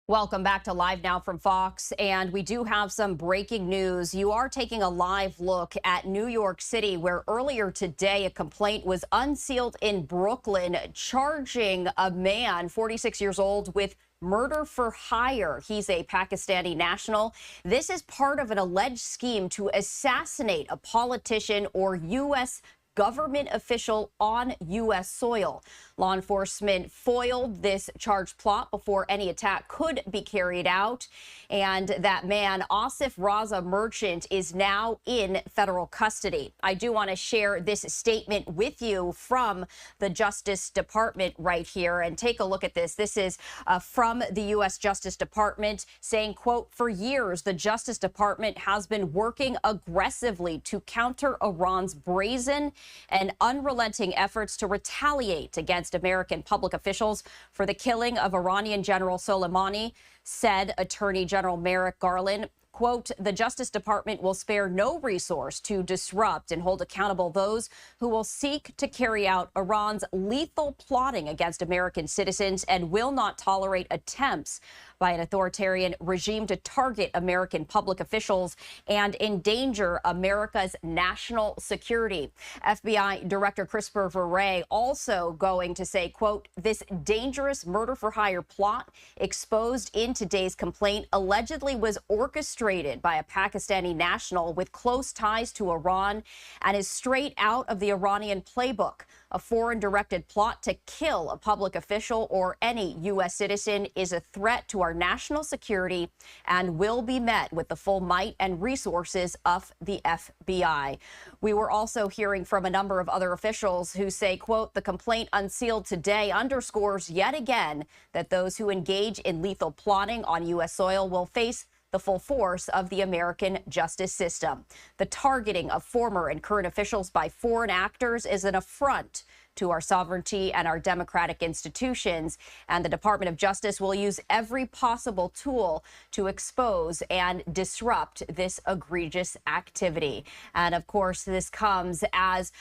Welcome back to Live Now from Fox, and we do have some breaking news. You are taking a live look at New York City, where earlier today a complaint was unsealed in Brooklyn charging a man, 46 years old, with murder for hire. He's a Pakistani national. This is part of an alleged scheme to assassinate a politician or U.S. government official on U.S. soil. Law enforcement foiled this charged plot before any attack could be carried out. And that man, Asif Raza Merchant, is now in federal custody. I do want to share this statement with you from the Justice Department right here. And take a look at this. This is from the U.S. Justice Department saying, quote, "For years, the Justice Department has been working aggressively to counter Iran's brazen and unrelenting efforts to retaliate against American public officials for the killing of Iranian General Soleimani," said Attorney General Merrick Garland. Quote, "The Justice Department will spare no resource to disrupt and hold accountable those who will seek to carry out Iran's lethal plotting against American citizens and will not tolerate attempts by an authoritarian regime to target American public officials and endanger America's national security." FBI Director Christopher Wray also going to say, quote, "This dangerous murder-for-hire plot exposed in today's complaint allegedly was orchestrated by a Pakistani national with close ties to Iran and is straight out of the Iranian playbook. A foreign-directed plot to kill a public official or any U.S. citizen is a threat to our national security and will be met with the full might and resources of the FBI." We were also hearing from a number of other officials who say, quote, "The complaint unsealed today underscores yet again that those who engage in lethal plotting on U.S. soil will face the full force of the American justice system. The targeting of former and current officials by foreign actors is an affront to our sovereignty and our democratic institutions, and the Department of Justice will use every possible tool to expose and disrupt this egregious activity." And of course, this comes as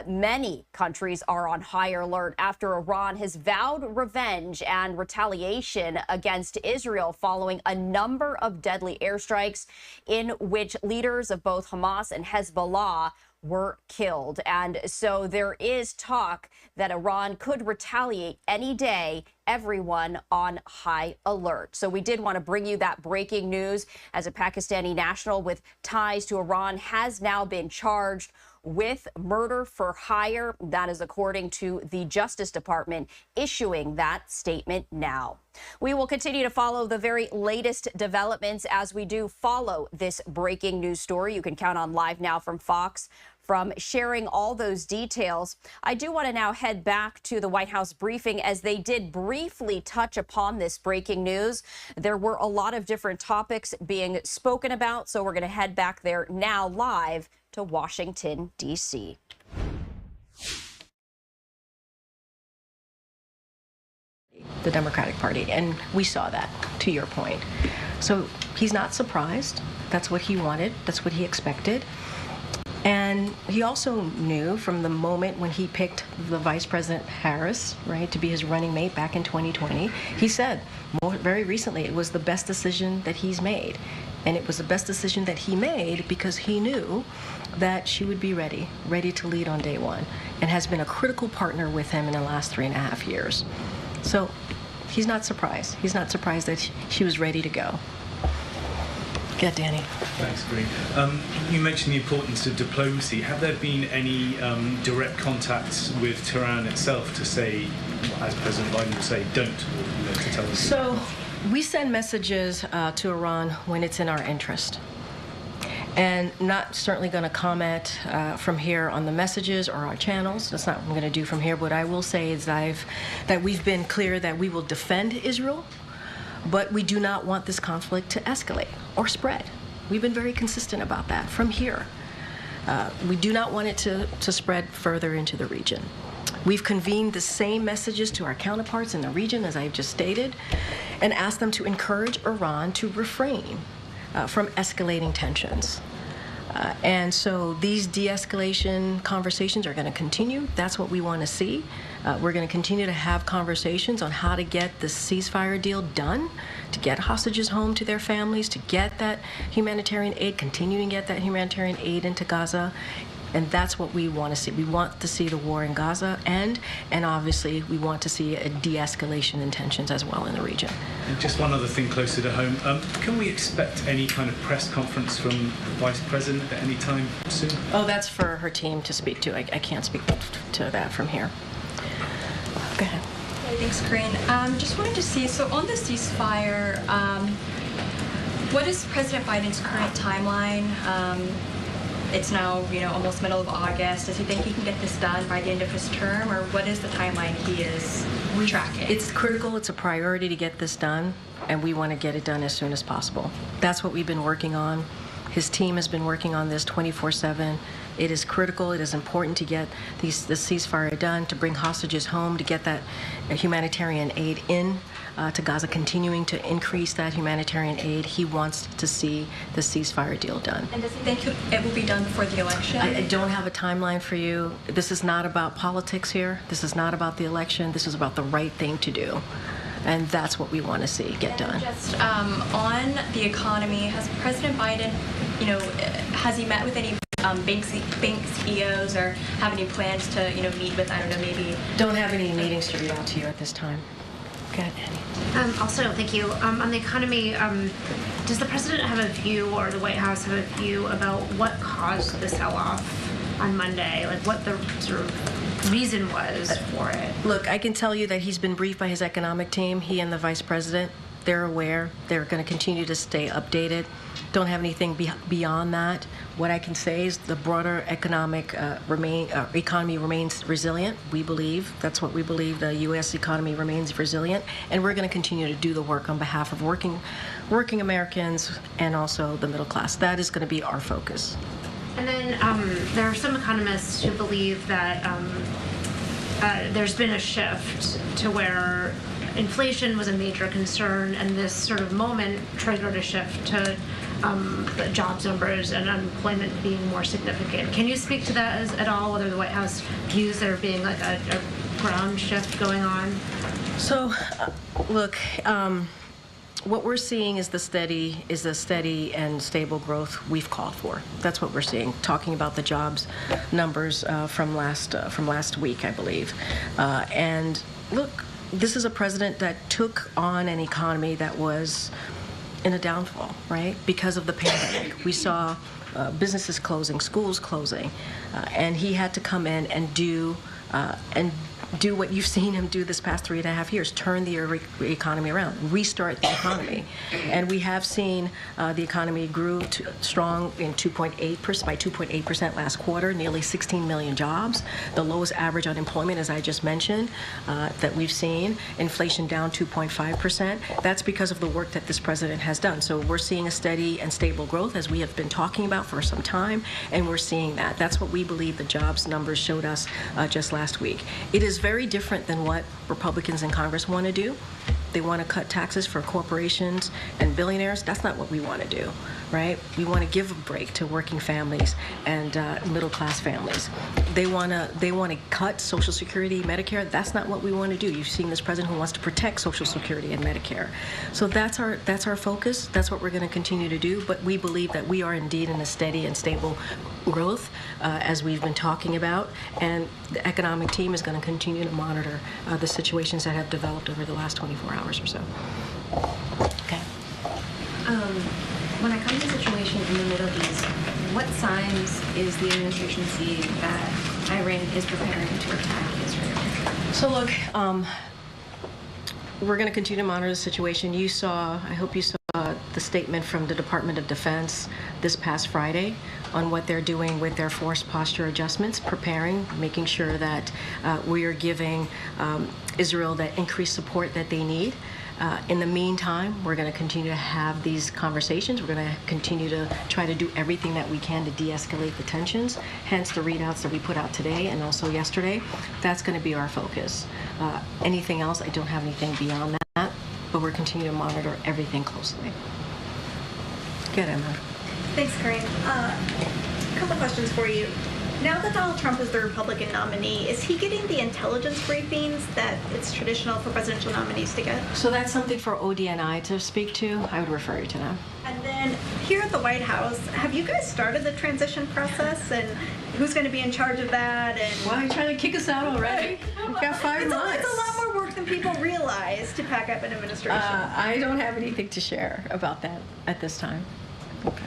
many countries are on high alert after Iran has vowed revenge and retaliation against Israel following a number of deadly airstrikes in which leaders of both Hamas and Hezbollah were killed. And so there is talk that Iran could retaliate any day, everyone on high alert. So we did want to bring you that breaking news as a Pakistani national with ties to Iran has now been charged with murder for hire. That is according to the Justice Department issuing that statement now. We will continue to follow the very latest developments as we do follow this breaking news story. You can count on Live Now from Fox from sharing all those details. I do want to now head back to the White House briefing as they did briefly touch upon this breaking news. There were a lot of different topics being spoken about, so we're going to head back there now live to Washington, D.C. The Democratic Party, and we saw that, to your point. So he's not surprised. That's what he wanted. That's what he expected. And he also knew from the moment when he picked the Vice President Harris, right, to be his running mate back in 2020, he said very recently it was the best decision that he's made. And it was the best decision that he made because he knew that she would be ready to lead on day one, and has been a critical partner with him in the last 3.5 years. So he's not surprised. He's not surprised that she was ready to go. Yeah, Danny. Thanks, Green. You mentioned the importance of diplomacy. Have there been any direct contacts with Tehran itself to say, as President Biden would say, don't, or to tell them? So we send messages to Iran when it's in our interest. And not certainly going to comment from here on the messages or our channels. That's not what I'm going to do from here. What I will say is that we've been clear that we will defend Israel, but we do not want this conflict to escalate or spread. We've been very consistent about that from here. We do not want it to spread further into the region. We've convened the same messages to our counterparts in the region, as I've just stated, and asked them to encourage Iran to refrain from escalating tensions. And so these de-escalation conversations are going to continue. That's what we want to see. We're going to continue to have conversations on how to get the ceasefire deal done, to get hostages home to their families, to get that humanitarian aid, continuing to get that humanitarian aid into Gaza. And that's what we want to see. We want to see the war in Gaza end, and obviously we want to see a de-escalation in tensions as well in the region. And just one other thing closer to home. Can we expect any kind of press conference from the Vice President at any time soon? Oh, that's for her team to speak to. I can't speak to that from here. Go ahead. Okay, thanks, Corinne. Just wanted to see, so on the ceasefire, what is President Biden's current timeline? It's now, almost middle of August. Does he think he can get this done by the end of his term, or what is the timeline he is tracking? It's critical. It's a priority to get this done, and we want to get it done as soon as possible. That's what we've been working on. His team has been working on this 24/7. It is critical. It is important to get the ceasefire done, to bring hostages home, to get that humanitarian aid in to Gaza, continuing to increase that humanitarian aid. He wants to see the ceasefire deal done. And does he think it will be done before the election? I don't have a timeline for you. This is not about politics here. This is not about the election. This is about the right thing to do. And that's what we want to see get done. Just on the economy, has President Biden, has he met with any bank CEOs or have any plans to, meet with, I don't know, maybe? Don't have any meetings to read out to you at this time. Go ahead, Annie. Also, thank you. On the economy, does the president have a view, or the White House have a view about what caused the sell-off on Monday? Like what the sort of reason was for it? Look, I can tell you that he's been briefed by his economic team, he and the vice president. They're aware. They're going to continue to stay updated. Don't have anything beyond that. What I can say is the broader economy remains resilient. We believe, that's what we believe, the U.S. economy remains resilient, and we're going to continue to do the work on behalf of working Americans and also the middle class. That is going to be our focus. And then there are some economists who believe that there's been a shift to where inflation was a major concern, and this sort of moment triggered a shift to the jobs numbers and unemployment being more significant. Can you speak to that at all, whether the White House views there being like a ground shift going on? So, look, what we're seeing is the steady and stable growth we've called for. That's what we're seeing. Talking about the jobs numbers from last week, I believe, and look. This is a president that took on an economy that was in a downfall, right? Because of the pandemic. We saw businesses closing, schools closing, and he had to come in and do what you've seen him do this past 3.5 years, turn the economy around, restart the economy. And we have seen the economy grew strong in by 2.8% last quarter, nearly 16 million jobs, the lowest average unemployment, as I just mentioned, that we've seen, inflation down 2.5%. That's because of the work that this president has done. So we're seeing a steady and stable growth, as we have been talking about for some time, and we're seeing that. That's what we believe the jobs numbers showed us just last week. It is very different than what Republicans in Congress want to do. They want to cut taxes for corporations and billionaires. That's not what we want to do, right? We want to give a break to working families and middle-class families. They want to cut Social Security, Medicare. That's not what we want to do. You've seen this president who wants to protect Social Security and Medicare. So that's our focus. That's what we're going to continue to do. But we believe that we are indeed in a steady and stable growth, as we've been talking about, and the economic team is going to continue to monitor the situations that have developed over the last 24 hours or so. Okay. When it comes to the situation in the Middle East, what signs is the administration seeing that Iran is preparing to attack Israel? So look, we're going to continue to monitor the situation. I hope you saw the statement from the Department of Defense this past Friday on what they're doing with their force posture adjustments, preparing, making sure that we are giving Israel that increased support that they need. In the meantime, we're going to continue to have these conversations. We're going to continue to try to do everything that we can to de-escalate the tensions, hence the readouts that we put out today and also yesterday. That's going to be our focus. Anything else, I don't have anything beyond that, but we're continuing to monitor everything closely. Good, Emma. Thanks, Corinne. A couple questions for you. Now that Donald Trump is the Republican nominee, is he getting the intelligence briefings that it's traditional for presidential nominees to get? So that's something for ODNI to speak to. I would refer you to them. And then here at the White House, have you guys started the transition process, and who's going to be in charge of that? And why are you trying to kick us out already? We've got 5 months. It's a lot more work than people realize to pack up an administration. I don't have anything to share about that at this time. Okay.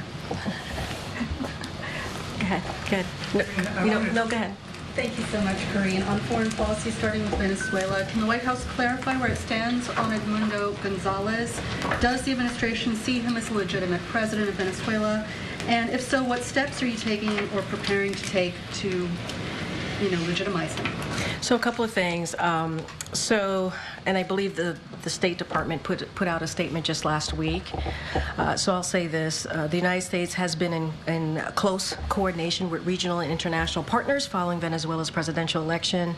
Go ahead. No, go ahead. Thank you so much, Corinne. On foreign policy, starting with Venezuela, can the White House clarify where it stands on Edmundo Gonzalez? Does the administration see him as a legitimate president of Venezuela? And if so, what steps are you taking or preparing to take to, legitimize him? So a couple of things. And I believe the State Department put out a statement just last week. So I'll say this. The United States has been in close coordination with regional and international partners following Venezuela's presidential election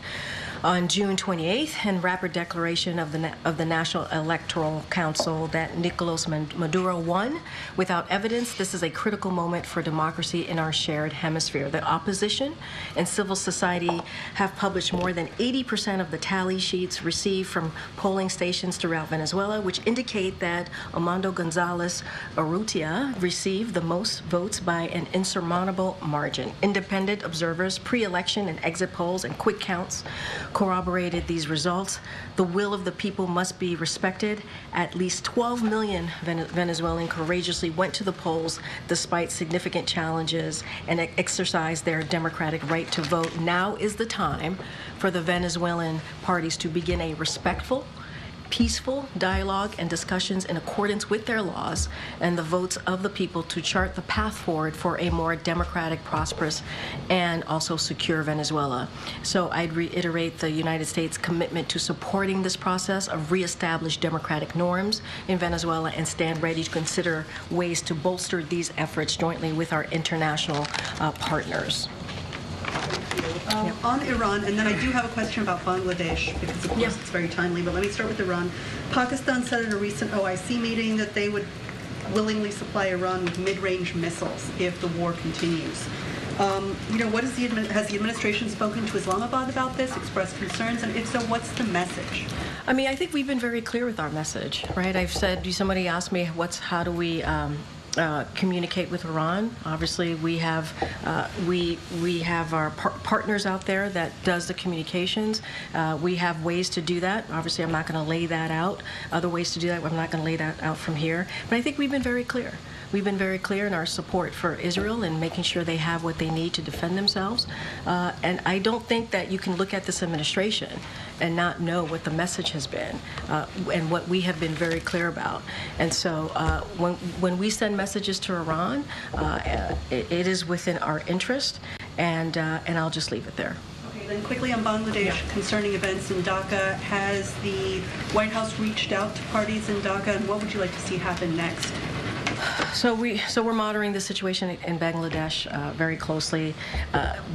on June 28th and rapid declaration of the National Electoral Council that Nicolas Maduro won without evidence. This is a critical moment for democracy in our shared hemisphere. The opposition and civil society have published more than 80% of the tally sheets received from polling stations throughout Venezuela, which indicate that Edmundo Gonzalez Urrutia received the most votes by an insurmountable margin. Independent observers, pre-election and exit polls, and quick counts corroborated these results. The will of the people must be respected. At least 12 million Venezuelans courageously went to the polls despite significant challenges and exercised their democratic right to vote. Now is the time for the Venezuelan parties to begin a respectful, peaceful dialogue and discussions in accordance with their laws and the votes of the people to chart the path forward for a more democratic, prosperous, and also secure Venezuela. So I'd reiterate the United States' commitment to supporting this process of reestablished democratic norms in Venezuela and stand ready to consider ways to bolster these efforts jointly with our international partners. On Iran, and then I do have a question about Bangladesh, because of course it's very timely, but let me start with Iran. Pakistan said at a recent OIC meeting that they would willingly supply Iran with mid-range missiles if the war continues. Has the administration spoken to Islamabad about this, expressed concerns, and if so, what's the message? I mean, I think we've been very clear with our message, right? I've said, somebody asked me, how do we communicate with Iran? Obviously, we have our partners out there that does the communications. We have ways to do that. Obviously, I'm not going to lay that out. Other ways to do that, I'm not going to lay that out from here. But I think we've been very clear. We've been very clear in our support for Israel and making sure they have what they need to defend themselves. And I don't think that you can look at this administration and not know what the message has been and what we have been very clear about. And so when we send messages to Iran, it is within our interest, and I'll just leave it there. Okay, then quickly on Bangladesh, concerning events in Dhaka, has the White House reached out to parties in Dhaka, and what would you like to see happen next? So we're monitoring the situation in Bangladesh very closely.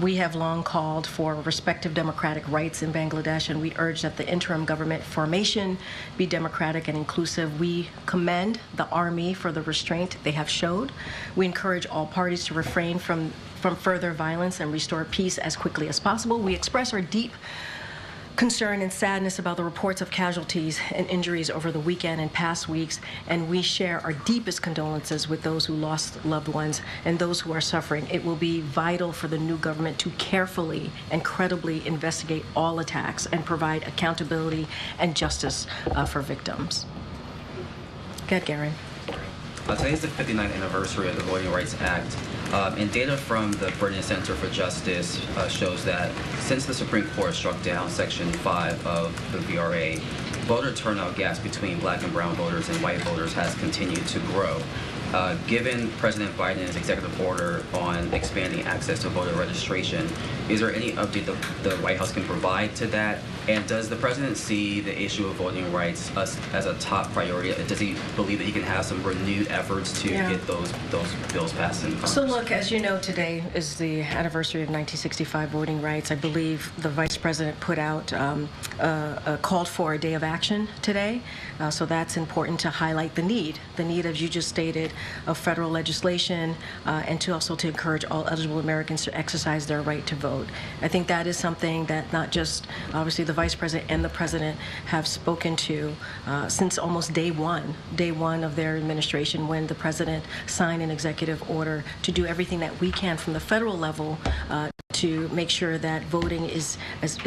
We have long called for respective democratic rights in Bangladesh, and we urge that the interim government formation be democratic and inclusive. We commend the army for the restraint they have showed. We encourage all parties to refrain from further violence and restore peace as quickly as possible. We express our deep concern and sadness about the reports of casualties and injuries over the weekend and past weeks, and we share our deepest condolences with those who lost loved ones and those who are suffering. It will be vital for the new government to carefully and credibly investigate all attacks and provide accountability and justice for victims. Go ahead, Garen. Today is the 59th anniversary of the Voting Rights Act. And data from the Brennan Center for Justice shows that since the Supreme Court struck down Section 5 of the VRA, voter turnout gaps between black and brown voters and white voters has continued to grow. Given President Biden's executive order on expanding access to voter registration, is there any update the White House can provide to that? And does the president see the issue of voting rights as a top priority? Does he believe that he can have some renewed efforts to get those bills passed in Congress? So look, as you know, today is the anniversary of 1965 voting rights. I believe the vice president put out called for a day of action today. So that's important to highlight the need, as you just stated, of federal legislation, and to also to encourage all eligible Americans to exercise their right to vote. I think that is something that not just obviously the Vice President and the President have spoken to since almost day one of their administration, when the President signed an executive order to do everything that we can from the federal level to make sure that voting is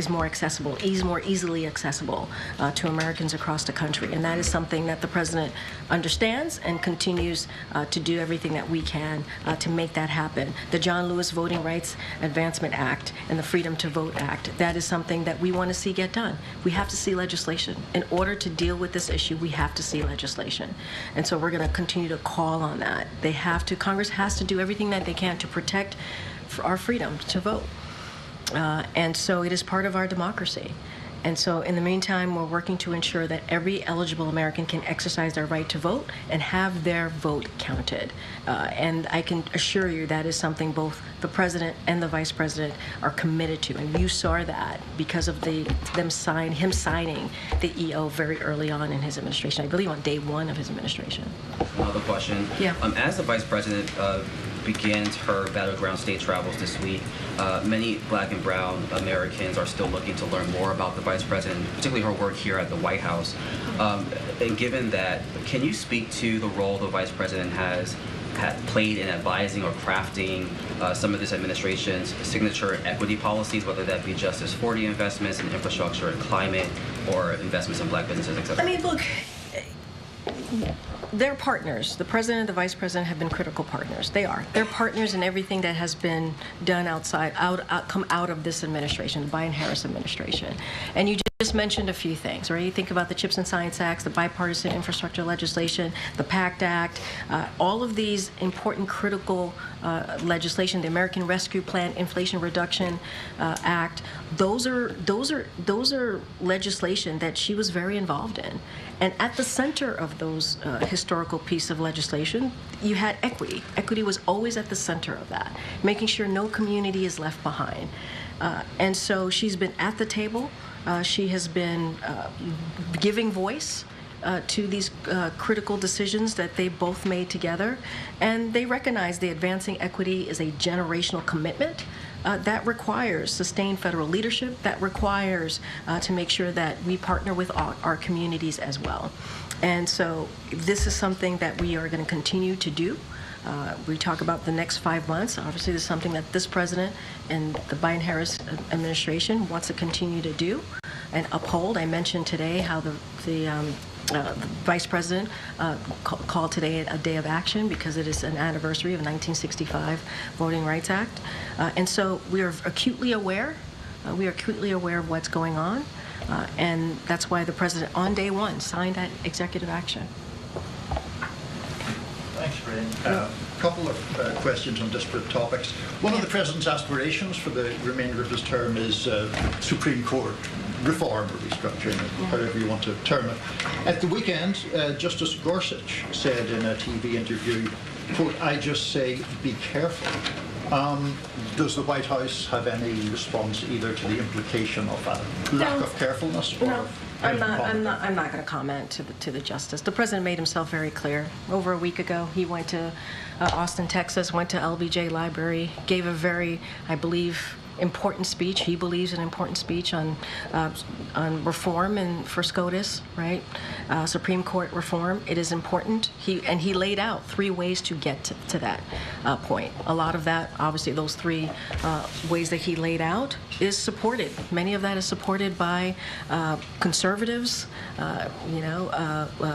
more accessible, more easily accessible to Americans across the country. And that is something that the President understands and continues to do everything that we can to make that happen. The John Lewis Voting Rights Advancement Act and the Freedom to Vote Act, that is something that we want to see get done. We have to see legislation. In order to deal with this issue, we have to see legislation. And so we're going to continue to call on that. Congress has to do everything that they can to protect our freedom to vote. And so it is part of our democracy. And so in the meantime, we're working to ensure that every eligible American can exercise their right to vote and have their vote counted. And I can assure you that is something both the President and the Vice President are committed to. And you saw that because of him signing the EO very early on in his administration, I believe on day one of his administration. Another question. Yeah. As the Vice President begins her battleground state travels this week, many black and brown Americans are still looking to learn more about the Vice President, particularly her work here at the White House. And given that, can you speak to the role the Vice President has played in advising or crafting some of this administration's signature equity policies, whether that be Justice 40 investments in infrastructure and climate, or investments in black businesses, et cetera? I mean, look, they're partners. The President and the Vice President have been critical partners. They are. They're partners in everything that has been done come out of this administration, the Biden-Harris administration. And you just mentioned a few things, right? You think about the CHIPS and Science Acts, the bipartisan infrastructure legislation, the PACT Act, all of these important critical legislation, the American Rescue Plan, Inflation Reduction Act. Those are legislation that she was very involved in. And at the center of those historical piece of legislation, you had equity. Equity was always at the center of that, making sure no community is left behind. And so she's been at the table. She has been giving voice to these critical decisions that they both made together. And they recognize that advancing equity is a generational commitment. That requires sustained federal leadership. That requires to make sure that we partner with our communities as well. And so this is something that we are going to continue to do. We talk about the next 5 months. Obviously, this is something that this president and the Biden-Harris administration wants to continue to do and uphold. I mentioned today how the Vice President called today a day of action because it is an anniversary of 1965 Voting Rights Act. And so we are acutely aware. We are acutely aware of what's going on. And that's why the President on day one signed that executive action. Thanks, Fran. A couple of questions on disparate topics. One of the President's aspirations for the remainder of his term is Supreme Court reform or restructuring, however you want to term it. At the weekend, Justice Gorsuch said in a TV interview, quote, "I just say, be careful." Does the White House have any response either to the implication of a lack of carefulness? Or no. I'm not going to comment to the justice. The president made himself very clear. Over a week ago, he went to Austin, Texas, went to LBJ Library, gave a very, I believe, important speech. He believes an important speech on reform and for SCOTUS, right? Supreme Court reform. It is important. He laid out 3 ways to get to that point. A lot of that, obviously, those 3 ways that he laid out is supported. Many of that is supported by conservatives,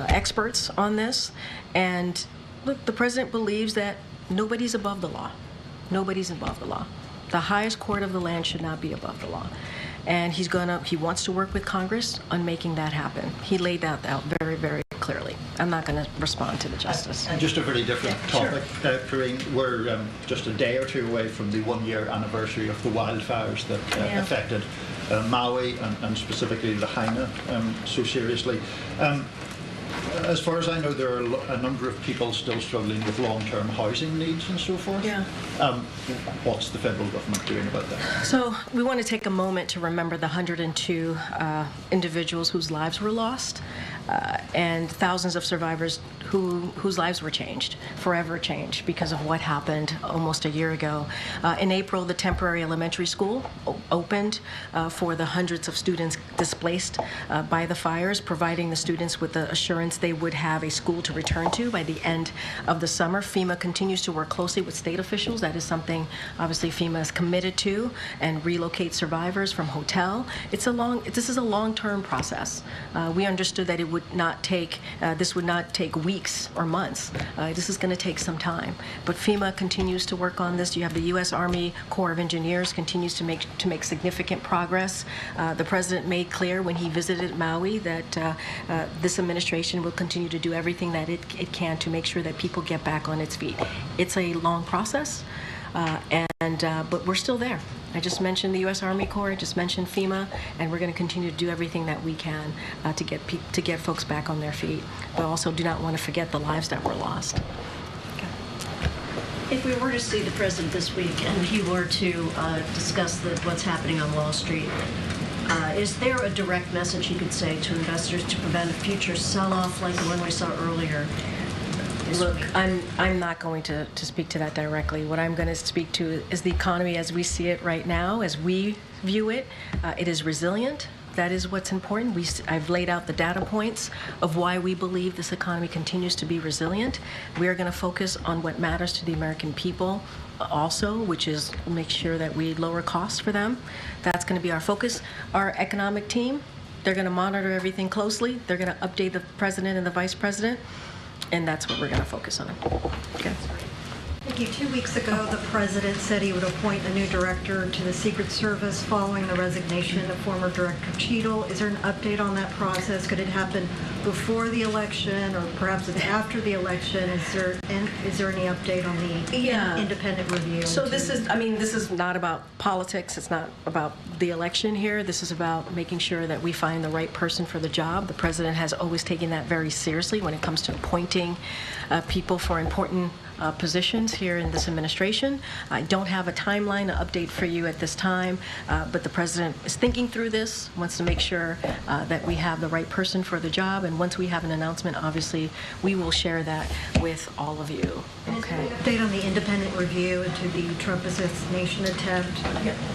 experts on this. And look, the president believes that nobody's above the law. Nobody's above the law. The highest court of the land should not be above the law. And he wants to work with Congress on making that happen. He laid that out very, very clearly. I'm not going to respond to the justice. And just a very different topic, Corinne. We're just a day or 2 away from the 1-year anniversary of the wildfires that affected Maui and specifically Lahaina so seriously. As far as I know, there are a number of people still struggling with long-term housing needs and so forth. Yeah. What's the federal government doing about that? So we want to take a moment to remember the 102 individuals whose lives were lost and thousands of survivors whose lives were changed, forever changed, because of what happened almost a year ago. In April, the temporary elementary school opened for the hundreds of students displaced by the fires, providing the students with the assurance they would have a school to return to by the end of the summer. FEMA continues to work closely with state officials. That is something, obviously, FEMA is committed to, and relocate survivors from hotel. This is a long-term process. We understood that it would not take, this would not take weeks or months. This is going to take some time. But FEMA continues to work on this. You have the U.S. Army Corps of Engineers continues to make significant progress. The president made clear when he visited Maui that this administration will continue to do everything that it can to make sure that people get back on its feet. It's a long process, but we're still there. I just mentioned the U.S. Army Corps, I just mentioned FEMA, and we're going to continue to do everything that we can to get folks back on their feet, but also do not want to forget the lives that were lost. If we were to see the president this week and he were to discuss what's happening on Wall Street, is there a direct message he could say to investors to prevent a future sell-off like the one we saw earlier? Look, I'm not going to speak to that directly. What I'm going to speak to is the economy as we see it right now, as we view it. It is resilient. That is what's important. I've laid out the data points of why we believe this economy continues to be resilient. We are going to focus on what matters to the American people also, which is make sure that we lower costs for them. That's going to be our focus. Our economic team, they're going to monitor everything closely. They're going to update the president and the vice president. And that's what we're going to focus on. Okay. Thank you. 2 weeks ago, the president said he would appoint a new director to the Secret Service following the resignation of former Director Cheadle. Is there an update on that process? Could it happen before the election, or perhaps it's after the election? Is there any update on the independent review? So this is not about politics. It's not about the election here. This is about making sure that we find the right person for the job. The president has always taken that very seriously when it comes to appointing people for important positions here in this administration. I don't have a timeline, an update for you at this time, but the president is thinking through this, wants to make sure that we have the right person for the job, and once we have an announcement, obviously, we will share that with all of you. Okay. Update on the independent review into the Trump assassination attempt?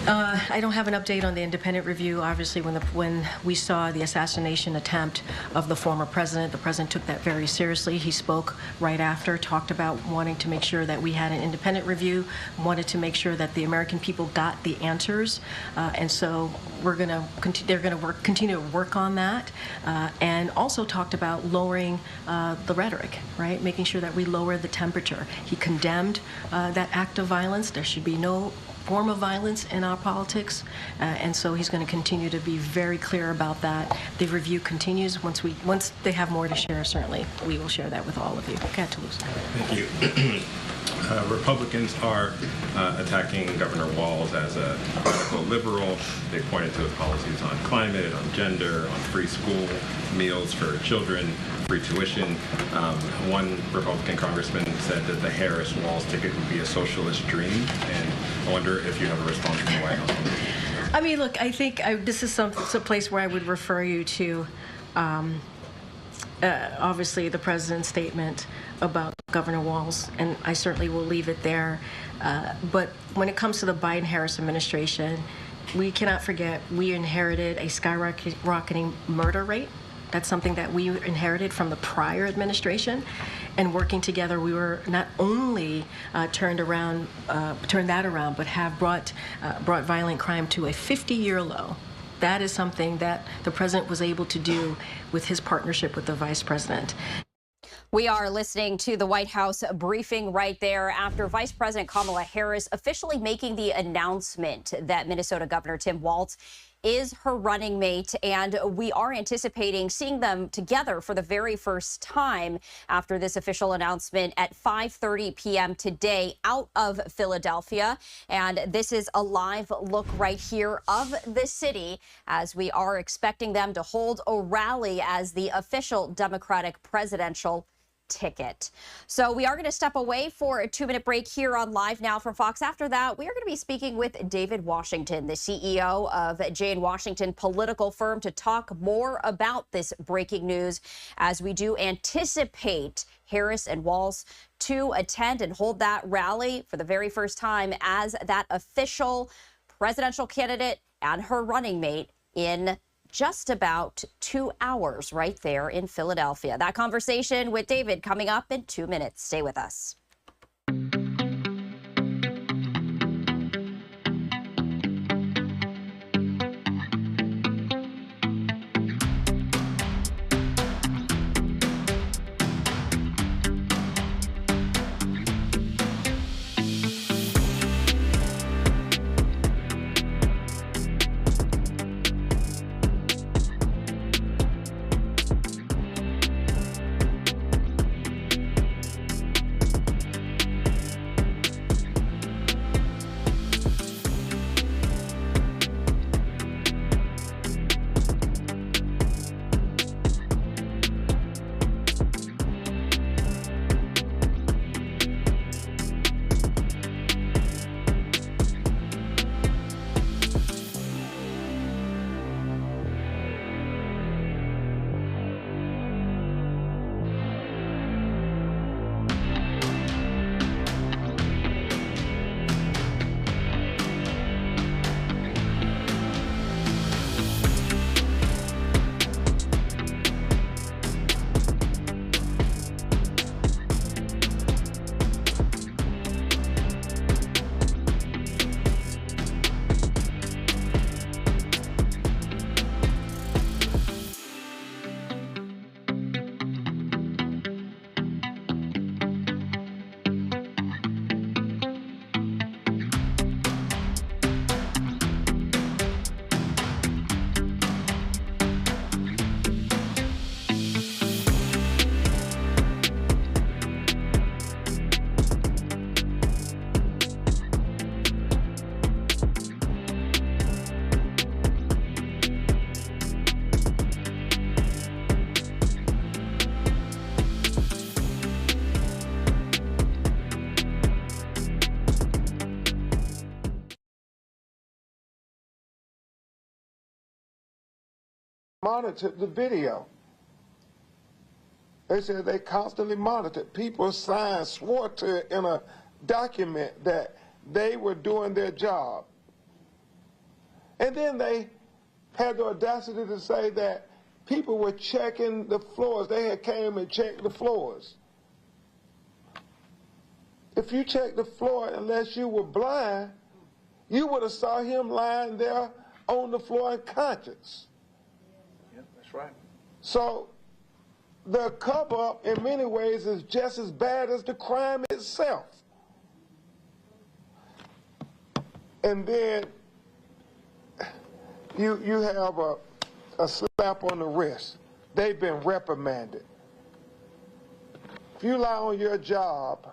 I don't have an update on the independent review. Obviously, when we saw the assassination attempt of the former president, the president took that very seriously. He spoke right after, talked about wanting to make sure that we had an independent review, wanted to make sure that the American people got the answers, and so they're going to continue to work on that, and also talked about lowering the rhetoric, right? Making sure that we lower the temperature. He condemned that act of violence. There should be no form of violence in our politics, and so he's going to continue to be very clear about that. The review continues. Once they have more to share, certainly we will share that with all of you. Okay, Toulouse. Thank you. Republicans are attacking Governor Walz as a radical liberal. They pointed to his policies on climate, on gender, on free school meals for children, free tuition. One Republican congressman said that the Harris-Walz ticket would be a socialist dream, and I wonder if you have a response from the White House on this. I mean, look, I think this is some place where I would refer you to, obviously, the president's statement about Governor Walz, and I certainly will leave it there. But when it comes to the Biden-Harris administration, we cannot forget we inherited a skyrocketing murder rate. That's something that we inherited from the prior administration, and working together, we were not only turned that around, but have brought violent crime to a 50-year low. That is something that the president was able to do with his partnership with the vice president. We are listening to the White House briefing right there after Vice President Kamala Harris officially making the announcement that Minnesota Governor Tim Walz is her running mate, and we are anticipating seeing them together for the very first time after this official announcement at 5:30 p.m. today out of Philadelphia. And this is a live look right here of the city as we are expecting them to hold a rally as the official Democratic presidential ticket. So we are going to step away for a 2-minute break here on Live Now from Fox. After that, we are going to be speaking with David Washington, the CEO of Jane Washington political firm, to talk more about this breaking news as we do anticipate Harris and Walz to attend and hold that rally for the very first time as that official presidential candidate and her running mate in just about 2 hours right there in Philadelphia. That conversation with David coming up in 2 minutes. Stay with us. Monitored the video. They said they constantly monitored. People signed, swore to it in a document that they were doing their job. And then they had the audacity to say that people were checking the floors. They had came and checked the floors. If you checked the floor, unless you were blind, you would have saw him lying there on the floor unconscious. Right. So the cover-up in many ways is just as bad as the crime itself. And then you have a slap on the wrist. They've been reprimanded. If you lie on your job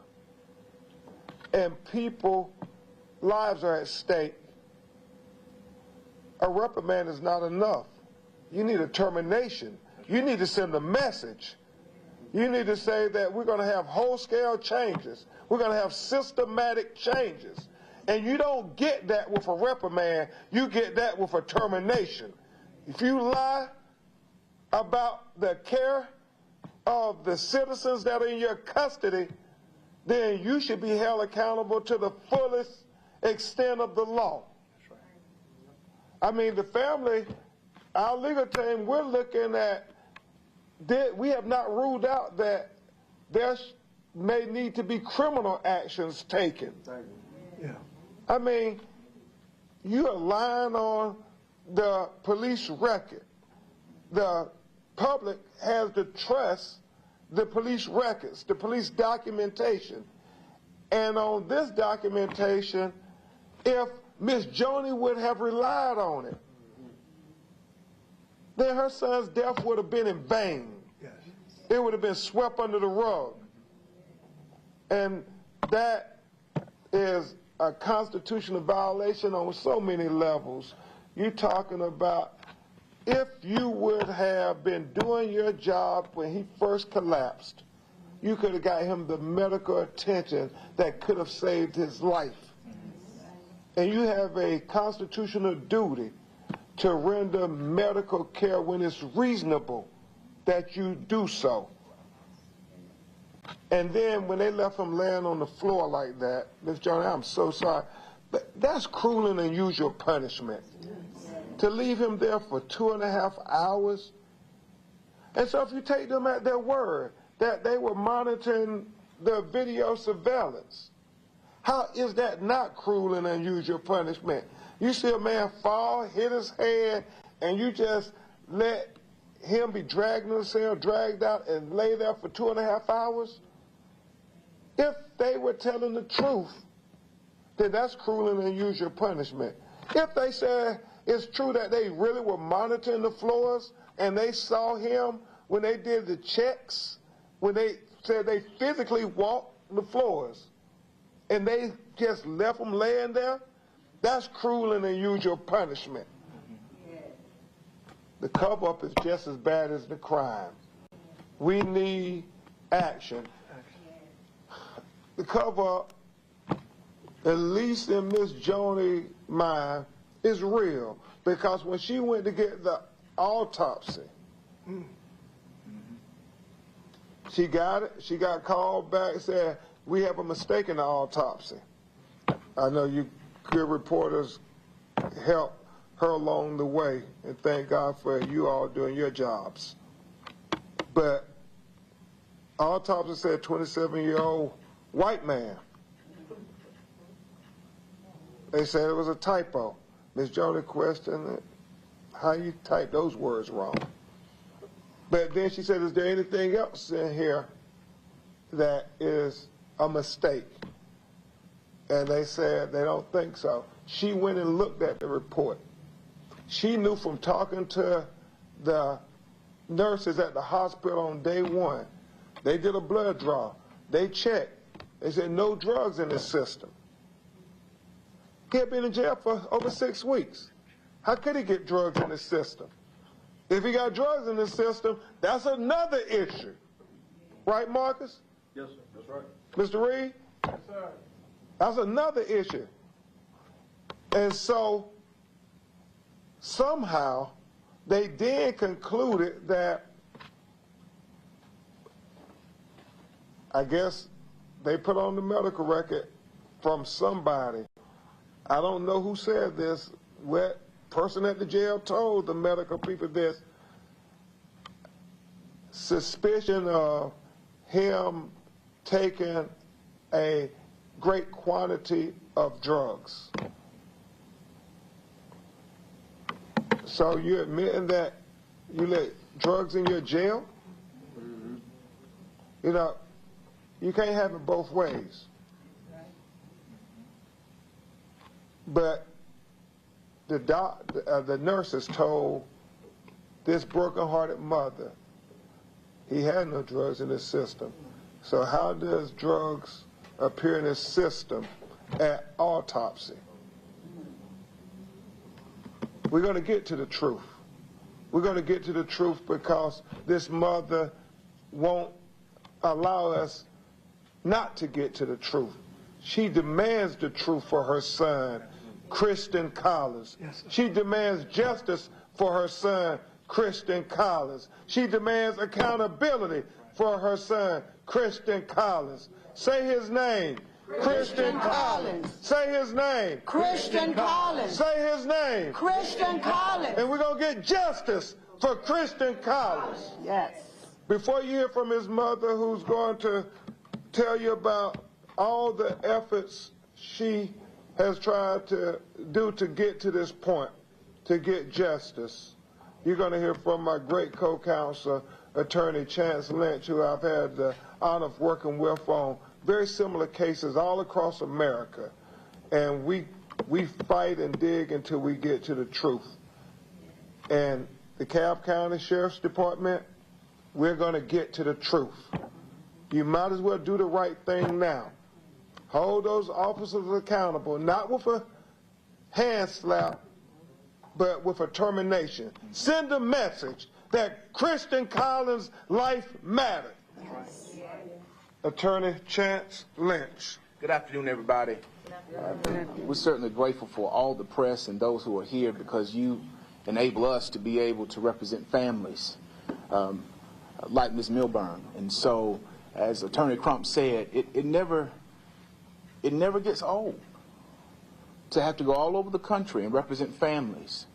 and people's lives are at stake, a reprimand is not enough. You need a termination. You need to send a message. You need to say that we're going to have whole-scale changes. We're going to have systematic changes. And you don't get that with a reprimand. You get that with a termination. If you lie about the care of the citizens that are in your custody, then you should be held accountable to the fullest extent of the law. I mean, the family... Our legal team, we're looking at, we have not ruled out that there may need to be criminal actions taken. Yeah. I mean, you are lying on the police record. The public has to trust the police records, the police documentation. And on this documentation, if Miss Joni would have relied on it, then her son's death would have been in vain. Yes. It would have been swept under the rug. And that is a constitutional violation on so many levels. You're talking about if you would have been doing your job when he first collapsed, you could have got him the medical attention that could have saved his life. And you have a constitutional duty to render medical care when it's reasonable that you do so. And then when they left him laying on the floor like that, Ms. Jones, I'm so sorry, but that's cruel and unusual punishment. To leave him there for 2.5 hours. And so if you take them at their word that they were monitoring the video surveillance, how is that not cruel and unusual punishment? You see a man fall, hit his head, and you just let him be dragged in the cell, dragged out, and lay there for 2.5 hours? If they were telling the truth, then that's cruel and unusual punishment. If they said it's true that they really were monitoring the floors and they saw him when they did the checks, when they said they physically walked the floors and they just left him laying there, that's cruel and unusual punishment. The cover-up is just as bad as the crime. We need action. The cover-up, at least in Miss Joni's mind, is real, because when she went to get the autopsy, she got it. She got called back and said, we have a mistake in the autopsy. I know you good reporters helped her along the way, and thank God for you all doing your jobs. But autopsy said 27-year-old white man. They said it was a typo. Ms. Joni questioned how you type those words wrong. But then she said, is there anything else in here that is a mistake? And they said they don't think so. She went and looked at the report. She knew from talking to the nurses at the hospital on day one. They did a blood draw. They checked. They said no drugs in his system. He had been in jail for over 6 weeks. How could he get drugs in his system? If he got drugs in his system, that's another issue. Right, Marcus? Yes, sir. That's right. Mr. Reed? Yes, sir. That's another issue. And so somehow they then concluded that, I guess they put on the medical record from somebody. I don't know who said this. What person at the jail told the medical people this. Suspicion of him taking a great quantity of drugs. So you're admitting that you let drugs in your jail? Mm-hmm. You know, you can't have it both ways. But the nurses told this broken-hearted mother he had no drugs in his system. So how does drugs appear in his system at autopsy? We're going to get to the truth. We're going to get to the truth because this mother won't allow us not to get to the truth. She demands the truth for her son, Christian Collins. Yes, she demands justice for her son, Christian Collins. She demands accountability for her son, Christian Collins. Say his name. Christian Collins. Say his name. Christian Collins. Say his name. Christian Collins. And we're going to get justice for Christian Collins. Yes. Before you hear from his mother, who's going to tell you about all the efforts she has tried to do to get to this point, to get justice, you're going to hear from my great co-counsel, Attorney Chance Lynch, who I've had the honor of working with on very similar cases all across America. And we fight and dig until we get to the truth. And the Cobb County Sheriff's Department, we're going to get to the truth. You might as well do the right thing now. Hold those officers accountable, not with a hand slap, but with a termination. Send a message that Christian Collins' life mattered. Attorney Chance Lynch. Good afternoon, everybody. We're certainly grateful for all the press and those who are here because you enable us to be able to represent families like Ms. Milburn. And so, as Attorney Crump said, it never gets old to have to go all over the country and represent families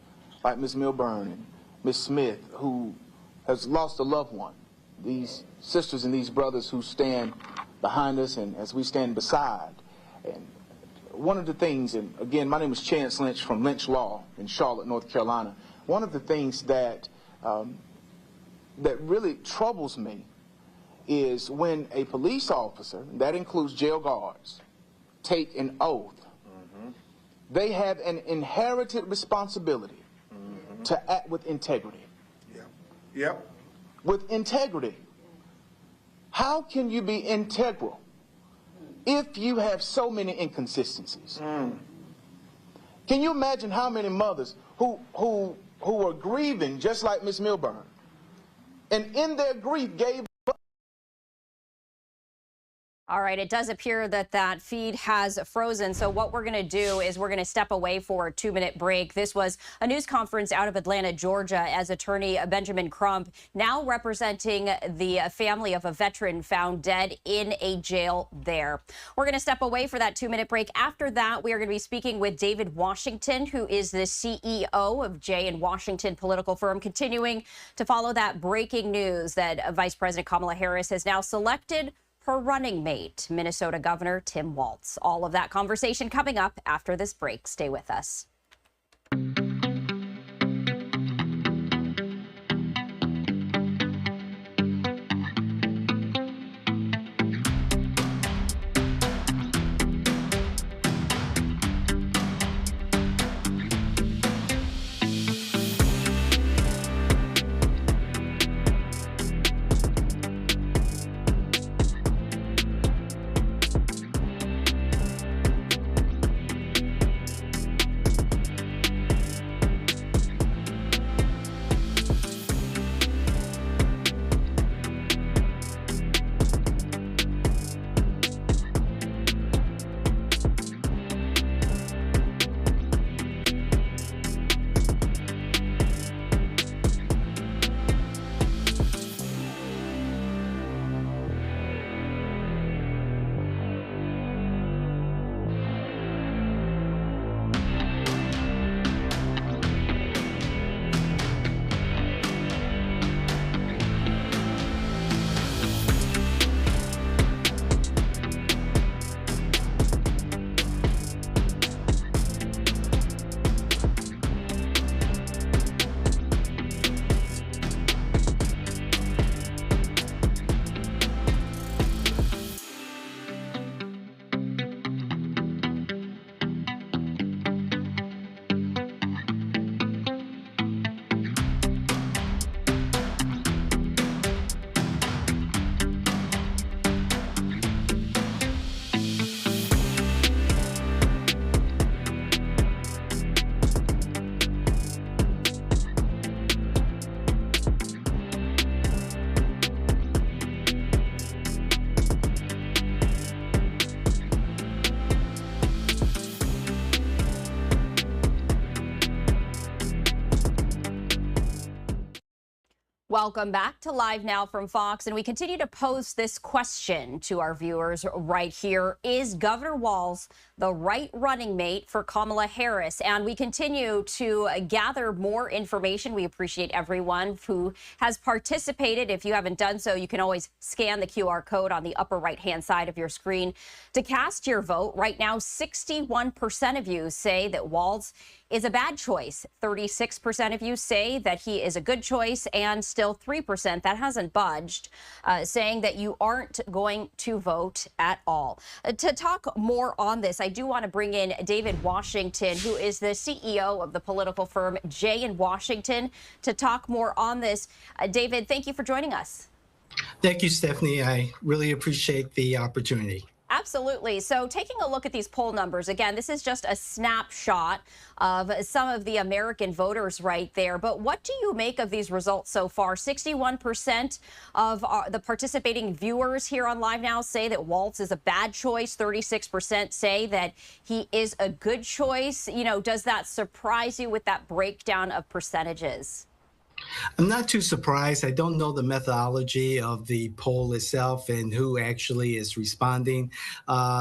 like Ms. Milburn and Ms. Smith, who has lost a loved one. These sisters and these brothers who stand behind us and as we stand beside. And one of the things, and again, my name is Chance Lynch from Lynch Law in Charlotte, North Carolina. One of the things that that really troubles me is when a police officer, that includes jail guards, take an oath. They have an inherited responsibility to act with integrity. Yep. With integrity. How can you be integral if you have so many inconsistencies? Can you imagine how many mothers who are grieving just like Ms. Milburn, and in their grief gave up? All right, it does appear that that feed has frozen. So what we're going to do is we're going to step away for a 2-minute break. This was a news conference out of Atlanta, Georgia, as Attorney Benjamin Crump, now representing the family of a veteran found dead in a jail there. We're going to step away for that 2-minute break. After that, we are going to be speaking with David Washington, who is the CEO of Jay & Washington political firm, continuing to follow that breaking news that Vice President Kamala Harris has now selected her running mate, Minnesota Governor Tim Walz. All of that conversation coming up after this break. Stay with us. Welcome back to Live Now from Fox, and we continue to pose this question to our viewers right here. Is Governor Walz the right running mate for Kamala Harris? And we continue to gather more information. We appreciate everyone who has participated. If you haven't done so, you can always scan the QR code on the upper right-hand side of your screen to cast your vote. Right now, 61% of you say that Walz is a bad choice. 36% of you say that he is a good choice, and still 3%, that hasn't budged, saying that you aren't going to vote at all. To talk more on this, I do want to bring in David Washington, who is the CEO of the political firm Jay & Washington, to talk more on this. David, thank you for joining us. Thank you, Stephanie. I really appreciate the opportunity. Absolutely. So taking a look at these poll numbers, again, this is just a snapshot of some of the American voters right there. But what do you make of these results so far? 61% of the participating viewers here on LiveNOW say that Walz is a bad choice. 36% say that he is a good choice. You know, does that surprise you with that breakdown of percentages? I'm not too surprised. I don't know the methodology of the poll itself and who actually is responding.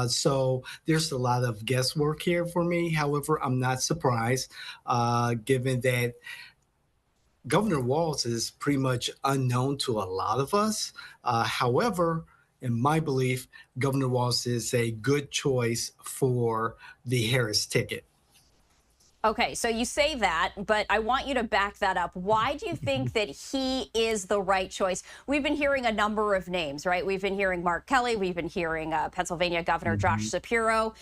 So there's a lot of guesswork here for me. However, I'm not surprised, given that Governor Walz is pretty much unknown to a lot of us. However, in my belief, Governor Walz is a good choice for the Harris ticket. Okay, so you say that, but I want you to back that up. Why do you think that he is the right choice? We've been hearing a number of names, right? We've been hearing Mark Kelly. We've been hearing Pennsylvania Governor Josh Shapiro.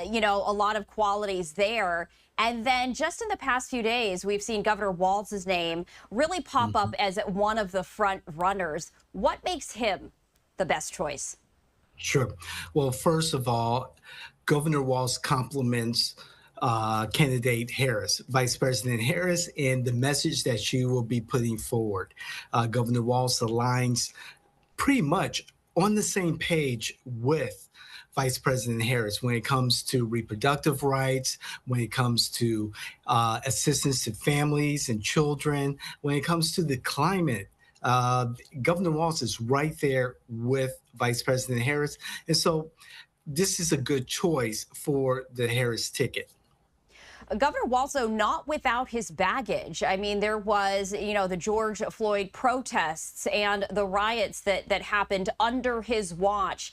You know, a lot of qualities there. And then just in the past few days, we've seen Governor Walz's name really pop up as one of the front runners. What makes him the best choice? Sure. Well, first of all, Governor Walz compliments candidate Harris, Vice President Harris, and the message that she will be putting forward. Governor Walz aligns pretty much on the same page with Vice President Harris when it comes to reproductive rights, when it comes to assistance to families and children, when it comes to the climate. Governor Walz is right there with Vice President Harris. And so this is a good choice for the Harris ticket. Governor Walz, though, not without his baggage. I mean, there was, you know, the George Floyd protests and the riots that happened under his watch.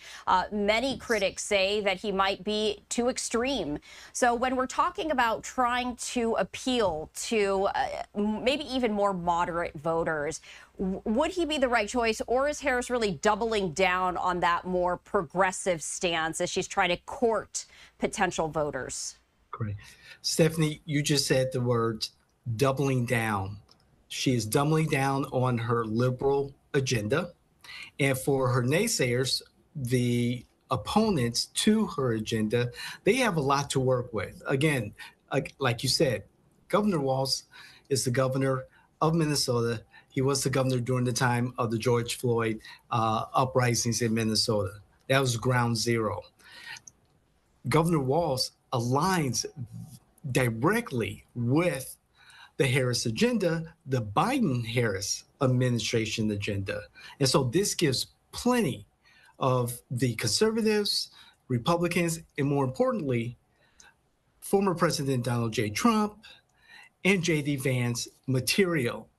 Many critics say that he might be too extreme. So when we're talking about trying to appeal to maybe even more moderate voters, would he be the right choice, or is Harris really doubling down on that more progressive stance as she's trying to court potential voters? Great. Stephanie, you just said the words doubling down. She is doubling down on her liberal agenda. And for her naysayers, the opponents to her agenda, they have a lot to work with. Again, like you said, Governor Walz is the governor of Minnesota. He was the governor during the time of the George Floyd uprisings in Minnesota. That was ground zero. Governor Walz aligns directly with the Harris agenda, the Biden-Harris administration agenda. And so this gives plenty of the conservatives, Republicans, and more importantly, former President Donald J. Trump and J.D. Vance material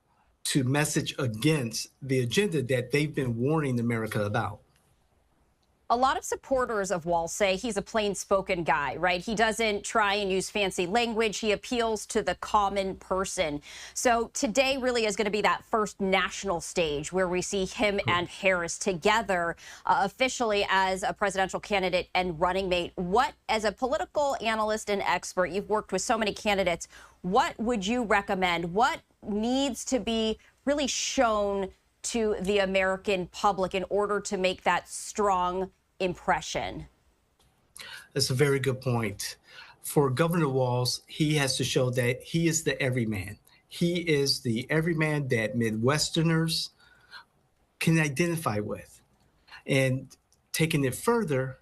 to message against the agenda that they've been warning America about. A lot of supporters of Walz say he's a plain-spoken guy, right? He doesn't try and use fancy language. He appeals to the common person. So today really is going to be that first national stage where we see him and Harris together officially as a presidential candidate and running mate. What, as a political analyst and expert, you've worked with so many candidates, what would you recommend? What needs to be really shown to the American public in order to make that strong impression? That's a very good point. For Governor Walz, he has to show that he is the everyman. He is the everyman that Midwesterners can identify with. And taking it further,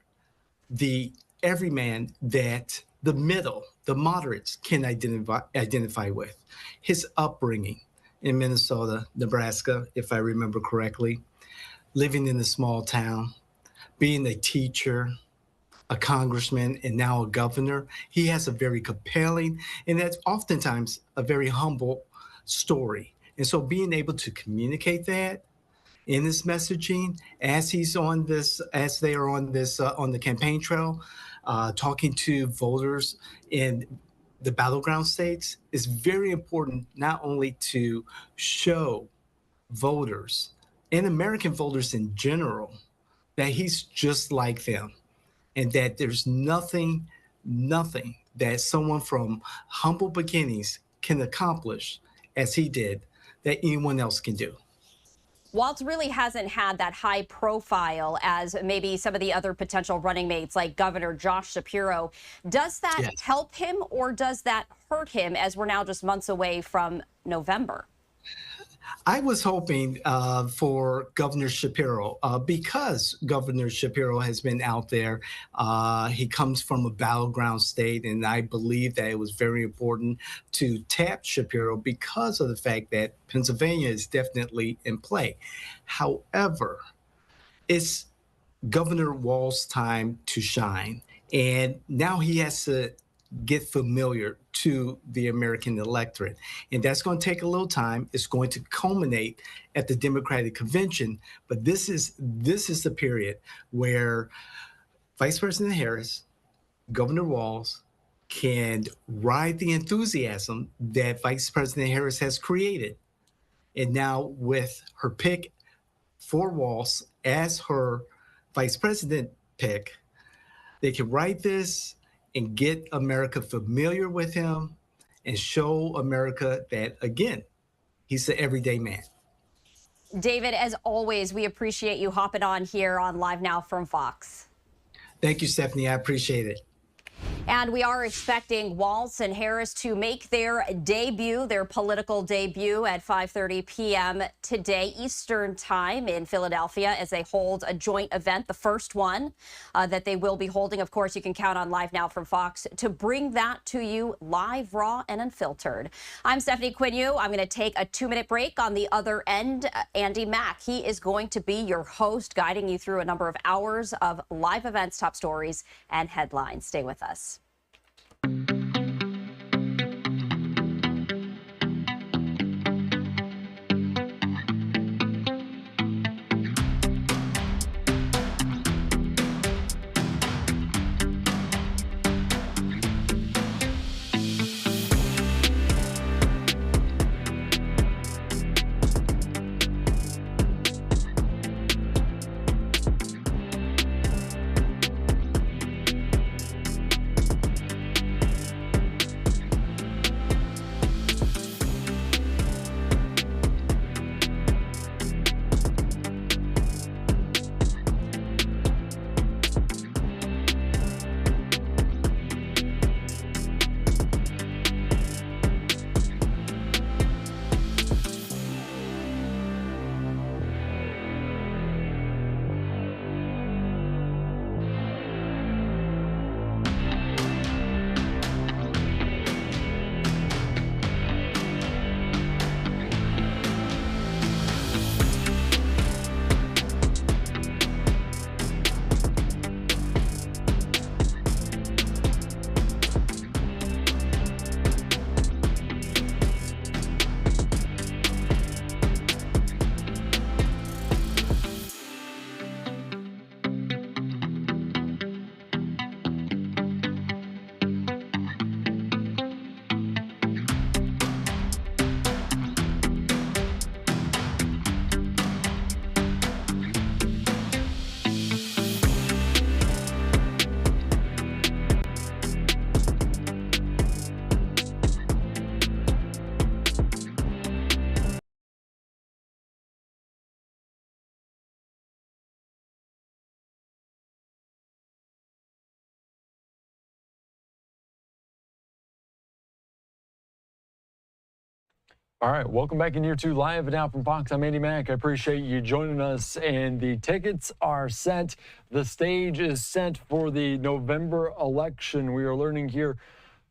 the everyman that the middle, the moderates can identify with. His upbringing in Minnesota, Nebraska, if I remember correctly, living in a small town, being a teacher, a congressman, and now a governor, he has a very compelling, and that's oftentimes a very humble story. And so being able to communicate that in his messaging as he's on this, as they are on this, on the campaign trail, talking to voters in the battleground states is very important, not only to show voters and American voters in general that he's just like them and that there's nothing that someone from humble beginnings can accomplish as he did that anyone else can do. Walz really hasn't had that high profile as maybe some of the other potential running mates like Governor Josh Shapiro. Does that help him or does that hurt him as we're now just months away from November? I was hoping for Governor Shapiro because Governor Shapiro has been out there. He comes from a battleground state, and I believe that it was very important to tap Shapiro because of the fact that Pennsylvania is definitely in play. However, it's Governor Walz's time to shine, and now he has to get familiar to the American electorate. And that's going to take a little time. It's going to culminate at the Democratic convention. But this is the period where Vice President Harris, Governor Walz can ride the enthusiasm that Vice President Harris has created. And now with her pick for Walz as her vice president pick, they can ride this and get America familiar with him and show America that, again, he's the everyday man. David, as always, we appreciate you hopping on here on Live Now from Fox. Thank you, Stephanie. I appreciate it. And we are expecting Walz and Harris to make their debut, their political debut at 5:30 p.m. today Eastern Time in Philadelphia as they hold a joint event, the first one that they will be holding. Of course, you can count on Live Now from Fox to bring that to you live, raw, and unfiltered. I'm Stephanie Quinu. I'm going to take a 2-minute break. On the other end, Andy Mack. He is going to be your host, guiding you through a number of hours of live events, top stories, and headlines. Stay with us. All right, welcome back in year 2 Live Now from Fox. I'm Andy Mack. I appreciate you joining us. And the tickets are set. The stage is set for the November election. We are learning here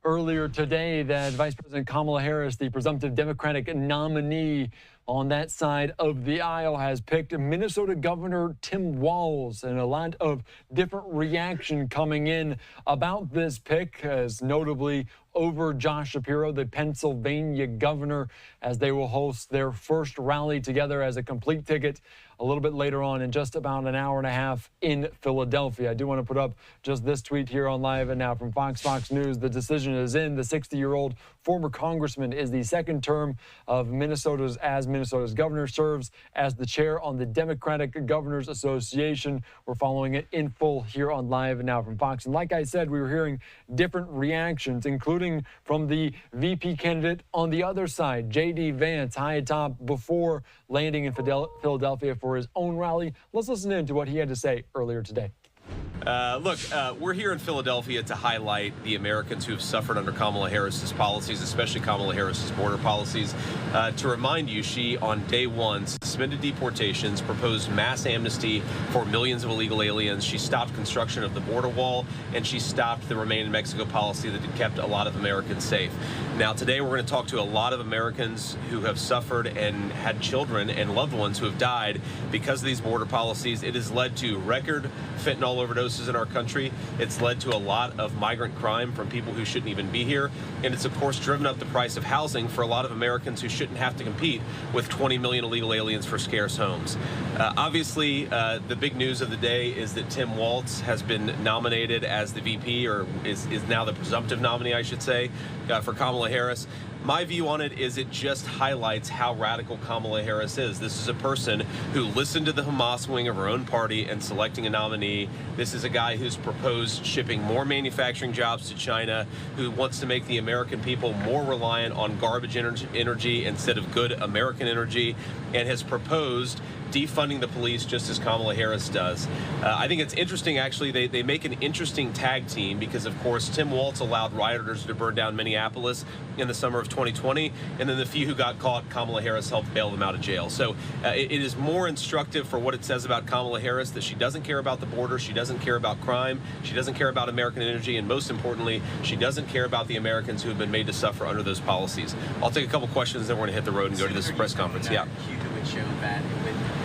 earlier today that Vice President Kamala Harris, the presumptive Democratic nominee on that side of the aisle, has picked Minnesota Governor Tim Walz, and a lot of different reaction coming in about this pick, as notably over Josh Shapiro, the Pennsylvania governor, as they will host their first rally together as a complete ticket a little bit later on in just about an hour and a half in Philadelphia. I do want to put up just this tweet here on Live and Now from Fox News. The decision is in. The 60-year-old former congressman is the second term of Minnesota's governor, serves as the chair on the Democratic Governors Association. We're following it in full here on Live and Now from Fox. And like I said, we were hearing different reactions, including from the VP candidate on the other side, J.D. Vance, high atop before landing in Philadelphia for his own rally. Let's listen in to what he had to say earlier today. Look, we're here in Philadelphia to highlight the Americans who have suffered under Kamala Harris's policies, especially Kamala Harris's border policies. To remind you, she, on day one, suspended deportations, proposed mass amnesty for millions of illegal aliens. She stopped construction of the border wall, and she stopped the Remain in Mexico policy that had kept a lot of Americans safe. Now, today we're going to talk to a lot of Americans who have suffered and had children and loved ones who have died because of these border policies. It has led to record fentanyl overdoses in our country. It's led to a lot of migrant crime from people who shouldn't even be here. And it's, of course, driven up the price of housing for a lot of Americans who shouldn't have to compete with 20 million illegal aliens for scarce homes. Obviously, the big news of the day is that Tim Walz has been nominated as the VP, or is now the presumptive nominee, I should say, for Kamala Harris. My view on it is it just highlights how radical Kamala Harris is. This is a person who listened to the Hamas wing of her own party and selecting a nominee. This is a guy who's proposed shipping more manufacturing jobs to China, who wants to make the American people more reliant on garbage energy instead of good American energy, and has proposed defunding the police just as Kamala Harris does. I think it's interesting, actually. They make an interesting tag team because, of course, Tim Walz allowed rioters to burn down Minneapolis in the summer of 2020, and then the few who got caught, Kamala Harris helped bail them out of jail. So it is more instructive for what it says about Kamala Harris, that she doesn't care about the border, she doesn't care about crime, she doesn't care about American energy, and most importantly, she doesn't care about the Americans who have been made to suffer under those policies. I'll take a couple questions, then we're going to hit the road and go to this press conference. Yeah. It would show that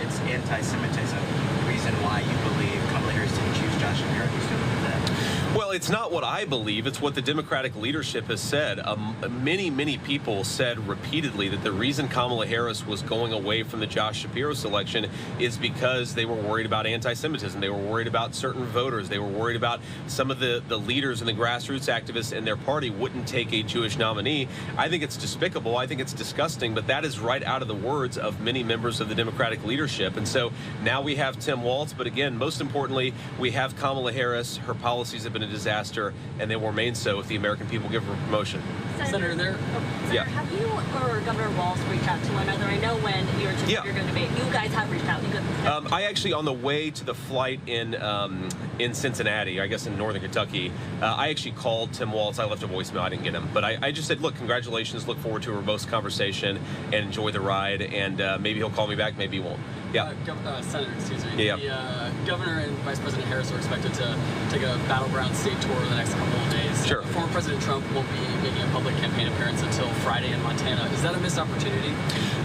it's anti-Semitism, the reason why you believe Kamala Harris didn't choose Josh Shapiro instead of that. Well, it's not what I believe. It's what the Democratic leadership has said. Many people said repeatedly that the reason Kamala Harris was going away from the Josh Shapiro selection is because they were worried about anti-Semitism. They were worried about certain voters. They were worried about some of the leaders and the grassroots activists in their party wouldn't take a Jewish nominee. I think it's despicable. I think it's disgusting, but that is right out of the words of many members of the Democratic leadership. And so now we have Tim Walz, but again, most importantly, we have Kamala Harris. Her policies have been a disaster, and they will remain so if the American people give her a promotion. Senator, have you or Governor Walz reached out to one another? I know when you're going to debate, you guys have reached out. I actually, on the way to the flight in Cincinnati, I guess in northern Kentucky, I actually called Tim Walz. I left a voicemail. I didn't get him, but I just said, look, congratulations. Look forward to a robust conversation and enjoy the ride. And maybe he'll call me back. Maybe he won't. Yeah. Senator, excuse me. Yeah. The governor and Vice President Harris are expected to take a battleground state tour in the next couple of days. Sure. Former President Trump won't be making a public campaign appearance until Friday in Montana. Is that a missed opportunity?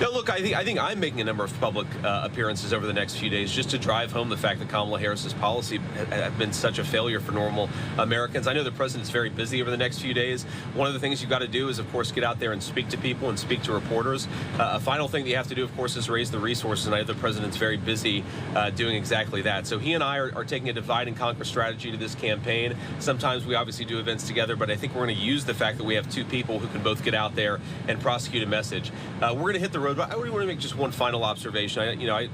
No, look, I think I'm making a number of public appearances over the next few days just to drive home the fact that Kamala Harris's policy have been such a failure for normal Americans. I know the president's very busy over the next few days. One of the things you've got to do is, of course, get out there and speak to people and speak to reporters. A final thing that you have to do, of course, is raise the resources, and I know the president's very busy doing exactly that. So he and I are taking a divide and conquer strategy to this campaign. Sometimes we obviously do events together, but I think we're going to use the fact that we have two people who can both get out there and prosecute a message. We're going to hit the road, but I really want to make just one final observation.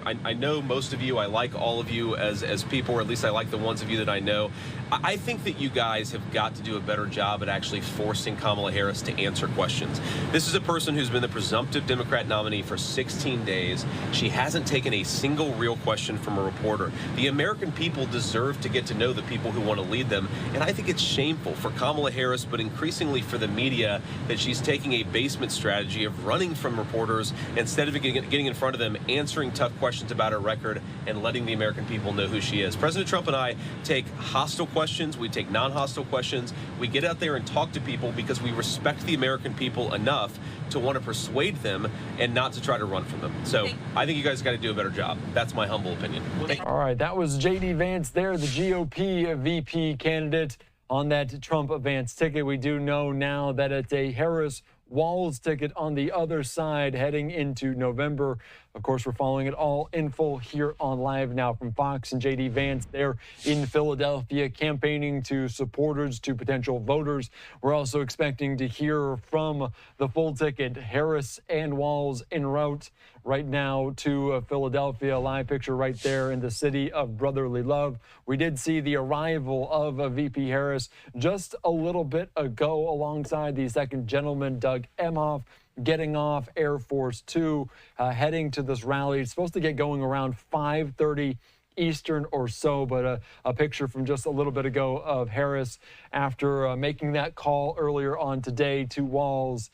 I know most of you. I like all of you as people, or at least I like the ones of you that I know. I think that you guys have got to do a better job at actually forcing Kamala Harris to answer questions. This is a person who's been the presumptive Democrat nominee for 16 days. She hasn't taken a single real question from a reporter. The American people deserve to get to know the people who want to lead them, and I think it's shameful for Kamala Harris, but increasingly for the media, that she's taking a basement strategy of running from reporters instead of getting in front of them, answering tough questions about her record, and letting the American people know who she is. President Trump and I take hostile questions, we take non-hostile questions, we get out there and talk to people because we respect the American people enough to want to persuade them and not to try to run from them. So I think you guys got to do a better job. That's my humble opinion. All right, that was J.D. Vance there, the GOP VP candidate on that Trump-Vance ticket. We do know now that it's a Harris-Walz ticket on the other side heading into November. Of course, we're following it all in full here on Live Now from Fox and JD Vance there in Philadelphia, campaigning to supporters, to potential voters. We're also expecting to hear from the full ticket, Harris and Walz en route right now to Philadelphia. Live picture right there in the city of brotherly love. We did see the arrival of VP Harris just a little bit ago alongside the second gentleman, Doug Emhoff, getting off Air Force Two, heading to this rally. It's supposed to get going around 5:30 Eastern or so, but a picture from just a little bit ago of Harris after making that call earlier on today to Walz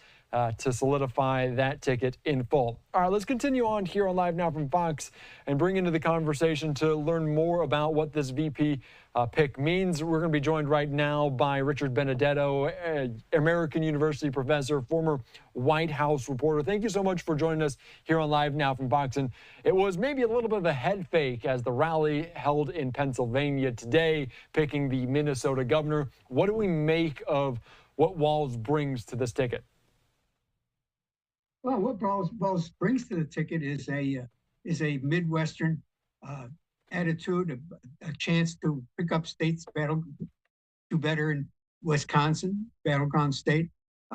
to solidify that ticket in full. All right, let's continue on here on Live Now from Fox and bring into the conversation to learn more about what this VP pick means. We're going to be joined right now by Richard Benedetto, American University professor, former White House reporter. Thank you so much for joining us here on Live Now from Fox. And it was maybe a little bit of a head fake as the rally held in Pennsylvania today, picking the Minnesota governor. What do we make of what Walz brings to this ticket? Well, what Walz brings to the ticket is a Midwestern attitude, a chance to pick up states, do better in Wisconsin, battleground state,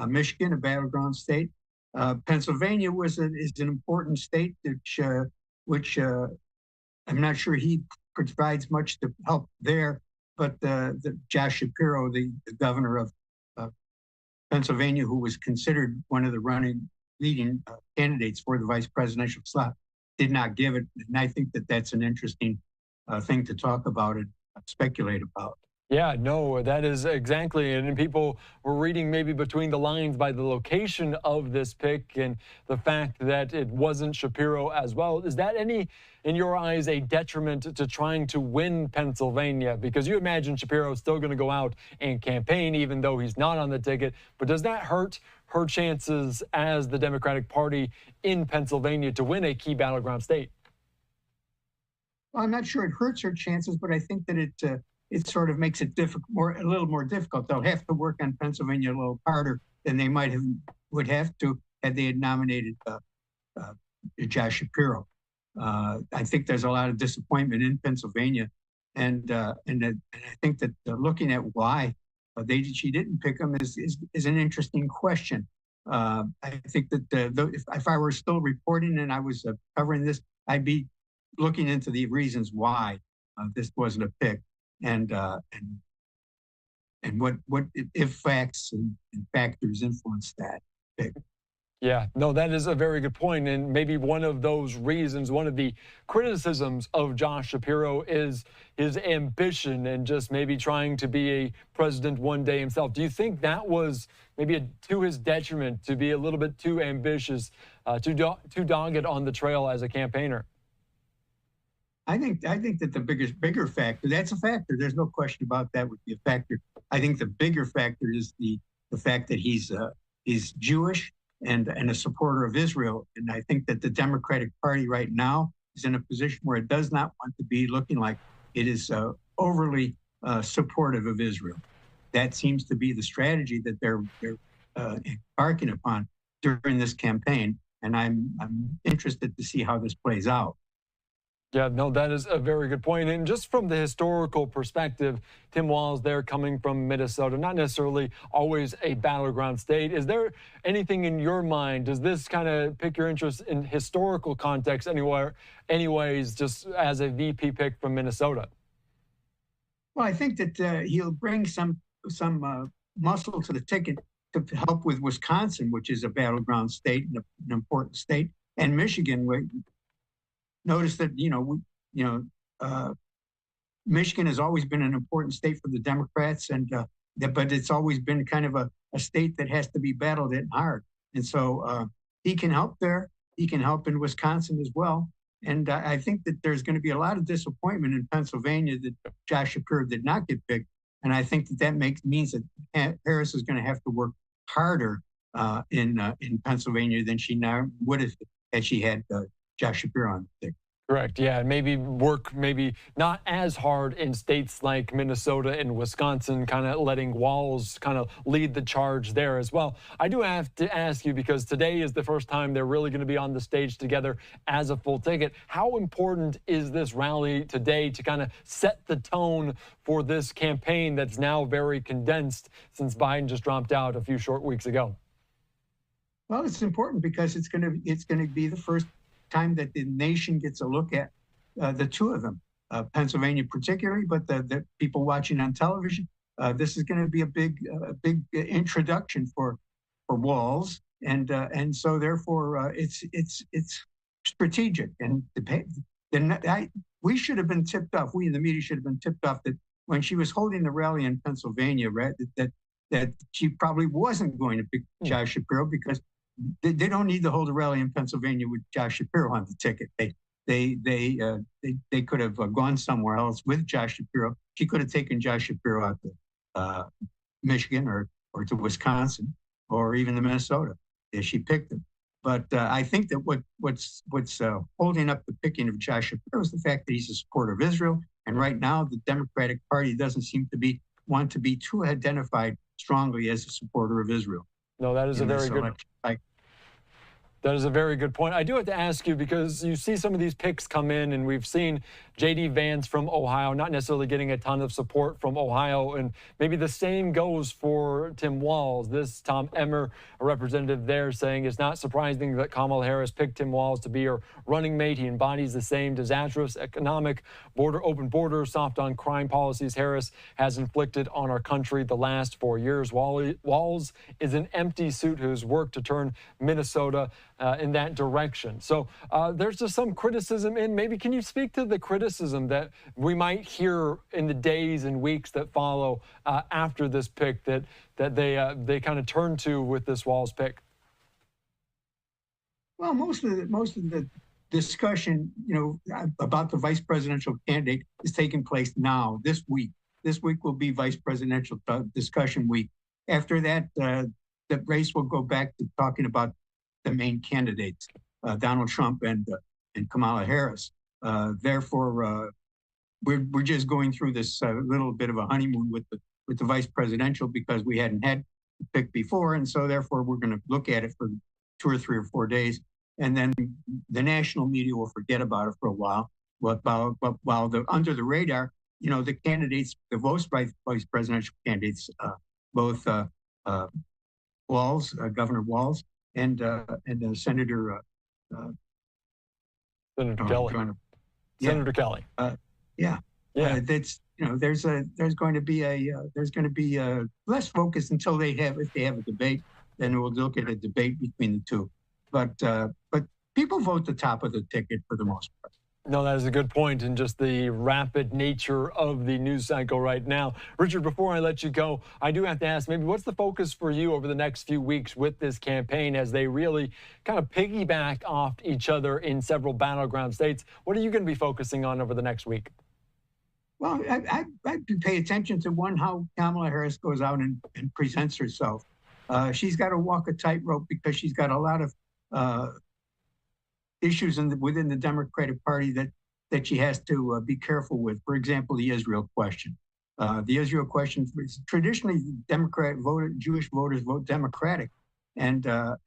Michigan, a battleground state. Pennsylvania is an important state, which I'm not sure he provides much to help there, but Josh Shapiro, the governor of Pennsylvania, who was considered one of the leading candidates for the vice presidential slot, did not give it. And I think that that's an interesting thing to talk about and speculate about. Yeah, no, that is exactly. And people were reading maybe between the lines by the location of this pick and the fact that it wasn't Shapiro as well. Is that in your eyes, a detriment to trying to win Pennsylvania? Because you imagine Shapiro is still going to go out and campaign, even though he's not on the ticket. But does that hurt her chances as the Democratic Party in Pennsylvania to win a key battleground state? Well, I'm not sure it hurts her chances, but I think that it sort of makes it a little more difficult. They'll have to work on Pennsylvania a little harder than they would have to had they had nominated Josh Shapiro. I think there's a lot of disappointment in Pennsylvania, and I think that looking at why she didn't pick him is an interesting question. I think that if I were still reporting and I was covering this, I'd be looking into the reasons why this wasn't a pick. And what if facts and factors influence that pick. Yeah, no, that is a very good point. And maybe one of those reasons, one of the criticisms of Josh Shapiro is his ambition and just maybe trying to be a president one day himself. Do you think that was maybe to his detriment, to be a little bit too ambitious, too dogged on the trail as a campaigner? I think that the bigger factor, that's a factor. There's no question about that would be a factor. I think the bigger factor is the fact that he's Jewish and a supporter of Israel. And I think that the Democratic Party right now is in a position where it does not want to be looking like it is overly supportive of Israel. That seems to be the strategy that they're embarking upon during this campaign. And I'm interested to see how this plays out. Yeah, no, that is a very good point. And just from the historical perspective, Tim Walz there coming from Minnesota, not necessarily always a battleground state. Is there anything in your mind? Does this kind of pick your interest in historical context anyways, just as a VP pick from Minnesota? Well, I think that he'll bring some muscle to the ticket to help with Wisconsin, which is a battleground state and an important state, and Michigan. Notice that, Michigan has always been an important state for the Democrats, but it's always been kind of a state that has to be battled in hard. And so he can help there. He can help in Wisconsin as well. And I think that there's going to be a lot of disappointment in Pennsylvania that Josh Shapiro did not get picked. And I think that means that Harris is going to have to work harder in Pennsylvania than she now would have had she had Josh Shapiro on the ticket. Correct. Yeah, and maybe work maybe not as hard in states like Minnesota and Wisconsin, kind of letting Walz kind of lead the charge there as well. I do have to ask you, because today is the first time they're really going to be on the stage together as a full ticket. How important is this rally today to kind of set the tone for this campaign that's now very condensed since Biden just dropped out a few short weeks ago? Well, it's important because it's going to be the first time that the nation gets a look at the two of them, Pennsylvania particularly, but the people watching on television. This is going to be a big introduction for Walz, and so therefore it's strategic. And we should have been tipped off. We in the media should have been tipped off that when she was holding the rally in Pennsylvania, right, that she probably wasn't going to pick Josh Shapiro, because they don't need to hold a rally in Pennsylvania with Josh Shapiro on the ticket. They could have gone somewhere else with Josh Shapiro. She could have taken Josh Shapiro out to Michigan or to Wisconsin or even to Minnesota if she picked him. But I think that what's holding up the picking of Josh Shapiro is the fact that he's a supporter of Israel, and right now the Democratic Party doesn't seem to want to be too identified strongly as a supporter of Israel. No, that is a very good. That is a very good point. I do have to ask you, because you see some of these picks come in, and we've seen J.D. Vance from Ohio not necessarily getting a ton of support from Ohio, and maybe the same goes for Tim Walz. This Tom Emmer, a representative there, saying it's not surprising that Kamala Harris picked Tim Walz to be her running mate. He embodies the same disastrous economic, open border, soft on crime policies Harris has inflicted on our country the last 4 years. Walz is an empty suit who's worked to turn Minnesota in that direction. So there's just some criticism in. Maybe can you speak to the criticism that we might hear in the days and weeks that follow after this pick that they kind of turn to with this Walz pick? Well, most of the discussion, about the vice presidential candidate is taking place now, this week. This week will be vice presidential discussion week. After that, the race will go back to talking about the main candidates, Donald Trump and Kamala Harris. Therefore, we're just going through this little bit of a honeymoon with the vice presidential, because we hadn't had the pick before, and so therefore we're going to look at it for 2 or 3 or 4 days, and then the national media will forget about it for a while. But while under the radar, the candidates, the vice presidential candidates, both Walz, Governor Walz, and Senator Kelly. Senator Kelly. That's there's going to be a less focus until if they have a debate, then we'll look at a debate between the two. But people vote the top of the ticket for the most part. No, that is a good point, and just the rapid nature of the news cycle right now. Richard, before I let you go, I do have to ask, maybe what's the focus for you over the next few weeks with this campaign as they really kind of piggyback off each other in several battleground states? What are you going to be focusing on over the next week? Well, I pay attention to how Kamala Harris goes out and presents herself. She's got to walk a tightrope because she's got a lot of issues within the Democratic Party that she has to be careful with. For example, the Israel question. The Israel question, traditionally, Jewish voters vote Democratic, but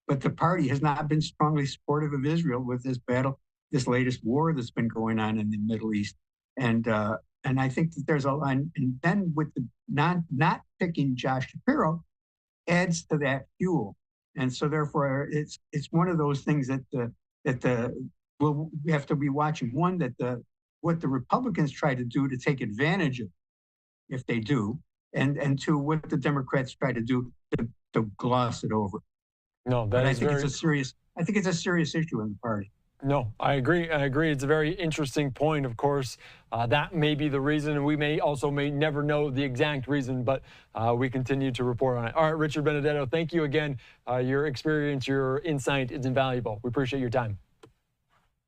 the party has not been strongly supportive of Israel with this battle, this latest war that's been going on in the Middle East, and I think that there's a line. And then with the not picking Josh Shapiro adds to that fuel. And so therefore, it's one of those things that we have to be watching. One, what the Republicans try to do to take advantage of, if they do, and two, what the Democrats try to do to gloss it over. No, I think it's a serious issue in the party. No, I agree. It's a very interesting point, of course. That may be the reason, and we may never know the exact reason, but we continue to report on it. All right, Richard Benedetto, thank you again. Your experience, your insight is invaluable. We appreciate your time.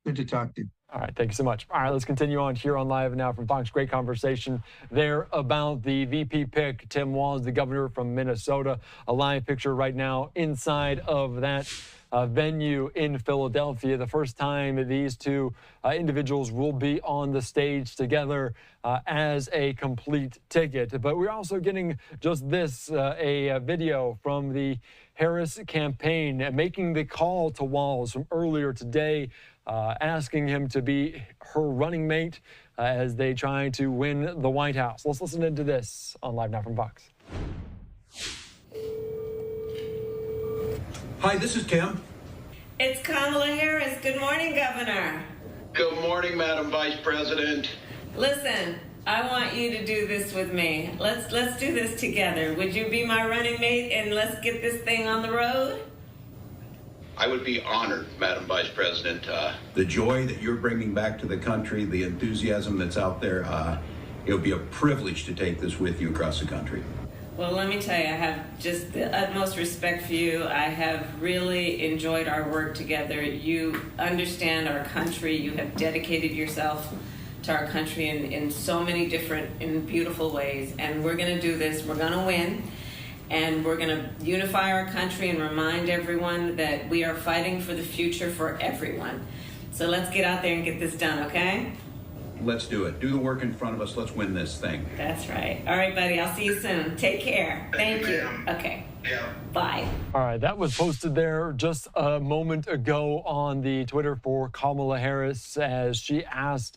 Good to talk to you. All right, thank you so much. All right, let's continue on here on Live Now from Fox. Great conversation there about the VP pick, Tim Walz, the governor from Minnesota. A live picture right now inside of that venue in Philadelphia. The first time these two individuals will be on the stage together as a complete ticket. But we're also getting just this, a video from the Harris campaign making the call to Walz from earlier today, asking him to be her running mate as they try to win the White House. Let's listen into this on Live Now from Fox. Hi, this is Tim. It's Kamala Harris. Good morning, Governor. Good morning, Madam Vice President. Listen, I want you to do this with me. Let's do this together. Would you be my running mate and let's get this thing on the road? I would be honored, Madam Vice President. The joy that you're bringing back to the country, the enthusiasm that's out there, it'll be a privilege to take this with you across the country. Well, let me tell you, I have just the utmost respect for you. I have really enjoyed our work together. You understand our country. You have dedicated yourself to our country in so many different and beautiful ways. And we're going to do this. We're going to win. And we're going to unify our country and remind everyone that we are fighting for the future for everyone. So let's get out there and get this done, okay? Let's do it. Do the work in front of us. Let's win this thing. That's right. All right, buddy. I'll see you soon. Take care. Thank you. Okay. Yeah. Bye. All right, that was posted there just a moment ago on the Twitter for Kamala Harris as she asked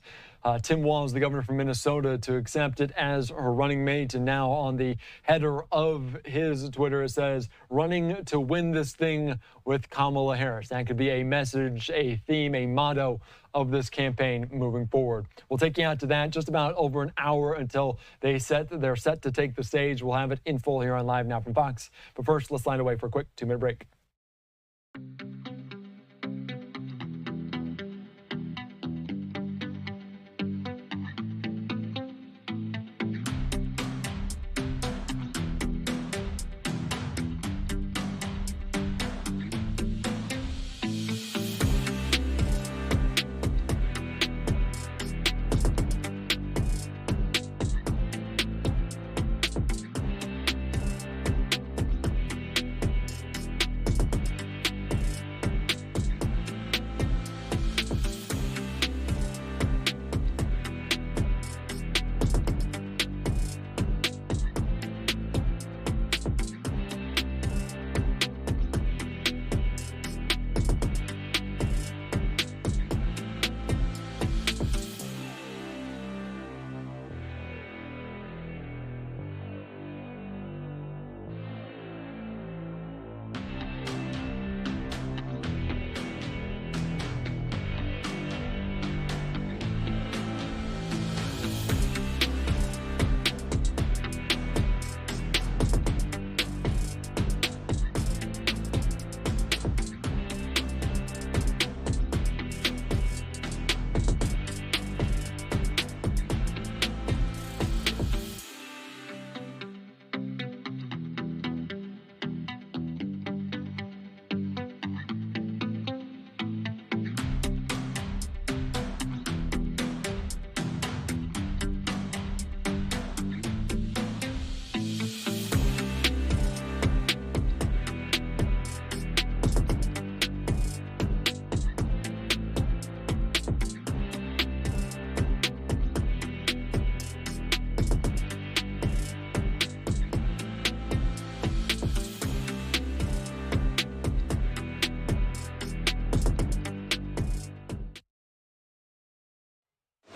Tim Walz, the governor from Minnesota, to accept it as her running mate. And now on the header of his Twitter, it says, running to win this thing with Kamala Harris. That could be a message, a theme, a motto of this campaign moving forward. We'll take you out to that just about over an hour until they're set to take the stage. We'll have it in full here on Live Now from Fox. But first, let's line away for a quick 2-minute break.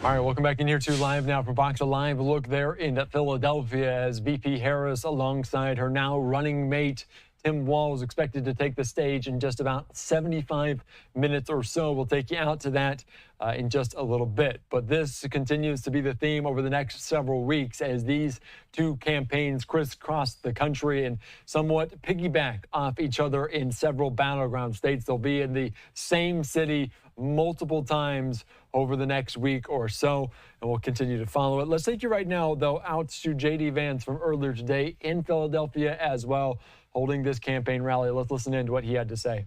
All right, welcome back in here to Live Now from Fox. A live look there in Philadelphia as VP Harris alongside her now running mate Tim Walz expected to take the stage in just about 75 minutes or so. We'll take you out to that in just a little bit. But this continues to be the theme over the next several weeks as these two campaigns crisscross the country and somewhat piggyback off each other in several battleground states. They'll be in the same city multiple times over the next week or so, and we'll continue to follow it. Let's take you right now, though, out to J.D. Vance from earlier today in Philadelphia as well, holding this campaign rally. Let's listen in to what he had to say.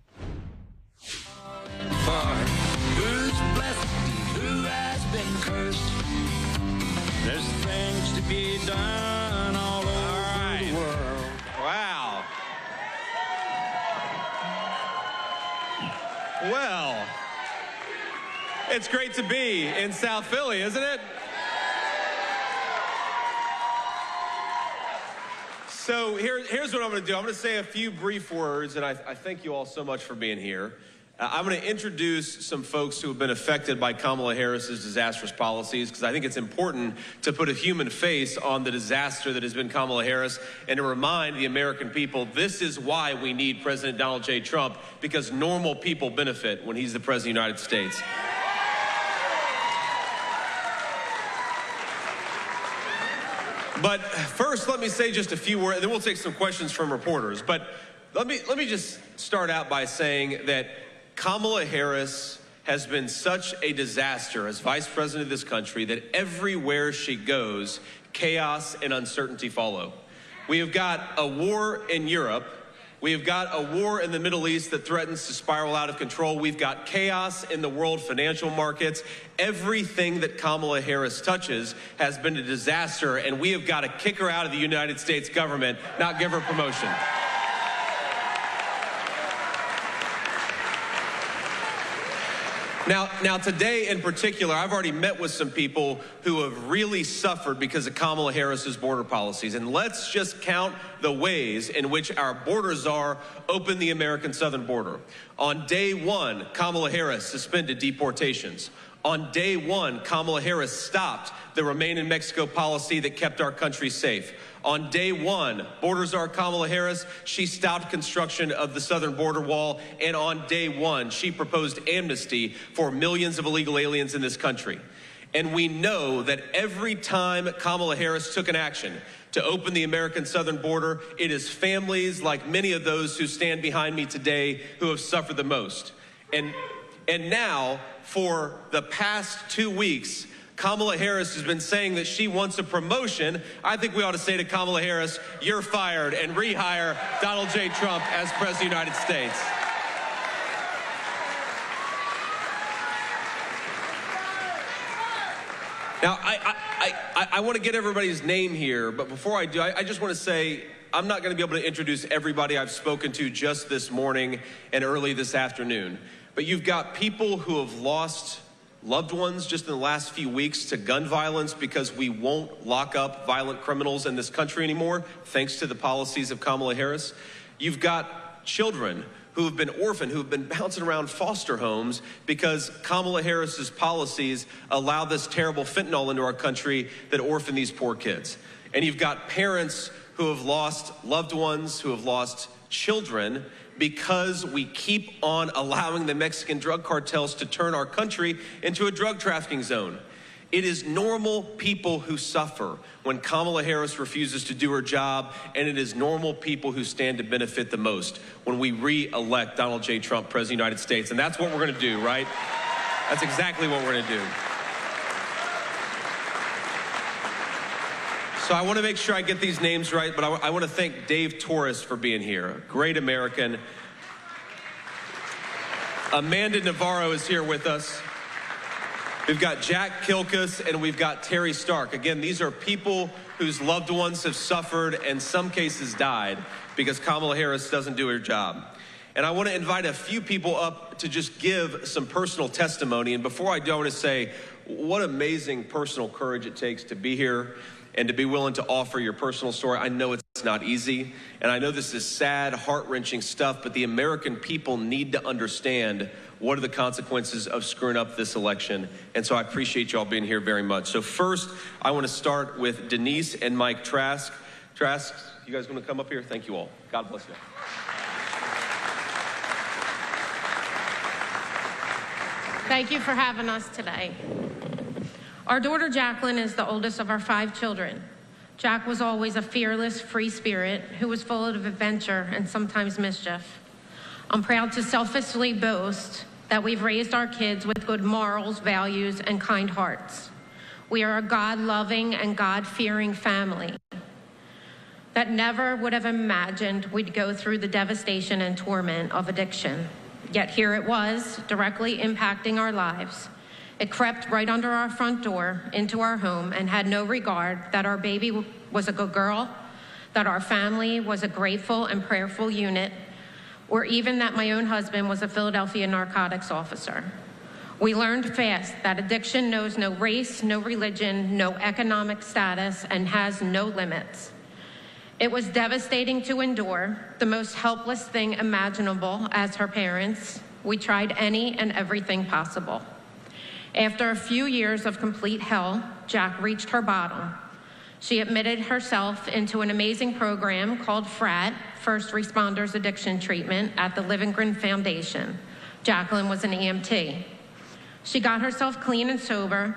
There's things to be done all over the world. Wow. Well, it's great to be in South Philly, isn't it? So here's what I'm going to do. I'm going to say a few brief words, and I thank you all so much for being here. I'm going to introduce some folks who have been affected by Kamala Harris's disastrous policies, because I think it's important to put a human face on the disaster that has been Kamala Harris and to remind the American people this is why we need President Donald J. Trump, because normal people benefit when he's the President of the United States. But first, let me say just a few words, and then we'll take some questions from reporters. But let me just start out by saying that Kamala Harris has been such a disaster as vice president of this country that everywhere she goes, chaos and uncertainty follow. We have got a war in Europe. We have got a war in the Middle East that threatens to spiral out of control. We've got chaos in the world financial markets. Everything that Kamala Harris touches has been a disaster, and we have got to kick her out of the United States government, not give her promotion. Now today in particular, I've already met with some people who have really suffered because of Kamala Harris's border policies. And let's just count the ways in which our borders are open the American southern border. On day one, Kamala Harris suspended deportations. On day one, Kamala Harris stopped the Remain in Mexico policy that kept our country safe. On day one, borders are Kamala Harris. She stopped construction of the southern border wall. And on day one, she proposed amnesty for millions of illegal aliens in this country. And we know that every time Kamala Harris took an action to open the American southern border, it is families like many of those who stand behind me today who have suffered the most. And now, for the past 2 weeks, Kamala Harris has been saying that she wants a promotion. I think we ought to say to Kamala Harris, you're fired, and rehire Donald J. Trump as President of the United States. Now, I want to get everybody's name here, but before I do, I just want to say I'm not going to be able to introduce everybody I've spoken to just this morning and early this afternoon. But you've got people who have lost loved ones just in the last few weeks to gun violence because we won't lock up violent criminals in this country anymore, thanks to the policies of Kamala Harris. You've got children who have been orphaned, who have been bouncing around foster homes because Kamala Harris's policies allow this terrible fentanyl into our country that orphan these poor kids. And you've got parents who have lost loved ones, who have lost children, because we keep on allowing the Mexican drug cartels to turn our country into a drug trafficking zone. It is normal people who suffer when Kamala Harris refuses to do her job, and it is normal people who stand to benefit the most when we re-elect Donald J. Trump, President of the United States. And that's what we're going to do, right? That's exactly what we're going to do. So I want to make sure I get these names right, but I want to thank Dave Torres for being here, a great American. Amanda Navarro is here with us. We've got Jack Kilkus and we've got Terry Stark. Again, these are people whose loved ones have suffered and in some cases died because Kamala Harris doesn't do her job. And I want to invite a few people up to just give some personal testimony. And before I do, I want to say what amazing personal courage it takes to be here and to be willing to offer your personal story. I know it's not easy, and I know this is sad, heart-wrenching stuff, but the American people need to understand what are the consequences of screwing up this election. And so I appreciate you all being here very much. So first, I want to start with Denise and Mike Trask. Trask, you guys want to come up here? Thank you all. God bless you. Thank you for having us today. Our daughter Jacqueline is the oldest of our 5 children. Jack was always a fearless, free spirit who was full of adventure and sometimes mischief. I'm proud to selfishly boast that we've raised our kids with good morals, values, and kind hearts. We are a God-loving and God-fearing family that never would have imagined we'd go through the devastation and torment of addiction. Yet here it was, directly impacting our lives. It crept right under our front door into our home and had no regard that our baby was a good girl, that our family was a grateful and prayerful unit, or even that my own husband was a Philadelphia narcotics officer. We learned fast that addiction knows no race, no religion, no economic status, and has no limits. It was devastating to endure, the most helpless thing imaginable as her parents. We tried any and everything possible. After a few years of complete hell, Jack reached her bottom. She admitted herself into an amazing program called FRAT, First Responders Addiction Treatment, at the Livingren Foundation. Jacqueline was an EMT. She got herself clean and sober,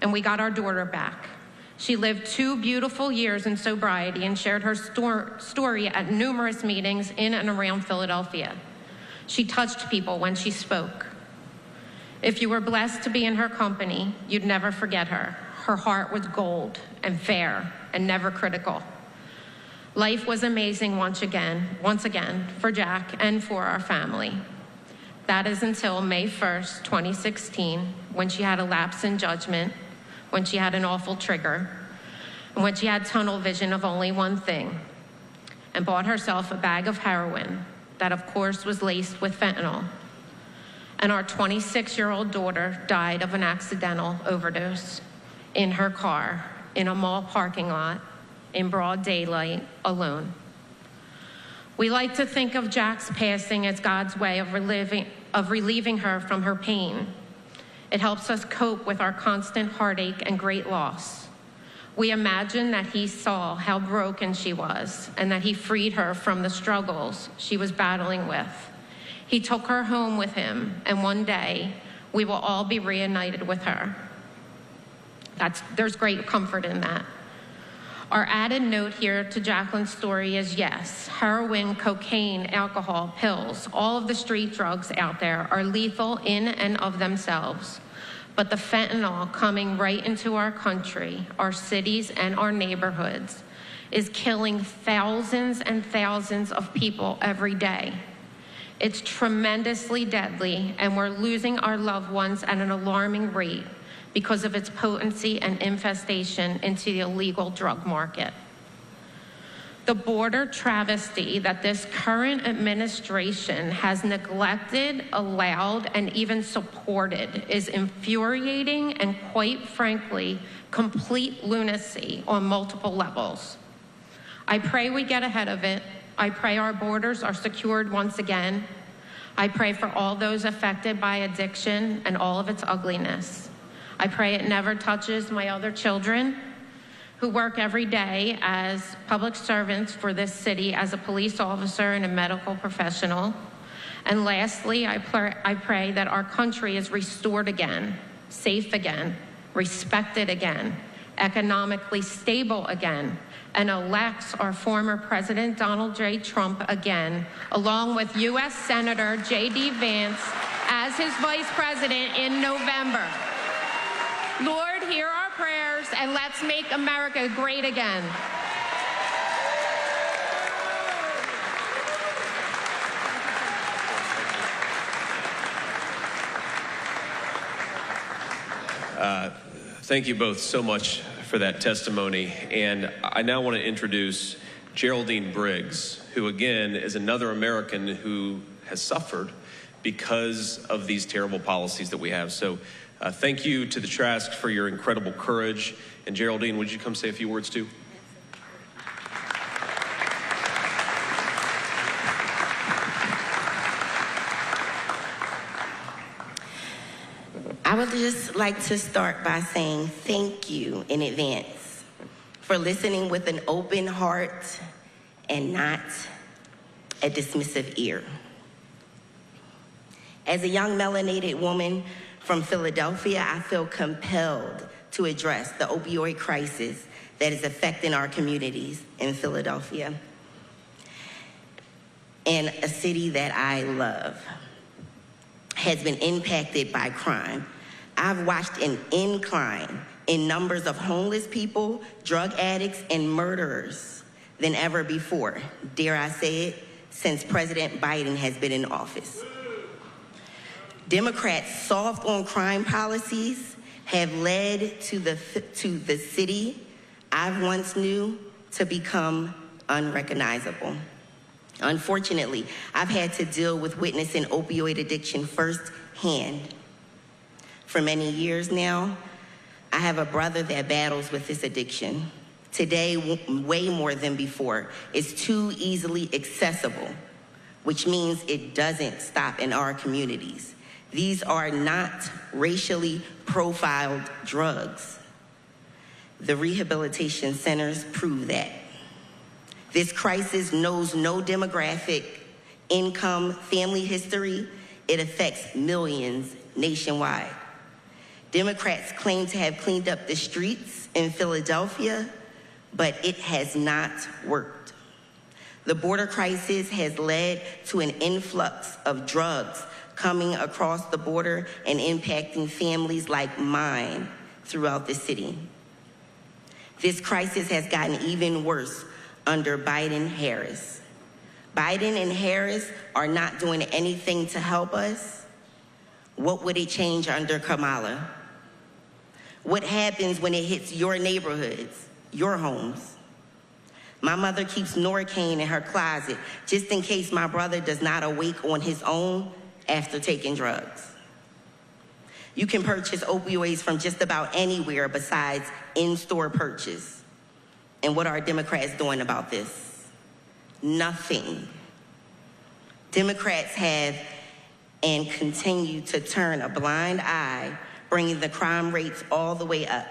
and we got our daughter back. She lived 2 beautiful years in sobriety and shared her story at numerous meetings in and around Philadelphia. She touched people when she spoke. If you were blessed to be in her company, you'd never forget her. Her heart was gold and fair and never critical. Life was amazing once again for Jack and for our family. That is until May 1st, 2016, when she had a lapse in judgment, when she had an awful trigger, and when she had tunnel vision of only one thing, and bought herself a bag of heroin that, of course, was laced with fentanyl. And our 26-year-old daughter died of an accidental overdose in her car, in a mall parking lot, in broad daylight, alone. We like to think of Jack's passing as God's way of relieving her from her pain. It helps us cope with our constant heartache and great loss. We imagine that he saw how broken she was and that he freed her from the struggles she was battling with. He took her home with him, and one day we will all be reunited with her. There's great comfort in that. Our added note here to Jacqueline's story is yes, heroin, cocaine, alcohol, pills, all of the street drugs out there are lethal in and of themselves. But the fentanyl coming right into our country, our cities, and our neighborhoods is killing thousands and thousands of people every day. It's tremendously deadly, and we're losing our loved ones at an alarming rate because of its potency and infestation into the illegal drug market. The border travesty that this current administration has neglected, allowed, and even supported is infuriating and, quite frankly, complete lunacy on multiple levels. I pray we get ahead of it. I pray our borders are secured once again. I pray for all those affected by addiction and all of its ugliness. I pray it never touches my other children who work every day as public servants for this city as a police officer and a medical professional. And lastly, I pray that our country is restored again, safe again, respected again, economically stable again, and elects our former President Donald J. Trump again, along with U.S. Senator J.D. Vance as his vice president in November. Lord, hear our prayers, and let's make America great again. Thank you both so much for that testimony. And I now want to introduce Geraldine Briggs, who again is another American who has suffered because of these terrible policies that we have. So thank you to the Trask for your incredible courage. And Geraldine, would you come say a few words too? I would just like to start by saying thank you in advance for listening with an open heart and not a dismissive ear. As a young melanated woman from Philadelphia, I feel compelled to address the opioid crisis that is affecting our communities in Philadelphia, and a city that I love has been impacted by crime. I've watched an incline in numbers of homeless people, drug addicts, and murderers than ever before, dare I say it, since President Biden has been in office. Democrats' soft on crime policies have led to the city I once knew to become unrecognizable. Unfortunately, I've had to deal with witnessing opioid addiction firsthand. For many years now, I have a brother that battles with this addiction. Today, way more than before, it's too easily accessible, which means it doesn't stop in our communities. These are not racially profiled drugs. The rehabilitation centers prove that. This crisis knows no demographic, income, family history. It affects millions nationwide. Democrats claim to have cleaned up the streets in Philadelphia, but it has not worked. The border crisis has led to an influx of drugs coming across the border and impacting families like mine throughout the city. This crisis has gotten even worse under Biden-Harris. Biden and Harris are not doing anything to help us. What would it change under Kamala? What happens when it hits your neighborhoods, your homes? My mother keeps Norcaine in her closet just in case my brother does not awake on his own after taking drugs. You can purchase opioids from just about anywhere besides in-store purchase. And what are Democrats doing about this? Nothing. Democrats have and continue to turn a blind eye, bringing the crime rates all the way up.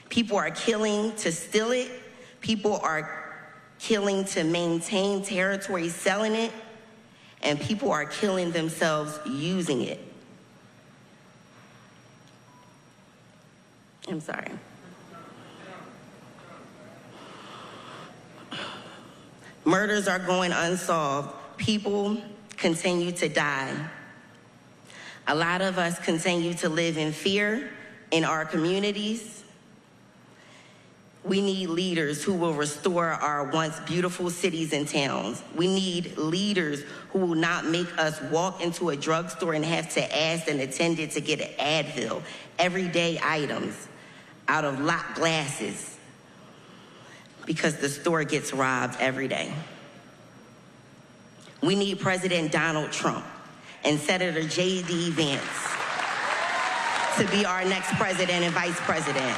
People are killing to steal it. People are killing to maintain territory, selling it. And people are killing themselves using it. I'm sorry. Murders are going unsolved. People continue to die. A lot of us continue to live in fear in our communities. We need leaders who will restore our once beautiful cities and towns. We need leaders who will not make us walk into a drugstore and have to ask an attendant to get an Advil, everyday items out of locked glasses because the store gets robbed every day. We need President Donald Trump and Senator J.D. Vance to be our next president and vice president,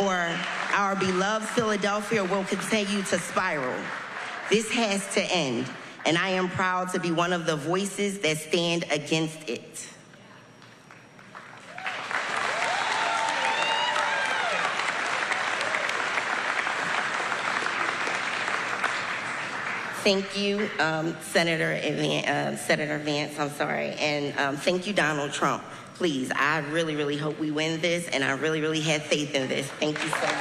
or our beloved Philadelphia will continue to spiral. This has to end, and I am proud to be one of the voices that stand against it. Thank you, Senator Vance, I'm sorry, and thank you, Donald Trump. Please, I really, really hope we win this, and I really, really have faith in this. Thank you so much.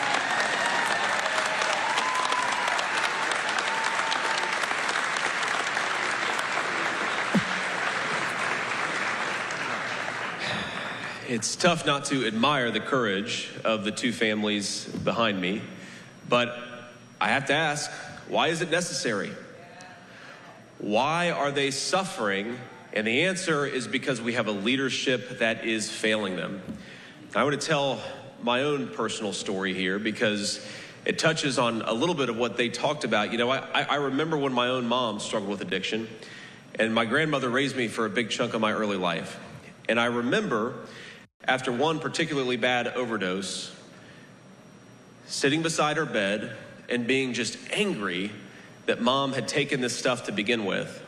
It's tough not to admire the courage of the two families behind me, but I have to ask, why is it necessary? Why are they suffering? And the answer is because we have a leadership that is failing them. I want to tell my own personal story here because it touches on a little bit of what they talked about. You know, I remember when my own mom struggled with addiction, and my grandmother raised me for a big chunk of my early life. And I remember after one particularly bad overdose, sitting beside her bed and being just angry that mom had taken this stuff to begin with,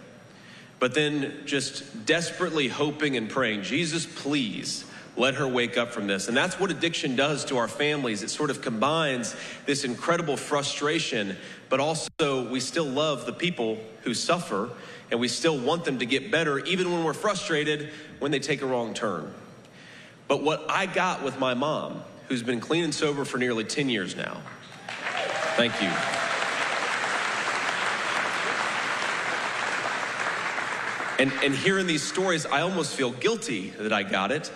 but then just desperately hoping and praying, Jesus, please let her wake up from this. And that's what addiction does to our families. It sort of combines this incredible frustration, but also we still love the people who suffer, and we still want them to get better, even when we're frustrated when they take a wrong turn. But what I got with my mom, who's been clean and sober for nearly 10 years now, thank you. And hearing these stories, I almost feel guilty that I got it,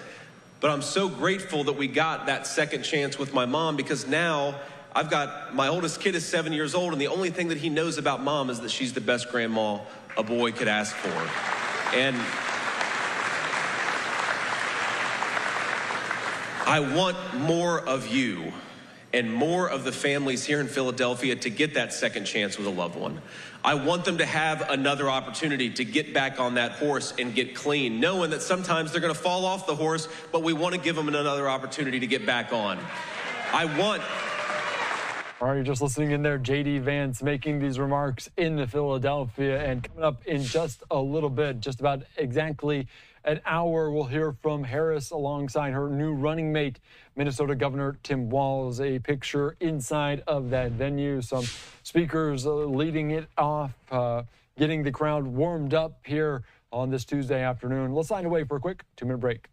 but I'm so grateful that we got that second chance with my mom, because now I've got, my oldest kid is 7 years old, and the only thing that he knows about mom is that she's the best grandma a boy could ask for. And I want more of you and more of the families here in Philadelphia to get that second chance with a loved one. I want them to have another opportunity to get back on that horse and get clean, knowing that sometimes they're going to fall off the horse, but we want to give them another opportunity to get back on. All right, you're just listening in there. J.D. Vance making these remarks in Philadelphia. And coming up in just a little bit, just about exactly an hour, we'll hear from Harris alongside her new running mate, Minnesota Governor Tim Walz. A picture inside of that venue. Some speakers leading it off, getting the crowd warmed up here on this Tuesday afternoon. Let's sign away for a quick 2-minute break.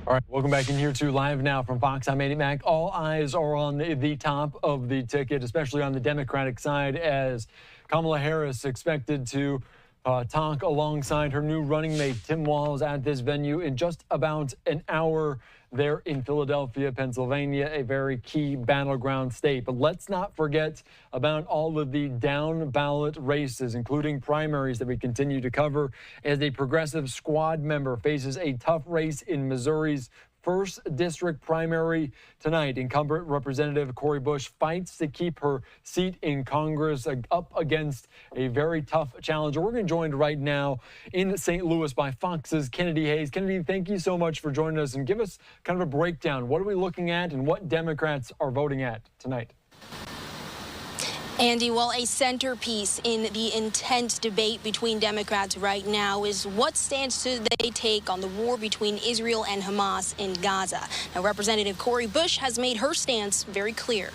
All right, welcome back in here to Live Now from Fox. I'm Andy Mack. All eyes are on the top of the ticket, especially on the Democratic side, as Kamala Harris expected to talk alongside her new running mate, Tim Walz, at this venue in just about an hour there in Philadelphia, Pennsylvania, a very key battleground state. But let's not forget about all of the down ballot races, including primaries that we continue to cover, as a progressive squad member faces a tough race in Missouri's 1st district primary tonight. Incumbent Representative Cori Bush fights to keep her seat in Congress up against a very tough challenger. We're going to joined right now in St. Louis by Fox's Kennedy Hayes. Kennedy, thank you so much for joining us, and give us kind of a breakdown. What are we looking at and what Democrats are voting at tonight? Andy, well, a centerpiece in the intense debate between Democrats right now is what stance do they take on the war between Israel and Hamas in Gaza. Now, Representative Cori Bush has made her stance very clear.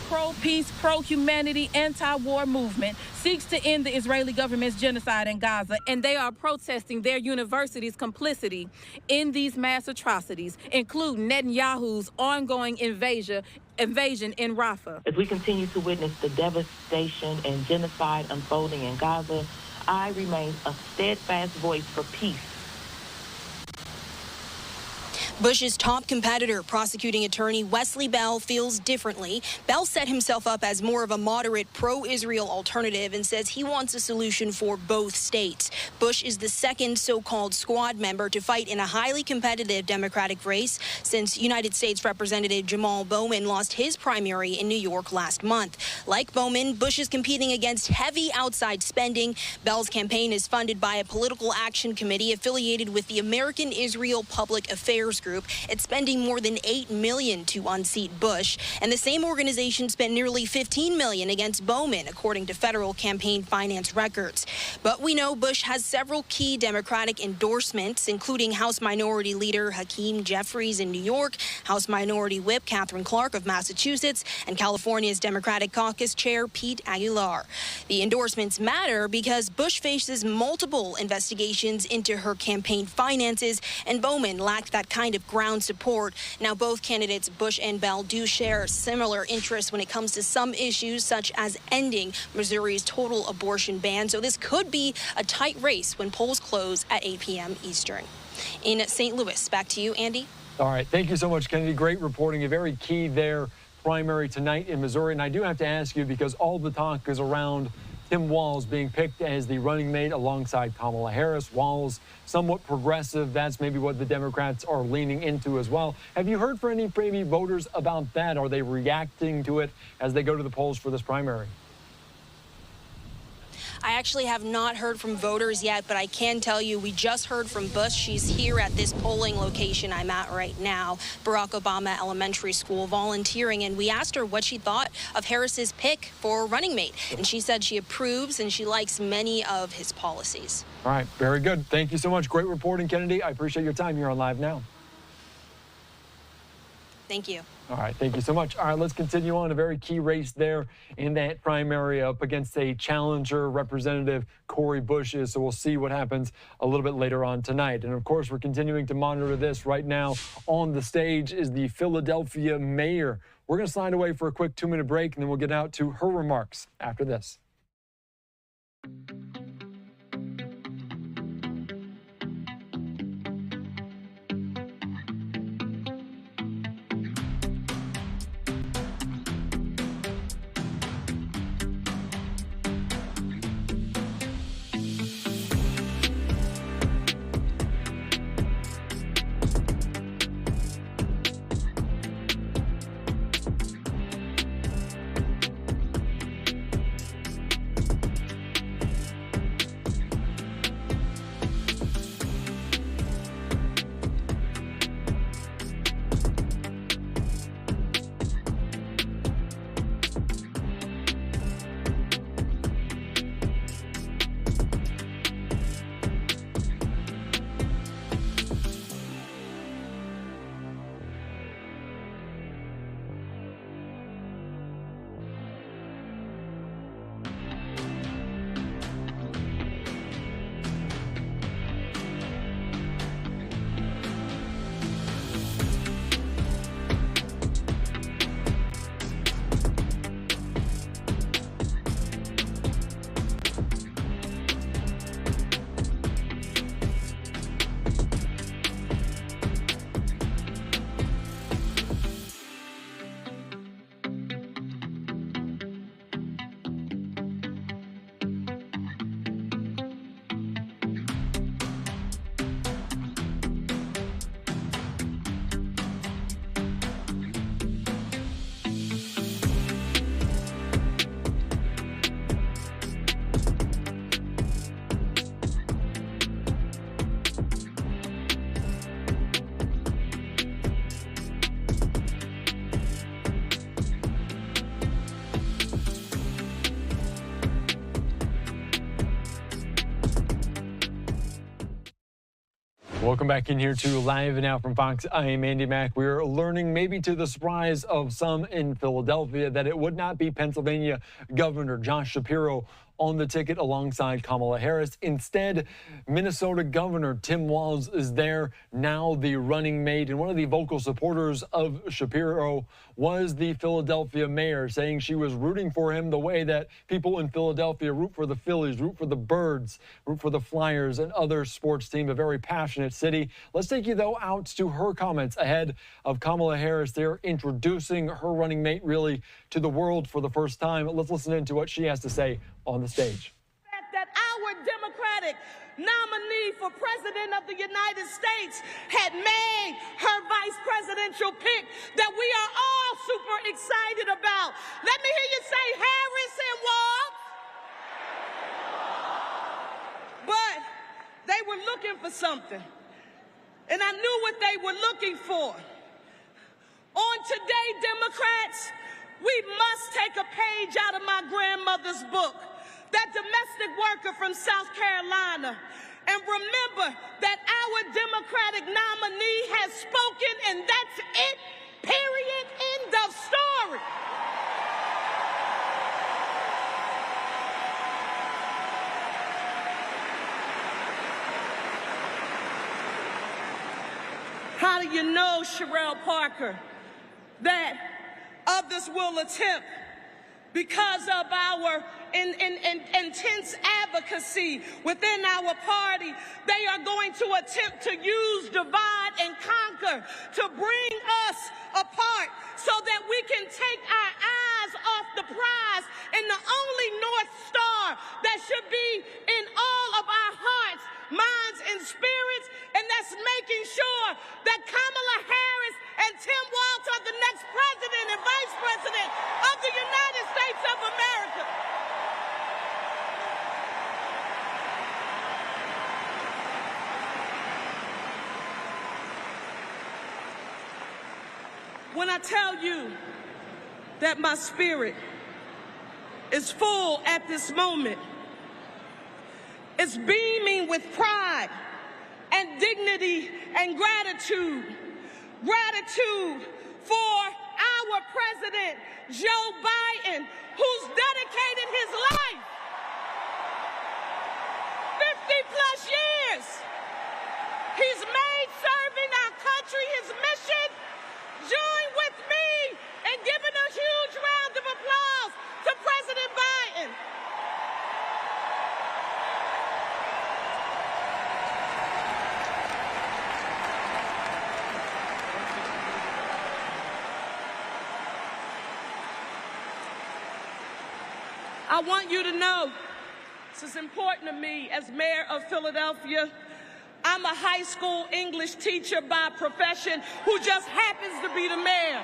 Pro-peace, pro-humanity, anti-war movement seeks to end the Israeli government's genocide in Gaza, and they are protesting their university's complicity in these mass atrocities, including Netanyahu's ongoing invasion in Rafah. As we continue to witness the devastation and genocide unfolding in Gaza, I remain a steadfast voice for peace. Bush's top competitor, prosecuting attorney Wesley Bell, feels differently. Bell set himself up as more of a moderate pro-Israel alternative and says he wants a solution for both states. Bush is the second so-called squad member to fight in a highly competitive Democratic race since United States Representative Jamal Bowman lost his primary in New York last month. Like Bowman, Bush is competing against heavy outside spending. Bell's campaign is funded by a political action committee affiliated with the American Israel Public Affairs Group. group. It's spending more than $8 million to unseat Bush, and the same organization spent nearly $15 million against Bowman, according to federal campaign finance records. But we know Bush has several key Democratic endorsements, including House Minority Leader Hakeem Jeffries in New York, House Minority Whip Catherine Clark of Massachusetts, and California's Democratic Caucus Chair Pete Aguilar. The endorsements matter because Bush faces multiple investigations into her campaign finances, and Bowman lacked that kind of ground support. Now, both candidates, Bush and Bell, do share similar interests when it comes to some issues, such as ending Missouri's total abortion ban. So this could be a tight race when polls close at 8 p.m. Eastern. In St. Louis, back to you, Andy. All right. Thank you so much, Kennedy. Great reporting. A very key there. Primary tonight in Missouri. And I do have to ask you, because all the talk is around Tim Walz being picked as the running mate alongside Kamala Harris. Walz, somewhat progressive. That's maybe what the Democrats are leaning into as well. Have you heard from any maybe voters about that? Are they reacting to it as they go to the polls for this primary? I actually have not heard from voters yet, but I can tell you we just heard from Bush. She's here at this polling location I'm at right now, Barack Obama Elementary School, volunteering, and we asked her what she thought of Harris's pick for running mate, and she said she approves and she likes many of his policies. All right, very good. Thank you so much. Great reporting, Kennedy. I appreciate your time here on Live Now. Thank you. All right, thank you so much. All right, let's continue on. A very key race there in that primary up against a challenger, Representative Cori Bush. So we'll see what happens a little bit later on tonight. And of course, we're continuing to monitor this. Right now on the stage is the Philadelphia mayor. We're going to slide away for a quick 2-minute break, and then we'll get out to her remarks after this. Welcome back in here to Live Now from Fox. I am Andy Mack. We're learning, maybe to the surprise of some in Philadelphia, that it would not be Pennsylvania Governor Josh Shapiro on the ticket alongside Kamala Harris. Instead, Minnesota Governor Tim Walz is there, now the running mate. And one of the vocal supporters of Shapiro was the Philadelphia mayor, saying she was rooting for him the way that people in Philadelphia root for the Phillies, root for the Birds, root for the Flyers and other sports teams. A very passionate city. Let's take you, though, out to her comments ahead of Kamala Harris there, introducing her running mate really to the world for the first time. Let's listen into what she has to say on the stage. That our Democratic nominee for President of the United States had made her vice presidential pick that we are all super excited about. Let me hear you say Harris-Walz. But they were looking for something. and I knew what they were looking for. On today, Democrats, we must take a page out of my grandmother's book, that domestic worker from South Carolina, and remember that our Democratic nominee has spoken, and that's it, period, end of story. How do you know, Sherelle Parker, that others will attempt, because of our intense advocacy within our party, they are going to attempt to use divide and conquer to bring us apart so that we can take our eyes off the prize and the only North Star that should be in all of our hearts, minds, and spirits, and that's making sure that Kamala Harris and Tim Walz are the next president and vice president of the United States of America. When I tell you that my spirit is full at this moment, it's beaming with pride and dignity and gratitude. Gratitude for our president, Joe Biden, who's dedicated his life 50 plus years. He's made serving our country his mission. Join with me in giving a huge round of applause to President Biden. I want you to know, this is important to me as mayor of Philadelphia. I'm a high school English teacher by profession who just happens to be the mayor.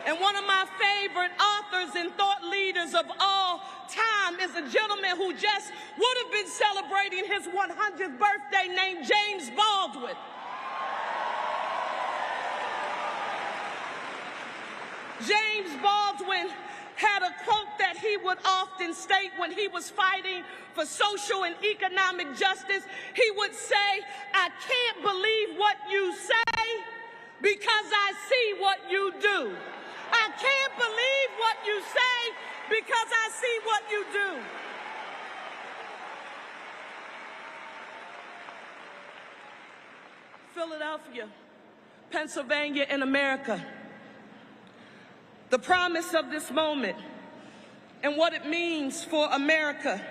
And one of my favorite authors and thought leaders of all time is a gentleman who just would have been celebrating his 100th birthday named James Baldwin. James Baldwin had a quote that he would often state when he was fighting for social and economic justice. He would say, "I can't believe what you say because I see what you do. I can't believe what you say because I see what you do." Philadelphia, Pennsylvania, and America. The promise of this moment and what it means for America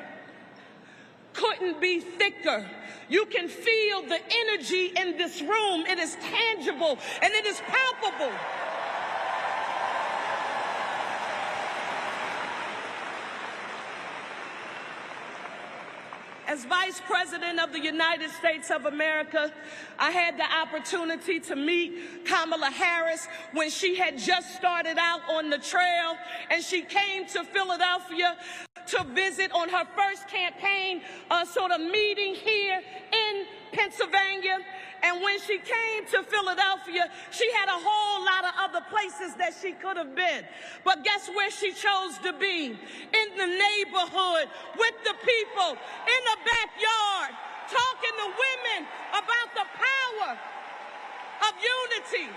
couldn't be thicker. You can feel the energy in this room. It is tangible and it is palpable. As Vice President of the United States of America, I had the opportunity to meet Kamala Harris when she had just started out on the trail, and she came to Philadelphia to visit on her first campaign sort of meeting here in Pennsylvania. And when she came to Philadelphia, she had a whole lot of other places that she could have been. But guess where she chose to be? In the neighborhood, with the people, in the backyard, talking to women about the power of unity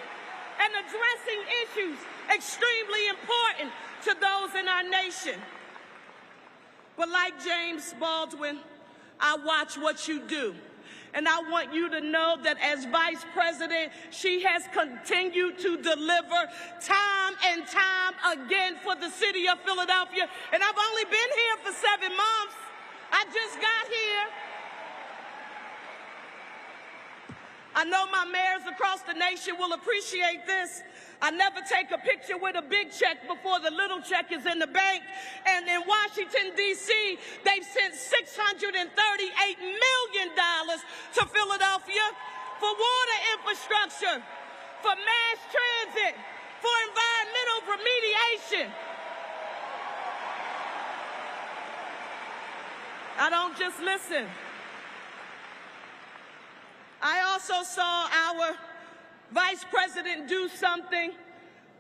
and addressing issues extremely important to those in our nation. But like James Baldwin, I watch what you do. And I want you to know that as Vice President, she has continued to deliver time and time again for the city of Philadelphia. And I've only been here for 7 months. I just got here. I know my mayors across the nation will appreciate this. I never take a picture with a big check before the little check is in the bank. And in Washington, D.C., they've sent $638 million to Philadelphia for water infrastructure, for mass transit, for environmental remediation. I don't just listen. I also saw our Vice President do something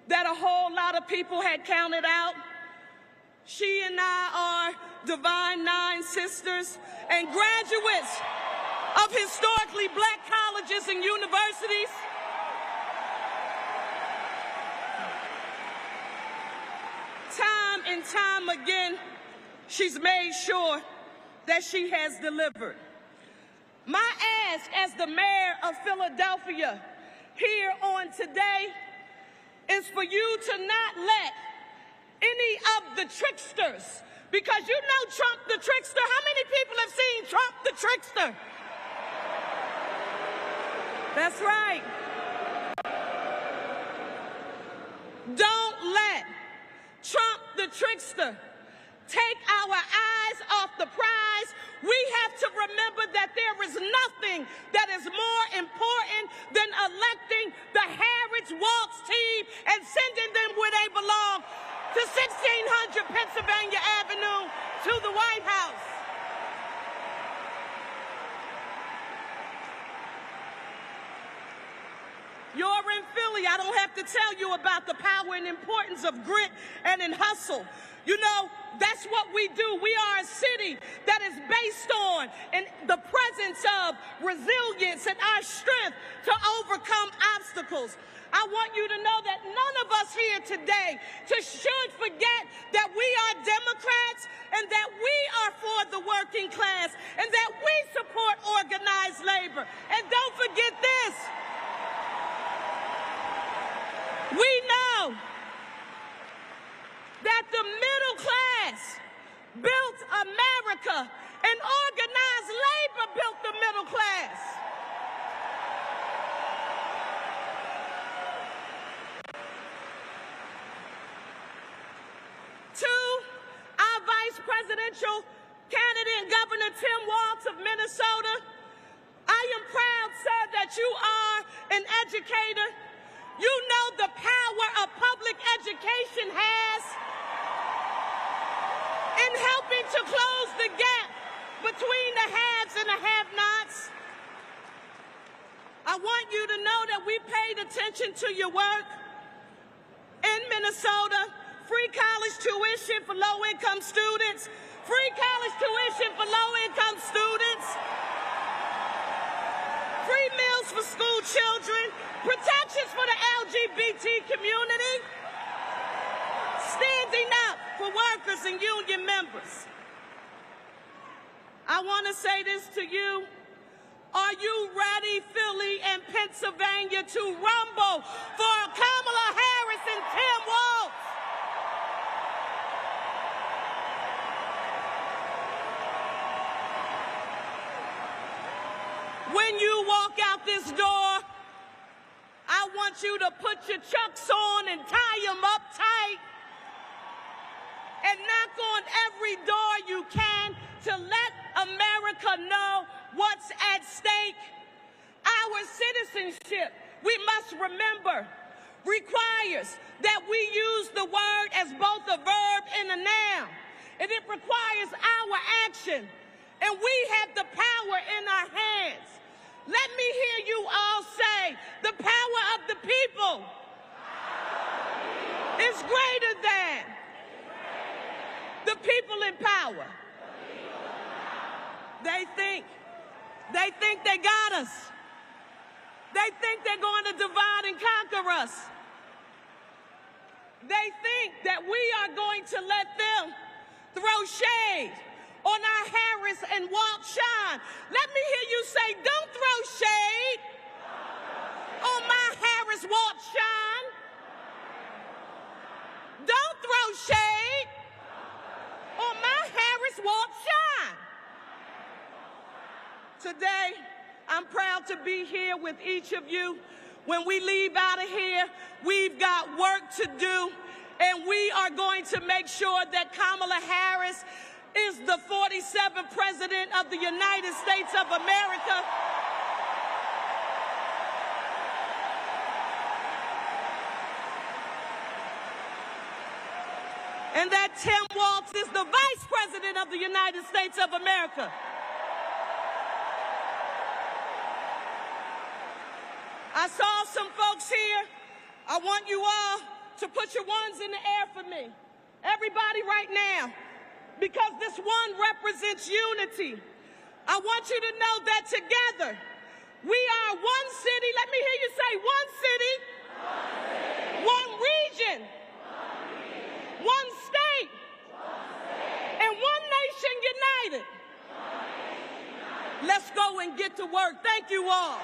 that a whole lot of people had counted out. She and I are Divine Nine sisters and graduates of historically black colleges and universities. Time and time again, she's made sure that she has delivered. My ask as the mayor of Philadelphia here on today is for you to not let any of the tricksters, because you know Trump the trickster. How many people have seen Trump the trickster? That's right. Don't let Trump the trickster take our eyes off the prize. We have to remember that there is nothing that is more important than electing the Harris-Walz team and sending them where they belong, to 1600 Pennsylvania Avenue, to the White House. You're in Philly. I don't have to tell you about the power and importance of grit and in hustle. You know, that's what we do. We are a city that is based on the presence of resilience and our strength to overcome obstacles. I want you to know that none of us here today should forget that we are Democrats and that we are for the working class and that we support organized labor. And don't forget this. We know that the middle class built America and organized labor built the middle class. To our Vice Presidential candidate, Governor Tim Walz of Minnesota, I am proud, sir, that you are an educator. You know the power of public education has in helping to close the gap between the haves and the have-nots. I want you to know that we paid attention to your work in Minnesota. Free college tuition for low-income students. Free college tuition for low-income students. Free meals for school children. Protections for the LGBT community. Standing up for workers and union members. I want to say this to you. Are you ready, Philly and Pennsylvania, to rumble for Kamala Harris and Tim Walz? When you walk out this door, I want you to put your chucks on and tie them up tight and knock on every door you can to let America know what's at stake. Our citizenship, we must remember, requires that we use the word as both a verb and a noun. And it requires our action. And we have the power in our hands. Let me hear you all say, the power of the people is greater than the people in power. They think they got us. They think they're going to divide and conquer us. They think that we are going to let them throw shade on our Harris and Walz shine. Let me hear you say, don't throw shade on my Harris-Walz shine. Don't throw shade on my Harris-Walz shine. Today, I'm proud to be here with each of you. When we leave out of here, we've got work to do, and we are going to make sure that Kamala Harris is the 47th President of the United States of America. And that Tim Walz is the Vice President of the United States of America. I saw some folks here. I want you all to put your ones in the air for me. Everybody right now, because this one represents unity. I want you to know that together, we are one city. Let me hear you say one city, one region, one state, and one nation united. Let's go and get to work. Thank you all.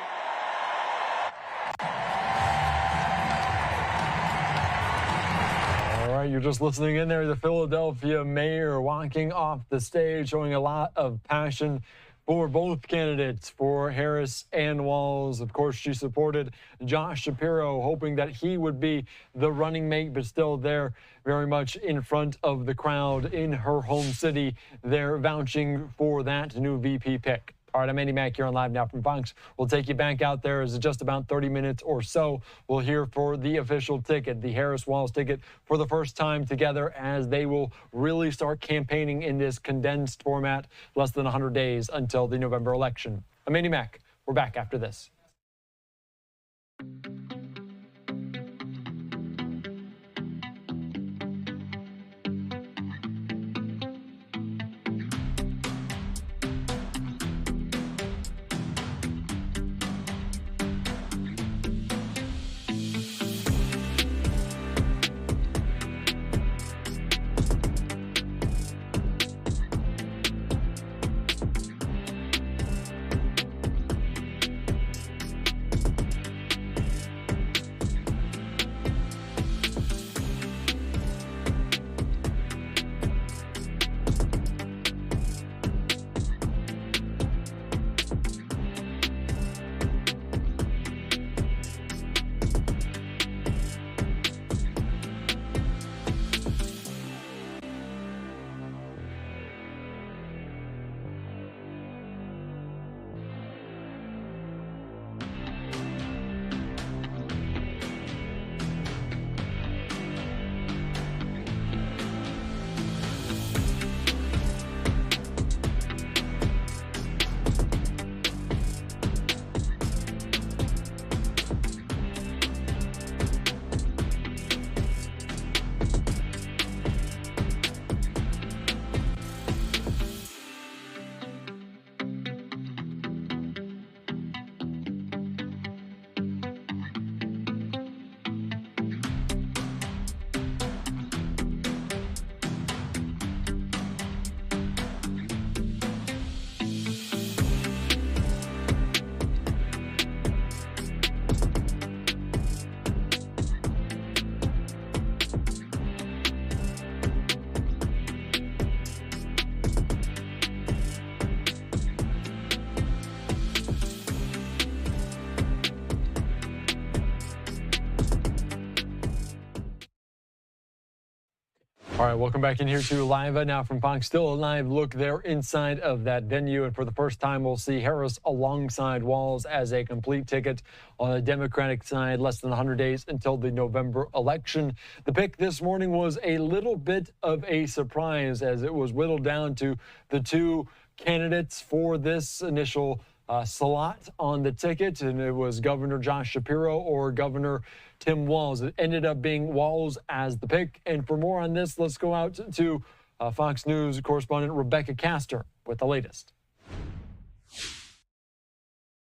All right, you're just listening in there. The Philadelphia mayor walking off the stage, showing a lot of passion for both candidates, for Harris and Walz. Of course, she supported Josh Shapiro, hoping that he would be the running mate, but still there very much in front of the crowd in her home city. They're vouching for that new VP pick. All right, I'm Andy Mack here on Live Now from Fox. We'll take you back out there as just about 30 minutes or so. We'll hear for the official ticket, the Harris-Walz ticket, for the first time together as they will really start campaigning in this condensed format, less than 100 days until the November election. I'm Andy Mack. We're back after this. All right, welcome back in here to Live Now from Fox. Still a live look there inside of that venue. And for the first time, we'll see Harris alongside Walz as a complete ticket on the Democratic side. Less than 100 days until the November election. The pick this morning was a little bit of a surprise as it was whittled down to the two candidates for this initial slot on the ticket. And it was Governor Josh Shapiro or Governor Tim Walz. It ended up being Walz as the pick. And for more on this, let's go out to Fox News correspondent Rebecca Castor with the latest.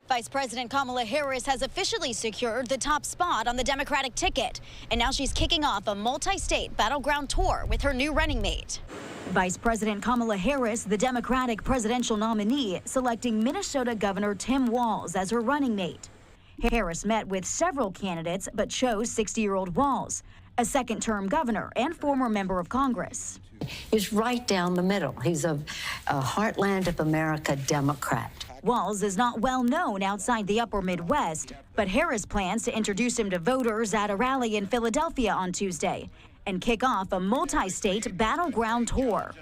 Vice President Kamala Harris has officially secured the top spot on the Democratic ticket. And now she's kicking off a multi-state battleground tour with her new running mate. Vice President Kamala Harris, the Democratic presidential nominee, selecting Minnesota Governor Tim Walz as her running mate. Harris met with several candidates, but chose 60-year-old Walz, a second-term governor and former member of Congress. He's right down the middle. He's a heartland of America Democrat. Walz is not well known outside the upper Midwest, but Harris plans to introduce him to voters at a rally in Philadelphia on Tuesday and kick off a multi-state battleground tour.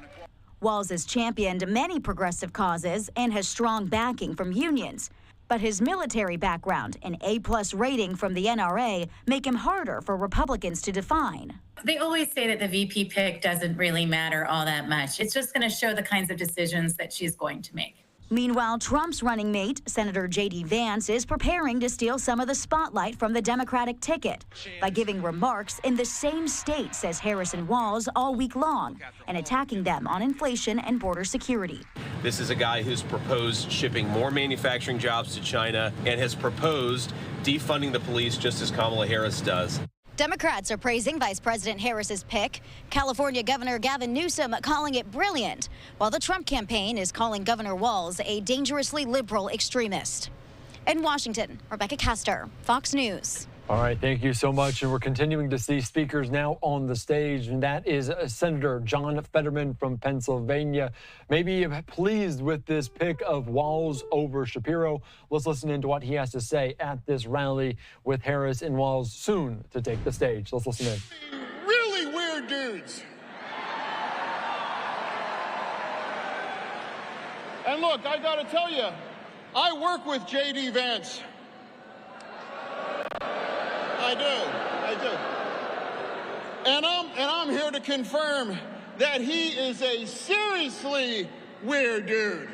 Walz has championed many progressive causes and has strong backing from unions. But his military background and A+ rating from the NRA make him harder for Republicans to define. They always say that the VP pick doesn't really matter all that much. It's just going to show the kinds of decisions that she's going to make. Meanwhile, Trump's running mate, Senator J.D. Vance, is preparing to steal some of the spotlight from the Democratic ticket by giving remarks in the same states as Harris and Walz all week long and attacking them on inflation and border security. This is a guy who's proposed shipping more manufacturing jobs to China and has proposed defunding the police just as Kamala Harris does. Democrats are praising Vice President Harris's pick. California Governor Gavin Newsom calling it brilliant, while the Trump campaign is calling Governor Walz a dangerously liberal extremist. In Washington, Rebecca Castor, Fox News. All right, thank you so much. And we're continuing to see speakers now on the stage, and that is Senator John Fetterman from Pennsylvania. Maybe pleased with this pick of Walz over Shapiro. Let's listen into what he has to say at this rally with Harris and Walz soon to take the stage. Let's listen in. Really weird dudes. And look, I gotta tell you, I work with J.D. Vance. I do. And I'm here to confirm that he is a seriously weird dude.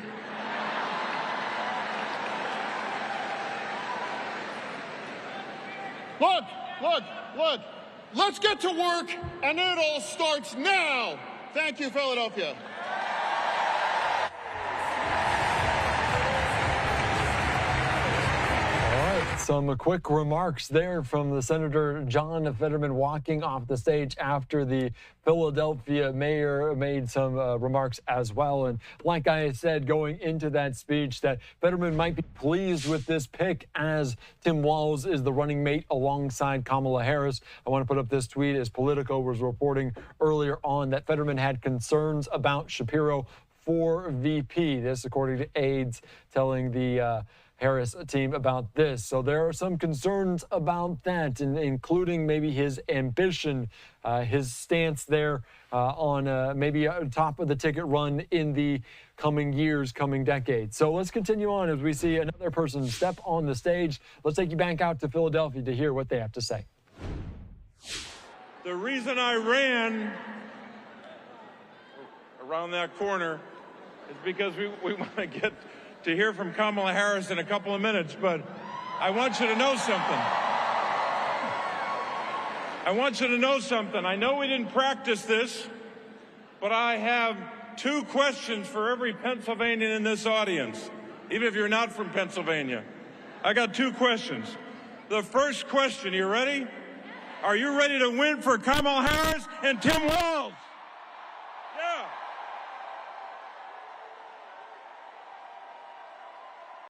Look. Let's get to work, and it all starts now. Thank you, Philadelphia. Some quick remarks there from the Senator John Fetterman walking off the stage after the Philadelphia mayor made some remarks as well. And like I said, going into that speech, that Fetterman might be pleased with this pick as Tim Walz is the running mate alongside Kamala Harris. I want to put up this tweet as Politico was reporting earlier on that Fetterman had concerns about Shapiro for VP. This according to aides telling the Harris team about this. So there are some concerns about that, including maybe his ambition, his stance there on maybe top of the ticket run in the coming years, coming decades. So let's continue on as we see another person step on the stage. Let's take you back out to Philadelphia to hear what they have to say. The reason I ran around that corner is because we want to get to hear from Kamala Harris in a couple of minutes, but I want you to know something. I know we didn't practice this, but I have two questions for every Pennsylvanian in this audience, even if you're not from Pennsylvania. I got two questions. The first question, you ready? Are you ready to win for Kamala Harris and Tim Walz?